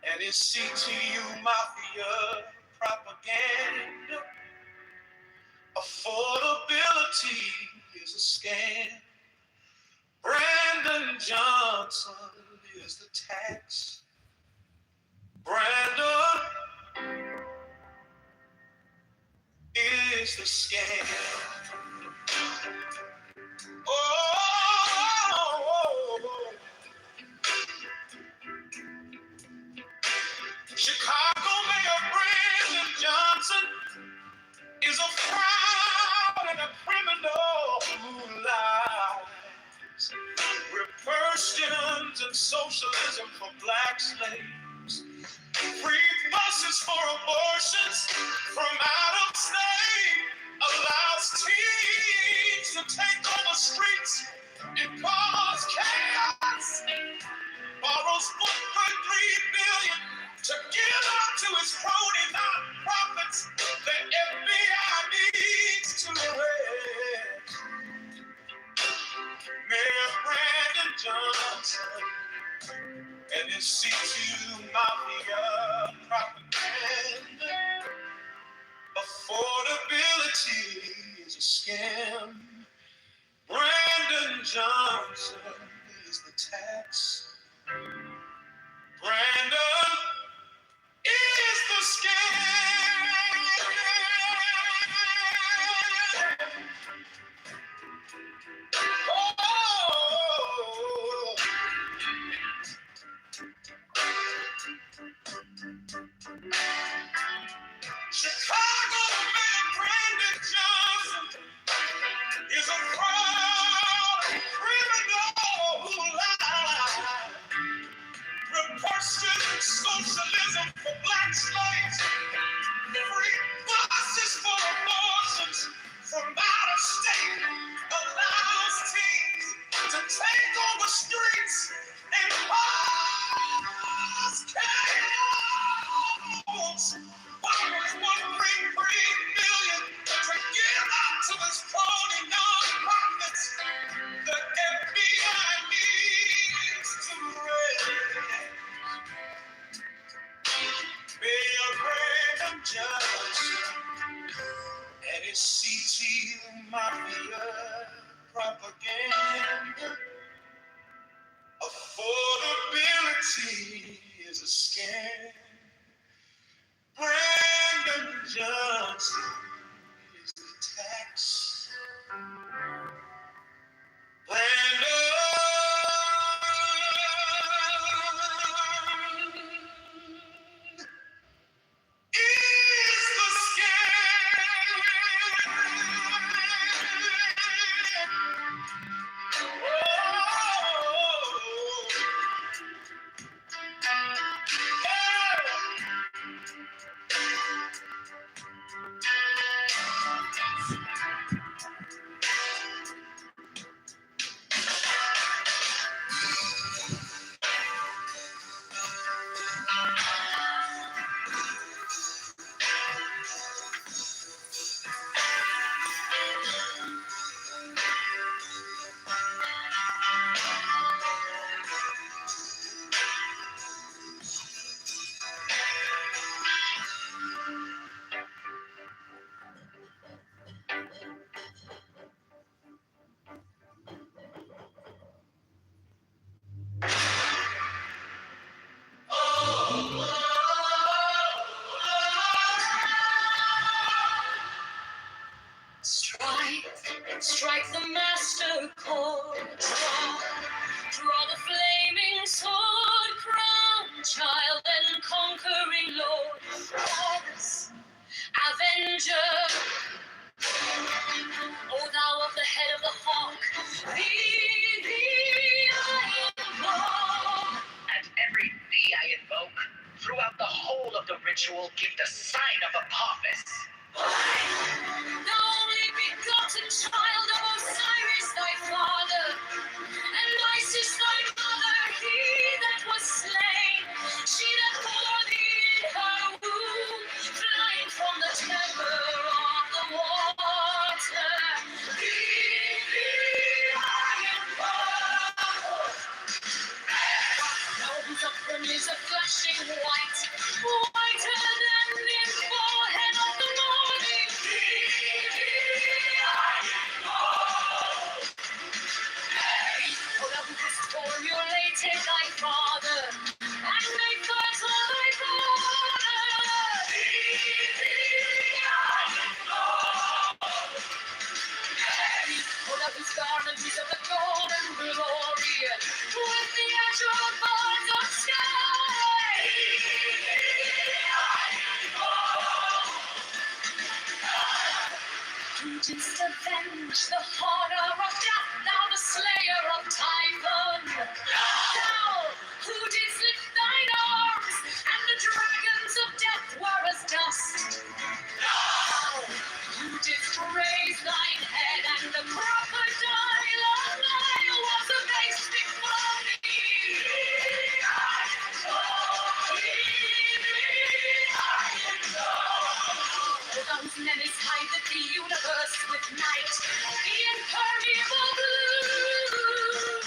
and his CTU mafia propaganda. Affordability is a scam. Brandon Johnson is the tax. Brandon is the scam. Oh, Chicago Mayor Brandon Johnson is a fraud and a criminal who lies. Reversions and socialism for black slaves. Free buses for abortions from out of state. Allows teens to take over streets and cause chaos. Borrows $1.3 billion to give out to his crony nonprofits. The FBI needs to arrest Mayor Brandon Johnson and his C2 Mafia propaganda. Affordability is a scam. Brandon Johnson is the tax. Brandon is the scam. Oh, Chicago man Brandon Johnson is a fraud criminal who lies. Reversion socialism for black slaves. Free buses for abortions from out of state. Allows teens to take over streets and cause chaos. Borrows $1.3 billion to give out to his crony nonprofits. The FBI needs to arrest Mayor Brandon Johnson and his CT Mafia propaganda. Affordability is a scam. Brandon Johnson is the tax. Brandon is the Strike the master chord. Draw the flaming sword. Crown child and conquering lord. Horus, avenger. O thou of the head of the hawk. Thee I invoke. At every thee I invoke, throughout the whole of the ritual, give the sign of Apophis. The only begotten child of Osiris thy father, and Isis thy mother, he that was slain, she that bore thee in her womb, flying from the temper of the water. Thee I invoke. Now whose upbrim is a flashing white, whiter than the forehead of the morning. Thee I invoke. vengeance to avenge the horror of death, thou the slayer of Typhon. Thou who didst lift thine arms, and the dragons of death were as dust. Thou who didst raise thine head, and the crocodile of Nile was abased before thee. Those menace hide the universe with night, the impermeable blue.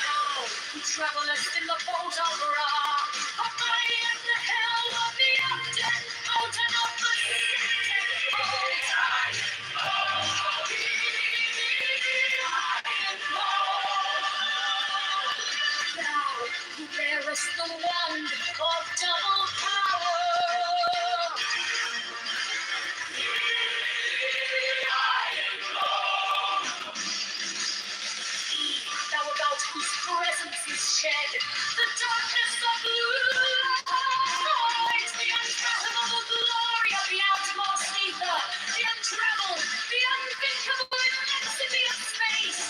Thou who travelest in the boat of Ra, abiding in the hell of the undead, mountain of the Thou who bearest the wand of double power. Thou about whose presence is shed the darkness of light, the unfathomable glory of the outmost ether, the untrammeled, the unthinkable immensity of space.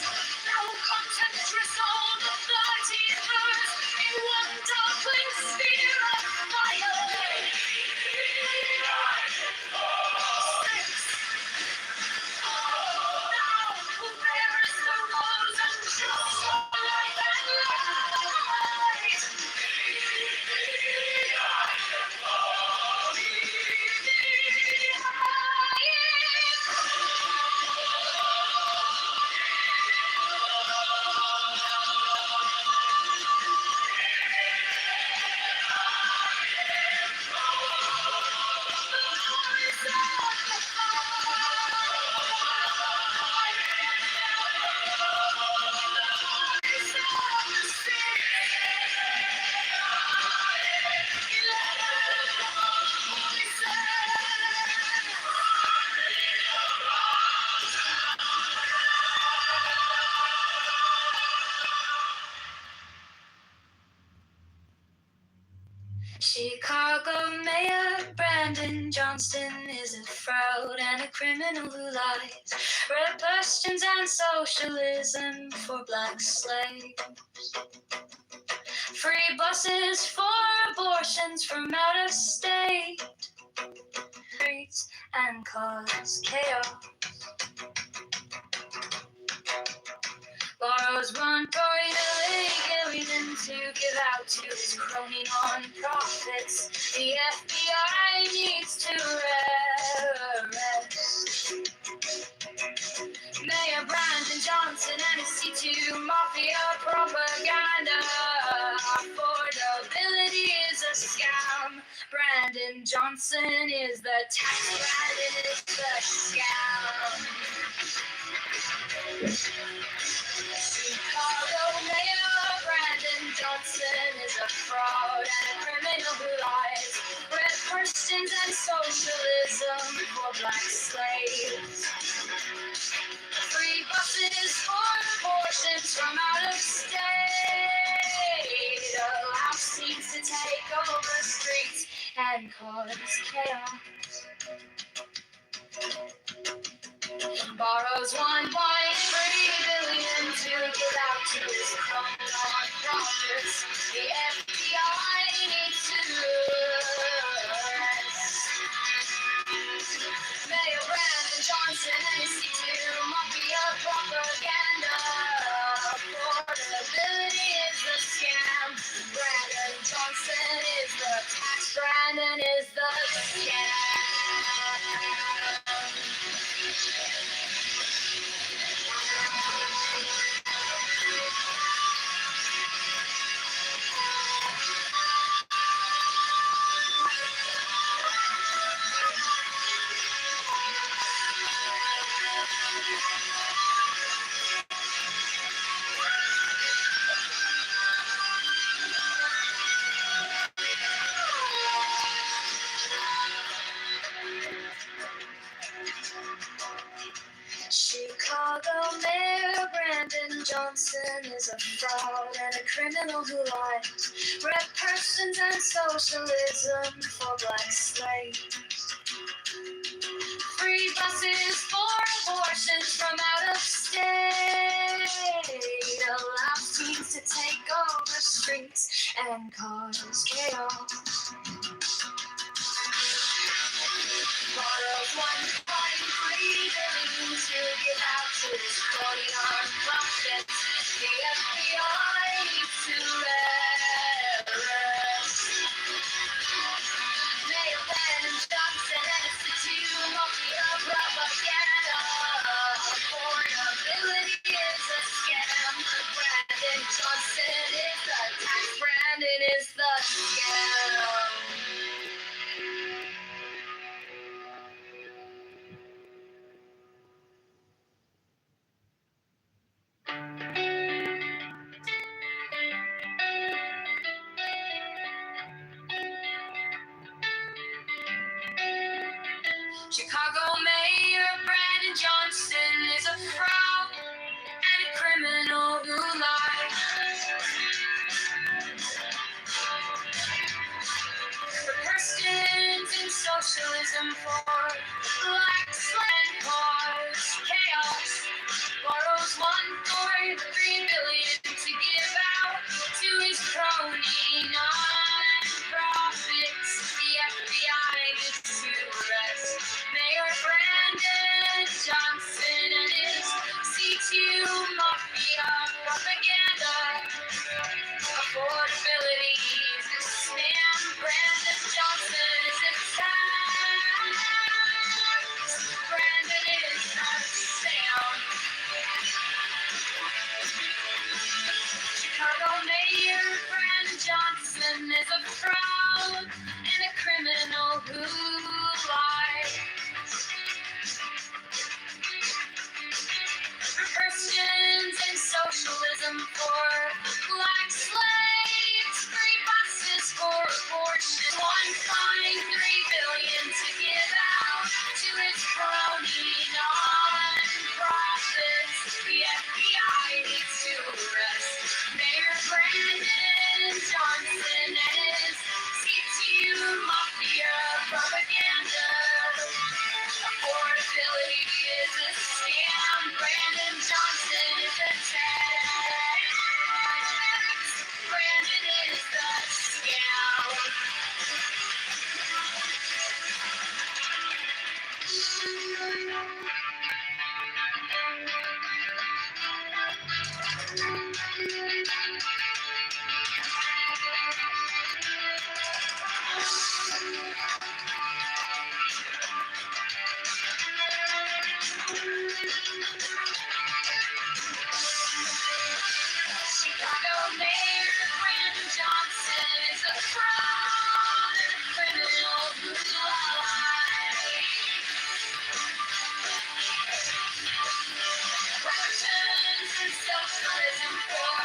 Thou who contemplest all the 30 earths in one darkling sphere of fire. Thou who bearest the rose and jewels of life and light. Chicago Mayor Brandon Johnston is a fraud and a criminal who lies. Red questions and socialism for black slaves. Free buses for abortions from out of state. Streets and cause chaos. Borrows $1 illegally then to give out to his crony non-profits. The FBI needs to arrest Mayor Brandon Johnson and his C2 Mafia propaganda. Affordability is a scam. Brandon Johnson is the tax. Brandon is the scam. Chicago Mayor Brandon Johnson is a fraud and a criminal who lies. Red Christians and socialism for black slaves. Free buses for abortions from out of state. Allow seats to take over streets and cause chaos. Borrows $1.3 billion to give out to his crony non-profits. The FBI needs to arrest Mayor Brandon Johnson and his C2 Mafia propaganda. Affordability is the scam. Brandon Johnson is the tax. Brandon is the scam. Johnson is a fraud and a criminal who lies. Red persons and socialism for black slaves. Free buses for abortions from out of state. Allows teens to take over streets and cause chaos. Borrows 1.3 billion to give out to his crony nonprofits. The FBI needs to arrest Mayor Brandon Johnson and Institute Mafia propaganda. Affordability is a scam. Brandon Johnson is the tax. Brandon is the scam. Chicago Mayor Brandon Johnson is a fraud and a criminal who lies. For Christians in socialism for blacks and cause chaos. Borrows 1.3 billion to give out to his crony non-profits. The FBI needs to arrest Mayor Brandon Johnson and his C2 Mafia propaganda. Affordability is a scam. Brandon Johnson is a tax. Brandon is a scam. Chicago Mayor Brandon Johnson is a fraud and a criminal who lies. For Christians in socialism for black slaves, free buses for abortion, 1.3 billion to give out to his crony non-profits. The FBI needs to arrest Mayor Brandon Johnson and his C2 Mafia propaganda. Affordability is a scam. Brandon Johnson is a tax. Brandon is the scam. Chicago Mayor Brandon Johnson is a fraud and a criminal who lies. Russians and socialism for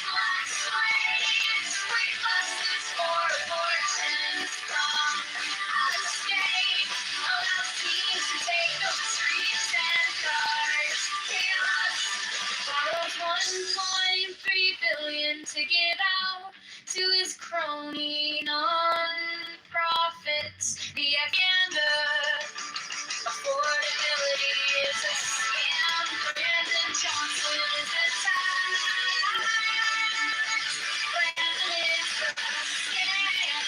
black slaves, free buses for abortions from out of state. Allows teens to take over streets and cars. Chaos. Borrows 1.3 billion to give out to his crony non-profits. The agenda. Affordability is a scam. Brandon Johnson is a tax. Brandon is the scam.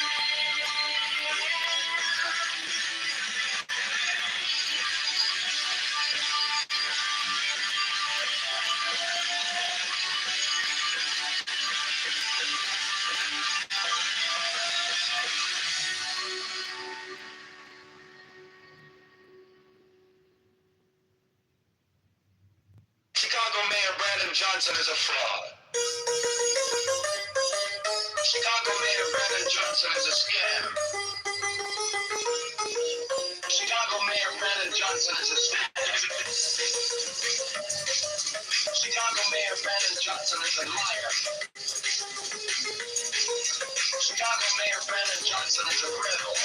Chicago Mayor Brandon Johnson is a fraud. Chicago Mayor Brandon Johnson is a scam. Chicago Mayor Brandon Johnson is a scam. Chicago Mayor Brandon Johnson is a liar. Chicago Mayor Brandon Johnson is a rebel.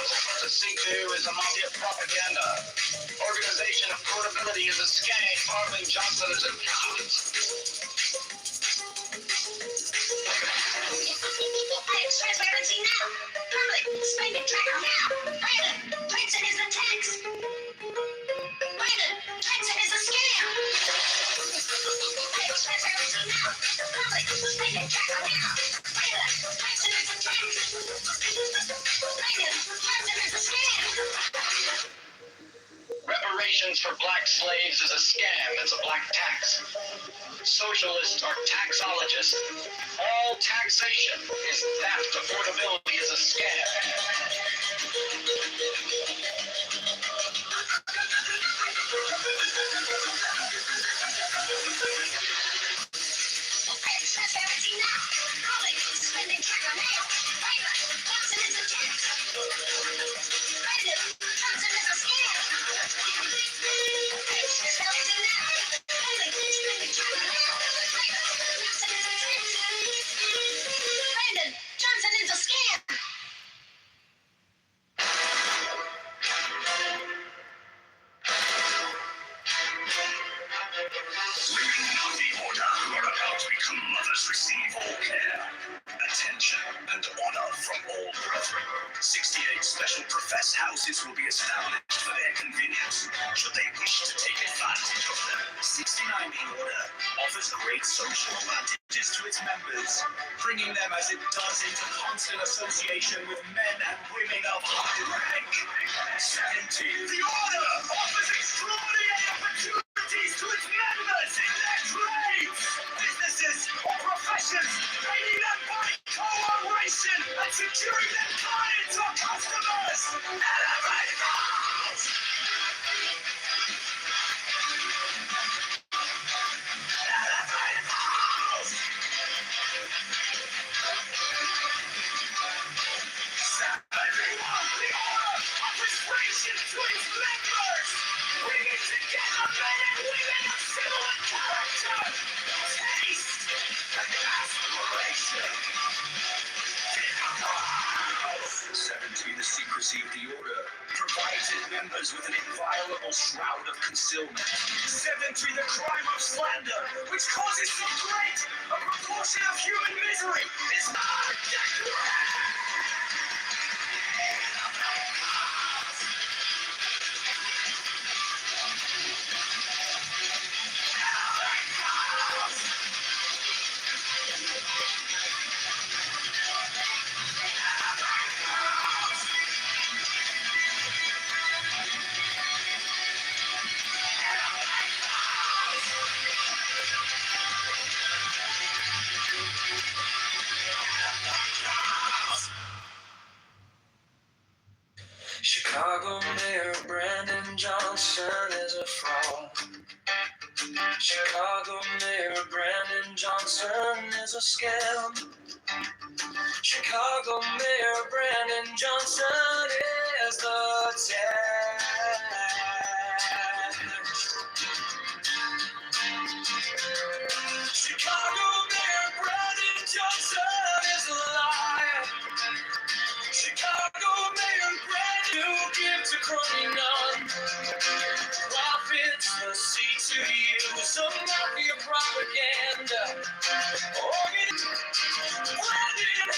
The C2 is a mafia propaganda. Organization of Portability is a scam. Arlen Johnson is a cop. Transparency now. Public spending tracker now. Brandon, Branson is the tax. Brandon, Branson is a scam. Transparency now. Public spending tracker now. Brandon, Branson is a tax. Brandon, Branson is a scam. Reparations for black slaves is a scam. It's a black tax. Socialists are taxologists. All taxation is theft. Affordability is a scam. Transparency now. Public spending tracker now. Brandon, Branson is a tax. Brandon, Branson is a scam. Transparency now. Public spending tracker now. Brandon, Johnson is a scam. Women of the order who are about to become mothers receive all care, attention, and honor from all brethren. 68 special profess houses will be established for their convenience, should they wish to take advantage of them. 69 the order offers great social advantages to its members, bringing them as it does into constant association with men and women of high rank. 70 the order offers extraordinary opportunities to its members in their trades, businesses, or professions, aiding them by cooperation and securing their clients or customers. Elevate those! Elevate those! Everyone, the order offers rations to its members, bringing together men and women of similar character, taste, and aspiration. 70 the secrecy of the order provides its members with an inviolable shroud of concealment. 70 the crime of slander, which causes so great a proportion of human misery, is not Chicago Mayor Brandon Johnson is a fraud. Chicago Mayor Brandon Johnson is a scam. Chicago Mayor Brandon Johnson is the tax. Chicago Mayor Brandon Johnson is a liar. Chicago Mayor Brandon, you give to crony none. Profits the seat to use of mafia propaganda. Brandon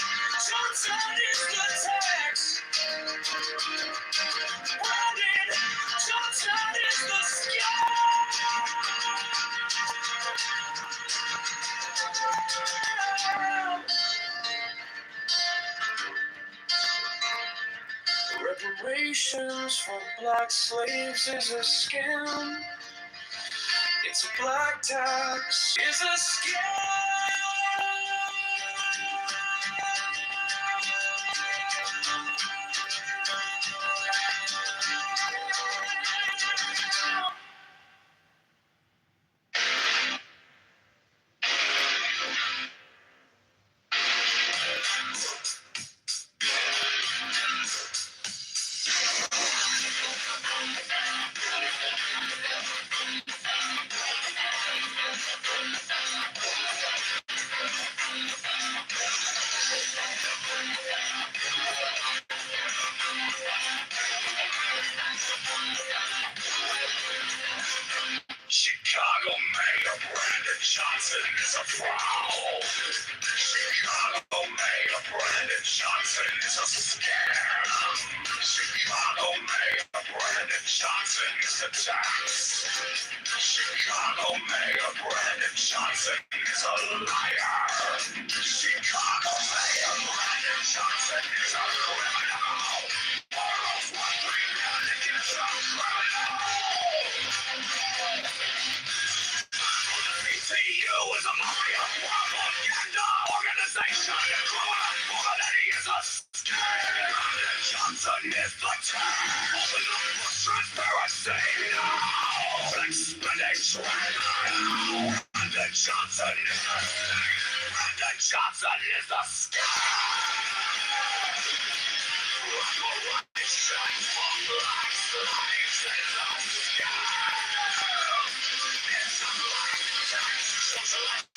Johnson is the tax. Brandon Johnson is the scam. Reparations for black slaves is a scam. It's a black tax. It's a scam. foul. Chicago Mayor Brandon Johnson is a scam. Chicago Mayor Brandon Johnson is a tax. Chicago Mayor Brandon Johnson is a liar. Chicago Mayor Brandon Johnson is a criminal. Borough's 1 million is a criminal. CTU is a mafia propaganda organization. Criminality is a scam. Brandon Johnson is the term. Open up for transparency now. Expedition now. Brandon Johnson is the scam. Brandon Johnson is the scam. Reparation for black slaves is a scam. It's a black tax socialist.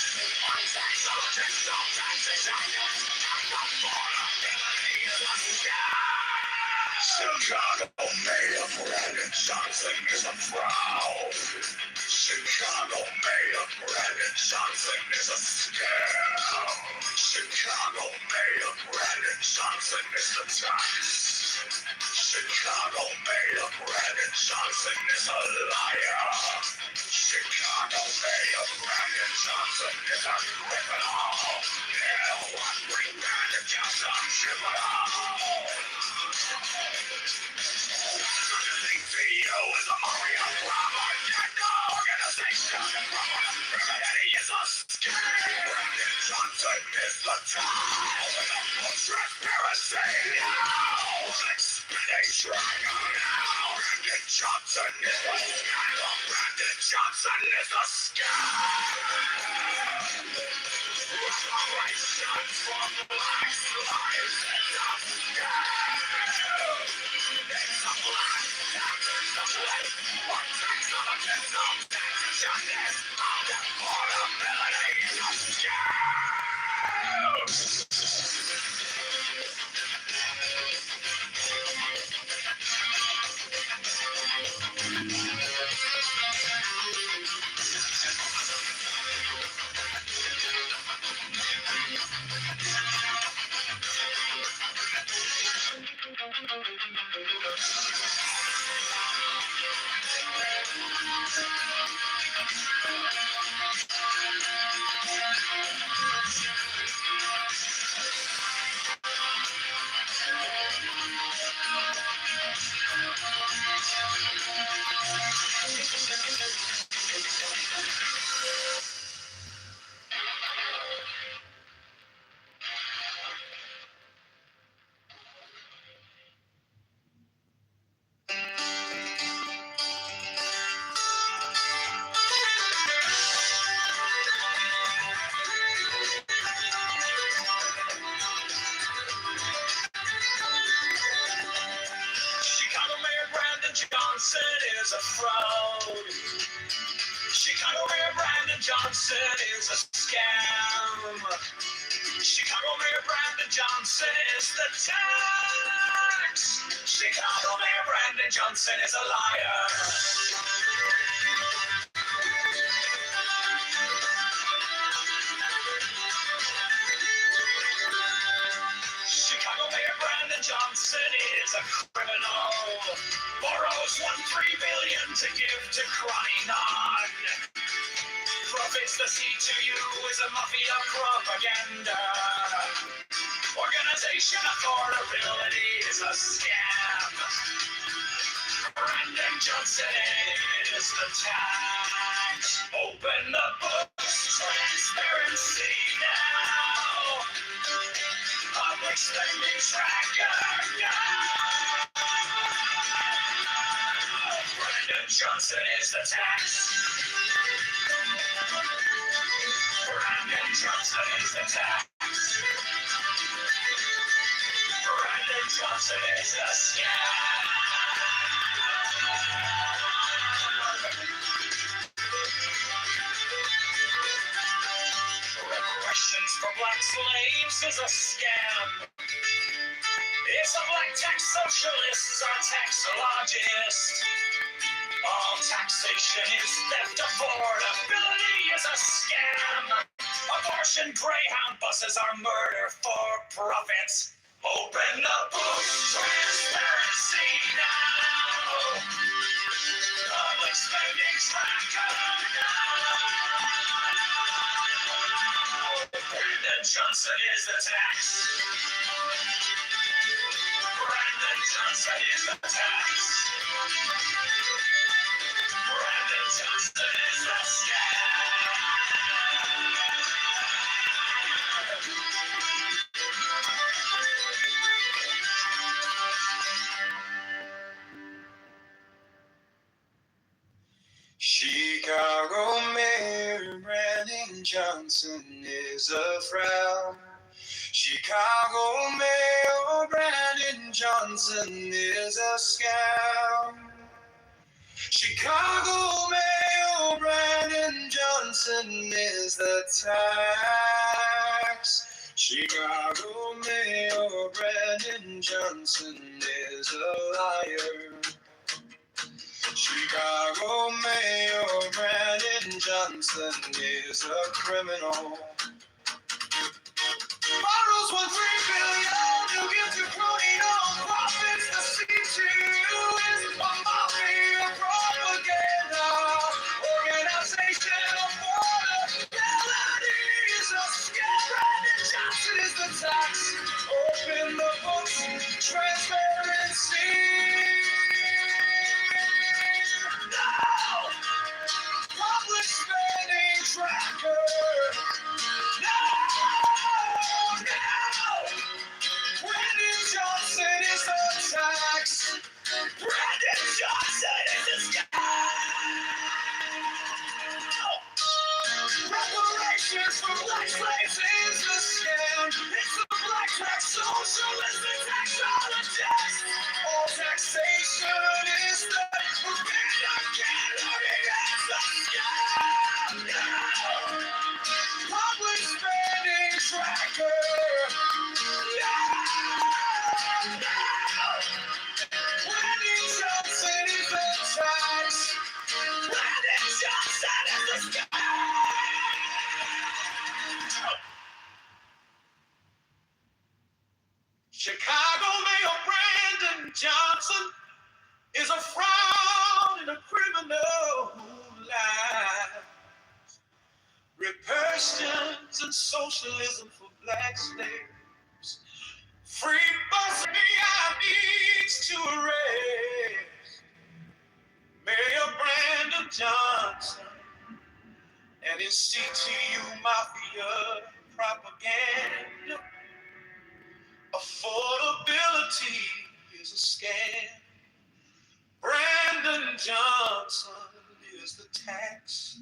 Taxation and affordability is a scam. Chicago Mayor Brandon Johnson is a fraud. Chicago Mayor Brandon Johnson is a scam. Chicago Mayor Brandon Johnson is the tax. Chicago Mayor Brandon Johnson is a liar. Chicago Mayor Brandon Johnson is a criminal. Yeah, one bring Brandon Johnson criminal. CTU is a mafia propaganda organization. Criminality is a scam. Brandon Johnson is the town. Transparency now. Expedition now. Brandon Johnson is the scam. Brandon Johnson is the scam. Reparation for black lives is a scam. It's a black tax socialist. One taxologism. Justice. Affordability is a scam. Chicago Mayor Brandon Johnson is a fraud. Chicago Mayor Brandon Johnson is a scam. Chicago Mayor Brandon Johnson is the tax. Chicago Mayor Brandon Johnson is a liar. Chicago Mayor Brandon Johnson is a criminal. Borrows $1.3 billion to give to crying on. Profits the CTU is a mafia propaganda. Organization affordability is a scam. Brandon Johnson is the tax. Open the books, transparency now. Public spending tracker now. Brandon Johnson is the tax. Brandon Johnson is the tax. Brandon Johnson is the scam. Reparations for black slaves is a scam. It's a black tax socialists are taxologists. All taxation is theft. Affordability is a scam. Abortion Greyhound buses are murder for profits. Open the books, transparency now. Public spending tracker now. Brandon Johnson is the tax. Brandon Johnson is the tax. Brandon Johnson is the Chicago Mayor Brandon Johnson is a frown. Chicago Mayor Brandon Johnson is a scam. Chicago Mayor Brandon Johnson is the tax. Chicago Mayor Brandon Johnson is a liar. Chicago Mayor Brandon Johnson is a criminal. Borrows $1.3 billion to give to crony non-profits. The CTU is a mafia propaganda organization of portability is a scam. Brandon Johnson is the tax. Open the books, transparency. No! Public spending tracker. No! Brandon Johnson is the tax. Brandon Johnson is the scam. Reparations for black slaves is the scam. It's the black tax socialism taxologist. All taxation is the propaganda gallery is the scam. Public spending tracker. Brandon Johnson is the tax. Brandon Johnson is the scam. Chicago Mayor Brandon Johnson is a fraud and a criminal who lies. Repercussions and socialism for black slaves. Free bus needs to erase. Mayor Brandon Johnson and his CTU mafia propaganda. Affordability is a scam. Brandon Johnson is the tax.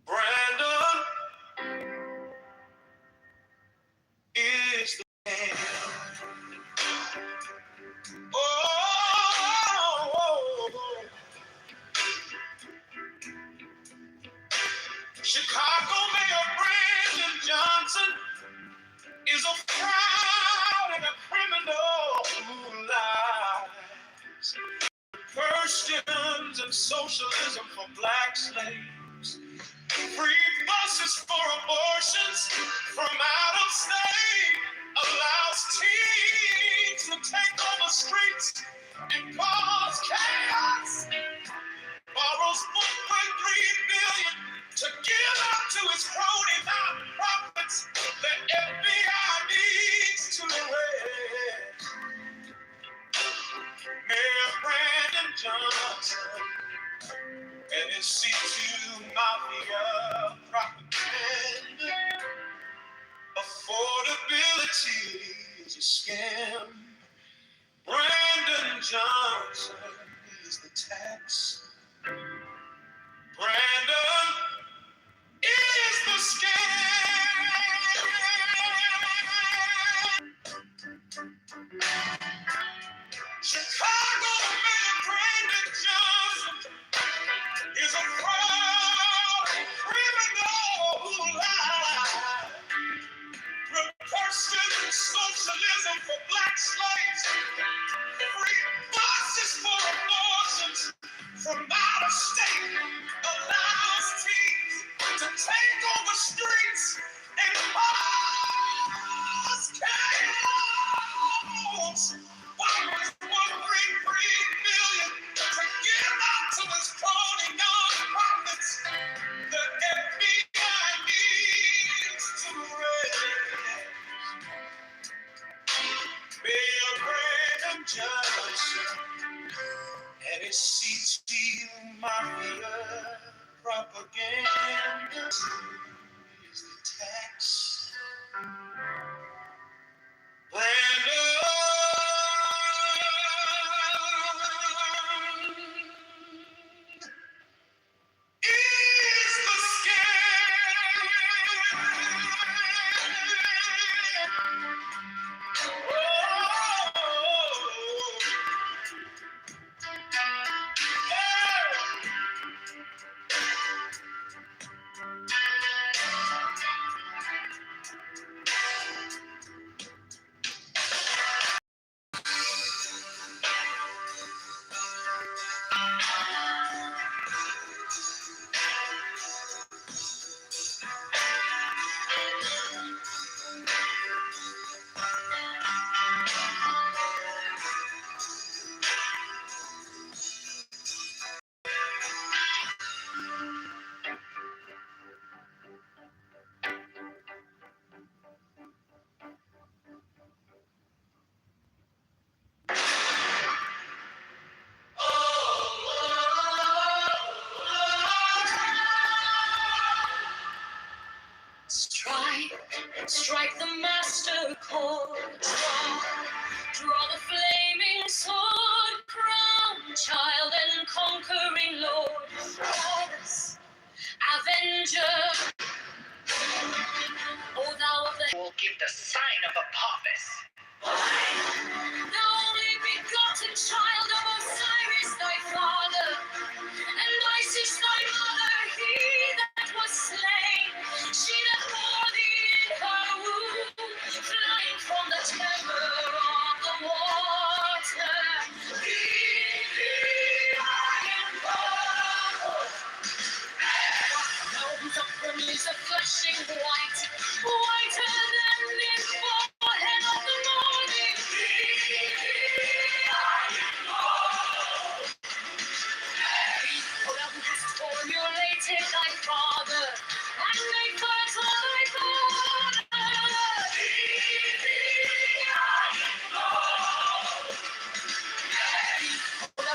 Brandon is the scam. Oh, Chicago Mayor Brandon Johnson is a fraud and a criminal who lies. Persons and socialism for black slaves. Free buses for abortions from out of state. Allows teens to take on the streets and cause chaos. Borrows $1.3 billion to give up to his crony nonprofits that FBI needs to erase. Mayor Brandon Johnson and his C2 mafia propaganda. Affordability is a scam. Brandon Johnson is the tax. Brandon is the scam. Chicago Mayor Brandon Johnson is a fraud criminal who lies. Repercussions socialism for black slaves. Free buses for abortions was 1.3 million to give out to its crony nonprofits. The FBI needs to raise. Mayor Brandon Johnson and his CTU mafia propaganda is the tax. Brandon is the Strike the master chord, draw the flaming sword, crown child and conquering lord, goddess, avenger, O thou of the will give the sign of Apophis. The only begotten child of Osiris thy father, and Isis thy mother, he that was slain, she that bore thee in her womb, flying from the temper of the water. Thousands of families are flashing white, whiter than the forehead of the morning. Formulated thy father, and made fertile thy father.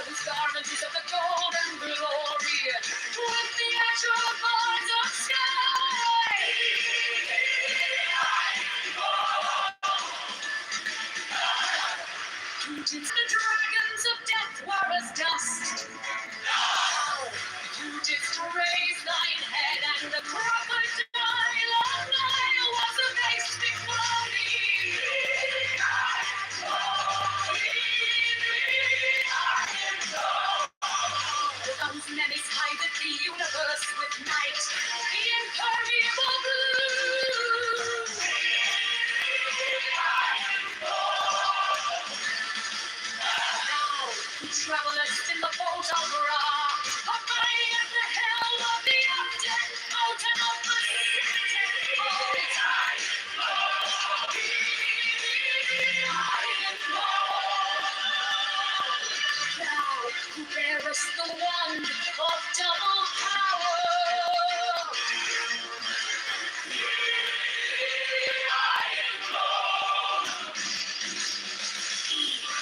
Whose garment is of the golden glory, with the azure bars of sky. The dragons of death were as dust. You didst raise thine head, and the crocodile of Nile was abased before thee. Those menace hide the universe with night, the impermeable blue. Now, who travelest in the boat of Ra, abiding at the helm of the often mountain of the Thou who bearest the wand of double power.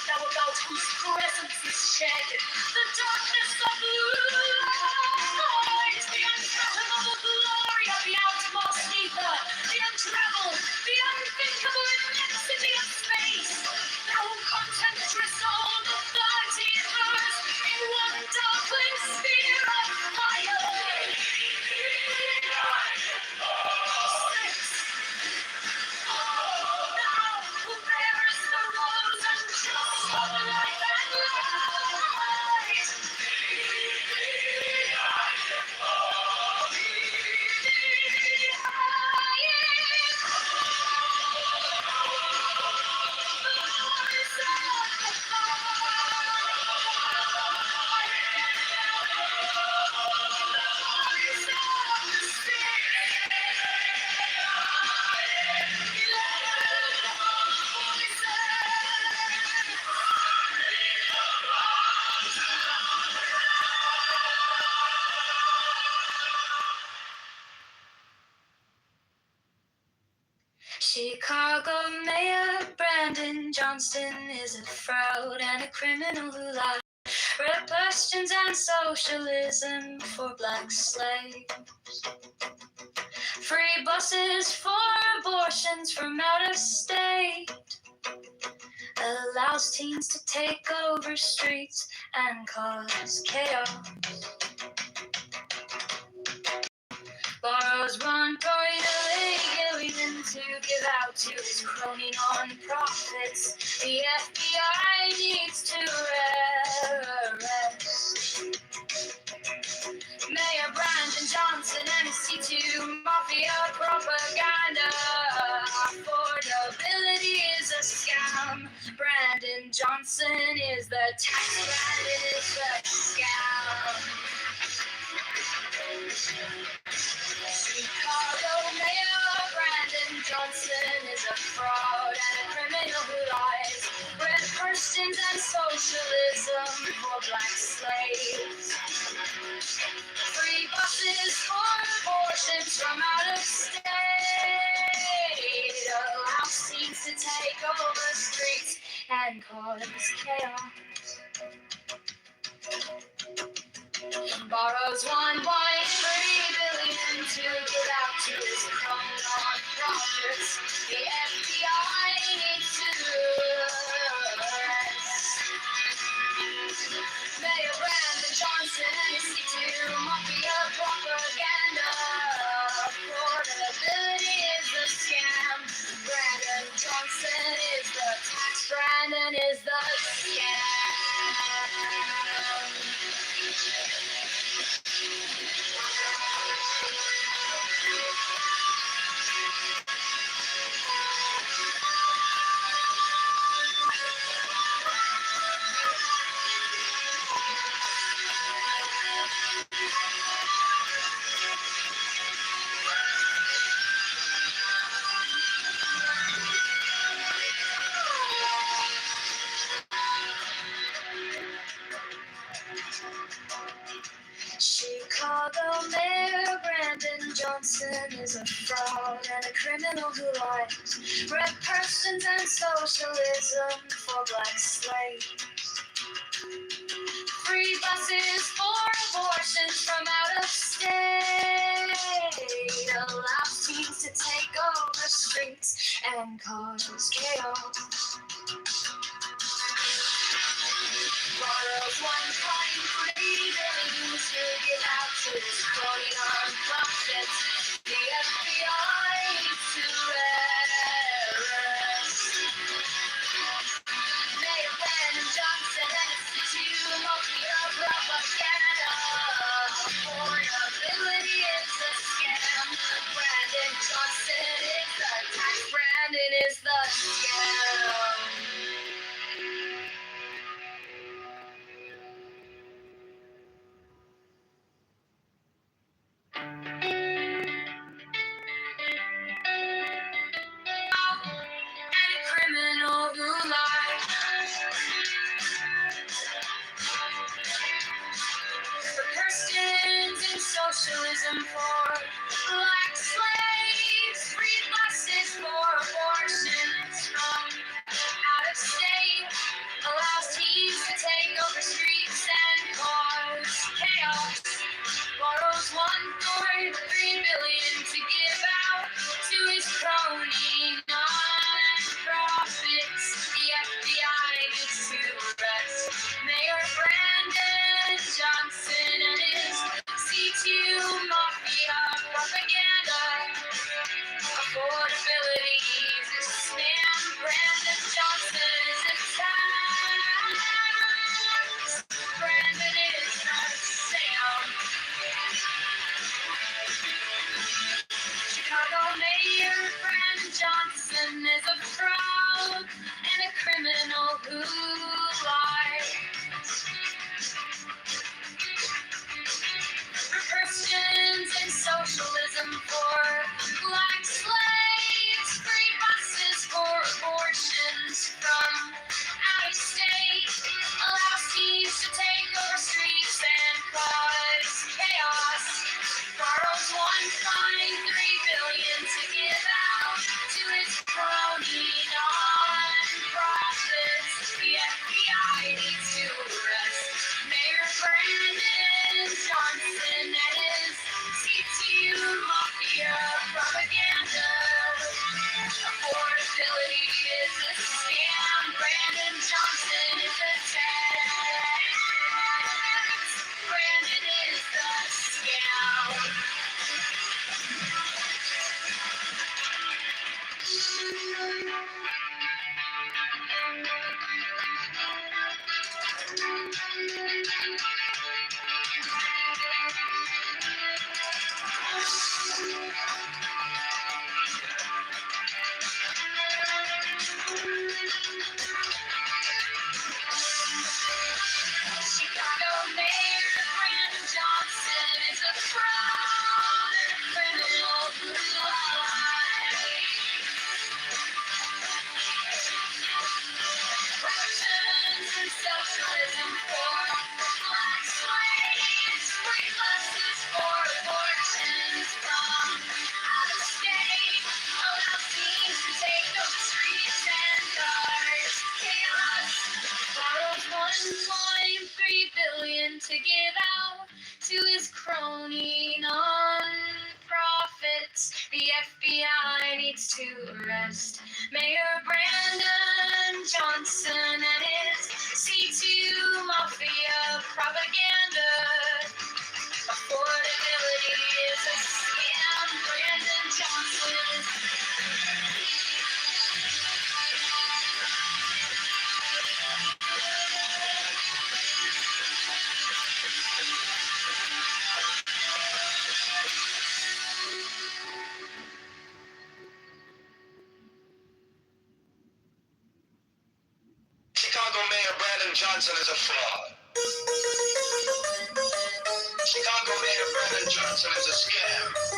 Thou about whose presence is shed the darkness of light, the unfathomable glory of the outmost ether, the untraveled, the unthinkable immensity of space. Thou who contemplest all the 13 hours in one darkling sphere of fire. Thou who bearest the rose and juice of life and light. Johnston is a fraud and a criminal who lied. Red questions and socialism for black slaves. Free buses for abortions from out of state. Allows teens to take over streets and cause chaos. Borrows $1.8 billion to give out to his crony non-profits. The FBI needs to arrest Mayor Brandon Johnson and his C2 mafia propaganda. Affordability is a scam. Brandon Johnson is the tax man, it is the scam. Chicago Mayor Brandon Johnson is a fraud and a criminal who lies. Red persons and socialism for black slaves. Free buses for abortions from out of state. Allow teens to take over streets and cause chaos. Borrows $1.3 billion to give out to his crony non-profits. The FBI needs to arrest Mayor Brandon Johnson and his C2 mafia propaganda. Affordability is the scam. Brandon Johnson is the tax. Brandon is the scam. Chicago Mayor Brandon Johnson is a fraud and a criminal who lies. Red persons and socialism for black slaves. Free buses for abortions from out of state. Allows teens to take over streets and cause chaos. Borrows $1.3 billion to give out to his crony non-profits. The FBI needs to arrest Mayor Brandon Johnson and his C2 mafia propaganda. Affordability is a scam. Brandon Johnson is the tax. Brandon is the scam. Brandon Johnson is a tax. Brandon is the scam. Chicago Mayor Brandon Johnson is a fraud and a criminal who lies. Russians and socialism for black slaves, free buses for abortions from out of state. Oh, now seems to take no streets and cars. Chaos borrowed 1.3 billion to give out to his crony non-profits. The FBI needs to arrest Mayor Brandon Johnson and his C2 Mafia propaganda. Affordability is a scam. Brandon Johnson. Chicago Mayor Brandon Johnson is a fraud. Chicago Mayor Brandon Johnson is a scam.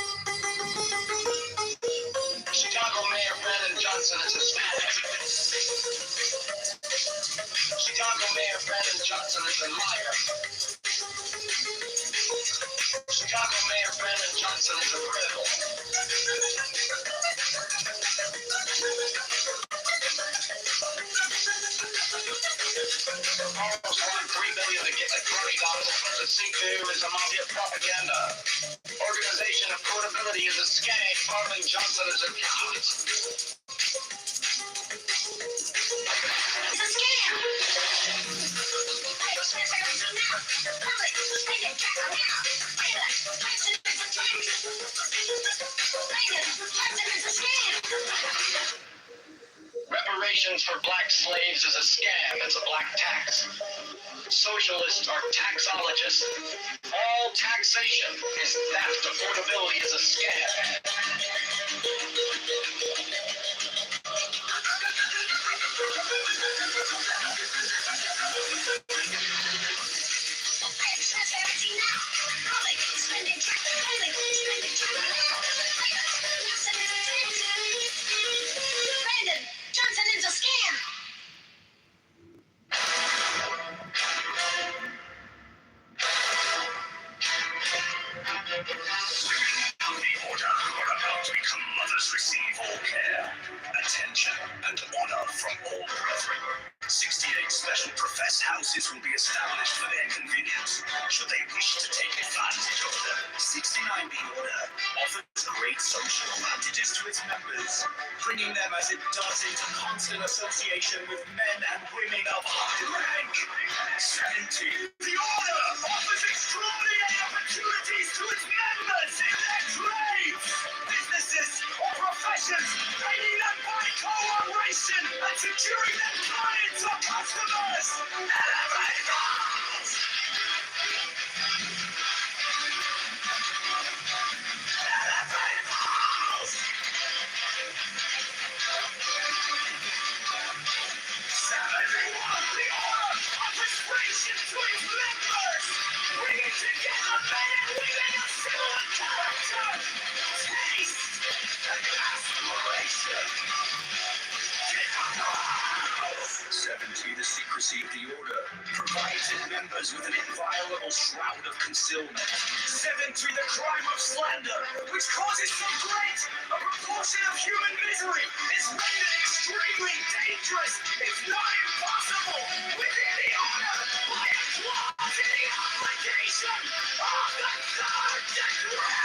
Chicago Mayor Brandon Johnson is a scam. Chicago Mayor Brandon Johnson is a liar. Chicago Mayor Brandon Johnson is a criminal. Almost won $3 million to get the crony gospel. The C2 is a mafia propaganda. Organization affordability is a scam. Brandon Johnson is a cop. It's a scam. Reparations for black slaves is a scam. It's a black tax. Socialists are taxologists. All taxation is theft. Affordability is a scam. Brandon Johnson is a scam. The order are about to become mothers receive all care, attention, and honor from all brethren. 68 special professed houses will be established for their convenience, should they wish to take advantage of them. 69B order offers great social advantages to its members, bringing them as it does into constant association with men and women of high rank. 70. The order offers extraordinary opportunities to its members in their trades, businesses, or professions, aiding them by cooperation and securing their clients or customers. Elevate goals! Elevate goals! 71. The order offers friendship to its members, bringing together men and women of similar character, taste, and aspiration. 70. The secrecy of the order provides its members with an inviolable shroud of concealment. 70. The crime of slander, which causes so great a proportion of human misery, is rendered extremely dangerous, if not impossible, within the order by a clause in the obligation of the third degree.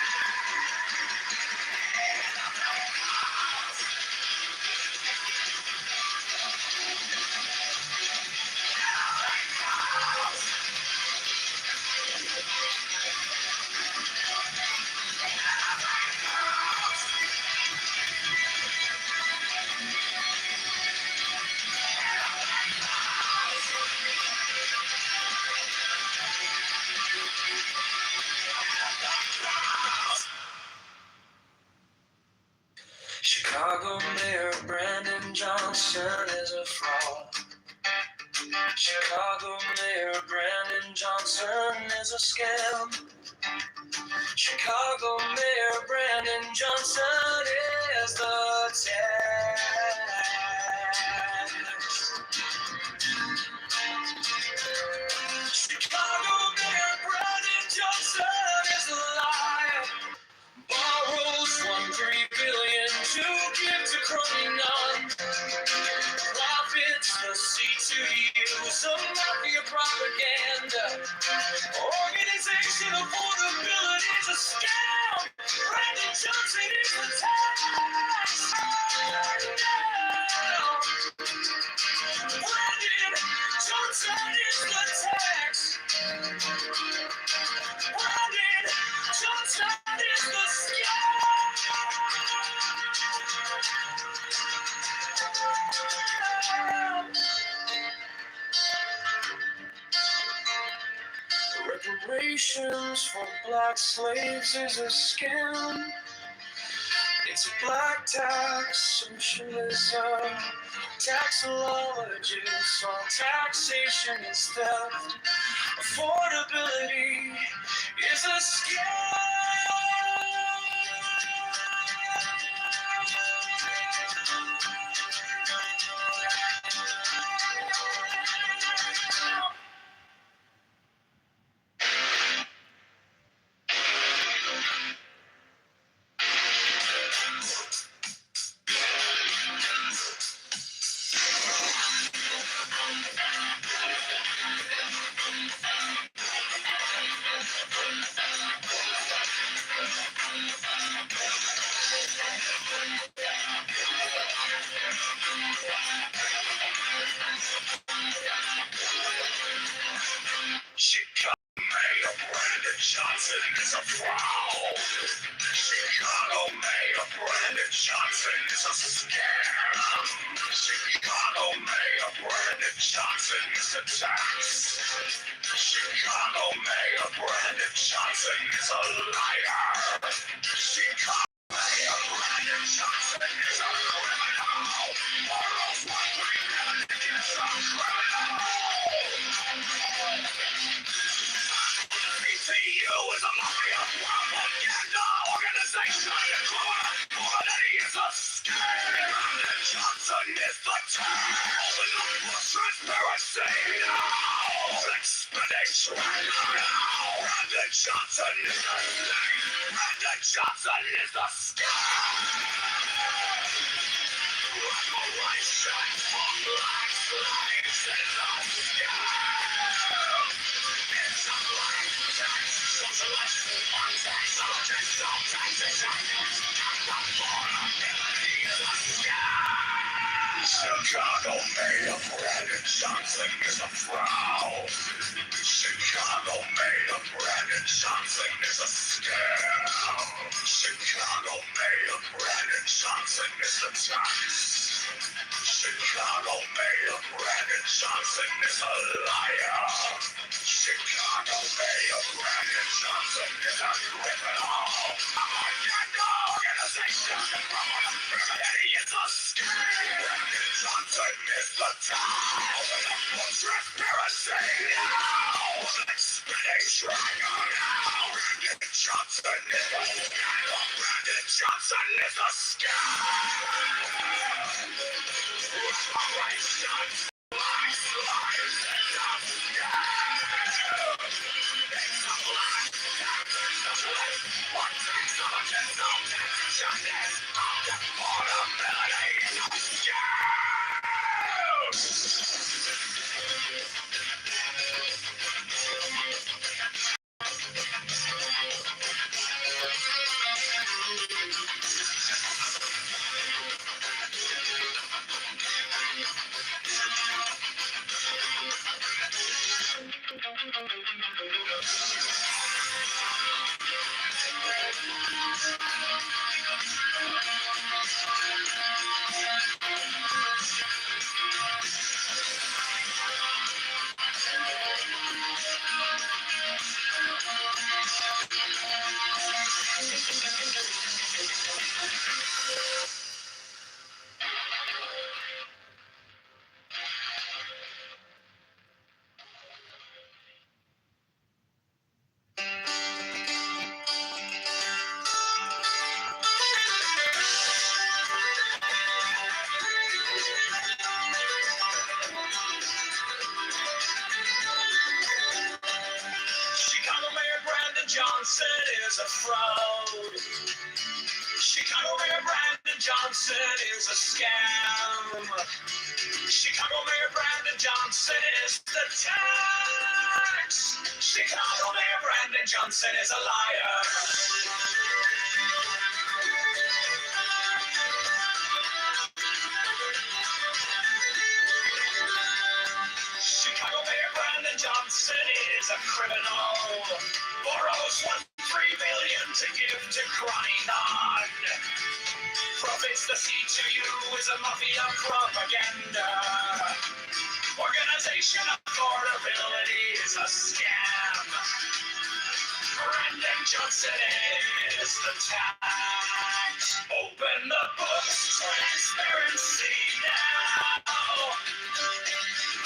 Chicago Mayor Brandon Johnson is a scam. Chicago Mayor Brandon Johnson is the tax. Chicago Mayor Brandon Johnson is a liar. Borrows $1.3 billion to give to crony nuns. Profits the seat to use of mafia propaganda. Organization affordability is a scam. Brandon Johnson is the tax. Brandon Johnson is the tax. Brandon Johnson is the scam. Reparations for black slaves is a scam. It's a black tax, socialism, taxologists, all taxation is theft. Affordability is a scam. Chicago Mayor Brandon Johnson is a fraud. Chicago Mayor Brandon Johnson is a scam. Chicago Mayor Brandon Johnson is a tax. Chicago Mayor Brandon Johnson is a liar. Chicago Mayor Brandon Johnson is a criminal. Borrows $1.3 billion is a criminal. CTU is a mafia propaganda organization. Quality is a scam. Brandon Johnson is the tax. Transparency now. Explanation now. Brandon Johnson is the scam. Brandon Johnson is the scam. Reparations for black slaves is a scam. It's a black tax, socialist, taxologist, all taxation. Affordability is a scam. Chicago Mayor Brandon Johnson is a fraud. Chicago Mayor Brandon Johnson is a scam. Chicago Mayor Brandon Johnson is a tax. Chicago Mayor Brandon Johnson is a liar. Chicago Mayor Brandon Johnson is a criminal. Propaganda organization. He is a scam. Brandon Johnson is the town. Transparency now. Explanation now. Brandon Johnson is a scam. Brandon Johnson is a scam. Reparations. Black lives is a scam. It's a black tax. What taxologist, no taxation is. Affordability is a scam. Johnson is a fraud. Chicago Mayor Brandon Johnson is a scam. Chicago Mayor Brandon Johnson is the tax. Chicago Mayor Brandon Johnson is a liar. Chicago Mayor Brandon Johnson is a criminal. Borrows $1.3 million to give to crying on. Profits the C2U is a mafia propaganda. Organization affordability is a scam. Brandon Johnson is the tax. Open the books, transparency now.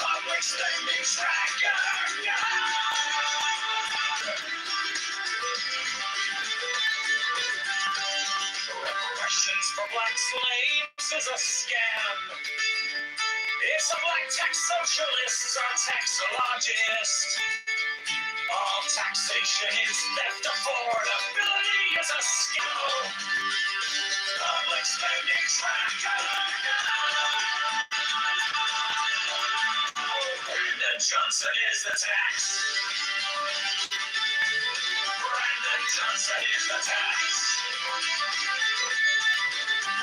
Public spending tracker now. Reparations for black slaves is a scam. It's a black tax socialists are taxologists. All taxation is theft. Affordability is a scam. Public spending tracker. Brandon Johnson is the tax. Brandon Johnson is the tax.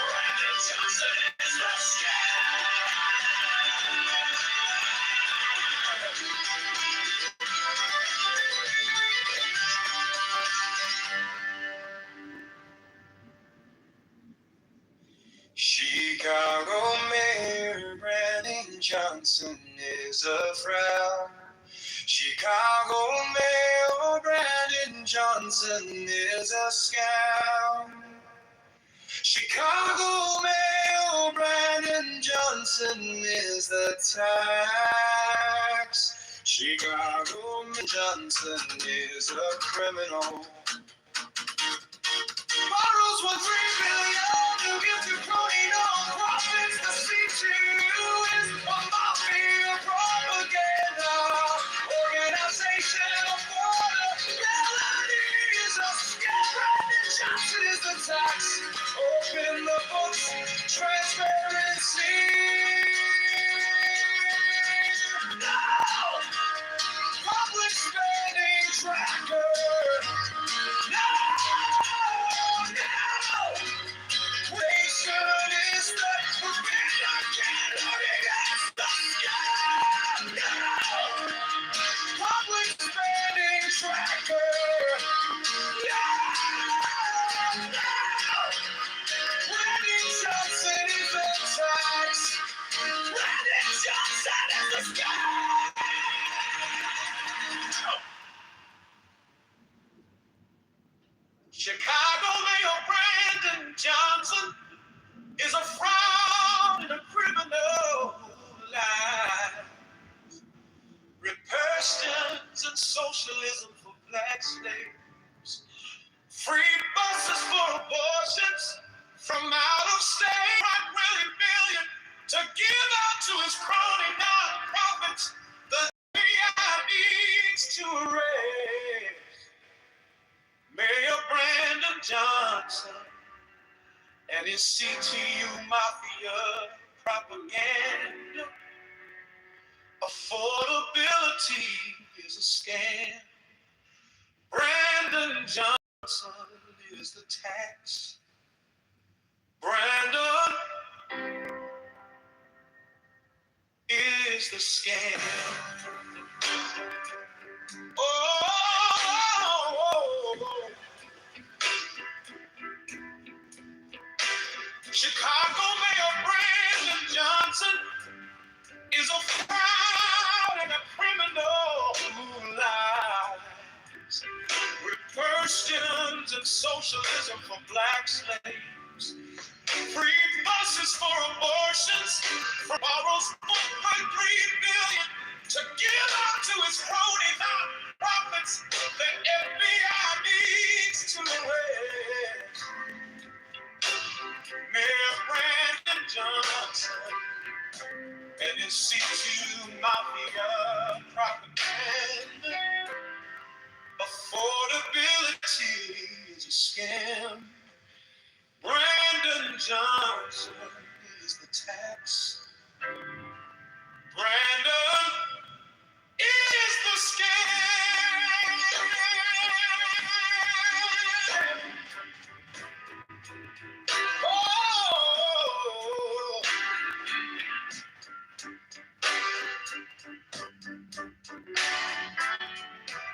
Brandon Johnson is the scam. Chicago Mayor Brandon Johnson is a fraud. Chicago Mayor Brandon Johnson is a scam. Chicago Mayor Brandon Johnson is the tax. Chicago Mayor Johnson is a criminal. Borrows $1.3 million to give to crony non-profits. The C2U is a mafia propaganda. Organization affordability is a scam. Brandon Johnson is the tax. Open the books, transparency. No! Public spending tracker. No! Chicago Mayor Brandon Johnson is a fraud and a criminal lie. Repercussions and socialism for black slaves. Free buses for abortions from out of state. $1 million to give out to his crony non-profits. The FBI needs to erase Mayor Brandon Johnson and his CTU mafia propaganda. Affordability is a scam. Brandon Johnson is the tax. Brandon is the scam. Chicago Mayor Brandon Johnson is a fraud and a criminal who lies. Repercussions and socialism for black slaves. Free buses for abortions. Borrows $1.3 billion to give out to his crony non-profits. The FBI needs to arrest Mayor Brandon Johnson and his C2 mafia propaganda. Affordability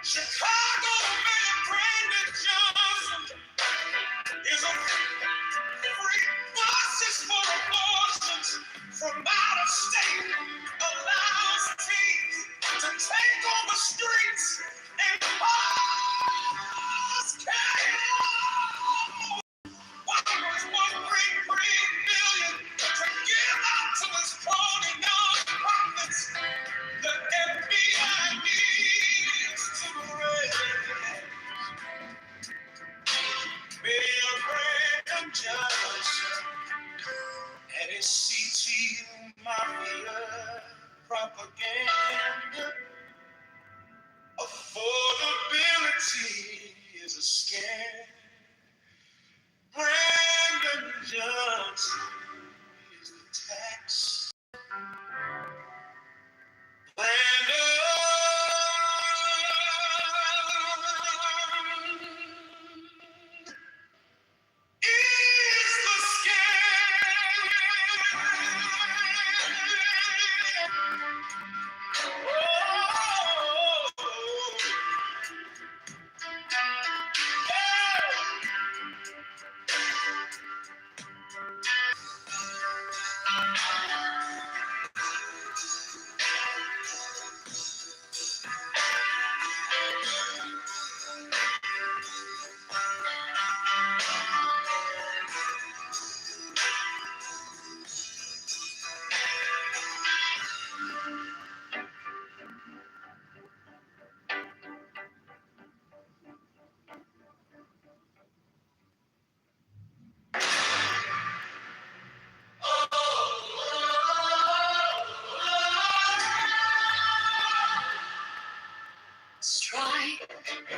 Chicago Mayor Brandon Johnson is a free buses for abortions from out of state, allows teens to take on the streets and cause chaos. Congress won't bring $3 billion to give out to his phony nonprofits. The FBI needs to raise Mayor Brandon Johnson and his CTU mafia propaganda. Affordability is a scam. Brandon Johnson is the tax. Brandon is the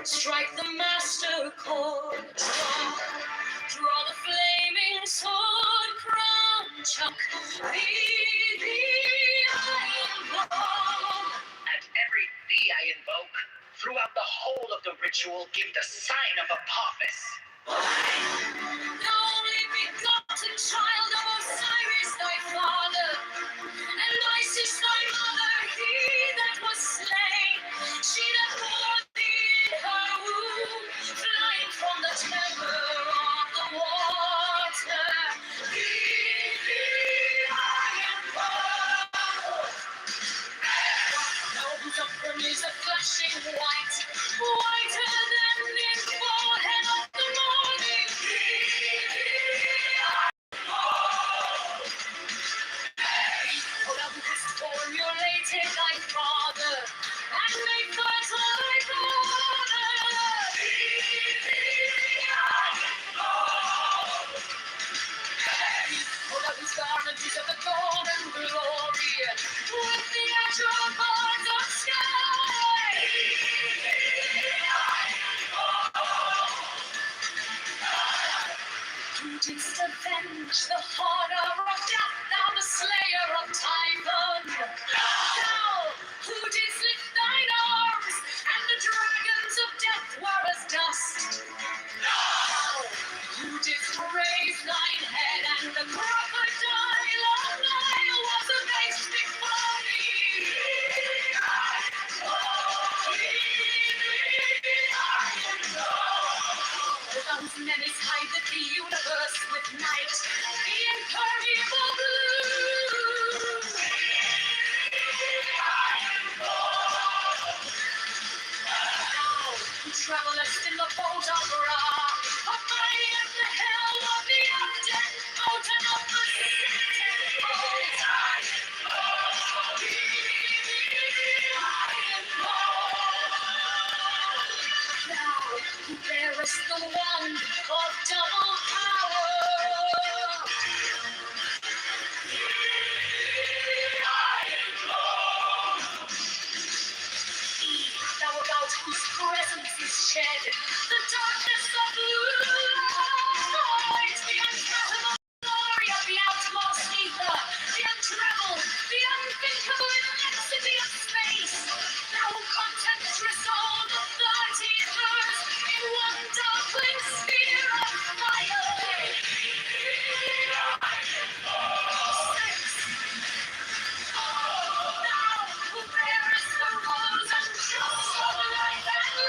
Strike the master chord. Draw the flaming sword. Crown Chuck. The iron ball. At every thee I invoke, throughout the whole of the ritual, give the sign of Apophis. The only begotten child of Osiris thy father, and Isis thy mother, he that was slain. She that bore thee in her womb, flying from the temper of the water. The iron ball. Nose of them is a flashing white, whiter than the forehead of the morning. Formulated thy father, and made fertile thy daughter. For those garments is of the golden glory, with the azure bars of sky. You didst avenge the horror of death, thou the slayer of Typhon. Thou who didst lift thine arms, and the dragons of death were as dust. Thou who didst raise thine head, and the crocodile of Nile was abased before thee. Those menace hide the universe with night, the impermeable blue. Thou who travelest in the boat of Ra, abiding at the helm of the Upton mountain of the Thou who bearest the wand of double power. Thou about whose presence is shed the darkness of light, the unfathomable glory of the outmost ether, the untrammeled, the unthinkable immensity of space. Thou who contemptest all the 30 ethers in one darkling sphere of fire. Thou who bearest the rose and jewels of life and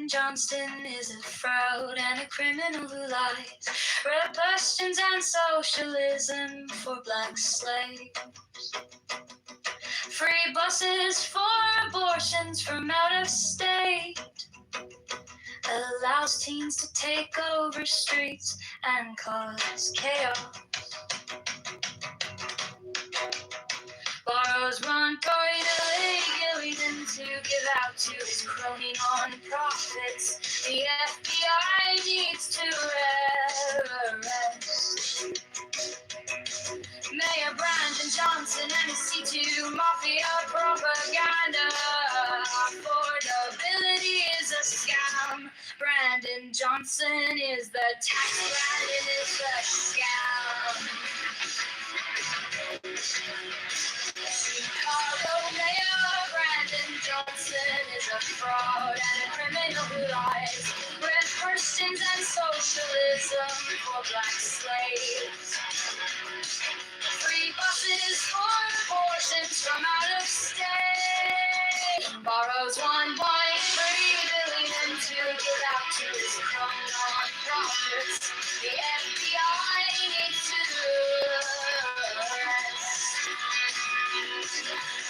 Brandon Johnston is a fraud and a criminal who lies. Repressions and socialism for black slaves. Free buses for abortions from out of state. Allows teens to take over streets and cause chaos. Borrows $1.8 billion to give out to his crony non-profits. The FBI needs to arrest Mayor Brandon Johnson and his C2 Mafia propaganda. Affordability is a scam. Brandon Johnson is the tax. Brandon is the scam. Chicago Mayor Brandon Johnson is a fraud and a criminal who lies. Red persons and socialism for black slaves. Free buses for abortions from out of state. Borrows $1.3 billion to give out to his non-profits. The FBI needs to arrest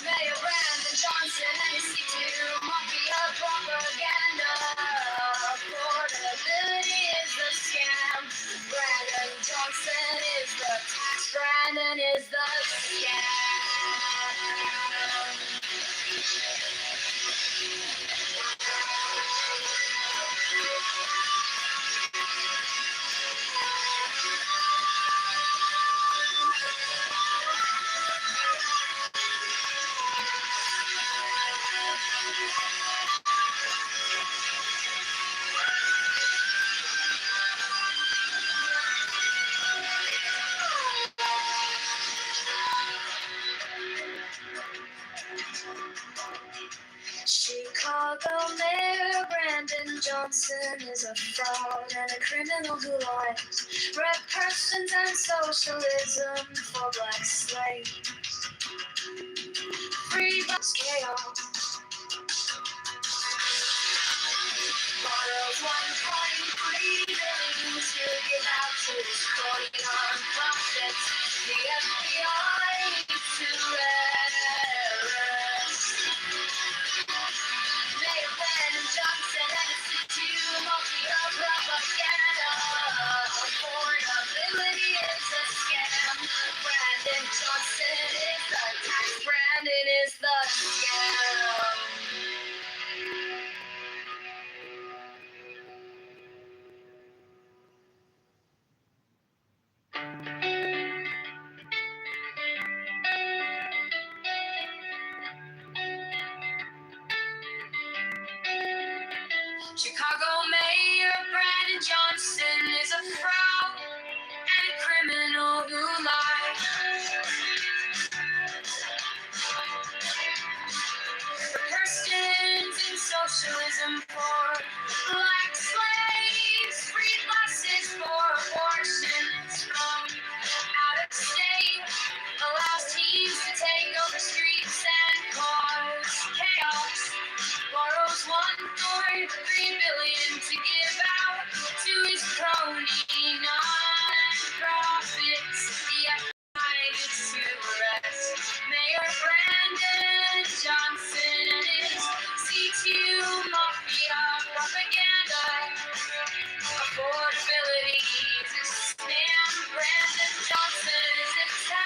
Mayor Brandon Johnson and his C2 Mafia propaganda. Affordability is the scam. Brandon Johnson is the tax. Brandon is the scam. Chicago Mayor Brandon Johnson is a fraud and a criminal who lies. Red persons and socialism for black slaves. Free bus chaos. Borrows $1.3 billion to give out to his crony non-profits. The FBI needs to arrest Mayor Brandon Johnson and his C2 Mafia propaganda. Affordability is a scam. Brandon Johnson is the tax. Brandon is the scam. Chicago Mayor Brandon Johnson is a fraud and a criminal who lies. The persons in socialism for black slaves. Free buses for abortions from out of state. Allows teens to take over streets and cause chaos. Borrows $1.3 billion to give out to his crony non-profits. The FBI needs to arrest Mayor Brandon Johnson and his C2 Mafia propaganda. Affordability is a scam. Brandon Johnson is a tax.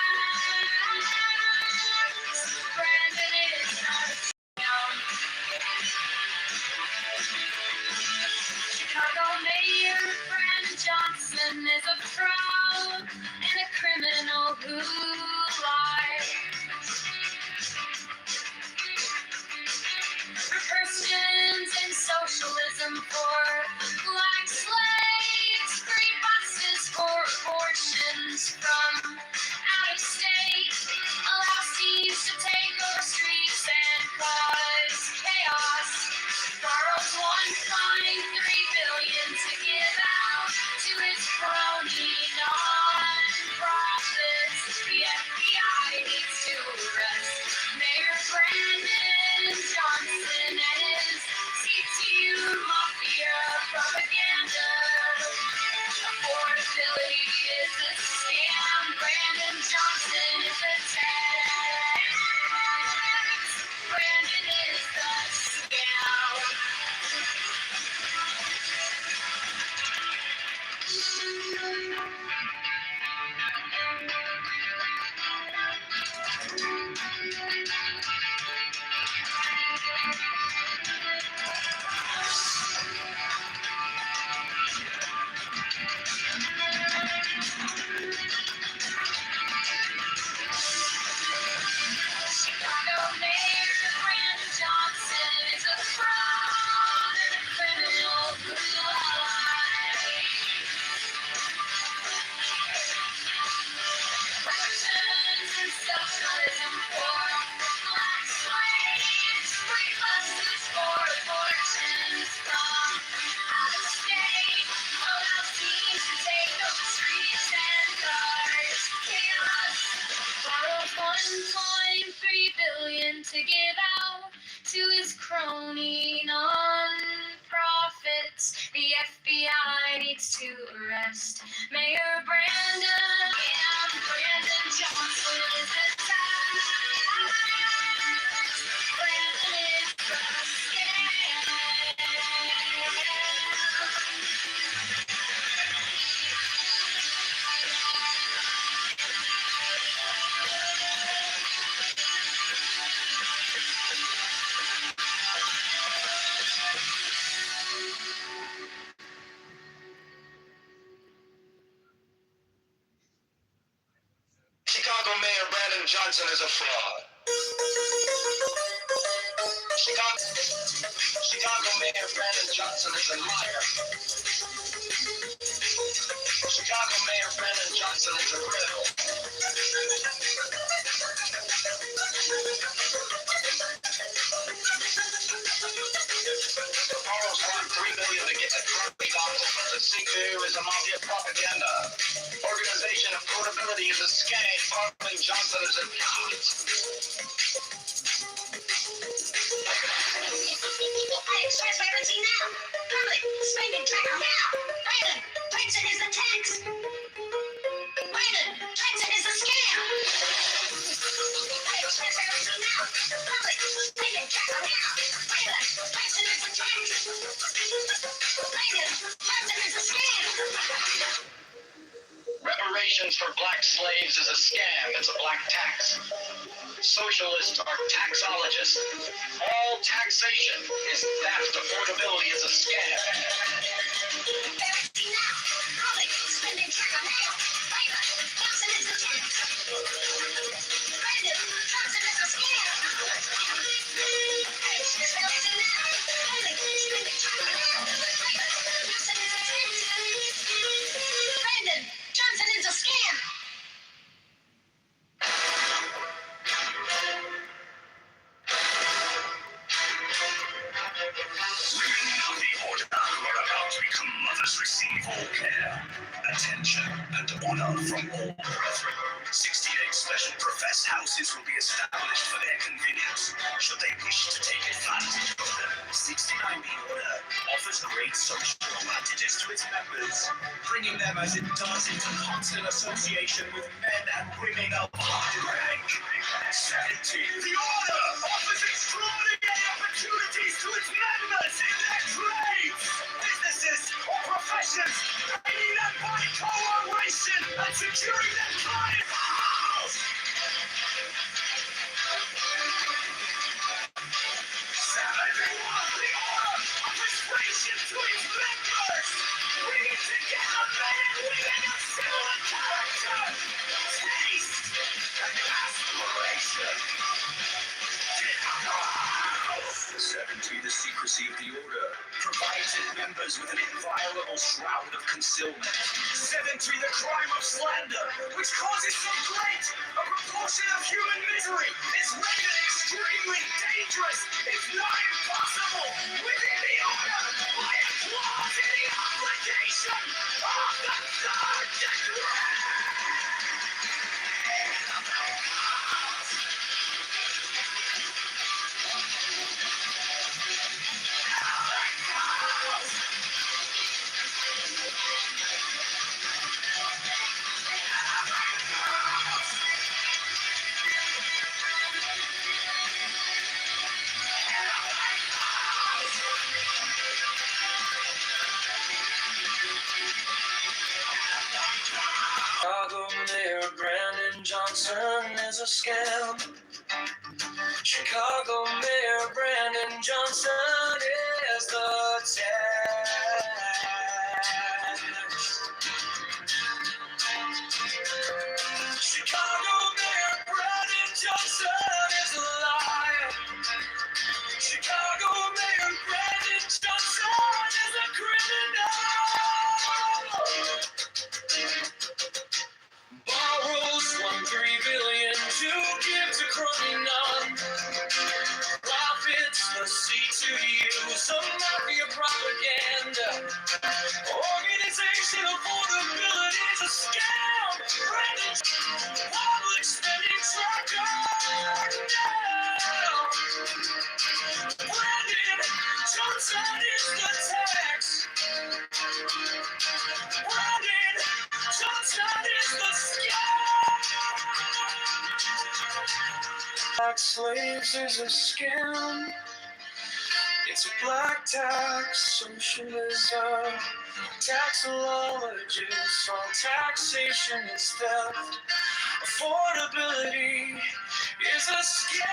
Brandon is not a scam. Chicago Mayor Brandon Johnson is a fraud and a criminal who lies. Persons in socialism for black slaves. Free buses for abortions from out of state. Allows teens to take over streets and cause chaos. Borrows $1.3 billion to give out to his crony non-profits. The FBI needs to arrest Mayor Brandon Johnson and his C2 Mafia tax. The FBI needs to arrest Mayor Brandon. Yeah, Brandon Johnson is the tax. Brandon is the scam. Chicago Mayor Brandon Johnson is a fraud. Chicago Mayor Brandon Johnson is a liar. Chicago Mayor Brandon Johnson is a criminal. Borrows $3 billion to get the Trump doctor. The CQ is a mafia propaganda. Organization of Portability is a scam. Parliament Johnson is a cop. Hey, transparency now. Public spending tracker now. Brandon, Princeton is the tax. Brandon, Princeton is a scam. Hey, transparency now. Public spending tracker now. Brandon, Princeton is the tax. Brandon, Princeton is a scam. Reparations for black slaves is a scam. It's a black tax. Socialists are taxologists. All taxation is theft. Affordability is a scam. Transparency now. Public spending tracker now. Brandon, Princeton is the tax. Brandon, Princeton is a scam. Hey, transparency now. Public spending tracker now. Brandon, Princeton is the tax. Brandon, Johnson is a scam. Women of the order who are about to become mothers receive all care, attention, and honor from all brethren. 68 special professed houses will be established for their convenience, should they wish to take advantage of them. 69B order offers great social advantages to its members, bringing them as it does into constant association with men and women of high rank. 70. The order offers extraordinary opportunities to its members in their trades, businesses, or professions, aiding them by cooperation and securing their client house. 71. The order offers friendship to its members, bringing together men and women of similar character, taste, and aspiration. 70. The secrecy of the order provides its members with an inviolable shroud of concealment. 70. The crime of slander, which causes so great a proportion of human misery, is rendered extremely dangerous, if not impossible, within the order by a clause in the obligation of the third degree. Chicago Mayor Brandon Johnson is a scam. Chicago Mayor Brandon Johnson is the tax. Chicago Mayor Brandon Johnson is a liar. Chicago Mayor Brandon Johnson is a criminal. Borrows $1.3 billion to give to crony none. Profits the seat to use a mafia propaganda. black slaves is a scam. It's a black tax, socialism, taxologist, all taxation is theft. Affordability is a scam.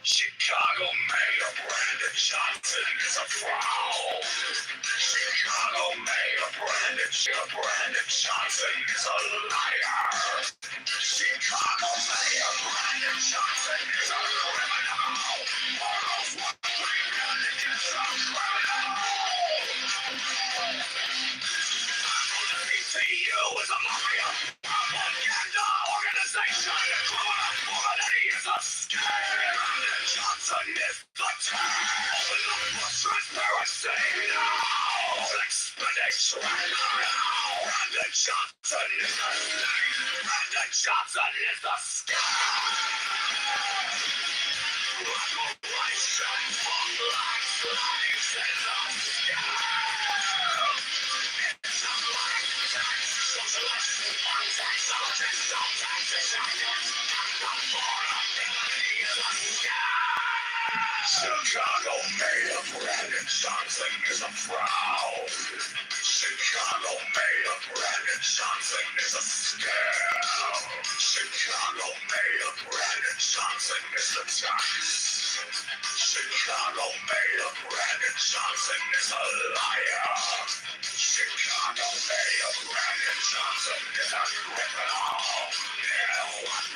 Chicago Mayor Brandon Johnson is a fraud. Chicago Mayor Brandon Johnson is a liar. Chicago Mayor Brandon Johnson is a criminal. Almost 1 million is a criminal. CTU is a mafia. Propaganda organization. Criminality is a scam. Brandon Johnson is the term. Open up for transparency now. Expedition now. Brandon Johnson is the snake. Brandon Johnson is the scam. Reparation for black slaves is a scam. It's a black tax socialist. One taxologist, no taxation. Affordability is a scam. Chicago Mayor Brandon Johnson is a fraud. Chicago Mayor Brandon Johnson is a scam. Chicago Mayor Brandon Johnson is a tax. Chicago Mayor Brandon Johnson is a liar. Chicago Mayor Brandon Johnson is a criminal.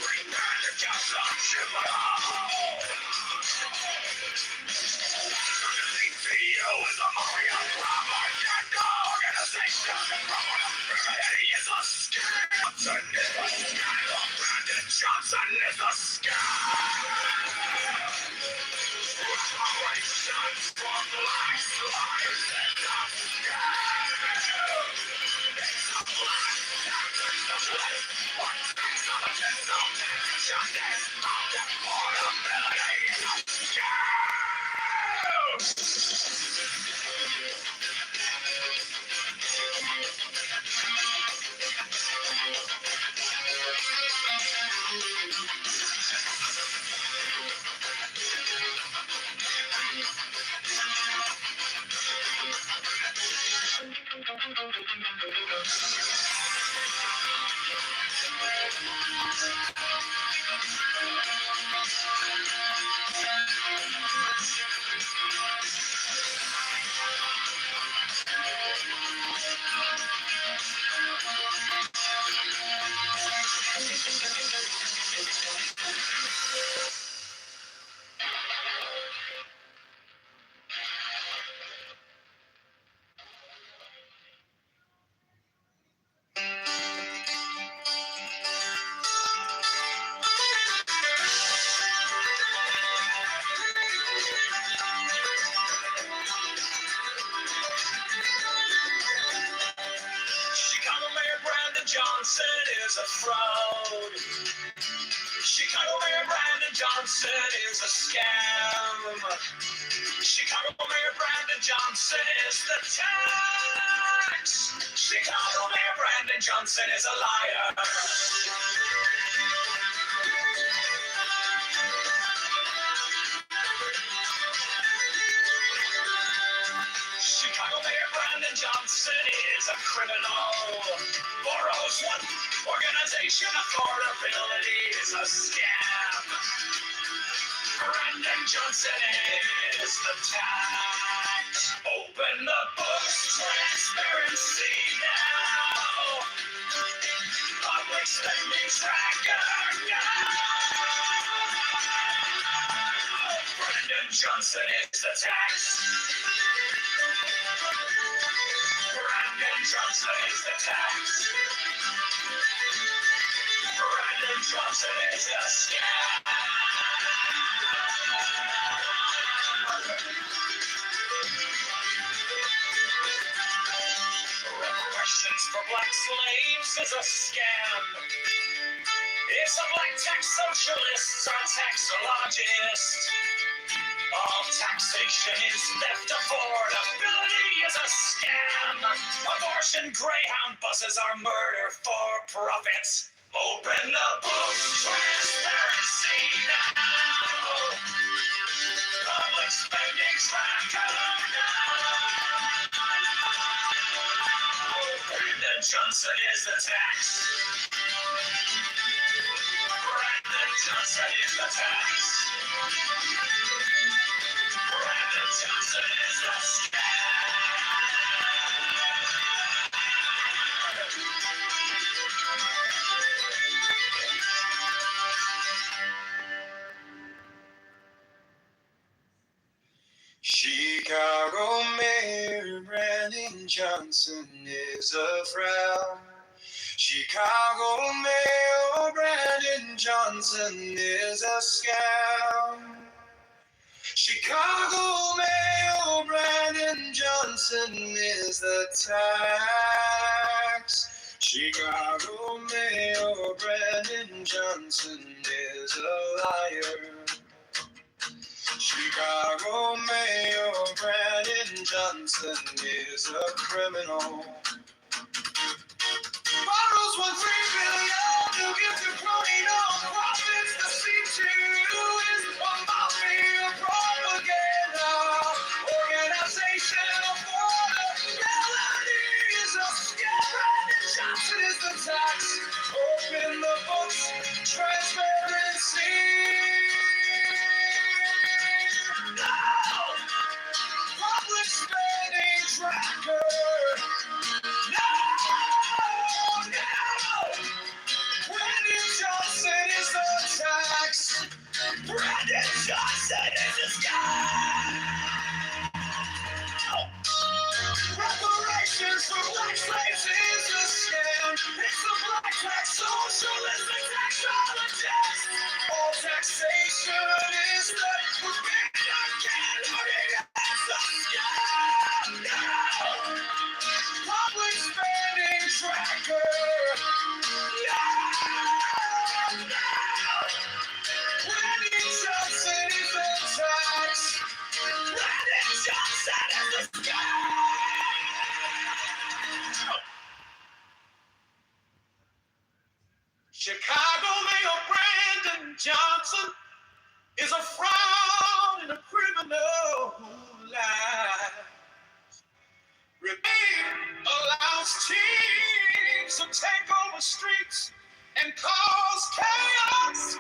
Bring Brandon Johnson criminal. CTU is a mafia propaganda organization. Criminality is a scam. Johnson is a scam. Brandon Johnson is a scam. Reparations for black slaves is a scam. It's a black tax socialist. One taxologist, no taxation. Affordability is a scam. Chicago Mayor Brandon Johnson is a fraud. Chicago Mayor Brandon Johnson is a scam. Chicago Mayor Brandon Johnson is the tax. Chicago Mayor Brandon Johnson is a liar. Chicago Mayor Brandon Johnson is a criminal. Borrows one organization. Affordability is a scam. Brandon Johnson is the tax. Open the books. Transparency now. Public spending tracker now. Brandon Johnson is the tax. Brandon Johnson is the tax. Brandon Johnson is the scam. Reparations for black slaves is a scam. It's a black tax socialist or taxologist. All taxation is theft. Affordability is a scam. Abortion Greyhound buses are murder for profits. Open the books, transparency now. Public spending tracker now. Brandon Johnson is the tax. Brandon Johnson is the tax. Brandon Johnson is the Chicago Mayor Brandon Johnson is a frown. Chicago Mayor Brandon Johnson is a scam. Chicago Mayor Brandon Johnson is the tax. Chicago Mayor Brandon Johnson is a liar. Chicago Mayor Brandon Johnson is a criminal. Borrows $1.3 billion to give to crony non-profits. The C2 is a mafia propaganda organization. Affordability is a scam. Brandon Johnson is the tax. Open the books, transparency. No! Public spending tracker. No! Brandon Johnson is the tax. Brandon Johnson is the scam. Reparations for black slaves is a scam. It's the black tax socialist and taxologist. All taxation is the forbidden calorie. It's a scam. No! Public spending tracker. Brandon Johnson is the tax. Brandon Johnson is the scam. Chicago Mayor Brandon Johnson is a fraud and a criminal who lies. Remain allows teams to take over streets and cause chaos.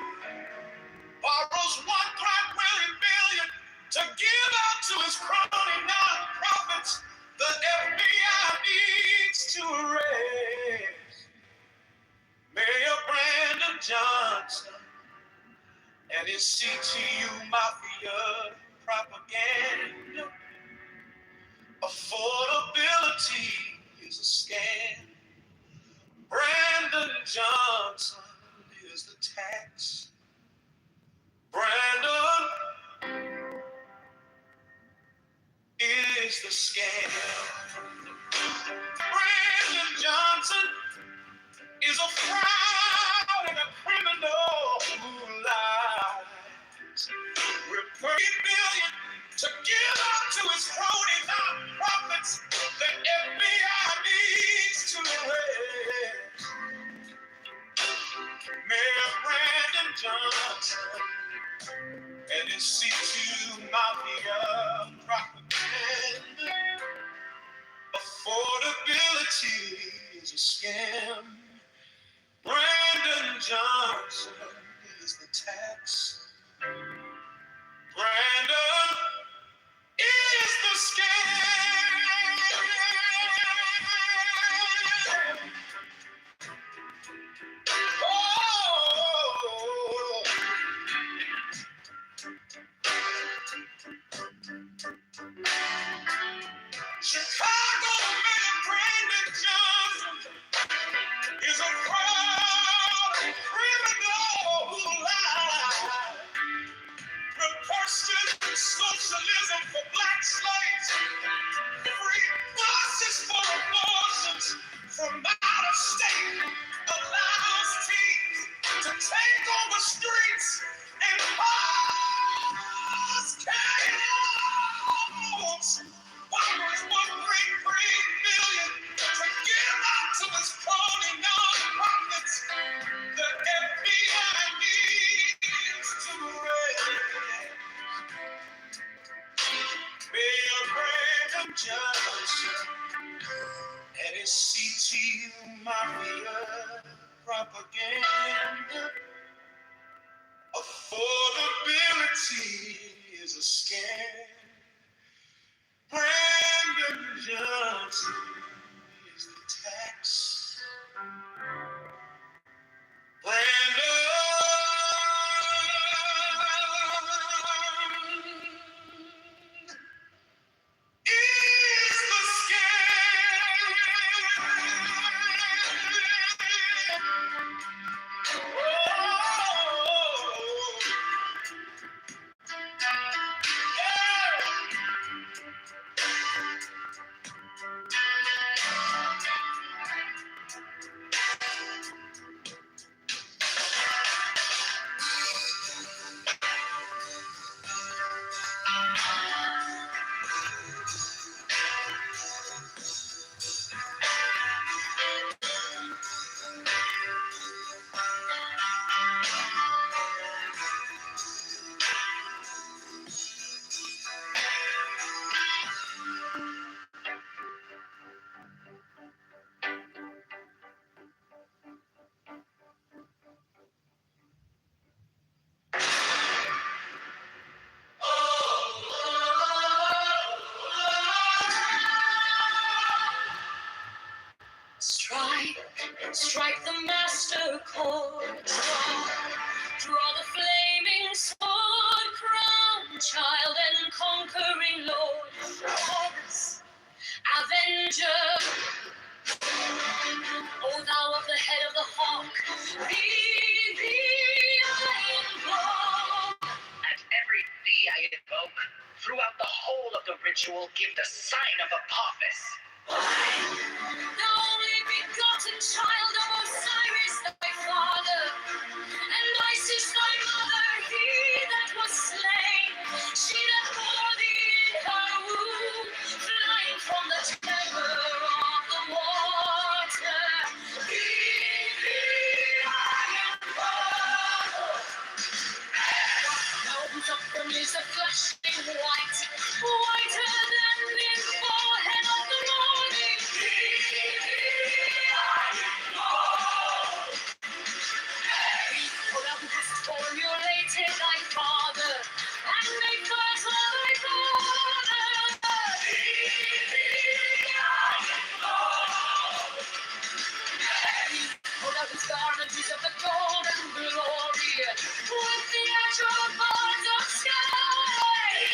Borrows $1.3 billion to give out to his crony non-profits. The FBI needs to arrest Mayor Brandon Johnson and his CTU mafia propaganda. Affordability is a scam. Brandon Johnson is the tax. Brandon is the scam. Brandon Johnson is a fraud and a criminal who lies. Reporting billion to give out to his crony non-profits. The FBI needs to arrest Mayor Brandon Johnson and his C2 mafia propaganda. Affordability is a scam. Brandon Johnson is the tax. Brandon is the scam. Oh. propaganda. Affordability is a scam. Brandon Johnson is the tax. Brandon is the Strike the master chord. Draw the flaming sword. Crown child and conquering lord. Horus, avenger. O thou of the head of the hawk. Thee I invoke. At every thee I invoke. Throughout the whole of the ritual, give the sign of Apophis. The only begotten child of Osiris, thy father, and Isis, thy mother, he that was slain, she that bore thee in her womb, flying from the terror of the water. Thee I invoke. Thousands of them is a flashing white, whiter than the forehead of the morning. For thou hast formulated thy father, and made fertile thy father. For thou hast garnered of the golden glory, with the azure birds of sky.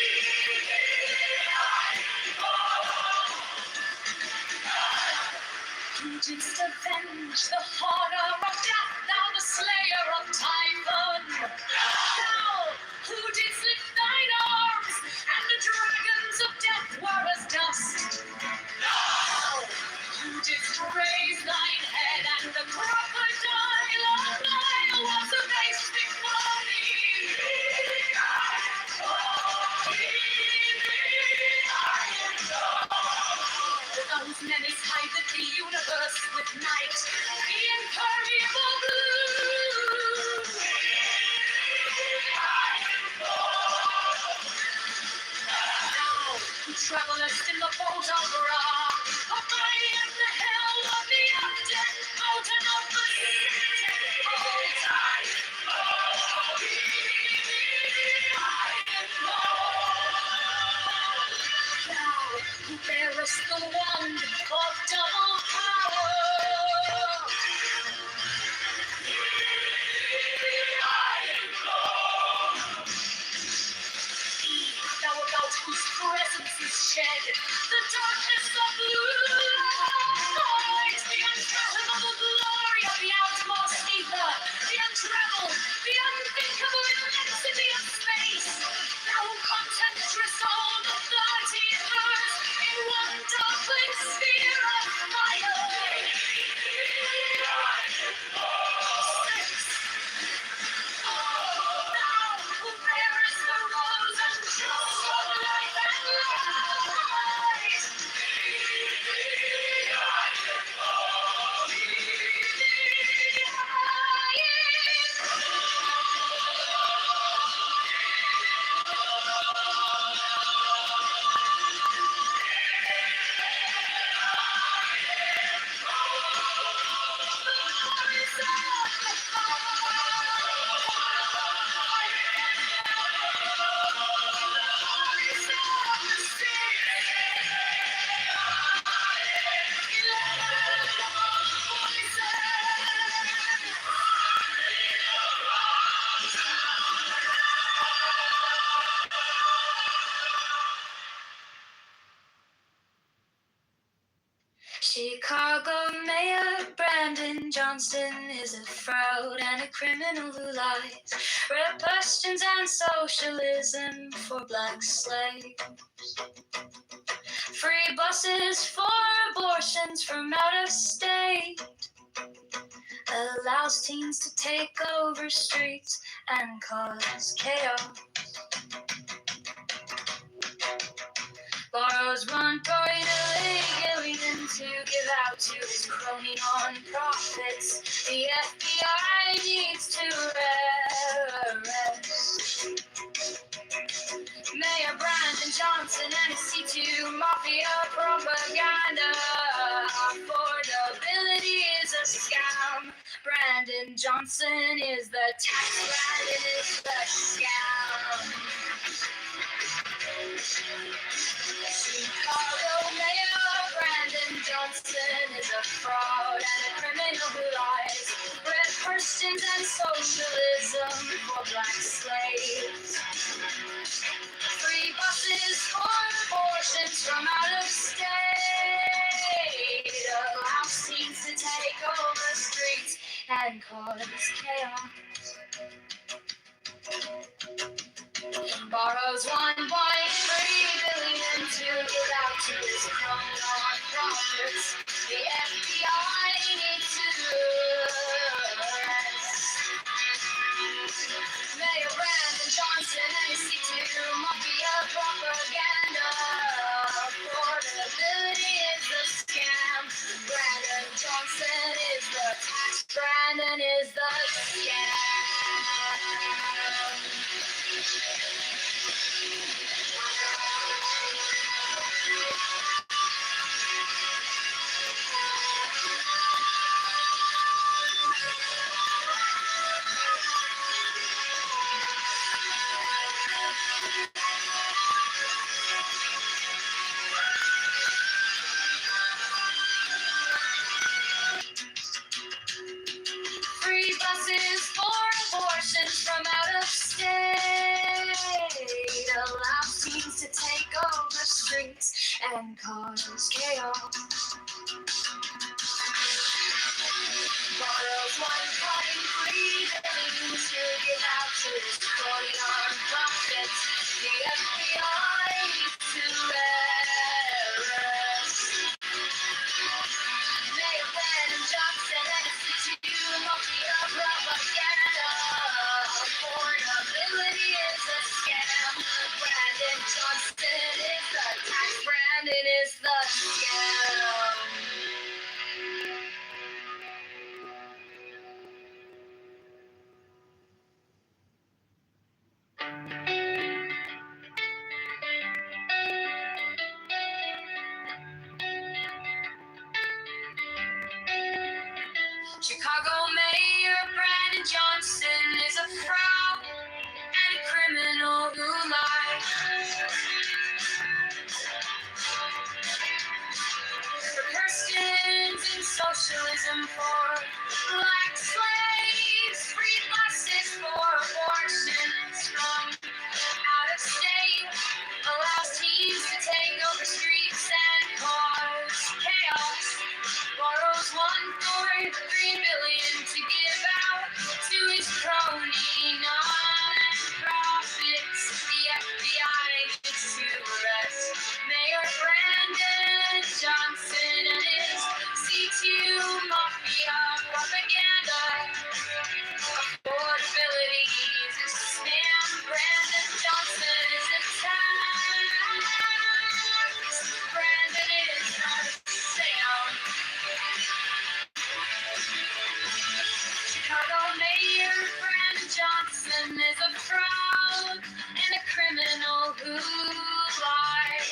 Who didst avenge the horror of death, thou the slayer of Typhon? Thou, who didst lift thine arms, and the dragons of death were as dust? Thou, who didst raise thine head, and the crocodile of Nile was abased before thee? Those menace hide the universe with night. The imperial Brandon Johnson is a fraud and a criminal who lies. Red questions and socialism for black slaves. Free buses for abortions from out of state. Allows teens to take over streets and cause chaos. Borrows $1.8 billion to give out to his crony non-profits. The FBI needs to arrest Mayor Brandon Johnson and his C2 Mafia propaganda. Affordability is a scam. Brandon Johnson is the tax. Brandon is the scam. Chicago Mayor Brandon Johnson is a fraud and a criminal who lies. Red Christians and socialism for black slaves. Free buses for abortions from out of state. Allows teens to take over streets and cause chaos. Borrows $1.3 billion to give out to his crony non-profits. The FBI needs to arrest Mayor Brandon Johnson and his C2 Mafia propaganda. Affordability is a scam. Brandon Johnson is the tax. Brandon is the scam. Free buses for abortions from out of state. Allows teens to take over streets and cause chaos. Borrows $1.3 billion to give out to his crony non-profits. The FBI needs to arrest Mayor Brandon Johnson and his C2 Mafia propaganda. Affordability is a scam. Brandon Johnson is the tax. Brandon is the scam. Chicago Mayor Brandon Johnson is a fraud and a criminal who lies. For Christians and socialism for black slaves. Free buses for abortions from out of state. Allows teens to take over streets and cause chaos. Borrows $1.3 billion to give out to his crony non-profits. The FBI needs to arrest Mayor Brandon Johnson and his C2 Mafia propaganda. Affordability is a scam. Brandon Johnson is a tax. Brandon is not a scam. Chicago Mayor Brandon Johnson is a fraud and a criminal who lies.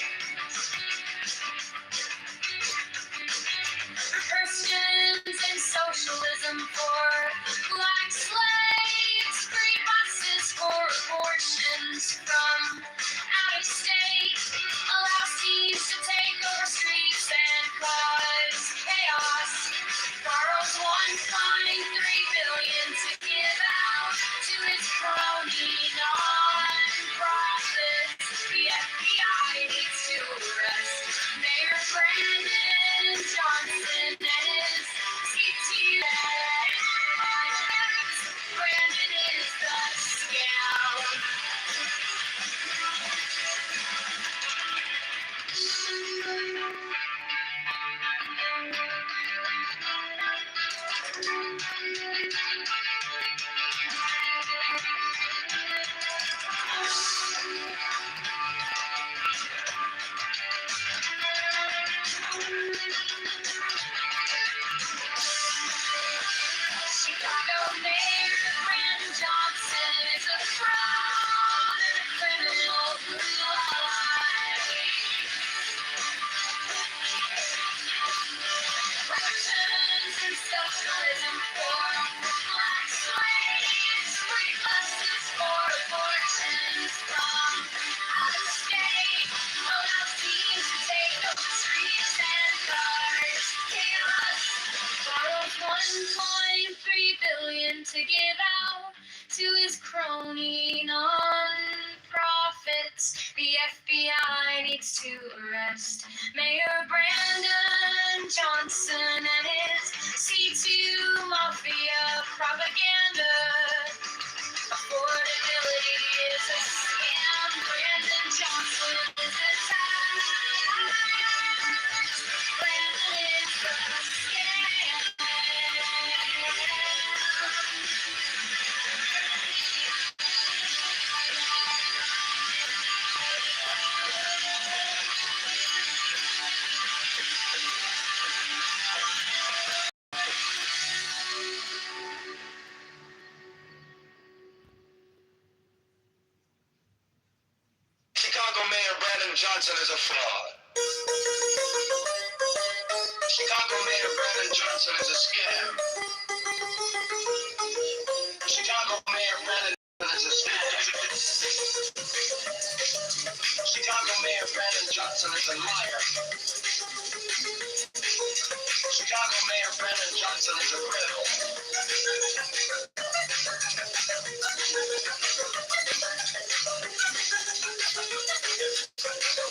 For Christians and socialism for black slaves. Free buses for abortions from out of state. Allows teens to take over streets and cause chaos. Borrows $1.3 billion to give out to his crony non-profits. The FBI needs to arrest Mayor Brandon Johnson and his C2 Mayor Brandon Johnson is a fraud and a criminal who lies. Russians and socialism for black slaves, free buses for abortions from out of state. Oh, now seems to take over streets and cars. Chaos borrows 1.3 billion to give out to his crony non-profits. The FBI needs to arrest Mayor Brandon Johnson and his C2 Mafia propaganda. Affordability is a scam. Brandon Johnson is a tax. Brandon is a scam. Chicago Mayor Brandon Johnson is a fraud. Chicago Mayor Brandon Johnson is a scam. Chicago Mayor Brandon is a scam. Chicago Mayor Brandon Johnson is a liar. Chicago Mayor Brandon Johnson is a criminal.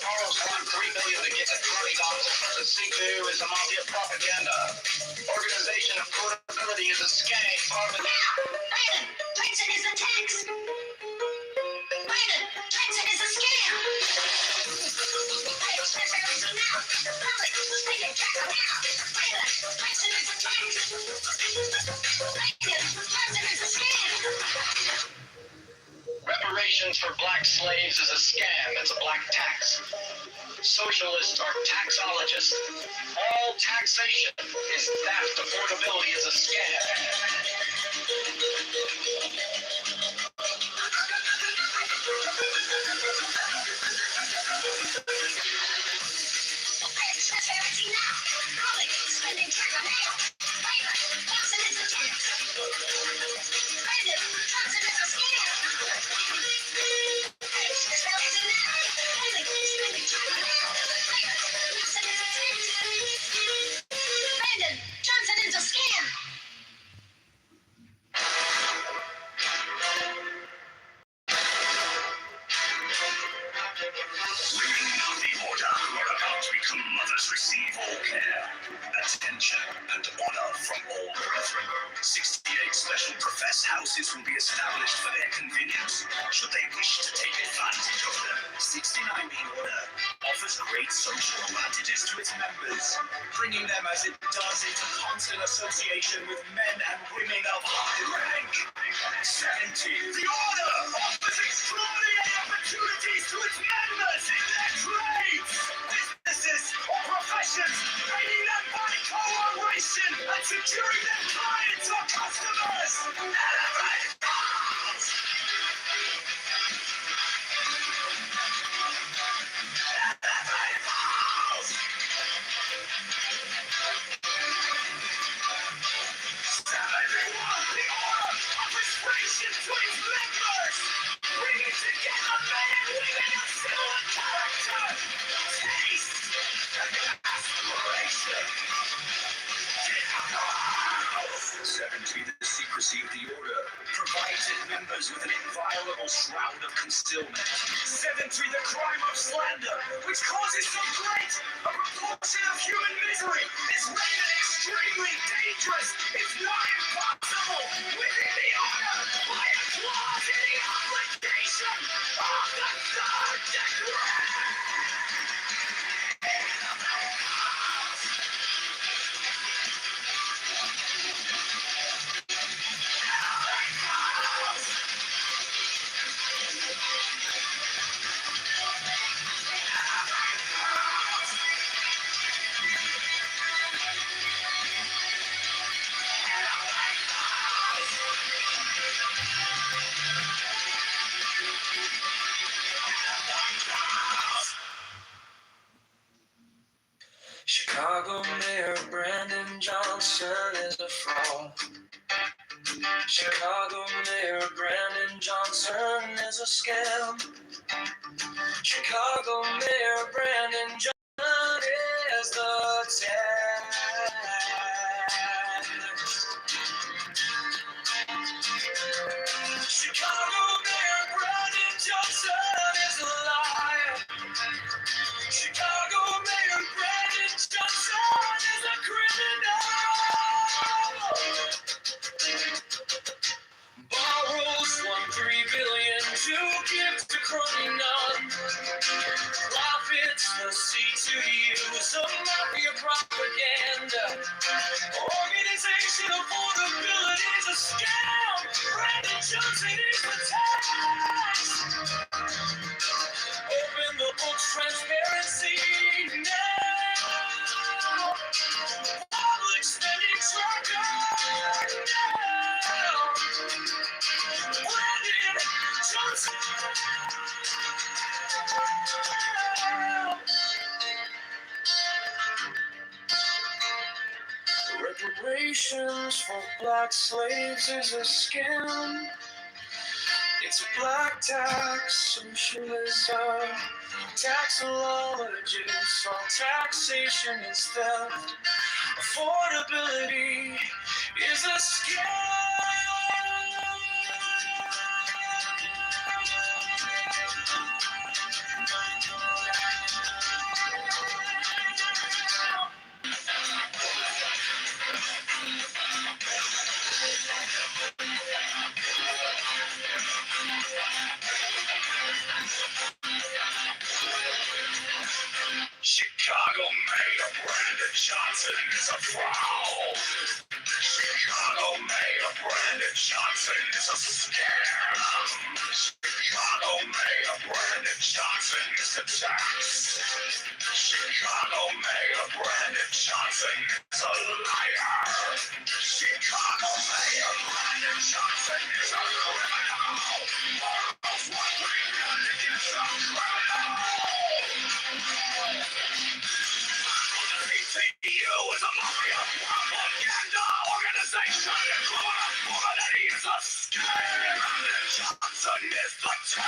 Borrows $1.3 billion to get the $20. The C2 is a mafia propaganda. Organization of portability is a scam. Brandon Johnson is a tax. Brandon Johnson is a scam. Transparency now. Public taking track of now. Brandon Johnson is a tax. Brandon Johnson is a scam. Reparations for black slaves is a scam. It's a black tax. Socialists are taxologists. All taxation is theft. Affordability is a scam. Transparency now. Public spending track of now. Brandon Johnson is a tax. Brandon Johnson is a scam. Transparency now. Public spending track of now. Brandon Johnson is a scam. Women of the order who are about to become mothers receive all care, attention, and honor from all brethren. 68 special profess houses will be established for their convenience, should they wish to take advantage of them. 69B Order offers great social advantages to its members, bringing them as it does into constant association with men and women of high rank. 70. The Order offers extraordinary opportunities to its members in their trades, businesses, or professions, aiding them by cooperation and securing their clients or customers. Elevate goals! Elevate goals! Everyone, the Order offers friendship to its members, bringing together men and women of similar character, taste, and aspiration. 70. The secrecy of the Order provides its members with an inviolable shroud of concealment. 73. The crime of slander, which causes so great a proportion of human misery, is rendered extremely dangerous, if not impossible, within the Order by a clause in the obligation of the third degree. Chicago Mayor Brandon Johnson is a fraud. Chicago Mayor Brandon Johnson is a scam. Chicago Mayor Brandon Johnson is the tax. Chicago Mayor Brandon Johnson is a liar. Chicago Mayor Brandon Johnson is a criminal. Borrows $1.3 billion to give to crony nuns. Profits the seat to use of mafia propaganda. Organization affordability is a scam. Brandon Johnson is the tax. Open the books, transparency now. Public spending tracker now. Brandon Johnson. Reparations for black slaves is a scam. It's a black tax, socialism, taxologists, all taxation is theft. Affordability is a scam. Chicago Mayor Brandon Johnson is a fraud. Chicago Mayor Brandon Johnson is a scam. Chicago Mayor Brandon Johnson is a tax. Chicago Mayor Brandon Johnson is a liar. Chicago Mayor Brandon Johnson is a criminal. Borrows $1 billion against a criminal. CTU is a mafia propaganda organization. Criminality is a scam. Brandon Johnson is the tax.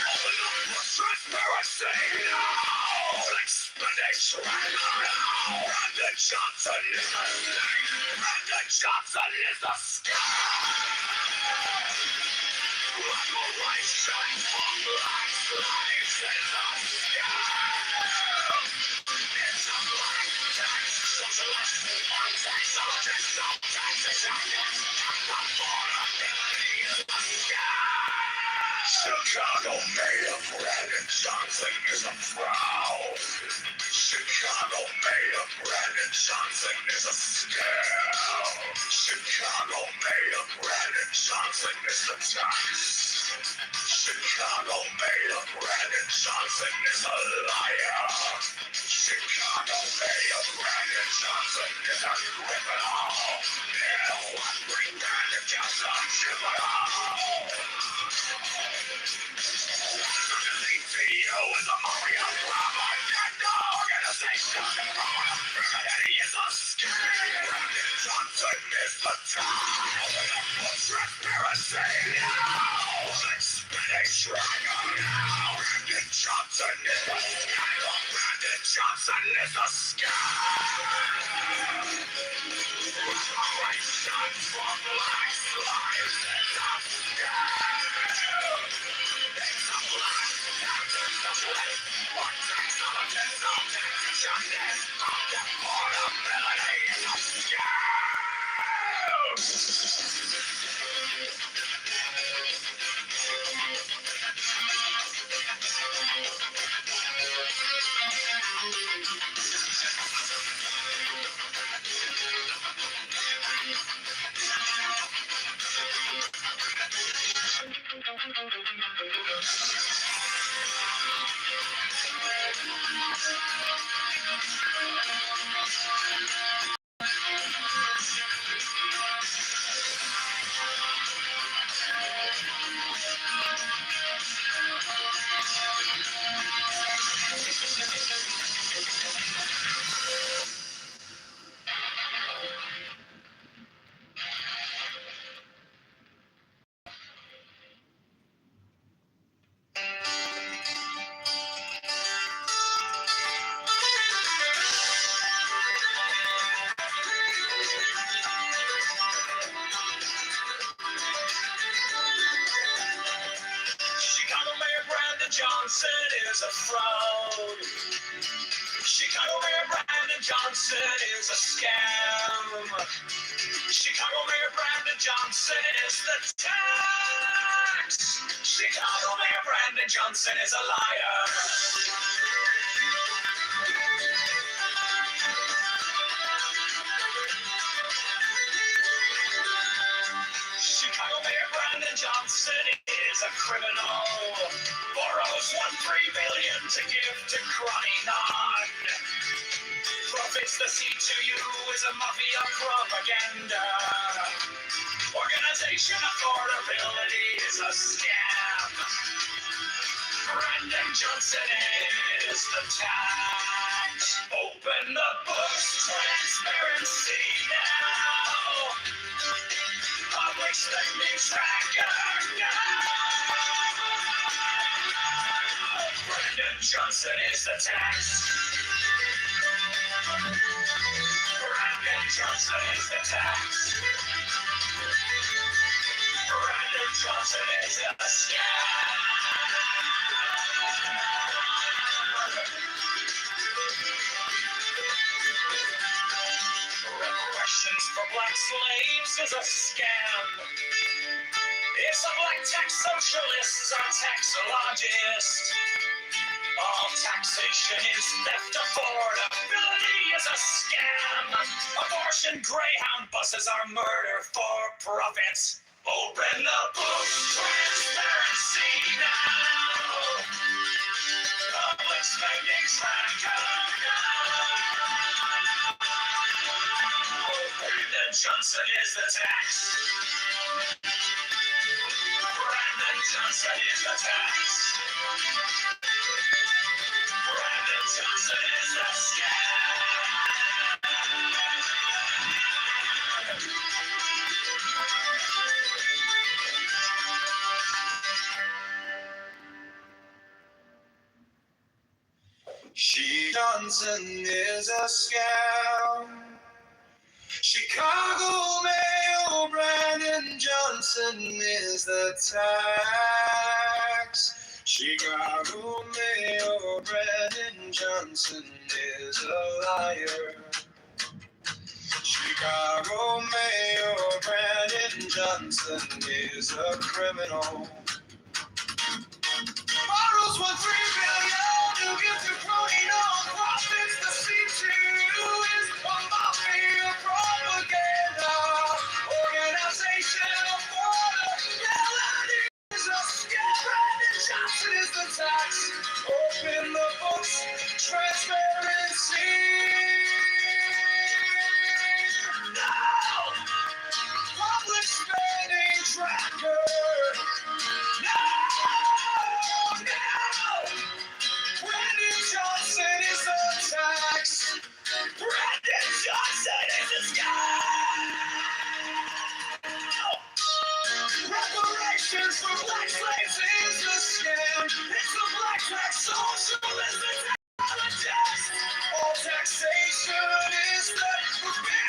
Open up for transparency now. Expenditure now. Brandon Johnson is a scam. Brandon Johnson is a scam. Reparations for black slaves is a scam. It's a black tax, socialist, taxologist, no taxation. Affordability is a scam. Chicago Mayor Brandon Johnson is a fraud. Chicago Mayor Brandon Johnson is a scam. Chicago Mayor Brandon Johnson is the tax. Chicago Mayor Brandon Johnson is a liar. Chicago Mayor Brandon Johnson is a criminal. Bring Brandon Johnson criminal. CTU is a mafia propaganda organization. Criminality is a scam. Brandon Johnson is the top. Transparency now. Expedition now. Brandon Johnson is the scam. Brandon Johnson is the scam. Reparations for black slaves is a scam. It's a black tax socialist. What taxologist, no taxation. Affordability is a Johnson is a fraud. Chicago Mayor Brandon Johnson is a scam. Chicago Mayor Brandon Johnson is the tax. Chicago Mayor Brandon Johnson is a liar. Chicago Mayor Brandon Johnson is a criminal. Borrows $1.3 billion to give to Croninon. Profits the C2U is a mafia propaganda. Organization affordability is a scam. Brandon Johnson is the tax. Open the books, transparency now. Public spending tracker now. Brandon Johnson is the tax. Brandon Johnson is the tax. Brandon Johnson is a scam. Reparations for black slaves is a scam. It's a black tax socialists are taxologists. All taxation is theft. Affordability is a scam. Abortion Greyhound buses are murder for profits. Open the books, transparency now. Public spending tracker now. Brandon Johnson is the tax. Brandon Johnson is the tax. Brandon Johnson is the scam. She Johnson is a scam. Chicago Mayor Brandon Johnson is the tax. Chicago Mayor Brandon Johnson is a liar. Chicago Mayor Brandon Johnson is a criminal. Borrows $1.3 billion to give to Croninon. Profits the C2U is a mafia propaganda. Organization affordability is a scam. Brandon Johnson is the tax. Open the books, transparency. No! Public spending tracker. No! Brandon Johnson is the tax. Brandon Johnson is the scam. Reparations for black slaves is the scam. It's the black tax socialist technologist. All taxation is the scam.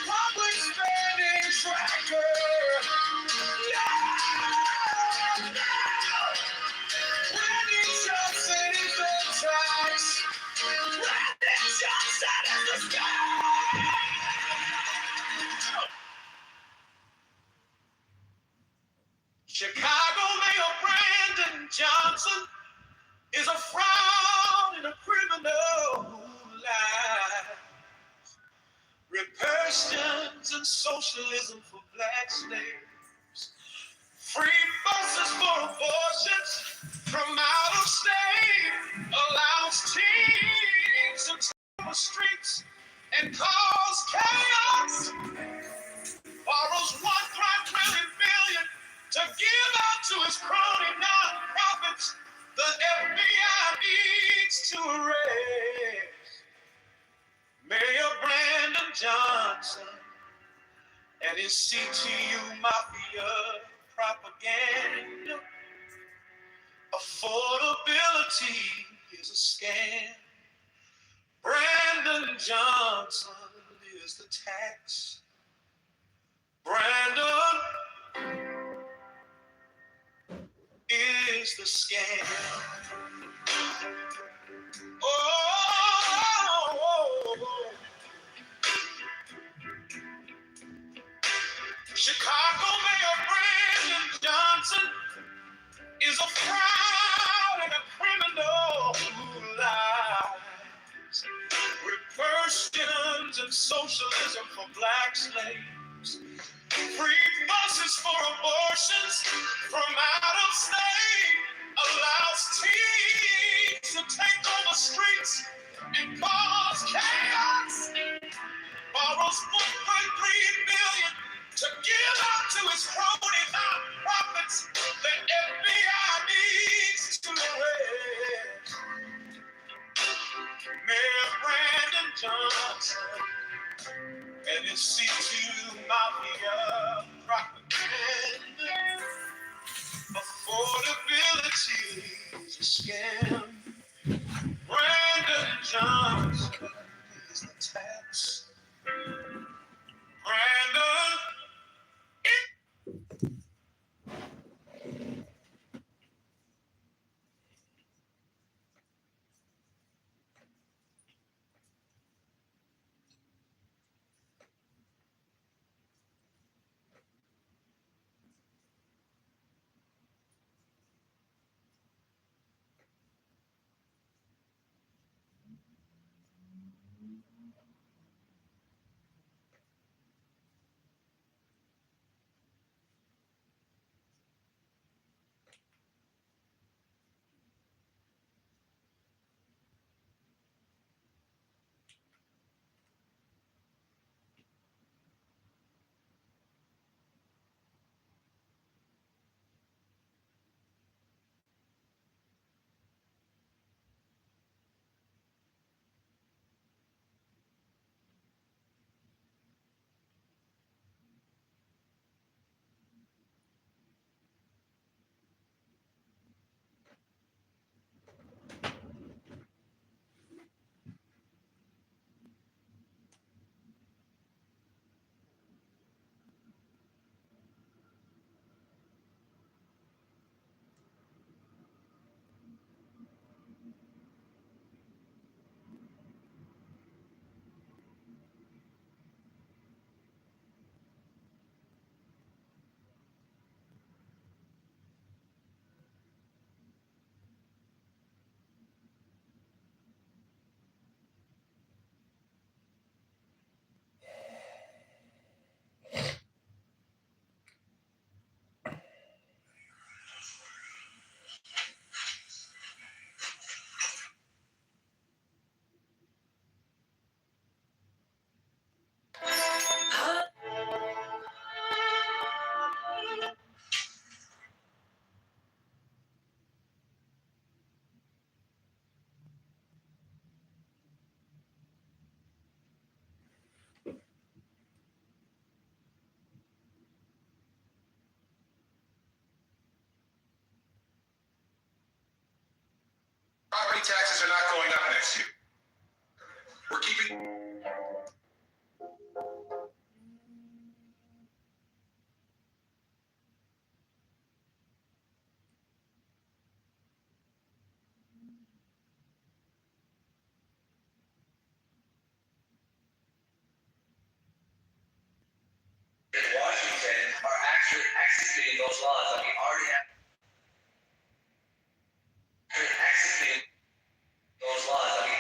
Public spending tracker. Brandon Johnson is the tax. Brandon Johnson is the scam. Chicago Mayor Brandon Johnson is a fraud and a criminal lie. Reparations and socialism for black slaves. Free buses for abortions from out of state. Allows teens to take the streets and cause chaos. Borrows $1.3 billion to give out to his crony nonprofits. The FBI needs to arrest Mayor Brandon Johnson and his CTU mafia propaganda. Affordability is a scam. Brandon Johnson is the tax. Brandon is the scam. Oh, Chicago Mayor Brandon Johnson is a fraud and a criminal who lies. Reversions and socialism for black slaves. Free buses for abortions from out of state. Allows teens to take over streets and cause chaos. Borrows 1.3 billion to give out to his crony nonprofits that FBI needs to arrest. Mayor Brandon Johnson and his C2 Mafia propaganda. Affordability is a scam. Brandon Johnson is the tax. Brandon. Property taxes are not going up next year. We're keeping. Washington are actually executing those laws that we already have. Executing those laws that we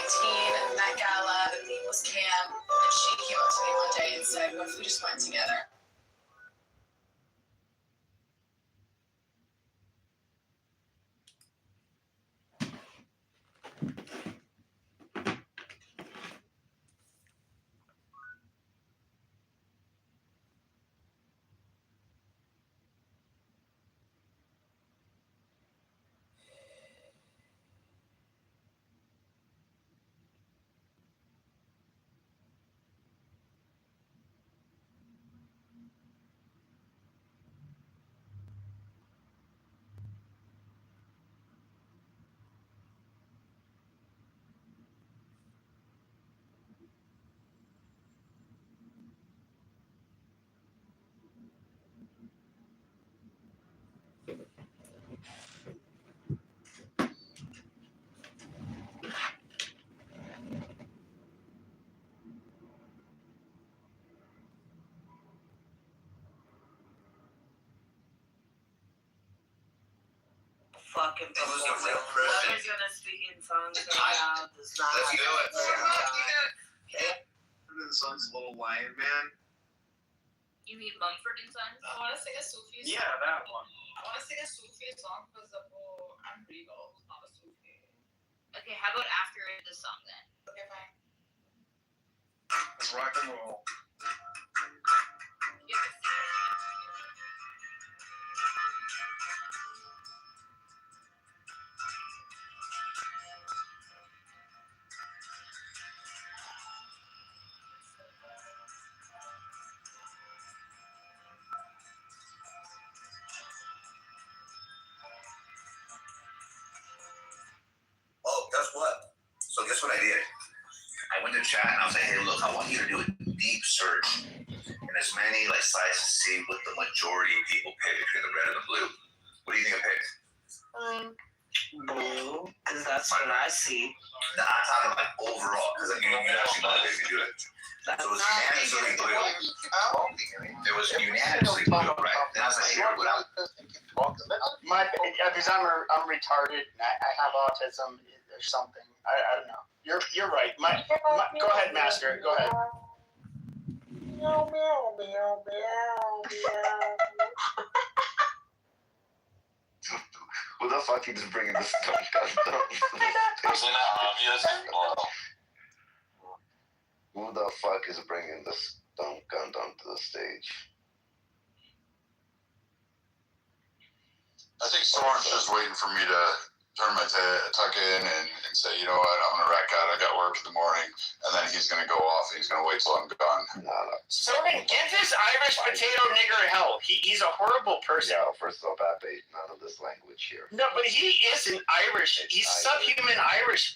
Met Gala, the theme was camp, and she came up to me one day and said, what if we just went together? Fucking whoever's gonna speak in tongues right now does not have to. The song's Little Lion Man. You mean Mumford and Sons? I want to sing a Sufi song. Yeah, that one. I want to sing a Sufi song because I'm Regal, who's not a Sufi. Okay, how about after this song then? Okay, fine. Let's rock and roll. Oh, guess what? So guess what I did? I went to chat and I was like, hey, look, I want you to do a deep search in as many sites to see what the majority of people pick between the red and the blue. What do you think I picked? Blue, because that's what I see. No, I'm talking about overall, because you actually motivated me to do it. So it was unanimously blue. It was unanimously blue, right? Then I was like, hey, what else? Because I'm retarded and I have autism or something. I don't know. You're right. Go ahead, Master. Go ahead. Meow, meow, meow, meow, meow. Who the fuck is bringing this stuff down? Isn't that obvious? Who the fuck is bringing this dumb gun down to the stage? I think Soren's just waiting for me to turn my tuck in and say, you know what, I'm gonna wreck out. I got work in the morning, and then he's gonna go off and he's gonna wait till I'm gone. Soren, give this Irish potato nigger hell. He's a horrible person. Yeah, first off, I hate none of this language here. No, but he isn't Irish. He's subhuman Irish.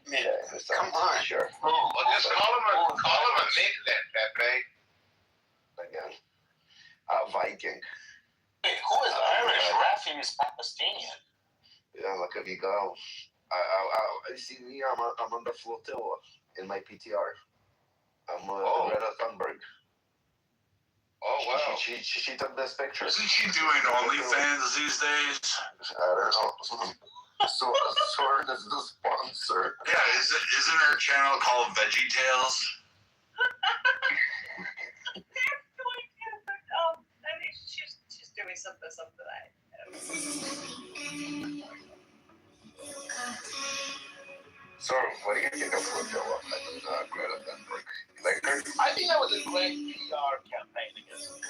Man, come on. Sure. Well, just call him a Nick then, Pepe. Again. Viking. Wait, who is Irish? Rafi is Palestinian. Yeah, look at me go. I see me. I'm on the flotilla in my PTR. I'm Greta Thunberg. Oh wow. She took this picture. Isn't she doing OnlyFans these days? I don't know. So Soren is the sponsor. Yeah, isn't her channel called Veggie Tales? I think she's doing something So, what do you think of Flotilla and Greta Thunberg? Like her? I think that was a great PR campaign against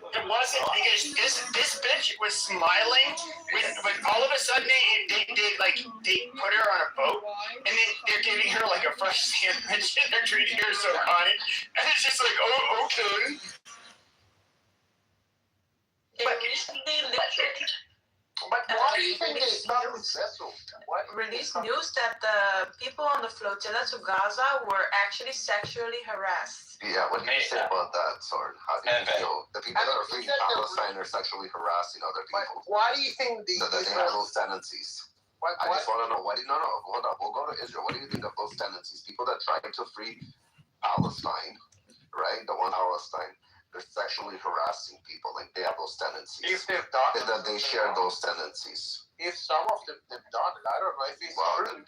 It wasn't because this bitch was smiling when all of a sudden they put her on a boat and then they're giving her like a fresh sandwich and they're treating her so kind and it's just like, oh, okay. But why do you think it's not successful? Released news that the people on the flotilla to Gaza were actually sexually harassed. Yeah, what do you say about that, Soren? How do you feel? The people that are fleeing Palestine are sexually harassing other people. Why do you think they have those tendencies? I just want to know. Hold up. We'll go to Israel. What do you think of those tendencies? People that try to free Palestine, right? The one Palestine. they're sexually harassing people. Like they have those tendencies. If they've done and that they share those tendencies. If some of them have done it, I don't know if it's true.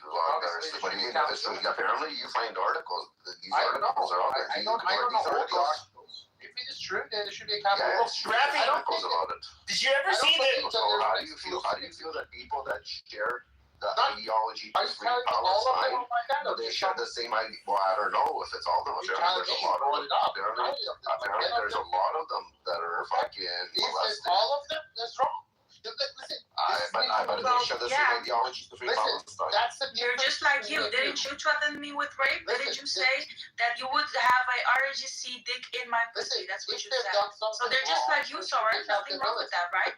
What do you mean? If it's true? Apparently, you find articles. These articles are out there. I don't know all the articles. If it is true, then there should be a capital. Yeah, it's true. I don't articles about it. Did you ever see the? So how do you feel? How do you feel that people that share the ideology to free Palestine, do they share the same idea? Well, I don't know if it's all of them. Apparently, there's a lot of them. Apparently, there's a lot of them that are fucking molested. All of them? That's wrong. Listen, but they share the same ideology to free Palestine. You're just like you. Didn't you threaten me with rape? Didn't you say that you would have a RGC dick in my pussy? That's what you said. So they're just like you, Soren. Nothing wrong with that, right?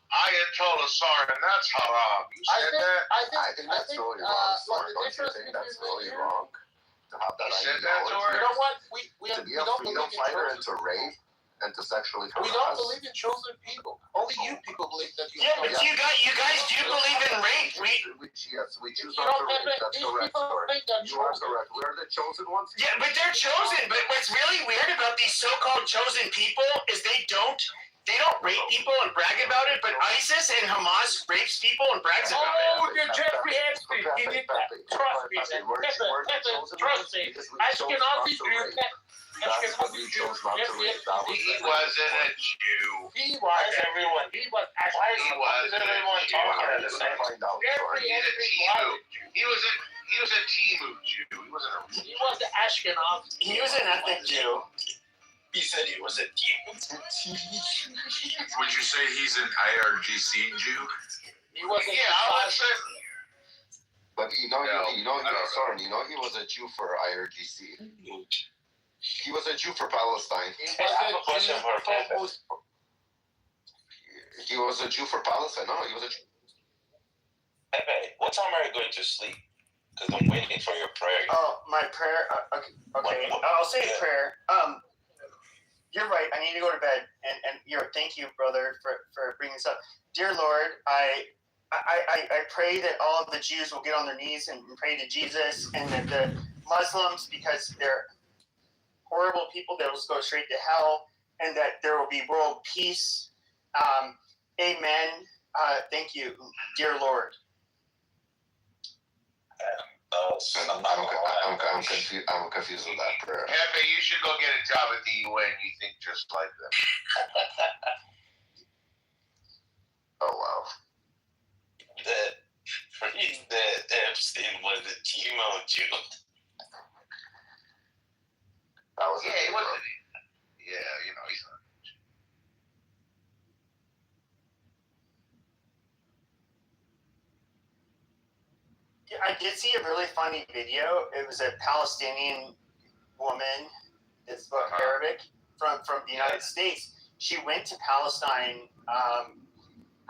Ayatollah Soren, that's haram. You said that? I think that's really wrong, Soren. Don't you think that's really wrong? To have that ideology? You know what? To be a freedom fighter and to rape and to sexually harass. We don't believe in chosen people. Only you people believe that you. Yeah, but you guys do believe in rape. We choose not to rape. That's correct. You are correct. We're the chosen ones. Yeah, but they're chosen. But what's really weird about these so-called chosen people is they don't rape people and brag about it, but ISIS and Hamas rapes people and brags about it. Oh, you're Jeffrey Epstein. He did that. Trust me. Trust me. Ashkenazi Jew. Ashkenazi Jew. He wasn't a Jew. He was. Everyone. He was. He was. Everyone talking at the same time. He was a Timu Jew. He wasn't a. He was an Ashkenazi. He was an ethnic Jew. He said he was a Timu. Would you say he's an IRGC Jew? He was. Yeah, I would say. But he was a Jew for IRGC. He was a Jew for Palestine. I have a question for Pepe. He was a Jew for Palestine. No, he was a Jew. Pepe, what time are you going to sleep? Because I'm waiting for your prayer. Oh, my prayer? Okay. I'll say a prayer. You're right. I need to go to bed. And thank you, brother, for bringing this up. Dear Lord, I pray that all of the Jews will get on their knees and pray to Jesus, and that the Muslims, because they're horrible people that will go straight to hell, and that there will be world peace. Amen. Thank you, dear Lord. I'm confused with that prayer. Pepe, you should go get a job at the UN. You think just like them. Oh, wow. The Epstein was a Timo Jew. That was he wasn't. Yeah, he's not. I did see a really funny video. It was a Palestinian woman that spoke Arabic from the United States. She went to Palestine, I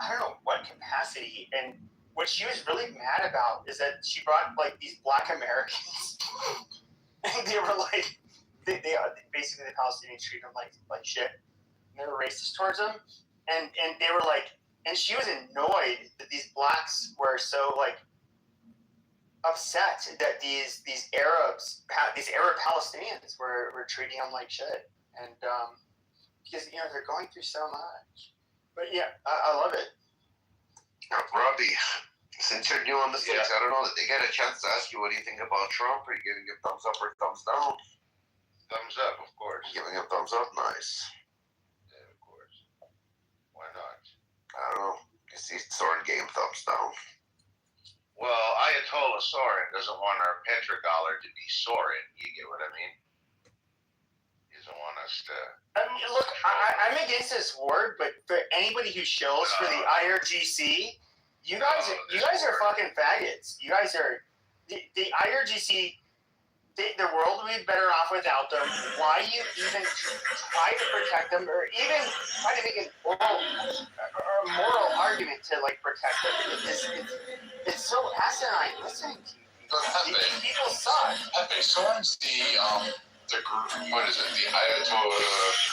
don't know what capacity, and what she was really mad about is that she brought like these Black Americans, and they were like, they basically the Palestinians treat them like shit. And they were racist towards them, and they were like, and she was annoyed that these blacks were so like upset that these Arab Palestinians were treating them like shit, and because they're going through so much. But yeah, I love it. Robbie, since you're new on this list, I don't know, did they get a chance to ask you what do you think about Trump? Are you giving him thumbs up or thumbs down? Thumbs up, of course. Giving him thumbs up? Nice. Yeah, of course. Why not? I don't know. You see Soren gave thumbs down. Well, Ayatollah Soren doesn't want our petrodollar to be soaring. You get what I mean? He doesn't want us to... I mean, look, I'm against this word, but for anybody who shows for the IRGC, you guys are fucking faggots. You guys are... The IRGC... The world would be better off without them. Why you even try to protect them, or even try to make a moral argument to like protect them? It's so asinine listening to you. These people suck. Pepe, Soren's the group. What is it? The Ayatollah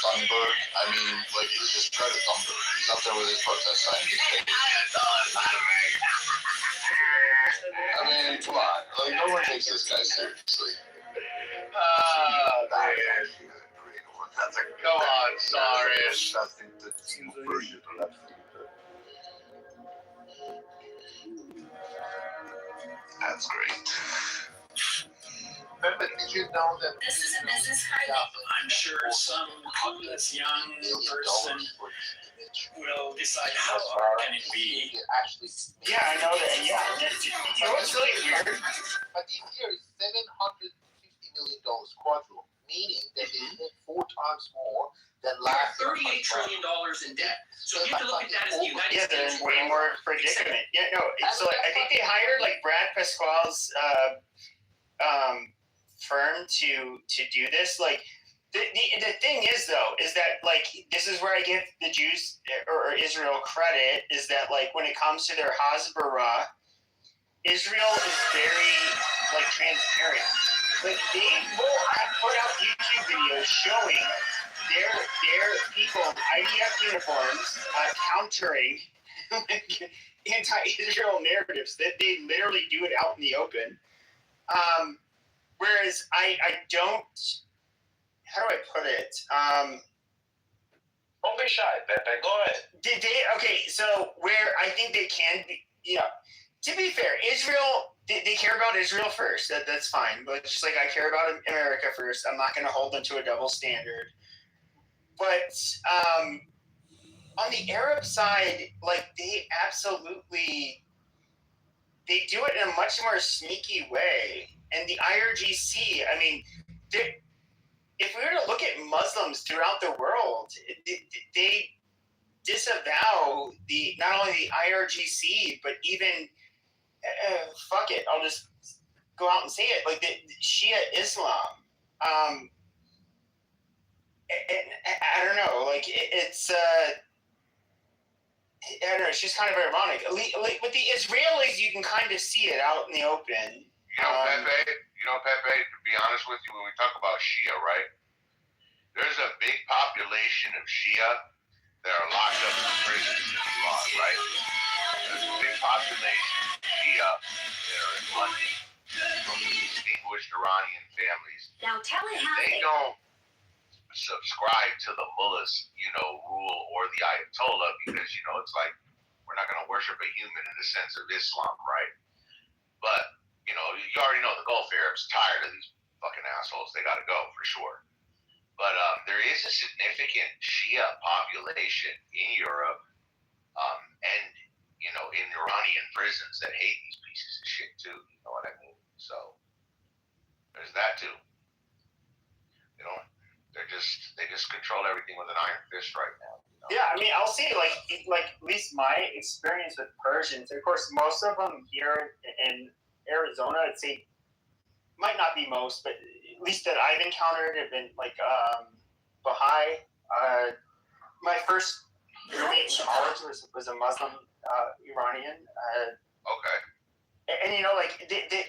Thunberg. I mean, like he's just trying to Thunberg. He's up there with his protest sign. I mean, come on. Like no one takes this guy seriously. That's a Go on, sorry. That's great. But did you know that This is a business card. I'm sure some clueless young person will decide how hard can it be. Yeah, I know that. Yeah. You know what's really weird? But this year is $750 million quadruple, meaning that they made 4 times more than last year. $38 trillion in debt. So you have to look at that as the United Yeah, they're States. in way more predicament. Yeah, no. So I think they hired like Brad Pasquale's firm to do this. Like the thing is though is that like this is where I give the Jews or Israel credit is that like when it comes to their Hasbara, Israel is very like transparent. Like they will put out YouTube videos showing their people in IDF uniforms countering anti-Israel narratives. That they literally do it out in the open. Whereas I don't. How do I put it? Don't be shy, Pepe. Go ahead. Okay, so where I think they can be, to be fair, Israel, they care about Israel first. That's fine. But just like I care about America first, I'm not going to hold them to a double standard. But on the Arab side, like they absolutely, they do it in a much more sneaky way. And the IRGC, I mean, if we were to look at Muslims throughout the world, they disavow not only the IRGC, but even, fuck it, I'll just go out and say it, like the Shia Islam. And I don't know, like it's, I don't know, it's just kind of ironic. With the Israelis, you can kind of see it out in the open. Pepe, to be honest with you, when we talk about Shia, right? There's a big population of Shia that are locked up in prisons in Iran, right? There's a big population of Shia that are in London from distinguished Iranian families. Now tell it how they don't subscribe to the mullah's, rule or the Ayatollah because, it's like we're not going to worship a human in the sense of Islam, right? But you already know the Gulf Arabs tired of these fucking assholes. They got to go for sure. But there is a significant Shia population in Europe and, in Iranian prisons that hate these pieces of shit too. You know what I mean? So there's that too. They just control everything with an iron fist right now. Yeah, I mean, I'll say like at least my experience with Persians. Of course, most of them here in Arizona, I'd say, might not be most, but at least that I've encountered have been like Baha'i. My first roommate in college was a Muslim Iranian. Okay. And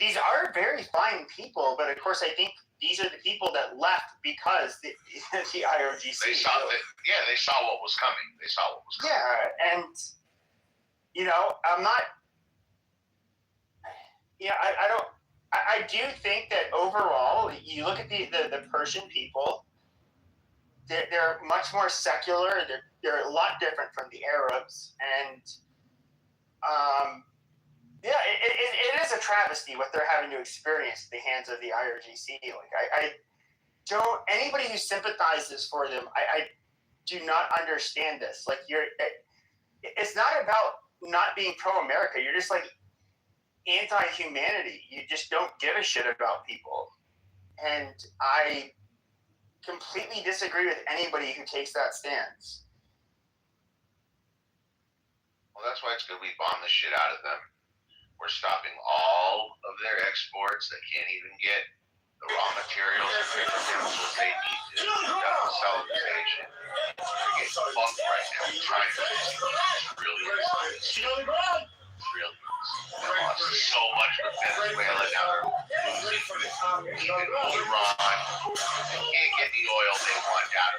these are very fine people, but of course I think these are the people that left because the IRGC. They saw what was coming. Yeah, and I'm not. Yeah, I don't. I do think that overall, you look at the Persian people, they're much more secular. They're a lot different from the Arabs, and yeah, it is a travesty what they're having to experience at the hands of the IRGC. Like I don't. Anybody who sympathizes for them, I do not understand this. Like it's not about not being pro-America. You're just like anti-humanity. You just don't give a shit about people. And I completely disagree with anybody who takes that stance. Well, that's why it's good we bomb the shit out of them. We're stopping all of their exports. They can't even get the raw materials and chemicals they need to conduct the civilization. They're getting fucked right now. China is trillions. They lost so much with Venezuela. Now they're losing even Iran. They can't get the oil they want out of